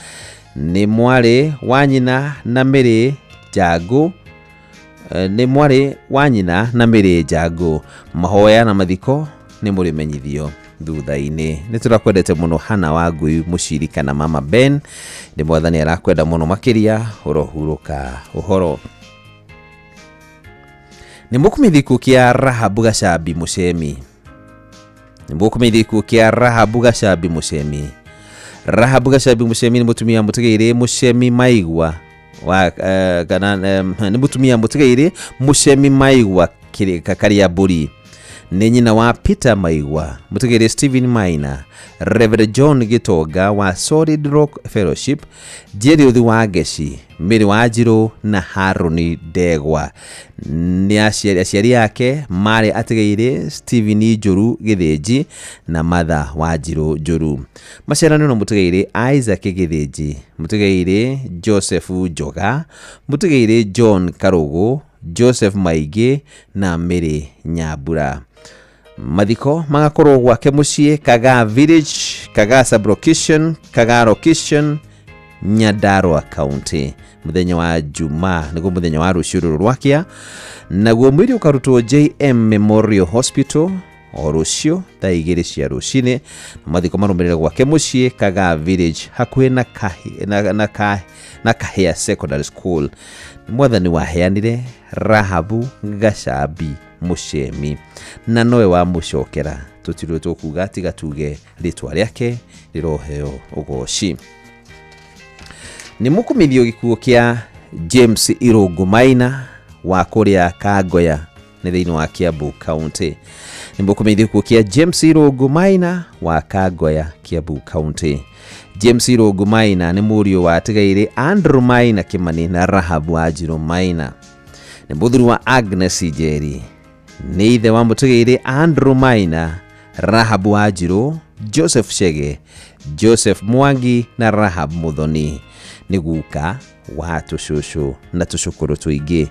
Nĩ mwarĩ wa nyina na Mary Njangu. Mahoya na mathiko nĩ mũrĩmenyithio thutha-inĩ. Nĩ tũrakwendete mũno Hana Wangui mũcirika na Mama Ben. Nĩ mwathani arakwenda mũno makĩria, ũrohurũka ũhoro. Nĩ mũkũmĩthiku kĩa Rahabu Gacambi Mũcemi. Rahabu Gacambi Mũcemi nĩ mũtumia mũtigaire Mũcemi Maigwa nĩ mũtumia mũtigaire Mũcemi Maigwa Karia Mburi. Nĩ nyina wa Peter Maigwa, mũtigaire Stephen Maina, Reverend John Gitonga wa Solid Rock Fellowship, Jerry Uthi wa Geci, Mary Wanjiru na Haroni Ndegwa. Nĩ aciari yake marĩ atigaire Stephen Njuru Githĩnji na Martha Wanjiru Njuru. Maciarano no mũtigaire Isaac Githĩnji, mũtigaire Joseph Njoga, mũtigaire John Karugu, Joseph Maigi na Mary Nyambura. Mathiko magakorwo gwake muciĩ Kagaa Village, Kagaa Sublocation, Kagaa Location, Nyandarua County, muthenya wa Juma, nĩguo muthenya wa rũciũ rwakia. Naguo mwĩrĩ ũkarutwo JM Memorial Hospital o rũciũ thaa 2 cia rũcinĩ. Mathiko marũmĩrĩre gwake muciĩ Kagaa Village hakuhĩ na Kahĩa Secondary School. Mwathani waheanire Rahabu Gacambi Mũcemi na nowe wa mũcokera. Tũtirwo tũkuga tiga tuge rĩtwa rĩake rĩroheo ũgoci. Nĩ mũkũmithio gĩkuũ kĩa James Irũngũ Maina wa kũrĩa Kangoya nĩ thĩinĩ wa Kiambu County. Nĩ mũkũmithio gĩkuũ kĩa James Irũngũ Maina wa Kangoya, Kiambu County. James Irũngũ Maina nĩ mũriũ wa tigaire Andrew Maina Kimani na Rahabu Wanjiru Maina. Nĩ mũthuri wa Agnes Njeri. Nĩ ithe wa mũtigaire Andrew Maina, Rahabu Wanjiru, Joseph Chege, Joseph Mwangi na Rahab Muthoni. Nĩ guka wa tũcũcũ na tũcũkũrũ tũingĩ.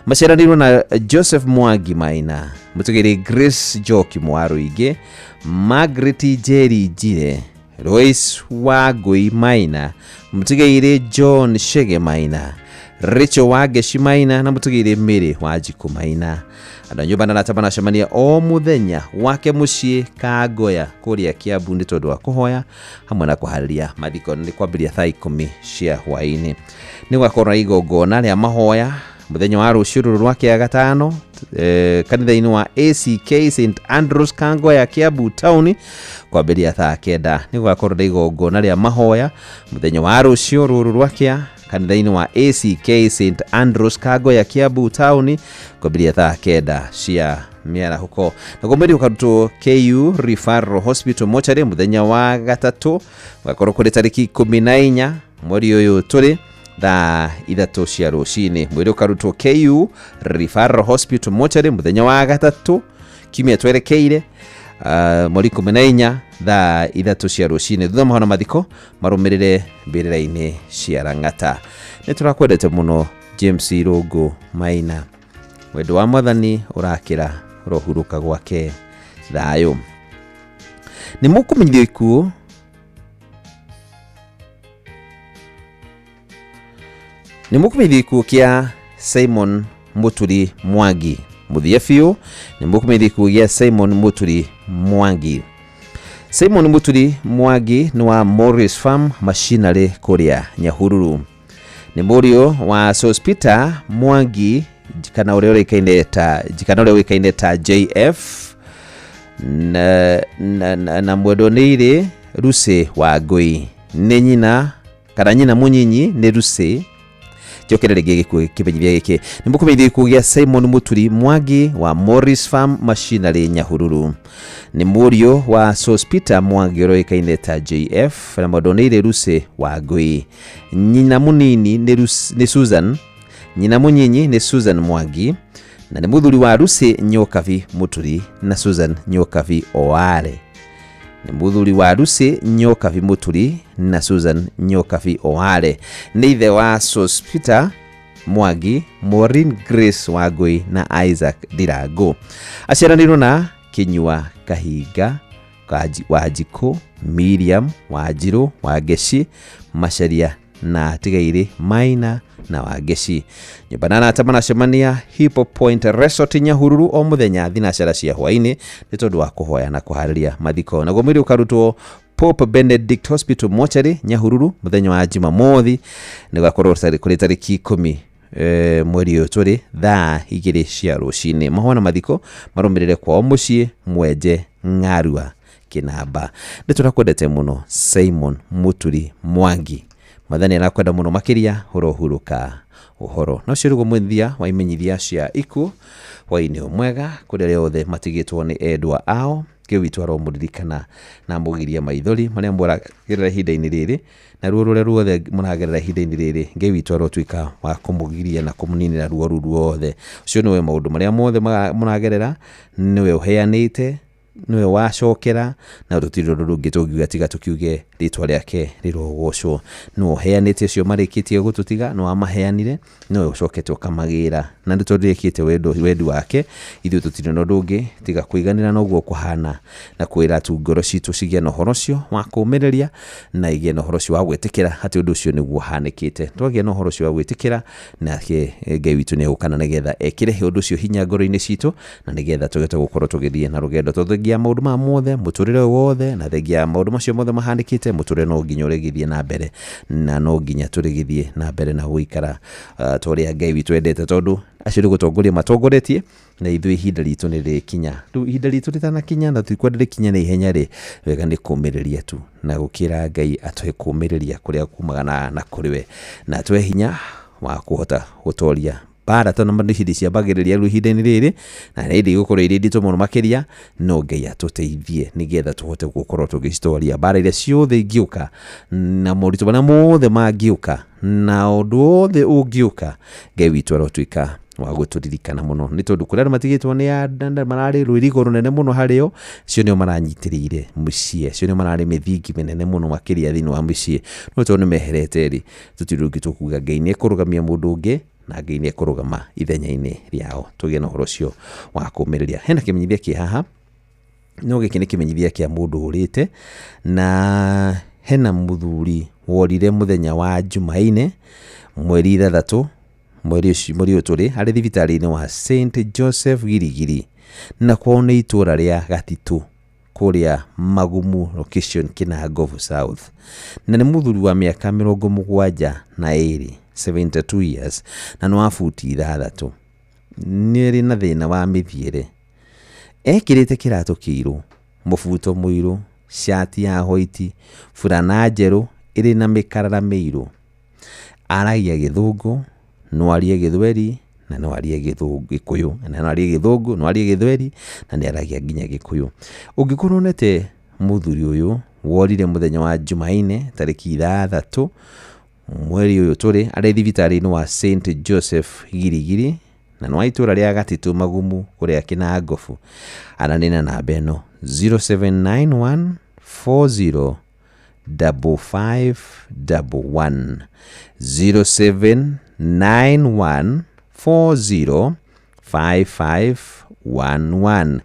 Maciaranirwo na Joseph Mwangi Maina, mũtigaire Grace Njoki Mwaruingĩ, Margaret Njeri Njire, Lois Wangui Maina, mũtigaire John Chege Maina, Rachel Wangeci Maina na mũtigaire Mary Wanjiku Maina. Andũ nyũmba na arata manacemania o mũthenya wake muciĩ Kangoya kũrĩa Kiambu nĩ tondũ wa kũhoya hamwe na kũharĩria mathiko. Nĩ kwambĩrĩria thaa 10 cia hwaĩ-inĩ. Nĩ gwakorwo na igongona rĩa mahoya muthenya wa rũciũ rwa Kiagatano kanitha-inĩ wa ACK St Andrews Kangoya, Kiambu Town, kwambĩrĩria thaa 9. Nĩ gwakorwo na igongona rĩa mahoya muthenya wa rũciũ rwa kanitha-inĩ wa ACK St Andrews Kangoya, Kiambu Town, kwambĩrĩria thaa 9 cia mĩarahuko. Naguo mwĩrĩ ũkarutwo KU Referral Hospital Mortuary muthenya wa gatatũ, gwakorwo kũrĩ tarĩki 14 mweri ũyũ tũrĩ thaa 3 cia rũcinĩ. Mwĩrĩ ũkarutwo KU Referral Hospital Mortuary muthenya wa gatatũ kiumia twerekeire mweri 14 thaa 3 cia rũcinĩ. Thutha mahona mathiko marũmĩrĩre mbĩrĩra-inĩ cia Lang'ata. Nĩ tũrakwendete mũno James Irũngũ Maina. Wendo wa Mwathani ũrakĩra, ũrohurũka gwake thayũ. Nĩ mũkũmenyithio ikuũ kĩa Simon Muturi Mwangi. Muthia biũ nĩ mũkũmenyithio ikuũ gĩa Simon Muturi Mwangi. Simon Muturi Mwangi nĩ wa Morris Farm Machinery kũrĩa Nyahururu. Nĩ mũriũ wa Sospita Mwangi kana ũrĩa ũĩkaine ta JF na Mwendonĩire Lucy Wangui. Nĩ nyina mũnyinyi nĩ Lucy njokere rĩngĩ kimenyithia gĩkĩ nĩ mũkũmenyithia gĩkuũ gĩa Simon Muturi Mwangi wa Morris Farm Machinery Nyahururu, nĩ mũriũ wa Sospita Mwangi ũroĩkaine ta JF na Modonire Ruse wa Ngui. Nyina mũnini nĩ Susan, nyina mũnyinyi nĩ Susan Mwangi na nĩ mũthuri wa Ruse Nyokavi Muturi na Susan Nyokavi Oare. Nĩ mũthuri wa Ruse Nyokavi Muturi na Susan Nyokavi Oare. Nĩ ithe wa Sospita Mwangi, Maureen Grace Wangui na Isaac Ndirango. Aciaranirwo na Kinyua Kahinga Wanjikũ, Miriam Wanjiru Wangeci, Macharia na Tigaire Maina na Wangeci. Nyũmba na arata manacemania Hippo Point Resort Nyahururu o mũthenya thinacara cia hwainĩ nĩ tondũ wa kũhoya na kũharĩria mathiko. Naguo mwĩrĩ ũkarutwo Pope Benedict Hospital Mortuary Nyahururu mũthenya wa Jumamothi nĩ gwakorwo kũrĩ tarĩki 10 mweri ũyũ tũrĩ thaa 2 cia rũcinĩ. Mahona mathiko marũmĩrĩre kwao mũciĩ Mwenje Ng'arua Kinamba. Nĩ tũrakwendete mũno Simon Muturi Mwangi, mathani arakwenda mũno makĩria hũrohurũka ũhoro. No ciĩrugo mwĩthia wa imenyithia cia ikuũ hwainĩ mwega kũrĩ arĩa othe matigĩtwo nĩ endwa ao. Kĩwitũ aromũririkana na mũgiria maithori marĩa mũragerera ihinda-inĩ rĩrĩ na ruo rũrĩa ruothe mũragerera ihinda-inĩ rĩrĩ. Ngai witũ arotuĩka wa kũmũgiria na kũmũninĩra ruo rũu ruothe. Ũcio nĩwe maũndũ marĩa mothe mũragerera, nĩwe ũheanĩte, nĩwe wacokera na rũtirĩ rũrũngĩ tũngiuga tiga tũkiuge rĩtwa rĩake rĩrogocwo. Nĩwe ũheanĩte acio marĩkĩtie gũtũtiga, nĩwe wamaheanire, nĩwe ũcokete ũkamagĩra, na nĩ tondũ rĩkĩte wendi wake ithuĩ tũtirĩ na ũndũ ũngĩ tiga kũiganĩra na ũguo kũhana na kwĩra tu ngoro citũ cigĩe na ũhoro ũcio wa kũũmĩrĩria na igĩe na ũhoro ũcio wa gwĩtĩkĩra atĩ ũndũ ũcio nĩguo ũhanĩkĩte. Twagĩa na ũhoro ũcio wa gwĩtĩkĩra nake Ngai witũ nĩ egũkana nĩgetha ekĩre ũndũ ũcio hinya ngoro-inĩ citũ na nĩgetha tũgete gũkorwo tũgĩthiĩ na rũgendo tũthengia maũndũ ma mothe mũtũrĩre wothe na thengia maũndũ macio mothe mahanĩkĩte. Mũtũrĩre no nginya ũrĩgĩthiĩ na mbere na no nginya tũrĩgĩthiĩ na mbere na gũikara tũrĩa Ngai witũ endete, tondũ acio nĩ gũtongoria matongoretie na ithuĩ ihinda ritũ nĩ rĩkinya. Rĩu ihinda ritũ rĩtanakinya na tũikwenda rĩkinya na ihenya rĩ, wega nĩ kũũmĩrĩria tu na gũkĩra Ngai atũhe kũũmĩrĩria kũrĩa kumagana na kũrĩ we na atũhe hinya wa kũhota gũtoria bara tona mandĩciri ciambagĩrĩria rĩu ihinda-inĩ rĩrĩ na nĩ igũkorwo irĩ nditũ mũno makĩria. No Ngai atũteithie nĩgetha tũhote gũkorwo tũgĩcitoria bara iria ciothe ingĩũka na moritũ marĩa mothe mangĩũka na ũndũ wothe ũngĩũka. Ngai witũ arotuĩka wa gũtũririkana mũno, nĩ tondũ kũrĩa matigĩtwo nĩ andũ mararĩ rwĩrigo rũnene mũno harĩo, cio nĩo maranyitĩrĩire mũciĩ, cio nĩo mararĩ mĩthingi mĩnene mũno makĩria thĩinĩ wa mũciĩ. No tondũ nĩ meherete rĩ, tũtirĩ ũngĩ tũkuga Ngai nĩ ekũrũgamia mũndũ ũngĩ na Ngai nĩ ekũrũgama ithenya-inĩ rĩao. Tũgĩe na ũhoro ũcio wa kũũmĩrĩria. Hena kĩmenyithia kĩ haha, no gĩkĩ nĩ kĩmenyithia kĩa mũndũ ũrĩte, na hena mũthuri worire mũthenya wa Jumaine mweri 3 mweri ũyũ tũrĩ arĩ thibitarĩ-inĩ wa St Joseph Girigiri na kwao nĩ itũũra rĩa Gatitũ kũrĩa Magumu location Kinangovu South, na nĩ mũthuri wa mĩaka 72 72 years na nĩ wa futi 6. Nĩ arĩ na thĩna wa mĩthiĩre, ekĩrĩte kĩratũ kĩirũ, mũbuto mũirũ, shati ya white, burana njerũ ĩrĩ na mĩkarara mĩirũ. Aragia Gĩthũngũ, no arie Gĩthweri na no arie Gĩkũyũ, na no arie Gĩthũngũ, no arie Gĩthweri na nĩ aragia nginya Gĩkũyũ. Ũngĩkorwo nete mũthuri ũyũ worire mũthenya wa Jumaine tarĩki 3 mweri ũyũ tũrĩ arĩ thibitarĩ-inĩ wa St Joseph Girigiri na nĩ wa itũũra rĩa Gatitũ Magumu kũrĩa Kinangovu, aranena namba ĩno 0791 40 5511 0791 40 5511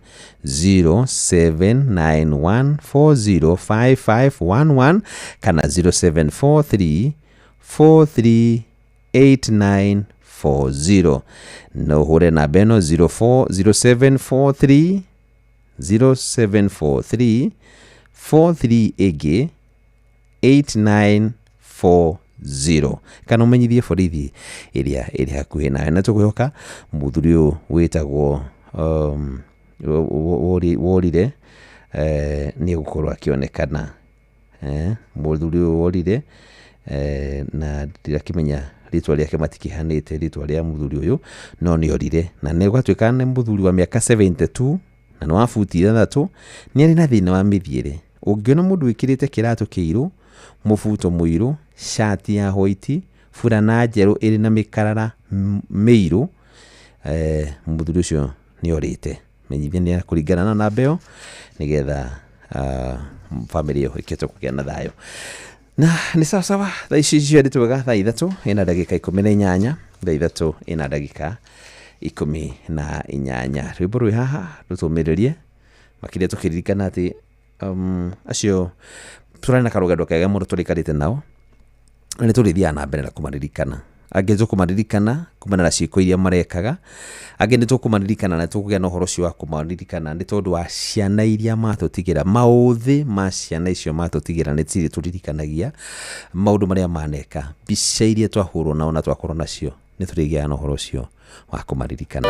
0791 40 5511 kana 0743 438940 no hore na beno 0743 43 ege 8940 kana umenyithie borithi ĩrĩa ĩrĩ hakuhĩ nawe. Na tũkwĩhoka mũthuri ũyũ wĩtagwo worire nĩ gũkorwo akĩonekana mũthuri ũyũ worire na ndirakĩmenya ritwa rĩake matikihanĩte ritwa rĩa muthuri ũyũ no nĩ orire na nĩ gwatuĩka nĩ muthuri wa mĩaka 72 na nĩ wa futi 6 nĩ arĩ na thĩna wa mĩthiĩre. Ũngĩona mũndũ wĩkĩrĩte kĩratũ kĩirũ, mũbuto mũirũ, shati ya white, burana njerũ ĩrĩ na mĩkarara mĩirũ, muthuri ũcio nĩ orĩte. Menyithia nĩ kũringana na namba ĩyo nĩgetha family ĩyo ĩkĩte kũgĩa na thayũ. Na nĩ sawa thaa ici ciarĩ twega thaa 3 ina ndagĩka 18 thaa 3 ina ndagĩka 18. Rwĩmbo rwĩ haha rũtũmĩrĩrie makĩria tũkĩririkana atĩ acio tũrarĩ na karũgendo kega mũno tũrĩkarĩte nao na nĩ tũrĩthiaga na mbere na kũmaririkana. Angĩ tũkũmaririkana kumana na ciĩko iria marekaga, angĩ nĩ tũkũmaririkana na tũkũgĩa na ũhoro ũcio wa kũmaririkana nĩ tondũ wa ciana iria matũtigĩra, maũthĩ ma ciana icio matũtigĩra nĩ cirĩ tũririkanagia maũndũ marĩa maneka, mbica iria twahũrwo nao na twakorwo nacio nĩ tũrĩgĩaga na ũhoro ũcio wa kũmaririkana.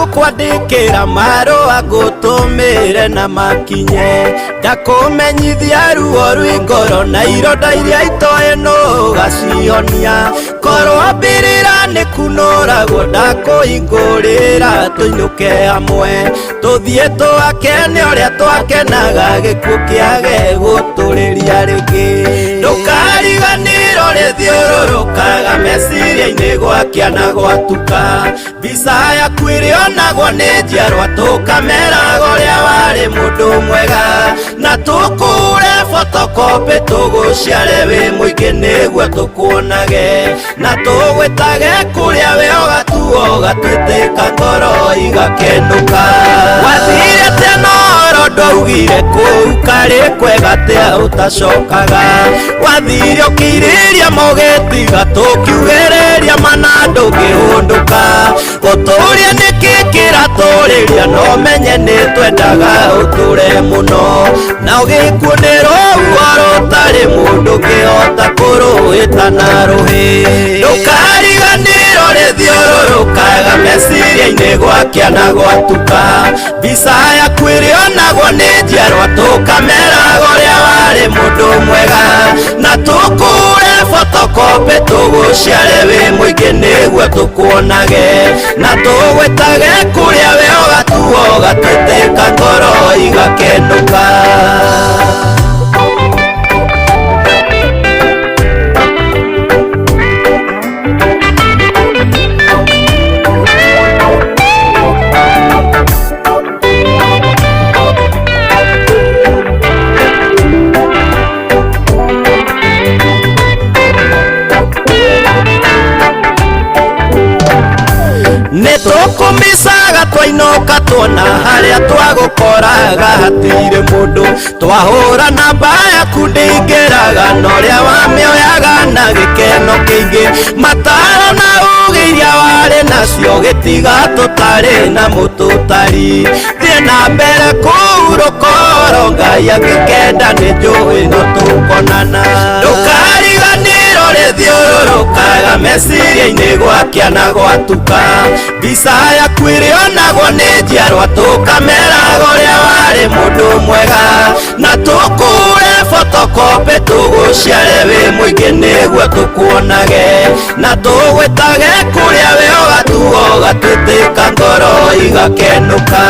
Kwandĩkĩra marũa ngũtũmĩre na makinye, ndakũmenyithia ruo rwĩ ngoro na ironda iria itoĩ no gacionia, korwo mbĩrĩra nĩ kunũragwo ndakũhingũrĩra tũinũke hamwe tũthiĩ twakene ũrĩa twakenaga gĩkuũ kĩage gũtũrĩria rĩngĩ. Ndũkariganĩrwo rĩthiũrũrũkaga meciria-inĩ gwakĩa na gwatuka, mbica yaku ĩrĩonagwo nĩ njiarwa tũkameraga ũrĩa warĩ mũndũ mwega, na tũkũre photocopy tũgũciare wĩ mũingĩ nĩguo tũkuonage, na tũgwĩtage kũrĩa we ũgatuo gatwĩtĩka ngoro igakenũka. Wathire tena ũhoro ndaugire kũu karĩ kwega tea ũtacokaga, wathire ũkirĩria mũgĩtiga tũkiugĩrĩria mana ndũngĩhũndũka, ũtũũria nĩkĩ kĩratũrĩria no menye nĩ twendaga ũtũre mũno, na ũgĩkuonĩrwo ũhoro ũtarĩ mũndũ ũngĩhota kũrũĩta na rũhĩ. Ndũkariganĩrwo rĩthiũrũrũkaga meciria-inĩ gwakĩa na gwatuka, mbica yaku ĩrĩonagwo nĩ njiarwa tũkameraga ũrĩa warĩ mũndũ mwega, na tũkũre photocopy tũgũciare wĩ mũingĩ nĩguo tũkuonage, na tũgwĩtage kũrĩa we ũgatuo gatwĩtĩka ngoro igakenũka. Nĩtũkũmicaga twainũka tuona harĩa twagũkoraga hatirĩ mũndũ, twahũra namba yaku ndĩingĩraga na ũrĩa wamĩoyaga na gĩkeno kĩingĩ, mataro na ũgĩ iria warĩ nacio gĩtiga tũtarĩ na mũtũtari, thiĩ na mbere kũhurũka ũhoro Ngai angĩkenda nĩnjũĩ no tũkonana. Ndũkariganĩrwo rĩthiũrũrũkaga meciria-inĩ gwakĩa na gwatuka, mbica yaku ĩrĩonagwo nĩ njiarwa tũkameraga ũrĩa warĩ mũndũ mwega, na tũkũre photocopy tũgũciare wĩ mũingĩ nĩguo tũkuonage, na tũgwĩtage kũrĩa we ũgatuo gatwĩtĩka ngoro igakenũka.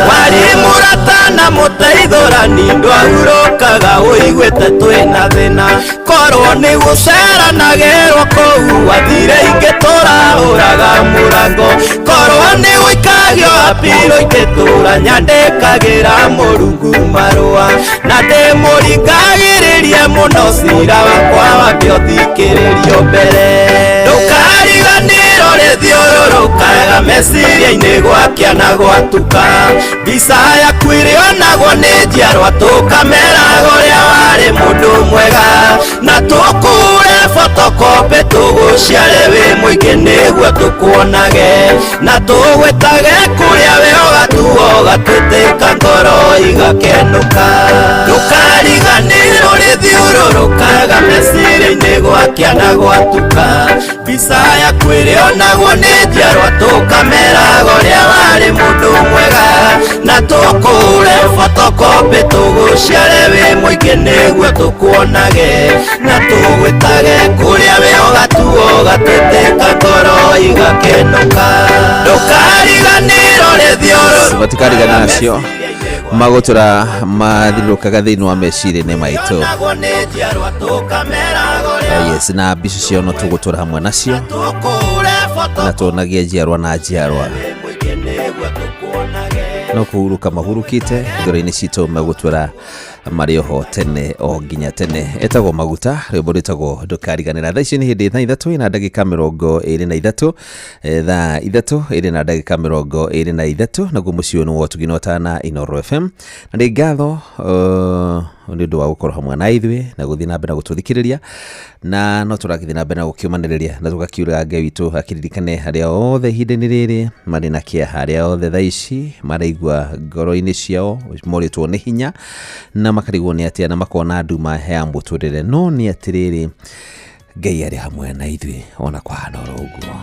Warĩ mũrata na mũteithũrani ndwahurũkaga ũiguĩte twĩna thĩna, korwo nĩ gũceranagĩrwo kũu wathire ingĩtũra ũraga mũrango, korwo nĩ gũikagio apiro ingĩtũra nyandĩkagĩra Mũrungu marũa, na ndĩmũringagĩrĩrie mũno cira wakwa wambe ũthikĩrĩrio mbere. Ndũkariganĩrwo rĩthiũrũrũkaga meciria-inĩ gwakĩa na gwatuka, mbica yaku ĩrĩonagwo nĩ njiarwa tũkameraga ũrĩa warĩ mũndũ mwega, na tũkũre photocopy tũgũciare wĩ mũingĩ nĩguo tũkuonage, na tũgwĩtage kũrĩa we ũgatuo gatuo gatwitĩka ngoro igakenuka ndũkariganĩrwo rĩthiũrũrũkaga meciria-inĩ gwakĩa na gwatuka mbica yaku ĩrĩonagwo nĩ njiarwa tũkameraga ũrĩa warĩ mũndũ mwega na tũkũre photocopy tũgũciare wĩ mũingĩ nĩguo tũkuonage na tũgwĩtage kũrĩa wĩ o gatuo gatwĩtĩka ngoro igakenuka ndũkariganĩrwo rĩthiũrũrũkaga batikariganĩrwo nacio magutura mathiũrũrũkaga thĩinĩ wa meciria-inĩ maitũ. Yes, na mbica cio no tũgũtũra hamwe nacio na tuonagie njiarwa na njiarwa no kũhurũka mahurũkĩte ngoro-inĩ citũ magũtũra marĩ oho tene o nginya tene. Etagwo Maguta, rwĩmbo rwĩtagwo ndũkariganĩra. Thaa ici nĩ hĩndĩ thaa ithatũ ina ndagĩka 23 thaa ithatũ ĩrĩ na ndagĩka 23 naguo mũciĩ ũyũ nĩ wa Ũtugi na Ũtana Inooro FM, na nĩ ngatho nĩ ũndũ wa gũkorwo hamwe na ithuĩ na gũthiĩ na mbere na gũtũthikĩrĩria, na no tũragĩthiĩ na mbere na gũkĩũmanĩrĩria na tũgakiuga Ngai witũ akĩririkane harĩa othe ihinda-inĩ rĩrĩ marĩ na kĩeha, harĩa othe thaa ici maraigua ngoro-inĩ ciao morĩtwo nĩ hinya na makarigwo nĩ atĩa na makona nduma ya mũtũrĩre, no nĩ atĩrĩrĩ Ngai arĩ hamwe na ithuĩ ona kwahana oro ũguo.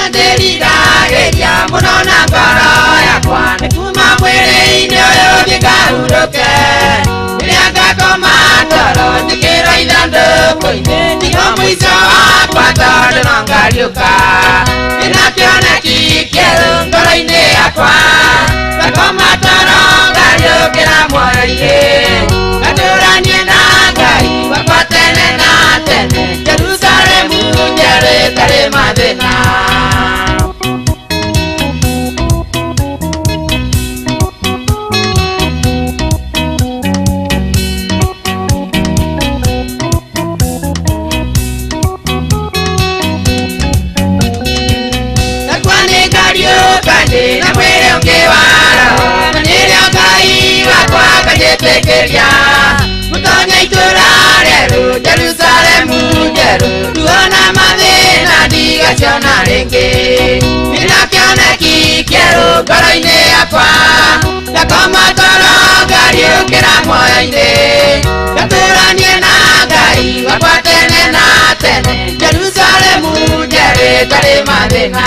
Ndĩriragĩria mũno na ngoro yakwa nĩ kuma mwĩrĩ-inĩ ũyũ ngĩkahurũke rĩrĩa ngakoma toro njĩkĩrwo ithandũkũ-inĩ nĩguo mũico wakwa tondũ no ngariũka ndĩna kĩoneki kĩerũ ngoro-inĩ yakwa ngakoma toro ngariũkĩra muoyo-inĩ ngatũranie na Ngai wakwa tene na tene Jerusalemu njerũ ĩtarĩ mathĩna. Na mwĩrĩ ũngĩ waro na nĩrĩo Ngai wakwa kanjĩtĩkĩria mũtonya itũra rĩerũ Jerusalemu njerũ tuona mathĩna ndigaciona rĩngĩ ndĩna kĩoneki kĩerũ ngoro-inĩ yakwa ngakoma toro ngariũkĩra muoyo-inĩ ngatũranie na Ngai wakwa tene na tene Jerusalemu njerũ ĩtarĩ mathĩna.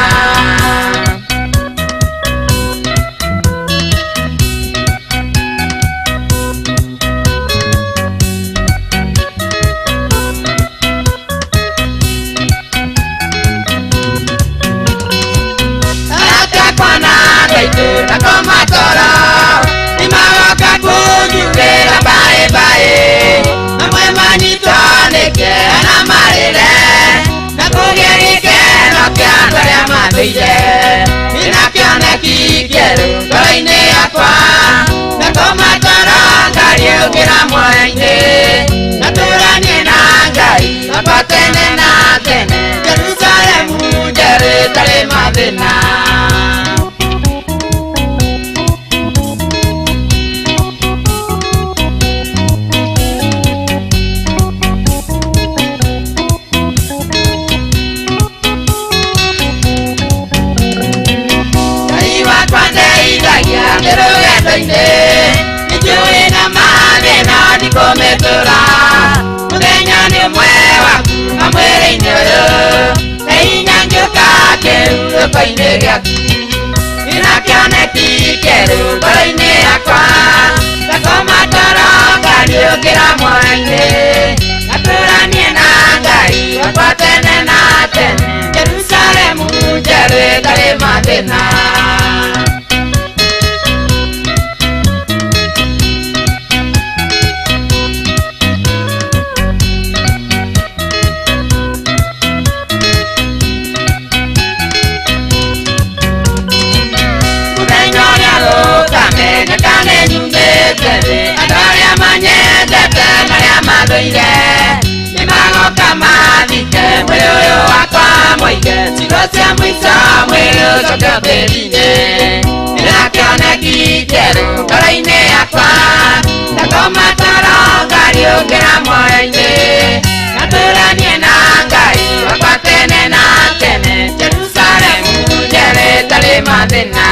Nakoma toro nimagoka kunjugĩra bae namwe manyitanĩke na marĩre na kũgĩa gĩkeno kĩa andũ arĩa mathĩire ndĩna kĩoneki kĩerũ ngoro-inĩ yakwa nakoma toro ngariũkĩra muoyo-inĩ ngatũranie na Ngai wakwa tene na tene Jerusalemu njerũ ĩtarĩ mathĩna. Nijui na mathĩna ndikũmĩtũra mũthenya nĩ ũmwe waku na mwĩrĩ-inĩ ũyũ na hinya ngĩũka kĩhurũko-inĩ gĩaku ndĩna kĩoneki kĩerũ ngoro-inĩ yakwa ngakoma toro ngariũkĩra muoyo-inĩ ngatũranie na Ngai wakwa tene na tene Jerusalemu njerũ ĩtarĩ mathĩna. Nimagoka mathike mwĩrĩ ũyũ wakwa mũige ciugo cia mũico mwĩrĩ ũcoke ũtheri-inĩ ndĩna kĩoneki kĩerũ ngoro-inĩ yakwa ngakoma toro ngariũkĩra muoyo-inĩ ngatũranie na Ngai wakwa tene na tene Jerusalemu njerũ ĩtarĩ mathĩna. mathina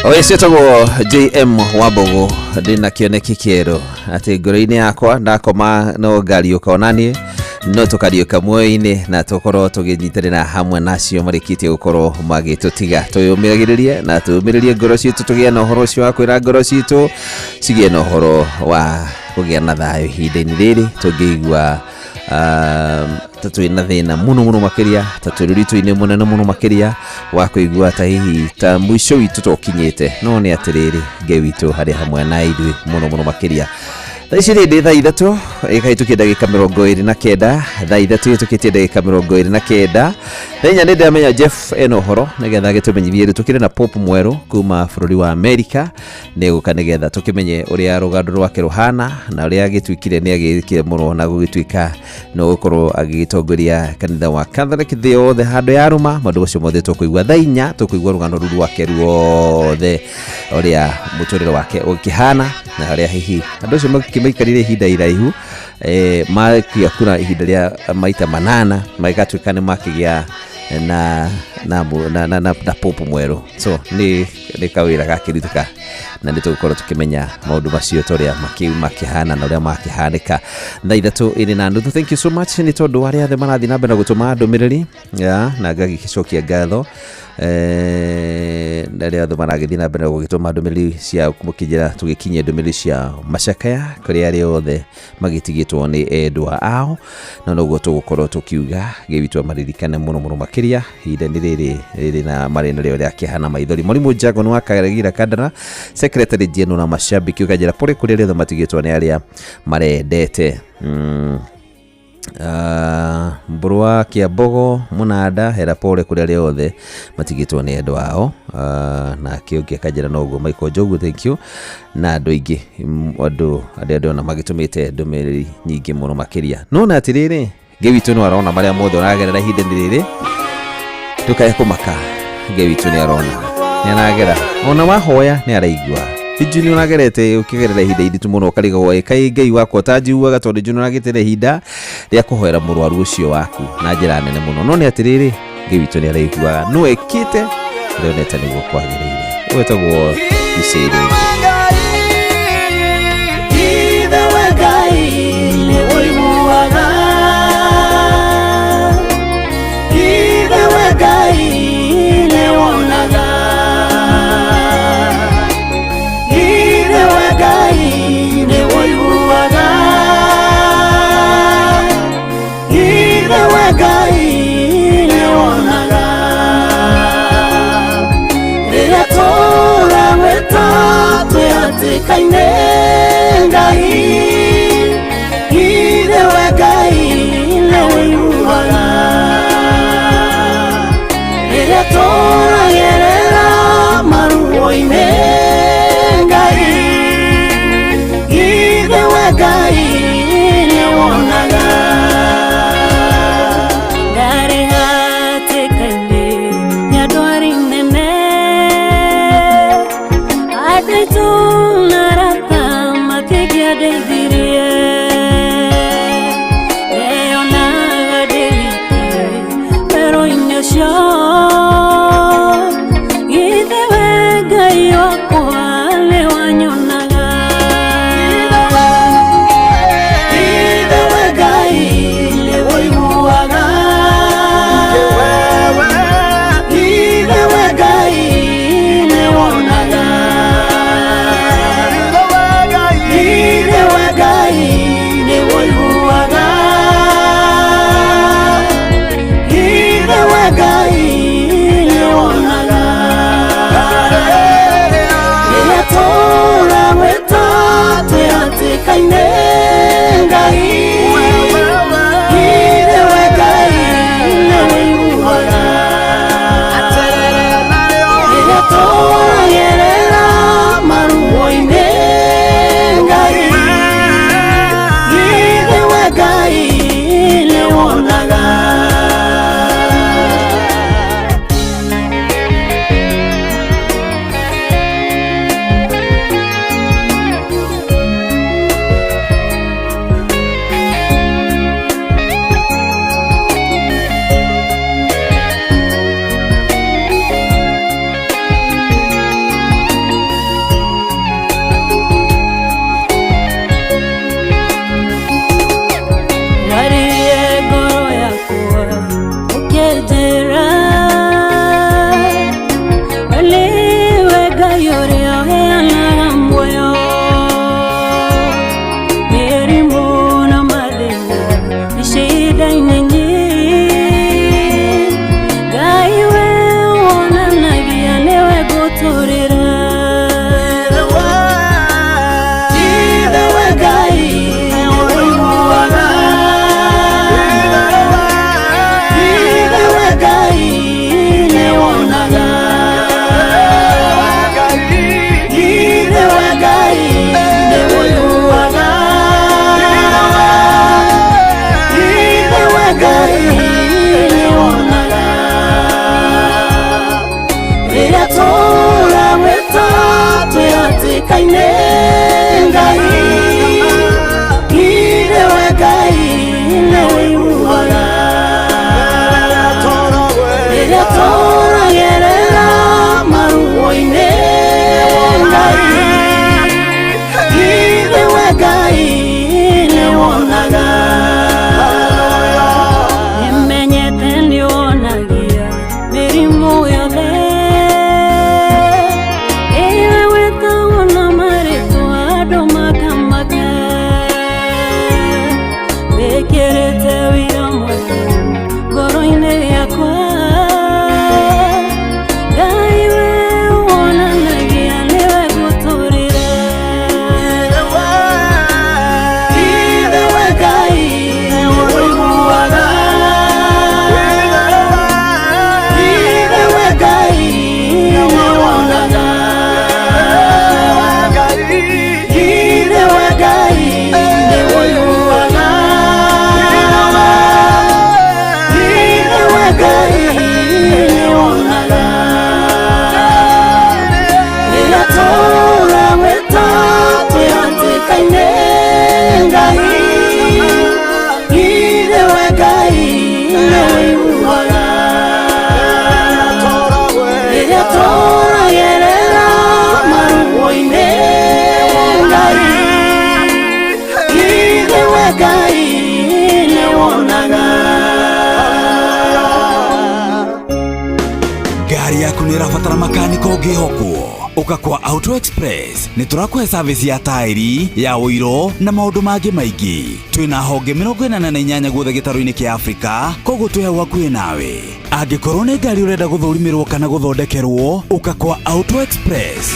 Oye tagwo JM Wabogo ndina kioneki kero ati ngoro-ini yakwa ndakoma no ngari ukonanie no tukariuka muoyo-ini na tukorwo tuginyitanira hamwe nacio marikitie gukorwo magitutiga tuyumiririe na tuyumiririe ngoro citu tugie na uhoro cio wa kwira ngoro citu cigie na uhoro wa kugia na thayo ihinda-ini riri tungigua tatuina thina muno makiria taturitu-ini munene muno makiria wa kuigua ta hihi ta mwisho witu tukinyite no ni atiriri ngai witu hari hamwe na idui muno makiria Thaiciri ndi thaa ithatu ikahitukia ndagika 29 thaa ithatu itukitie ndagika 29 thenya ndi ndamenya Jeff eno horo nigetha gitumenyithie tukire na pop mweru kuma bururi wa America neguka nigetha tukimenye uria rugando rwake ruhana na uria gitwikire ni agikire muno na gugitwika no gukorwo agigitongoria kanitha wa Catholic the othe hando ya Roma mandu ucio mothe tukuigwa thaa 4 tukuigwa rugando ruru rwake ruothe uria muturire wake ukihana na uria hihi andu ucio maikarire ihinda iraihu makia kuna ihinda ria maita 8 maigatuika ni makigia na popu mweru so ni kawira gakirituka na nitukorwo tukimenya maundu macio toria makihana na uria makihanika thaa ithatu iri na nuthu. Thank you so much ni tondu aria the marathi na mbere gutuma ndumiriri na ngagicokia ngatho ndaria ndo maragithii na mbere gugituma ndumiriri cia kumukijira tugikinye ndumiriri cia macakaya kuri ari othe magitigitwo ni endwa ao na noguo tugukorwo tukiuga gibitwa maririkane muno makiria ihinda riri na marina rio ria kihana maithori Murimu Jago ni wakaregira Kandara secretary general na mashabiki ukajira pore kuri rio matigitwo ni aria marendete Mburwa Kiambogo Munada hera pole kuri aria othe matigitwo ni endwa ao na kiugia kajira noguo Michael Jogu thank you na andu ingi andu na magitumite ndumiriri nyingi muno makiria no na atiriri ngewitu no arona maria mothe aragerera ihinda riri tukaya kumaka ngewitu ni arona ni aragera ona wahoya ni araigua ijuni unagerete ukigerera ihinda iritu muno ukariga woe kai ngai wako tajiuaga tondu ijuni unagitere ihinda ria kuhoera murwaru ucio waku na njira nene muno no ni atiriri ngewitu ni araigua no ekite rio neta niguo kwagiriire wetagwo isiri tikaine ngai ire wakai ne uwara ira tora gerera maruoine ngai ire wakai ne wonaga emenyete ndionagia mirimu yothe ewe wetawona marĩtwa andũ makamaka wĩkĩrĩte wĩra mwega ngoro-inĩ yakwa Ngai we wonanagia nĩwe ngũtũũrĩra ithe we Ngai nĩwe ũiguaga ithe we Ngai nĩwe wonaga ithe we Ngai nĩwe ũiguaga ithe we Ngai nĩwe wonaga rĩrĩa tũra wĩta twĩhatĩkaine Ngai ithe we Ngai nĩwe ũiguaga rĩrĩa tũragerera maruo-inĩ Ngai ithe we Ngai nĩ wonaga Gari yaku nĩ ĩrabatara makaniko ngĩhokwo ũka kwa Auto Express nĩ tũrakũhe service ya taĩri ya ũiro na maũndũ mangĩ maingĩ twĩna honge 48 guothe gĩtarũ-inĩ kĩa Afrika koguo twĩ hau hakuhĩ nawe angĩkorwo nĩ ngari ũrenda gũthũrimĩrwo kana gũthondekerwo ũka kwa Auto Express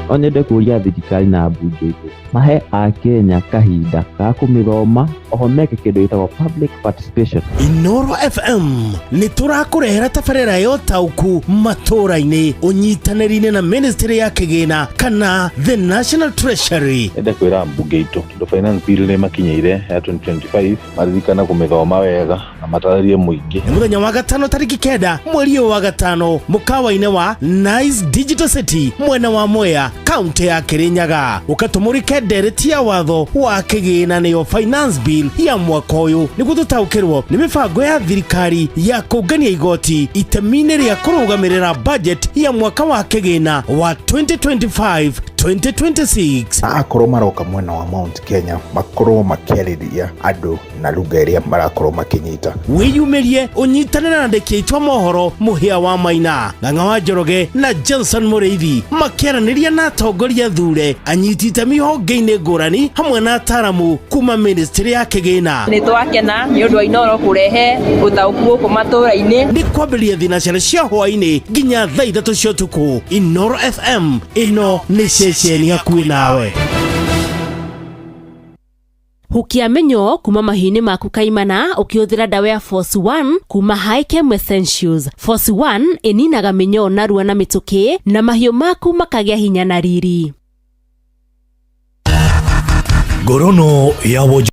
Onyende kũria thirikari na mbunge mahe a Kenya kahinda ka kũmĩthoma oho meke kĩndũ gĩtagwo public participation. Inoro FM nĩ tũrakũrehera tabarĩra ya ũtaũku matũũra-inĩ ũnyitanĩri-inĩ na ministry ya kĩgĩna kana the National Treasury. Ende kwĩra mbunge itũ tondũ finance bill nĩ makinyĩire ya 2025 maririkana kũmĩthoma wega na matarĩrie mũingĩ. Nĩ mũthenya wa gatano tarĩki 9 mweri wa gatano mũkawa-inĩ wa Nice Digital City mwena wa Mwea kaunti ya Kirinyaga ukatumurike ndereti ya watho wa kĩgĩna nĩyo finance bill ya mwaka ũyũ nĩguo tũtaũkĩrwo nĩ mĩbango ya thirikari ya kũngania igoti itemi-inĩ rĩa kũrũgamĩrĩra budget ya mwaka wa kĩgĩna wa 2025-2026. Akorwo maroka mwena wa Mount Kenya makorwo makĩarĩria andũ na lugha ĩrĩa marakorwo makĩnyita. Wĩyumĩrie ũnyitanĩre na andĩki aitũ a mohoro Mũhĩa wa Maina, Ng'ang'a wa Njoroge na Johnson Mũrĩithi makĩaranĩria na atongoria thure anyiti itemi honge-inĩ ngũrani hamwe na ataramu kuma ministry ya kĩgĩna. Nĩ twakena nĩ ũndũ wa Inoro kũrehe ũtaũku gũkũ matũũra-inĩ. Nĩ kwambĩrĩria thinacara cia hwaĩ-inĩ nginya thaa 3 cia ũtukũ. Inoro FM ĩno nĩ ceceni hakuhĩ nawe. Hukia menyo kuma mahini maku kaimana ukihũthĩra dawa ya Force 1 kuma Highchem Essentials. Force 1 ininaga menyo narua na mĩtũkĩ na mahiũ maku makagĩa hinya na riri. Gorono ya wojo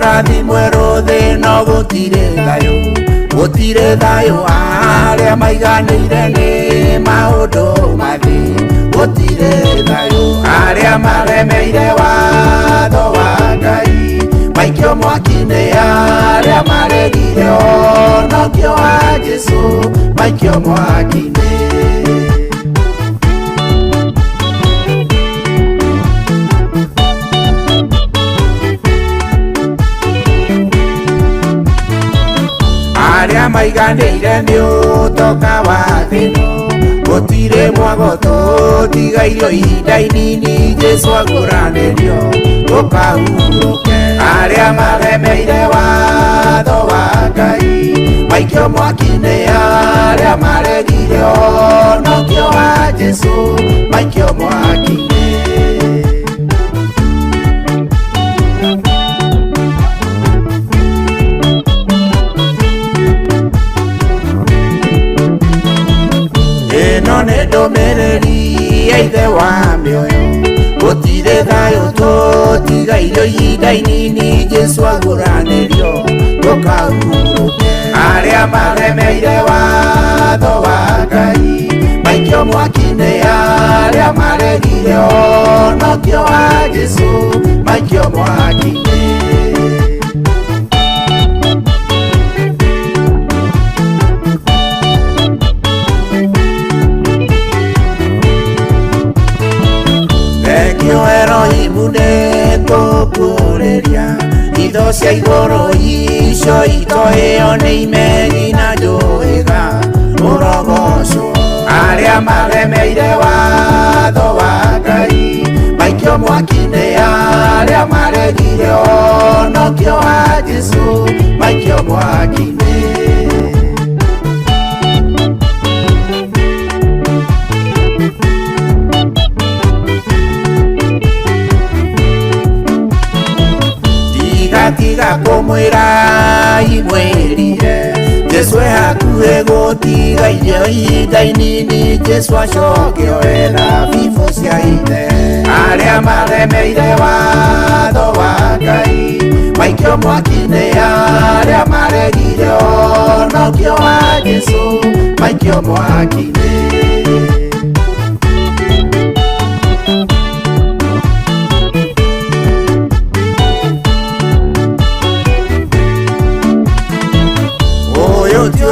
Rathi mwero thĩno gũtirĩ thayũ arĩa maiganĩire nĩ maũndũ mathĩ gũtirĩ thayũ arĩa maremeire watho wa Ngai maikio mwaki-inĩ arĩa maregire ũhonokio wa Jesũ maikio mwaki-inĩ. Arĩa maiganĩire nĩ ũtonga wa thĩ ĩno gũtirĩ mwago tũtigairio ihinda inini Jesũ agũranĩrio tũkahurũke. Arĩa maremeire watho wa Ngai maikio mwaki-inĩ arĩa maregire ũhonokio wa Jesũ maikio mwaki-inĩ. Ĩno none ndomereri ya ithe wa mĩoyo gũtirĩ thayũ tũtigairio ihinda inini Jesũ agũranĩrio tũkahurũke arĩa maremeire watho wa Ngai maikio mwaki-inĩ arĩa maregire ũhonokio wa Jesũ maikio mwaki-inĩ Erohimu nĩtũkũrĩria itho cia igũrũ icio itoĩo nĩ imeni na njũĩga mũrogoco arĩa maremeire watho wa Ngai maikio mwaki-inĩ arĩa maregire ũhonokio wa Jesũ maikio mwaki-inĩ tiga kũmwĩra imwĩrire Jesũ hakuhĩ gũtiga irio ihinda inini Jesũ acoke oe thabibũ cia ithe arĩa maremeire watho wa Ngai maikio mwaki-inĩ arĩa maregire ũhonokio wa Jesũ maikio mwaki-inĩ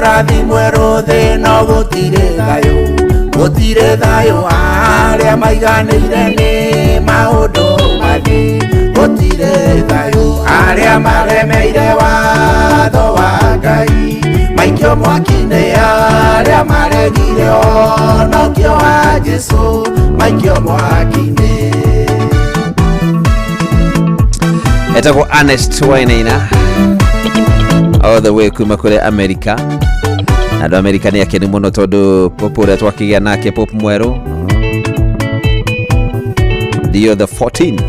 tũrathimwe rũthĩ no gũtirĩ thayũ arĩa maiganĩire nĩ maũndũ mathĩ gũtirĩ thayũ arĩa maremeire watho wa Ngai maikio mwaki-inĩ arĩa maregire ũhonokio wa Jesũ maikio mwaki-inĩ etagwo Ernest Wainaina all the way kuma kule America andũ America nĩ akeni mũno tondũ Pope ũrĩa twakĩgĩa nake Pope mwerũ Leo the 14th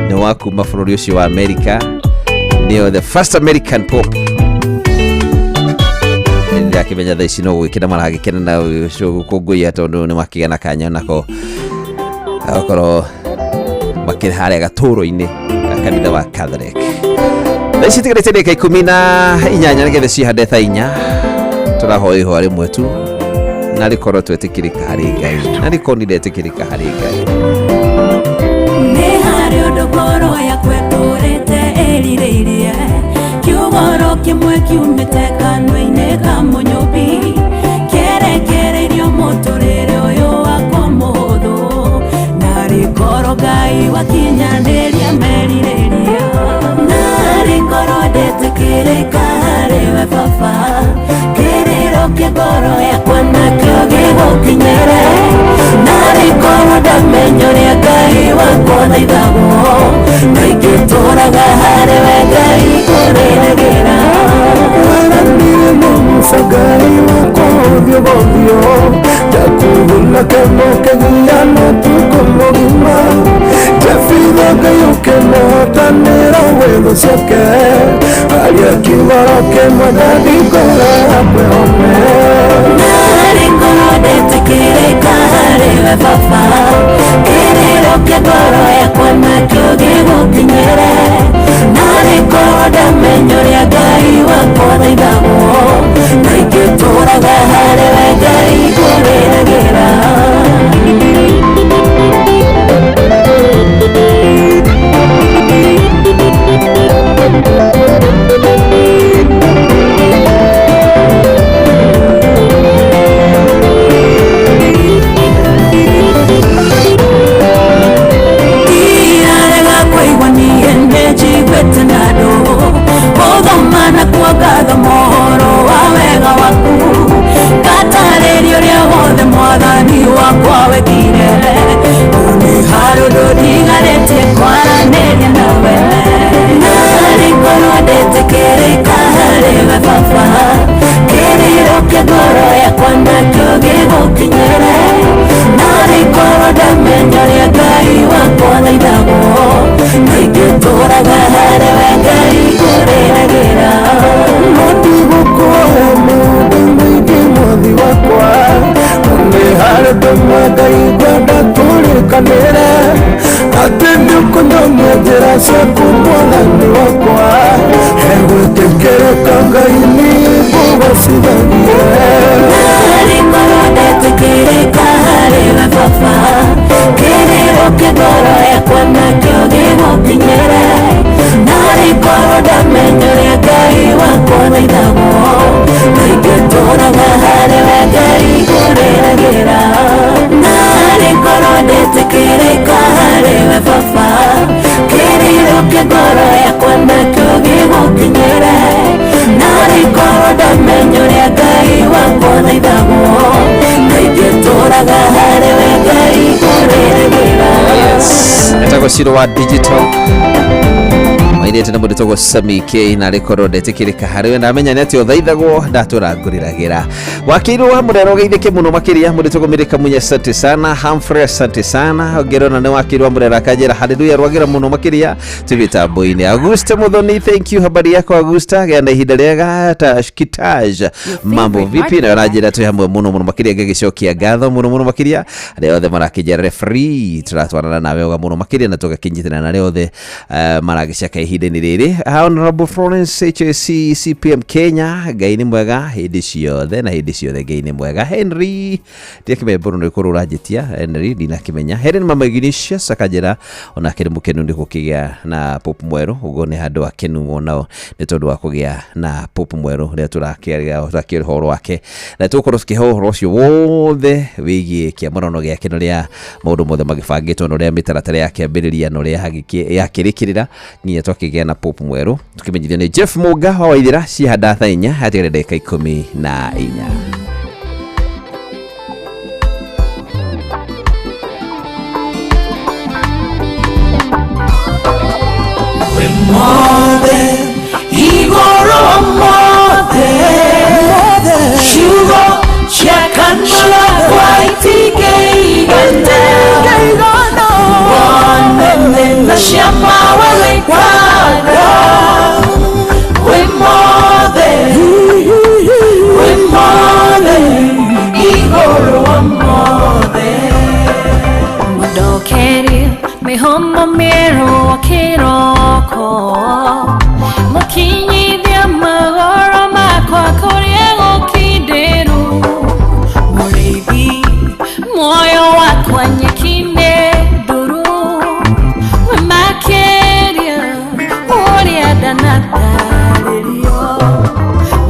nĩ wa kuma bũrũri ũcio wa America nĩo the first American Pope ndakĩmenya thaa ici no gwĩkĩra maragĩkena na gũkũngũiya tondũ nĩ makĩgĩa na kanya nako akorwo makĩrĩ harĩa gatũũro-inĩ ga kanitha wa Catholic Ici tigarĩte ndagĩka 18 nĩgetha cihande thaa 4 tũrahoya ihoya rĩmwe tu na rĩkorwo twetĩkĩrĩka harĩ Ngai na rĩkonire etĩkĩrĩka harĩ Ngai nĩ harĩ ũndũ ngoro yakwa ĩtũrĩte ĩrirĩirie kiugoro kĩmwe kiumĩte kanua-inĩ ka mũnyũmbi kĩrekereirio mũtũrĩre ũyũ wakwa mũhũthũ na rĩkorwo Ngai wakinyanĩria merirĩria ngoro ndetĩkĩrĩka harĩwe baba kĩrĩro kĩa ngoro yakwa nakĩo gĩgũkinyĩre na rĩkorwo ndamenyo rĩa Ngai wakwa thaithagwo na ingĩtũraga harĩwe Ngai kũrĩragĩra waranire mũmuca Ngai wakwa ũthiũ gũthiũ ndakũthuna kemo kĩgiano tuko mũgima Jefitho Ngai ũkĩmũhotanĩra wĩthũ ciake harĩa kiugoro kĩmwe ndandikora mwehome narĩ ngoro ndetĩkĩrĩka harĩwe baba kĩrĩro kĩa ngoro yakwa nakĩo gĩgũkinyĩre narĩ ngoro ndamenyo rĩa Ngai wakwa thaithagwo na ingĩtũraga harĩwe Ngai kũrĩragĩra We're ndumagaigwenda tulikanire ati ndikunyomia njira ciaku mwathani wakwa egwitikirika Ngai nigugocithagie ndĩtikĩrĩka harĩ we baba kĩrĩro kĩgoro yakwa nakĩo gĩgũkinyĩre narĩ korwo ndamenya ũrĩa Ngai wakwa thaithagwo kaingĩ tũraga harĩ we Ngai ngũrĩragĩra narĩ korwo ndĩtikĩrĩka harĩ we baba kĩrĩro kĩgoro yakwa nakĩo gĩgũkinyĩre narĩ korwo ndamenya ũrĩa Ngai wakwa thaithagwo kaingĩ tũraga harĩ we Ngai ngũrĩragĩra. Etagwo Ciro wa Digital mairĩte na mũndũ togwo Sami K na rekorwo ndetikĩrĩka harĩ we namenya nĩ atĩ ũthaithagwo ndatũrangũrĩragĩra wakĩirwo wa mũrero geithĩke mũno makĩria mũndũ togwo Mĩrĩka Munye asante sana Humphrey asante sana ongerona nĩ wakĩirwo wa mũrero akanjĩra haleluya rwagĩra mũno makĩria tũgĩtambo-inĩ Augusta Muthoni thank you habari yako Augusta gĩa na ihinda rĩega Tashkitaj mambo vipi na anajĩra twĩ hamwe mũno makĩria ngĩgĩcokia ngatho mũno makĩria arĩa othe marakĩnjĩra referee tũratwarana nawe wega mũno makĩria na tũgakĩnyitana na arĩa othe maragĩcaka ihinda-inĩ rĩrĩ Honorable Florence HSC CPM Kenya Ngai nĩ mwega hĩndĩ ciothe na hĩndĩ ciothe Ngai nĩ mwega Henry ndĩakĩmembũrwo nĩ kũrũ ũranjĩtia Henry ndinakĩmenya Helen Mama Ignatius akanjĩra ona kĩrĩ mũkenu nĩ gũkĩgĩa na pop mwerũ ũguo nĩ handũ akenu onao nĩ tondũ wa kũgĩa na pop mwerũ rĩrĩa tũrakĩrĩa ũhoro wake na tũkorwo tũkĩhe ũhoro ũcio wothe wĩgiĩ kĩamũrano gĩake na rĩa maũndũ mothe magĩbangĩtwo na ũrĩa mĩtaratara ya kĩambĩrĩria na ũrĩa yakĩrĩkĩrĩra nginya twakĩgĩa na pop mwerũ tukimenyithio nĩ Jeff Muga wa Waithĩra cihanda thaa 4 hatigare ndagĩka 14 Mihomo mero kiroko mukinyithia magoro makwa kuriego kinderu murithi moyo wakwa nyekine nduru makeria uria danataririo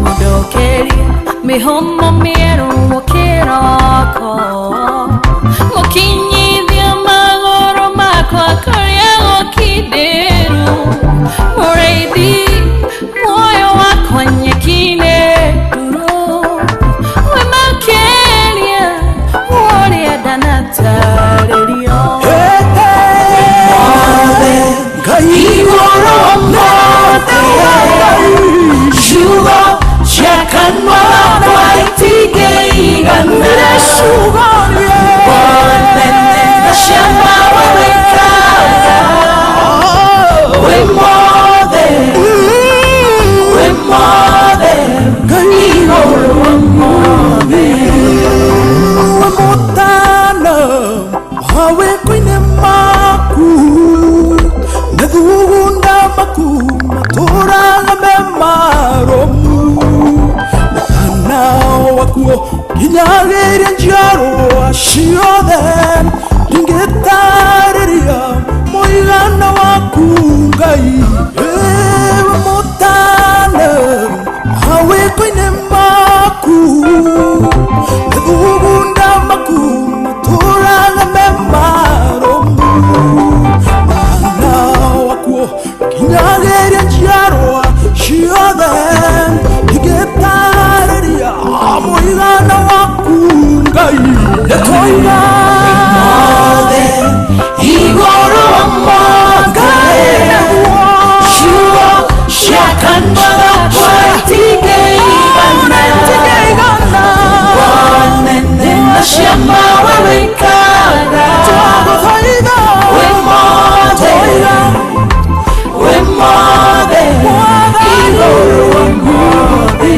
mudokeria mihomo mero kiroko mukinyithia magoro makwa kuriego kinderu murithi moyo wakwa nyekine nduru makeria uria danataririo Kinyageria njaro ciothe ndingĩtarĩria mũigana waku Ngai ewe mũtane mawĩko-inĩ maku mĩthugunda maku matũraga me marũmu mwana wakuo kinyageria njaro ciothe ndingĩtarĩria mũigana waku Ngai nĩtũiga igũrũ wa Ngai ciugo cia kanua gakwa itingĩigana wonene na cia mawe wĩkaga twagũthaitha wĩ mothe igũrũ wa mothe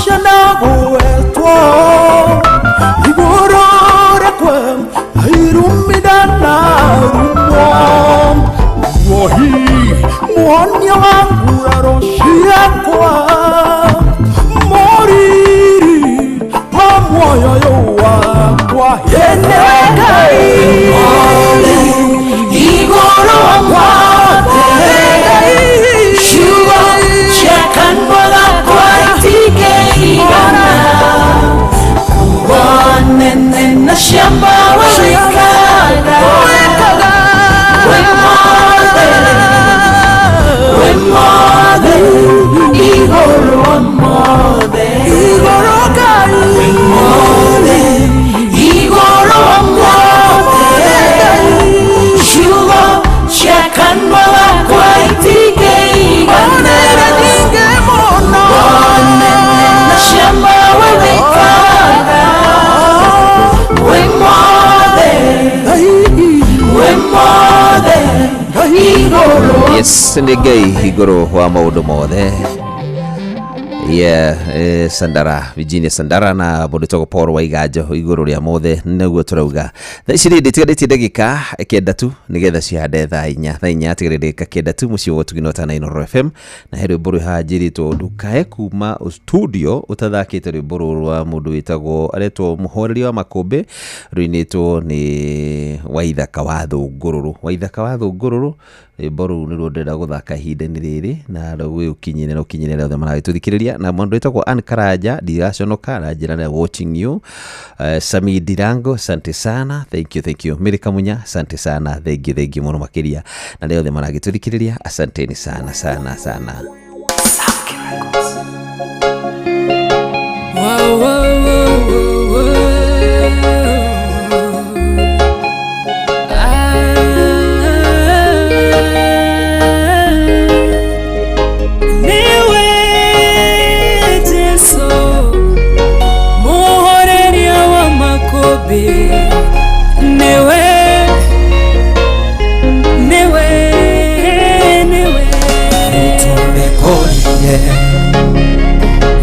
shana huetwa igorore kwe irumidana rumo wohi mwonya wangu aroshia kwa moriri pamoyo wakwa yenekai igoro wamwate shugo chekanbola kwa itike igana kuwanene na shamba wekaga wemode igoro wamode igoro kai wemode igoro wamode shugo chekanbola kwa itike igana dinge mono wanene na shamba wekaga wemode igoro. Yes, nĩ Ngai igũrũ wa maũndũ mothe. Sandara, Virginia Sandara na mũndũ wĩtagwo Paul Waiganjo igũrũ rĩa mothe nĩguo tũrauga. Thaa ici ndĩtigarĩtie ndagĩka kenda tu nĩgetha cihande thaa inya tigarĩtie kenda tu mũciĩ wa Ũtugi na Inooro FM na he rwĩmbo rũhanjĩrĩtwo ndukae kuma studio ũtathakĩte rwĩmbo rwa mũndũ wĩtagwo aretwo Mũhoreri wa Makũmbĩ rũinĩtwo nĩ Waithaka wa Thũngũrũrũ. Waithaka wa Thũngũrũrũ rwĩmbo rũu nĩruo ndĩrenda gũthaka ihinda-inĩ rĩrĩ na rũgĩkinyĩra othe maragĩtũthikĩrĩria na mũndũ wĩtagwo Ann Karanja ndigaconoka na njĩra ya watching you. Sami Dirango, asante sana, thank you. Mary Kamunya, asante sana, thank you mũno makĩria na rĩothe maragĩtũthikĩrĩria, asanteni sana.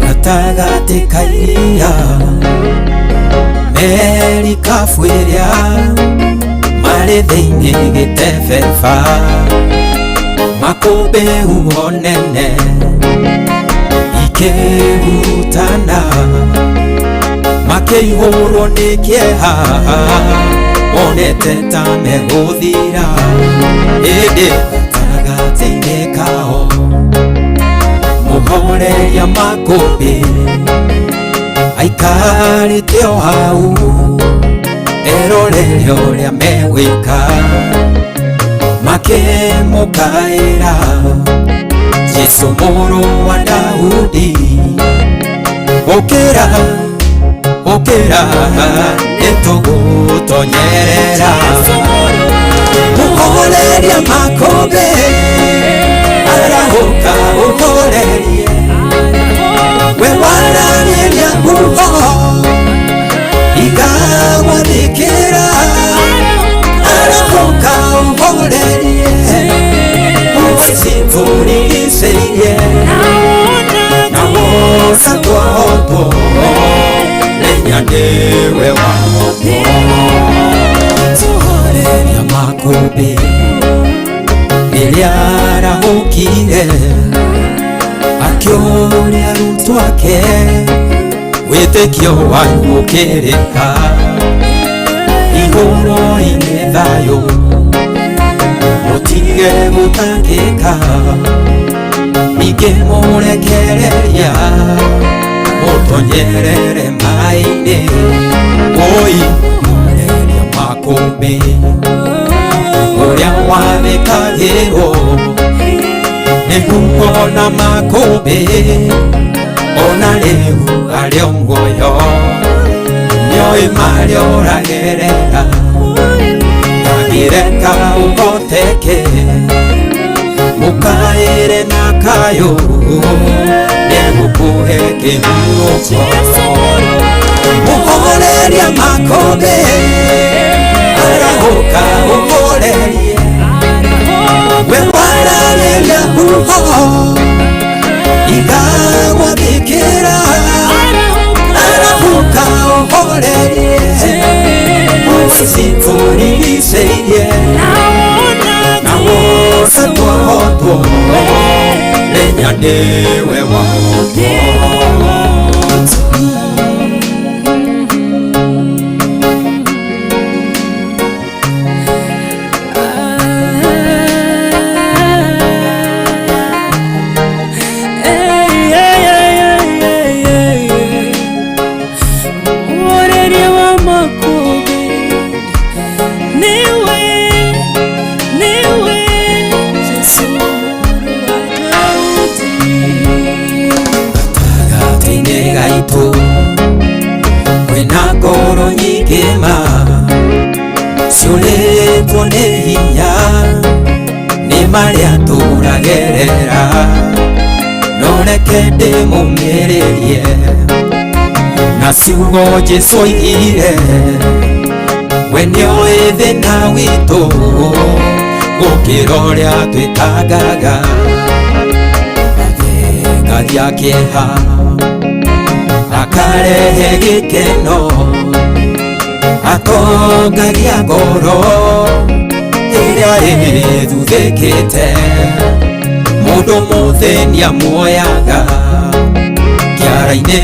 Gatagati kairia meri kafuiria mari thĩinĩ gĩtebeba Makũmbĩ uonene ikĩhutana makĩihũrwo nĩ kĩeha monete ta megũthira ĩndĩ gatagatĩ-inĩ kao Mũhoreri wa Makũmbĩ aikarĩte o hau erorere ũrĩa megwĩka makĩmũkaĩra Jesũ mũrũ wa Daudi ũkĩra nĩtũgũtonyerera Mũhoreri wa Makũmbĩ arahũka ũhorerie we wararĩria nguo ikagwathĩkĩra arahũka ũhorerie ũcimburicĩirie na wona twahotwo nĩnya nĩwe wahotwo Mũhoreri wa Makũmbĩ rĩrĩa arahũkire akĩũria arutwo ake wĩtĩkio wanyu ũkĩrĩka igũrũ-inĩ thayũ mũtige gũtangĩka ningĩ mũrekereria mũtonyerere maĩ-inĩ Mũhoreri wa Makũmbĩ ũrĩa wathĩkagĩrwo nĩguo na Makũmbĩ ona rĩu arĩ o muoyo nĩoĩ marĩa ũragerera ngagĩreka ũhoteke mũkaĩre na kayũ nĩgũkũhe kĩhurũko Mũhoreri wa Makũmbĩ arahũka ũhorerie we wararĩria nguo ikagwathĩkĩra niwe wa kwina ngoro nyingĩ ma ciũrĩtwo nĩ hinya nĩ marĩa tũragerera no reke ndĩmũmĩrĩrie na ciugo Jesũ oigire we nĩoĩ thĩna witũ gũkĩra ũrĩa twĩtangaga athĩngagia kĩeha akarehe gĩkeno akongagia ngoro ĩrĩa ĩthuthĩkĩte mũndũ mũthĩni amuoyaga kĩara-inĩ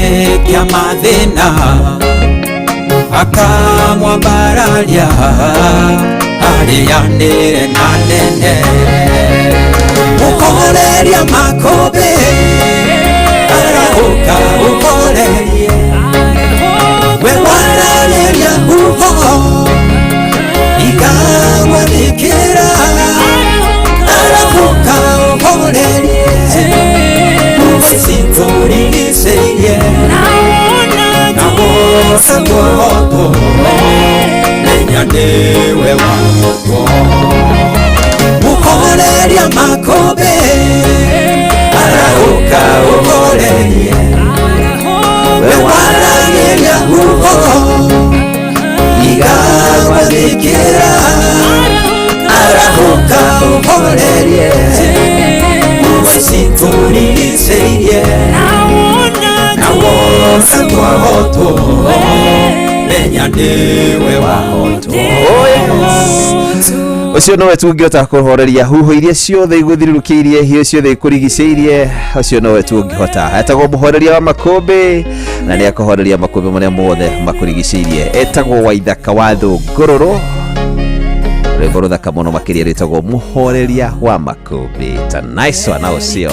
kĩa mathĩna akamwambararia arĩanĩre na nene mũkoreria makũmbĩ arahũka ũkorerie we warareria huho ikamwathĩkĩra arahũka ũkorerie ũgĩcitũrigicĩirie na wosaguoto menya nĩwe wagwo mũkoreria makũmbĩ arahũka ũkorerie we warageria huho igagwathĩkĩra arahũka ũkorerie ũgĩcitũrigicĩirie na wona twahotwo menya nĩwe wahotwo. Ucio nowe tungĩhota kũhoreria huho iria ciothe igũthirũrũkĩirie hiũ ciothe ikũrigicĩirie ucio nowe tungĩhota. Etagwo mũhoreria wa makũmbĩ na nĩ akũhoreria makũmbĩ marĩa mothe makũrigicĩirie. Etagwo Waithaka wa Thũngũrũrũ rwĩmbo rũthaka mũno makĩria rwĩtagwo mũhoreria wa makũmbĩ. Ta nice one ucio.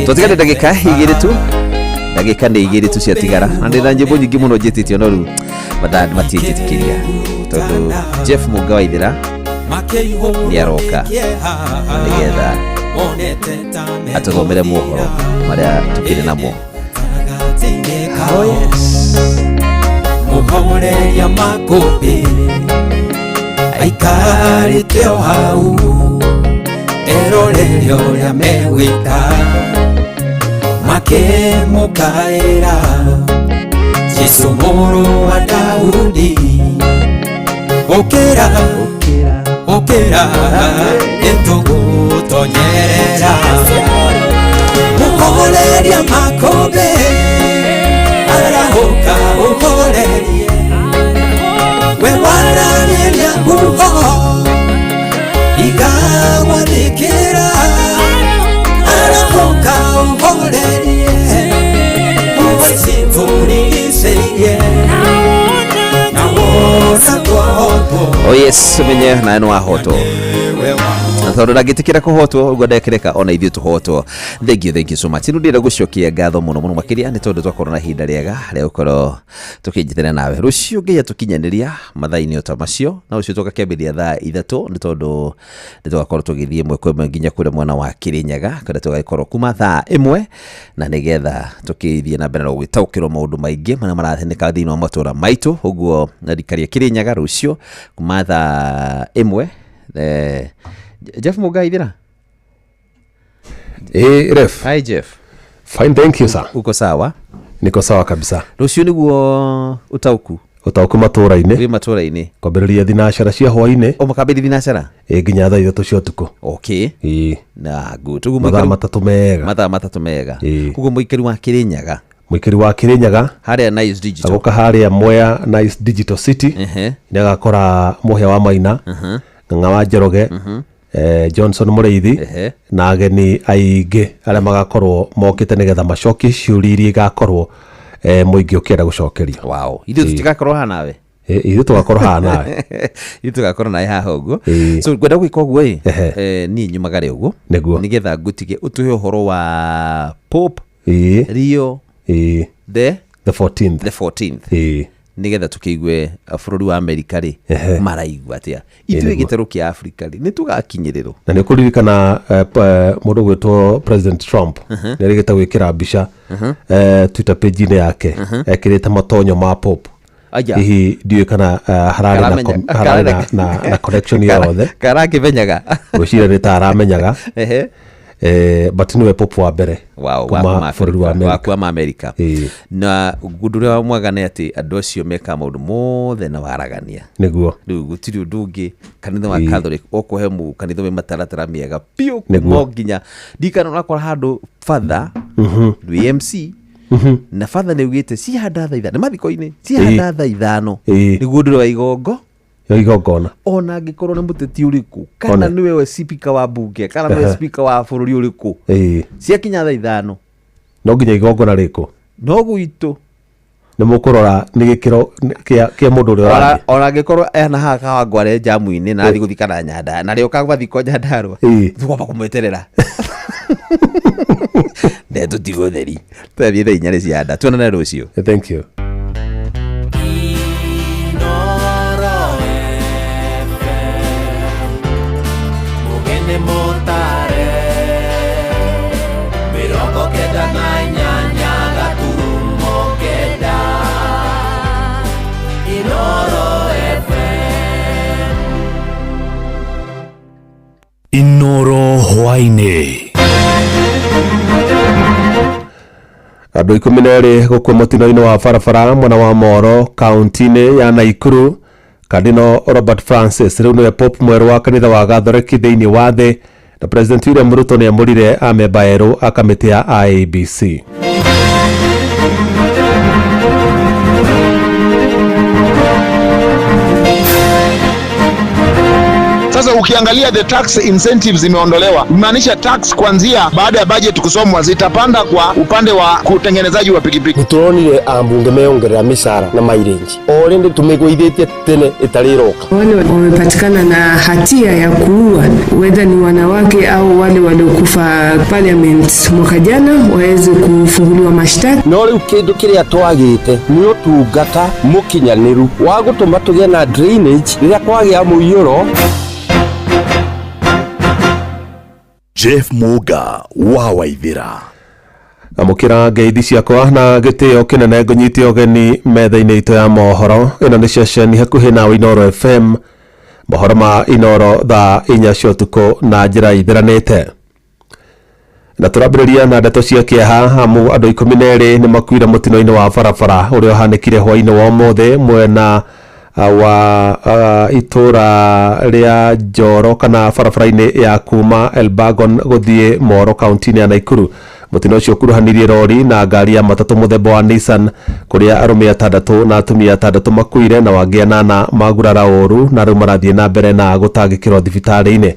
Tũtigane ndagĩka igĩrĩ tu, ndagĩka nĩ igĩrĩ tu ciatigara na ndĩna nyĩmbo nyingĩ mũno njĩtĩtio no rĩu matiĩtĩkĩria tondũ Jeff Mũngawaithĩra nĩ aroka nĩgetha atũthomere mohoro marĩa tũkĩrĩ namo. Mũhoreria makũmbĩ aikarĩte o hau erorere ũrĩa megwĩka makĩmũkaĩra Jesũ mũrũ wa Daudi ũkĩra nĩtũgũtonyerera mũhoreria makũmbĩ arahũka ũhorerie we warageria huho igagwathĩkĩra arahũka ũhorerie ũgĩcitũrigicĩirie na wona twahotwo. Oh yes, menye na nĩ wahotwo na tondũ ndangĩtĩkĩra kũhotwo ũguo ndekĩrĩka ona ithuĩ tũhotwo. Thank you so much. Nĩndĩrenda gũcokia ngatho mũno makĩria nĩ tondũ twakorwo na ihinda rĩega rĩa gũkorwo tũkĩnjithana nawe. Rũciũ ngĩya tũkinyanĩria mathaa-inĩ ota macio na rũciũ tũgakĩambĩrĩria thaa 3 nĩ tondũ nĩtũgakorwo tũgĩthiĩ ĩmwe kwa ĩmwe nginya kũrĩa mwena wa Kĩrĩnyaga kũrĩa tũgagĩkorwo kuma thaa 1 na nĩgetha tũkĩthiĩ na mbere na gũgĩtaũkĩrwo maũndũ maingĩ marĩa marahanĩka thĩinĩ wa matũũra maitũ. Ũguo thikari Kĩrĩnyaga rũciũ kuma thaa 1. Jeff Mũngawaithĩra. Ref. Hi Jeff. Fine, thank you sir. Uko sawa? Niko sawa kabisa. Rũciũ nĩguo ũtaũku matũũra-inĩ. Wĩ matũũra-inĩ. Kwambĩrĩria thinacara cia hwaĩ-inĩ. Mũkambĩrĩria thinacara? Nginya thaa 3 cia ũtukũ. Okay. Na good. Mathaa matatũ mega. Ũguo mũikari wa Kĩrĩnyaga. Harĩa Nice Digital. Agoka harĩa Mwea Nice Digital City. Nĩ agakora Mũhĩa wa Maina. Ng'ang'a wa Njoroge. Johnson Mureithi na ageni aingĩ arĩa magakorwo mokĩte nĩgetha macokie ciũria iria igakorwo mũingĩ ũkĩenda gũcokerio. Wow, ithuĩ tutigakorwo haha nawe. Ithuĩ tugakorwo haha nawe. Ithuĩ tugakorwo nawe haha ũguo. So ngwenda gwĩka ũguo niĩ nyumagare ũguo nĩgetha ngũtige ũtũhe ũhoro wa Pope Leo the 14th nĩgetha tukĩigue bũrũri wa Amerika rĩ maraigua atĩa. Ithuĩ gĩtarũ kĩa Afrika rĩ nĩtũgakinyĩrĩrwo. Na nĩkũririkana mũndũ gwĩtwo President Trump nĩarĩgĩte gwĩkĩra mbica Twitter page-inĩ yake ekĩrĩte matonyo ma Pope. Hihi ndiũĩ kana hararĩ na connection yothe karakĩmenyaga gwĩciria nĩ ta aramenyaga but nĩwe Pope wa mbere kuma bũrũri wa Amerika. Na ũndũ ũrĩa mwega nĩ atĩ andũ acio meka maũndũ mothe na waragania nĩguo rĩu gũtirĩ ũndũ ũngĩ kanitha wa Catholic ũkũhe kanitha wĩ mataratara mĩega piũ no nginya ndikana ũrakora handũ father MC na father nĩugĩte si handa tha ithano mathiko-inĩ si handa tha ithano nĩguo ũndũ wa igongona ona angĩkorwo nĩ mũteti ũrĩkũ kana nĩwe speaker wa bunge kana nĩwe speaker wa bũrũri ũrĩkũ ciakinya tha ithano no nginya igongona rĩkũ no gwitũ nĩ mũkũrora nĩ gĩkĩro kĩa mũndũ ũrĩa ona angĩkorwo ena haha kawangware jamu-inĩ na athi gũthikana nyanda na rĩo kagwa thiko Nyandarua tũkwamba kũmweterera ndeto tigo theri twathiĩ thaa 4 cia nda tuonane rũciũ. Thank you. Inoro hwainĩ. Andũ 12 gũkua mũtino-inĩ wa barabara mwena wa Moro kaunti-inĩ ya Naikuru. Cardinal Robert Francis rĩu nĩwe Pope mwerũ wa kanitha wa Gathoreki thĩinĩ wa thĩ na President William Ruto nĩamũrire amemba erũ a kamĩtĩ ya IEBC. Sasa ukiangalia the tax incentives zimeondolewa, maanisha tax kuanzia baada ya budget kusomwa zitapanda kwa upande wa kutengenezaji wa pikipiki. Nituronire ambunge meongerera misara na mairenji orende tumegũithĩtie tene italiroka. Wale wamepatikana na hatia ya kuua whether ni wanawake au wale waliokufa parliament mwaka jana waweze kufunguliwa mashtaka. No rĩu kĩndũ kĩrĩa twagĩte nĩ ũtungata mũkinyanĩru wa gũtũma tũgĩe na drainage rĩrĩa kwagĩa mũiyũro. Jeff Muga wa Waithira. Amũkĩra ngeithi ciakwa na gĩtĩo kĩnene ngũnyite ũgeni metha-inĩ itũ ya mohoro. Ĩno nĩ ceceni hakuhĩ nawe Inoro FM, mohoro ma Inoro thaa 4 cia ũtukũ na njĩra ithiranĩte. Na tũrambĩrĩria na ndeto cia kĩeha amu andũ 12 nĩ makuire mũtino-inĩ wa barabara ũrĩa ũhanĩkire hwaĩ-inĩ wa ũmũthĩ mwena wa itũra rĩa Njoro kana barabara-inĩ ya kuma Elbagon gũthiĩ Moro kaunti-inĩ ya Naikuru. Mũtino ũcio ũkuruhanirie rori na ngari ya matatũ mũthemba wa Nissan kũrĩa arũme 6 na atumia 6 makuire na wangĩ 8 magurara ũru na rĩu marathiĩ na mbere na gũtangĩkĩrwo thibitarĩ-inĩ.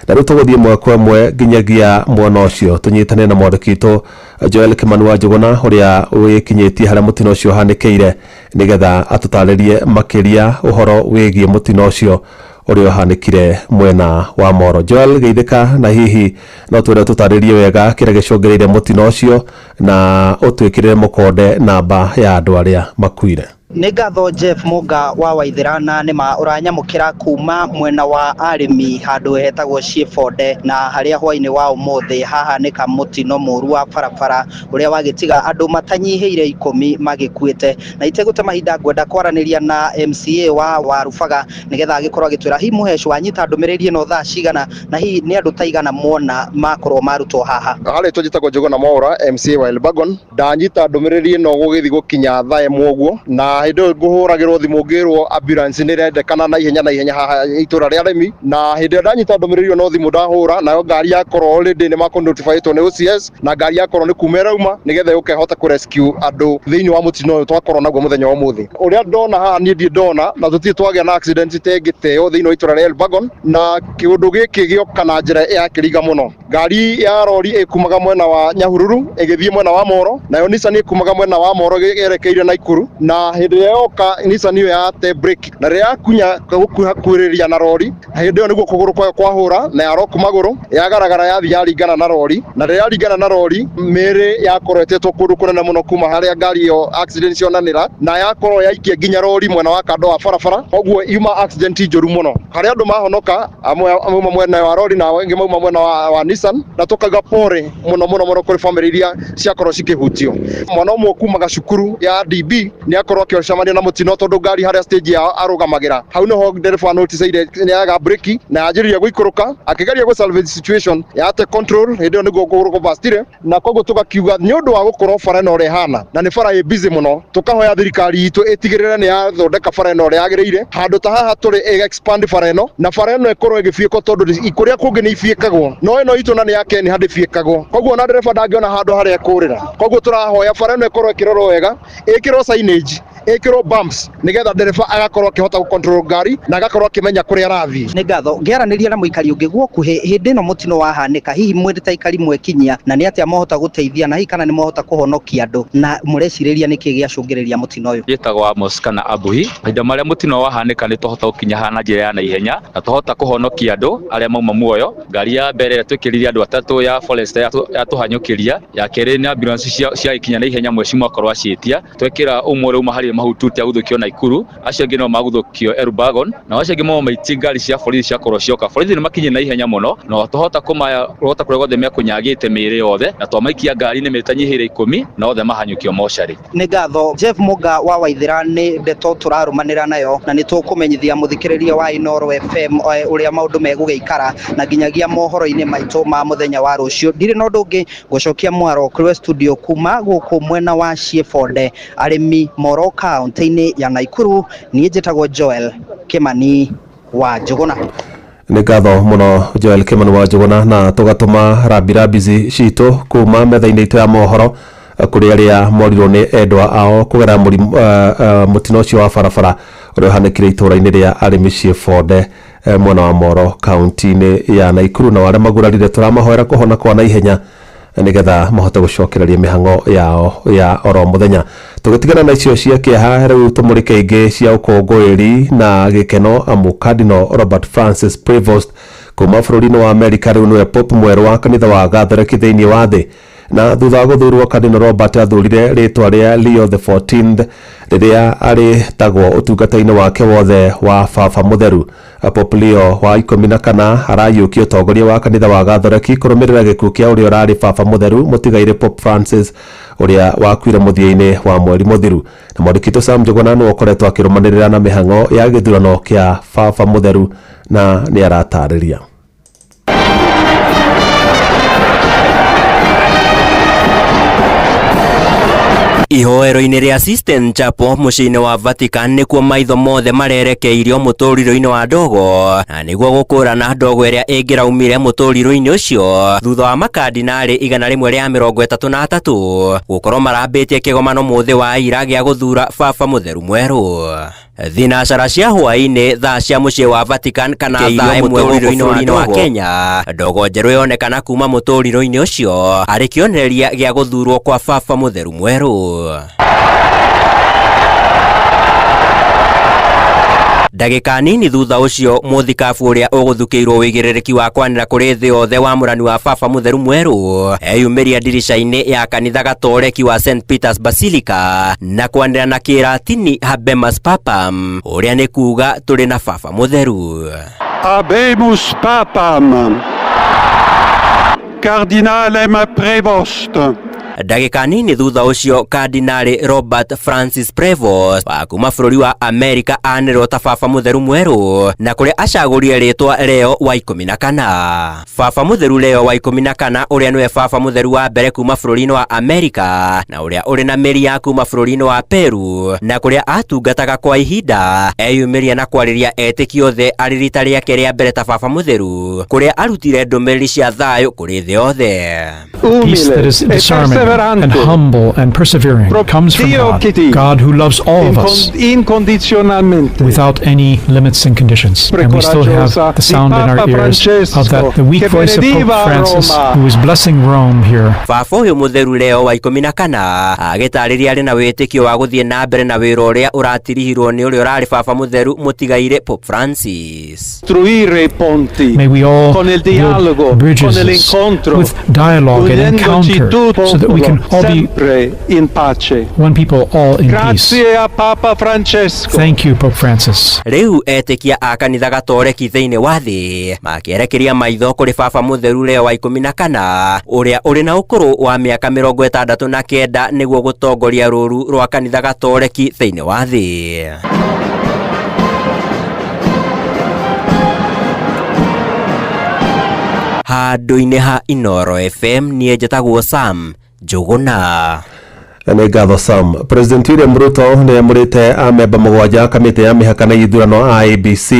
Na rĩu tũgũthiĩ ĩmwe kwa ĩmwe nginyagia mwena ũcio tũnyitane na mwandĩki witũ Joel Kimani wa Njũgũna ũrĩa wĩkinyĩtie harĩa mũtino ũcio ũhanĩkĩire nĩgetha atũtarĩrie makĩria ũhoro wĩgiĩ mũtino ũcio ũrĩa ũhanĩkire mwena wa Moro. Joel, geithĩka na hihi no twĩre tũtarĩrie wega kĩrĩa gĩcũngĩrĩire mũtino ũcio na ũtwĩkĩrĩre mũkonde namba ya andũ arĩa makuire. Nĩ ngatho Jeff Muga wa Waithira na nĩma ũranyamũkĩra kuma mwena wa arĩmi handũ hetagwo Ciĩbonde na harĩa hwaĩ-inĩ wa ũmũthĩ hahanĩka mũtino mũru wa barabara ũrĩa wagĩtiga andũ matanyihĩire 10 magĩkuĩte. Na itegũte mahinda ngwenda kwaranĩria na MCA wa Warubaga nĩgetha agĩkorwo agĩtwĩra hihi mũheci wanyita ndũmĩrĩri ĩno thaa cigana na hihi nĩ andũ taigana muona makorwo marutwo haha. Harĩ tũjĩtagwo Njũgũna Mwaũra MCA wa Elbagon ndanyita ndũmĩrĩri ĩno gũgĩthi gũkinya thaa 1 ũguo na na hindi nguhuragirwo thimu ngirwo ambulance ni rendekana na ihenya haha itura ria Aremi, na hindi ndanyita ndomiriri no thimu ndahura nayo ngari yakorwo already ni mako notifyitwo ni OCS na ngari yakorwo ni kumera uma nigetha ukehota ku rescue andu thiini wa mutino uyu twakorwo naguo muthenya wa muthi. Uria ndona haha ni ndi ndona na tuti twagĩa na accident tengiteo thiini wa itura ria Elbagon, na kiundu giki gioka na njira ya kiriga muno. Ngari ya rori ikumaga mwena wa Nyahururu igithie mwena wa Moro, nayo Nissan ikumaga mwena wa Moro gerekeire Naikuru, na hindi yoka Nissan iyo ya te brake na ria kunya gukuhakuriria na rori, hindi iyo niguo kuguru kwahura na yaroku maguru yagaragara yathi yaringana na rori, na ria yaringana na rori mere yakoretetwo kundu kunene muno kuma haria ngari iyo accident cionanira, na yakorwo yaikia nginya rori mwena wa kando wa barabara, koguo yuma accident njoru muno haria andu mahonoka, amwe mwena wa rori na wengi mauma mwena wa Nissan, na tukaga pore muno kuri family iria ciakorwo cikihutio. Mwana umwe kumaga cukuru ya DB ni akorwo akiocamania na mutino tondu ngari haria stage ya arugamagira, hau niho ndereba noticeire ni yaga breki na yanjiriria guikuruka akigeria gu salvage situation yate control, hindi niguo kuguruko bastire, na koguo tugakiuga ni undu wa gukorwo bara ino rehana na ni bara busy muno, tukahoya thirikari itu itigirire ni yathondeka bara ino yagiriire handu ta haha turi expand bara ino, na bara ino ikorwo igifieko tondu ikuria kungi ni ifiekagwo, no ino itu na ni yake ni handi fiekagwo, koguo na ndereba ndangiona handu haria kurira, koguo turahoya bara ino ikorwo ikirorwo wega, ikirwo signage, ikirwo bumps nigetha ndereba agakorwo akihota gukontrol ngari na agakorwo akimenya kuria arathii. Ni ngatho ngiaraniria na muikari ungi guokuhe hindi no mutino wahanika, hihi mwende ta ikari mwekinyia na ni atia mohota guteithia na hihi kana ni mohota kuhonokia andu na mureciriria niki giacungiriria mutino uyu? Yetagwo Amos kana Abuhi. Hinda maria mutino wahanika ni tuhota gukinya hana njira ya naihenya na tuhota kuhonokia andu aria mauma muoyo. Ngari ya mbere twikiriria andu atatu ya forest yatuhanyukiria, ya keri ni ambulance cia ikinya naihenya mwecimu akorwo acitia, twekira umwe uri mahari mahututi aguthukio Naikuru, acio ngi no maguthukio Elbagon, na acio ngi mo maiti ngari cia borithi ciakorwo cioka borithi ni makinye na ihenya muno, no tuhota kumaya rota kuregwo themia kunyagite miri yothe na twamaikia ngari ni mitanyihire 10 na othe mahanyukio mochari. Ni ngatho Jeff Muga wa Waithira, ni ndeto turarumanira nayo na ni tukumenyithia muthikiriria wa Inoro FM uria maundu megugeikara na nginyagia mohoro-ini maitu ma muthenya wa rucio. Ndiri no ndungi gucokia mwaro kuri studio kuma guku mwena wa Ciebonde Aremi Moro kaunti-ini ya Naikuru. Ni njitagwo Joel Kimani wa Njuguna. Nĩ ngatho mũno Joel Kimani wa Njuguna, na tũgatũma rambirambici citũ kuma metha-inĩ itũ ya mohoro kũrĩ arĩa morirwo nĩ endwa ao kũgera mũtino ũcio wa barabara ũrĩa ũhanĩkire itũũra-inĩ rĩa Aremi Ciebonde mwena wa Moro kaunti-inĩ ya Naikuru, na arĩa magurarire tũramahoera kũhona kwa naihenya nigetha mahote gucokereria mihango yao ya oro muthenya. Tugitigana na icio cia kĩeha, rĩu tũmũrĩke ingĩ cia ũkũngũĩri na gĩkeno amu Cardinal Robert Francis Prevost kuma bũrũri-inĩ wa Amerika rĩu nĩwe Pope mwerũ wa kanitha wa Gatholeki thĩinĩ wa thĩ, na thutha wa gũthurwo Cardinal Robert athurire rĩtwa rĩa Leo the 14th rĩrĩa arĩtagwo ũtungata-inĩ wake wothe wa baba mũtheru. Pope Leo wa 14 arayũkia ũtongoria wa kanitha wa Gatholeki kũrũmĩrĩra gĩkuũ kĩa ũrĩa ũrarĩ baba mũtheru mũtigaire Pope Francis ũrĩa wakuire mũthia-inĩ wa mweri mũthiru. Na mwandĩki Sam Njuguna nĩwe ũkoretwo akĩrũmanĩrĩra na mĩhang'o ya gĩthurano kĩa baba mũtheru na nĩ aratarĩria. Ihoero-inĩ rĩa Sistine Chapel mũciĩ-inĩ wa Vatican nĩkuo maitho mothe marerekeirio mũtũrĩro-inĩ wa ndogo, na nĩguo gũkũrana ndogo ĩrĩa ĩngĩraumire mũtũrĩro-inĩ ũcio thutha wa makardinali 133 gũkorwo marambĩtie kĩgomano mũthĩ wa ira gĩa gũthura baba mũtheru mwerũ. Thinacara cia hwaĩ-inĩ thaa cia mũciĩ wa Vatican kana thaa ĩmwe bũrũri-inĩ wa Kenya, ndogo njerũ yonekana kuma mũtũrĩro-inĩ ũcio arĩ kĩonereria gĩa gũthurwo kwa baba mũtheru mwerũ. Ndagĩka nini thutha ũcio mũthikabu ũrĩa ũgũthukĩirwo wĩigĩrĩrĩki wa kwanĩra kũrĩ thĩ yothe wa mũrani wa baba mũtheru mwerũ eyumĩria ndirica-inĩ ya kanitha gatoreki wa St Peter's Basilica na kwanĩra na Kĩlatini Habemus Papam, ũrĩa nĩ kuuga tũrĩ na baba mũtheru. Habemus Papam, Cardinalem Prevost, ndagika nini thutha ucio Kardinali Robert Francis Prevost wa kuma bũrũri wa Amerika anĩrwo ta baba mũtheru mwerũ na kũrĩa acagũrire rĩtwa Leo wa 14. Baba mũtheru Leo wa 14 ũrĩa nĩwe baba mũtheru wa mbere kuma bũrũri-inĩ wa Amerika na ũrĩa ũrĩ na mĩri ya kuma bũrũri-inĩ wa Peru na kũrĩa atungataga kwa ihinda eyumĩria na kwarĩria etĩkia othe arĩ rita rĩake rĩa mbere ta baba mũtheru kũrĩa arutire ndũmĩrĩri cia thayũ kũrĩ thĩ yothe. Peace that is disarming and humble and persevering comes from God who loves all of us without any limits and conditions. And we still have the sound in our ears of the weak voice of Pope Francis, who is blessing Rome here. Baba ũyũ mũtheru Leo wa 14 agĩtarĩria arĩ na wĩtĩkio wa gũthiĩ na mbere na wĩra ũrĩa ũratirihirwo nĩ ũrĩa ũrarĩ baba mũtheru mũtigaire Pope Francis. May we all build bridges with dialogue and encounter so that we can all be one people, all in peace. Thank you, Pope Francis. Rĩu etĩkia a kanitha gatoreki thĩinĩ wa thĩ makĩerekeria maitho kũrĩ baba mũtheru Leo wa 14 ũrĩa ũrĩ na ũkũrũ wa mĩaka 69 nĩguo gũtongoria rũru rwa kanitha gatoreki thĩinĩ wa thĩ. Handũ-inĩ ha Inoro FM niĩ njĩtagwo Sam Njũgũna. Nĩ ngatho Sam. President William Ruto nĩ amũrĩte amemba mũgwanja kamĩtĩ ya mĩhaka na ithurano IEBC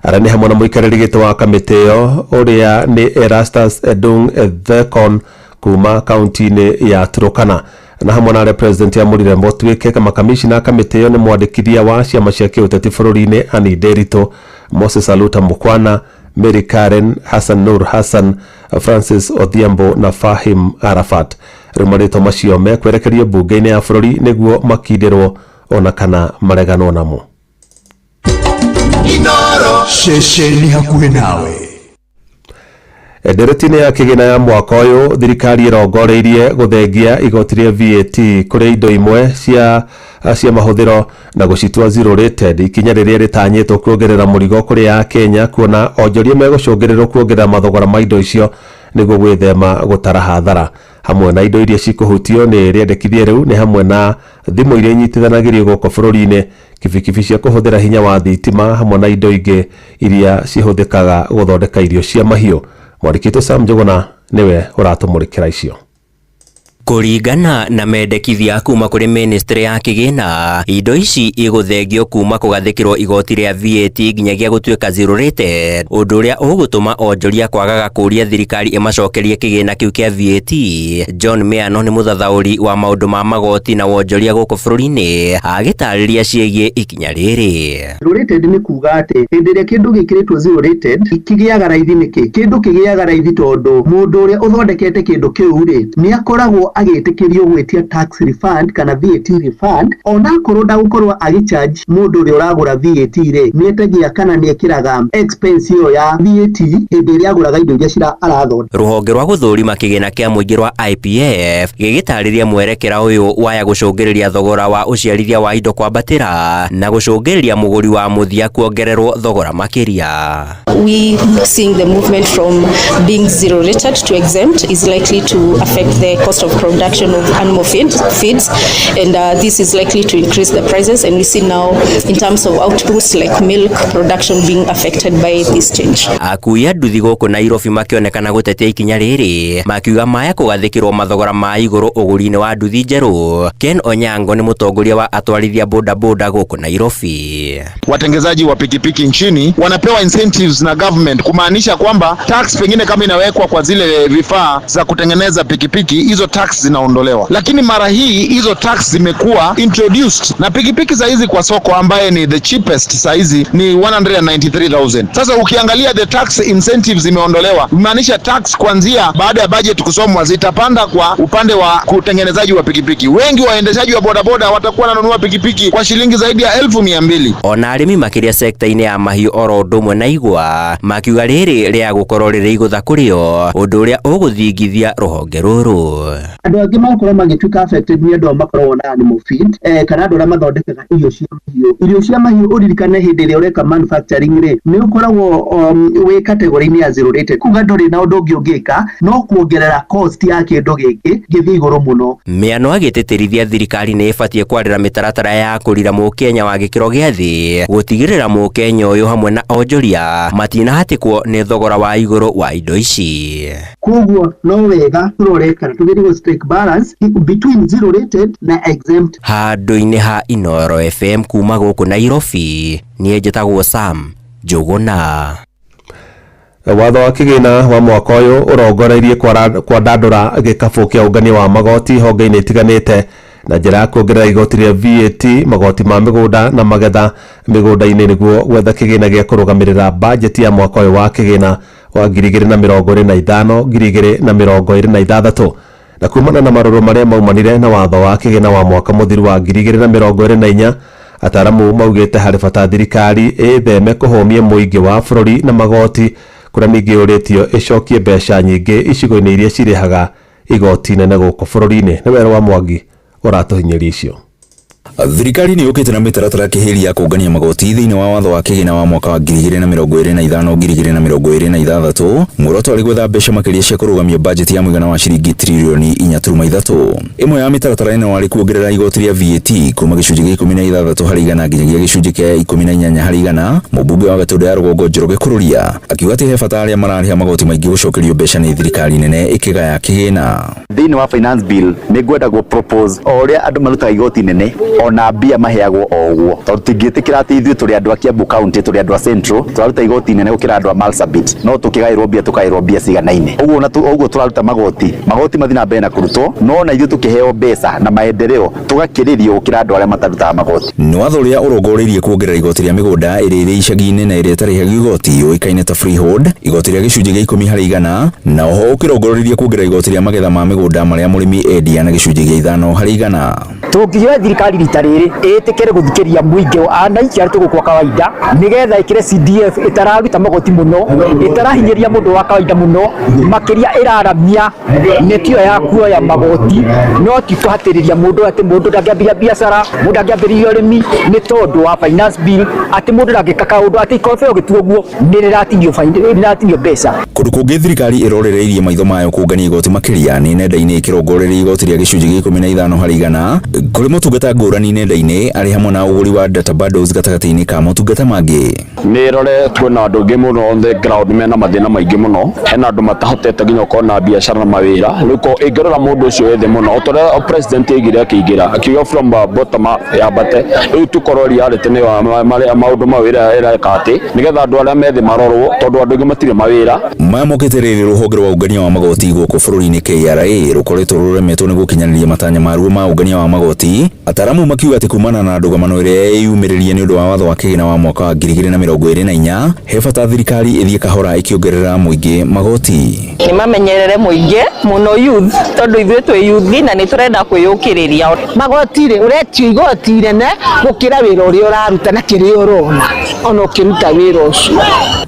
arĩa nĩ hamwe na mũikarĩri gĩtĩ wa kamĩtĩ ĩyo ũrĩa nĩ Erastus Edung Thekon kuma kaunti-inĩ ya Turkana na hamwe na President amũrire motwĩke makamishina kamĩtĩ ĩyo nĩ mwandĩkithia wa ciama cia kĩũteti bũrũri-inĩ Anne Nderitu, Moses Aluta Mukwana, Mary Karen, Hassan Nur Hassan, Francis Odhiambo na Fahim Arafat. Rĩmarĩtwo macio mekwerekerio mbunge-inĩ ya bũrũri nĩguo makindĩrwo ona kana mareganwo namo. Inoro ceceni hakuhĩ nawe. Ndereti-inĩ ya kĩgĩna ya mwaka ũyũ thirikari ĩrongoreirie gũthengia igoti rĩa VAT kũrĩ indo imwe cia mahũthĩro na gũcitua zero rated, ikinya rĩrĩa rĩtanyĩtwo kuongerera mũrigo kũrĩ a Kenya kuona onjoria megũcũngĩrĩrwo kuongerera mathogora ma indo icio nĩguo gwĩthema gũtara hathara. Hamwe na indo iria cikũhutio nĩ rĩendekithia rĩu nĩ hamwe na thimũ iria inyitithanagĩrio gũkũ bũrũri-inĩ, kibikibi cia kũhũthĩra hinya wa thitima hamwe na indo ingĩ iria cihũthĩkaga gũthondeka irio cia mahiũ. Mwandĩki Sam Njũgũna niwe ũratũmũrĩkĩra icio. Kũringana na mendekithia kuma kũrĩ ministry ya kĩgĩna, indo ici igũthengio kuma kũgathĩkĩrwo igoti rĩa VAT nginyagia gũtuĩka zero rated, ũndũ ũrĩa ũgũtũma onjoria kwagaga kũria thirikari ĩmacokerie kĩgĩna kĩu kĩa VAT. John Meano nĩ mũthathaũri wa maũndũ ma magoti na wonjoria gũkũ bũrũri-inĩ agĩtarĩria ciĩgiĩ ikinya rĩrĩ. Zero rated nĩ kuga atĩ hĩndĩ ĩrĩa kĩndũ gĩkĩrĩtwo zero rated kĩgĩaga raithi nĩkĩ? Kĩndũ kĩgĩaga raithi tondũ mũndũ ũrĩa ũthondekete kĩndũ kĩu rĩ nĩ akoragwo agĩtĩkĩrio gwĩtia tax refund kana VAT refund, ona akorwo ndagũkorwo agĩcharge mũndũ ũrĩa ũragũra VAT rĩ nĩ etagia kana nĩ ekĩraga expense ĩyo ya VAT hĩndĩ ĩrĩa agũraga indo iria arathondeka. Rũhonge rwa gũthũrima kĩgĩna kĩa mũingĩ rwa IPF gĩgĩtarĩria mwerekera ũyũ waya gũcũngĩrĩria thogora wa ũciarithia wa indo kwambatĩra na gũcũngĩrĩria mũgũri wa mũthia kuongererwo thogora makĩria. We seeing the movement from being zero rated to exempt is likely to affect the cost of production of animal feeds and this is likely to increase the prices, and we see now in terms of outputs like milk production being affected by this change. Akuia nduthi gũkũ Nairobi makĩonekana gũtetea ikinya rĩrĩ makiuga maya kũgathĩkĩrwo mathogora ma igũrũ ũgũri-inĩ wa nduthi njerũ. Ken Onyango nĩ mũtongoria wa atwarithia boda boda gũkũ Nairobi. Watengezaji wa pikipiki nchini wanapewa incentives na government, kumaanisha kwamba tax pengine kama inawekwa kwa zile vifaa za kutengeneza pikipiki, hizo tax zinaondolewa. Lakini mara hii hizo tax zimekuwa introduced na pikipiki za hizi kwa soko ambaye ni the cheapest saizi ni 193,000. Sasa ukiangalia the tax incentives zimeondolewa, kumaanisha tax kuanzia baada ya budget kusomwa zitapanda kwa upande wa kutengenezaji wa pikipiki. Wengi waendeshaji wa bodaboda watakuwa wananunua pikipiki kwa shilingi zaidi ya 1,200. Ona arĩmi makĩria sekta-inĩ ya mahiũ oro ũndũ ũmwe na igwa makiuga rĩrĩ rĩa gũkorwo rĩrĩ igũtha kũrĩo, ũndũ ũrĩa ũgũthingithia rũhonge rũrũ. andũ angĩ makorwo magĩtuĩka affected nĩ andũ makorwo na animal feed kana andũ arĩa mathondekaga irio cia mahiũ ũririkane hĩndĩ ĩrĩa ũreka manufacturing rĩ nĩ ũkoragwo wĩ category-inĩ ya zero rated kuga ndũrĩ na ũndũ ũngĩ ũngĩka no kuongerera cost ya kĩndũ gĩkĩ gĩthiĩ igũrũ mũno. Mĩano agĩtĩtĩrithia thirikari nĩ ĩbatiĩ kwarĩra mĩtaratara ya kũrira mũkenya wa gĩkĩro gĩa thĩ gũtigĩrĩra mũkenya ũyũ hamwe na onjoria matinahatĩkwo nĩ thogora wa igũrũ wa indo ici. Koguo no wega tũrore kana tũgerie strike balance between zero rated na exempt. Handũ-inĩ ha Inooro FM kuma gũkũ Nairobi niĩ njĩtagwo Sam Njũgũna. Watho wa kĩgĩna wa mwaka ũyũ ũrongoreirie kwandandũra gĩkabũ kĩa ũngania wa magoti honge-inĩ itiganĩte na njĩra ya kuongerera igoti rĩa VAT magoti ma mĩgũnda na magetha mĩgũnda-inĩ nĩguo gwetha kĩgĩna gĩa kũrũgamĩrĩra bajeti ya mwaka ũyũ wa kĩgĩna wa 2025-2026 na kumana na marũrũ marĩa maumanire na watho wa kĩgĩna wa mwaka mũthiru wa 2024 ataramu maugĩte harĩ bata thirikari ĩtheme kũhũmia mũingĩ wa bũrũri na magoti kũrĩa ningĩ ũrĩtio ĩcokie mbeca nyingĩ icigo-inĩ iria cirĩhaga igoti nene gũkũ bũrũri-inĩ. Nĩ wero wa Mwangi ũratũhinyĩria icio. Thirikari nĩ yũkĩte na mĩtaratara kĩhĩri ya kũngania magoti thĩinĩ wa watho wa kĩgĩna wa mwaka wa 2025-2026 muoroto arĩ gwetha mbeca makĩria cia kũrũgamia bajeti ya mũigana wa ciringi tririoni 4.3. Ĩmwe ya mĩtaratara ĩno warĩ kuongerera igoti rĩa VAT kuma gĩcunjĩ gĩa 16 harĩ igana nginyagia gĩcunjĩ kĩa 18 harĩ igana. Mũmbunge wa Gatũndũ ya rũgongo Njoroge Kũrũria akiuga atĩ he bata arĩa mararĩha magoti maingĩ gũcokerio mbeca nĩ thirikari nene ĩkĩgaya kĩgĩna. Thĩinĩ wa finance bill nĩ ngwenda gũ propose o ũrĩa andũ marutaga igoti nene ona mbia maheagwo o ũguo tondũ tingĩtĩkĩra atĩ ithuĩ tũrĩ andũ a Kiambu County tũrĩ andũ a Central tũraruta igoti nene gũkĩra andũ a Marsabit no tũkĩgaĩrwo mbia tũkaĩrwo mbia ciganaine ũguo tũraruta magoti mathi na mbere na kũrutwo no na ithuĩ tũkĩheo mbeca na maendeleo tũgakĩrĩrio gũkĩra andũ arĩa matarutaga magoti. Nĩ watho ũrĩa ũrongoreirie kuongerera igoti rĩa mĩgũnda ĩrĩa ĩrĩ icagi-inĩ na ĩrĩa ĩtarĩhagio igoti ũĩkaine ta freehold igoti rĩa gĩcunjĩ gĩa 10 harĩ igana na oho ũkĩrongoreirie kuongerera igoti rĩa magetha ma mĩgũnda marĩa mũrĩmi endia na gĩcunjĩ gĩa 5 harĩ igana. Tũngĩoya thirikari rita rĩrĩ ĩtĩkĩre gũthikĩria mũingĩ wa ananchi arĩa tũgũkwa kawaida nĩgetha ĩkĩre CDF ĩtararuta magoti mũno ĩtarahinyĩria mũndũ wa kawaida mũno makĩria ĩraramia nĩkĩo ya kuoya magoti no ti kũhatĩrĩria mũndũ atĩ mũndũ ndangĩambia biacara mũndũ ndangĩambĩrĩria ũrĩmi nĩ tondũ wa finance bill atĩ mũndũ ndangĩka kaũndũ atĩ ikobe ũgĩtua ũguo nĩrĩratinio mbeca. Kũndũ kũngĩ thirikari ĩrorereirie maitho mayo kũngania igoti makĩria nĩ nenda-inĩ ĩkĩrongoreria igoti rĩa gĩcunjĩ gĩa 15 harĩ igana kũrĩ motungata ngũrani nenda-inĩ arĩ hamwe na ũgũri wa data bundles gatagatĩ-inĩ ka motungata mangĩ. Nĩ roretwo na andũ angĩ mũno on the ground mena mathĩna maingĩ mũno hena andũ matahotete nginya gũkorwo na biacara na mawĩra rĩu ĩngĩrora mũndũ ũcio wethe mũno ũtorĩa president aigire akĩingĩra akiuga from bottom yambate rĩu tũkorwo reality nĩ maũndũ mawĩra ĩreka atĩ nĩgetha andũ arĩa methe marorwo tondũ andũ aingĩ matirĩ mawĩra. Maya mokĩte rĩrĩ rũhonge rwa ũngania wa magoti gũkũ bũrũri-inĩ KRA rũkoretwo rũremetwo nĩ gũkinyanĩria matanya maruo ma ũngania wa magoti. Ataramu makiuga atĩ kumana na ndũgamano ĩrĩa yumĩrĩrie nĩ ũndũ wa watho wa kĩgĩna wa mwaka wa 2024 he bata thirikari ĩthiĩ kahora ĩkĩongerera mũingĩ magoti. Nĩ mamenyerere mũingĩ mũno youth tondũ ithuĩ twĩ youth na nĩ tũrenda kwĩyũkĩrĩria magoti rĩ ũretio igoti nene gũkĩra wĩra ũrĩa ũraruta na kĩrĩa ũrona ona ũkĩruta wĩra ũcio.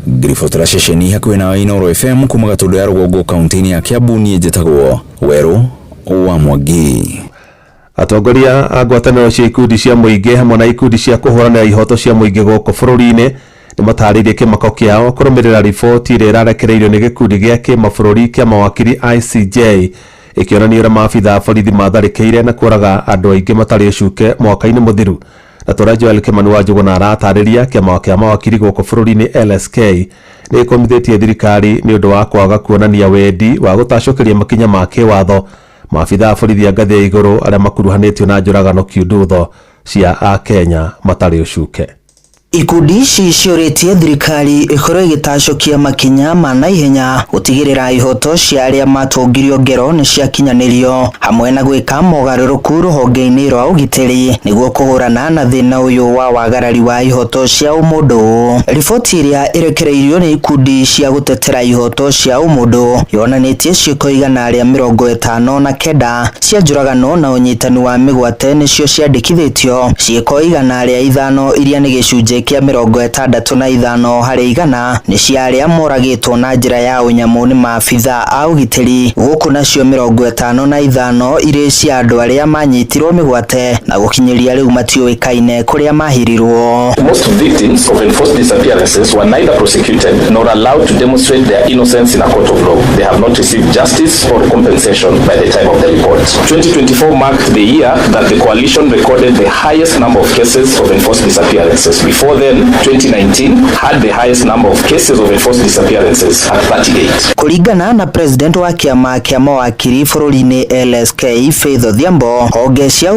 Ngiribotora ceceni hakuhĩ na Inooro FM kuma Gatũndũ ya rũgongo kaunti-inĩ ya Kiambu niĩ njĩtagwo Werũ wa Mwangi. Atongoria a ngwatanĩro cia ikundi cia mũingĩ hamwe na ikundi cia kũhũranĩra ihoto cia mũingĩ gũkũ bũrũri-inĩ nĩ matarĩirie kĩmako kĩao kũrũmĩrĩra riboti ĩrĩa ĩrarekereirio nĩ gĩkundi gĩa kĩmabũrũri kĩa mawakiri ICJ ĩkĩonania ũrĩa maabitha a borithi matharĩkĩire na kũraga andũ aingĩ matarĩ ũcuke mwaka-inĩ mũthiru. Na tũra Joel Kimani wa Njũgũna aratarĩria kĩama kĩa mawakiri gũkũ bũrũri-inĩ LSK nĩ ĩkomithĩtie thirikari nĩ ũndũ wa kwaga kuonania wendi wa gũtacũkĩria makinya ma kĩwatho maabitha a borithi a ngathĩ ya igũrũ arĩa makuruhanĩtio na njũragano kiundutho cia a Kenya matarĩ ũcuke. Ikundi ici ciũrĩtie thirikari ĩkorwo ĩgĩtacũkia makinya ma naihenya gũtigĩrĩra ihoto cia arĩa matũngirio ngero nĩ ciakinyanĩrio hamwe na gwĩka mogarũrũku rũhonge-inĩ rwa ũgitĩri nĩguo kũhũrana na thĩna ũyũ wa wagarari wa ihoto cia ũmũndũ. Riboti ĩrĩa ĩrekereirio nĩ ikundi cia gũtetera ihoto cia ũmũndũ yonanĩtie ciĩko igana rĩa 59 cia njũragano na ũnyitani wa mĩgwate nĩcio ciandĩkithĩtio, ciĩko igana rĩa 5 iria nĩ gĩcunjĩ kia 65 harĩ igana nĩ cia arĩa moragĩtwo na njĩra ya ũnyamu nĩ maabitha a ũgitĩri, gũkũ nacio 55 irĩ cia andũ arĩa manyitirwo mĩgwate na gũkinyĩria rĩu matiũĩkaine kũrĩa mahirirwo. Most victims of enforced disappearances were neither prosecuted nor allowed to demonstrate their innocence in a court of law. They have not received justice or compensation by the time of the report. 2024 marked the year that the coalition recorded the highest number of cases of enforced disappearances. Before then, 2019 had the highest number of cases of enforced disappearances at 38. Kulingana na president wa kiama kia mawakiri bũrũri-inĩ LSK Faith Odhiambo, honge cia